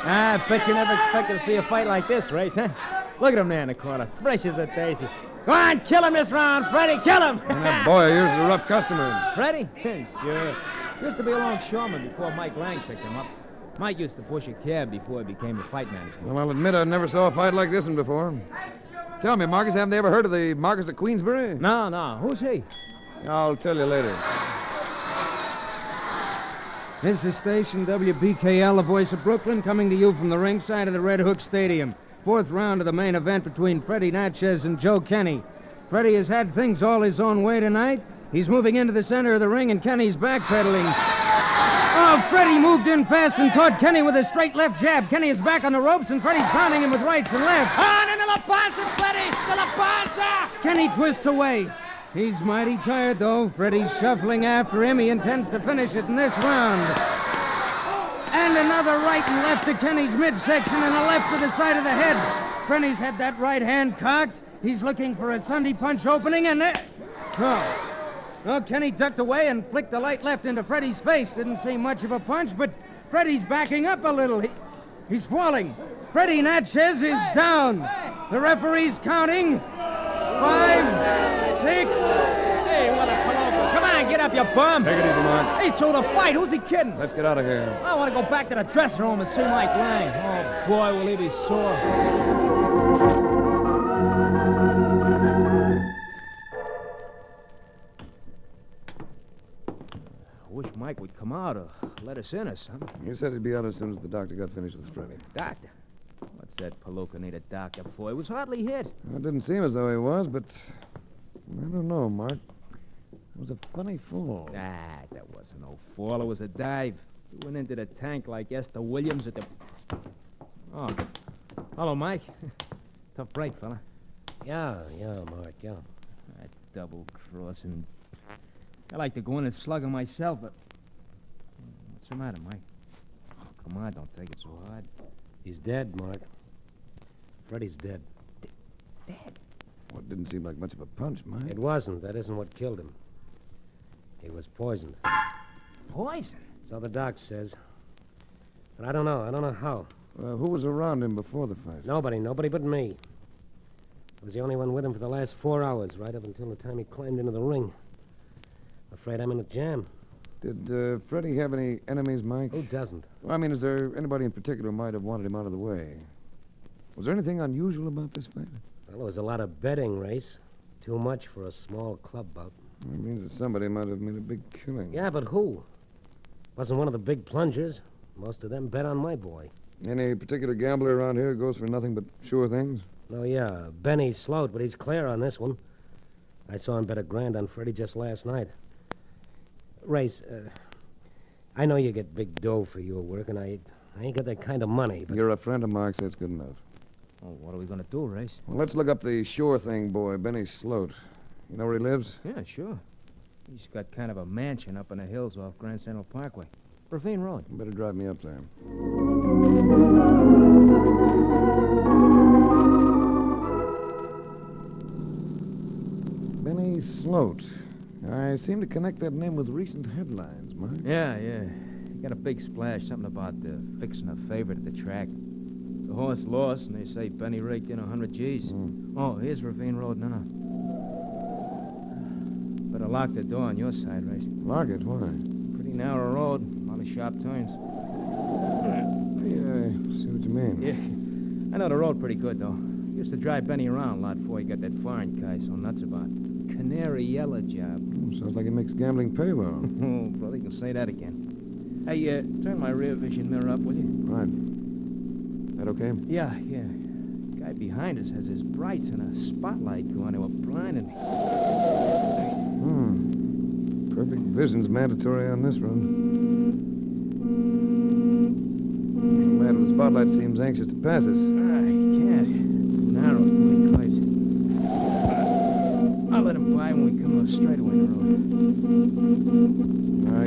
I bet you never expected to see a fight like this, Race, huh? Look at him there in the corner, fresh as a daisy. Go on, kill him this round, Freddie, kill him! And that boy of yours is a rough customer. Freddie? Sure. Used to be a longshoreman before Mike Lang picked him up. Mike used to push a cab before he became a fight manager. Well, I'll admit I never saw a fight like this one before. Tell me, Marcus, haven't they ever heard of the Marcus of Queensbury? No. Who's he? I'll tell you later. This is station WBKL, the voice of Brooklyn, coming to you from the ringside of the Red Hook Stadium. Fourth round of the main event between Freddie Natchez and Joe Kenny. Freddie has had things all his own way tonight. He's moving into the center of the ring, and Kenny's backpedaling. Oh, Freddie moved in fast and caught Kenny with a straight left jab. Kenny is back on the ropes, and Freddie's pounding him with rights and lefts. On into La Panza, Freddie! To La Panza! Kenny twists away. He's mighty tired, though. Freddie's shuffling after him. He intends to finish it in this round. And another right and left to Kenny's midsection and a left to the side of the head. Freddie's had that right hand cocked. He's looking for a Sunday punch opening, and there... Oh, Kenny ducked away and flicked the light left into Freddie's face. Didn't seem much of a punch, but Freddie's backing up a little. He's falling. Freddie Natchez is down. The referee's counting. 5, 6. Hey, what a palover. Come on, get up, you bum. Take it easy, Mark. He threw the fight. Who's he kidding? Let's get out of here. I want to go back to the dressing room and see Mike Lang. Oh, boy, will he be sore. Wish Mike would come out or let us in or something. You said he'd be out as soon as the doctor got finished with Freddie. Doctor? What's that Palooka need a doctor for? He was hardly hit. Well, it didn't seem as though he was, but I don't know, Mark. It was a funny fall. Ah, that wasn't no fall. It was a dive. He went into the tank like Esther Williams at the... Oh. Hello, Mike. Tough break, fella. Yeah, Mark, yeah. That double-crossing... I like to go in and slug him myself, but... What's the matter, Mike? Oh, come on, don't take it so hard. He's dead, Mark. Freddie's dead. Dead? Well, it didn't seem like much of a punch, Mike. It wasn't. That isn't what killed him. He was poisoned. Poison? So the doc says. But I don't know. I don't know how. Who was around him before the fight? Nobody but me. I was the only one with him for the last 4 hours, right up until the time he climbed into the ring. Afraid I'm in a jam. Did Freddie have any enemies, Mike? Who doesn't? Well, I mean, is there anybody in particular who might have wanted him out of the way? Was there anything unusual about this fight? Well, there was a lot of betting, Race. Too much for a small club bout. It means that somebody might have made a big killing. Yeah, but who? Wasn't one of the big plungers. Most of them bet on my boy. Any particular gambler around here goes for nothing but sure things? Oh, yeah, Benny Sloat, but he's clear on this one. I saw him bet $1,000 on Freddie just last night. Race, I know you get big dough for your work, and I ain't got that kind of money, but... You're a friend of Mark's, that's good enough. Oh, what are we going to do, Race? Well, let's look up the sure thing boy, Benny Sloat. You know where he lives? Yeah, sure. He's got kind of a mansion up in the hills off Grand Central Parkway. Ravine Road. You better drive me up there. Benny Sloat. I seem to connect that name with recent headlines, Mark. Yeah. He got a big splash, something about fixing a favorite at the track. The horse lost, and they say Benny raked in 100 G's. Oh, here's Ravine Road now. Better lock the door on your side, Race. Lock it? Why? Pretty narrow road, a lot of sharp turns. Yeah, I see what you mean. Yeah, I know the road pretty good, though. Used to drive Benny around a lot before he got that foreign guy so nuts about. Canary yellow job. Sounds like it makes gambling pay well. Oh, brother, you can say that again. Hey, turn my rear vision mirror up, will you? Right. That okay? Yeah. Guy behind us has his brights and a spotlight going to a blinding me. Perfect vision's mandatory on this road. The man with the spotlight seems anxious to pass us. He can't. Too narrow, too many curves. I'll let him by when we come to a straightaway in the road.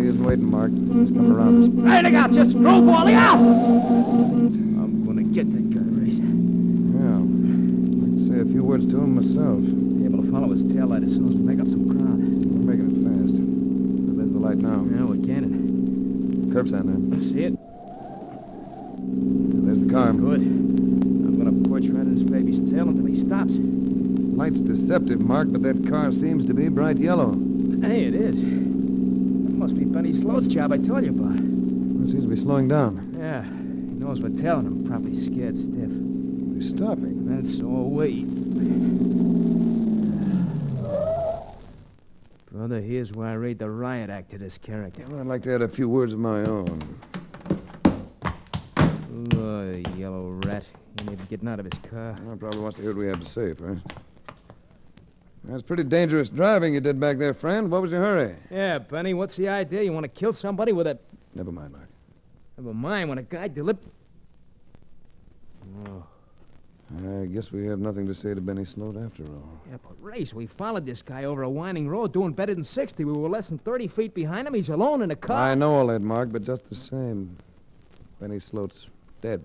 He isn't waiting, Mark. He's coming around us. Hey, look out! Just screwball! Look out! I'm gonna get that guy, Race. Yeah. I'd like to say a few words to him myself. Be able to follow his taillight as soon as we make up some ground. We're making it fast. There's the light now. Yeah, we're getting Curb sign there. Let's see it. There's the car. Good. I'm gonna push right in his baby's tail until he stops. Light's deceptive, Mark, but that car seems to be bright yellow. Hey, it is. That must be Benny Sloat's job I told you about. It seems to be slowing down. Yeah, he knows we're tailing him. Probably scared stiff. He's stopping. And so are we. Brother, here's where I read the riot act to this character. Well, I'd like to add a few words of my own. Oh, the yellow rat. He ain't even getting out of his car. Well, probably wants to hear what we have to say first. That's pretty dangerous driving you did back there, friend. What was your hurry? Yeah, Benny, what's the idea? You want to kill somebody with a... Never mind, Mark. Never mind, when a guy Oh. I guess we have nothing to say to Benny Sloat after all. Yeah, but Race, we followed this guy over a winding road doing better than 60. We were less than 30 feet behind him. He's alone in a car. I know all that, Mark, but just the same, Benny Sloat's dead.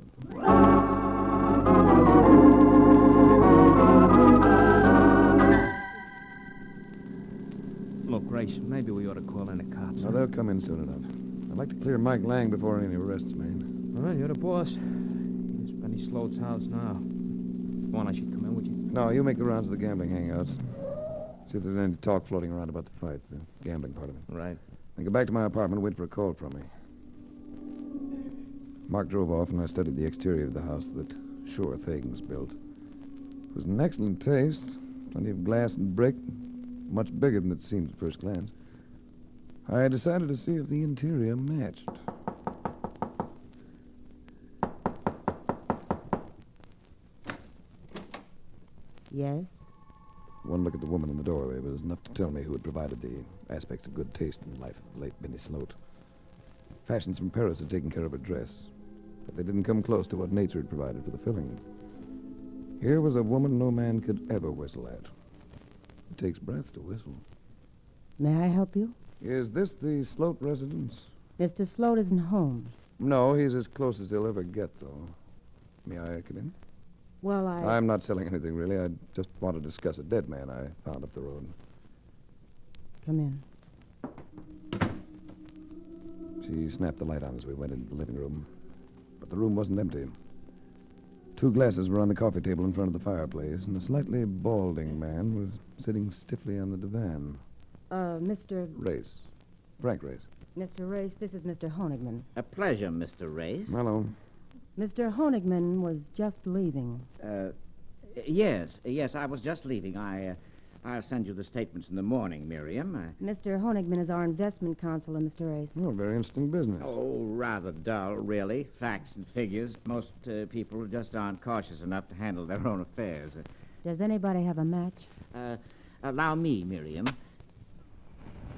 Look, Race, maybe we ought to call in the cops. Now, they'll come in soon enough. I'd like to clear Mike Lang before any arrests made. All right, you're the boss. Here's Benny Sloat's house now. Go on, I should come in with you. No, you make the rounds of the gambling hangouts. See if there's any talk floating around about the fight, the gambling part of it. Right. Then go back to my apartment and wait for a call from me. Mark drove off, and I studied the exterior of the house that Sure Things built. It was in excellent taste. Plenty of glass and brick. Much bigger than it seemed at first glance. I decided to see if the interior matched. Yes? One look at the woman in the doorway was enough to tell me who had provided the aspects of good taste in the life of the late Benny Sloat. Fashions from Paris had taken care of her dress, but they didn't come close to what nature had provided for the filling. Here was a woman no man could ever whistle at. It takes breath to whistle. May I help you? Is this the Sloat residence? Mr. Sloat isn't home. No, he's as close as he'll ever get, though. May I come in? Well, I'm not selling anything, really. I just want to discuss a dead man I found up the road. Come in. She snapped the light on as we went into the living room. But the room wasn't empty. 2 glasses were on the coffee table in front of the fireplace, and a slightly balding man was sitting stiffly on the divan. Mr. Race. Frank Race. Mr. Race, this is Mr. Honigman. A pleasure, Mr. Race. Hello. Mr. Honigman was just leaving. Yes, I was just leaving. I'll send you the statements in the morning, Miriam. Mr. Honigman is our investment counselor, Mr. Race. Oh, very interesting business. Oh, rather dull, really. Facts and figures. Most people just aren't cautious enough to handle their own affairs. Does anybody have a match? Allow me, Miriam.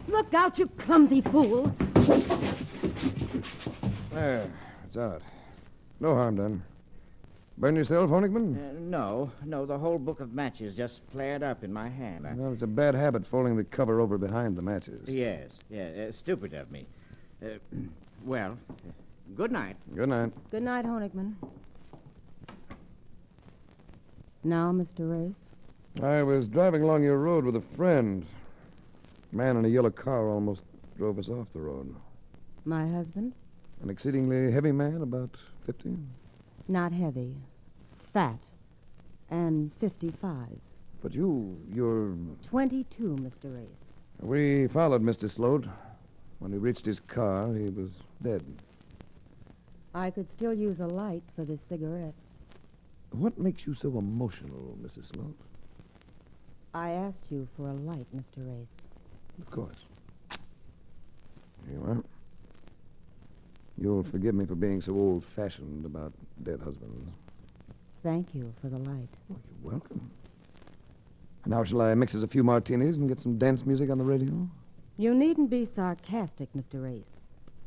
Look out, you clumsy fool! There, it's out. No harm done. Burn yourself, Honigman? No, the whole book of matches just flared up in my hand. Well, it's a bad habit folding the cover over behind the matches. Yes, stupid of me. Well, good night. Good night. Good night, Honigman. Now, Mr. Race? I was driving along your road with a friend. A man in a yellow car almost drove us off the road. My husband? An exceedingly heavy man, about 50. Not heavy. Fat. And 55. But you're... 22, Mr. Race. We followed Mr. Sloat. When he reached his car, he was dead. I could still use a light for this cigarette. What makes you so emotional, Mrs. Sloat? I asked you for a light, Mr. Race. Of course. Here you are. You'll forgive me for being so old-fashioned about dead husbands. Thank you for the light. Oh, you're welcome. Now, shall I mix us a few martinis and get some dance music on the radio? You needn't be sarcastic, Mr. Race.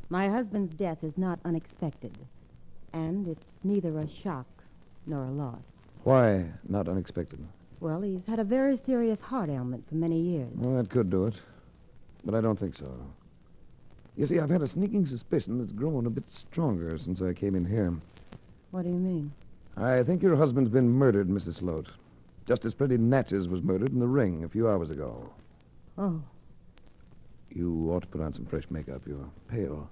My husband's death is not unexpected. And it's neither a shock nor a loss. Why not unexpected? Well, he's had a very serious heart ailment for many years. Well, that could do it. But I don't think so. You see, I've had a sneaking suspicion that's grown a bit stronger since I came in here. What do you mean? I think your husband's been murdered, Mrs. Sloat. Just as Freddie Natchez was murdered in the ring a few hours ago. Oh. You ought to put on some fresh makeup. You're pale.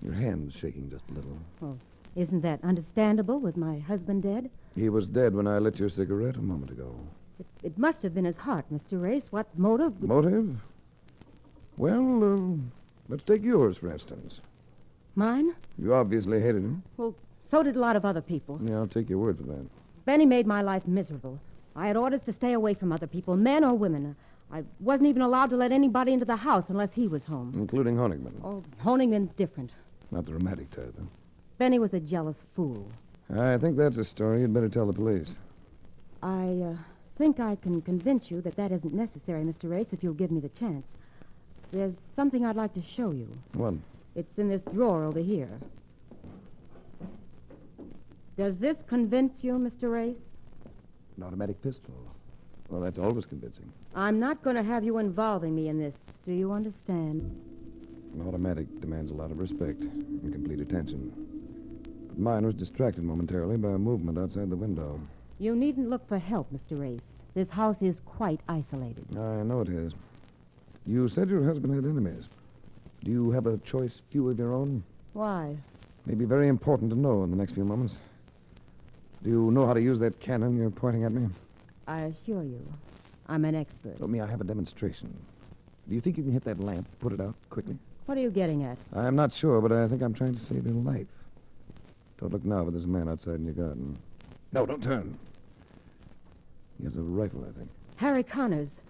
Your hand's shaking just a little. Well, isn't that understandable with my husband dead? He was dead when I lit your cigarette a moment ago. It must have been his heart, Mr. Race. What motive? Motive? Well, let's take yours, for instance. Mine? You obviously hated him. Well, so did a lot of other people. Yeah, I'll take your word for that. Benny made my life miserable. I had orders to stay away from other people, men or women. I wasn't even allowed to let anybody into the house unless he was home. Including Honigman. Oh, Honigman's different. Not the romantic type, huh? Benny was a jealous fool. I think that's a story you'd better tell the police. I think I can convince you that that isn't necessary, Mr. Race, if you'll give me the chance. There's something I'd like to show you. What? It's in this drawer over here. Does this convince you, Mr. Race? An automatic pistol. Well, that's always convincing. I'm not going to have you involving me in this. Do you understand? An automatic demands a lot of respect and complete attention. But mine was distracted momentarily by a movement outside the window. You needn't look for help, Mr. Race. This house is quite isolated. I know it is. You said your husband had enemies. Do you have a choice few of your own? Why? May be very important to know in the next few moments. Do you know how to use that cannon you're pointing at me? I assure you, I'm an expert. Let me have a demonstration. Do you think you can hit that lamp, put it out quickly? What are you getting at? I'm not sure, but I think I'm trying to save your life. Don't look now, but there's a man outside in your garden. No, don't turn. He has a rifle, I think. Harry Connors.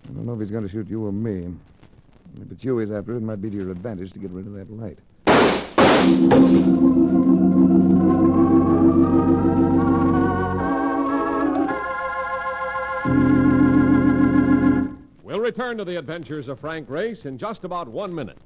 I don't know if he's going to shoot you or me. If it's you he's after, it might be to your advantage to get rid of that light. We'll return to the adventures of Frank Race in just about 1 minute.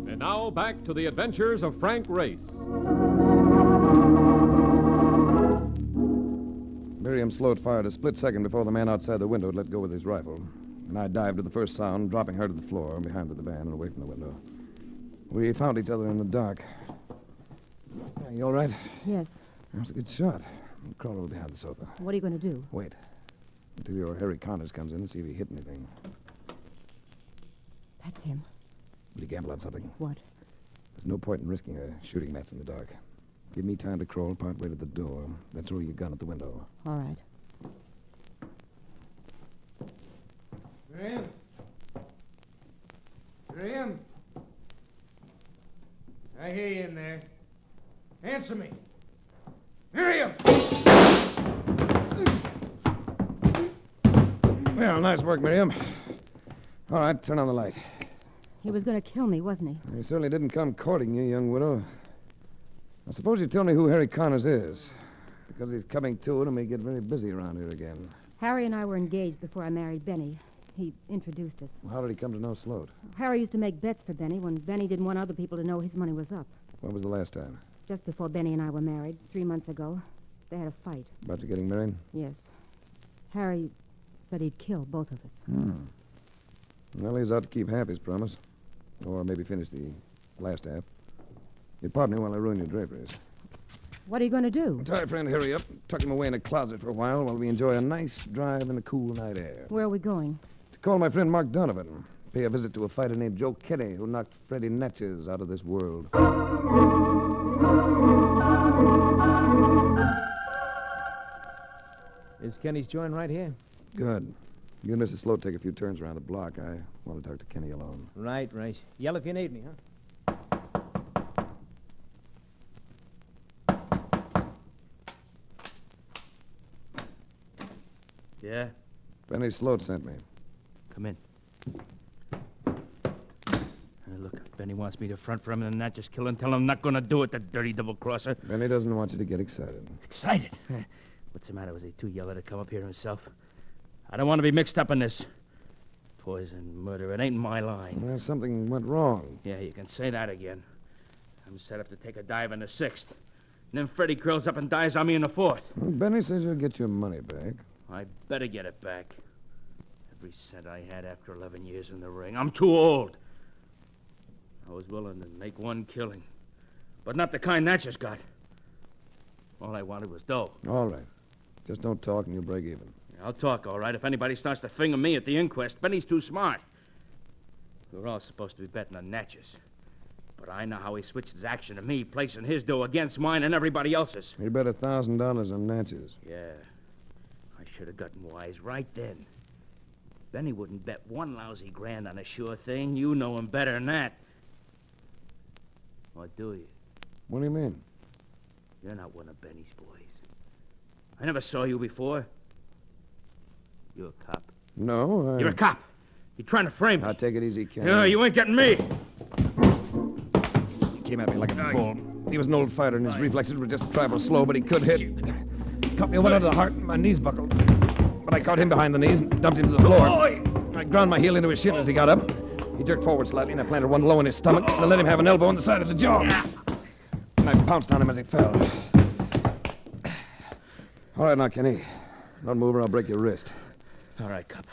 And now back to the adventures of Frank Race. Miriam Sloat fired a split second before the man outside the window had let go with his rifle. And I dived to the first sound, dropping her to the floor, behind the divan and away from the window. We found each other in the dark. You all right? Yes. That was a good shot. Crawl over behind the sofa. What are you going to do? Wait. Until your Harry Connors comes in and see if he hit anything. That's him. Will you gamble on something? What? A There's no point in risking a shooting match in the dark. Give me time to crawl part way to the door, then throw your gun at the window. All right. Miriam? Miriam? I hear you in there. Answer me. Miriam! Well, nice work, Miriam. All right, turn on the light. He was going to kill me, wasn't he? He certainly didn't come courting you, young widow. I suppose you tell me who Harry Connors is. Because he's coming to it and may get very busy around here again. Harry and I were engaged before I married Benny. He introduced us. Well, how did he come to know Sloat? Harry used to make bets for Benny when Benny didn't want other people to know his money was up. When was the last time? Just before Benny and I were married, 3 months ago. They had a fight. About you getting married? Yes. Harry said he'd kill both of us. Well, he's out to keep half his promise. Or maybe finish the last half. You pardon me while I ruin your draperies. What are you going to do? Tie friend Harry up, tuck him away in a closet for a while we enjoy a nice drive in the cool night air. Where are we going? To call my friend Mark Donovan. Pay a visit to a fighter named Joe Kenny who knocked Freddie Natchez out of this world. Is Kenny's joint right here? Good. You and Mrs. Sloat take a few turns around the block. I want to talk to Kenny alone. Right, Race. Yell if you need me, huh? Yeah? Benny Sloat sent me. Come in. Look, if Benny wants me to front for him and not just kill him, tell him I'm not going to do it, the dirty double-crosser. Benny doesn't want you to get excited. Excited? What's the matter? Was he too yellow to come up here himself? I don't want to be mixed up in this. Poison, murder, it ain't my line. Well, something went wrong. Yeah, you can say that again. I'm set up to take a dive in the 6th. And then Freddie curls up and dies on me in the 4th. Well, Benny says you'll get your money back. I better get it back. Every cent I had after 11 years in the ring. I'm too old. I was willing to make one killing. But not the kind Natchez got. All I wanted was dough. All right. Just don't talk and you'll break even. I'll talk, all right, if anybody starts to finger me at the inquest. Benny's too smart. We're all supposed to be betting on Natchez. But I know how he switched his action to me, placing his dough against mine and everybody else's. You bet $1,000 on Natchez. Yeah. I should have gotten wise right then. Benny wouldn't bet one lousy grand on a sure thing. You know him better than that. Or do you? What do you mean? You're not one of Benny's boys. I never saw you before. You're a cop. No, You're a cop. You're trying to frame me. I'll take it easy, Ken. No, you ain't getting me. He came at me like a bull. He was an old fighter, and his reflexes were just tribal slow, but he could hit. Cut me one under the heart, and my knees buckled. But I caught him behind the knees and dumped him to the floor. I ground my heel into his shin as he got up. He jerked forward slightly, and I planted one low in his stomach, and I let him have an elbow on the side of the jaw. And I pounced on him as he fell. All right, now, Kenny. Don't move or I'll break your wrist. All right, cop.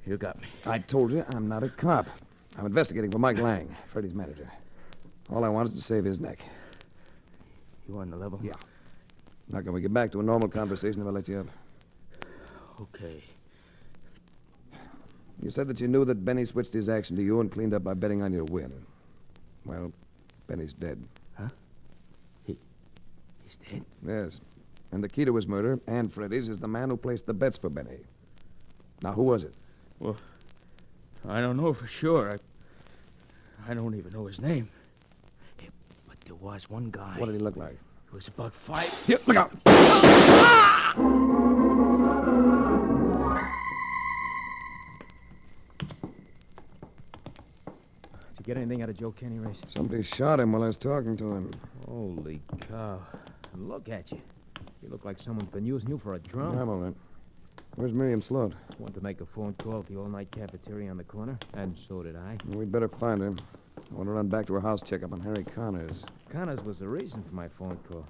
You got me. I told you I'm not a cop. I'm investigating for Mike Lang, Freddie's manager. All I want is to save his neck. You on the level? Yeah. Now, can we get back to a normal conversation if I let you up? Okay. You said that you knew that Benny switched his action to you and cleaned up by betting on your win. Well, Benny's dead. Huh? He's dead? Yes. And the key to his murder, and Freddie's, is the man who placed the bets for Benny. Now, who was it? Well, I don't know for sure. I don't even know his name. Hey, but there was one guy. What did he look like? He was about 5. Here, look out! Did you get anything out of Joe Kenny, Race? Somebody shot him while I was talking to him. Holy cow. Look at you. You look like someone's been using you for a drum. I'm all right. Where's Miriam Sloat? Want to make a phone call at the all-night cafeteria on the corner, and so did I. We'd better find her. I want to run back to her house check-up on Harry Connors. Connors was the reason for my phone call.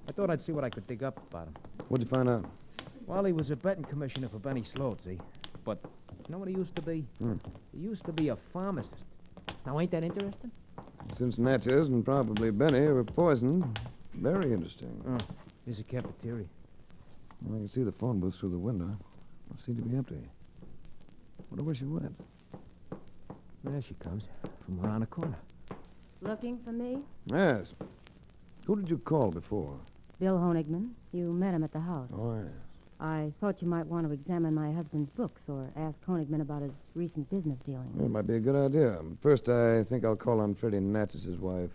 I thought I'd see what I could dig up about him. What'd you find out? Well, he was a betting commissioner for Benny Sloat, see? But you know what he used to be? He used to be a pharmacist. Now, ain't that interesting? Since Natchez and probably Benny were poisoned, very interesting. Here's a cafeteria. Well, I can see the phone booth through the window. It seemed to be empty. Wonder where she went. There she comes, from around the corner. Looking for me? Yes. Who did you call before? Bill Honigman. You met him at the house. Oh, yes. I thought you might want to examine my husband's books or ask Honigman about his recent business dealings. That might be a good idea. First, I think I'll call on Freddie Natchez, his wife.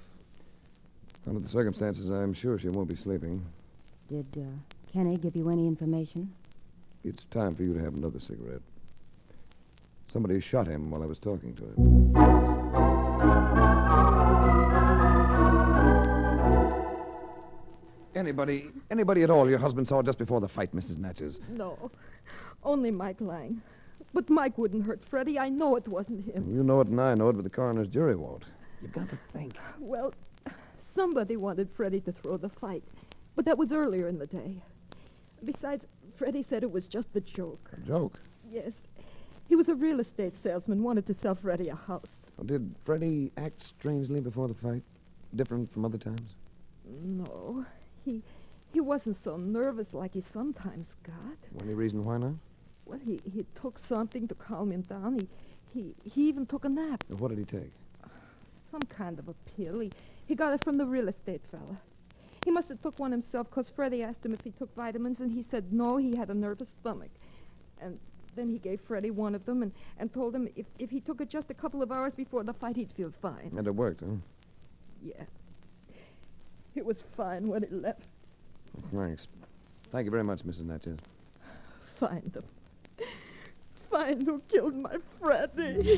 Under the circumstances, I'm sure she won't be sleeping. Did Kenny give you any information? It's time for you to have another cigarette. Somebody shot him while I was talking to him. Anybody at all your husband saw just before the fight, Mrs. Natchez? No, only Mike Lang. But Mike wouldn't hurt Freddie. I know it wasn't him. You know it and I know it, but the coroner's jury won't. You've got to think. Well, somebody wanted Freddie to throw the fight, but that was earlier in the day. Besides, Freddie said it was just a joke. A joke? Yes. He was a real estate salesman, wanted to sell Freddie a house. Well, did Freddie act strangely before the fight? Different from other times? No, he wasn't so nervous like he sometimes got. Any reason why not? Well, he took something to calm him down. He even took a nap. What did he take? Some kind of a pill. He got it from the real estate fella. He must have took one himself because Freddie asked him if he took vitamins, and he said no, he had a nervous stomach. And then he gave Freddie one of them and told him if he took it just a couple of hours before the fight, he'd feel fine. And it worked, huh? Yeah. It was fine when it left. Thanks. Thank you very much, Mrs. Natchez. Find them. Find who killed my Freddie.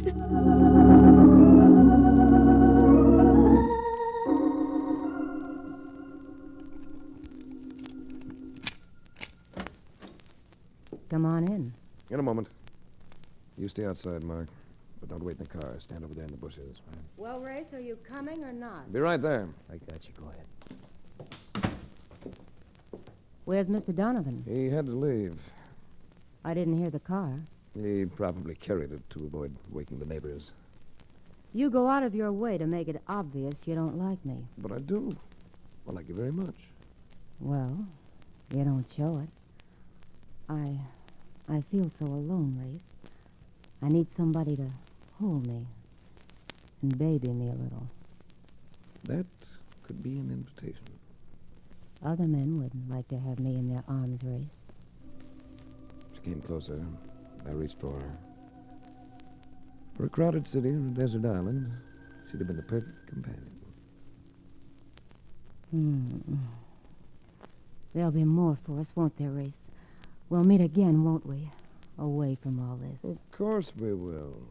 Come on in. In a moment. You stay outside, Mark. But don't wait in the car. Stand over there in the bushes. Right? Well, Race, are you coming or not? Be right there. I got you. Go ahead. Where's Mr. Donovan? He had to leave. I didn't hear the car. He probably carried it to avoid waking the neighbors. You go out of your way to make it obvious you don't like me. But I do. I like you very much. Well, you don't show it. I feel so alone, Race. I need somebody to hold me and baby me a little. That could be an invitation. Other men would like to have me in their arms, Race. She came closer. I reached for her. For a crowded city or a desert island, she'd have been the perfect companion. There'll be more for us, won't there, Race? We'll meet again, won't we? Away from all this. Of course we will.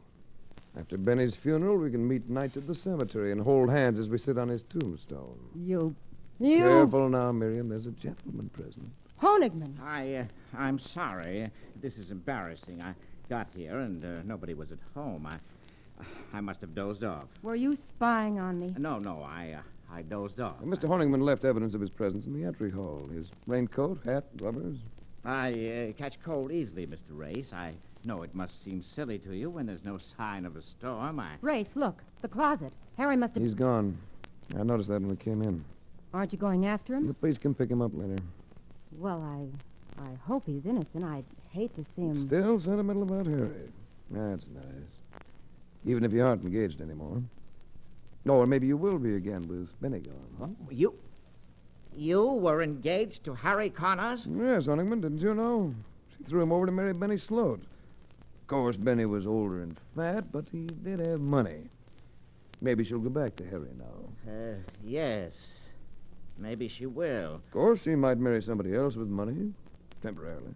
After Benny's funeral, we can meet nights at the cemetery and hold hands as we sit on his tombstone. You... Careful now, Miriam. There's a gentleman present. Honigman! I'm sorry. This is embarrassing. I got here and nobody was at home. I must have dozed off. Were you spying on me? No, I dozed off. Mr. Honigman left evidence of his presence in the entry hall. His raincoat, hat, rubbers. I catch cold easily, Mr. Race. I know it must seem silly to you when there's no sign of a storm. Race, look. The closet. Harry must have... He's gone. I noticed that when we came in. Aren't you going after him? The police can pick him up later. Well, I hope he's innocent. I'd hate to see him... Still sentimental about Harry. That's nice. Even if you aren't engaged anymore. No, or maybe you will be again with Benny gone. Huh? You were engaged to Harry Connors? Yes, Honigman, didn't you know? She threw him over to marry Benny Sloat. Of course, Benny was older and fat, but he did have money. Maybe she'll go back to Harry now. Yes. Maybe she will. Of course, she might marry somebody else with money, temporarily.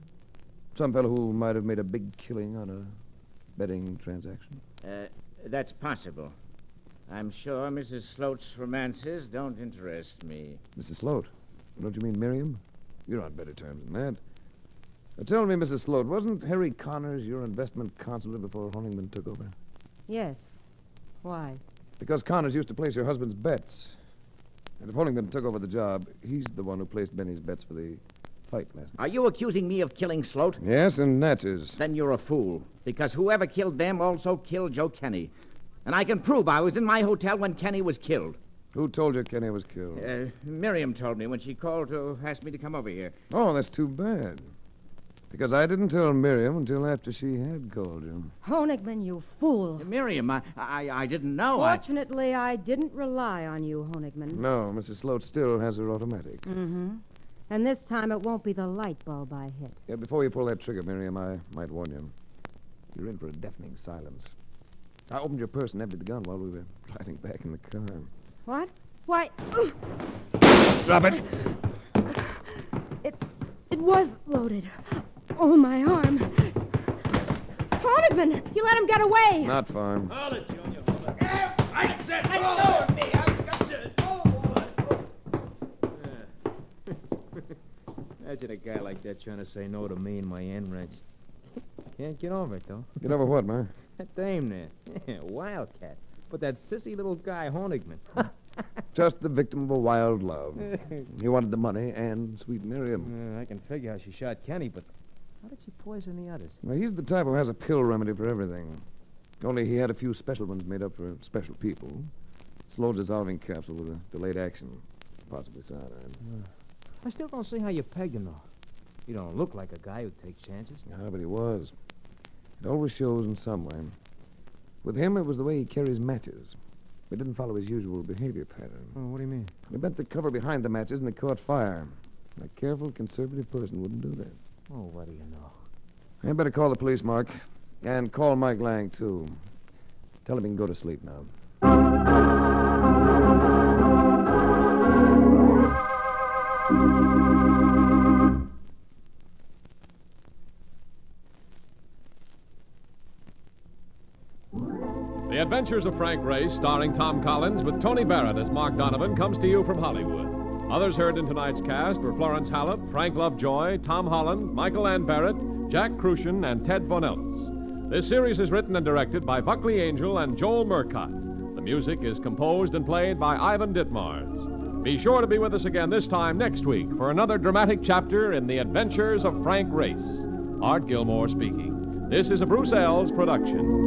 Some fellow who might have made a big killing on a betting transaction. That's possible. I'm sure Mrs. Sloat's romances don't interest me. Mrs. Sloat? Don't you mean Miriam? You're on better terms than that. Now, tell me, Mrs. Sloat, wasn't Harry Connors your investment consular before Honigman took over? Yes. Why? Because Connors used to place your husband's bets. And if Honigman took over the job, he's the one who placed Benny's bets for the fight last night. Are you accusing me of killing Sloat? Yes, and Natchez. Then you're a fool. Because whoever killed them also killed Joe Kenny. And I can prove I was in my hotel when Kenny was killed. Who told you Kenny was killed? Miriam told me when she called to ask me to come over here. Oh, that's too bad. Because I didn't tell Miriam until after she had called you. Honigman, you fool. Miriam, I didn't know. Fortunately, I didn't rely on you, Honigman. No, Mrs. Sloat still has her automatic. Mm-hmm. And this time it won't be the light bulb I hit. Yeah, before you pull that trigger, Miriam, I might warn you. You're in for a deafening silence. I opened your purse and emptied the gun while we were driving back in the car. What? Why? Drop it! It was loaded. Oh, my arm. Honigman, you let him get away. Not far. Hold it, Junior. I said, let go of me. I've got you. Imagine a guy like that trying to say no to me and my end wrench. Can't get over it, though. Get over what, Mark? That dame there. Wildcat. But that sissy little guy, Honigman. Just the victim of a wild love. He wanted the money and sweet Miriam. I can figure how she shot Kenny, but how did she poison the others? Well, he's the type who has a pill remedy for everything. Only he had a few special ones made up for special people. Slow dissolving capsule with a delayed action. Possibly cyanide. I still don't see how you pegged him, though. You don't look like a guy who takes chances. Yeah, but he was. It always shows in some way. With him, it was the way he carries matches. He didn't follow his usual behavior pattern. Oh, what do you mean? He bent the cover behind the matches and they caught fire. A careful, conservative person wouldn't do that. Oh, what do you know? I better call the police, Mark. And call Mike Lang, too. Tell him he can go to sleep now. The Adventures of Frank Race, starring Tom Collins, with Tony Barrett as Mark Donovan, comes to you from Hollywood. Others heard in tonight's cast were Florence Hallett, Frank Lovejoy, Tom Holland, Michael Ann Barrett, Jack Crucian, and Ted Von Eltz. This series is written and directed by Buckley Angel and Joel Murcott. The music is composed and played by Ivan Ditmars. Be sure to be with us again this time next week for another dramatic chapter in The Adventures of Frank Race. Art Gilmore speaking. This is a Bruce Ells production.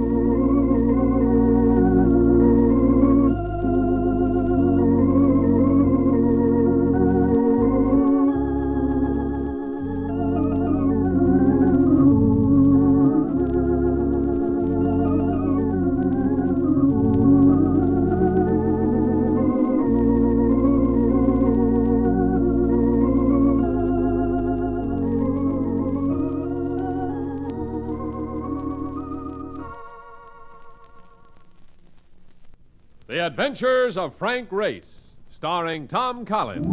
The Adventures of Frank Race, starring Tom Collins.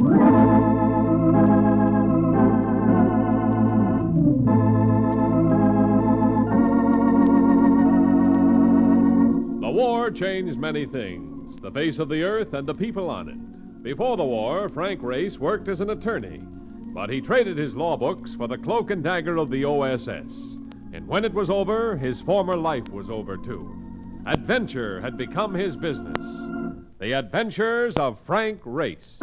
The war changed many things, the face of the earth and the people on it. Before the war, Frank Race worked as an attorney, but he traded his law books for the cloak and dagger of the OSS. And when it was over, his former life was over, too. Adventure had become his business. The Adventures of Frank Race.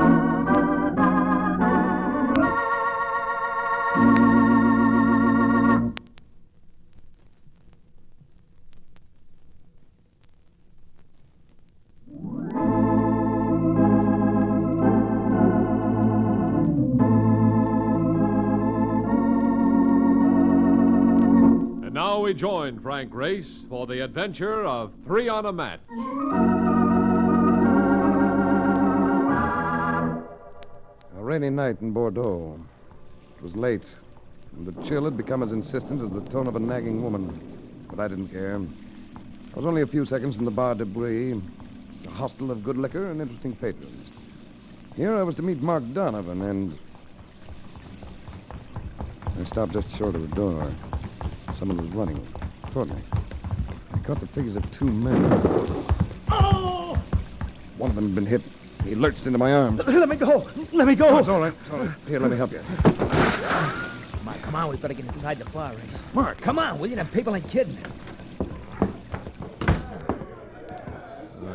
And now we join Frank Race for the adventure of Three on a Match. A rainy night in Bordeaux. It was late, and the chill had become as insistent as the tone of a nagging woman. But I didn't care. I was only a few seconds from the bar debris, a hostel of good liquor and interesting patrons. Here I was to meet Mark Donovan, and I stopped just short of the door. Someone was running toward me. I caught the figures of two men. Oh! One of them had been hit. He lurched into my arms. Let me go! Let me go! Oh, it's all right. It's all right. Here, let me help you. Come on, we better get inside the bar, Race. Mark, come on, will you? Them people ain't kidding.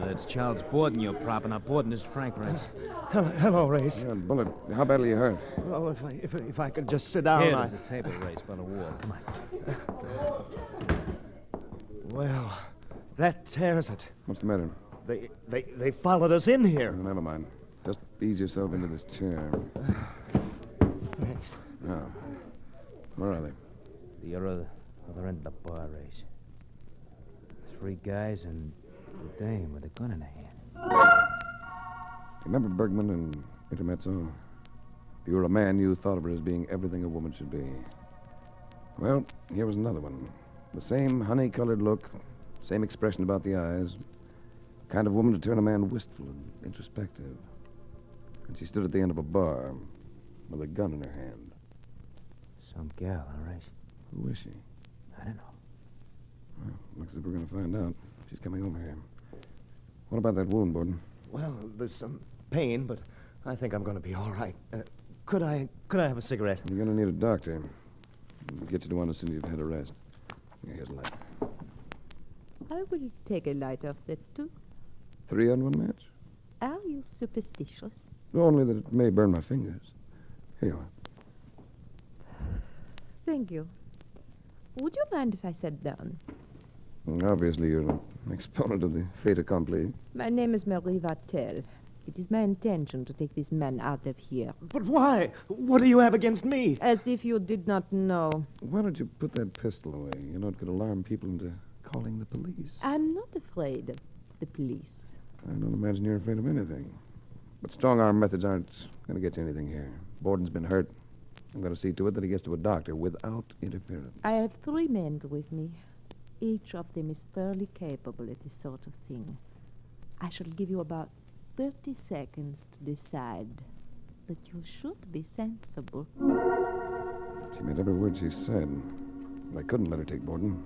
That's Charles Borden you're propping up. Borden is Frank Race. Hello, Race. Yeah, bullet. How badly you hurt? Oh, if I could just sit down. Here, there's a table, Race, by the wall. Come on. Well, that tears it. What's the matter? They followed us in here. Oh, never mind. Just ease yourself into this chair. Thanks. Now, where are they? the other end of the bar race. 3 guys and a dame with a gun in her hand. Remember Bergman and Intermezzo? If you were a man, you thought of her as being everything a woman should be. Well, here was another one. The same honey-colored look, same expression about the eyes. Kind of woman to turn a man wistful and introspective. And she stood at the end of a bar with a gun in her hand. Some gal, all right. Who is she? I don't know. Well, looks as if we're going to find out. She's coming over here. What about that wound, Borden? Well, there's some pain, but I think I'm going to be all right. Could I have a cigarette? You're going to need a doctor. We'll get you to one as soon as you've had a rest. Here's a light. I will take a light off that, too. 3 on 1 match? Are you superstitious? Only that it may burn my fingers. Here you are. Thank you. Would you mind if I sat down? Obviously, you're an exponent of the fait accompli. My name is Marie Vartel. It is my intention to take this man out of here. But why? What do you have against me? As if you did not know. Why don't you put that pistol away? You know it could alarm people into calling the police. I'm not afraid of the police. I don't imagine you're afraid of anything. But strong-arm methods aren't going to get you anything here. Borden's been hurt. I'm going to see to it that he gets to a doctor without interference. I have 3 men with me. Each of them is thoroughly capable of this sort of thing. I shall give you about 30 seconds to decide. But you should be sensible. She meant every word she said. I couldn't let her take Borden.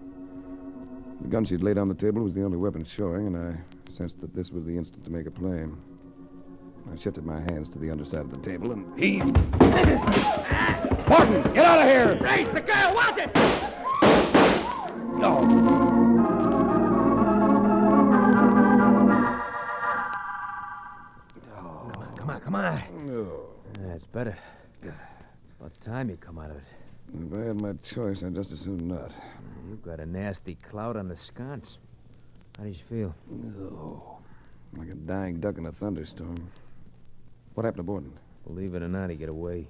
The gun she'd laid on the table was the only weapon showing, and I sensed that this was the instant to make a play. I shifted my hands to the underside of the table and heaved. Borden, get out of here! Race the girl! Watch it! Come on. That's better. It's about time you come out of it. If I had my choice, I'd just as soon not. You've got a nasty cloud on the sconce. How do you feel? Like a dying duck in a thunderstorm. What happened to Borden? Believe it or not, he got away.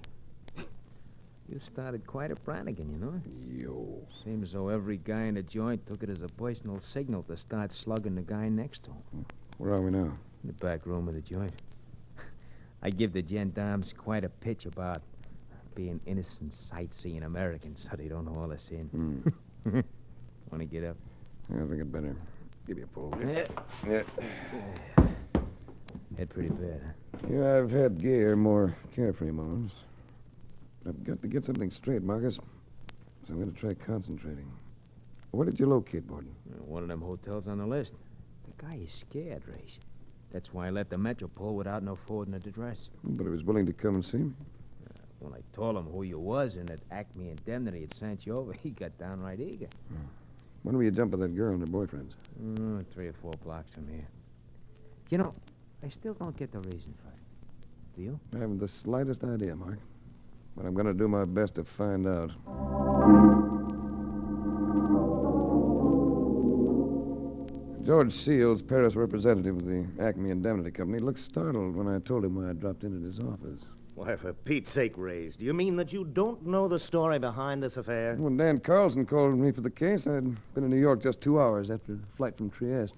You started quite a Brannigan, you know? Yo. Seems as though every guy in the joint took it as a personal signal to start slugging the guy next to him. Where are we now? In the back room of the joint. I give the gendarmes quite a pitch about being innocent sightseeing Americans so they don't haul us in. Want to get up? I think I'd better give you a pull. Yeah. Head pretty bad, huh? Yeah, I've had gayer, more carefree moments. I've got to get something straight, Marcus. So I'm going to try concentrating. Where did you locate Borden? One of them hotels on the list. The guy is scared, Race. That's why I left the Metropole without no forwarding of address. But he was willing to come and see me. When I told him who you was and that Acme Indemnity had sent you over, he got downright eager. When will you jump with that girl and her boyfriends? 3 or 4 blocks from here. You know, I still don't get the reason for it. Do you? I haven't the slightest idea, Mark. But I'm going to do my best to find out. George Shields, Paris representative of the Acme Indemnity Company, looked startled when I told him why I dropped in at his office. Why, for Pete's sake, Rays, do you mean that you don't know the story behind this affair? When Dan Carlson called me for the case, I'd been in New York just 2 hours after a flight from Trieste.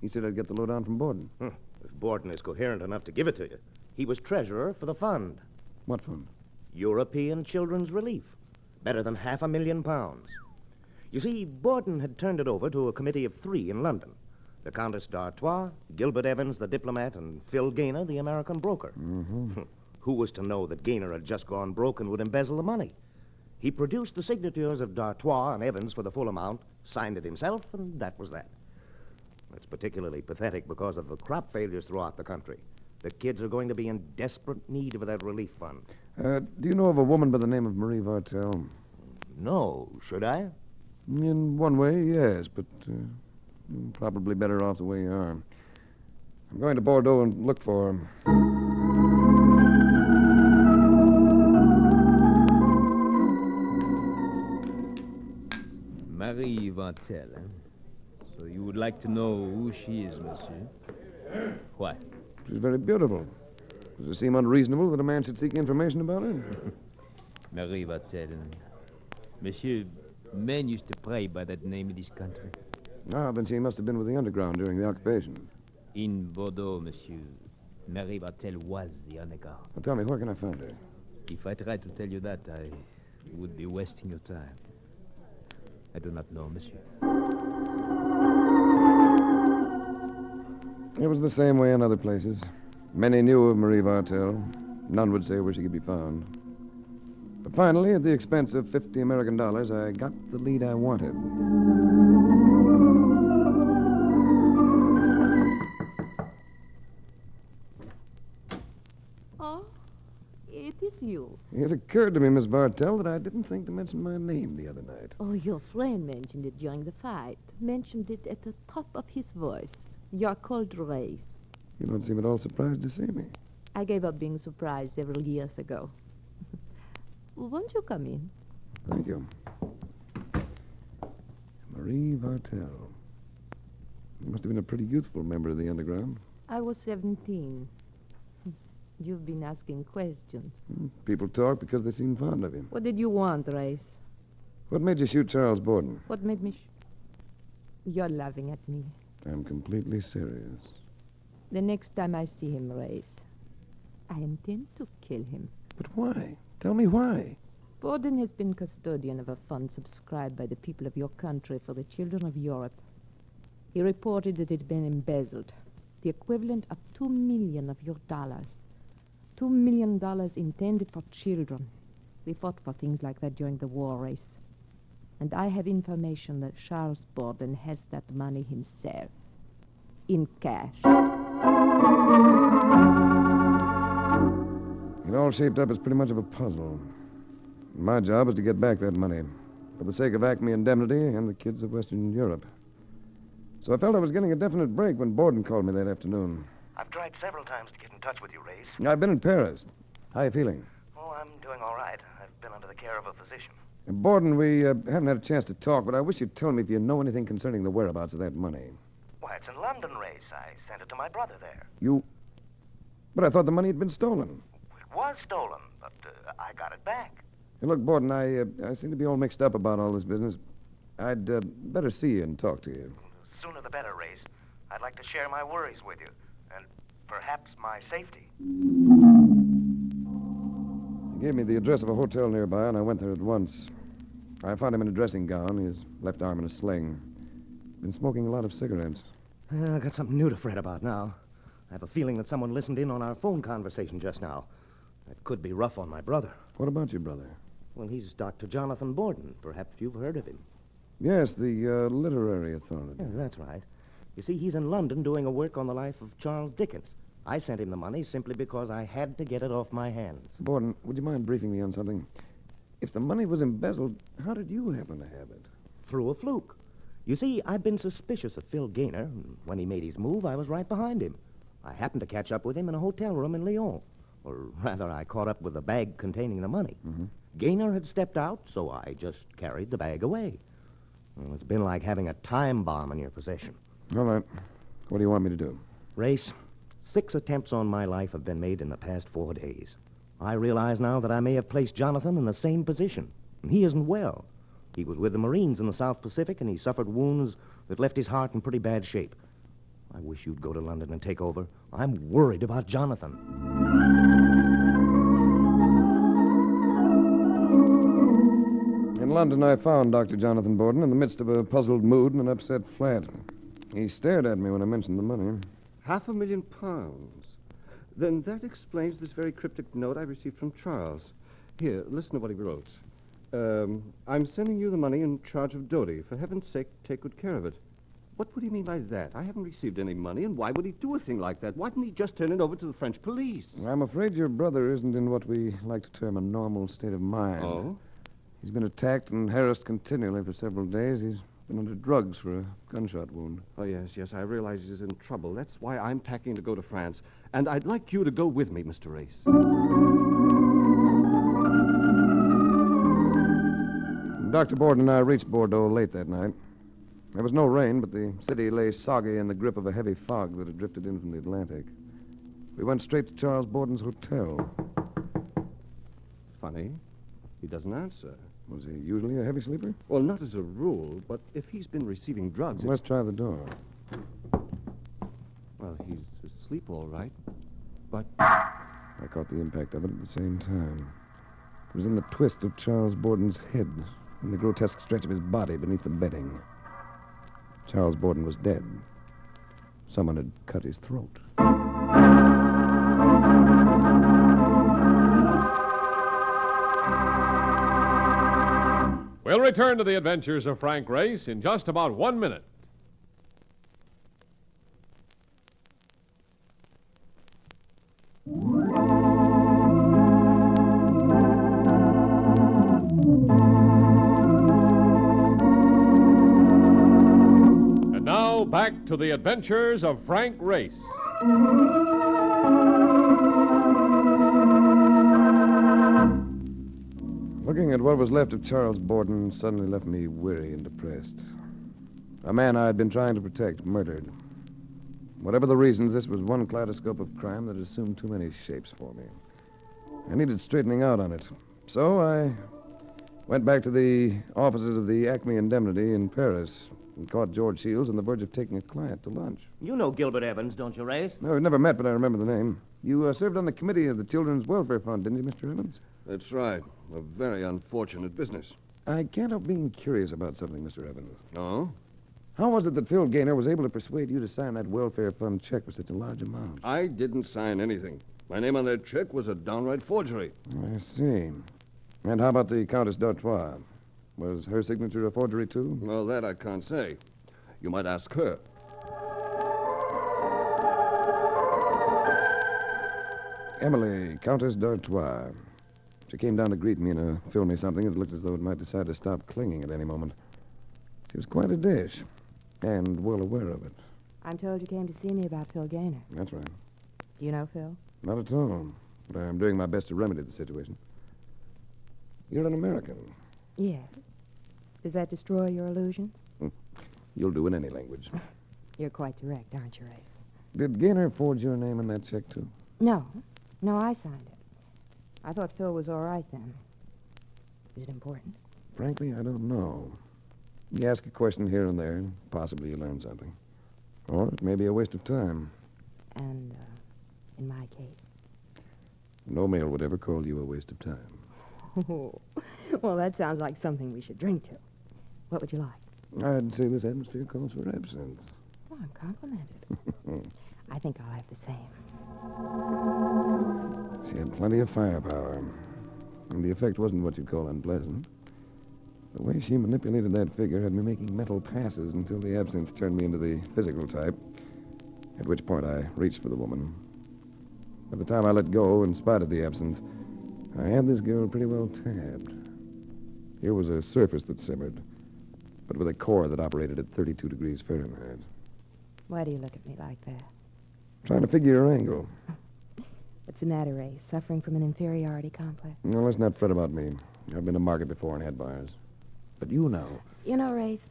He said I'd get the lowdown from Borden. If Borden is coherent enough to give it to you, he was treasurer for the fund. What fund? European Children's Relief. Better than £500,000. You see, Borden had turned it over to a committee of 3 in London. The Countess d'Artois, Gilbert Evans, the diplomat, and Phil Gaynor, the American broker. Who was to know that Gaynor had just gone broke and would embezzle the money? He produced the signatures of d'Artois and Evans for the full amount, signed it himself, and that was that. It's particularly pathetic because of the crop failures throughout the country. The kids are going to be in desperate need of that relief fund. Do you know of a woman by the name of Marie Vartel? No. Should I? In one way, yes, but you're probably better off the way you are. I'm going to Bordeaux and look for her. Marie Vartel, eh? So you would like to know who she is, monsieur? What? She's very beautiful. Does it seem unreasonable that a man should seek information about her? Marie Vartel. Monsieur, Men used to pray by that name in this country. Ah, then she must have been with the underground during the occupation. In Bordeaux, monsieur. Marie Vartel was the underground. Well, tell me, where can I find her? If I tried to tell you that, I would be wasting your time. I do not know, monsieur. It was the same way in other places. Many knew of Marie Vartel. None would say where she could be found. But finally, at the expense of $50 American, I got the lead I wanted. Oh, it is you. It occurred to me, Miss Vartel, that I didn't think to mention my name the other night. Oh, your friend mentioned it during the fight. Mentioned it at the top of his voice. You're called Race. You don't seem at all surprised to see me. I gave up being surprised several years ago. Won't you come in? Thank you. Marie Vartel. You must have been a pretty youthful member of the underground. I was 17. You've been asking questions. People talk because they seem fond of you. What did you want, Race? What made you shoot Charles Borden? What made me... You're laughing at me. I'm completely serious. The next time I see him, Race, I intend to kill him. But why? Tell me why. Borden has been custodian of a fund subscribed by the people of your country for the children of Europe. He reported that it had been embezzled, the equivalent of $2 million of your dollars. $2 million intended for children. We fought for things like that during the war, Race. And I have information that Charles Borden has that money himself. In cash. It all shaped up as pretty much of a puzzle. My job was to get back that money for the sake of Acme Indemnity and the kids of Western Europe. So I felt I was getting a definite break when Borden called me that afternoon. I've tried several times to get in touch with you, Race. I've been in Paris. How you feeling? Oh, I'm doing all right. I've been under the care of a physician. Borden, we haven't had a chance to talk, but I wish you'd tell me if you know anything concerning the whereabouts of that money. Why, it's in London, Race. I sent it to my brother there. You... But I thought the money had been stolen. It was stolen, but I got it back. Hey, look, Borden, I seem to be all mixed up about all this business. I'd better see you and talk to you. The sooner the better, Race. I'd like to share my worries with you, and perhaps my safety. He gave me the address of a hotel nearby, and I went there at once. I found him in a dressing gown, his left arm in a sling. Been smoking a lot of cigarettes. I got something new to fret about now. I have a feeling that someone listened in on our phone conversation just now. That could be rough on my brother. What about your brother? Well, he's Dr. Jonathan Borden. Perhaps you've heard of him. Yes, the literary authority. Yeah, that's right. You see, he's in London doing a work on the life of Charles Dickens. I sent him the money simply because I had to get it off my hands. Borden, would you mind briefing me on something? If the money was embezzled, how did you happen to have it? Through a fluke. You see, I've been suspicious of Phil Gaynor, and when he made his move, I was right behind him. I happened to catch up with him in a hotel room in Lyon. Or rather, I caught up with the bag containing the money. Mm-hmm. Gaynor had stepped out, so I just carried the bag away. Well, it's been like having a time bomb in your possession. All right. What do you want me to do? Race, 6 attempts on my life have been made in the past 4 days. I realize now that I may have placed Jonathan in the same position. And he isn't well. He was with the Marines in the South Pacific, and he suffered wounds that left his heart in pretty bad shape. I wish you'd go to London and take over. I'm worried about Jonathan. In London, I found Dr. Jonathan Borden in the midst of a puzzled mood and an upset flat. He stared at me when I mentioned the money. £500,000. Then that explains this very cryptic note I received from Charles. Here, listen to what he wrote. I'm sending you the money in charge of Dodie. For heaven's sake, take good care of it. What would he mean by that? I haven't received any money, and why would he do a thing like that? Why didn't he just turn it over to the French police? I'm afraid your brother isn't in what we like to term a normal state of mind. Oh? He's been attacked and harassed continually for several days. He's been under drugs for a gunshot wound. Oh, yes, I realize he's in trouble. That's why I'm packing to go to France. And I'd like you to go with me, Mr. Race. Dr. Borden and I reached Bordeaux late that night. There was no rain, but the city lay soggy in the grip of a heavy fog that had drifted in from the Atlantic. We went straight to Charles Borden's hotel. Funny. He doesn't answer. Was he usually a heavy sleeper? Well, not as a rule, but if he's been receiving drugs... Let's try the door. Well, he's asleep all right, but... I caught the impact of it at the same time. It was in the twist of Charles Borden's head, in the grotesque stretch of his body beneath the bedding. Charles Borden was dead. Someone had cut his throat. We'll return to the adventures of Frank Race in just about 1 minute. And now, back to the adventures of Frank Race. Looking at what was left of Charles Borden suddenly left me weary and depressed. A man I had been trying to protect, murdered. Whatever the reasons, this was one kaleidoscope of crime that assumed too many shapes for me. I needed straightening out on it. So I went back to the offices of the Acme Indemnity in Paris and caught George Shields on the verge of taking a client to lunch. You know Gilbert Evans, don't you, Race? No, we've never met, but I remember the name. You served on the committee of the Children's Welfare Fund, didn't you, Mr. Evans? That's right. A very unfortunate business. I can't help being curious about something, Mr. Evans. Oh? How was it that Phil Gaynor was able to persuade you to sign that welfare fund check for such a large amount? I didn't sign anything. My name on that check was a downright forgery. I see. And how about the Countess d'Artois? Was her signature a forgery, too? Well, that I can't say. You might ask her. Emily, Countess d'Artois. She came down to greet me in a filmy something that looked as though it might decide to stop clinging at any moment. She was quite a dish, and well aware of it. I'm told you came to see me about Phil Gaynor. That's right. Do you know Phil? Not at all, but I'm doing my best to remedy the situation. You're an American. Yes. Does that destroy your illusions? You'll do in any language. You're quite direct, aren't you, Race? Did Gaynor forge your name in that check, too? No. No, I signed it. I thought Phil was all right then. Is it important? Frankly, I don't know. You ask a question here and there, and possibly you learn something. Or it may be a waste of time. And, in my case? No male would ever call you a waste of time. Oh, well, that sounds like something we should drink to. What would you like? I'd say this atmosphere calls for absinthe. Oh, I'm complimented. I think I'll have the same. She had plenty of firepower, and the effect wasn't what you'd call unpleasant. The way she manipulated that figure had me making mental passes until the absinthe turned me into the physical type, at which point I reached for the woman. By the time I let go, in spite of the absinthe, I had this girl pretty well tabbed. Here was a surface that simmered, but with a core that operated at 32 degrees Fahrenheit. Why do you look at me like that? Trying to figure your angle. What's the matter, Ray? Suffering from an inferiority complex? No, let's not fret about me. I've been to market before and had buyers. But you know. You know, Race,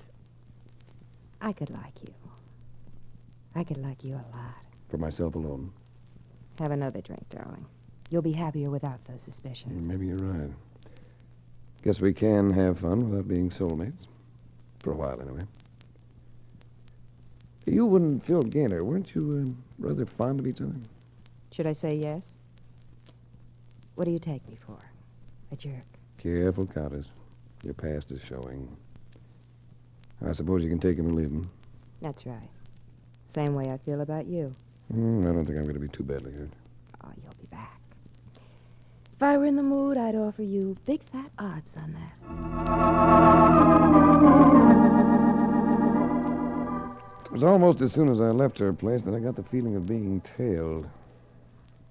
I could like you. I could like you a lot. For myself alone. Have another drink, darling. You'll be happier without those suspicions. Maybe you're right. Guess we can have fun without being soulmates. For a while, anyway. You and Phil Gaynor, weren't you rather fond of each other? Should I say yes? What do you take me for? A jerk? Careful, Countess. Your past is showing. I suppose you can take him or leave him. That's right. Same way I feel about you. I don't think I'm going to be too badly hurt. Oh, you'll be back. If I were in the mood, I'd offer you big fat odds on that. It was almost as soon as I left her place that I got the feeling of being tailed.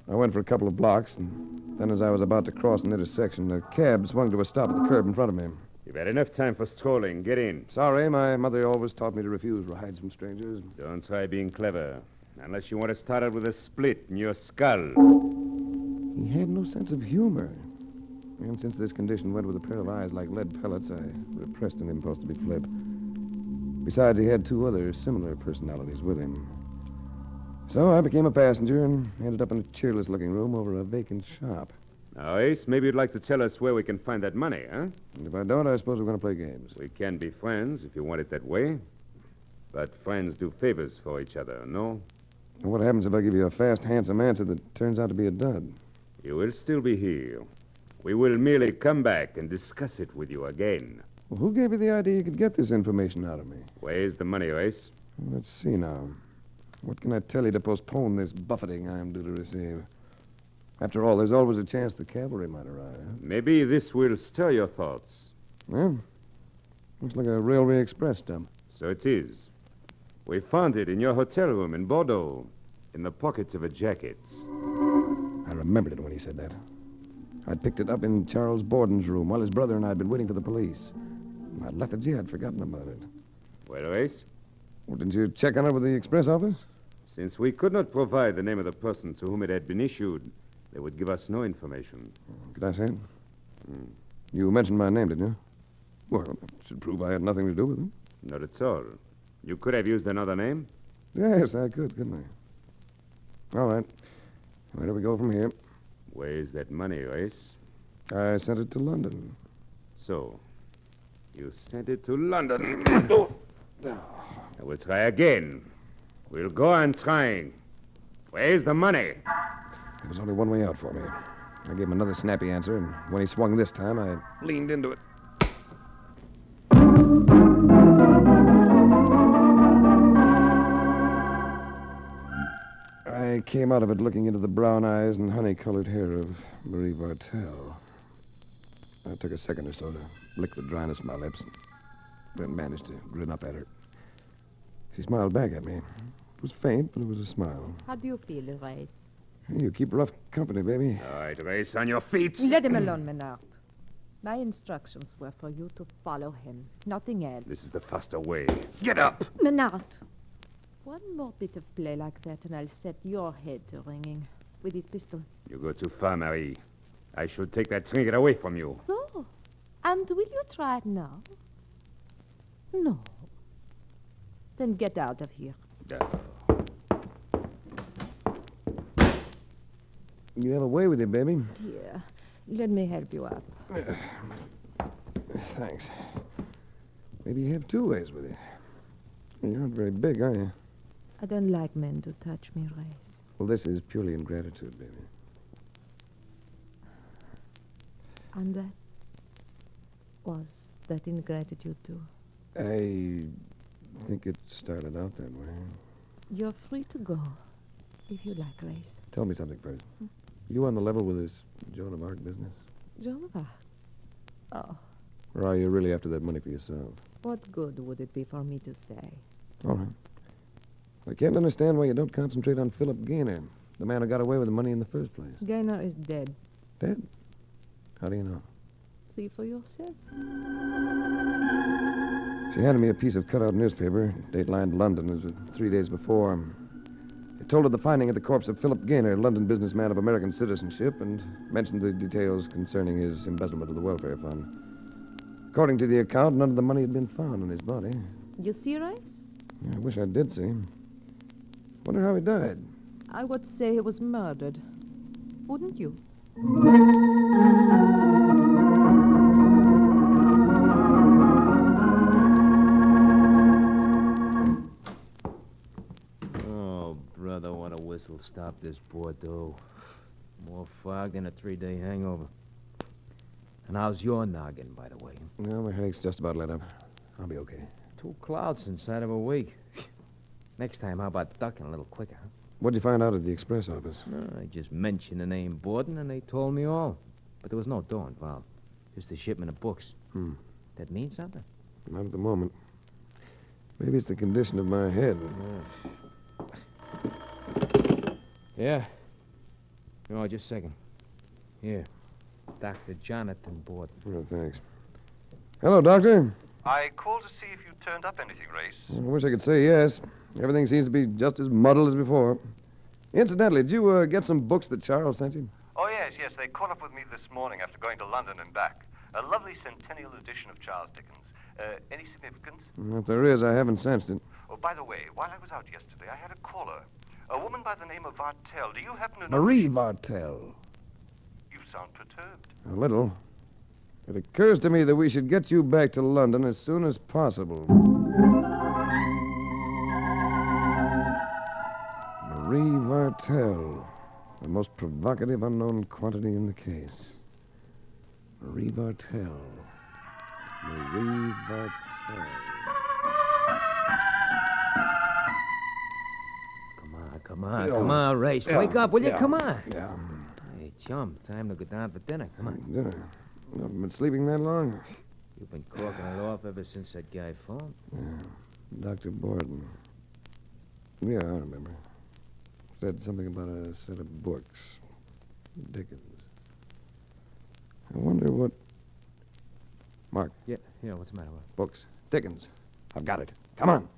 I went for a couple of blocks, and then as I was about to cross an intersection, a cab swung to a stop at the curb in front of me. You've had enough time for strolling. Get in. Sorry, my mother always taught me to refuse rides from strangers. Don't try being clever, unless you want to start out with a split in your skull. He had no sense of humor. And since this condition went with a pair of eyes like lead pellets, I repressed an impulse to be flip. Besides, he had two other similar personalities with him. So I became a passenger and ended up in a cheerless-looking room over a vacant shop. Now, Ace, maybe you'd like to tell us where we can find that money, huh? And if I don't, I suppose we're going to play games. We can be friends if you want it that way. But friends do favors for each other, no? And what happens if I give you a fast, handsome answer that turns out to be a dud? You will still be here. We will merely come back and discuss it with you again. Well, who gave you the idea you could get this information out of me? Where's the money, Ace? Let's see now. What can I tell you to postpone this buffeting I am due to receive? After all, there's always a chance the cavalry might arrive. Maybe this will stir your thoughts. Well, looks like a railway express dump. So it is. We found it in your hotel room in Bordeaux, in the pockets of a jacket. I remembered it when he said that. I'd picked it up in Charles Borden's room while his brother and I had been waiting for the police. I'd lethargy, I'd forgotten about it. Well, Ace? Well, didn't you check on it with the express office? Since we could not provide the name of the person to whom it had been issued, they would give us no information. Could I say it? You mentioned my name, didn't you? Well, that should prove I had nothing to do with it. Not at all. You could have used another name. Yes, I could, couldn't I? All right. Where do we go from here? Where's that money, Ace? I sent it to London. So, you sent it to London. I will try again. We'll go on trying. Where's the money? There was only one way out for me. I gave him another snappy answer, and when he swung this time, I leaned into it. I came out of it looking into the brown eyes and honey-colored hair of Marie Vartel. I took a second or so to lick the dryness from my lips, and then managed to grin up at her. She smiled back at me. It was faint, but it was a smile. How do you feel, Race? You keep rough company, baby. All right, Race, on your feet. Let him alone, Menard. My instructions were for you to follow him, nothing else. This is the faster way. Get up! Menard! One more bit of play like that, and I'll set your head to ringing with his pistol. You go too far, Marie. I should take that trinket away from you. So? And will you try it now? No. Then get out of here. You have a way with you, baby. Here, let me help you up. Thanks. Maybe you have two ways with you. You're not very big, are you? I don't like men to touch me, Race. Well, this is purely ingratitude, baby. And that was that ingratitude, too. I think it started out that way. You're free to go, if you like, Race. Tell me something first. You on the level with this Joan of Arc business? Joan of Arc? Oh, Or are you really after that money for yourself? what good would it be for me to say? All right. I can't understand why you don't concentrate on Philip Gaynor, the man who got away with the money in the first place. Gaynor is dead. Dead? How do you know? See for yourself. She handed me a piece of cutout newspaper, date-lined London. It was 3 days before. It told of the finding of the corpse of Philip Gaynor, London businessman of American citizenship, and mentioned the details concerning his embezzlement of the welfare fund. According to the account, none of the money had been found in his body. You see, Race? I wish I did see. Wonder how he died. I would say he was murdered. Wouldn't you? Oh, brother, what a whistle stop this Bordeaux. More fog than a 3-day hangover. And how's your noggin, by the way? Well, my headache's just about let up. I'll be okay. 2 clouds inside of a week. Next time, how about ducking a little quicker? Huh? What'd you find out at the express office? I just mentioned the name Borden, and they told me all. But there was no dough involved. Just a shipment of books. That means something? Not at the moment. Maybe it's the condition of my head. Yeah. Oh, just a second. Here. Dr. Jonathan Borden. Oh, thanks. Hello, Doctor. I called to see if you turned up anything, Race. I wish I could say yes. Everything seems to be just as muddled as before. Incidentally, did you get some books that Charles sent you? Oh, yes. They caught up with me this morning after going to London and back. A lovely centennial edition of Charles Dickens. Any significance? If there is, I haven't sensed it. Oh, by the way, while I was out yesterday, I had a caller. A woman by the name of Vartel. Do you happen to know... Marie Vartel. You've sound perturbed. A little. It occurs to me that we should get you back to London as soon as possible. Marie Vartel, the most provocative unknown quantity in the case. Marie Vartel. Marie Vartel. Come on, Race. Wake up, will you? Yeah. Come on. Yeah. Hey, chum, time to go down for dinner. Come on. Dinner. You haven't been sleeping that long? You've been corking it off ever since that guy phoned. Yeah. Dr. Borden. Yeah, I remember. Said something about a set of books. Dickens. I wonder what... Mark. Yeah, what's the matter with it? Books. Dickens. I've got it. Come on.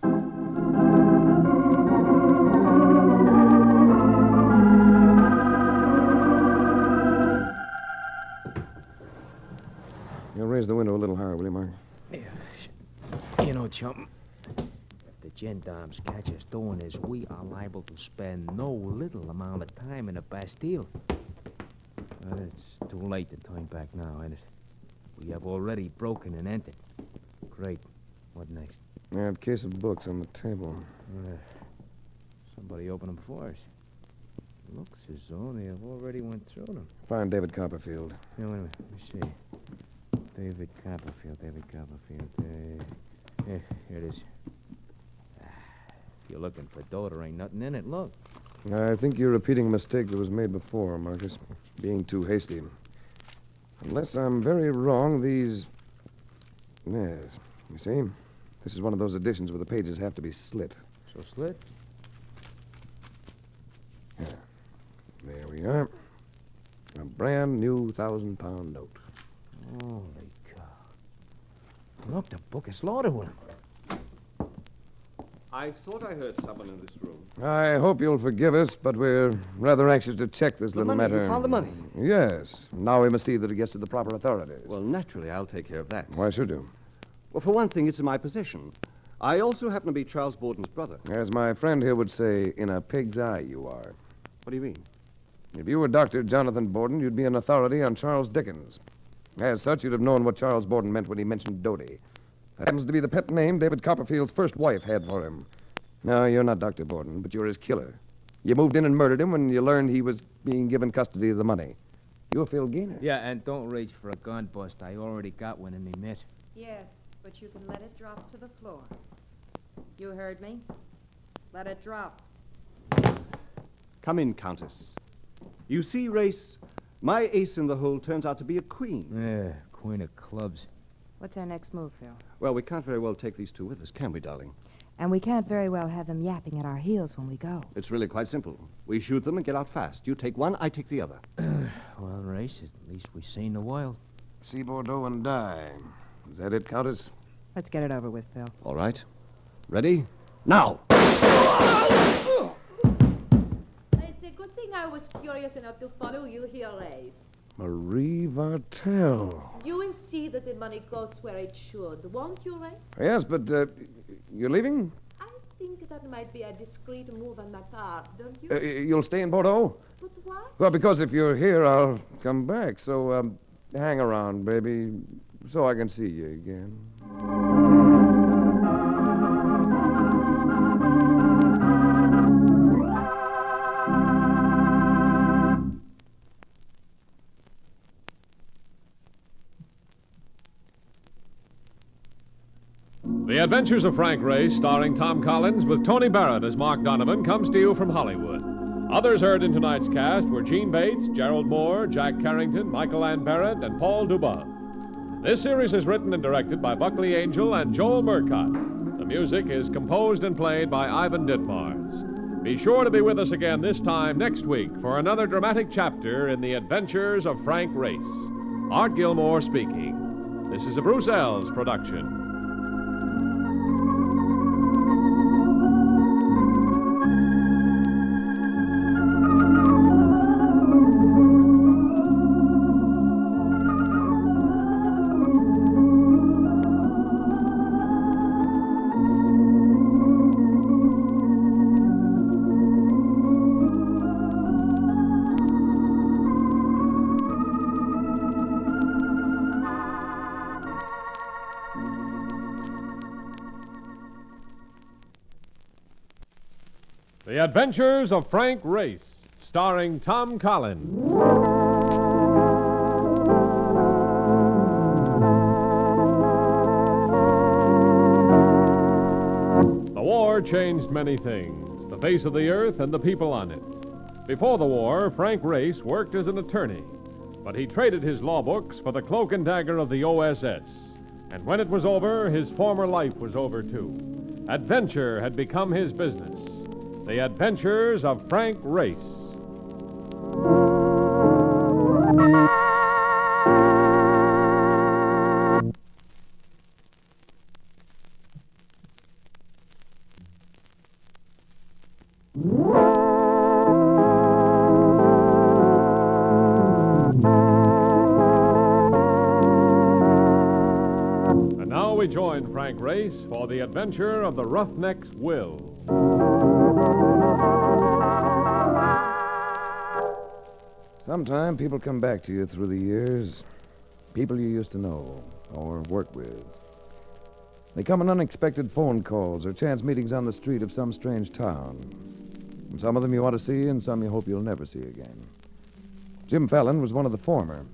You'll raise the window a little higher, will you, Mark? Yeah. You know, chum, if the gendarmes catch us doing this, we are liable to spend no little amount of time in the Bastille. But it's too late to turn back now, ain't it? We have already broken and entered. Great. What next? That case of books on the table. Somebody opened them for us. Looks as though they have already went through them. Find David Copperfield. Yeah, wait a minute. Let me see. David Copperfield. Here it is. If you're looking for dough, there ain't nothing in it. Look. I think you're repeating a mistake that was made before, Marcus. Being too hasty. Unless I'm very wrong, these... Yes. You see? This is one of those editions where the pages have to be slit. So slit? Yeah. There we are. A brand new 1,000-pound note. Holy cow. Look, the book is loaded with them. I thought I heard someone in this room. I hope you'll forgive us, but we're rather anxious to check this little money. matter. You found the money? Yes. Now we must see that it gets to the proper authorities. Well, naturally, I'll take care of that. Why should you? Well, for one thing, it's in my possession. I also happen to be Charles Borden's brother. As my friend here would say, in a pig's eye you are. What do you mean? If you were Dr. Jonathan Borden, you'd be an authority on Charles Dickens. As such, you'd have known what Charles Borden meant when he mentioned Dodie. That happens to be the pet name David Copperfield's first wife had for him. No, you're not Dr. Borden, but you're his killer. You moved in and murdered him when you learned he was being given custody of the money. You're Phil Gaynor. Yeah, and don't reach for a gun bust. I already got one in me mitt. Yes, but you can let it drop to the floor. You heard me? Let it drop. Come in, Countess. You see, Race, my ace in the hole turns out to be a queen. Yeah, queen of clubs. What's our next move, Phil? Well, we can't very well take these two with us, can we, darling? And we can't very well have them yapping at our heels when we go. It's really quite simple. We shoot them and get out fast. You take one, I take the other. Well, Race, at least we've seen the wild. See Bordeaux and die. Is that it, Countess? Let's get it over with, Phil. All right. Ready? Now! It's a good thing I was curious enough to follow you here, Race. Marie Vartel. You will see that the money goes where it should, won't you, Race? Yes, but you're leaving? I think that might be a discreet move on my part, don't you? You'll stay in Bordeaux? But why? Well, because if you're here, I'll come back. So hang around, baby, so I can see you again. The Adventures of Frank Race, starring Tom Collins with Tony Barrett as Mark Donovan, comes to you from Hollywood. Others heard in tonight's cast were Gene Bates, Gerald Moore, Jack Carrington, Michael Ann Barrett, and Paul Dubon. This series is written and directed by Buckley Angel and Joel Murcott. The music is composed and played by Ivan Ditmars. Be sure to be with us again this time next week for another dramatic chapter in the Adventures of Frank Race. Art Gilmore speaking. This is a Bruce Ells production. Adventures of Frank Race, starring Tom Collins. The war changed many things, the face of the earth and the people on it. Before the war, Frank Race worked as an attorney, but he traded his law books for the cloak and dagger of the OSS. And when it was over, his former life was over, too. Adventure had become his business. The Adventures of Frank Race. And now we join Frank Race for the adventure of the Roughneck's Will. Sometime people come back to you through the years. People you used to know or work with. They come in unexpected phone calls or chance meetings on the street of some strange town. And some of them you want to see and some you hope you'll never see again. Jim Fallon was one of the former.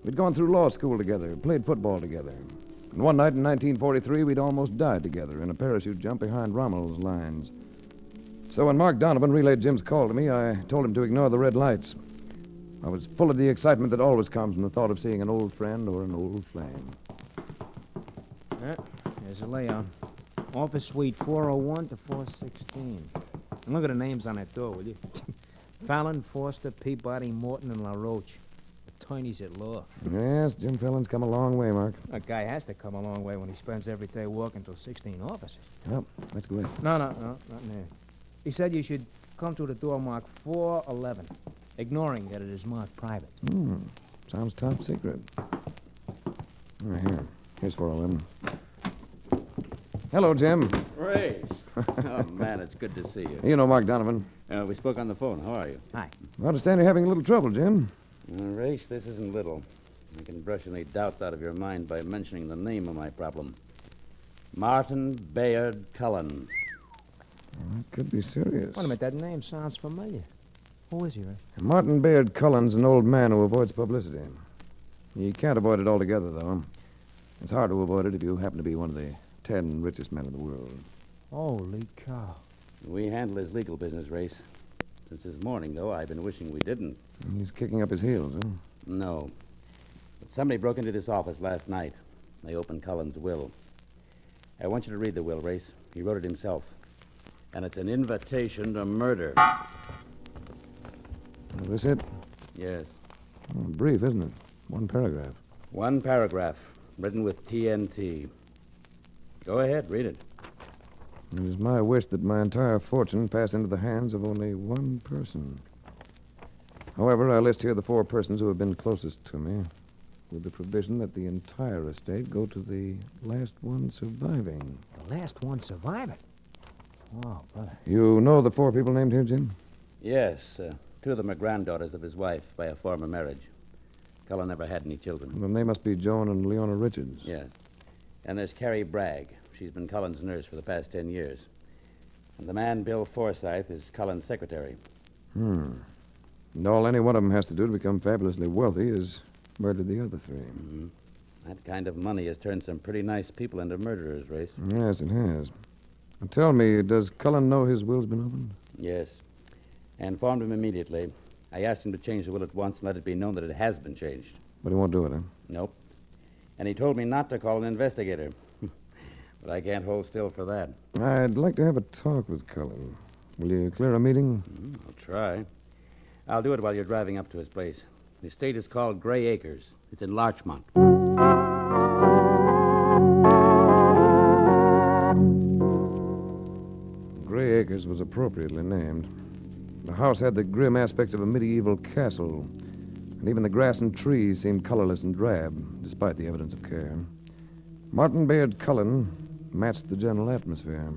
We'd gone through law school together, played football together. And one night in 1943, we'd almost died together in a parachute jump behind Rommel's lines. So when Mark Donovan relayed Jim's call to me, I told him to ignore the red lights. I was full of the excitement that always comes from the thought of seeing an old friend or an old flame. There's a layout. Office suite 401 to 416. And look at the names on that door, will you? Fallon, Foster, Peabody, Morton, and LaRoche. Attorneys at law. Yes, Jim Fallon's come a long way, Mark. A guy has to come a long way when he spends every day walking to 16 offices. Well, let's go in. No, not in there. He said you should come through the door marked 411, ignoring that it is marked private. Sounds top secret. Here's 411. Hello, Jim. Race. Oh, man, it's good to see you. You know Mark Donovan. We spoke on the phone. How are you? Hi. I understand you're having a little trouble, Jim. Race, this isn't little. I can brush any doubts out of your mind by mentioning the name of my problem. Martin Bayard Cullen. That could be serious. Wait a minute, that name sounds familiar. Who is he, Ray? Martin Bayard Cullen's an old man who avoids publicity. He can't avoid it altogether, though. It's hard to avoid it if you happen to be one of the 10 richest men in the world. Holy cow. We handle his legal business, Race. Since this morning, though, I've been wishing we didn't. He's kicking up his heels, huh? No. But somebody broke into this office last night. They opened Cullen's will. I want you to read the will, Race. He wrote it himself. And it's an invitation to murder. Is this it? Yes. Brief, isn't it? One paragraph. One paragraph, written with TNT. Go ahead, read it. It is my wish that my entire fortune pass into the hands of only one person. However, I list here the 4 persons who have been closest to me, with the provision that the entire estate go to the last one surviving. The last one surviving? Oh, brother. You know the 4 people named here, Jim? Yes, 2 of them are granddaughters of his wife by a former marriage. Cullen never had any children. Then they must be Joan and Leona Richards. Yes. And there's Carrie Bragg. She's been Cullen's nurse for the past 10 years. And the man, Bill Forsythe, is Cullen's secretary. And all any one of them has to do to become fabulously wealthy is murder the other 3. Mm-hmm. That kind of money has turned some pretty nice people into murderers, Race. Yes, it has. Now tell me, does Cullen know his will's been opened? Yes. I informed him immediately. I asked him to change the will at once and let it be known that it has been changed. But he won't do it, huh? Nope. And he told me not to call an investigator. But I can't hold still for that. I'd like to have a talk with Cullen. Will you clear a meeting? I'll try. I'll do it while you're driving up to his place. The estate is called Gray Acres. It's in Larchmont. Gray Acres was appropriately named. The house had the grim aspects of a medieval castle, and even the grass and trees seemed colorless and drab, despite the evidence of care. Martin Bayard Cullen matched the general atmosphere.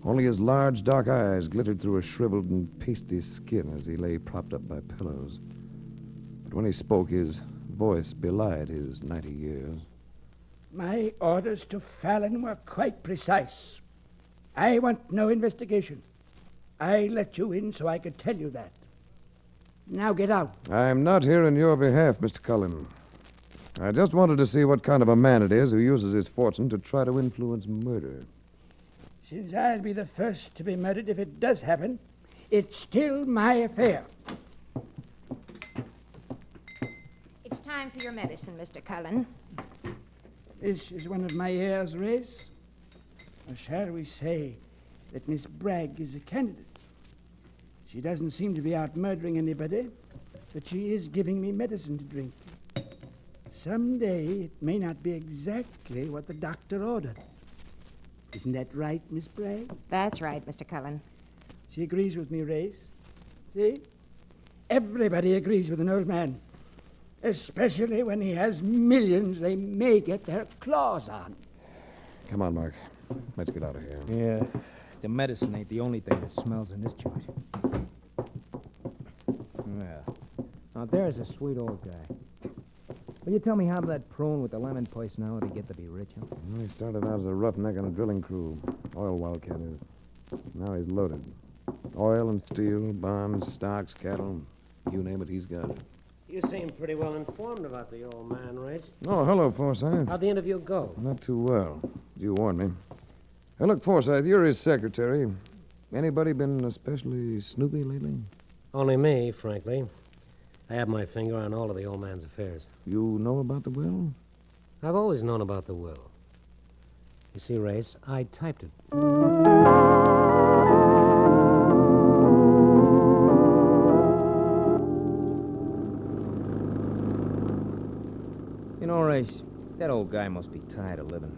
Only his large, dark eyes glittered through a shriveled and pasty skin as he lay propped up by pillows. But when he spoke, his voice belied his 90 years. My orders to Fallon were quite precise. I want no investigation. I let you in so I could tell you that. Now get out. I'm not here in your behalf, Mr. Cullen. I just wanted to see what kind of a man it is who uses his fortune to try to influence murder. Since I'll be the first to be murdered if it does happen, it's still my affair. It's time for your medicine, Mr. Cullen. This is one of my heirs, Race. Or shall we say that Miss Bragg is a candidate? She doesn't seem to be out murdering anybody, but she is giving me medicine to drink. Someday it may not be exactly what the doctor ordered. Isn't that right, Miss Bragg? That's right, Mr. Cullen. She agrees with me, Race. See? Everybody agrees with an old man. Especially when he has millions they may get their claws on. Come on, Mark. Let's get out of here. Yeah, the medicine ain't the only thing that smells in this joint. Well, now there's a sweet old guy. Will you tell me how that prune with the lemon personality get to be rich, huh? Well, he started out as a roughneck on a drilling crew. Oil wildcat is. Now he's loaded. Oil and steel, bonds, stocks, cattle. You name it, he's got it. You seem pretty well informed about the old man, Race. Oh, hello, Forsyth. How'd the interview go? Not too well. You warned me. Hey, look, Forsyth, you're his secretary. Anybody been especially snoopy lately? Only me, frankly. I have my finger on all of the old man's affairs. You know about the will? I've always known about the will. You see, Race, I typed it. You know, Race, that old guy must be tired of living.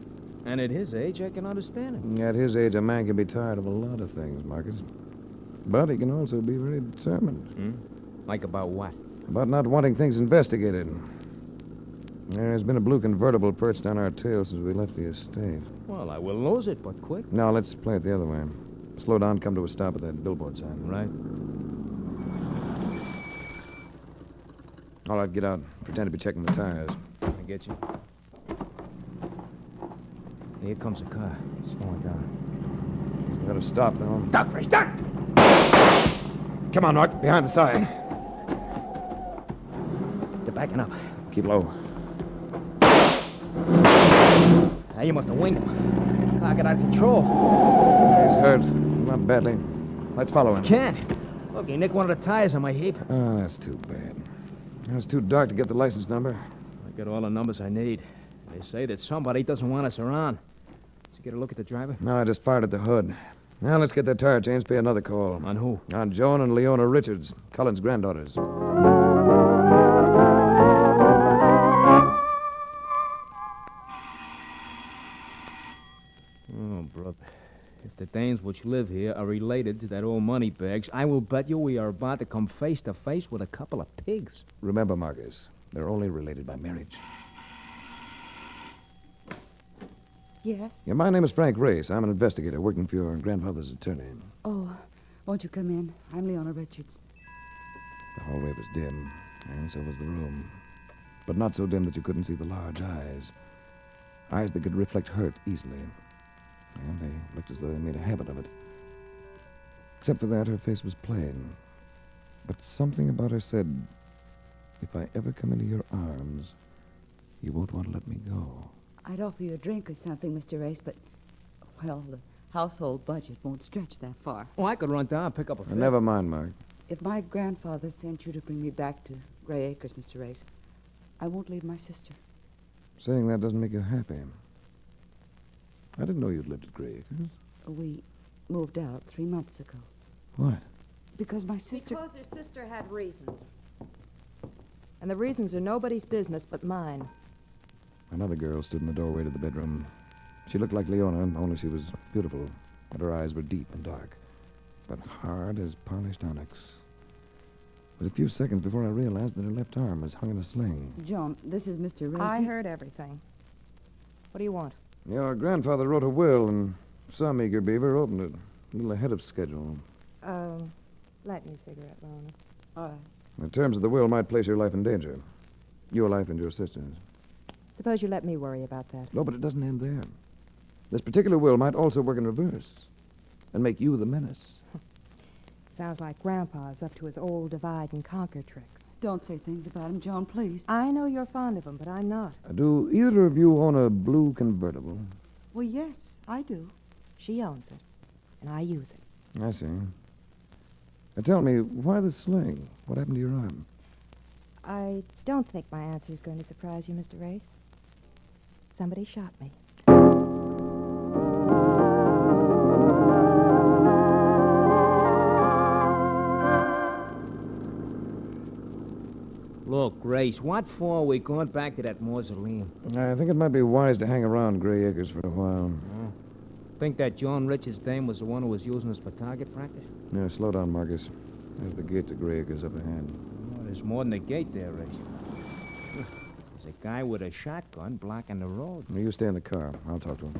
And at his age, I can understand him. At his age, a man can be tired of a lot of things, Marcus. But he can also be very determined. Like about what? About not wanting things investigated. There's been a blue convertible perched on our tail since we left the estate. Well, I will lose it, but quick. Now, let's play it the other way. Slow down, come to a stop at that billboard sign. Right. All right, get out. Pretend to be checking the tires. I get you. Here comes a car. Slow it down. Gotta stop, though. Duck, Race, duck! Come on, Mark. Behind the side. They're backing up. Keep low. Now you must have winged him. Car got out of control. He's hurt. Not badly. Let's follow him. Can't. Look, he nicked one of the tires on my heap. Oh, that's too bad. It was too dark to get the license number. I got all the numbers I need. They say that somebody doesn't want us around. Did you get a look at the driver? No, I just fired at the hood. Now let's get that tire changed. Pay another call. On who? On Joan and Leona Richards, Cullen's granddaughters. Oh, brother. If the Danes which live here are related to that old moneybags, I will bet you we are about to come face to face with a couple of pigs. Remember, Marcus, they're only related by marriage. Yes? Yeah, my name is Frank Race. I'm an investigator working for your grandfather's attorney. Oh, won't you come in? I'm Leona Richards. The hallway was dim, and so was the room. But not so dim that you couldn't see the large eyes. Eyes that could reflect hurt easily. And they looked as though they made a habit of it. Except for that, her face was plain. But something about her said, if I ever come into your arms, you won't want to let me go. I'd offer you a drink or something, Mr. Race, but, well, the household budget won't stretch that far. Oh, I could run down and pick up a fish. Never mind, Mark. If my grandfather sent you to bring me back to Gray Acres, Mr. Race, I won't leave my sister. Saying that doesn't make you happy. I didn't know you'd lived at Gray Acres. We moved out 3 months ago. What? Because my sister... Because her sister had reasons. And the reasons are nobody's business but mine. Another girl stood in the doorway to the bedroom. She looked like Leona, only she was beautiful, and her eyes were deep and dark, but hard as polished onyx. It was a few seconds before I realized that her left arm was hung in a sling. John, this is Mr. Race. I heard everything. What do you want? Your grandfather wrote a will, and some eager beaver opened it, a little ahead of schedule. Light me a cigarette, Lona. All right. The terms of the will might place your life in danger. Your life and your sister's. Suppose you let me worry about that. No, but it doesn't end there. This particular will might also work in reverse and make you the menace. Sounds like Grandpa's up to his old divide-and-conquer tricks. Don't say things about him, Joan, please. I know you're fond of him, but I'm not. Do either of you own a blue convertible? Well, yes, I do. She owns it, and I use it. I see. Now tell me, why the sling? What happened to your arm? I don't think my answer is going to surprise you, Mr. Race. Somebody shot me. Look, Grace, what for are we going back to that mausoleum? I think it might be wise to hang around Gray Acres for a while. Oh. Think that John Richards' dame was the one who was using us for target practice? Yeah, slow down, Marcus. There's the gate to Gray Acres up ahead. Oh, there's more than a gate there, Race. There's a guy with a shotgun blocking the road. Well, you stay in the car. I'll talk to him.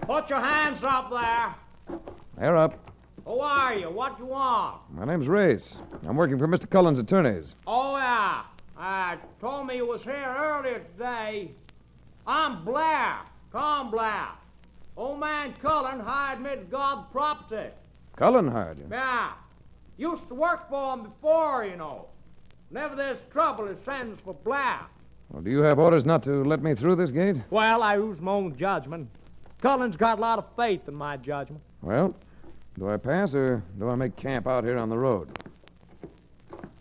Put your hands up there. They're up. Who are you? What you want? My name's Race. I'm working for Mr. Cullen's attorneys. Oh, yeah. Told me you was here earlier today. I'm Blair. Tom Blair. Old man Cullen hired me to guard the property. Cullen hired you? Yeah. Used to work for him before, you know. Whenever there's trouble, he sends for Blair. Well, do you have orders not to let me through this gate? Well, I use my own judgment. Cullen's got a lot of faith in my judgment. Well, do I pass or do I make camp out here on the road?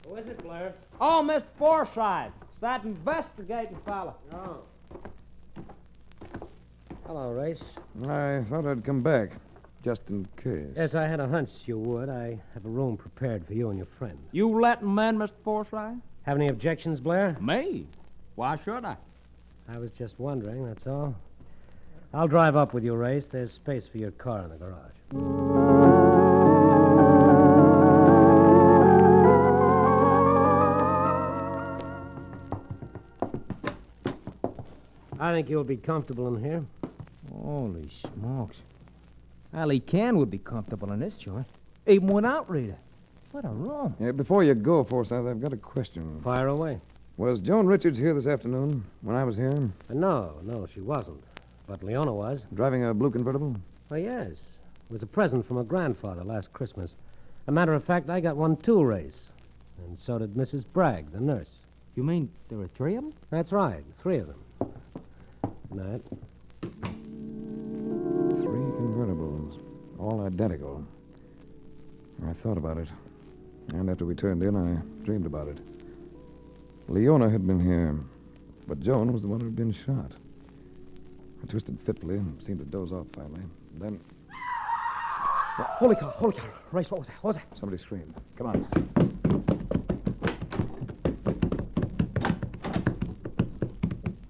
Who is it, Blair? Oh, Mr. Forsythe. It's that investigating fella. Oh. Hello, Race. I thought I'd come back, just in case. Yes, I had a hunch you would. I have a room prepared for you and your friend. You letting men, Mr. Forsythe? Have any objections, Blair? Me? Why should I? I was just wondering, that's all. I'll drive up with you, Race. There's space for your car in the garage. I think you'll be comfortable in here. Holy smokes. Ali Can would be comfortable in this joint. Even without Rita. What a room. Yeah, before you go, Forsyth, I've got a question. Fire away. Was Joan Richards here this afternoon when I was here? No, she wasn't. But Leona was. Driving a blue convertible? Well, yes. It was a present from her grandfather last Christmas. A matter of fact, I got one too, Race. And so did Mrs. Bragg, the nurse. You mean there are three of them? That's right, 3 of them. Good night. 3 convertibles, all identical. I thought about it. And after we turned in, I dreamed about it. Leona had been here, but Joan was the one who had been shot. I twisted fitfully and seemed to doze off finally. Then... Holy cow, Race, what was that? What was that? Somebody screamed. Come on.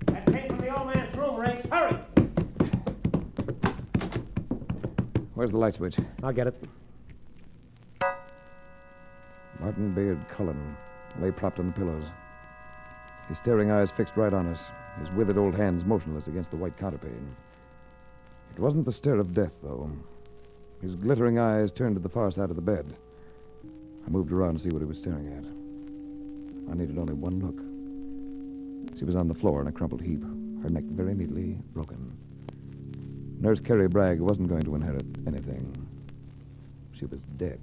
That came from the old man's room, Race. Hurry! Where's the light switch? I'll get it. Martin Bayard Cullen lay propped on the pillows. His staring eyes fixed right on us, his withered old hands motionless against the white counterpane. It wasn't the stare of death, though. His glittering eyes turned to the far side of the bed. I moved around to see what he was staring at. I needed only one look. She was on the floor in a crumpled heap, her neck very neatly broken. Nurse Carrie Bragg wasn't going to inherit anything. She was dead.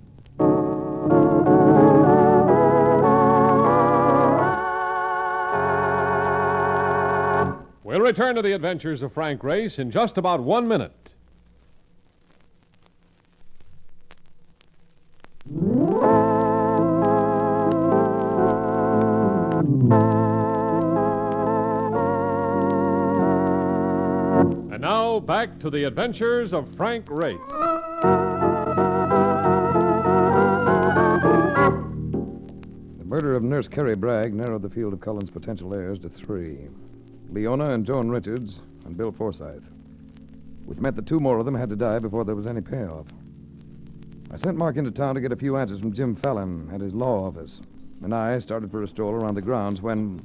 We'll return to the adventures of Frank Race in just about 1 minute. And now, back to the adventures of Frank Race. The murder of Nurse Carrie Bragg narrowed the field of Cullen's potential heirs to 3. Leona and Joan Richards and Bill Forsythe, which meant that 2 more of them had to die before there was any payoff. I sent Mark into town to get a few answers from Jim Fallon at his law office, and I started for a stroll around the grounds when...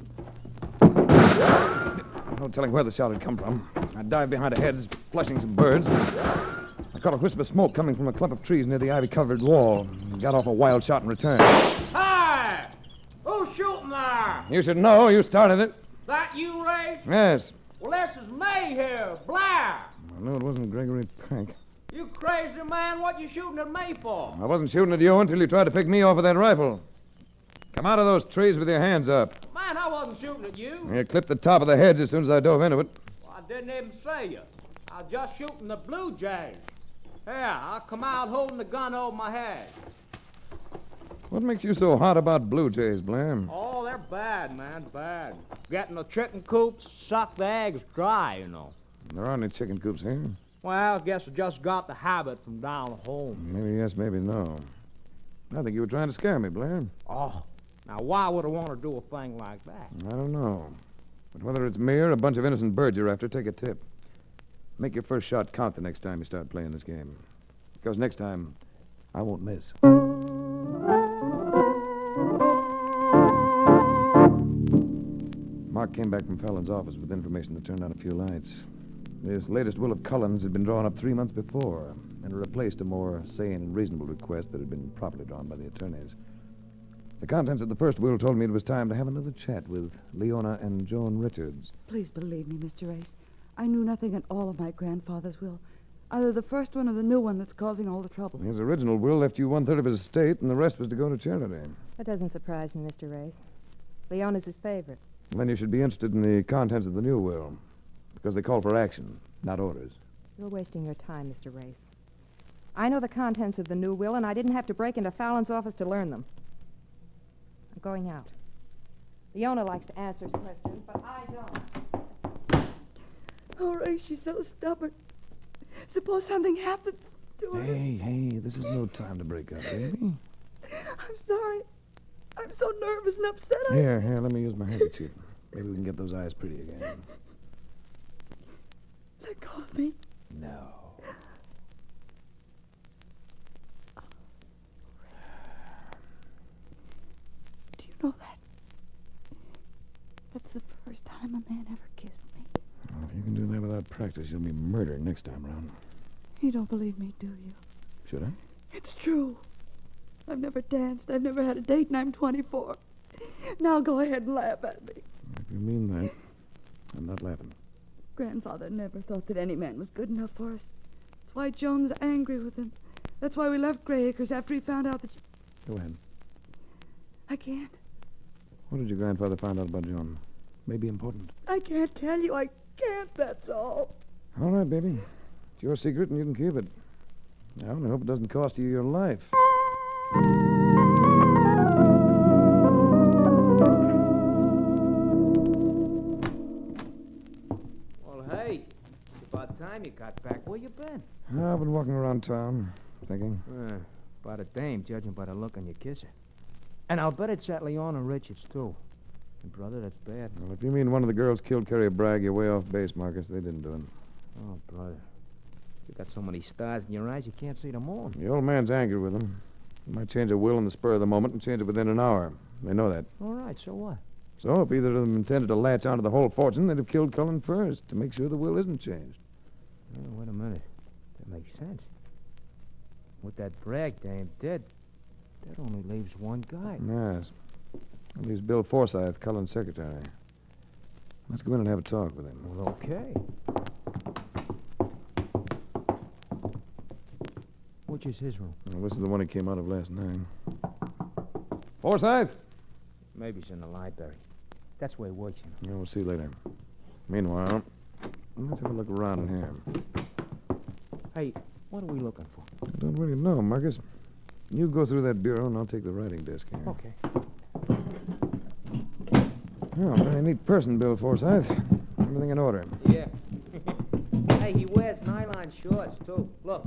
No telling where the shot had come from. I dived behind a hedge, flushing some birds. I caught a wisp of smoke coming from a clump of trees near the ivy-covered wall. Got off a wild shot and returned. Hey! Who's shooting there? You should know. You started it. That you, Race? Yes. Well, this is May here, Blair. I knew it wasn't Gregory Peck. You crazy man, what you shooting at me for? I wasn't shooting at you until you tried to pick me off with that rifle. Come out of those trees with your hands up. Man, I wasn't shooting at you. You clipped the top of the hedge as soon as I dove into it. Well, I didn't even say you. I was just shooting the blue jays. Here, I'll come out holding the gun over my head. What makes you so hot about blue jays, Blair? Oh, they're bad, man, bad. Get in the chicken coops, suck the eggs dry, you know. There aren't any chicken coops here. Well, I guess I just got the habit from down home. Maybe yes, maybe no. I think you were trying to scare me, Blair. Oh, now why would I want to do a thing like that? I don't know. But whether it's me or a bunch of innocent birds you're after, take a tip. Make your first shot count the next time you start playing this game. Because next time, I won't miss. Mark came back from Fallon's office with information that turned on a few lights. This latest will of Cullen's had been drawn up 3 months before and replaced a more sane and reasonable request that had been properly drawn by the attorneys. The contents of the first will told me it was time to have another chat with Leona and Joan Richards. Please believe me, Mr. Race. I knew nothing at all of my grandfather's will. Either the first one or the new one that's causing all the trouble. His original will left you 1/3 of his estate, and the rest was to go to charity. That doesn't surprise me, Mr. Race. Leona's his favorite. Then you should be interested in the contents of the new will, because they call for action, not orders. You're wasting your time, Mr. Race. I know the contents of the new will, and I didn't have to break into Fallon's office to learn them. I'm going out. Leona likes to answer questions, but I don't. Oh, Ray, she's so stubborn. Suppose something happens to her. Hey, this is no time to break up, baby. I'm sorry. I'm so nervous and upset. Here, let me use my handkerchief. Maybe we can get those eyes pretty again. Let go of me. No. Do you know that? That's the first time a man ever kissed me. Well, if you can do that without practice, you'll be murdered next time round. You don't believe me, do you? Should I? It's true. I've never danced. I've never had a date, and I'm 24. Now go ahead and laugh at me. If you mean that, I'm not laughing. Grandfather never thought that any man was good enough for us. That's why Joan's angry with him. That's why we left Grey Acres after he found out that... Go ahead. I can't. What did your grandfather find out about John? Maybe important. I can't tell you. I can't, that's all. All right, baby. It's your secret, and you can keep it. I only hope it doesn't cost you your life. Well, hey, it's about time you got back. Where you been? I've been walking around town, thinking. About a dame, judging by the look on your kisser. And I'll bet it's that Leona Richards, too. And, brother, that's bad. Well, if you mean one of the girls killed Carrie Bragg, you're way off base, Marcus. They didn't do it. Oh, brother. You got so many stars in your eyes, you can't see them all. The old man's angry with them. He might change a will in the spur of the moment and change it within an hour. They know that. All right, so what? So if either of them intended to latch onto the whole fortune, they'd have killed Cullen first to make sure the will isn't changed. Oh, wait a minute. That makes sense. With that Bragg dame dead, that only leaves one guy. Yes. That leaves Bill Forsythe, Cullen's secretary. Let's go in and have a talk with him. Well, okay. Which is his room? Well, this is the one he came out of last night. Forsythe? Maybe it's in the library. That's where he works, you know. Yeah, we'll see later. Meanwhile, let's have a look around in here. Hey, what are we looking for? I don't really know, Marcus. You go through that bureau, and I'll take the writing desk here. Okay. Oh, very neat person, Bill Forsythe. Everything in order. Yeah. Hey, he wears nylon shorts, too. Look.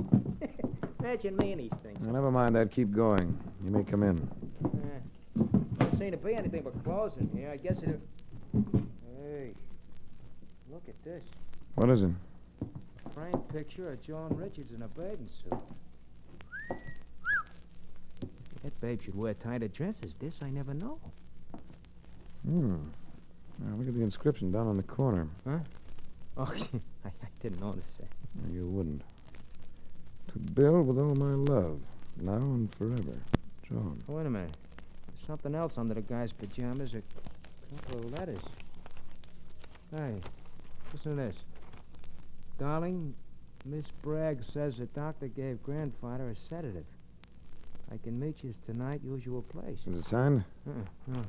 Imagine me in these things. Now, never mind that. Keep going. You may come in. Don't seem to be anything but clothes in here. I guess it... Hey, look at this. What is it? Framed picture of Joan Richards in a bathing suit. That babe should wear tighter dresses. This I never know. Now, look at the inscription down on the corner. Huh? Oh, I didn't notice that. You wouldn't. To Bill with all my love, now and forever. Joan. Oh, wait a minute. There's something else under the guy's pajamas. A couple of letters. Hey, listen to this. Darling, Miss Bragg says the doctor gave grandfather a sedative. I can meet you tonight, usual place. Is it signed? It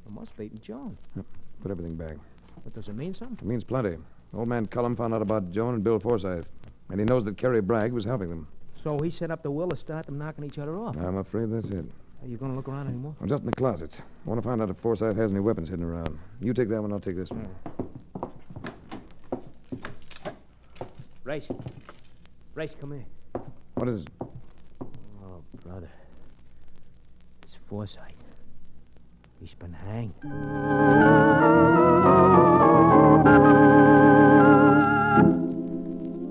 must be Joan. Yep. Put everything back. But does it mean something? It means plenty. Old man Cullum found out about Joan and Bill Forsyth, and he knows that Kerry Bragg was helping them. So he set up the will to start them knocking each other off. I'm afraid that's it. Are you going to look around anymore? I'm just in the closet. I want to find out if Forsyth has any weapons hidden around. You take that one, I'll take this one. Race. Race, come here. What is it? Oh, brother. It's Forsyth. He's been hanged.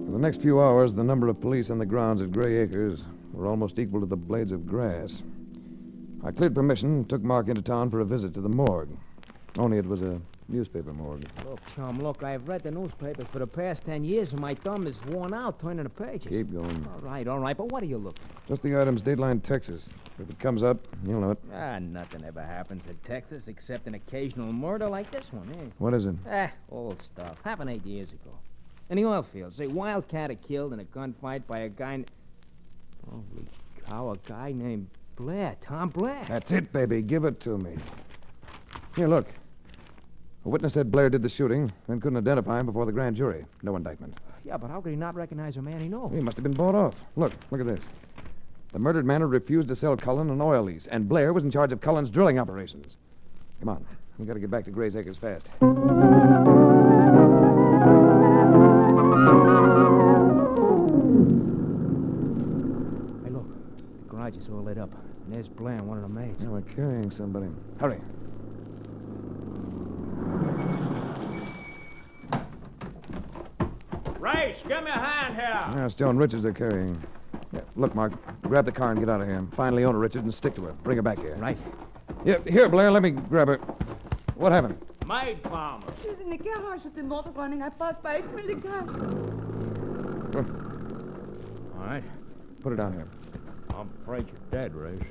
For the next few hours, the number of police on the grounds at Gray Acres were almost equal to the blades of grass. I cleared permission and took Mark into town for a visit to the morgue. Only it was a newspaper morgue. Look, Chum, look, I've read the newspapers for the past 10 years, and my thumb is worn out turning the pages. Keep going. All right, but what are you looking? Just the items, Dateline, Texas. If it comes up, you'll know it. Nothing ever happens in Texas except an occasional murder like this one, eh? What is it? Old stuff. Happened 8 years ago. In the oil fields, a wildcatter killed in a gunfight by a guy... Holy cow, a guy named Blair, Tom Blair. That's it, baby. Give it to me. Here, look. A witness said Blair did the shooting and couldn't identify him before the grand jury. No indictment. Yeah, but how could he not recognize a man he knows? He must have been bought off. Look at this. The murdered man had refused to sell Cullen an oil lease, and Blair was in charge of Cullen's drilling operations. Come on. We got to get back to Gray's Acres fast. Hey, look. The garage is all lit up. And there's Blair and one of the maids. Now we're carrying somebody. Hurry. Race, give me a hand here. Yeah, it's Joan Richards they're carrying. Yeah, look, Mark. Grab the car and get out of here. Find Leona Richards and stick to her. Bring her back here. Right. Yeah, here, Blair. Let me grab her. What happened? Maid farmer. She was in the garage with the motor running. I passed by. I smelled the gas. All right. Put her down here. I'm afraid you're dead, Race.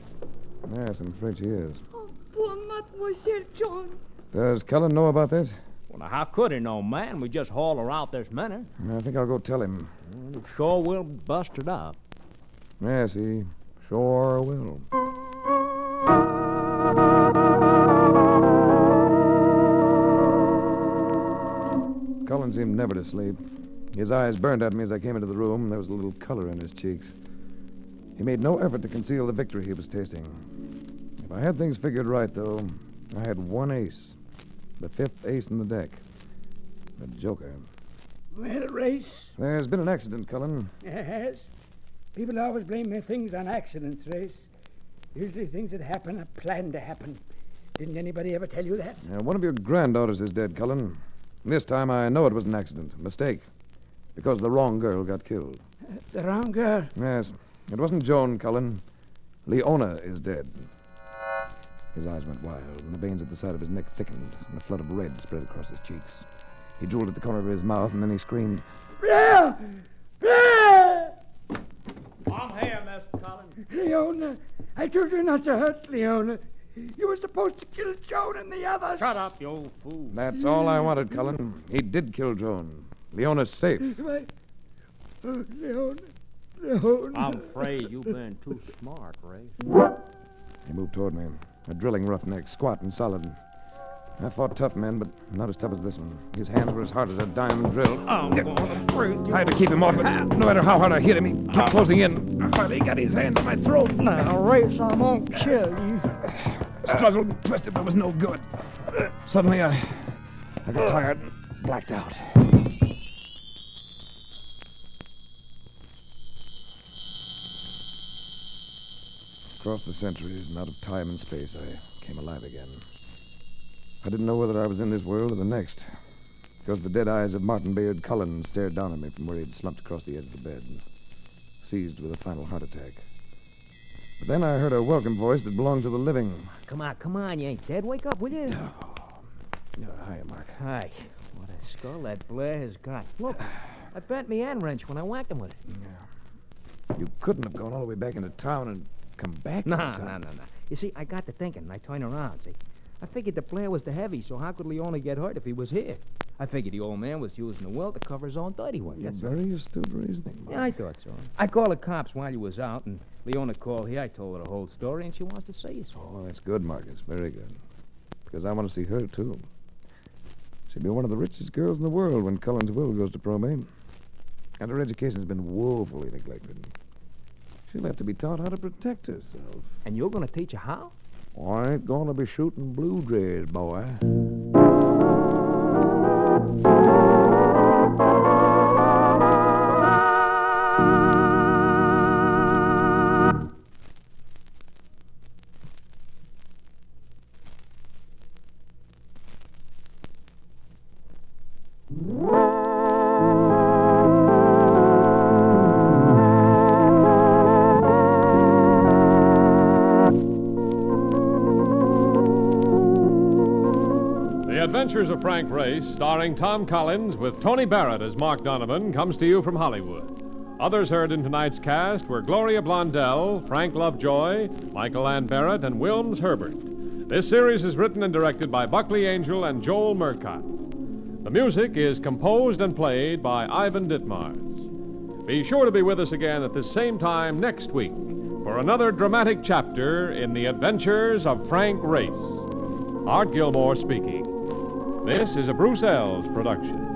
Yes, I'm afraid she is. Oh, poor Mademoiselle John. Does Cullen know about this? Well, now, how could he know, man? We just hauled her out this minute. I think I'll go tell him. Well, sure will bust it up. Yes, he sure will. Cullen seemed never to sleep. His eyes burned at me as I came into the room. There was a little color in his cheeks. He made no effort to conceal the victory he was tasting. If I had things figured right, though, I had one ace. The fifth ace in the deck. The Joker. Well, Race. There's been an accident, Cullen. Yes. People always blame their things on accidents, Race. Usually things that happen are planned to happen. Didn't anybody ever tell you that? One of your granddaughters is dead, Cullen. This time I know it was an accident, a mistake. Because the wrong girl got killed. The wrong girl? Yes. It wasn't Joan, Cullen. Leona is dead. His eyes went wild, and the veins at the side of his neck thickened, and a flood of red spread across his cheeks. He drooled at the corner of his mouth, and then he screamed, Blair! Blair! I'm here, Mr. Cullen. Leona, I told you not to hurt Leona. You were supposed to kill Joan and the others. Shut up, you old fool. That's all I wanted, Cullen. He did kill Joan. Leona's safe. Oh, Leona. I'm afraid you've been too smart, Ray. He moved toward me, a drilling roughneck, squat and solid. I fought tough men, but not as tough as this one. His hands were as hard as a diamond drill. I'm going to break you. I had to keep him off, but no matter how hard I hit him, he kept closing in. I finally got his hands on my throat. Now, Race, I won't kill you. Struggled and twisted, but it was no good. Suddenly, I got tired and blacked out. Across the centuries and out of time and space, I came alive again. I didn't know whether I was in this world or the next, because the dead eyes of Martin Bayard Cullen stared down at me from where he'd slumped across the edge of the bed, seized with a final heart attack. But then I heard a welcome voice that belonged to the living. Come on, you ain't dead. Wake up, will you? Hi, Mark. Hi. What a skull that Blair has got. Look, I bent me end wrench when I whacked him with it. Yeah. You couldn't have gone all the way back into town and come back. No. You see, I got to thinking, and I turned around, see. I figured the Blair was the heavy, so how could Leone get hurt if he was here? I figured the old man was using the will to cover his own dirty work. That's all. Very astute reasoning, Mark. Yeah, I thought so. I called the cops while you was out, and Leona called here. I told her the whole story, and she wants to see us. Oh, that's good, Marcus. Very good. Because I want to see her, too. She'll be one of the richest girls in the world when Cullen's will goes to probate. And her education's been woefully neglected. She'll have to be taught how to protect herself. And you're going to teach her how? Oh, I ain't going to be shooting blue jays, boy. The Adventures of Frank Race, starring Tom Collins with Tony Barrett as Mark Donovan, comes to you from Hollywood. Others heard in tonight's cast were Gloria Blondell, Frank Lovejoy, Michael Ann Barrett, and Wilms Herbert. This series is written and directed by Buckley Angel and Joel Murcott. The music is composed and played by Ivan Ditmars. Be sure to be with us again at this same time next week for another dramatic chapter in the Adventures of Frank Race. Art Gilmore speaking. This is a Bruce Ells production.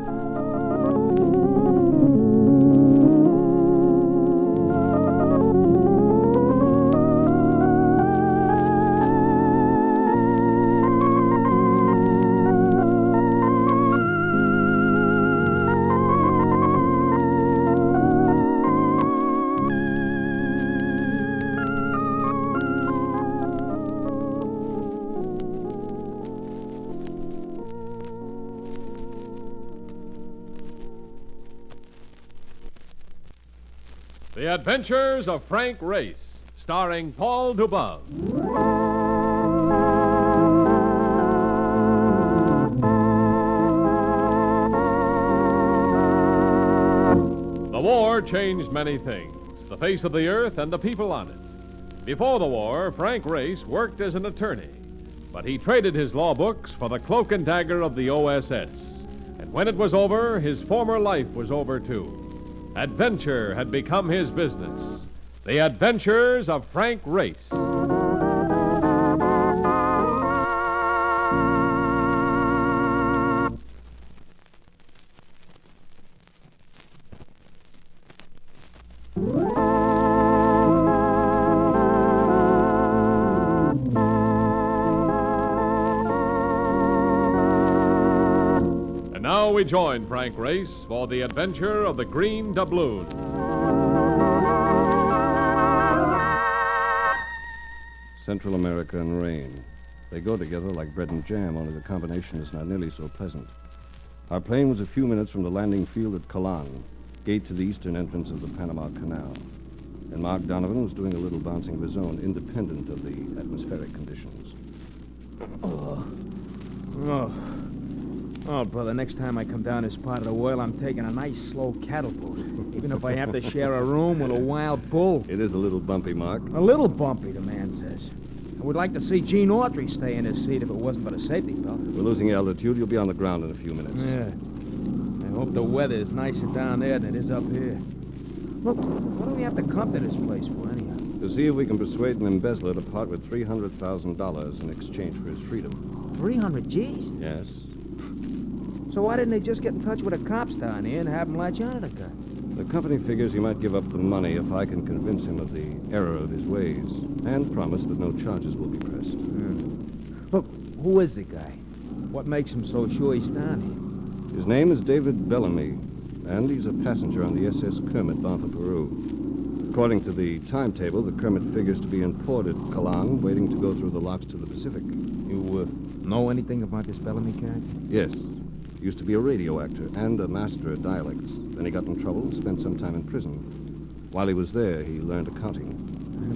The Adventures of Frank Race, starring Paul Dubov. The war changed many things, the face of the earth and the people on it. Before the war, Frank Race worked as an attorney, but he traded his law books for the cloak and dagger of the OSS. And when it was over, his former life was over too. Adventure had become his business. The Adventures of Frank Race. And now we join Frank Race for the adventure of the Green Doubloon. Central America and rain. They go together like bread and jam, only the combination is not nearly so pleasant. Our plane was a few minutes from the landing field at Colon, gate to the eastern entrance of the Panama Canal. And Mark Donovan was doing a little bouncing of his own, independent of the atmospheric conditions. Oh, brother, next time I come down this part of the world, I'm taking a nice, slow cattle boat. Even if I have to share a room with a wild bull. It is a little bumpy, Mark. A little bumpy, the man says. I would like to see Gene Autry stay in his seat if it wasn't for the safety belt. We're losing altitude. You'll be on the ground in a few minutes. Yeah. I hope the weather is nicer down there than it is up here. Look, what do we have to come to this place for, anyhow? To see if we can persuade an embezzler to part with $300,000 in exchange for his freedom. 300 G's? Yes. So why didn't they just get in touch with the cops down here and have them latch onto the guy? The company figures he might give up the money if I can convince him of the error of his ways and promise that no charges will be pressed. Look, who is the guy? What makes him so sure he's down here? His name is David Bellamy, and he's a passenger on the SS Kermit bound for Peru. According to the timetable, the Kermit figures to be in port at Colon, waiting to go through the locks to the Pacific. You know anything about this Bellamy character? Yes. He used to be a radio actor and a master at dialects. Then he got in trouble and spent some time in prison. While he was there, he learned accounting.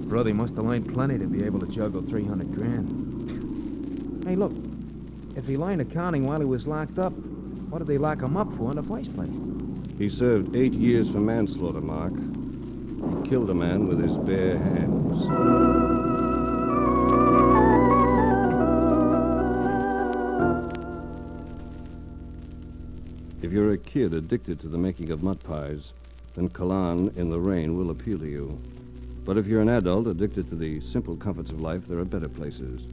Brother, he must have learned plenty to be able to juggle 300 grand. Hey, look. If he learned accounting while he was locked up, what did they lock him up for in the first place? He served 8 years for manslaughter, Mark. He killed a man with his bare hands. If you're a kid addicted to the making of mud pies, then Kalan in the rain will appeal to you. But if you're an adult addicted to the simple comforts of life, there are better places.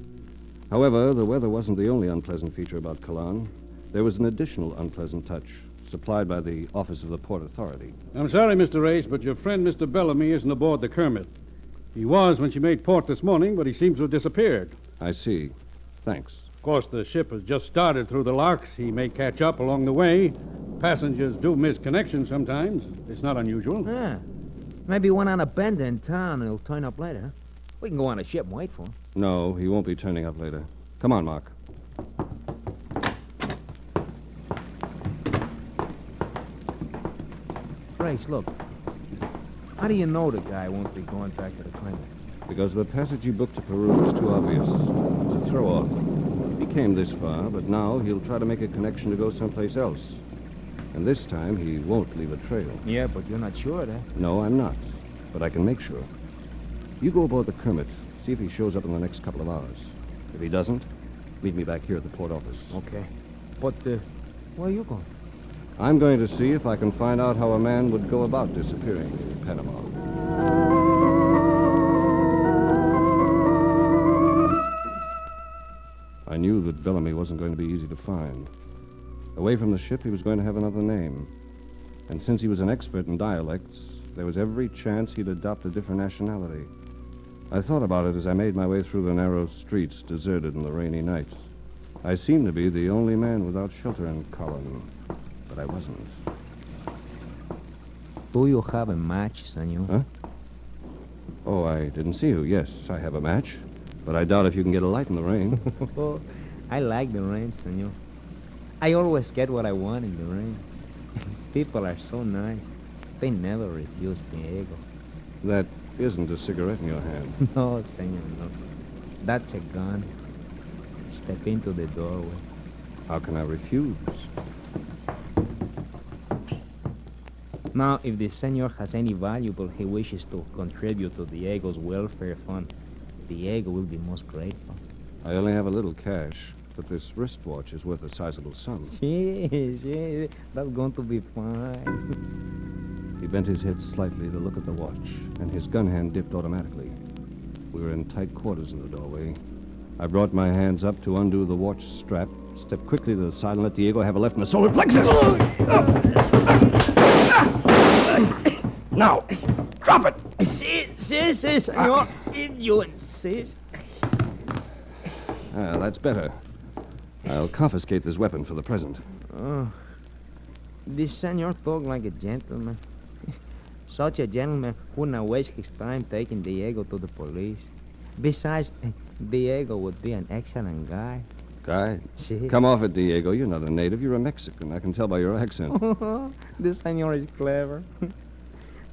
However, the weather wasn't the only unpleasant feature about Kalan. There was an additional unpleasant touch, supplied by the Office of the Port Authority. I'm sorry, Mr. Race, but your friend, Mr. Bellamy, isn't aboard the Kermit. He was when she made port this morning, but he seems to have disappeared. I see. Thanks. Of course, the ship has just started through the locks. He may catch up along the way. Passengers do miss connections sometimes. It's not unusual. Yeah. Maybe one on a bender in town and he'll turn up later. We can go on a ship and wait for him. No, he won't be turning up later. Come on, Mark. Grace, look. How do you know the guy won't be going back to the Kermit? Because the passage he booked to Peru was too obvious. It's a throw-off. He came this far, but now he'll try to make a connection to go someplace else. And this time, he won't leave a trail. Yeah, but you're not sure of that. No, I'm not. But I can make sure. You go aboard the Kermit. See if he shows up in the next couple of hours. If he doesn't, meet me back here at the port office. Okay. But, where are you going? I'm going to see if I can find out how a man would go about disappearing in Panama. I knew that Bellamy wasn't going to be easy to find. Away from the ship, he was going to have another name. And since he was an expert in dialects, there was every chance he'd adopt a different nationality. I thought about it as I made my way through the narrow streets, deserted in the rainy night. I seemed to be the only man without shelter in Colin, but I wasn't. Do you have a match, senor? Huh? Oh, I didn't see you. Yes, I have a match. But I doubt if you can get a light in the rain. Oh, I like the rain, senor. I always get what I want in the rain. People are so nice. They never refuse Diego. That isn't a cigarette in your hand. No, senor, no. That's a gun. Step into the doorway. How can I refuse? Now, if the senor has any valuable he wishes to contribute to Diego's welfare fund, Diego will be most grateful. I only have a little cash, but this wristwatch is worth a sizable sum. Yes, that's going to be fine. He bent his head slightly to look at the watch, and his gun hand dipped automatically. We were in tight quarters in the doorway. I brought my hands up to undo the watch strap, stepped quickly to the side, and let Diego have a left in the solar plexus. Now, drop it! Si, senor. If you insist. That's better. I'll confiscate this weapon for the present. Oh, this senor talk like a gentleman. Such a gentleman wouldn't waste his time taking Diego to the police. Besides, Diego would be an excellent guy. Guy? Si. Come off it, Diego. You're not a native. You're a Mexican. I can tell by your accent. This senor is clever.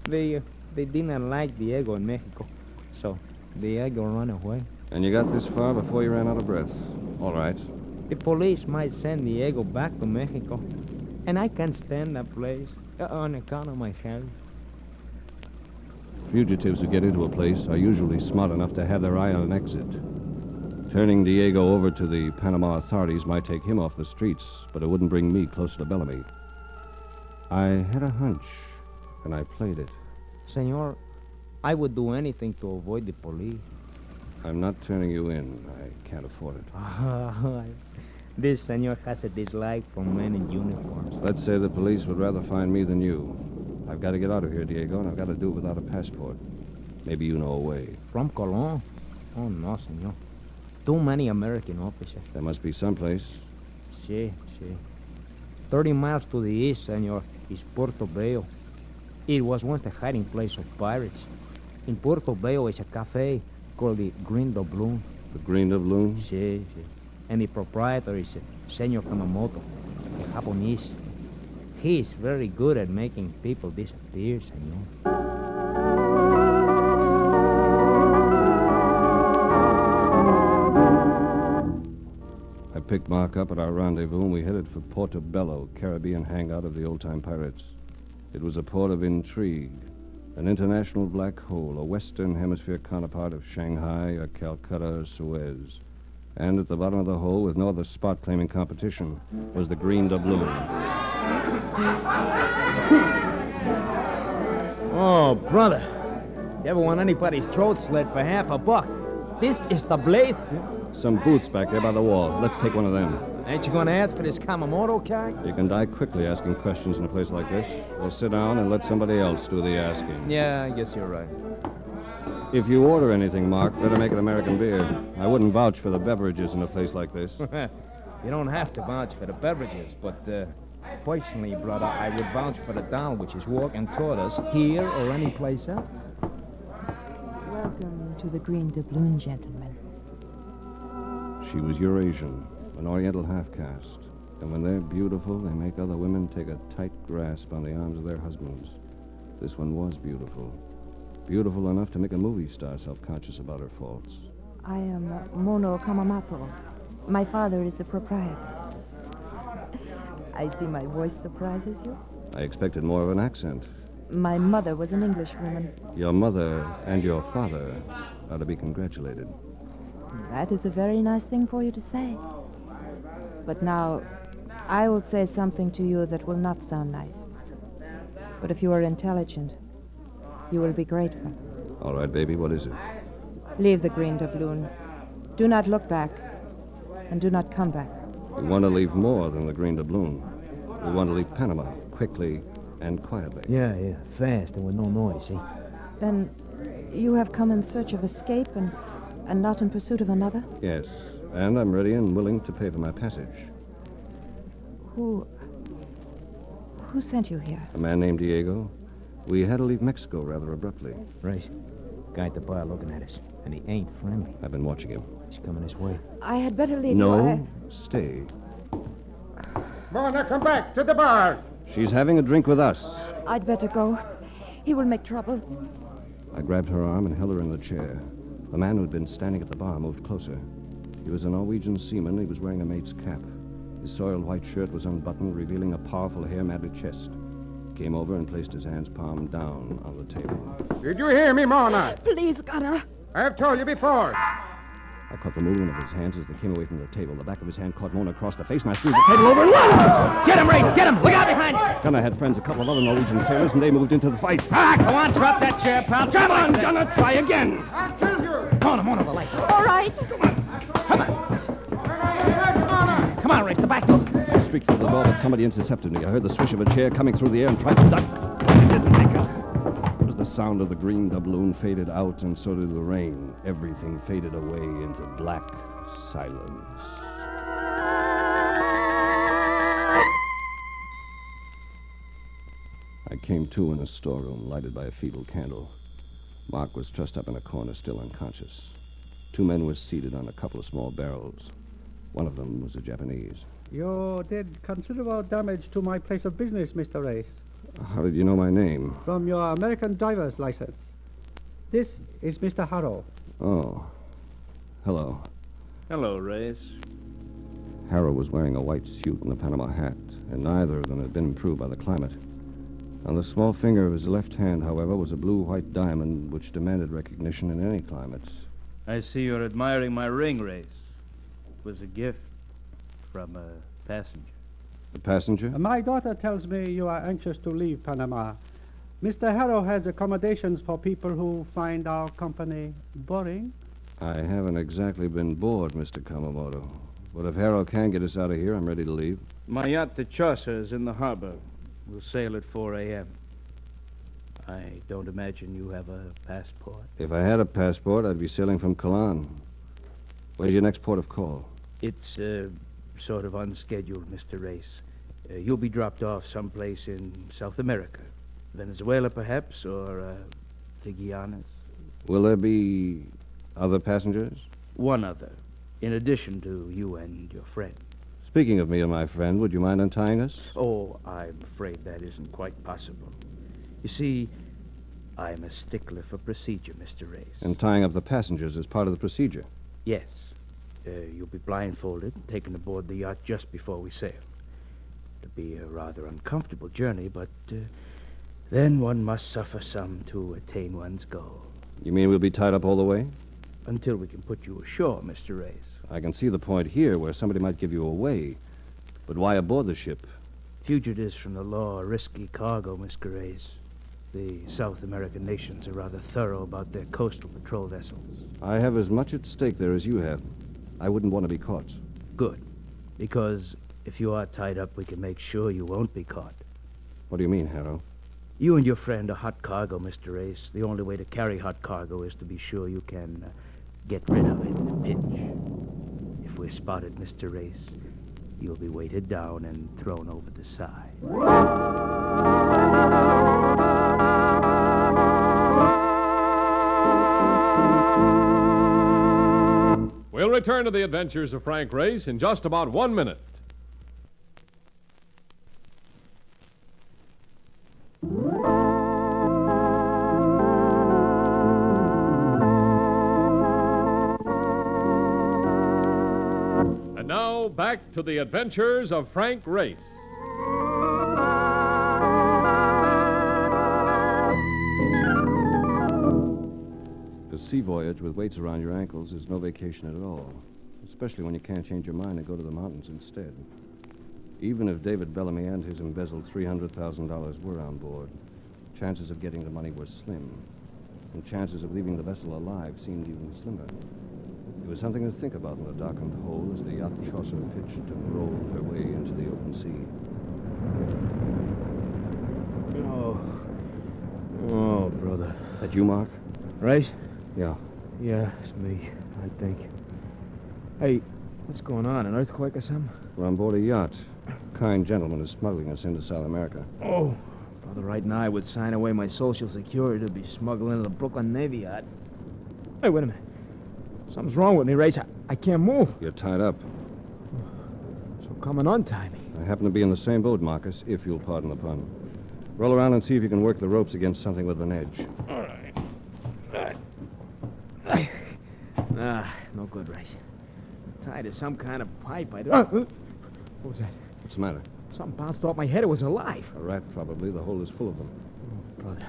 They didn't like Diego in Mexico, so Diego ran away. And you got this far before you ran out of breath. All right. The police might send Diego back to Mexico, and I can't stand that place on account of my health. Fugitives who get into a place are usually smart enough to have their eye on an exit. Turning Diego over to the Panama authorities might take him off the streets, but it wouldn't bring me closer to Bellamy. I had a hunch, and I played it. Senor, I would do anything to avoid the police. I'm not turning you in. I can't afford it. This senor has a dislike for men in uniforms. Let's say the police would rather find me than you. I've got to get out of here, Diego, and I've got to do it without a passport. Maybe you know a way. From Colón? Oh, no, senor. Too many American officers. There must be someplace. Si. 30 miles to the east, senor, is Puerto Bello. It was once the hiding place of pirates. In Puerto Bello is a cafe called the Green Doubloon. The Green Doubloon? Si. And the proprietor is Senor Kamamoto, a Japanese. He is very good at making people disappear, senor. I picked Mark up at our rendezvous, and we headed for Portobello, Caribbean hangout of the old-time pirates. It was a port of intrigue, an international black hole, a Western Hemisphere counterpart of Shanghai or Calcutta or Suez. And at the bottom of the hole, with no other spot claiming competition, was the green doubloon. Oh, brother. You ever want anybody's throat slit for $50? This is the place. Some boots back there by the wall. Let's take one of them. Ain't you going to ask for this Kamamoto kind? You can die quickly asking questions in a place like this. We'll sit down and let somebody else do the asking. Yeah, I guess you're right. If you order anything, Mark, better make it American beer. I wouldn't vouch for the beverages in a place like this. You don't have to vouch for the beverages, but personally, brother, I would vouch for the doll which is walking toward us here or any place else. Welcome to the Green Doubloon, gentlemen. She was Eurasian, an Oriental half-caste. And when they're beautiful, they make other women take a tight grasp on the arms of their husbands. This one was beautiful. Beautiful enough to make a movie star self-conscious about her faults. I am Mono Kamamoto. My father is the proprietor. I see my voice surprises you. I expected more of an accent. My mother was an Englishwoman. Your mother and your father are to be congratulated. That is a very nice thing for you to say. But now, I will say something to you that will not sound nice. But if you are intelligent, you will be grateful. All right, baby, what is it? Leave the Green Doubloon. Do not look back, and do not come back. We want to leave more than the green doubloon. We want to leave Panama quickly and quietly. Yeah, fast and with no noise, see? Then you have come in search of escape and not in pursuit of another? Yes, and I'm ready and willing to pay for my passage. Who sent you here? A man named Diego. We had to leave Mexico rather abruptly. Right. Guy at the bar looking at us, and he ain't friendly. I've been watching him. He's coming this way. I had better leave No, you. stay. Mona, come back to the bar. She's having a drink with us. I'd better go. He will make trouble. I grabbed her arm and held her in the chair. The man who'd been standing at the bar moved closer. He was a Norwegian seaman. He was wearing a mate's cap. His soiled white shirt was unbuttoned, revealing a powerful hair-matted chest. He came over and placed his hands palm down on the table. Did you hear me, Mona? Please, Gunnar. I've told you before. I caught the movement of his hands as they came away from the table. The back of his hand caught Mona across the face, and I threw the table over and ran! Get him, Race! Get him! Look out behind you! Gunnar had friends, a couple of other Norwegian sailors, and they moved into the fight. Ah, come on, drop that chair, pal. Come on, Gunnar, try again! I'll kill you! Mona, the light. All right. Come on, Race, the back door. I streaked for the door, but somebody intercepted me. I heard the swish of a chair coming through the air and tried to duck. I didn't make it. As the sound of the green doubloon faded out, and so did the rain, everything faded away into black silence. I came to in a storeroom lighted by a feeble candle. Mark was trussed up in a corner, still unconscious. Two men were seated on a couple of small barrels. One of them was a Japanese. You did considerable damage to my place of business, Mr. Race. How did you know my name? From your American driver's license. This is Mr. Harrow. Oh. Hello. Hello, Race. Harrow was wearing a white suit and a Panama hat, and neither of them had been improved by the climate. On the small finger of his left hand, however, was a blue-white diamond which demanded recognition in any climate. I see you're admiring my ring, Race. It was a gift from a passenger. The passenger? My daughter tells me you are anxious to leave Panama. Mr. Harrow has accommodations for people who find our company boring. I haven't exactly been bored, Mr. Kamamoto. But if Harrow can get us out of here, I'm ready to leave. My yacht, the Chaucer, is in the harbor. We'll sail at 4 a.m. I don't imagine you have a passport. If I had a passport, I'd be sailing from Ceylon. Where's your next port of call? It's sort of unscheduled, Mr. Race. You'll be dropped off someplace in South America. Venezuela, perhaps, or the Guianas. Will there be other passengers? One other, in addition to you and your friend. Speaking of me and my friend, would you mind untying us? Oh, I'm afraid that isn't quite possible. You see, I'm a stickler for procedure, Mr. Race. And tying up the passengers is part of the procedure. Yes. You'll be blindfolded, taken aboard the yacht just before we sail. It'll be a rather uncomfortable journey, but then one must suffer some to attain one's goal. You mean we'll be tied up all the way? Until we can put you ashore, Mr. Reyes. I can see the point here where somebody might give you away. But why aboard the ship? Fugitives from the law are risky cargo, Mr. Reyes. The South American nations are rather thorough about their coastal patrol vessels. I have as much at stake there as you have. I wouldn't want to be caught. Good. Because if you are tied up, we can make sure you won't be caught. What do you mean, Harrow? You and your friend are hot cargo, Mr. Reyes. The only way to carry hot cargo is to be sure you can get rid of it in a pinch. If we're spotted, Mr. Reyes, you'll be weighted down and thrown over the side. We'll return to the adventures of Frank Reyes in just about 1 minute. And now, back to the adventures of Frank Reyes. A sea voyage with weights around your ankles is no vacation at all, especially when you can't change your mind and go to the mountains instead. Even if David Bellamy and his embezzled $300,000 were on board, chances of getting the money were slim, and chances of leaving the vessel alive seemed even slimmer. It was something to think about in the darkened hold as the yacht Chaucer pitched and rolled her way into the open sea. Oh, brother. That you, Mark? Reyes? Yeah. Yeah, it's me, I think. Hey, what's going on? An earthquake or something? We're on board a yacht. A kind gentleman is smuggling us into South America. Oh, brother, right now I would sign away my Social Security to be smuggled into the Brooklyn Navy yacht. Hey, wait a minute. Something's wrong with me, Reyes. I can't move. You're tied up. So come and untie me. I happen to be in the same boat, Marcus, if you'll pardon the pun. Roll around and see if you can work the ropes against something with an edge. All right. No good, Reyes. Tied to some kind of pipe. What was that? What's the matter? Something bounced off my head. It was alive. A rat, probably. The hole is full of them. Oh, brother.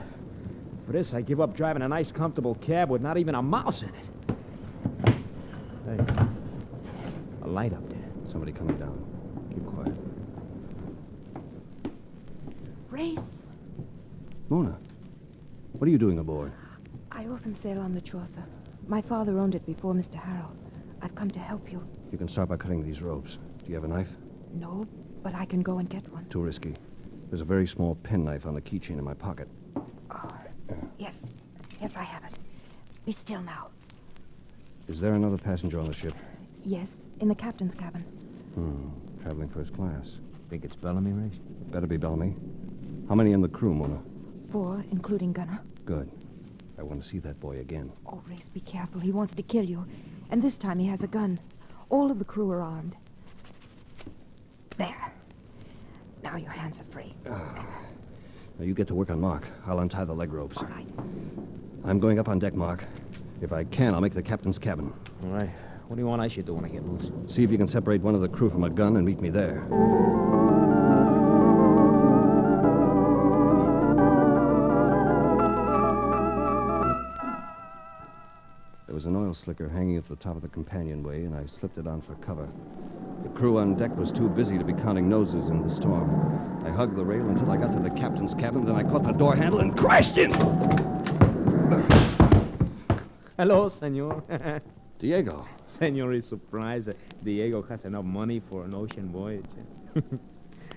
For this, I give up driving a nice, comfortable cab with not even a mouse in it. Hey. A light up there. Somebody coming down. Keep quiet. Reyes, Mona, what are you doing aboard? I often sail on the Chaucer. My father owned it before Mr. Harrow. I've come to help you. You can start by cutting these ropes. Do you have a knife? No, but I can go and get one. Too risky. There's a very small penknife on the keychain in my pocket. Oh, yes. Yes, I have it. Be still now. Is there another passenger on the ship? Yes, in the captain's cabin. Traveling first class. Think it's Bellamy, Reyes? Better be Bellamy. How many in the crew, Mona? 4, including Gunner. Good. I want to see that boy again. Oh, Reyes, be careful. He wants to kill you. And this time he has a gun. All of the crew are armed. There. Now your hands are free. Now you get to work on Mark. I'll untie the leg ropes. All right. I'm going up on deck, Mark. If I can, I'll make the captain's cabin. All right. What do you want I should do when I get loose? See if you can separate one of the crew from a gun and meet me there. There was an oil slicker hanging at the top of the companionway, and I slipped it on for cover. The crew on deck was too busy to be counting noses in the storm. I hugged the rail until I got to the captain's cabin, then I caught the door handle and crashed in! Hello, senor. Diego. Senor is surprised that Diego has enough money for an ocean voyage.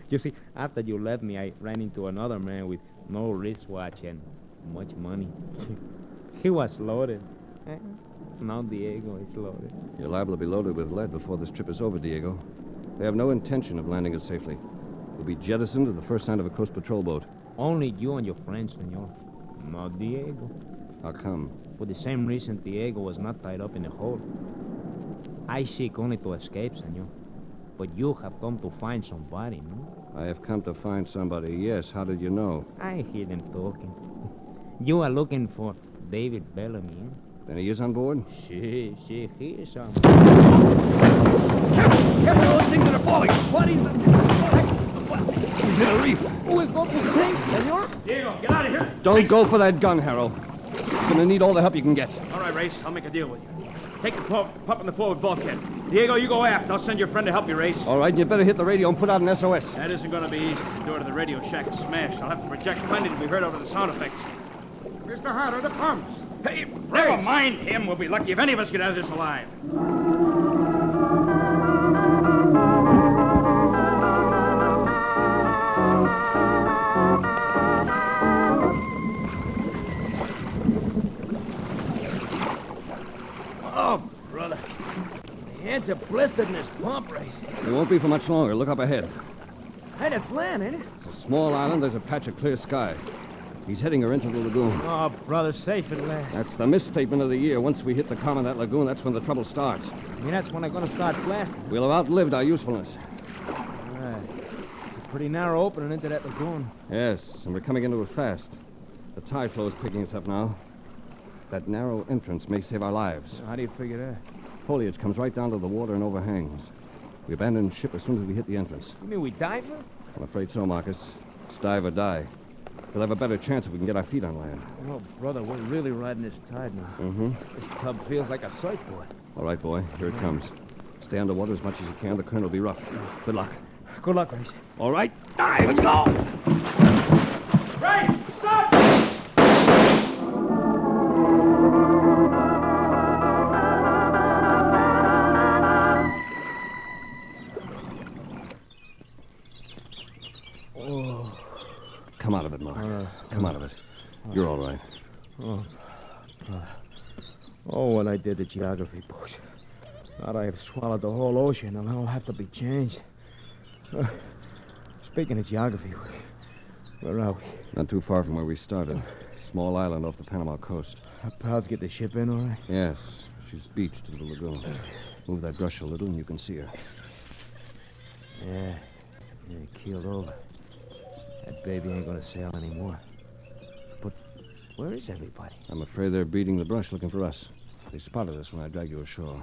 You see, after you left me, I ran into another man with no wristwatch and much money. He was loaded. Now Diego is loaded. You're liable to be loaded with lead before this trip is over, Diego. They have no intention of landing us safely. We'll be jettisoned at the first sign of a coast patrol boat. Only you and your friends, senor. Not Diego. How come? For the same reason Diego was not tied up in a hole. I seek only to escape, senor. But you have come to find somebody, no? I have come to find somebody, yes. How did you know? I hear them talking. You are looking for David Bellamy, eh? Then he is on board? Si, he is on board. Careful, those things that are falling! What is We hit a reef. We've got the tanks, senor. Diego, get out of here. Don't go for that gun, Harold. You're gonna need all the help you can get. All right, Reyes, I'll make a deal with you. Take the pup in the forward bulkhead. Diego, you go aft. I'll send your friend to help you, Race. All right, and you better hit the radio and put out an SOS. That isn't going to be easy. The door to the radio shack is smashed. I'll have to project plenty to be heard over the sound effects. Mr. Harder, the pumps. Hey, never mind him. We'll be lucky if any of us get out of this alive. Oh, brother. My hands are blistered in this pump race. It won't be for much longer. Look up ahead. Hey, that's land, ain't it? It's a small island. There's a patch of clear sky. He's heading her into the lagoon. Oh, brother, safe at last. That's the misstatement of the year. Once we hit the calm of that lagoon, that's when the trouble starts. I mean, that's when they're gonna start blasting. We'll have outlived our usefulness. Right. It's a pretty narrow opening into that lagoon. Yes, and we're coming into it fast. The tide flow is picking us up now. That narrow entrance may save our lives. How do you figure that? Foliage comes right down to the water and overhangs. We abandon ship as soon as we hit the entrance. You mean we dive for it? I'm afraid so, Marcus. It's dive or die. We'll have a better chance if we can get our feet on land. Oh, brother, we're really riding this tide now. Mm-hmm. This tub feels like a surfboard. All right, boy. Here it comes. Stay underwater as much as you can. The current will be rough. Good luck. Good luck, Race. All right. Dive. Let's go. Race, stop! Oh. Come out of it, Mark. Come out of it. You're all right. Oh, what I did to geography books. Thought I have swallowed the whole ocean, and I'll have to be changed. Speaking of geography, where are we? Not too far from where we started. Small island off the Panama coast. Our pals get the ship in, all right? Yes. She's beached to the lagoon. Move that brush a little and you can see her. Yeah, keeled over. That baby ain't gonna sail anymore. But where is everybody? I'm afraid they're beating the brush looking for us. They spotted us when I dragged you ashore.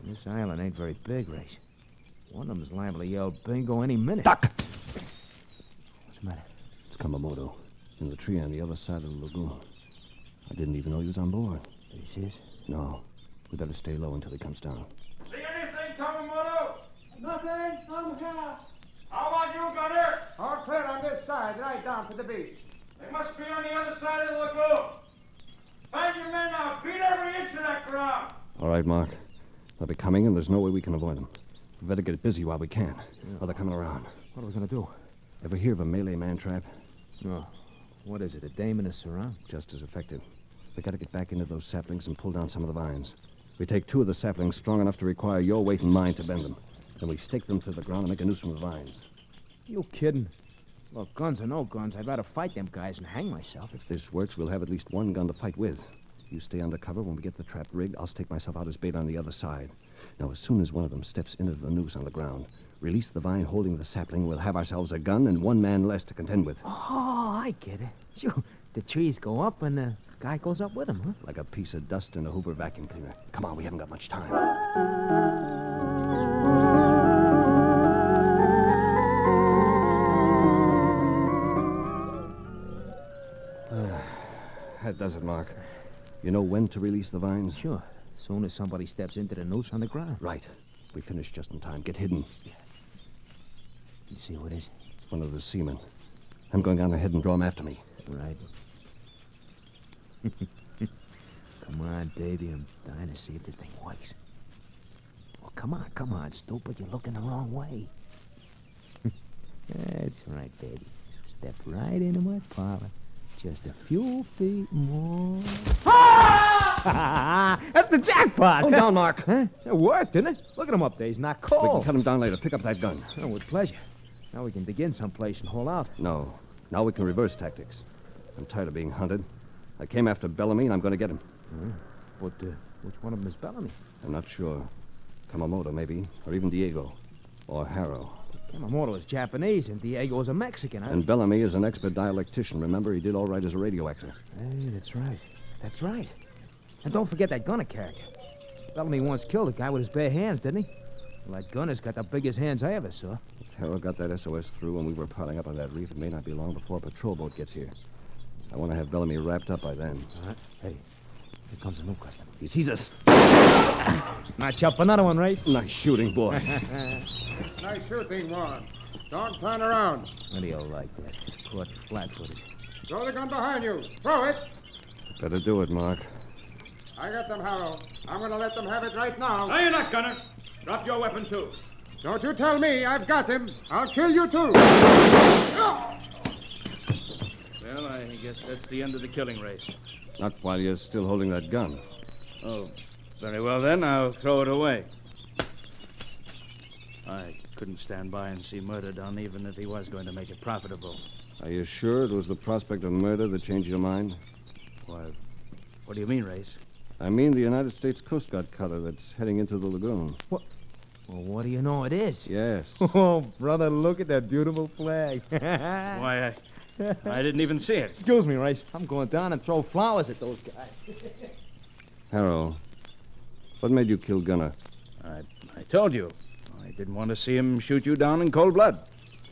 And this island ain't very big, Race. One of them's liable to yell bingo any minute. Duck! What's the matter? It's Kamamoto, in the tree on the other side of the lagoon. I didn't even know he was on board. He says? No. We better stay low until he comes down. See anything, Kamamoto? Nothing. I'm here. How about you, Gunner? All clear on this side, right down to the beach. They must be on the other side of the lagoon. Find your men now. Beat every inch of that ground. All right, Mark. They'll be coming, and there's no way we can avoid them. We better get busy while we can. While they're coming around. What are we gonna do? Ever hear of a Malay man trap? No. What is it, a dame in a sarong? Just as effective. We gotta get back into those saplings and pull down some of the vines. We take 2 of the saplings strong enough to require your weight and mine to bend them. Then we stake them to the ground and make a noose from the vines. You kidding? Well, guns or no guns, I'd rather fight them guys and hang myself. If this works, we'll have at least one gun to fight with. You stay under cover. When we get the trap rigged, I'll stake myself out as bait on the other side. Now, as soon as one of them steps into the noose on the ground, release the vine holding the sapling, we'll have ourselves a gun and 1 man less to contend with. Oh, I get it. Sure. The trees go up and the guy goes up with them, huh? Like a piece of dust in a Hoover vacuum cleaner. Come on, we haven't got much time. That does it, Mark. You know when to release the vines? Sure. Soon as somebody steps into the noose on the ground. Right. We finish just in time. Get hidden. You see who it is? It's one of the seamen. I'm going on ahead and draw him after me. Right. Come on, baby. I'm dying to see if this thing works. Well, come on, stupid. You're looking the wrong way. That's right, baby. Step right into my parlor. Just a few feet more. That's the jackpot! Oh, down, Mark. Huh? It worked, didn't it? Look at him up there. He's not cold. We can cut him down later. Pick up that gun. Oh, with pleasure. Now we can dig in someplace and haul out. No. Now we can reverse tactics. I'm tired of being hunted. I came after Bellamy, and I'm going to get him. But which one of them is Bellamy? I'm not sure. Kamamoto, maybe. Or even Diego. Or Harrow. Kamamoto is Japanese, and Diego is a Mexican. And Bellamy is an expert dialectician. Remember, he did all right as a radio actor. Hey, that's right. That's right. And don't forget that gunner character. Bellamy once killed a guy with his bare hands, didn't he? Well, that gunner's got the biggest hands I ever saw. If Harrow got that SOS through when we were piling up on that reef, it may not be long before a patrol boat gets here. I want to have Bellamy wrapped up by then. All right. Hey, Here comes a new customer. He sees us. Match up another one, Race. Nice shooting, boy. Nice shooting, Warren. Don't turn around. What do you like that? Caught flat-footed. Throw the gun behind you. Throw it. Better do it, Mark. I got them, Harrow. I'm going to let them have it right now. No, you're not, Gunner. Drop your weapon, too. Don't you tell me I've got him. I'll kill you, too. Well, I guess that's the end of the killing race. Not while you're still holding that gun. Oh, very well then. I'll throw it away. I couldn't stand by and see murder done, even if he was going to make it profitable. Are you sure it was the prospect of murder that changed your mind? Why, what do you mean, Race? I mean the United States Coast Guard cutter that's heading into the lagoon. What? Well, what do you know it is? Yes. Oh, brother, look at that beautiful flag. Why, I didn't even see it. Excuse me, Race. I'm going down and throw flowers at those guys. Harold, what made you kill Gunner? I told you. I didn't want to see him shoot you down in cold blood.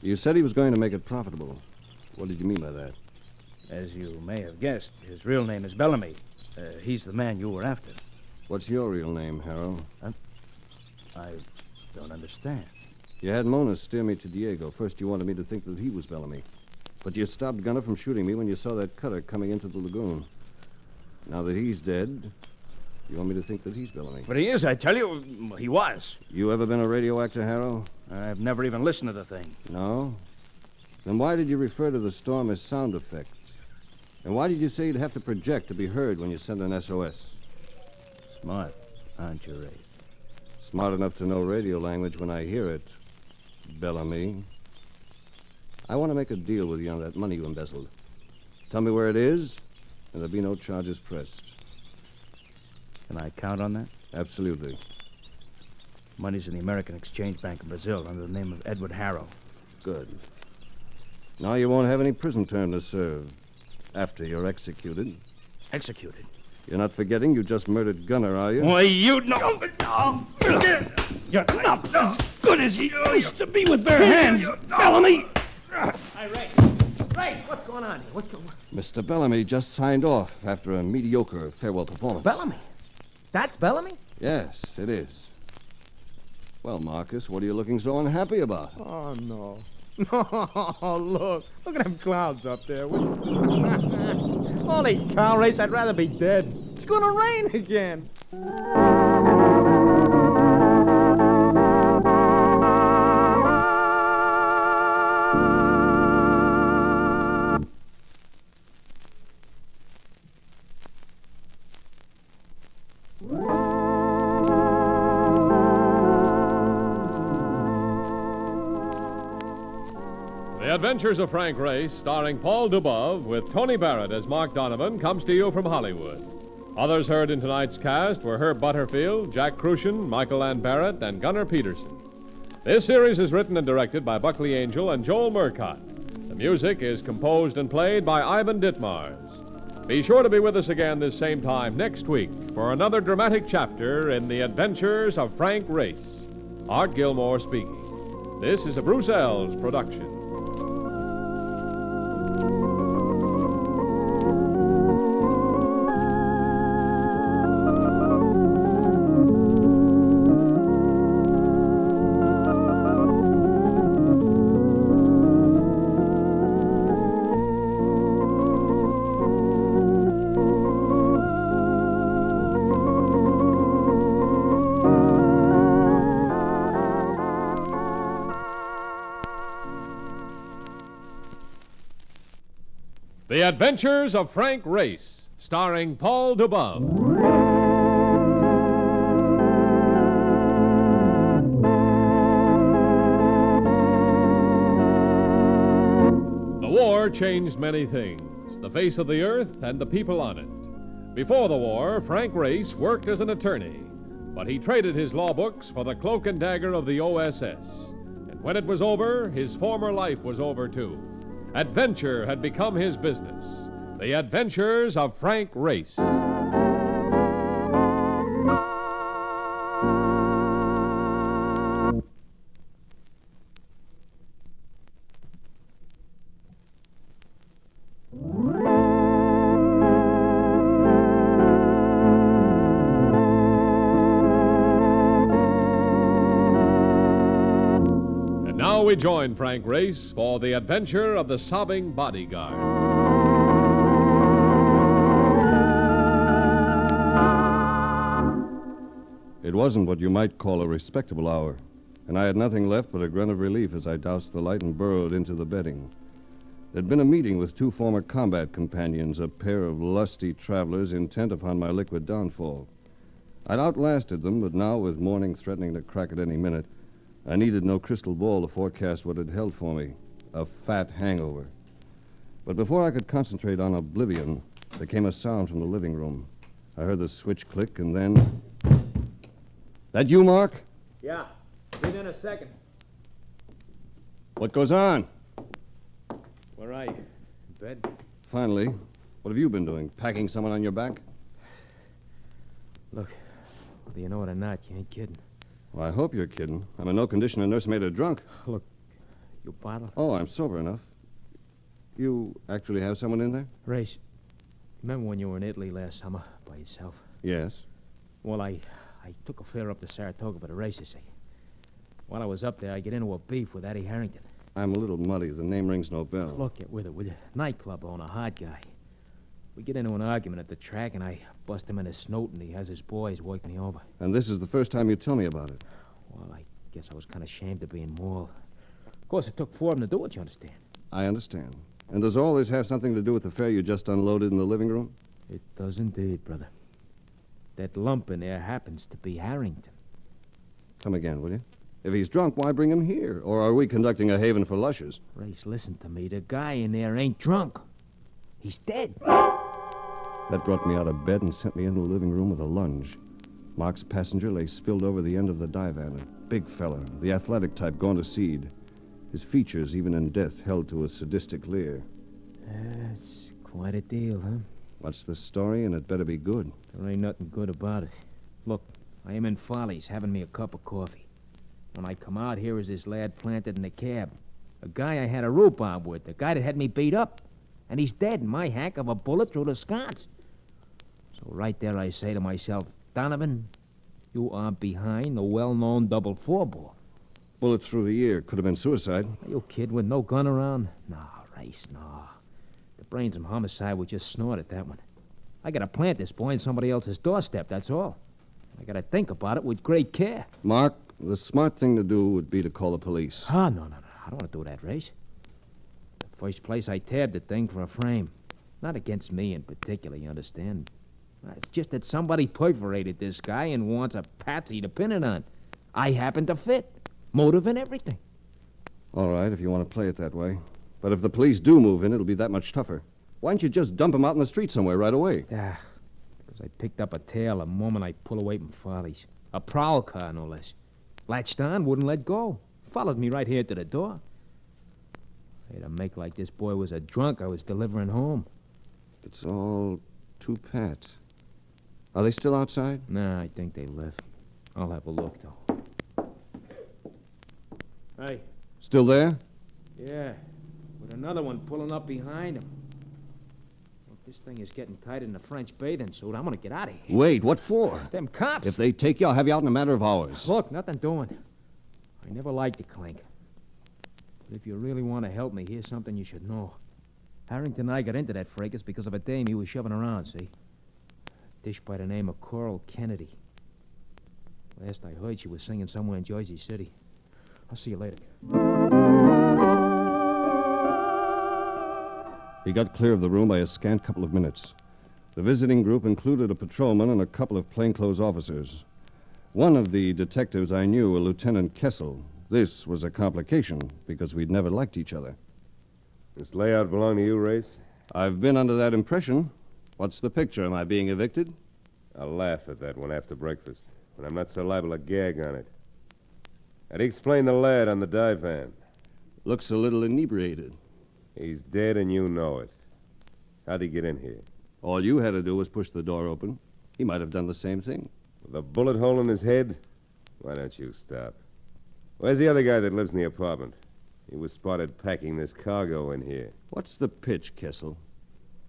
You said he was going to make it profitable. What did you mean by that? As you may have guessed, his real name is Bellamy. He's the man you were after. What's your real name, Harold? I don't understand. You had Mona steer me to Diego. First, you wanted me to think that he was Bellamy. But you stopped Gunner from shooting me when you saw that cutter coming into the lagoon. Now that he's dead, you want me to think that he's Bellamy. But he is, I tell you. He was. You ever been a radio actor, Harold? I've never even listened to the thing. No? Then why did you refer to the storm as sound effects? And why did you say you'd have to project to be heard when you send an SOS? Smart, aren't you, Ray? Smart enough to know radio language when I hear it, Bellamy. I want to make a deal with you on that money you embezzled. Tell me where it is, and there'll be no charges pressed. Can I count on that? Absolutely. Money's in the American Exchange Bank in Brazil under the name of Edward Harrow. Good. Now you won't have any prison term to serve after you're executed. Executed? You're not forgetting you just murdered Gunner, are you? Why, you know... You're not as good as you used to be with bare hands, Bellamy! Hey, Ray, what's going on here? What's going on? Mr. Bellamy just signed off after a mediocre farewell performance. Bellamy? That's Bellamy? Yes, it is. Well, Marcus, what are you looking so unhappy about? Oh, no. No, look at them clouds up there. Holy cow, Race, I'd rather be dead. It's gonna rain again. The Adventures of Frank Race, starring Paul Dubov, with Tony Barrett as Mark Donovan, comes to you from Hollywood. Others heard in tonight's cast were Herb Butterfield, Jack Crucian, Michael Ann Barrett, and Gunnar Peterson. This series is written and directed by Buckley Angel and Joel Murcott. The music is composed and played by Ivan Ditmars. Be sure to be with us again this same time next week for another dramatic chapter in The Adventures of Frank Race. Art Gilmore speaking. This is a Bruce Ells production. The Adventures of Frank Race, starring Paul Dubov. The war changed many things, the face of the earth and the people on it. Before the war, Frank Race worked as an attorney, but he traded his law books for the cloak and dagger of the OSS. And when it was over, his former life was over too. Adventure had become his business. The Adventures of Frank Race. now we join Frank Race for the adventure of the sobbing bodyguard. It wasn't what you might call a respectable hour, and I had nothing left but a grunt of relief as I doused the light and burrowed into the bedding. There'd been a meeting with 2 former combat companions, a pair of lusty travelers intent upon my liquid downfall. I'd outlasted them, but now, with morning threatening to crack at any minute, I needed no crystal ball to forecast what had held for me, a fat hangover. But before I could concentrate on oblivion, there came a sound from the living room. I heard the switch click, and then... That you, Mark? Yeah. Be there in a second. What goes on? Where are you? In bed? Finally. What have you been doing? Packing someone on your back? Look, whether you know it or not, you ain't kidding. Well, I hope you're kidding. I'm in no condition to nurse a maid drunk. Look, you bottle? Oh, I'm sober enough. You actually have someone in there? Race, remember when you were in Italy last summer by yourself? Yes. Well, I took a fare up to Saratoga for the races, see. While I was up there, I get into a beef with Eddie Harrington. I'm a little muddy. The name rings no bell. Look, get with it, will you? Nightclub owner, hard guy. We get into an argument at the track, and I bust him in his snout, and he has his boys work me over. And this is the first time you tell me about it. Well, I guess I was kind of ashamed of being mauled. Of course, it took 4 of them to do it, you understand? I understand. And does all this have something to do with the fare you just unloaded in the living room? It does indeed, brother. That lump in there happens to be Harrington. Come again, will you? If he's drunk, why bring him here? Or are we conducting a haven for lushers? Race, listen to me. The guy in there ain't drunk. He's dead. That brought me out of bed and sent me into the living room with a lunge. Mark's passenger lay spilled over the end of the divan, a big fella, the athletic type gone to seed. His features, even in death, held to a sadistic leer. That's quite a deal, huh? What's the story? And it better be good. There ain't nothing good about it. Look, I am in Follies having me a cup of coffee. When I come out, here is this lad planted in the cab. A guy I had a rhubarb with, the guy that had me beat up. And he's dead in my hack of a bullet through the sconce. So right there I say to myself, Donovan, you are behind the well-known double 4-ball. Bullet through the ear. Could have been suicide. Are you a kid with no gun around? No, Race, no. The brains of homicide would just snort at that one. I gotta plant this boy in somebody else's doorstep, that's all. I gotta think about it with great care. Mark, the smart thing to do would be to call the police. Oh, no. I don't want to do that, Race. The first place I tabbed the thing for a frame. Not against me in particular, you understand? It's just that somebody perforated this guy and wants a patsy to pin it on. I happen to fit. Motive and everything. All right, if you want to play it that way. But if the police do move in, it'll be that much tougher. Why don't you just dump him out in the street somewhere right away? Because I picked up a tail the moment I pull away from Follies. A prowl car, no less. Latched on, wouldn't let go. Followed me right here to the door. I had to make like this boy was a drunk I was delivering home. It's all too pat. Are they still outside? Nah, I think they left. I'll have a look, though. Hey. Still there? Yeah, with another one pulling up behind him. Well, if this thing is getting tight in the French bathing suit, I'm gonna get out of here. Wait, what for? Them cops. If they take you, I'll have you out in a matter of hours. Look, nothing doing. I never liked the clink. But if you really want to help me, here's something you should know. Harrington and I got into that fracas because of a dame he was shoving around, see? A dish by the name of Coral Kennedy. Last I heard, she was singing somewhere in Jersey City. I'll see you later. He got clear of the room by a scant couple of minutes. The visiting group included a patrolman and a couple of plainclothes officers. One of the detectives I knew, a Lieutenant Kessel. This was a complication, because we'd never liked each other. This layout belong to you, Race? I've been under that impression. What's the picture? Am I being evicted? I'll laugh at that one after breakfast, but I'm not so liable to gag on it. How'd he explain the lad on the divan? Looks a little inebriated. He's dead and you know it. How'd he get in here? All you had to do was push the door open. He might have done the same thing. With a bullet hole in his head? Why don't you stop? Where's the other guy that lives in the apartment? He was spotted packing this cargo in here. What's the pitch, Kessel?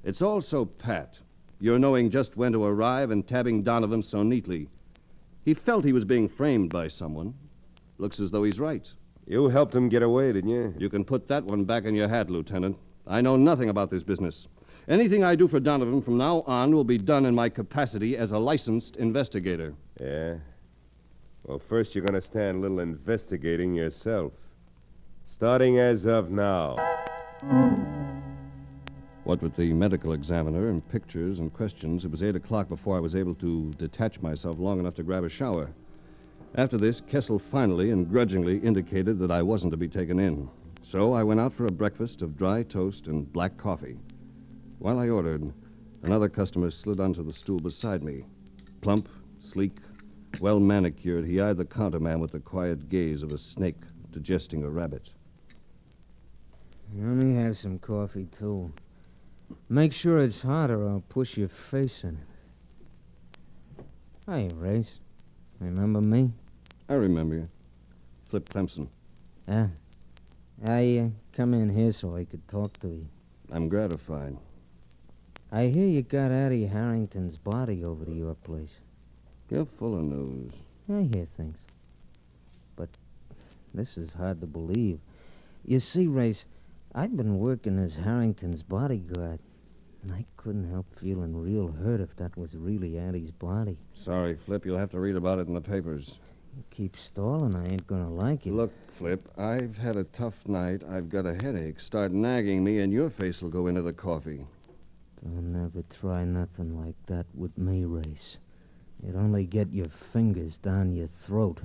It's all so pat. You're knowing just when to arrive and tabbing Donovan so neatly. He felt he was being framed by someone. Looks as though he's right. You helped him get away, didn't you? You can put that one back in your hat, Lieutenant. I know nothing about this business. Anything I do for Donovan from now on will be done in my capacity as a licensed investigator. Yeah? Well, first you're going to stand a little investigating yourself. Starting as of now. What with the medical examiner and pictures and questions, it was 8 o'clock before I was able to detach myself long enough to grab a shower. After this, Kessel finally and grudgingly indicated that I wasn't to be taken in. So I went out for a breakfast of dry toast and black coffee. While I ordered, another customer slid onto the stool beside me. Plump, sleek, well manicured, he eyed the counterman with the quiet gaze of a snake digesting a rabbit. Let me have some coffee, too. Make sure it's hot or I'll push your face in it. Hey, Race. Remember me? I remember you. Flip Clemson. Yeah. I come in here so I could talk to you. I'm gratified. I hear you got Addie Harrington's body over to your place. You're full of news. I hear things. But this is hard to believe. You see, Race, I've been working as Harrington's bodyguard, and I couldn't help feeling real hurt if that was really Addie's body. Sorry, Flip, you'll have to read about it in the papers. You keep stalling, I ain't gonna like it. Look, Flip, I've had a tough night. I've got a headache. Start nagging me, and your face will go into the coffee. Don't ever try nothing like that with me, Race. You'd only get your fingers down your throat.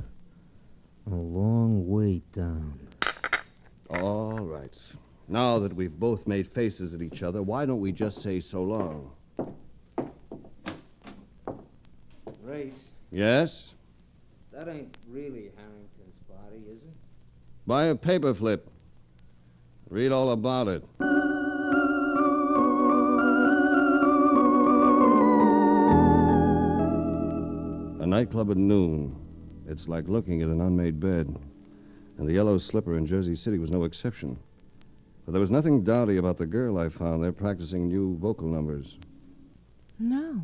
A long way down. All right. Now that we've both made faces at each other, why don't we just say so long? Race, Yes? that ain't really Harrington's body, is it? Buy a paper, Flip. Read all about it. A nightclub at noon. It's like looking at an unmade bed. And the yellow slipper in Jersey City was no exception. But there was nothing dowdy about the girl I found there practicing new vocal numbers. No.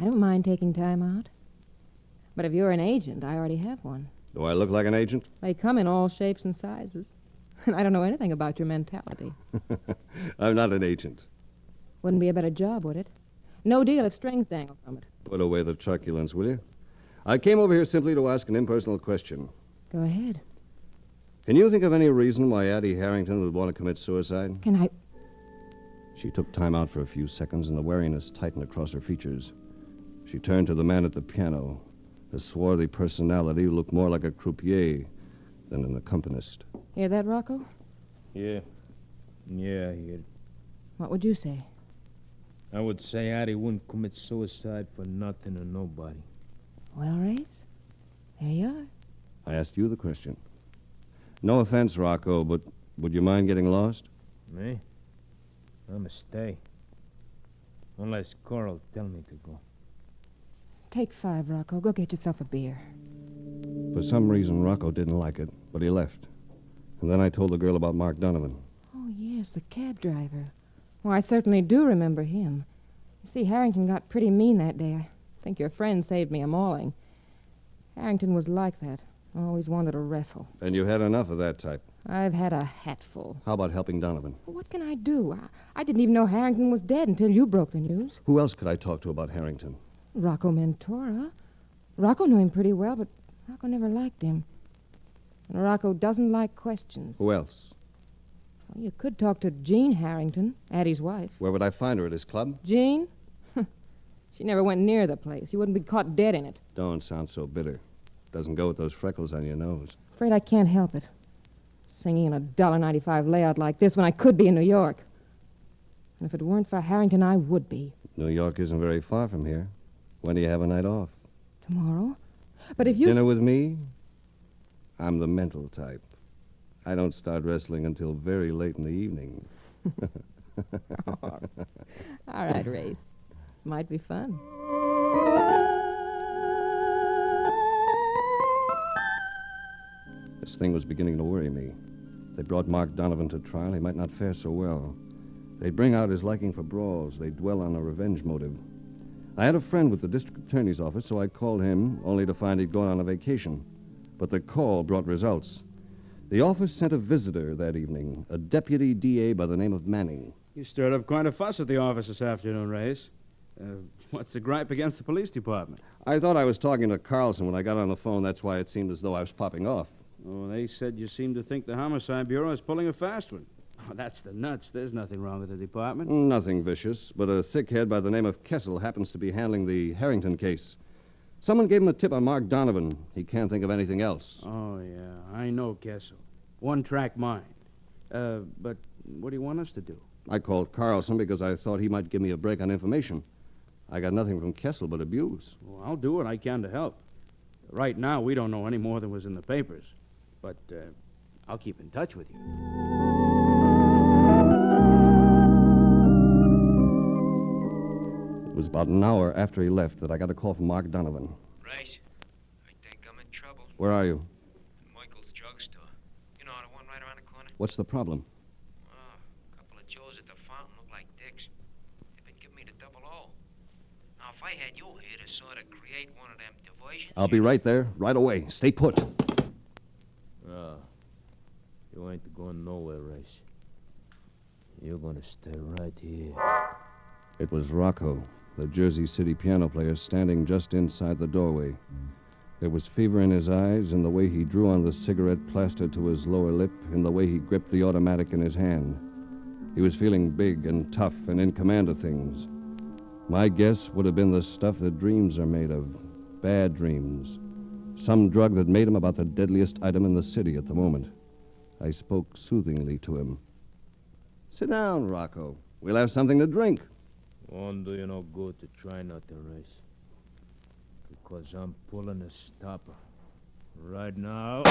I don't mind taking time out. But if you're an agent, I already have one. Do I look like an agent? They come in all shapes and sizes. And I don't know anything about your mentality. I'm not an agent. Wouldn't be a better job, would it? No deal if strings dangle from it. Put away the truculence, will you? I came over here simply to ask an impersonal question. Go ahead. Can you think of any reason why Addie Harrington would want to commit suicide? Can I... She took time out for a few seconds, and the wariness tightened across her features. She turned to the man at the piano, a swarthy personality who looked more like a croupier than an accompanist. Hear that, Rocco? Yeah. Yeah, I hear it. What would you say? I would say Addie wouldn't commit suicide for nothing or nobody. Well, Race, there you are. I asked you the question. No offense, Rocco, but would you mind getting lost? Me? I'ma stay. Unless Carl tell me to go. Take 5, Rocco. Go get yourself a beer. For some reason, Rocco didn't like it, but he left. And then I told the girl about Mark Donovan. Oh, yes, the cab driver. Well, I certainly do remember him. You see, Harrington got pretty mean that day. I think your friend saved me a mauling. Harrington was like that. Always wanted to wrestle. And you had enough of that type. I've had a hatful. How about helping Donovan? What can I do? I didn't even know Harrington was dead until you broke the news. Who else could I talk to about Harrington? Rocco Mentora. Rocco knew him pretty well, but Rocco never liked him. And Rocco doesn't like questions. Who else? Well, you could talk to Jean Harrington, Addie's wife. Where would I find her, at his club? Jean? She never went near the place. You wouldn't be caught dead in it. Don't sound so bitter. Doesn't go with those freckles on your nose. Afraid I can't help it. Singing in a $1.95 layout like this when I could be in New York. And if it weren't for Harrington, I would be. New York isn't very far from here. When do you have a night off? Tomorrow? But if you... Dinner with me? I'm the mental type. I don't start wrestling until very late in the evening. All right, Race. Might be fun. This thing was beginning to worry me. If they brought Mark Donovan to trial, he might not fare so well. They'd bring out his liking for brawls. They'd dwell on a revenge motive. I had a friend with the district attorney's office, so I called him, only to find he'd gone on a vacation. But the call brought results. The office sent a visitor that evening, a deputy DA by the name of Manning. You stirred up quite a fuss at the office this afternoon, Race. What's the gripe against the police department? I thought I was talking to Carlson when I got on the phone. That's why it seemed as though I was popping off. Oh, they said you seemed to think the Homicide Bureau is pulling a fast one. Oh, that's the nuts. There's nothing wrong with the department. Nothing vicious, but a thickhead by the name of Kessel happens to be handling the Harrington case. Someone gave him a tip on Mark Donovan. He can't think of anything else. Oh, yeah, I know Kessel. One-track mind. But what do you want us to do? I called Carlson because I thought he might give me a break on information. I got nothing from Kessel but abuse. Well, I'll do what I can to help. Right now, we don't know any more than was in the papers. But I'll keep in touch with you. It was about an hour after he left that I got a call from Mark Donovan. Race, I think I'm in trouble. Where are you? Michael's drugstore. You know, the one right around the corner? What's the problem? Oh, a couple of Joes at the fountain look like dicks. They've been giving me the double O. Now, if I had you here to sort of create one of them diversions... I'll be right there, right away. Stay put. You ain't going nowhere, Race. You're gonna stay right here. It was Rocco, the Jersey City piano player, standing just inside the doorway. There was fever in his eyes, in the way he drew on the cigarette plastered to his lower lip, in the way he gripped the automatic in his hand. He was feeling big and tough and in command of things. My guess would have been the stuff that dreams are made of. Bad dreams. Some drug that made him about the deadliest item in the city at the moment. I spoke soothingly to him. Sit down, Rocco. We'll have something to drink. Won't do you no good to try not to race. Because I'm pulling a stopper. Right now.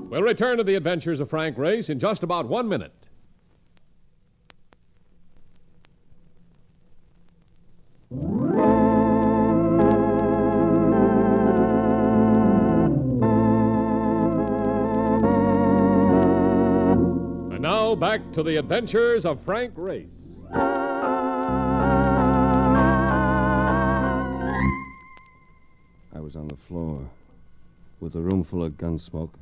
We'll return to the adventures of Frank Race in just about 1 minute. And now back to the adventures of Frank Race. I was on the floor, with the room full of gun smoke,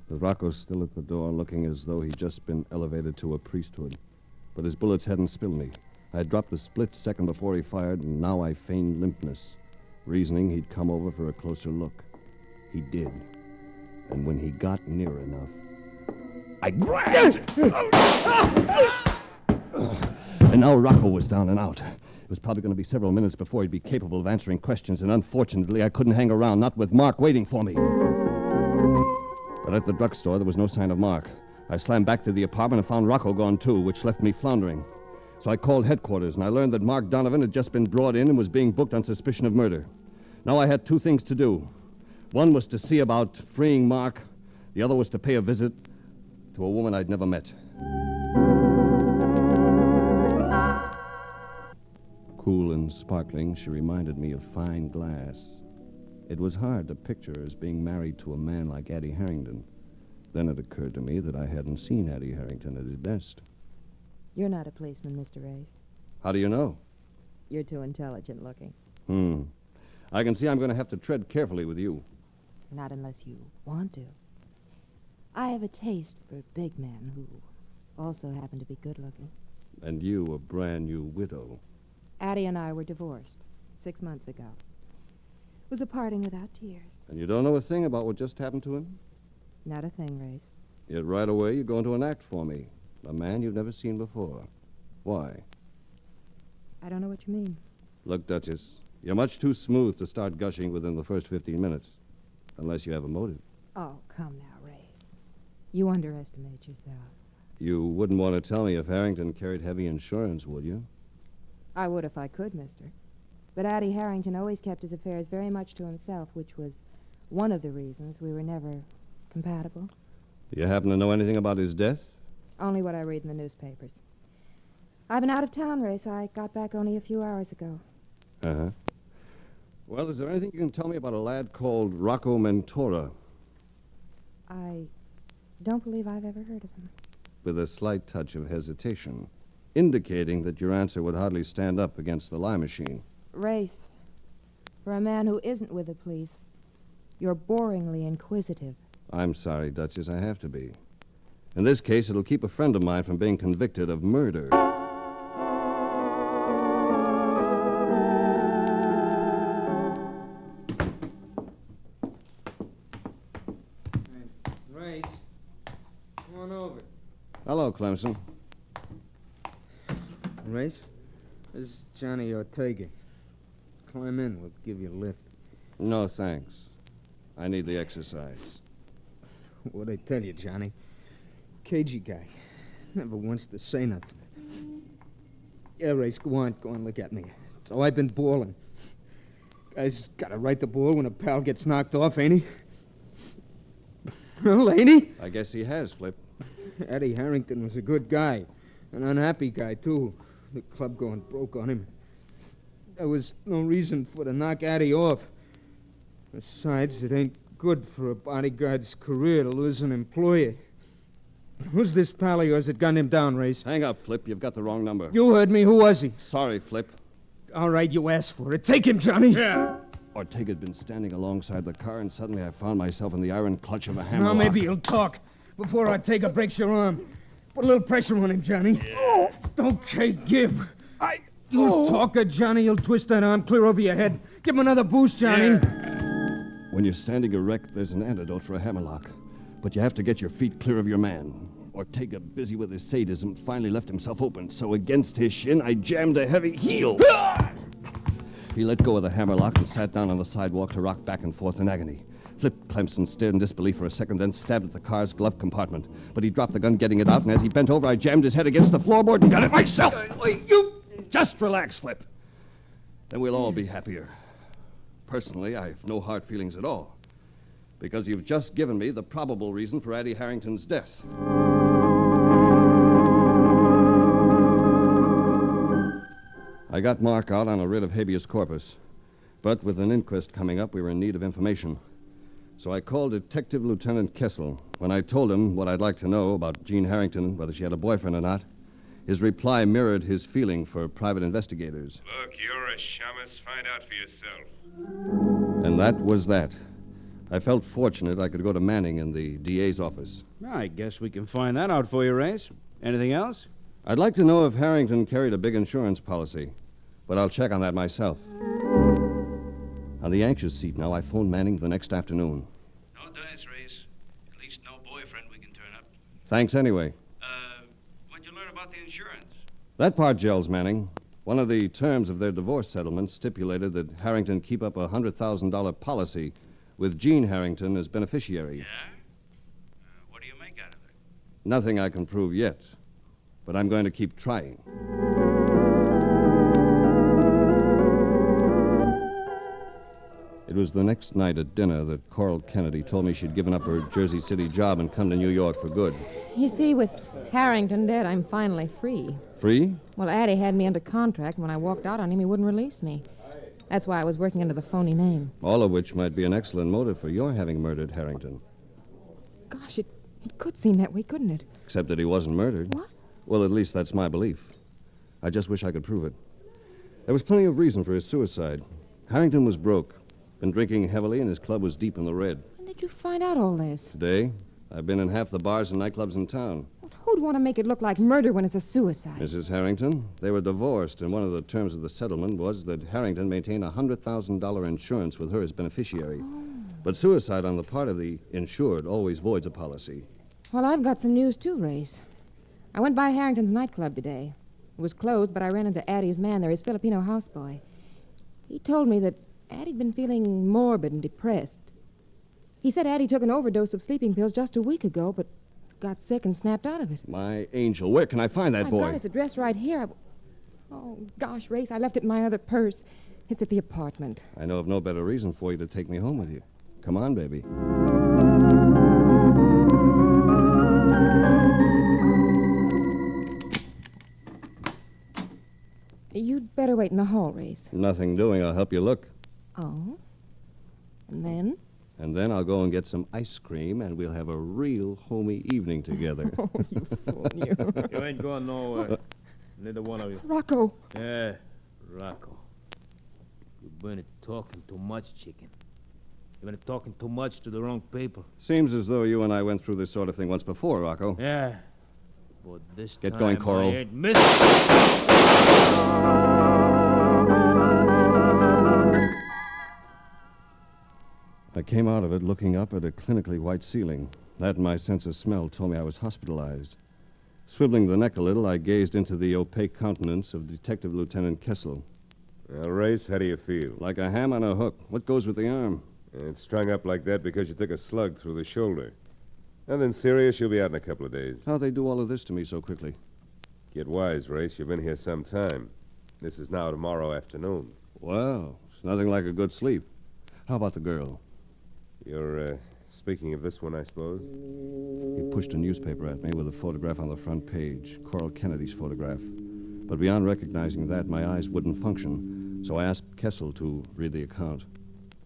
with Rocco still at the door looking as though he'd just been elevated to a priesthood. But his bullets hadn't spilled me. I had dropped a split second before he fired, and now I feigned limpness, reasoning he'd come over for a closer look. He did. And when he got near enough, I grabbed! And now Rocco was down and out. It was probably going to be several minutes before he'd be capable of answering questions, and unfortunately I couldn't hang around, not with Mark waiting for me. But at the drugstore, there was no sign of Mark. I slammed back to the apartment and found Rocco gone too, which left me floundering. So I called headquarters, and I learned that Mark Donovan had just been brought in and was being booked on suspicion of murder. Now I had two things to do. One was to see about freeing Mark. The other was to pay a visit to a woman I'd never met. Cool and sparkling, she reminded me of fine glass. It was hard to picture her as being married to a man like Addie Harrington. Then it occurred to me that I hadn't seen Addie Harrington at his best. You're not a policeman, Mr. Race. How do you know? You're too intelligent looking. I can see I'm going to have to tread carefully with you. Not unless you want to. I have a taste for big men who also happen to be good looking. And you, a brand new widow. Addie and I were divorced 6 months ago. It was a parting without tears. And you don't know a thing about what just happened to him? Not a thing, Race. Yet right away you go into an act for me. A man you've never seen before. Why? I don't know what you mean. Look, Duchess, you're much too smooth to start gushing within the first 15 minutes. Unless you have a motive. Oh, come now, Race. You underestimate yourself. You wouldn't want to tell me if Harrington carried heavy insurance, would you? I would if I could, mister. But Addie Harrington always kept his affairs very much to himself, which was one of the reasons we were never compatible. Do you happen to know anything about his death? Only what I read in the newspapers. I've been out of town, Race. I got back only a few hours ago. Uh-huh. Well, is there anything you can tell me about a lad called Rocco Mentora? I don't believe I've ever heard of him. With a slight touch of hesitation. indicating that your answer would hardly stand up against the lie machine. Race, for a man who isn't with the police, you're boringly inquisitive. I'm sorry, Duchess, I have to be. In this case, it'll keep a friend of mine from being convicted of murder. Race, come on over. Hello, Clemson. Race, this is Johnny Ortega. Climb in, we'll give you a lift. No, thanks. I need the exercise. What'd I tell you, Johnny? Cagey guy. Never wants to say nothing. Yeah, Race, go on, look at me. So I've been balling. Guy's gotta right the ball when a pal gets knocked off, ain't he? Well, ain't he? I guess he has, Flip. Eddie Harrington was a good guy. An unhappy guy, too. The club going broke on him. There was no reason for to knock Eddie off. Besides, it ain't good for a bodyguard's career to lose an employee. Who's this pal of yours that gunned him down, Race? Hang up, Flip. You've got the wrong number. You heard me. Who was he? Sorry, Flip. All right, you asked for it. Take him, Johnny. Yeah. Ortega'd been standing alongside the car, and suddenly I found myself in the iron clutch of a hammer. Now, maybe he'll talk before Ortega breaks your arm. Put a little pressure on him, Johnny. Yeah. Okay, give. You talker, Johnny. You'll twist that arm clear over your head. Give him another boost, Johnny. Yeah. When you're standing erect, there's an antidote for a hammerlock. But you have to get your feet clear of your man. Ortega, busy with his sadism, finally left himself open, so against his shin, I jammed a heavy heel. He let go of the hammerlock and sat down on the sidewalk to rock back and forth in agony. Flip Clemson stared in disbelief for a second, then stabbed at the car's glove compartment. But he dropped the gun, getting it out, and as he bent over, I jammed his head against the floorboard and got it myself. You just relax, Flip. Then we'll all be happier. Personally, I have no hard feelings at all, because you've just given me the probable reason for Addie Harrington's death. I got Mark out on a writ of habeas corpus, but with an inquest coming up, we were in need of information. So I called Detective Lieutenant Kessel. When I told him what I'd like to know about Jean Harrington, whether she had a boyfriend or not, his reply mirrored his feeling for private investigators. Look, you're a shamus. Find out for yourself. And that was that. I felt fortunate I could go to Manning in the DA's office. I guess we can find that out for you, Race. Anything else? I'd like to know if Harrington carried a big insurance policy, but I'll check on that myself. On the anxious seat now, I phoned Manning the next afternoon. No dice, Race. At least no boyfriend we can turn up. Thanks anyway. What'd you learn about the insurance? That part gels, Manning. One of the terms of their divorce settlement stipulated that Harrington keep up a $100,000 policy with Jean Harrington as beneficiary. Yeah? What do you make out of it? Nothing I can prove yet, but I'm going to keep trying. It was the next night at dinner that Coral Kennedy told me she'd given up her Jersey City job and come to New York for good. You see, with Harrington dead, I'm finally free. Free? Well, Addie had me under contract. When I walked out on him, he wouldn't release me. That's why I was working under the phony name. All of which might be an excellent motive for your having murdered Harrington. Gosh, it could seem that way, couldn't it? Except that he wasn't murdered. What? Well, at least that's my belief. I just wish I could prove it. There was plenty of reason for his suicide. Harrington was broke, been drinking heavily, and his club was deep in the red. When did you find out all this? Today, I've been in half the bars and nightclubs in town. Who'd want to make it look like murder when it's a suicide? Mrs. Harrington, they were divorced, and one of the terms of the settlement was that Harrington maintain a $100,000 insurance with her as beneficiary. Oh. But suicide on the part of the insured always voids a policy. Well, I've got some news, too, Race. I went by Harrington's nightclub today. It was closed, but I ran into Addie's man there, his Filipino houseboy. He told me that Addie'd been feeling morbid and depressed. He said Addie took an overdose of sleeping pills just a week ago, but got sick and snapped out of it. My angel, where can I find that boy? I've got his address right here. Oh, gosh, Race, I left it in my other purse. It's at the apartment. I know of no better reason for you to take me home with you. Come on, baby. You'd better wait in the hall, Race. Nothing doing. I'll help you look. Oh? And then? And then I'll go and get some ice cream, and we'll have a real homey evening together. Oh, you fool, you. You ain't going nowhere. Neither one of you. Rocco! Yeah, Rocco. You've been talking too much, chicken. You've been talking too much to the wrong people. Seems as though you and I went through this sort of thing once before, Rocco. Yeah. But this Get time going, Coral. I ain't missing. I came out of it looking up at a clinically white ceiling. That and my sense of smell told me I was hospitalized. Swiveling the neck a little, I gazed into the opaque countenance of Detective Lieutenant Kessel. Well, Race, how do you feel? Like a ham on a hook. What goes with the arm? It's strung up like that because you took a slug through the shoulder. Nothing serious. You'll be out in a couple of days. How'd they do all of this to me so quickly? Get wise, Race. You've been here some time. This is now tomorrow afternoon. Well, it's nothing like a good sleep. How about the girl? You're, speaking of this one, I suppose? He pushed a newspaper at me with a photograph on the front page, Coral Kennedy's photograph. But beyond recognizing that, my eyes wouldn't function, so I asked Kessel to read the account.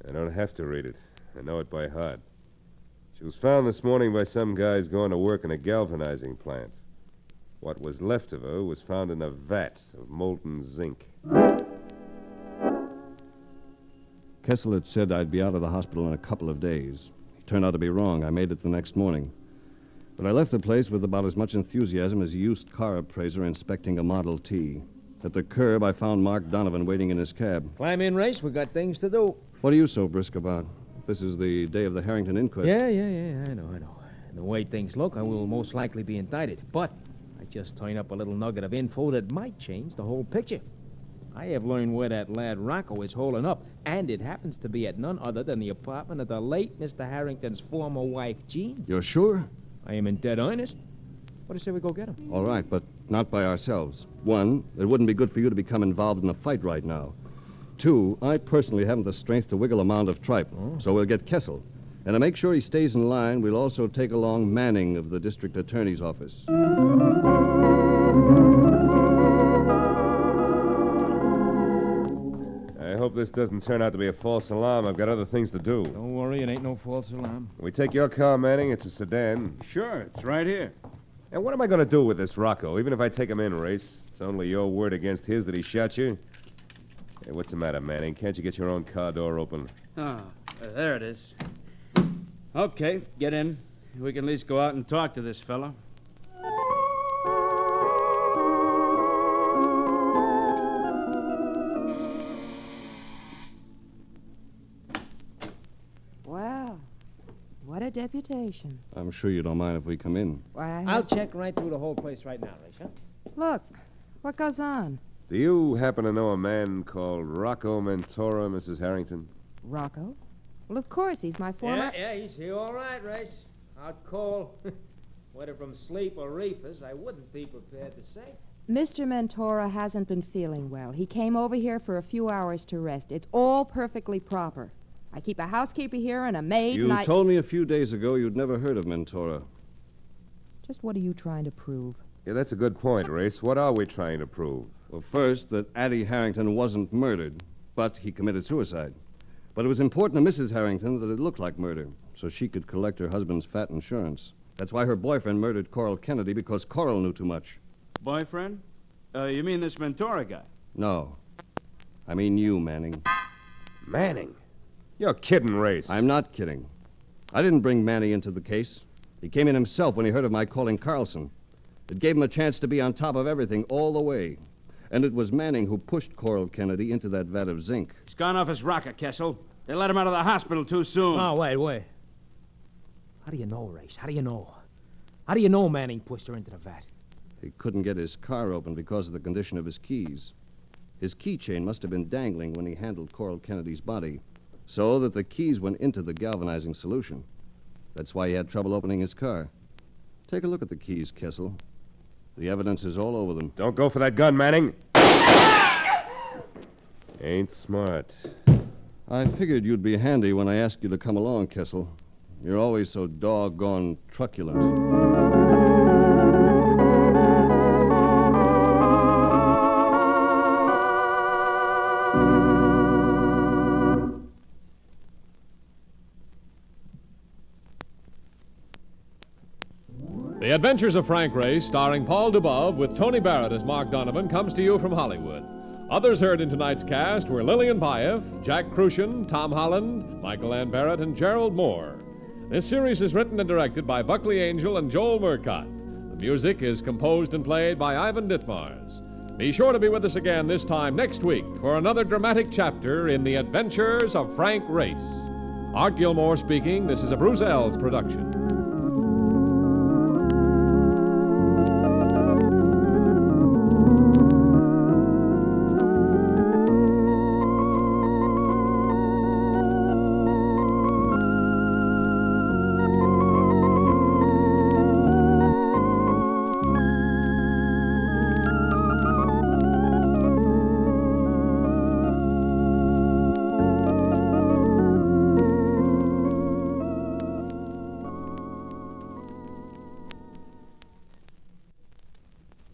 I don't have to read it. I know it by heart. She was found this morning by some guys going to work in a galvanizing plant. What was left of her was found in a vat of molten zinc. Kessel had said I'd be out of the hospital in a couple of days. He turned out to be wrong. I made it the next morning. But I left the place with about as much enthusiasm as a used car appraiser inspecting a Model T. At the curb, I found Mark Donovan waiting in his cab. Climb in, Race. We got things to do. What are you so brisk about? This is the day of the Harrington inquest. Yeah, I know. And the way things look, I will most likely be indicted. But I just turned up a little nugget of info that might change the whole picture. I have learned where that lad Rocco is holding up, and it happens to be at none other than the apartment of the late Mr. Harrington's former wife, Jean. You're sure? I am in dead earnest. What do you say we go get him? All right, but not by ourselves. One, it wouldn't be good for you to become involved in a fight right now. Two, I personally haven't the strength to wiggle a mound of tripe, so we'll get Kessel. And to make sure he stays in line, we'll also take along Manning of the district attorney's office. I hope this doesn't turn out to be a false alarm. I've got other things to do. Don't worry, it ain't no false alarm. We take your car, Manning. It's a sedan. Sure, it's right here. And what am I going to do with this Rocco? Even if I take him in, Race, it's only your word against his that he shot you. Hey, what's the matter, Manning? Can't you get your own car door open? There it is. Okay, get in. We can at least go out and talk to this fella. Well, what a deputation. I'm sure you don't mind if we come in. Why, I'll check right through the whole place right now, Race, huh? Look, what goes on? Do you happen to know a man called Rocco Mentora, Mrs. Harrington? Rocco? Well, of course, he's my former... Yeah, he's here all right, Race. Out cold. Whether from sleep or reefers, I wouldn't be prepared to say. Mr. Mentora hasn't been feeling well. He came over here for a few hours to rest. It's all perfectly proper. I keep a housekeeper here and a maid, You and told me a few days ago you'd never heard of Mentora. Just what are you trying to prove? Yeah, that's a good point, Race. What are we trying to prove? Well, first, that Addie Harrington wasn't murdered, but he committed suicide. But it was important to Mrs. Harrington that it looked like murder, so she could collect her husband's fat insurance. That's why her boyfriend murdered Coral Kennedy, because Coral knew too much. Boyfriend? You mean this Mentora guy? No. I mean you, Manning. Manning? You're kidding, Race. I'm not kidding. I didn't bring Manning into the case. He came in himself when he heard of my calling Carlson. It gave him a chance to be on top of everything all the way. And it was Manning who pushed Coral Kennedy into that vat of zinc. He's gone off his rocker, Kessel. They let him out of the hospital too soon. Oh, wait. How do you know, Race? How do you know? How do you know Manning pushed her into the vat? He couldn't get his car open because of the condition of his keys. His keychain must have been dangling when he handled Coral Kennedy's body, so that the keys went into the galvanizing solution. That's why he had trouble opening his car. Take a look at the keys, Kessel. The evidence is all over them. Don't go for that gun, Manning. Ain't smart. I figured you'd be handy when I asked you to come along, Kessel. You're always so doggone truculent. The Adventures of Frank Race, starring Paul Dubov with Tony Barrett as Mark Donovan, comes to you from Hollywood. Others heard in tonight's cast were Lillian Baeff, Jack Crucian, Tom Holland, Michael Ann Barrett, and Gerald Moore. This series is written and directed by Buckley Angel and Joel Murcott. The music is composed and played by Ivan Ditmars. Be sure to be with us again this time next week for another dramatic chapter in the Adventures of Frank Race. Art Gilmore speaking. This is a Bruce Ells production.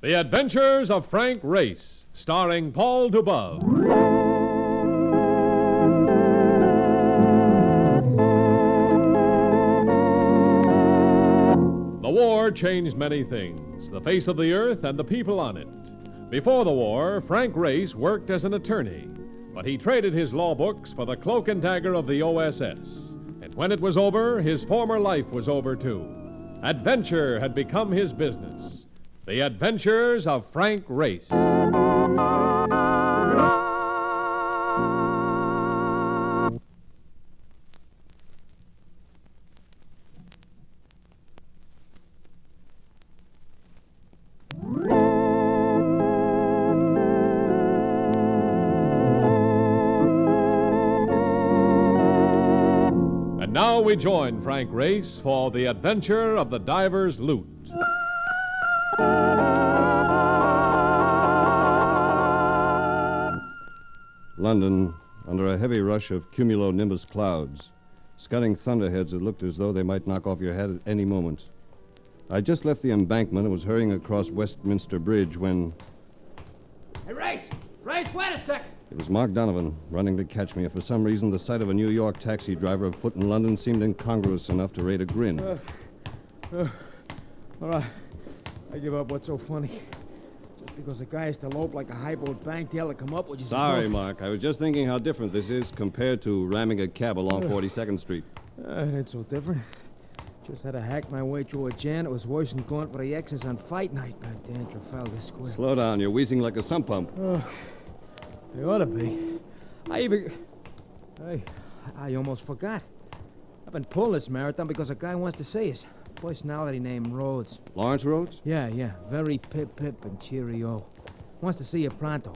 The Adventures of Frank Race, starring Paul Dubov. The war changed many things, the face of the earth and the people on it. Before the war, Frank Race worked as an attorney, but he traded his law books for the cloak and dagger of the OSS. And when it was over, his former life was over too. Adventure had become his business. The Adventures of Frank Race. And now we join Frank Race for the adventure of the diver's loot. London, under a heavy rush of cumulonimbus clouds, scudding thunderheads that looked as though they might knock off your head at any moment. I just left the embankment and was hurrying across Westminster Bridge when... Hey, Race! Race, wait a second! It was Mark Donovan, running to catch me, and for some reason the sight of a New York taxi driver afoot in London seemed incongruous enough to rate a grin. All right. I give up. What's so funny? Just because a guy has to lope like a highboat bank tail to come up with you. Sorry, Mark. I was just thinking how different this is compared to ramming a cab along 42nd Street. It ain't so different. Just had to hack my way through a jam. It was worse than going for the X's on fight night back there in Trafalgar Square. Slow down. You're wheezing like a sump pump. They ought to be. I almost forgot. I've been pulling this marathon because a guy wants to see us. Personality named Rhodes. Lawrence Rhodes? Yeah. Very pip and cheerio. Wants to see you pronto.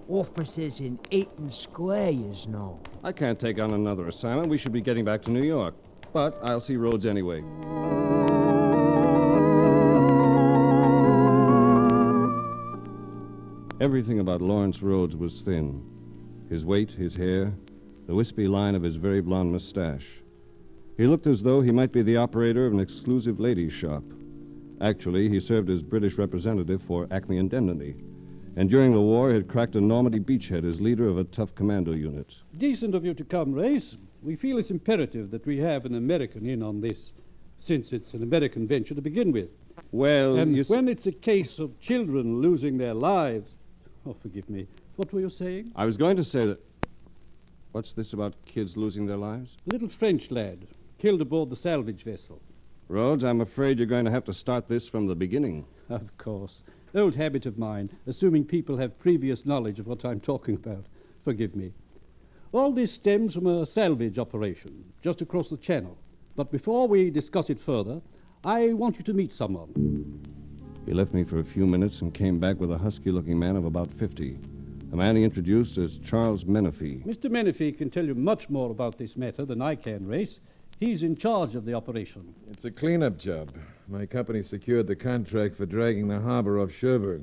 Offices in Eaton Square, you know. I can't take on another assignment. We should be getting back to New York. But I'll see Rhodes anyway. Everything about Lawrence Rhodes was thin. His weight, his hair, the wispy line of his very blonde mustache. He looked as though he might be the operator of an exclusive ladies' shop. Actually, he served as British representative for Acme Indemnity, and during the war had cracked a Normandy beachhead as leader of a tough commando unit. Decent of you to come, Race. We feel it's imperative that we have an American in on this, since it's an American venture to begin with. Well, and when it's a case of children losing their lives... Oh, forgive me. What were you saying? I was going to say that... What's this about kids losing their lives? A little French lad, killed aboard the salvage vessel. Rhodes, I'm afraid you're going to have to start this from the beginning. Of course. Old habit of mine, assuming people have previous knowledge of what I'm talking about. Forgive me. All this stems from a salvage operation just across the channel. But before we discuss it further, I want you to meet someone. He left me for a few minutes and came back with a husky-looking man of about 50. A man he introduced as Charles Menifee. Mr. Menifee can tell you much more about this matter than I can, Race. He's in charge of the operation. It's a cleanup job. My company secured the contract for dragging the harbor off Cherbourg.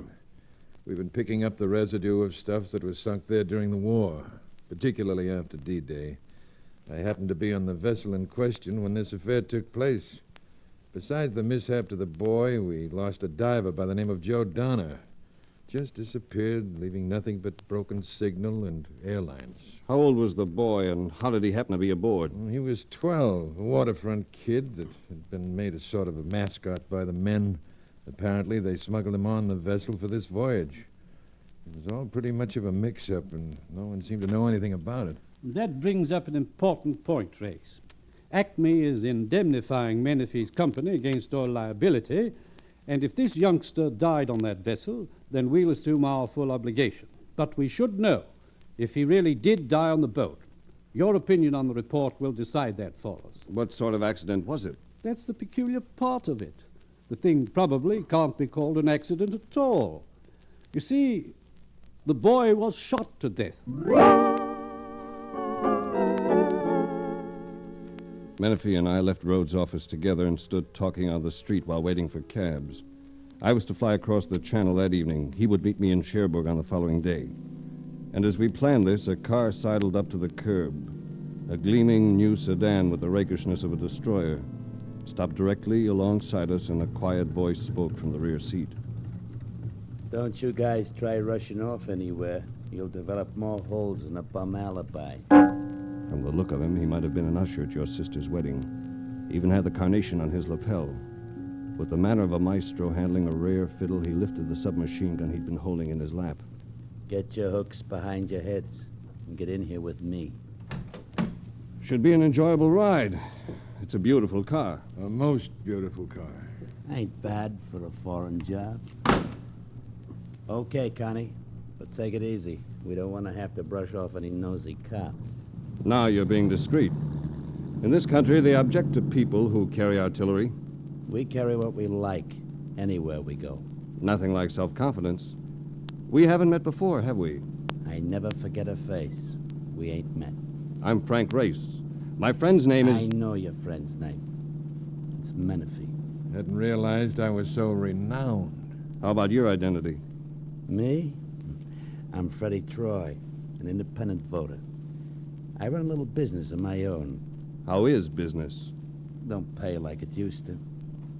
We've been picking up the residue of stuff that was sunk there during the war, particularly after D-Day. I happened to be on the vessel in question when this affair took place. Besides the mishap to the boy, we lost a diver by the name of Joe Donner. just disappeared, leaving nothing but broken signal and airlines. How old was the boy, and how did he happen to be aboard? Well, he was 12, a waterfront kid that had been made a sort of a mascot by the men. Apparently, they smuggled him on the vessel for this voyage. It was all pretty much of a mix-up, and no one seemed to know anything about it. That brings up an important point, Race. Acme is indemnifying Menifee's company against all liability, and if this youngster died on that vessel, then we'll assume our full obligation. But we should know if he really did die on the boat. Your opinion on the report will decide that for us. What sort of accident was it? That's the peculiar part of it. The thing probably can't be called an accident at all. You see, the boy was shot to death. Menifee and I left Rhodes' office together and stood talking on the street while waiting for cabs. I was to fly across the channel that evening. He would meet me in Cherbourg on the following day. And as we planned this, a car sidled up to the curb. A gleaming new sedan with the rakishness of a destroyer stopped directly alongside us, and a quiet voice spoke from the rear seat. Don't you guys try rushing off anywhere. You'll develop more holes in a bum alibi. From the look of him, he might have been an usher at your sister's wedding. He even had the carnation on his lapel. With the manner of a maestro handling a rare fiddle, he lifted the submachine gun he'd been holding in his lap. Get your hooks behind your heads and get in here with me. Should be an enjoyable ride. It's a beautiful car. A most beautiful car. Ain't bad for a foreign job. Okay, Connie, but take it easy. We don't want to have to brush off any nosy cops. Now you're being discreet. In this country, they object to people who carry artillery. We carry what we like anywhere we go. Nothing like self-confidence. We haven't met before, have we? I never forget a face. We ain't met. I'm Frank Race. My friend's name is... I know your friend's name. It's Menifee. Hadn't realized I was so renowned. How about your identity? Me? I'm Freddie Troy, an independent voter. I run a little business of my own. How is business? Don't pay like it used to,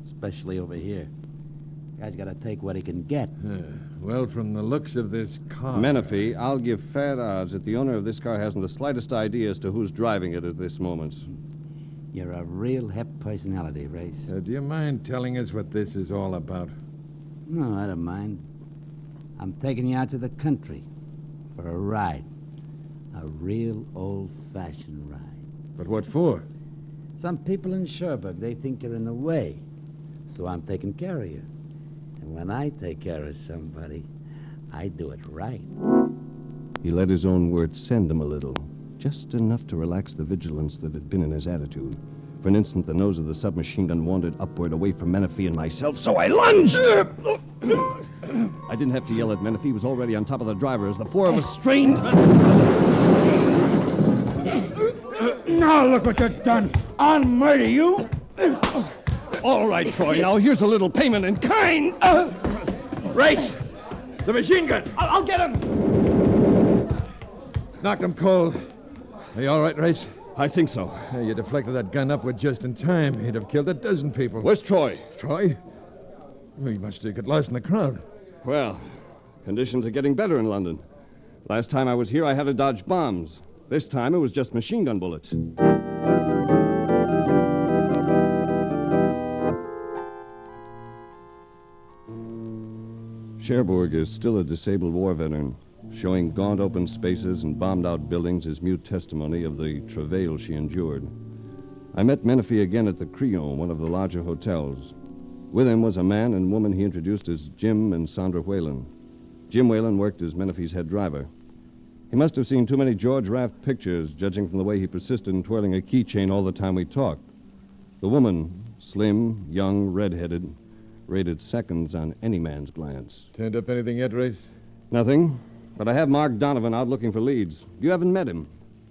especially over here. Guy's got to take what he can get. Well, from the looks of this car... Menifee, I'll give fair odds that the owner of this car hasn't the slightest idea as to who's driving it at this moment. You're a real hep personality, Race. Do you mind telling us what this is all about? No, I don't mind. I'm taking you out to the country for a ride. A real old-fashioned ride. But what for? Some people in Cherbourg, they think you're in the way. So I'm taking care of you. And when I take care of somebody, I do it right. He let his own words send him a little, just enough to relax the vigilance that had been in his attitude. For an instant, the nose of the submachine gun wandered upward away from Menifee and myself, so I lunged! I didn't have to yell at Menifee. He was already on top of the driver as the four of us strained. Now look what you've done. I'll murder you. All right, Troy, now here's a little payment in kind. Race! The machine gun! I'll get him! Knocked him cold. Are you all right, Race? I think so. You deflected that gun upward just in time. He'd have killed a dozen people. Where's Troy? Troy? Well, he must have got lost in the crowd. Well, conditions are getting better in London. Last time I was here, I had to dodge bombs. This time, it was just machine gun bullets. Cherbourg is still a disabled war veteran, showing gaunt open spaces and bombed-out buildings as mute testimony of the travail she endured. I met Menifee again at the Crillon, one of the larger hotels. With him was a man and woman he introduced as Jim and Sandra Whalen. Jim Whalen worked as Menifee's head driver. He must have seen too many George Raft pictures, judging from the way he persisted in twirling a keychain all the time we talked. The woman, slim, young, red-headed, rated seconds on any man's glance. Turned up anything yet, Race? Nothing, but I have Mark Donovan out looking for leads. You haven't met him.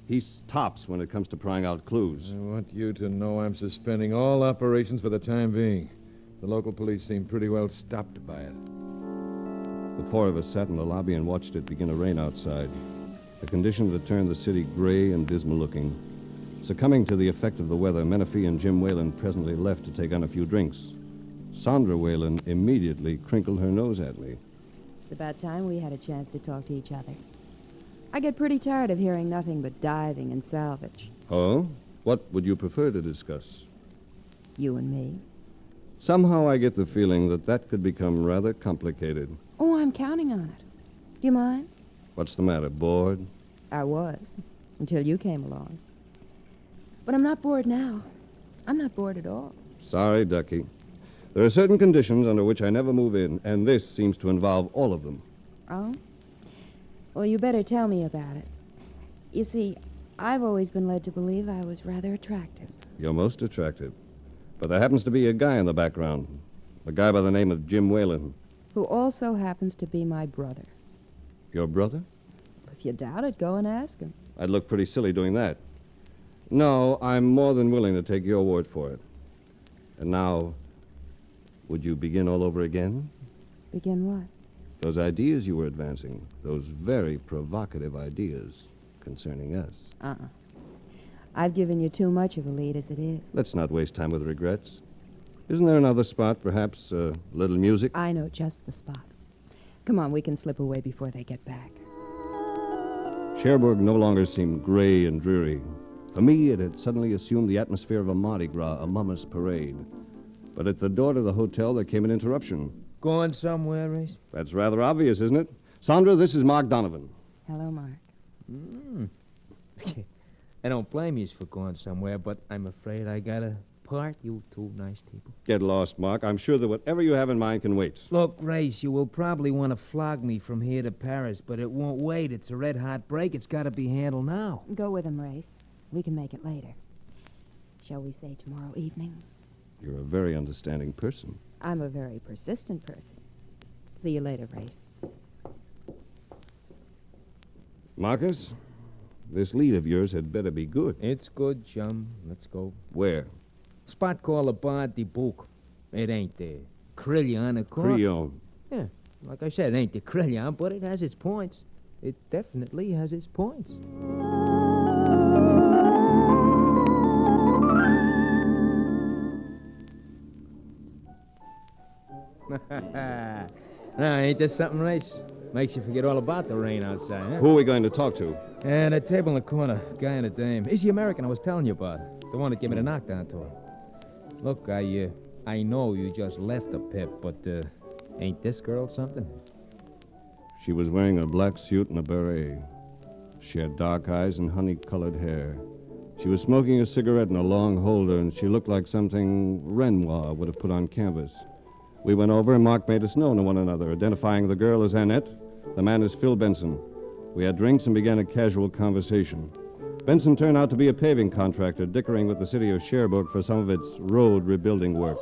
He's tops when it comes to prying out clues. I want you to know I'm suspending all operations for the time being. The local police seem pretty well stopped by it. The four of us sat in the lobby and watched it begin to rain outside, a condition that turned the city gray and dismal-looking. Succumbing to the effect of the weather, Menifee and Jim Whalen presently left to take on a few drinks. Sandra Whalen immediately crinkled her nose at me. It's about time we had a chance to talk to each other. I get pretty tired of hearing nothing but diving and salvage. Oh? What would you prefer to discuss? You and me. Somehow I get the feeling that that could become rather complicated. Oh, I'm counting on it. Do you mind? What's the matter, bored? I was, until you came along. But I'm not bored now. I'm not bored at all. Sorry, Ducky. There are certain conditions under which I never move in, and this seems to involve all of them. Oh? Well, you better tell me about it. You see, I've always been led to believe I was rather attractive. You're most attractive. But there happens to be a guy in the background. A guy by the name of Jim Whalen. Who also happens to be my brother. Your brother? If you doubt it, go and ask him. I'd look pretty silly doing that. No, I'm more than willing to take your word for it. And now, would you begin all over again? Begin what? Those ideas you were advancing, those very provocative ideas concerning us. I've given you too much of a lead as it is. Let's not waste time with regrets. Isn't there another spot, perhaps a little music? I know just the spot. Come on, we can slip away before they get back. Cherbourg no longer seemed gray and dreary. For me, it had suddenly assumed the atmosphere of a Mardi Gras, a mummers parade. But at the door to the hotel, there came an interruption. Going somewhere, Race? That's rather obvious, isn't it? Sandra, this is Mark Donovan. Hello, Mark. I don't blame you for going somewhere, but I'm afraid I gotta part you two nice people. Get lost, Mark. I'm sure that whatever you have in mind can wait. Look, Race, you will probably want to flog me from here to Paris, but it won't wait. It's a red-hot break. It's got to be handled now. Go with him, Race. We can make it later. Shall we say tomorrow evening? You're a very understanding person. I'm a very persistent person. See you later, Race. Marcus, this lead of yours had better be good. It's good, chum. Let's go. Where? Spot called the Bar de Bouc. It ain't the Crillon, of course. Crillon. Yeah, like I said, it ain't the Crillon, but it has its points. It definitely has its points. Now, ain't this something, Race? Makes you forget all about the rain outside, huh? Who are we going to talk to? And a table in the corner. Guy and a dame. He's the American I was telling you about. The one that gave me the knockdown to her. Look, I know you just left the pip, but, ain't this girl something? She was wearing a black suit and a beret. She had dark eyes and honey-colored hair. She was smoking a cigarette in a long holder, and she looked like something Renoir would have put on canvas. We went over, and Mark made us known to one another, identifying the girl as Annette, the man as Phil Benson. We had drinks and began a casual conversation. Benson turned out to be a paving contractor, dickering with the city of Cherbourg for some of its road rebuilding work.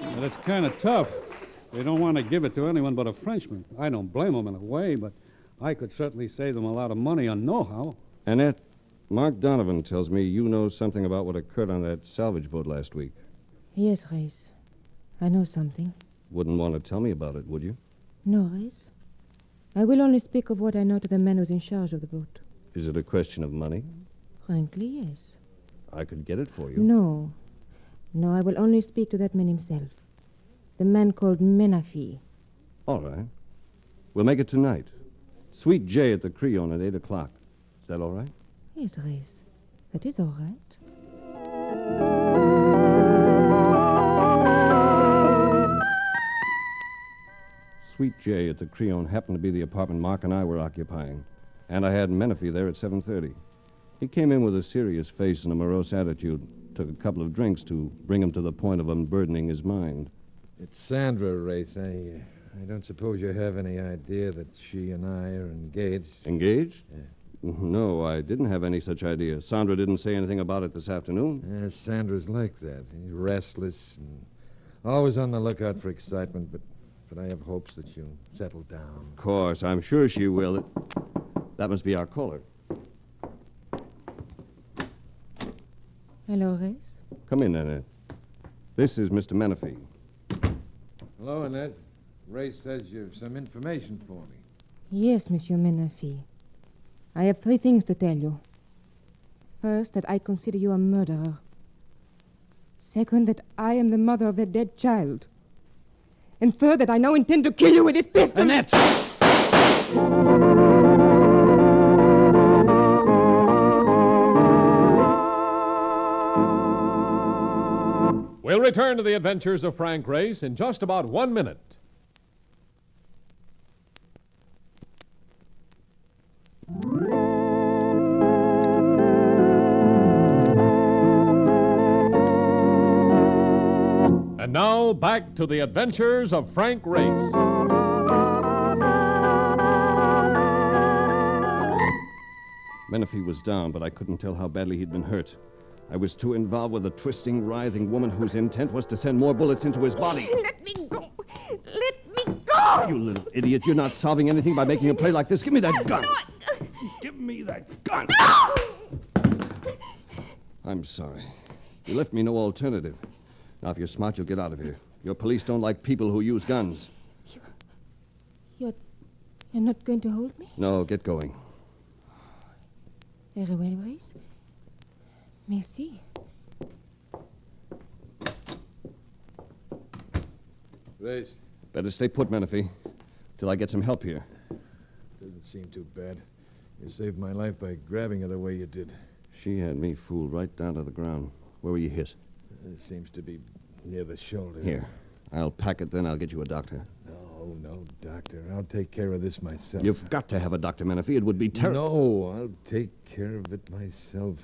Well, it's kind of tough. They don't want to give it to anyone but a Frenchman. I don't blame them in a way, but I could certainly save them a lot of money on know-how. Annette, Mark Donovan tells me you know something about what occurred on that salvage boat last week. Yes, Race. I know something. Wouldn't want to tell me about it, would you? No, Race. I will only speak of what I know to the man who's in charge of the boat. Is it a question of money? Frankly, yes. I could get it for you. No. No, I will only speak to that man himself. The man called Menafee. All right. We'll make it tonight. Sweet J at the Crillon at 8 o'clock. Is that all right? Yes, Race. That is all right. Sweet J at the Crillon happened to be the apartment Mark and I were occupying. And I had Menafee there at 7:30. He came in with a serious face and a morose attitude. Took a couple of drinks to bring him to the point of unburdening his mind. It's Sandra, Race. I don't suppose you have any idea that she and I are engaged. Engaged? Yeah. No, I didn't have any such idea. Sandra didn't say anything about it this afternoon. Yeah, Sandra's like that. She's restless and always on the lookout for excitement, but I have hopes that she'll settle down. Of course, I'm sure she will. That must be our caller. Hello, Race. Come in, Annette. This is Mr. Menafee. Hello, Annette. Race says you've some information for me. Yes, Monsieur Menafee. I have 3 things to tell you. First, that I consider you a murderer. Second, that I am the mother of a dead child. And third, that I now intend to kill you with this pistol. Annette! We'll return to the adventures of Frank Race in just about 1 minute. And now, back to the adventures of Frank Race. Menifee was down, but I couldn't tell how badly he'd been hurt. I was too involved with a twisting, writhing woman whose intent was to send more bullets into his body. Let me go. Let me go. You little idiot. You're not solving anything by making a play like this. Give me that gun. Give me that gun. I'm sorry. You left me no alternative. Now, if you're smart, you'll get out of here. Your police don't like people who use guns. You're not going to hold me? No, get going. Very well, Race. Merci. Race. Better stay put, Menifee, till I get some help here. Doesn't seem too bad. You saved my life by grabbing her the way you did. She had me fooled right down to the ground. Where were you hit? It seems to be near the shoulder. Here. I'll pack it, then I'll get you a doctor. No, doctor. I'll take care of this myself. You've got to have a doctor, Menifee. It would be terrible. No, I'll take care of it myself.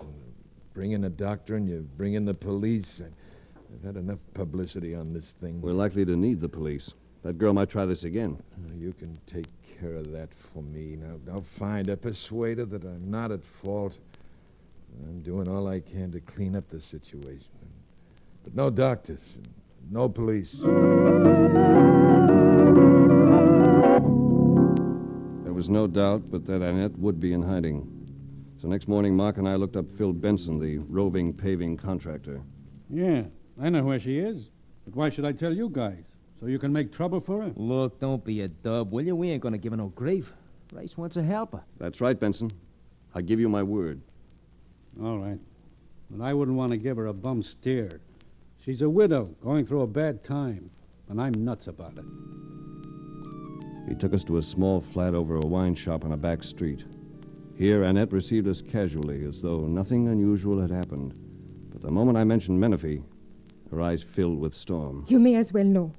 Bring in a doctor and you bring in the police. I've had enough publicity on this thing. We're likely to need the police. That girl might try this again. You can take care of that for me. Now, find her. Persuade her that I'm not at fault. I'm doing all I can to clean up the situation. But no doctors, no police. There was no doubt but that Annette would be in hiding. So next morning, Mark and I looked up Phil Benson, the roving paving contractor. Yeah, I know where she is. But why should I tell you guys? So you can make trouble for her? Look, don't be a dub, will you? We ain't gonna give her no grief. Race wants to help her. That's right, Benson. I give you my word. All right. But I wouldn't want to give her a bum steer. She's a widow going through a bad time, and I'm nuts about it. He took us to a small flat over a wine shop on a back street. Here, Annette received us casually, as though nothing unusual had happened. But the moment I mentioned Menifee, her eyes filled with storm. You may as well know.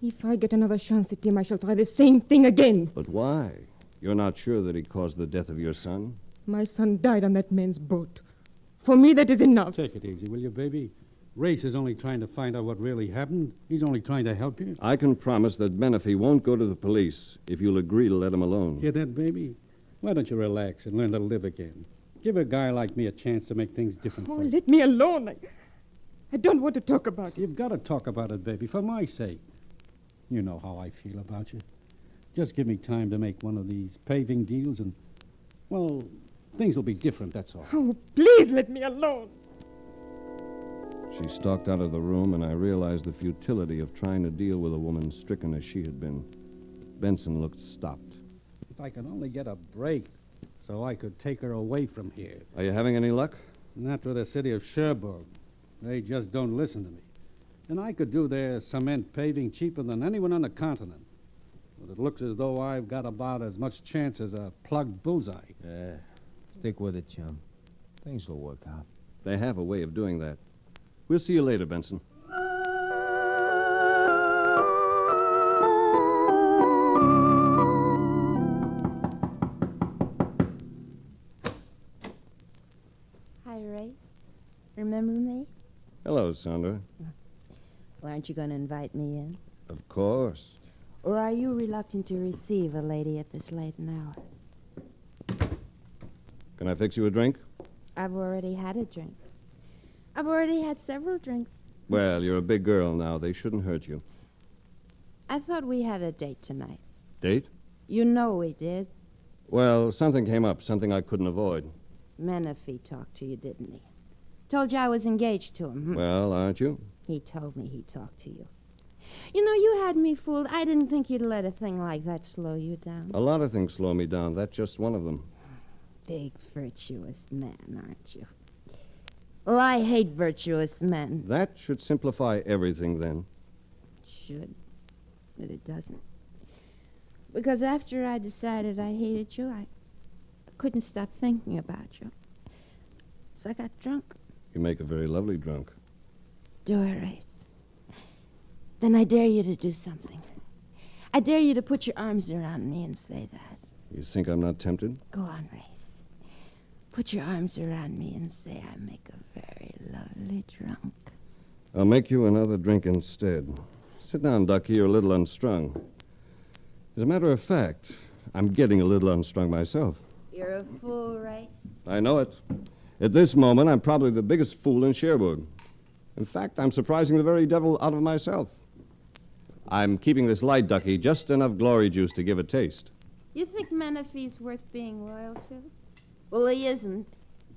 If I get another chance at him, I shall try the same thing again. But why? You're not sure that he caused the death of your son? My son died on that man's boat. For me, that is enough. Take it easy, will you, baby? Race is only trying to find out what really happened. He's only trying to help you. I can promise that Menifee won't go to the police if you'll agree to let him alone. Hear that, baby? Why don't you relax and learn to live again? Give a guy like me a chance to make things different Oh, for you. let me alone. I don't want to talk about it. You've got to talk about it, baby, for my sake. You know how I feel about you. Just give me time to make one of these paving deals and, well, things will be different, that's all. Oh, please let me alone. She stalked out of the room, and I realized the futility of trying to deal with a woman stricken as she had been. Benson looked stopped. If I could only get a break so I could take her away from here. Are you having any luck? Not with the city of Cherbourg. They just don't listen to me. And I could do their cement paving cheaper than anyone on the continent. But it looks as though I've got about as much chance as a plugged bullseye. Stick with it, chum. Things will work out. They have a way of doing that. We'll see you later, Benson. Hi, Race. Remember me? Hello, Sandra. Well, aren't you going to invite me in? Of course. Or are you reluctant to receive a lady at this late an hour? Can I fix you a drink? I've already had a drink. I've already had several drinks. Well, you're a big girl now. They shouldn't hurt you. I thought we had a date tonight. Date? You know we did. Well, something came up, something I couldn't avoid. Menifee talked to you, didn't he? Told you I was engaged to him. Well, aren't you? He told me he talked to you. You know, you had me fooled. I didn't think you'd let a thing like that slow you down. A lot of things slow me down. That's just one of them. Big, virtuous man, aren't you? Well, I hate virtuous men. That should simplify everything, then. Should. But it doesn't. Because after I decided I hated you, I couldn't stop thinking about you. So I got drunk. You make a very lovely drunk. Do it, Race. Then I dare you to do something. I dare you to put your arms around me and say that. You think I'm not tempted? Go on, Race. Put your arms around me and say I make a very lovely drunk. I'll make you another drink instead. Sit down, Ducky. You're a little unstrung. As a matter of fact, I'm getting a little unstrung myself. You're a fool, Race. I know it. At this moment, I'm probably the biggest fool in Cherbourg. In fact, I'm surprising the very devil out of myself. I'm keeping this light, Ducky, just enough glory juice to give a taste. You think Menifee's worth being loyal to? Well, he isn't.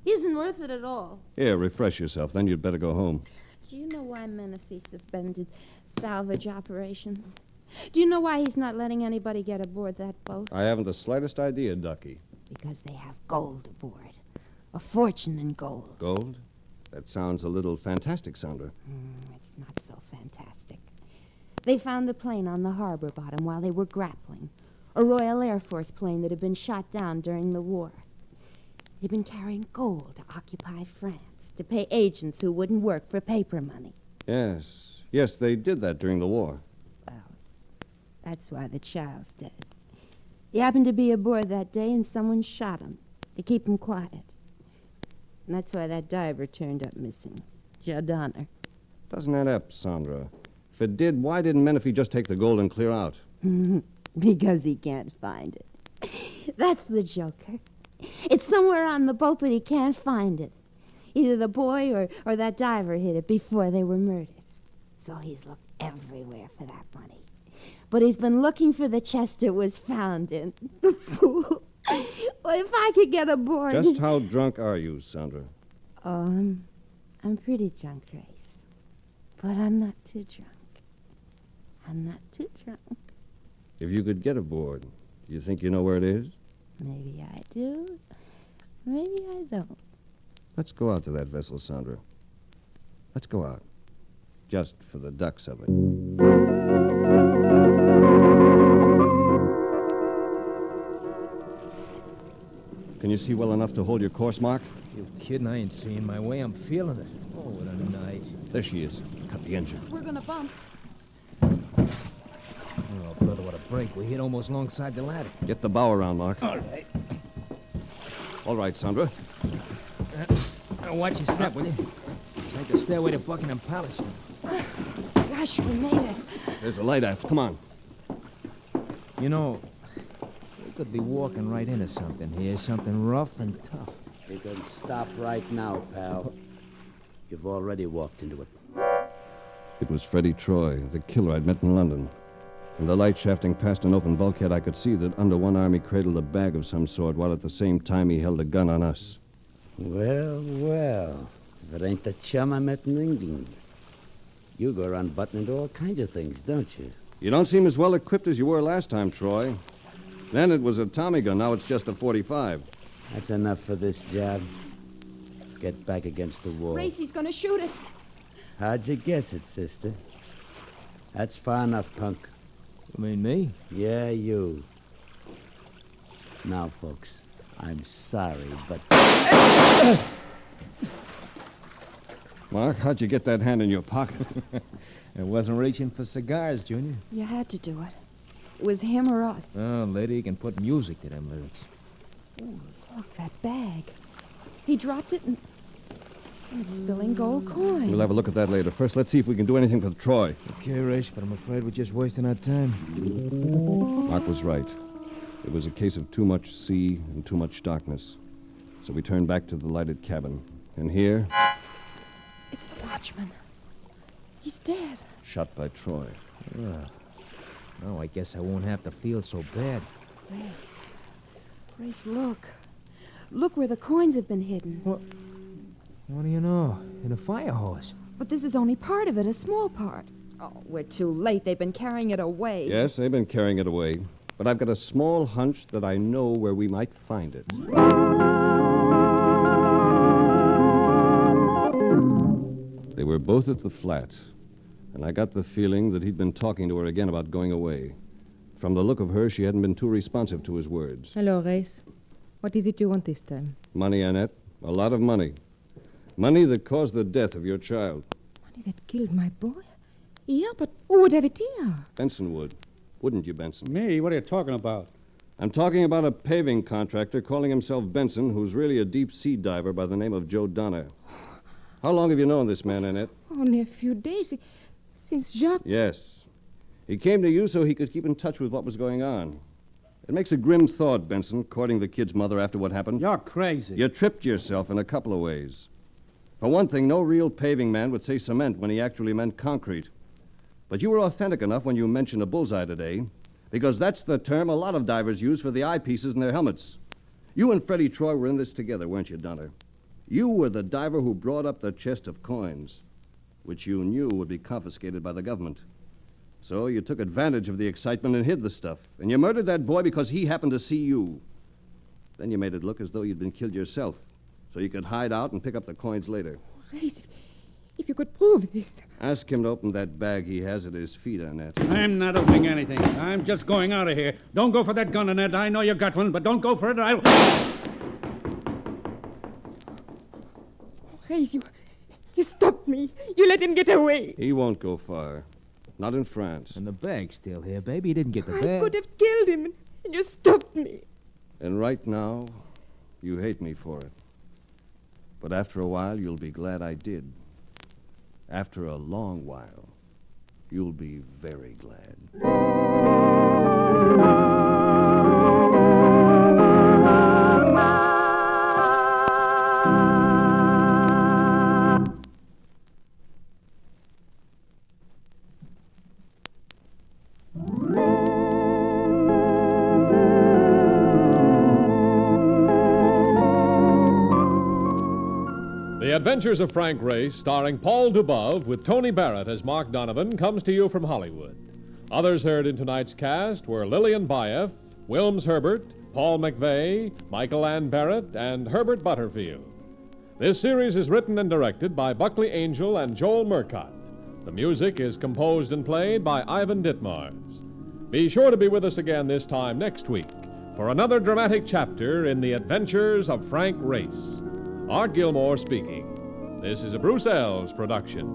He isn't worth it at all. Here, refresh yourself. Then you'd better go home. Do you know why Menifee suspended salvage operations? Do you know why he's not letting anybody get aboard that boat? I haven't the slightest idea, Ducky. Because they have gold aboard. A fortune in gold. Gold? That sounds a little fantastic, Sandra. It's not so fantastic. They found a plane on the harbor bottom while they were grappling. A Royal Air Force plane that had been shot down during the war. It had been carrying gold to occupy France, to pay agents who wouldn't work for paper money. Yes. Yes, they did that during the war. That's why the child's dead. He happened to be aboard that day and someone shot him to keep him quiet. And that's why that diver turned up missing. Judd Donner. Doesn't add up, Sandra. If it did, why didn't Menifee just take the gold and clear out? Because he can't find it. That's the joker. It's somewhere on the boat, but he can't find it. Either the boy or that diver hid it before they were murdered. So he's looked everywhere for that money. But he's been looking for the chest it was found in. The fool. Well, if I could get aboard... Just how drunk are you, Sandra? Oh, I'm pretty drunk, Grace. But I'm not too drunk. I'm not too drunk. If you could get aboard, do you think you know where it is? Maybe I do. Maybe I don't. Let's go out to that vessel, Sandra. Let's go out. Just for the ducks of it. Can you see well enough to hold your course, Mark? You kidding? I ain't seeing my way. I'm feeling it. Oh, what a night. There she is. Cut the engine. We're gonna bump. Oh, brother, what a break. We hit almost alongside the ladder. Get the bow around, Mark. All right. All right, Sandra. Watch your step, will you? It's like the stairway to Buckingham Palace. Gosh, we made it. There's a light aft. Come on. You know, we could be walking right into something here, something rough and tough. You can stop right now, pal. You've already walked into it. It was Freddie Troy, the killer I'd met in London. In the light shafting past an open bulkhead, I could see that under one arm he cradled a bag of some sort, while at the same time he held a gun on us. Well, well. If it ain't the chum I met in England. You go around buttoning into all kinds of things, don't you? You don't seem as well equipped as you were last time, Troy. Then it was a Tommy gun, now it's just a .45. That's enough for this job. Get back against the wall. Racy's gonna shoot us. How'd you guess it, sister? That's far enough, punk. You mean me? Yeah, you. Now, folks, I'm sorry, but... Mark, how'd you get that hand in your pocket? It wasn't reaching for cigars, Junior. You had to do it. It was him or us. Oh, lady, you can put music to them lyrics. Ooh, look, that bag. He dropped it and it's spilling gold coins. We'll have a look at that later. First, let's see if we can do anything for Troy. Okay, Rish, but I'm afraid we're just wasting our time. Mark was right. It was a case of too much sea and too much darkness. So we turned back to the lighted cabin. And here... It's the watchman. He's dead. Shot by Troy. Oh, I guess I won't have to feel so bad. Race. Race, look. Look where the coins have been hidden. What do you know? In a fire hose. But this is only part of it, a small part. Oh, we're too late. They've been carrying it away. Yes, they've been carrying it away. But I've got a small hunch that I know where we might find it. They were both at the flat. and I got the feeling that he'd been talking to her again about going away. From the look of her, she hadn't been too responsive to his words. Hello, Race. What is it you want this time? Money, Annette. A lot of money. Money that caused the death of your child. Money that killed my boy? Yeah, but who would have it here? Benson would. Wouldn't you, Benson? Me? What are you talking about? I'm talking about a paving contractor calling himself Benson, who's really a deep-sea diver by the name of Joe Donner. How long have you known this man, Annette? Only a few days. Since Jacques... Yes. He came to you so he could keep in touch with what was going on. It makes a grim thought, Benson, courting the kid's mother after what happened. You're crazy. You tripped yourself in a couple of ways. For one thing, no real paving man would say cement when he actually meant concrete. But you were authentic enough when you mentioned a bullseye today, because that's the term a lot of divers use for the eyepieces in their helmets. You and Freddie Troy were in this together, weren't you, Donner? You were the diver who brought up the chest of coins, which you knew would be confiscated by the government. So you took advantage of the excitement and hid the stuff, and you murdered that boy because he happened to see you. Then you made it look as though you'd been killed yourself, so you could hide out and pick up the coins later. Race, if you could prove this... Ask him to open that bag he has at his feet, Annette. I'm not opening anything. I'm just going out of here. Don't go for that gun, Annette. I know you got one, but don't go for it. I'll... Race, you stopped me. You let him get away. He won't go far. Not in France. And the bag's still here, baby. You didn't get the I bag. could have killed him, and you stopped me. And right now, you hate me for it. But after a while, you'll be glad I did. After a long while, you'll be very glad. The Adventures of Frank Race, starring Paul Dubov with Tony Barrett as Mark Donovan, comes to you from Hollywood. Others heard in tonight's cast were Lillian Baeff, Wilms Herbert, Paul McVeigh, Michael Ann Barrett, and Herbert Butterfield. This series is written and directed by Buckley Angel and Joel Murcott. The music is composed and played by Ivan Ditmars. Be sure to be with us again this time next week for another dramatic chapter in the Adventures of Frank Race. Art Gilmore speaking. This is a Bruce Elves production.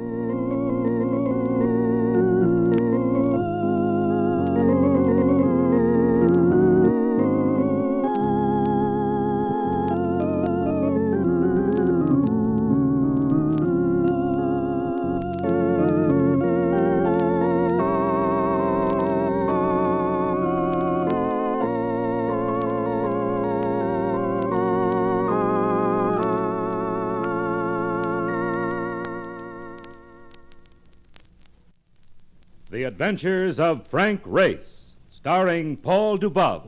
The Adventures of Frank Race, starring Paul Dubov.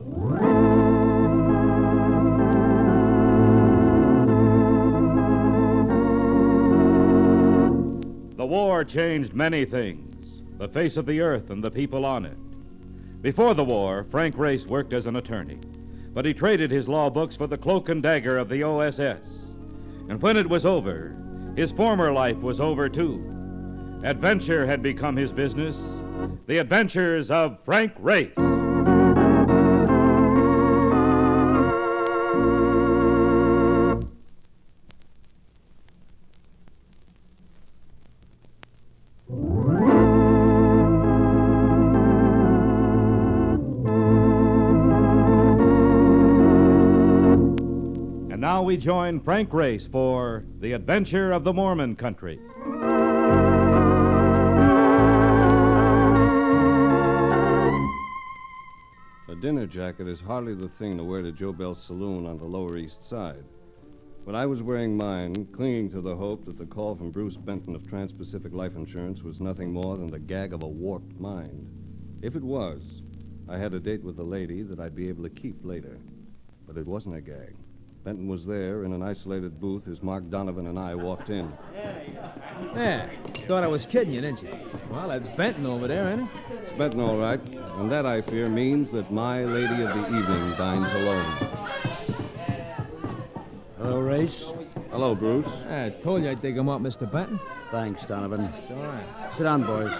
The war changed many things, the face of the earth and the people on it. Before the war, Frank Race worked as an attorney, but he traded his law books for the cloak and dagger of the OSS. And when it was over, his former life was over too. Adventure had become his business. The Adventures of Frank Race. And now we join Frank Race for The Adventure of the Mormon Country. A dinner jacket is hardly the thing to wear to Joe Bell's saloon on the Lower East Side. When I was wearing mine, clinging to the hope that the call from Bruce Benton of Trans-Pacific Life Insurance was nothing more than the gag of a warped mind. If it was, I had a date with a lady that I'd be able to keep later. But it wasn't a gag. Benton was there in an isolated booth as Mark Donovan and I walked in. Yeah, thought I was kidding you, didn't you? Well, that's Benton over there, ain't it? It's Benton, all right. And that, I fear, means that my lady of the evening dines alone. Hello, Race. Hello, Bruce. I told you I'd dig him up, Mr. Benton. Thanks, Donovan. It's all right. Sit down, boys.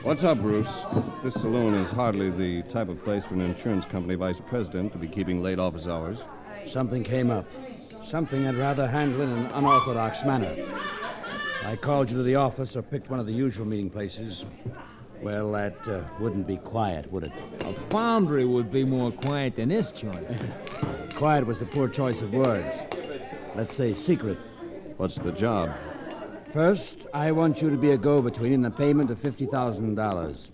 What's up, Bruce? This saloon is hardly the type of place for an insurance company vice president to be keeping late office hours. Something came up. Something I'd rather handle in an unorthodox manner. I called you to the office or picked one of the usual meeting places. Well, that wouldn't be quiet, would it? A foundry would be more quiet than this joint. Quiet was the poor choice of words. Let's say secret. What's the job? First, I want you to be a go-between in the payment of $50,000.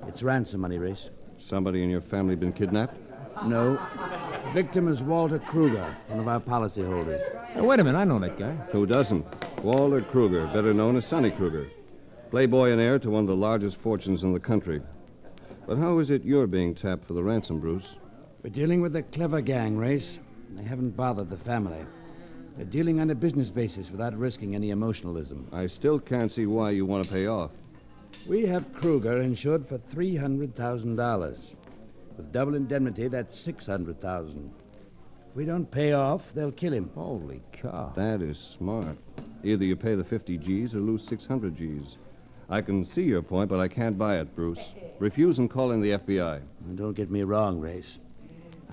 It's ransom money, Race. Somebody in your family been kidnapped? No. The victim is Walter Kruger, one of our policyholders. Hey, wait a minute, I know that guy. Who doesn't? Walter Kruger, better known as Sonny Kruger. Playboy and heir to one of the largest fortunes in the country. But how is it you're being tapped for the ransom, Bruce? We're dealing with a clever gang, Race. They haven't bothered the family. They're dealing on a business basis without risking any emotionalism. I still can't see why you want to pay off. We have Kruger insured for $300,000. With double indemnity, that's $600,000. If we don't pay off, they'll kill him. Holy cow. That is smart. Either you pay the 50 G's or lose 600 G's. I can see your point, but I can't buy it, Bruce. Refuse and call in the FBI. Don't get me wrong, Race.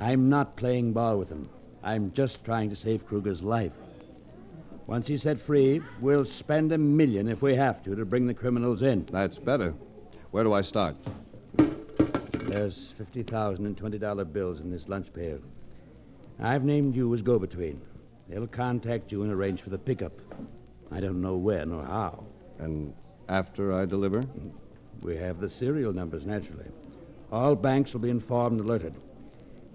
I'm not playing ball with him. I'm just trying to save Kruger's life. Once he's set free, we'll spend $1 million if we have to bring the criminals in. That's better. Where do I start? There's $50,000 in $20 bills in this lunch pail. I've named you as go-between. They'll contact you and arrange for the pickup. I don't know when or how. And after I deliver? We have the serial numbers, naturally. All banks will be informed and alerted.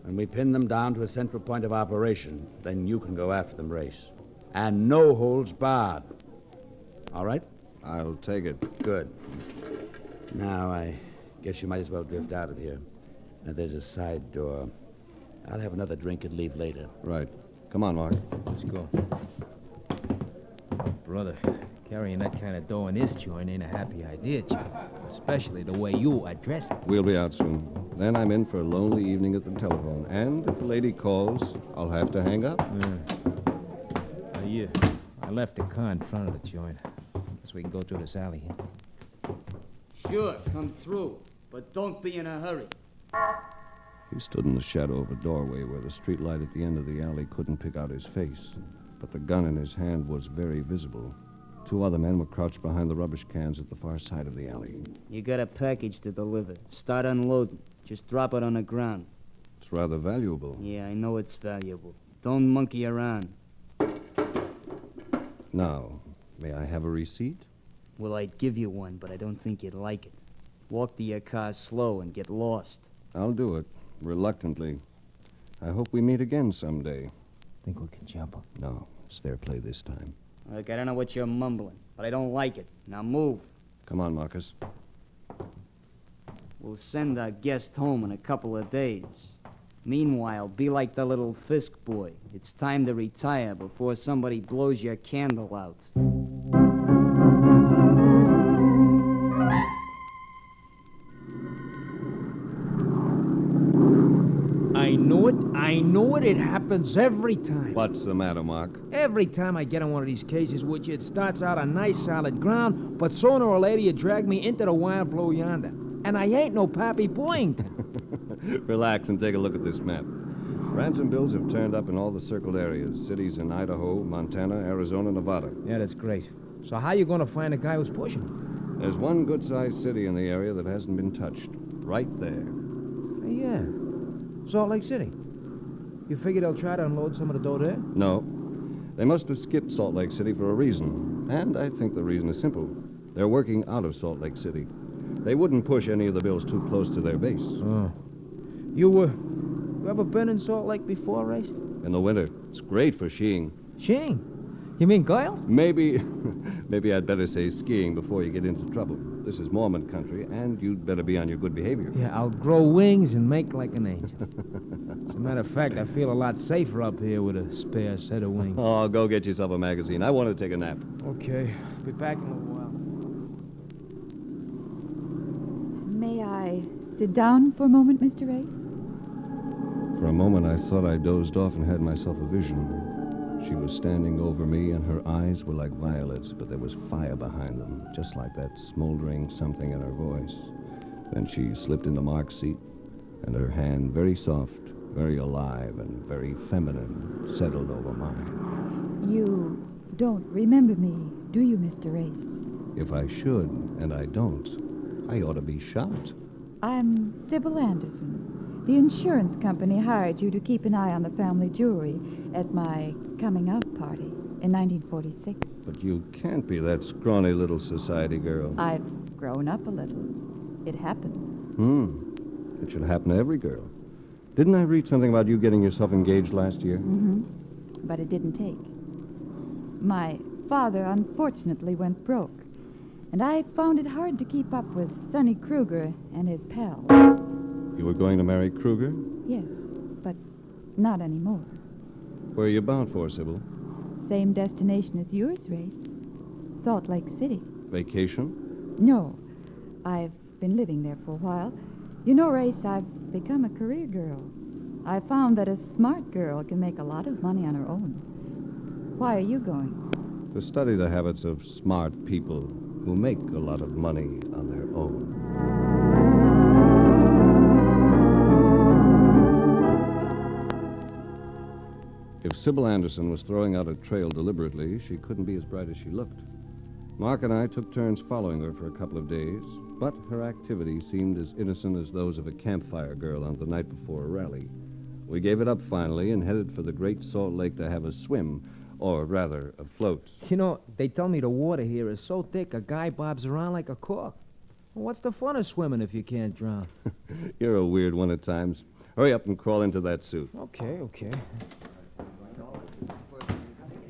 When we pin them down to a central point of operation, then you can go after them, Race. And no holds barred. All right? I'll take it. Good. Now, I guess you might as well drift out of here. Now, there's a side door. I'll have another drink and leave later. Right. Come on, Mark. Let's go. Brother, carrying that kind of dough in this joint ain't a happy idea, Jim. Especially the way you addressed it. We'll be out soon. Then I'm in for a lonely evening at the telephone. And if the lady calls, I'll have to hang up. Yeah. I left the car in front of the joint. So we can go through this alley here. Sure, come through. But don't be in a hurry. He stood in the shadow of a doorway where the street light at the end of the alley couldn't pick out his face. But the gun in his hand was very visible. 2 other men were crouched behind the rubbish cans at the far side of the alley. You got a package to deliver. Start unloading. Just drop it on the ground. It's rather valuable. Yeah, I know it's valuable. Don't monkey around. Now, may I have a receipt? Well, I'd give you one, but I don't think you'd like it. Walk to your car slow and get lost. I'll do it, reluctantly. I hope we meet again someday. Think we can jump him? No, it's their play this time. Look, I don't know what you're mumbling, but I don't like it. Now move. Come on, Marcus. We'll send our guest home in a couple of days. Meanwhile, be like the little Fisk boy. It's time to retire before somebody blows your candle out. I know it. It happens every time. What's the matter, Mark? Every time I get on one of these cases, which it starts out on nice solid ground, but sooner or later you drag me into the wild blue yonder. And I ain't no Pappy Boyington. Relax and take a look at this map. Ransom bills have turned up in all the circled areas. Cities in Idaho, Montana, Arizona, Nevada. Yeah, that's great. So how you going to find the guy who's pushing them? There's one good-sized city in the area that hasn't been touched. Right there. Yeah. Salt Lake City. You figure they'll try to unload some of the dough there? No. They must have skipped Salt Lake City for a reason. And I think the reason is simple. They're working out of Salt Lake City. They wouldn't push any of the bills too close to their base. Oh. You ever been in Salt Lake before, Race? In the winter. It's great for skiing. Skiing? You mean girls? Maybe I'd better say skiing before you get into trouble. This is Mormon country, and you'd better be on your good behavior. Yeah, I'll grow wings and make like an angel. As a matter of fact, I feel a lot safer up here with a spare set of wings. Oh, go get yourself a magazine. I want to take a nap. Okay. Be back in a while. May I sit down for a moment, Mr. Race? For a moment, I thought I dozed off and had myself a vision. She was standing over me, and her eyes were like violets, but there was fire behind them, just like that smoldering something in her voice. Then she slipped into Mark's seat, and her hand, very soft, very alive, and very feminine, settled over mine. You don't remember me, do you, Mr. Race? If I should, and I don't, I ought to be shot. I'm Sybil Anderson. The insurance company hired you to keep an eye on the family jewelry at my coming out party in 1946. But you can't be that scrawny little society girl. I've grown up a little. It happens. It should happen to every girl. Didn't I read something about you getting yourself engaged last year? Mm-hmm. But it didn't take. My father unfortunately went broke, and I found it hard to keep up with Sonny Kruger and his pals. You were going to marry Kruger? Yes, but not anymore. Where are you bound for, Sybil? Same destination as yours, Race. Salt Lake City. Vacation? No, I've been living there for a while. You know, Race, I've become a career girl. I found that a smart girl can make a lot of money on her own. Why are you going? To study the habits of smart people who make a lot of money on their own. If Sybil Anderson was throwing out a trail deliberately, she couldn't be as bright as she looked. Mark and I took turns following her for a couple of days, but her activities seemed as innocent as those of a campfire girl on the night before a rally. We gave it up finally and headed for the Great Salt Lake to have a swim, or rather, a float. You know, they tell me the water here is so thick a guy bobs around like a cork. Well, what's the fun of swimming if you can't drown? You're a weird one at times. Hurry up and crawl into that suit. Okay.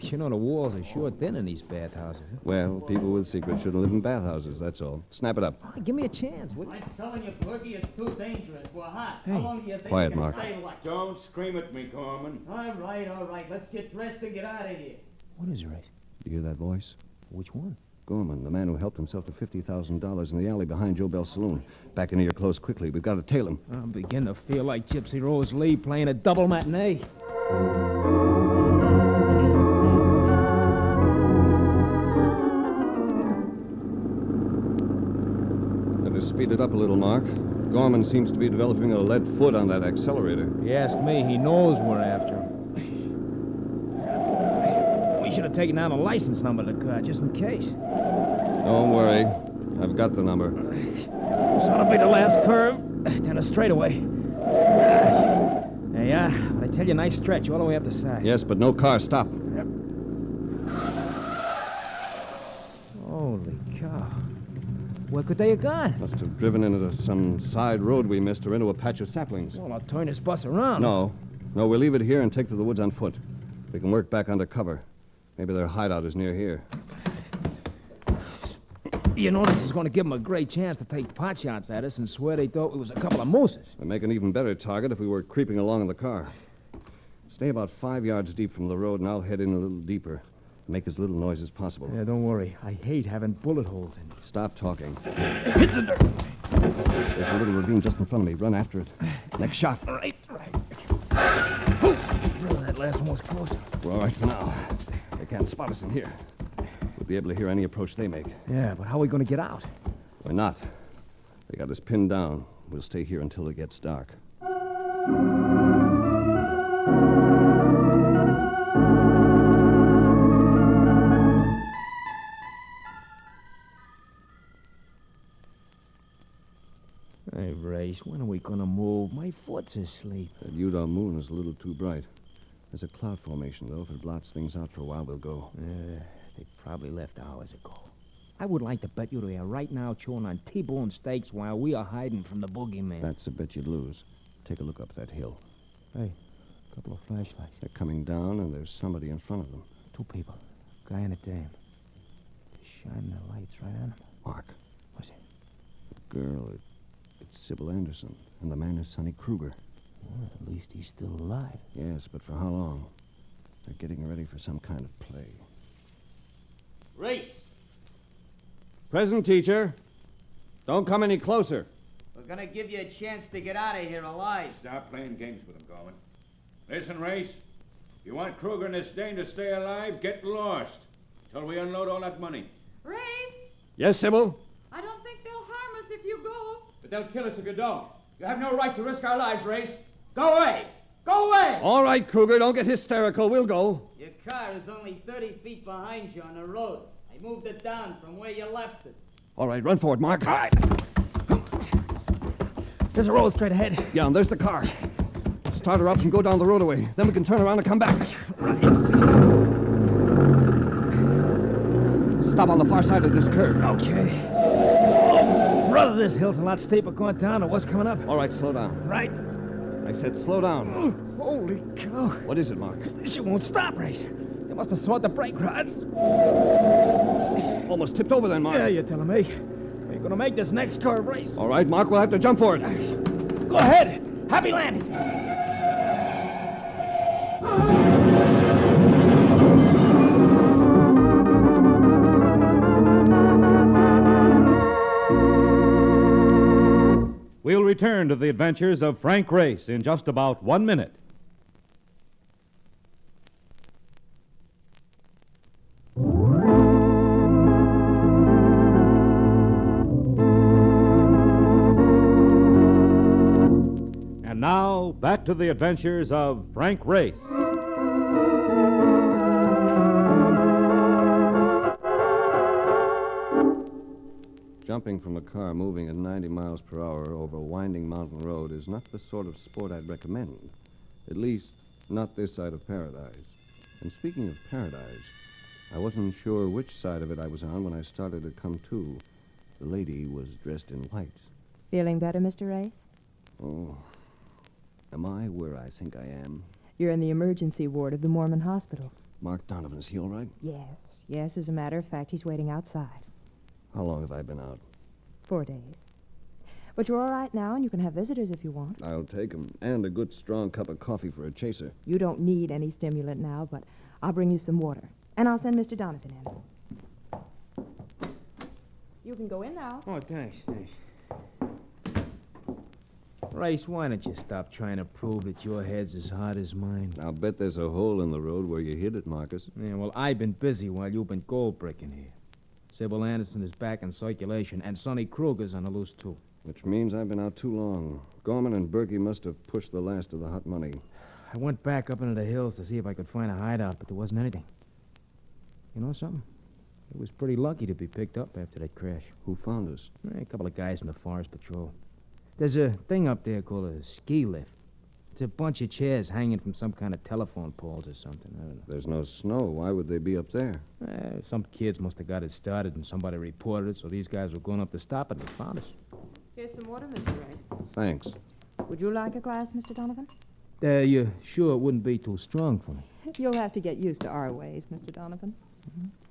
You know, the walls are sure thin in these bathhouses. Well, people with secrets shouldn't live in bathhouses, that's all. Snap it up. Give me a chance, will you? I'm telling you, Porky, it's too dangerous. We're hot. Hey. How long do you think Quiet, you can Mark. stay like? Don't scream at me, Gorman. All right. Let's get dressed and get out of here. What is it, Race? You hear that voice? Which one? Gorman, the man who helped himself to $50,000 in the alley behind Joe Bell's saloon. Back into your clothes quickly. We've got to tail him. I'm beginning to feel like Gypsy Rose Lee playing a double matinee. Better speed it up a little, Mark. Gorman seems to be developing a lead foot on that accelerator. You ask me, he knows we're after him. We should have taken down a license number of the car, just in case. Don't worry. I've got the number. This ought to be the last curve. Then a straightaway. There you are. I tell you, nice stretch all the way up the side. Yes, but no car. Stop. Holy cow. Where could they have gone? Must have driven into some side road we missed or into a patch of saplings. Well, I'll turn this bus around. No, we'll leave it here and take to the woods on foot. We can work back under cover. Maybe their hideout is near here. You know, this is going to give them a great chance to take pot shots at us and swear they thought we was a couple of mooses. We'd make an even better target if we were creeping along in the car. Stay about 5 yards deep from the road, and I'll head in a little deeper. Make as little noise as possible. Yeah, don't worry. I hate having bullet holes in me. Stop talking. Hit the dirt! There's a little ravine just in front of me. Run after it. Next shot. All right. That last one was close. We're all right for now. They can't spot us in here. We'll be able to hear any approach they make. Yeah, but how are we going to get out? We're not. They got us pinned down. We'll stay here until it gets dark. Hey, Race, when are we going to move? My foot's asleep. That Utah moon is a little too bright. There's a cloud formation, though. If it blots things out for a while, we'll go. They probably left hours ago. I would like to bet you they are right now chewing on T-bone steaks while we are hiding from the boogeyman. That's a bet you'd lose. Take a look up that hill. Hey, a couple of flashlights. They're coming down, and there's somebody in front of them. 2 people. Guy and a dame. They're shining their lights right on them. Mark. What's it? The girl, it's Sybil Anderson, and the man is Sonny Kruger. Well, at least he's still alive. Yes, but for how long? They're getting ready for some kind of play. Race! Present, teacher. Don't come any closer. We're gonna give you a chance to get out of here alive. Stop playing games with him, Gorman. Listen, Race. You want Kruger and his Dane to stay alive? Get lost. Till we unload all that money. Race, Yes, Sybil? I don't think they'll harm us if you go. But they'll kill us if you don't. You have no right to risk our lives, Race. Go away! Go away! All right, Kruger, don't get hysterical. We'll go. Your car is only 30 feet behind you on the road. I moved it down from where you left it. All right, run for it, Mark. All right. There's a road straight ahead. Yeah, and there's the car. Start her up and go down the roadway. Then we can turn around and come back. Stop on the far side of this curve. Okay. Front of this hill's a lot steeper going down than what's coming up. All right, slow down. Right. I said slow down. Holy cow. What is it, Mark? She won't stop, Race. They must have sawed the brake rods. Almost tipped over then, Mark. Yeah, you're telling me. We're gonna make this next curve, Race. All right, Mark, we'll have to jump for it. Go ahead. Happy landing. We'll return to the adventures of Frank Race in just about 1 minute. And now, back to the adventures of Frank Race. Jumping from a car moving at 90 miles per hour over a winding mountain road is not the sort of sport I'd recommend. At least, not this side of paradise. And speaking of paradise, I wasn't sure which side of it I was on when I started to come to. The lady was dressed in white. Feeling better, Mr. Race? Oh, am I where I think I am? You're in the emergency ward of the Mormon hospital. Mark Donovan, is he all right? Yes, as a matter of fact, he's waiting outside. How long have I been out? 4 days. But you're all right now, and you can have visitors if you want. I'll take 'em, and a good strong cup of coffee for a chaser. You don't need any stimulant now, but I'll bring you some water. And I'll send Mr. Donovan in. You can go in now. Oh, thanks. Race, why don't you stop trying to prove that your head's as hard as mine? I'll bet there's a hole in the road where you hid it, Marcus. Yeah, well, I've been busy while you've been gold bricking here. Sybil Anderson is back in circulation, and Sonny Kruger's on the loose, too. Which means I've been out too long. Gorman and Berkey must have pushed the last of the hot money. I went back up into the hills to see if I could find a hideout, but there wasn't anything. You know something? It was pretty lucky to be picked up after that crash. Who found us? A couple of guys from the Forest Patrol. There's a thing up there called a ski lift. It's a bunch of chairs hanging from some kind of telephone poles or something. I don't know. There's no snow. Why would they be up there? Some kids must have got it started and somebody reported it, so these guys were going up to stop it and found us. Here's some water, Mr. Race. Thanks. Would you like a glass, Mr. Donovan? You sure it wouldn't be too strong for me? You'll have to get used to our ways, Mr. Donovan.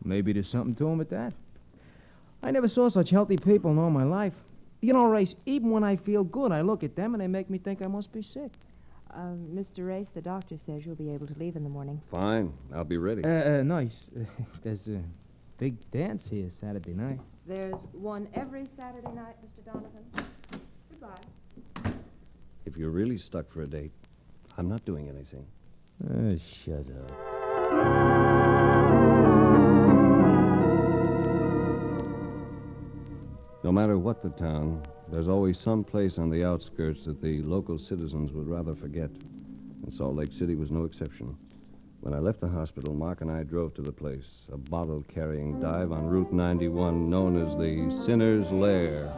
Maybe there's something to him at that. I never saw such healthy people in all my life. You know, Race, even when I feel good, I look at them and they make me think I must be sick. Mr. Race, the doctor says you'll be able to leave in the morning. Fine. I'll be ready. Nice. There's a big dance here Saturday night. There's one every Saturday night, Mr. Donovan. Goodbye. If you're really stuck for a date, I'm not doing anything. Shut up. No matter what the town, there's always some place on the outskirts that the local citizens would rather forget. And Salt Lake City was no exception. When I left the hospital, Mark and I drove to the place, a bottle-carrying dive on Route 91 known as the Sinner's Lair.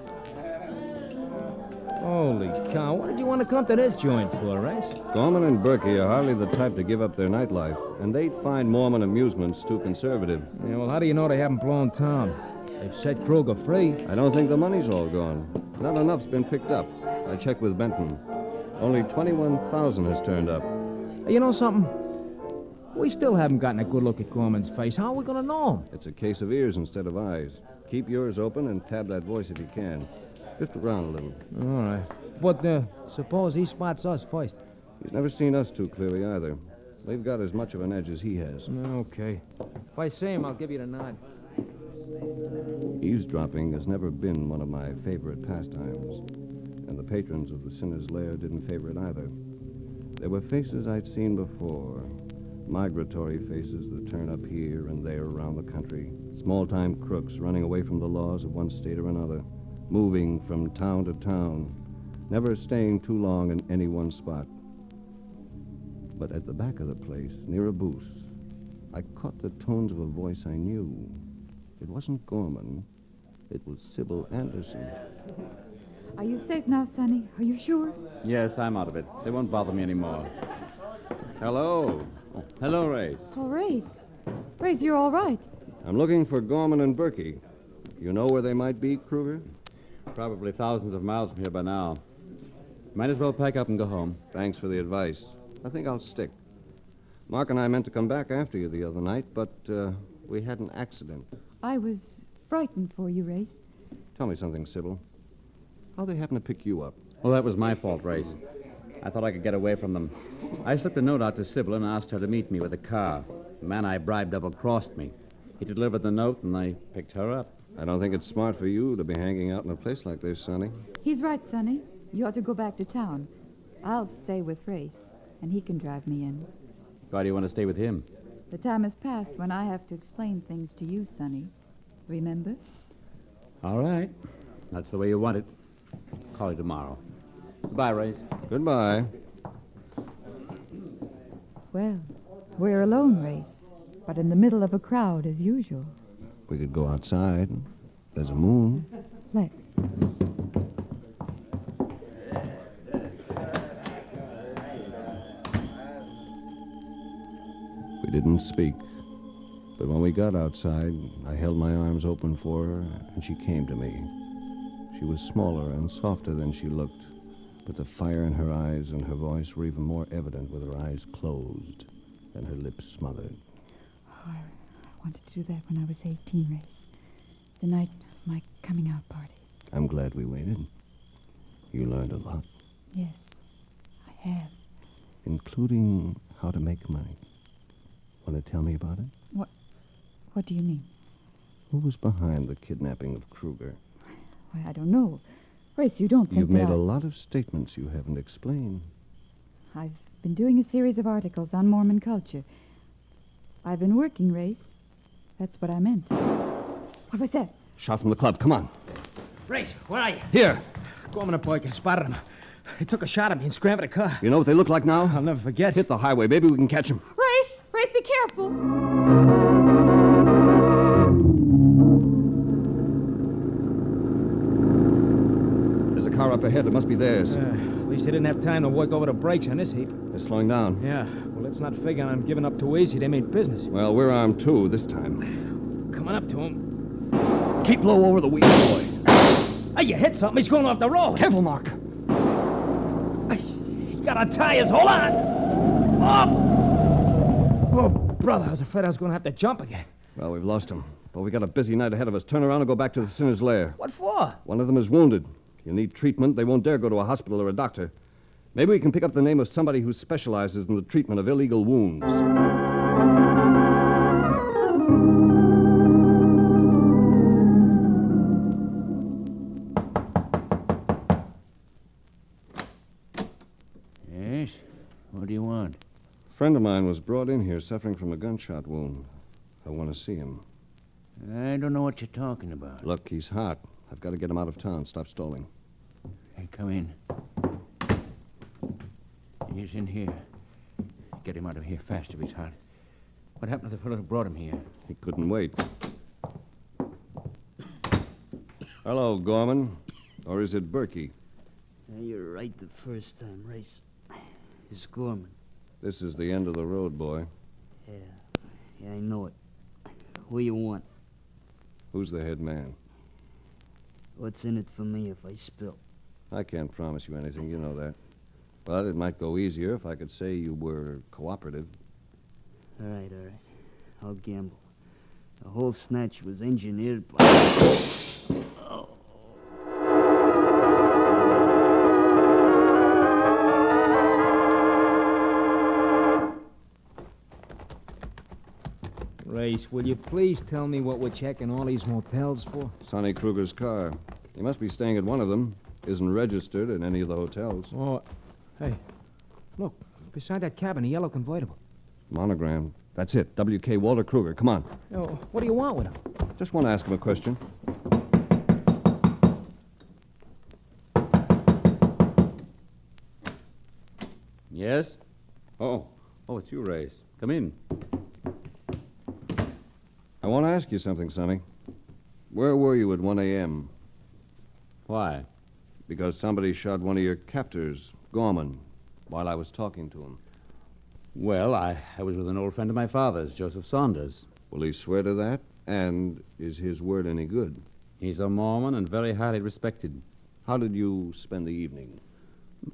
Holy cow, what did you want to come to this joint for, Race? Gorman and Berkey are hardly the type to give up their nightlife, and they'd find Mormon amusements too conservative. Yeah, well, how do you know they haven't blown town? They've set Kruger free. I don't think the money's all gone. Not enough's been picked up. I checked with Benton. Only $21,000 has turned up. Hey, you know something? We still haven't gotten a good look at Gorman's face. How are we going to know him? It's a case of ears instead of eyes. Keep yours open and tab that voice if you can. Drift around a little. All right. But suppose he spots us first. He's never seen us too clearly either. They've got as much of an edge as he has. Okay. If I see him, I'll give you the nod. Eavesdropping has never been one of my favorite pastimes, and the patrons of the Sinner's Lair didn't favor it either. There were faces I'd seen before, Migratory faces that turn up here and there around the country. Small-time crooks running away from the laws of one state or another, moving from town to town, never staying too long in any one spot. But at the back of the place, near a booth, I caught the tones of a voice I knew. It wasn't Gorman. It was Sybil Anderson. Are you safe now, Sonny? Are you sure? Yes, I'm out of it. They won't bother me anymore. Hello. Oh, hello, Race. Oh, Race. Race, you're all right. I'm looking for Gorman and Berkey. You know where they might be, Kruger? Probably thousands of miles from here by now. Might as well pack up and go home. Thanks for the advice. I think I'll stick. Mark and I meant to come back after you the other night, but we had an accident. I was frightened for you, Race. Tell me something, Sybil. How'd they happen to pick you up? Well, that was my fault, Race. I thought I could get away from them. I slipped a note out to Sybil and asked her to meet me with a car. The man I bribed double-crossed me. He delivered the note, and I picked her up. I don't think it's smart for you to be hanging out in a place like this, Sonny. He's right, Sonny. You ought to go back to town. I'll stay with Race, and he can drive me in. Why do you want to stay with him? The time has passed when I have to explain things to you, Sonny. Remember? All right. That's the way you want it. Call you tomorrow. Goodbye, Race. Goodbye. Well, we're alone, Race, but in the middle of a crowd as usual. We could go outside. There's a moon. Let's. We didn't speak. But when we got outside, I held my arms open for her, and she came to me. She was smaller and softer than she looked, but the fire in her eyes and her voice were even more evident with her eyes closed and her lips smothered. Oh, I wanted to do that when I was 18, Race. The night of my coming out party. I'm glad we waited. You learned a lot. Yes, I have. Including how to make money. Want to tell me about it? What do you mean? Who was behind the kidnapping of Kruger? Why, I don't know. Race, you don't think You've made that a lot of statements you haven't explained. I've been doing a series of articles on Mormon culture. I've been working, Race. That's what I meant. What was that? Shot from the club. Come on. Race, where are you? Here. Gorman and Boykin spotted him. He took a shot at me and scrambled a car. You know what they look like now? I'll never forget. Hit the highway. Maybe we can catch them. Race! Race, be careful! There's a car up ahead. It must be theirs. At least they didn't have time to work over the brakes on this heap. They're slowing down. Yeah. Well, let's not figure on giving up too easy. They mean business. Well, we're armed, too, this time. Coming up to him. Keep low over the wheel, boy. Hey, you hit something. He's going off the road. Careful, Mark. He got our tires. Hold on. Oh, brother, I was afraid I was going to have to jump again. Well, we've lost him. But we got a busy night ahead of us. Turn around and go back to the sinner's lair. What for? One of them is wounded. He'll need treatment. They won't dare go to a hospital or a doctor. Maybe we can pick up the name of somebody who specializes in the treatment of illegal wounds. Yes? What do you want? A friend of mine was brought in here suffering from a gunshot wound. I want to see him. I don't know what you're talking about. Look, he's hot. I've got to get him out of town. Stop stalling. Hey, come in. He's in here. Get him out of here fast if he's hot. What happened to the fellow who brought him here? He couldn't wait. Hello, Gorman. Or is it Berkey? You're right the first time, Race. It's Gorman. This is the end of the road, boy. Yeah, I know it. What do you want? Who's the head man? What's in it for me if I spill? I can't promise you anything, you know that. But it might go easier if I could say you were cooperative. All right. I'll gamble. The whole snatch was engineered by... Oh. Race, will you please tell me what we're checking all these motels for? Sonny Kruger's car. He must be staying at one of them. Isn't registered in any of the hotels. Oh, hey, look, beside that cabin, a yellow convertible. Monogram. That's it. W.K. Walter Kruger. Come on. Oh, what do you want with him? Just want to ask him a question. Yes? Oh, it's you, Race. Come in. I want to ask you something, Sonny. Where were you at 1 a.m.? Why? Because somebody shot one of your captors, Gorman, while I was talking to him. Well, I was with an old friend of my father's, Joseph Saunders. Will he swear to that? And is his word any good? He's a Mormon and very highly respected. How did you spend the evening?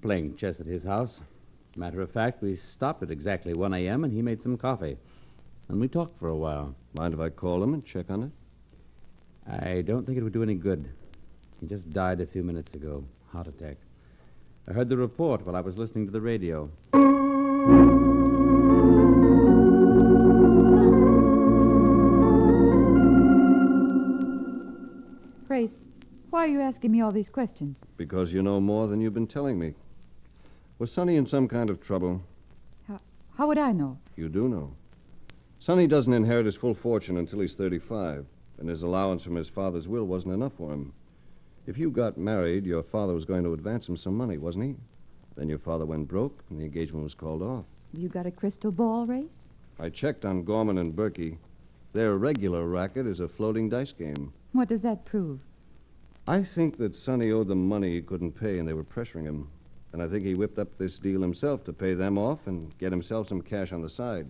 Playing chess at his house. As a matter of fact, we stopped at exactly 1 a.m. and he made some coffee. And we talked for a while. Mind if I call him and check on it? I don't think it would do any good. He just died a few minutes ago. Heart attack. I heard the report while I was listening to the radio. Race, why are you asking me all these questions? Because you know more than you've been telling me. Was Sonny in some kind of trouble? How would I know? You do know. Sonny doesn't inherit his full fortune until he's 35, and his allowance from his father's will wasn't enough for him. If you got married, your father was going to advance him some money, wasn't he? Then your father went broke, and the engagement was called off. You got a crystal ball, Race? I checked on Gorman and Berkey. Their regular racket is a floating dice game. What does that prove? I think that Sonny owed them money he couldn't pay, and they were pressuring him. And I think he whipped up this deal himself to pay them off and get himself some cash on the side.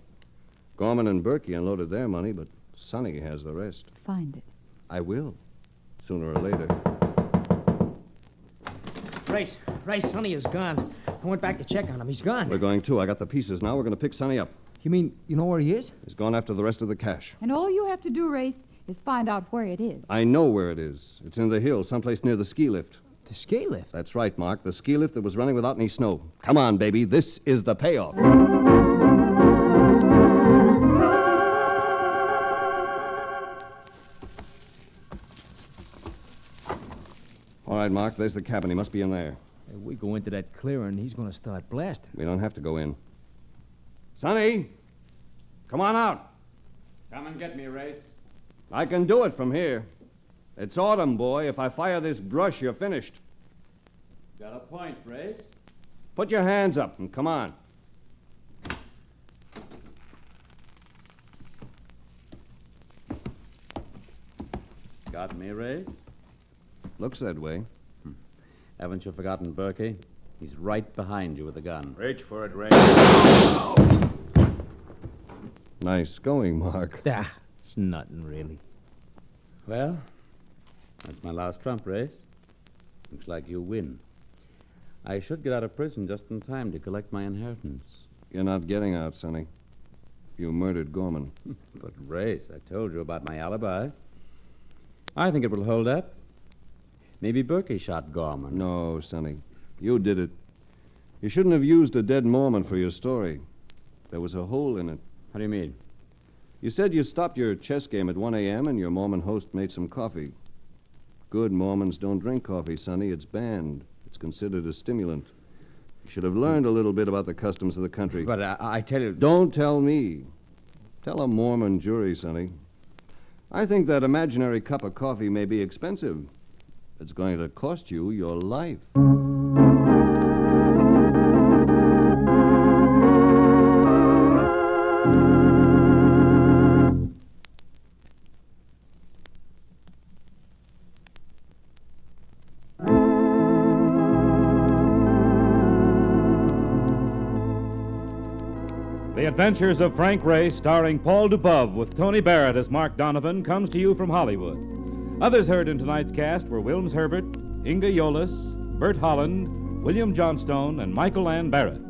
Gorman and Berkey unloaded their money, but Sonny has the rest. Find it. I will, sooner or later. Race, Sonny is gone. I went back to check on him. He's gone. We're going too. I got the pieces now. We're going to pick Sonny up. You mean you know where he is? He's gone after the rest of the cash. And all you have to do, Race, is find out where it is. I know where it is. It's in the hills, someplace near the ski lift. The ski lift? That's right, Mark. The ski lift that was running without any snow. Come on, baby. This is the payoff. All right, Mark, there's the cabin. He must be in there. If we go into that clearing, he's going to start blasting. We don't have to go in. Sonny! Come on out. Come and get me, Race. I can do it from here. It's autumn, boy. If I fire this brush, you're finished. Got a point, Race. Put your hands up and come on. Got me, Race? Looks that way. Haven't you forgotten Berkey? He's right behind you with a gun. Reach for it, Ray. Nice going, Mark. Ah, it's nothing, really. Well, that's my last trump, Race. Looks like you win. I should get out of prison just in time to collect my inheritance. You're not getting out, Sonny. You murdered Gorman. But, Race, I told you about my alibi. I think it will hold up. Maybe Berkey shot Gorman. No, Sonny. You did it. You shouldn't have used a dead Mormon for your story. There was a hole in it. How do you mean? You said you stopped your chess game at 1 a.m. and your Mormon host made some coffee. Good Mormons don't drink coffee, Sonny. It's banned. It's considered a stimulant. You should have learned a little bit about the customs of the country. But I tell you... Don't tell me. Tell a Mormon jury, Sonny. I think that imaginary cup of coffee may be expensive. It's going to cost you your life. The Adventures of Frank Race, starring Paul Dubove with Tony Barrett as Mark Donovan, comes to you from Hollywood. Others heard in tonight's cast were Wilms Herbert, Inga Yolis, Bert Holland, William Johnstone, and Michael Ann Barrett.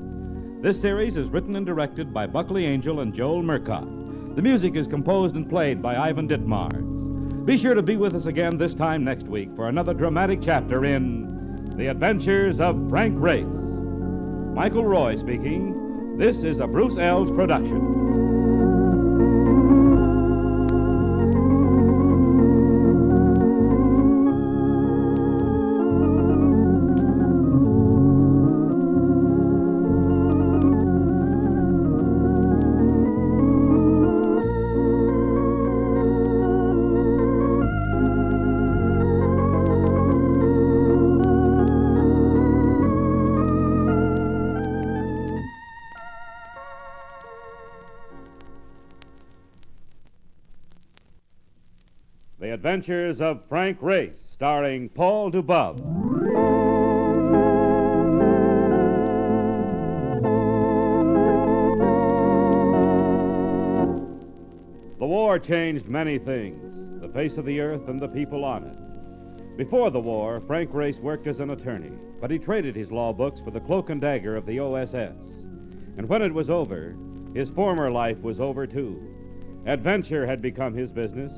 This series is written and directed by Buckley Angel and Joel Murcott. The music is composed and played by Ivan Ditmars. Be sure to be with us again this time next week for another dramatic chapter in The Adventures of Frank Race. Michael Roy speaking. This is a Bruce Ells production. The Adventures of Frank Race, starring Paul Dubov. The war changed many things, the face of the earth and the people on it. Before the war, Frank Race worked as an attorney, but he traded his law books for the cloak and dagger of the OSS. And when it was over, his former life was over too. Adventure had become his business.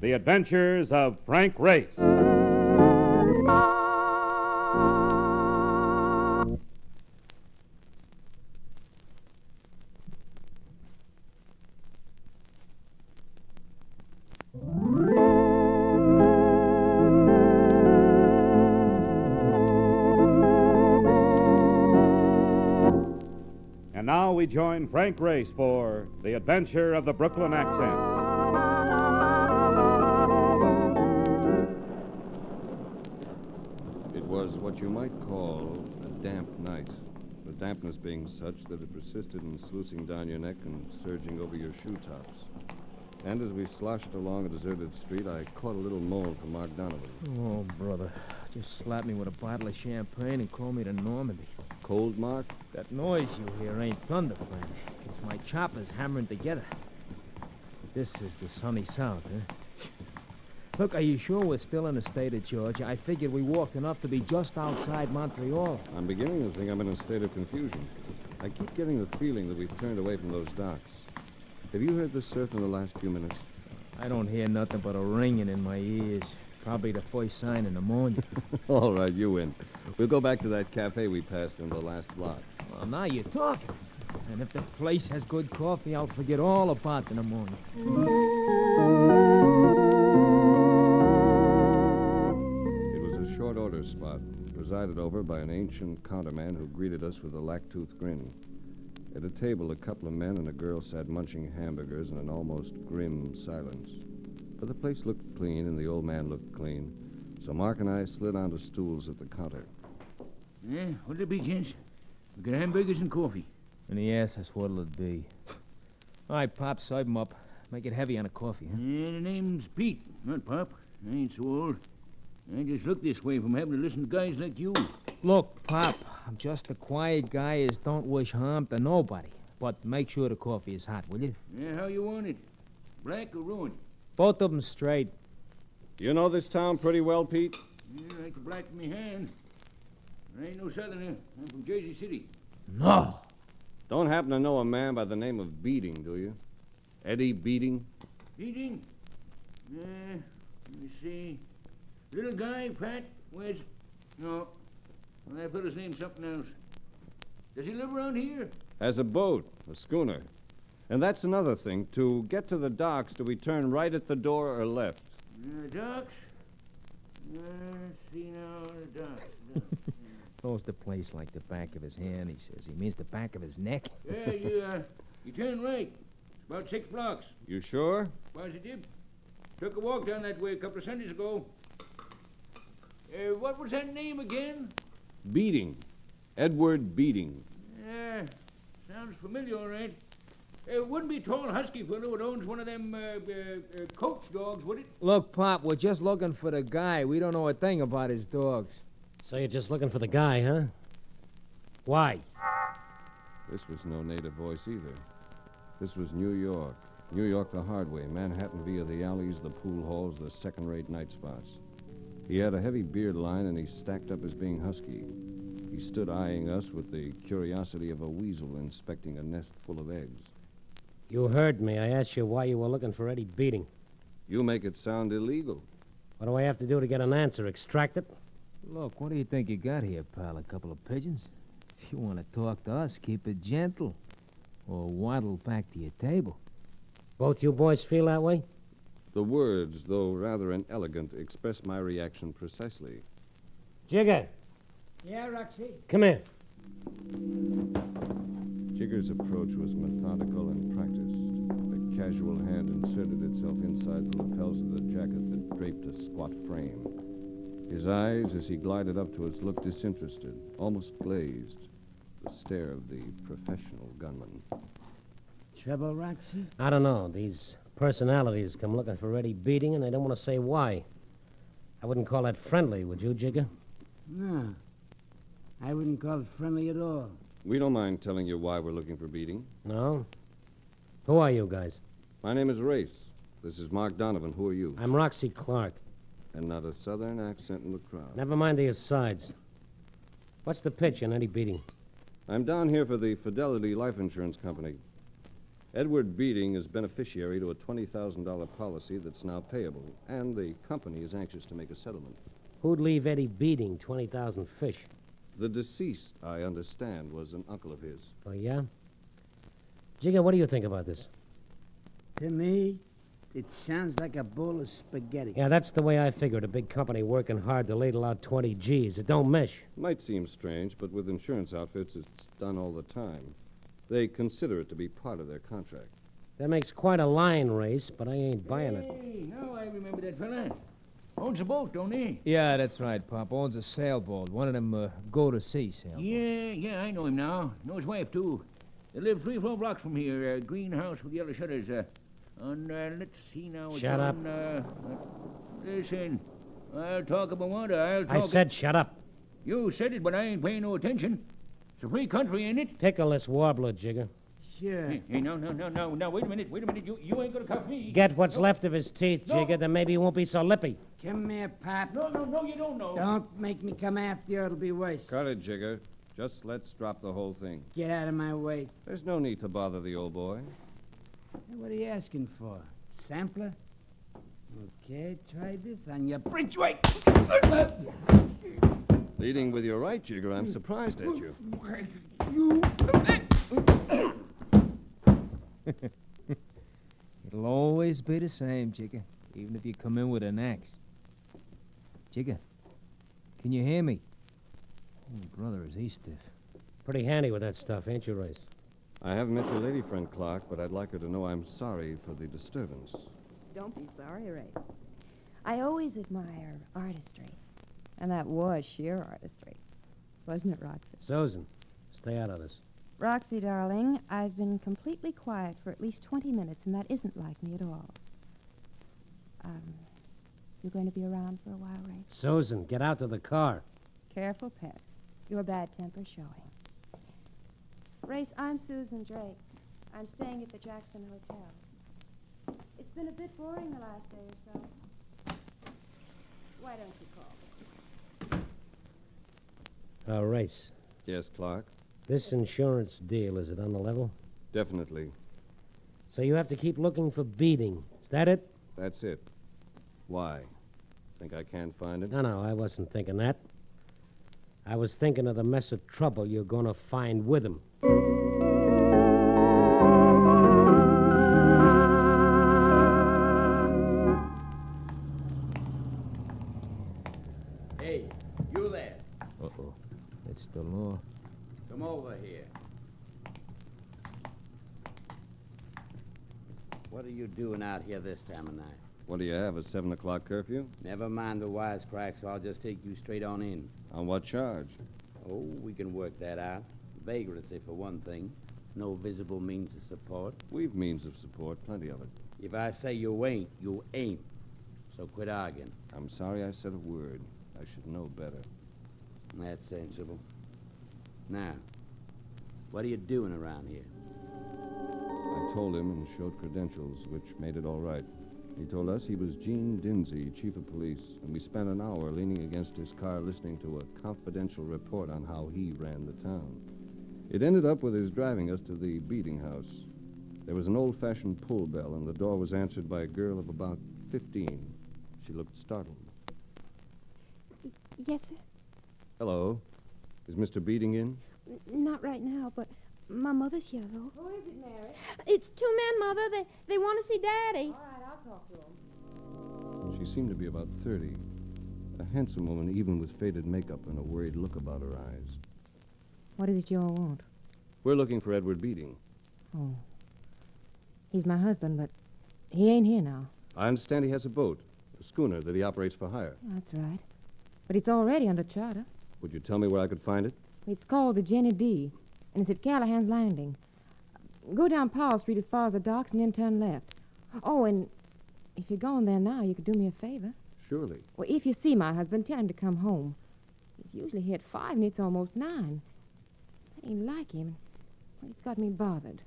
The Adventures of Frank Race. And now we join Frank Race for The Adventure of the Brooklyn Accent. It was what you might call a damp night, the dampness being such that it persisted in sluicing down your neck and surging over your shoe tops. And as we sloshed along a deserted street, I caught a little moan from Mark Donovan. Oh, brother. Just slap me with a bottle of champagne and call me to Normandy. Cold, Mark? That noise you hear ain't thunder, friend. It's my choppers hammering together. This is the sunny south, huh? Look, are you sure we're still in the state of Georgia? I figured we walked enough to be just outside Montreal. I'm beginning to think I'm in a state of confusion. I keep getting the feeling that we've turned away from those docks. Have you heard the surf in the last few minutes? I don't hear nothing but a ringing in my ears. Probably the first sign in the morning. All right, you win. We'll go back to that cafe we passed in the last block. Well, now you're talking. And if the place has good coffee, I'll forget all about it in the morning. It was a short order spot, presided over by an ancient counterman who greeted us with a lack-toothed grin. At a table, a couple of men and a girl sat munching hamburgers in an almost grim silence. But the place looked clean, and the old man looked clean. So Mark and I slid onto stools at the counter. Yeah, what'll it be, gents? We got hamburgers and coffee. And he asked us what'll it be. All right, Pop, serve him up. Make it heavy on the coffee, huh? Yeah, the name's Pete, not Pop. I ain't so old. I just look this way from having to listen to guys like you. Look, Pop, I'm just a quiet guy as don't wish harm to nobody. But make sure the coffee is hot, will you? Yeah, how you want it? Black or ruined? Both of them straight. You know this town pretty well, Pete? Yeah, like the black in me hand. I ain't no southerner. I'm from Jersey City. No. Don't happen to know a man by the name of Beating, do you? Eddie Beating? Beating? Let me see. Little guy, Pat? Where's... No. Well, that fellow's name's something else. Does he live around here? Has a boat, a schooner. And that's another thing. To get to the docks, do we turn right at the door or left? Docks? Let's see now, the docks. Knows the place like the back of his hand, he says. He means the back of his neck. Yeah, you turn right. It's about 6 blocks. You sure? Positive. Took a walk down that way a couple of Sundays ago. What was that name again? Beating. Edward Beating. Yeah, sounds familiar, all right. It wouldn't be a tall, husky fellow that owns one of them coach dogs, would it? Look, Pop, we're just looking for the guy. We don't know a thing about his dogs. So you're just looking for the guy, huh? Why? This was no native voice either. This was New York. New York the hard way. Manhattan via the alleys, the pool halls, the second-rate night spots. He had a heavy beard line, and he stacked up as being husky. He stood eyeing us with the curiosity of a weasel inspecting a nest full of eggs. You heard me. I asked you why you were looking for Eddie Beating. You make it sound illegal. What do I have to do to get an answer? Extract it? Look, what do you think you got here, pal? A couple of pigeons? If you want to talk to us, keep it gentle. Or waddle back to your table. Both you boys feel that way? The words, though rather inelegant, express my reaction precisely. Jigger, Yeah, Roxy? come here. Jigger's approach was methodical and practiced. A casual hand inserted itself inside the lapels of the jacket that draped a squat frame. His eyes, as he glided up to us, looked disinterested, almost glazed. The stare of the professional gunman. Trouble, Roxy? I don't know. These personalities come looking for Eddie Beating, and they don't want to say why. I wouldn't call that friendly, would you, Jigger? No. I wouldn't call it friendly at all. We don't mind telling you why we're looking for Beating. No? Who are you guys? My name is Race. This is Mark Donovan. Who are you? I'm Roxy Clark. And not a southern accent in the crowd. Never mind the asides. What's the pitch on Eddie Beating? I'm down here for the Fidelity Life Insurance Company. Edward Beating is beneficiary to a $20,000 policy that's now payable, and the company is anxious to make a settlement. Who'd leave Eddie Beating 20,000 fish? The deceased, I understand, was an uncle of his. Oh, yeah? Jigger, what do you think about this? To me, it sounds like a bowl of spaghetti. Yeah, that's the way I figured. A big company working hard to ladle out 20 G's. It don't mesh. Might seem strange, but with insurance outfits, it's done all the time. They consider it to be part of their contract. That makes quite a line, Race, but I ain't buying it. Hey, now I remember that fella. Owns a boat, don't he? Yeah, that's right, Pop. Owns a sailboat. One of them go-to-sea sailboats. Yeah, I know him now. Know his wife, too. They live 3-4 blocks from here. Green house with yellow shutters. Let's see now. It's Shut up. Listen, I'll talk about water. I said shut up. You said it, but I ain't paying no attention. It's a free country, ain't it? Tickle this warbler, Jigger. Sure. Hey, no, wait a minute. You ain't gonna cuff me. Get what's left of his teeth, Jigger, then maybe he won't be so lippy. Come here, Pop. No, you don't know. Don't make me come after you. It'll be worse. Cut it, Jigger. Just let's drop the whole thing. Get out of my way. There's no need to bother the old boy. Hey, what are you asking for? Sampler? Okay, try this on your bridge weight. Leading with your right, Jigger, I'm surprised at you. It'll always be the same, Jigger, even if you come in with an axe. Jigger, can you hear me? Oh, brother, is he stiff. Pretty handy with that stuff, ain't you, Race? I haven't met your lady friend, Clark, but I'd like her to know I'm sorry for the disturbance. Don't be sorry, Race. I always admire artistry. And that was sheer artistry. Wasn't it, Roxy? Susan, stay out of this. Roxy, darling, I've been completely quiet for at least 20 minutes, and that isn't like me at all. You're going to be around for a while, Race? Susan, get out to the car. Careful, pet. Your bad temper's showing. Race, I'm Susan Drake. I'm staying at the Jackson Hotel. It's been a bit boring the last day or so. Why don't you call me? Race. Yes, Clark? This insurance deal, is it on the level? Definitely. So you have to keep looking for Beating. Is that it? That's it. Why? Think I can't find him? No, I wasn't thinking that. I was thinking of the mess of trouble you're going to find with him. Hey, you there. Uh-oh. It's the law. Come over here. What are you doing out here this time of night? What do you have, a 7 o'clock curfew? Never mind the wisecracks. I'll just take you straight on in. On what charge? Oh, we can work that out. Vagrancy, for one thing. No visible means of support. We've means of support, plenty of it. If I say you ain't, you ain't. So quit arguing. I'm sorry I said a word. I should know better. That's sensible. Now, what are you doing around here? I told him and showed credentials, which made it all right. He told us he was Gene Dinsey, chief of police, and we spent an hour leaning against his car listening to a confidential report on how he ran the town. It ended up with his driving us to the Beating house. There was an old-fashioned pull bell, and the door was answered by a girl of about 15. She looked startled. Yes, sir? Hello. Is Mr. Beating in? Not right now, but my mother's here, though. Who is it, Mary? It's two men, Mother. They want to see Daddy. All right, I'll talk to him. She seemed to be about 30. A handsome woman, even with faded makeup and a worried look about her eyes. What is it you all want? We're looking for Edward Beating. Oh. He's my husband, but he ain't here now. I understand he has a boat, a schooner that he operates for hire. That's right. But it's already under charter. Would you tell me where I could find it? It's called the Jenny D, and it's at Callahan's Landing. Go down Powell Street as far as the docks and then turn left. Oh, and if you're going there now, you could do me a favor. Surely. Well, if you see my husband, tell him to come home. He's usually here at 5, and it's almost 9. I ain't like him. Well, he's got me bothered.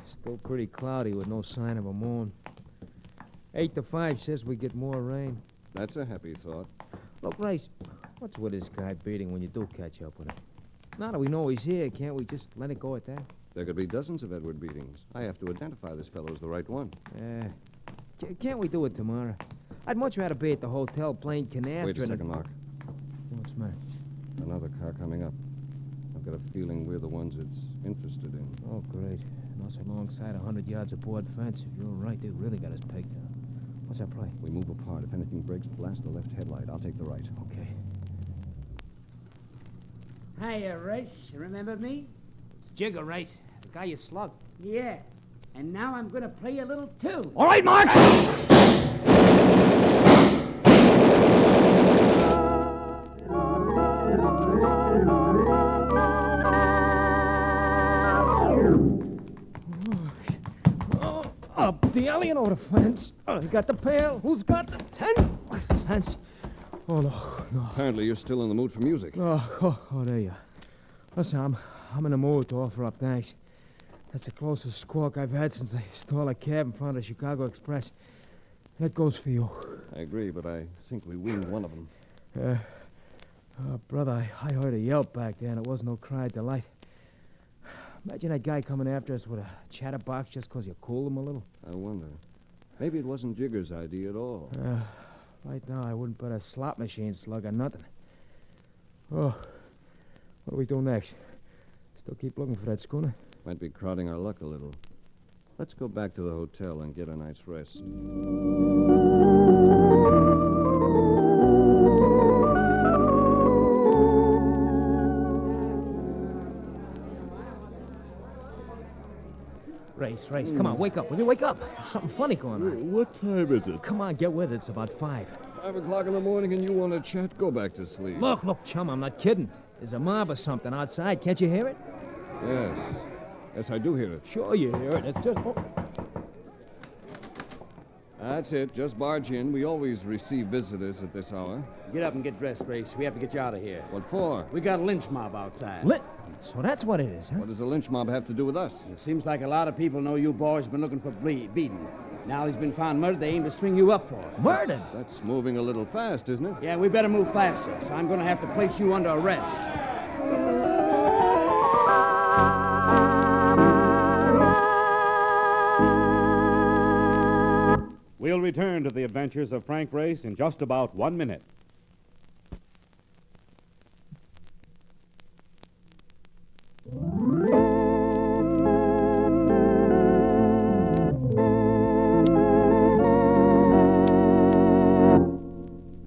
Still pretty cloudy with no sign of a moon. 8 to 5 says we get more rain. That's a happy thought. Look, Rice, what's with this guy beating when you do catch up with him? Now that we know he's here, can't we just let it go at that? There could be dozens of Edward beatings. I have to identify this fellow as the right one. Can't we do it tomorrow? I'd much rather be at the hotel playing canasta. Wait a second, Mark. What's the matter? Another car coming up. I've got a feeling we're the ones it's interested in. Oh, great. And us alongside 100 yards of board fence. If you're right, they really got us pegged out. What's our play? We move apart. If anything breaks, blast the left headlight. I'll take the right. Okay. Hiya, Race. You remember me? It's Jigger, Race. The guy you slugged. Yeah. And now I'm going to play a little tune. All right, Mark! Up the alley and over the fence. Oh, you got the pail. Who's got the 10 cents? Oh, no. Apparently you're still in the mood for music. Oh, there you are. Listen, I'm in the mood to offer up thanks. That's the closest squawk I've had since I stole a cab in front of the Chicago Express. That goes for you. I agree, but I think we win one of them. Brother, I heard a yelp back there, and it wasn't no cry of delight. Imagine that guy coming after us with a chatterbox just 'cause you cooled him a little. I wonder. Maybe it wasn't Jigger's idea at all. Right now, I wouldn't put a slot machine slug on nothing. Oh, what do we do next? Still keep looking for that schooner? Might be crowding our luck a little. Let's go back to the hotel and get a night's rest. Race, come on, wake up. Will you wake up? There's something funny going on. What time is it? Come on, get with it. It's about 5. 5 o'clock in the morning and you want to chat? Go back to sleep. Look, chum, I'm not kidding. There's a mob or something outside. Can't you hear it? Yes. Yes, I do hear it. Sure you hear it. It's just... Oh. That's it. Just barge in. We always receive visitors at this hour. Get up and get dressed, Grace. We have to get you out of here. What for? We got a lynch mob outside. So that's what it is, huh? What does a lynch mob have to do with us? It seems like a lot of people know you boys have been looking for beating. Now he's been found murdered. They aim to string you up for it. Murdered? That's moving a little fast, isn't it? Yeah, we better move faster. So I'm going to have to place you under arrest. We'll return to the adventures of Frank Race in just about 1 minute.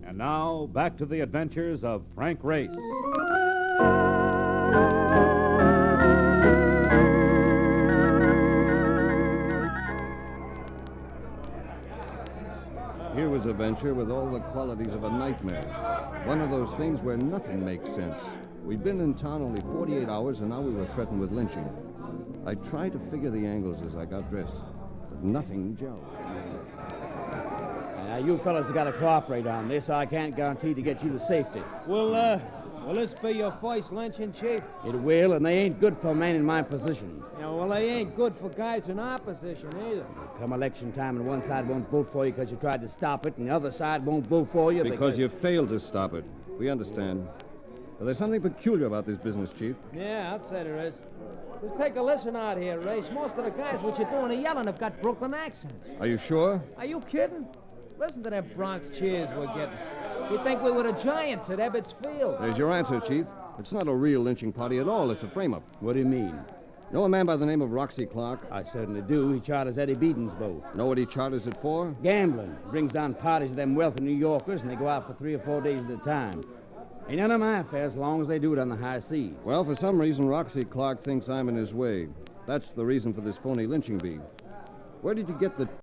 And now, back to the adventures of Frank Race. Here was a venture with all the qualities of a nightmare. One of those things where nothing makes sense. We'd been in town only 48 hours, and now we were threatened with lynching. I tried to figure the angles as I got dressed, but nothing gelled. Now, you fellas have got to cooperate on this. I can't guarantee to get you to safety. Will this be your first lynching, Chief? It will, and they ain't good for a man in my position. Yeah, well, they ain't good for guys in our position either. Come election time, and one side won't vote for you because you tried to stop it, and the other side won't vote for you because you failed to stop it. We understand. But there's something peculiar about this business, Chief. Yeah, I'd say there is. Just take a listen out here, Race. Most of the guys what you're doing the yelling have got Brooklyn accents. Are you sure? Are you kidding? Listen to them Bronx cheers we're getting. You think we were the Giants at Ebbets Field? There's your answer, Chief. It's not a real lynching party at all. It's a frame-up. What do you mean? Know a man by the name of Roxy Clark? I certainly do. He charters Eddie Beaton's boat. Know what he charters it for? Gambling. Brings down parties of them wealthy New Yorkers, and they go out for 3 or 4 days at a time. Ain't none of my affair as long as they do it on the high seas. Well, for some reason, Roxy Clark thinks I'm in his way. That's the reason for this phony lynching bee. Where did you get the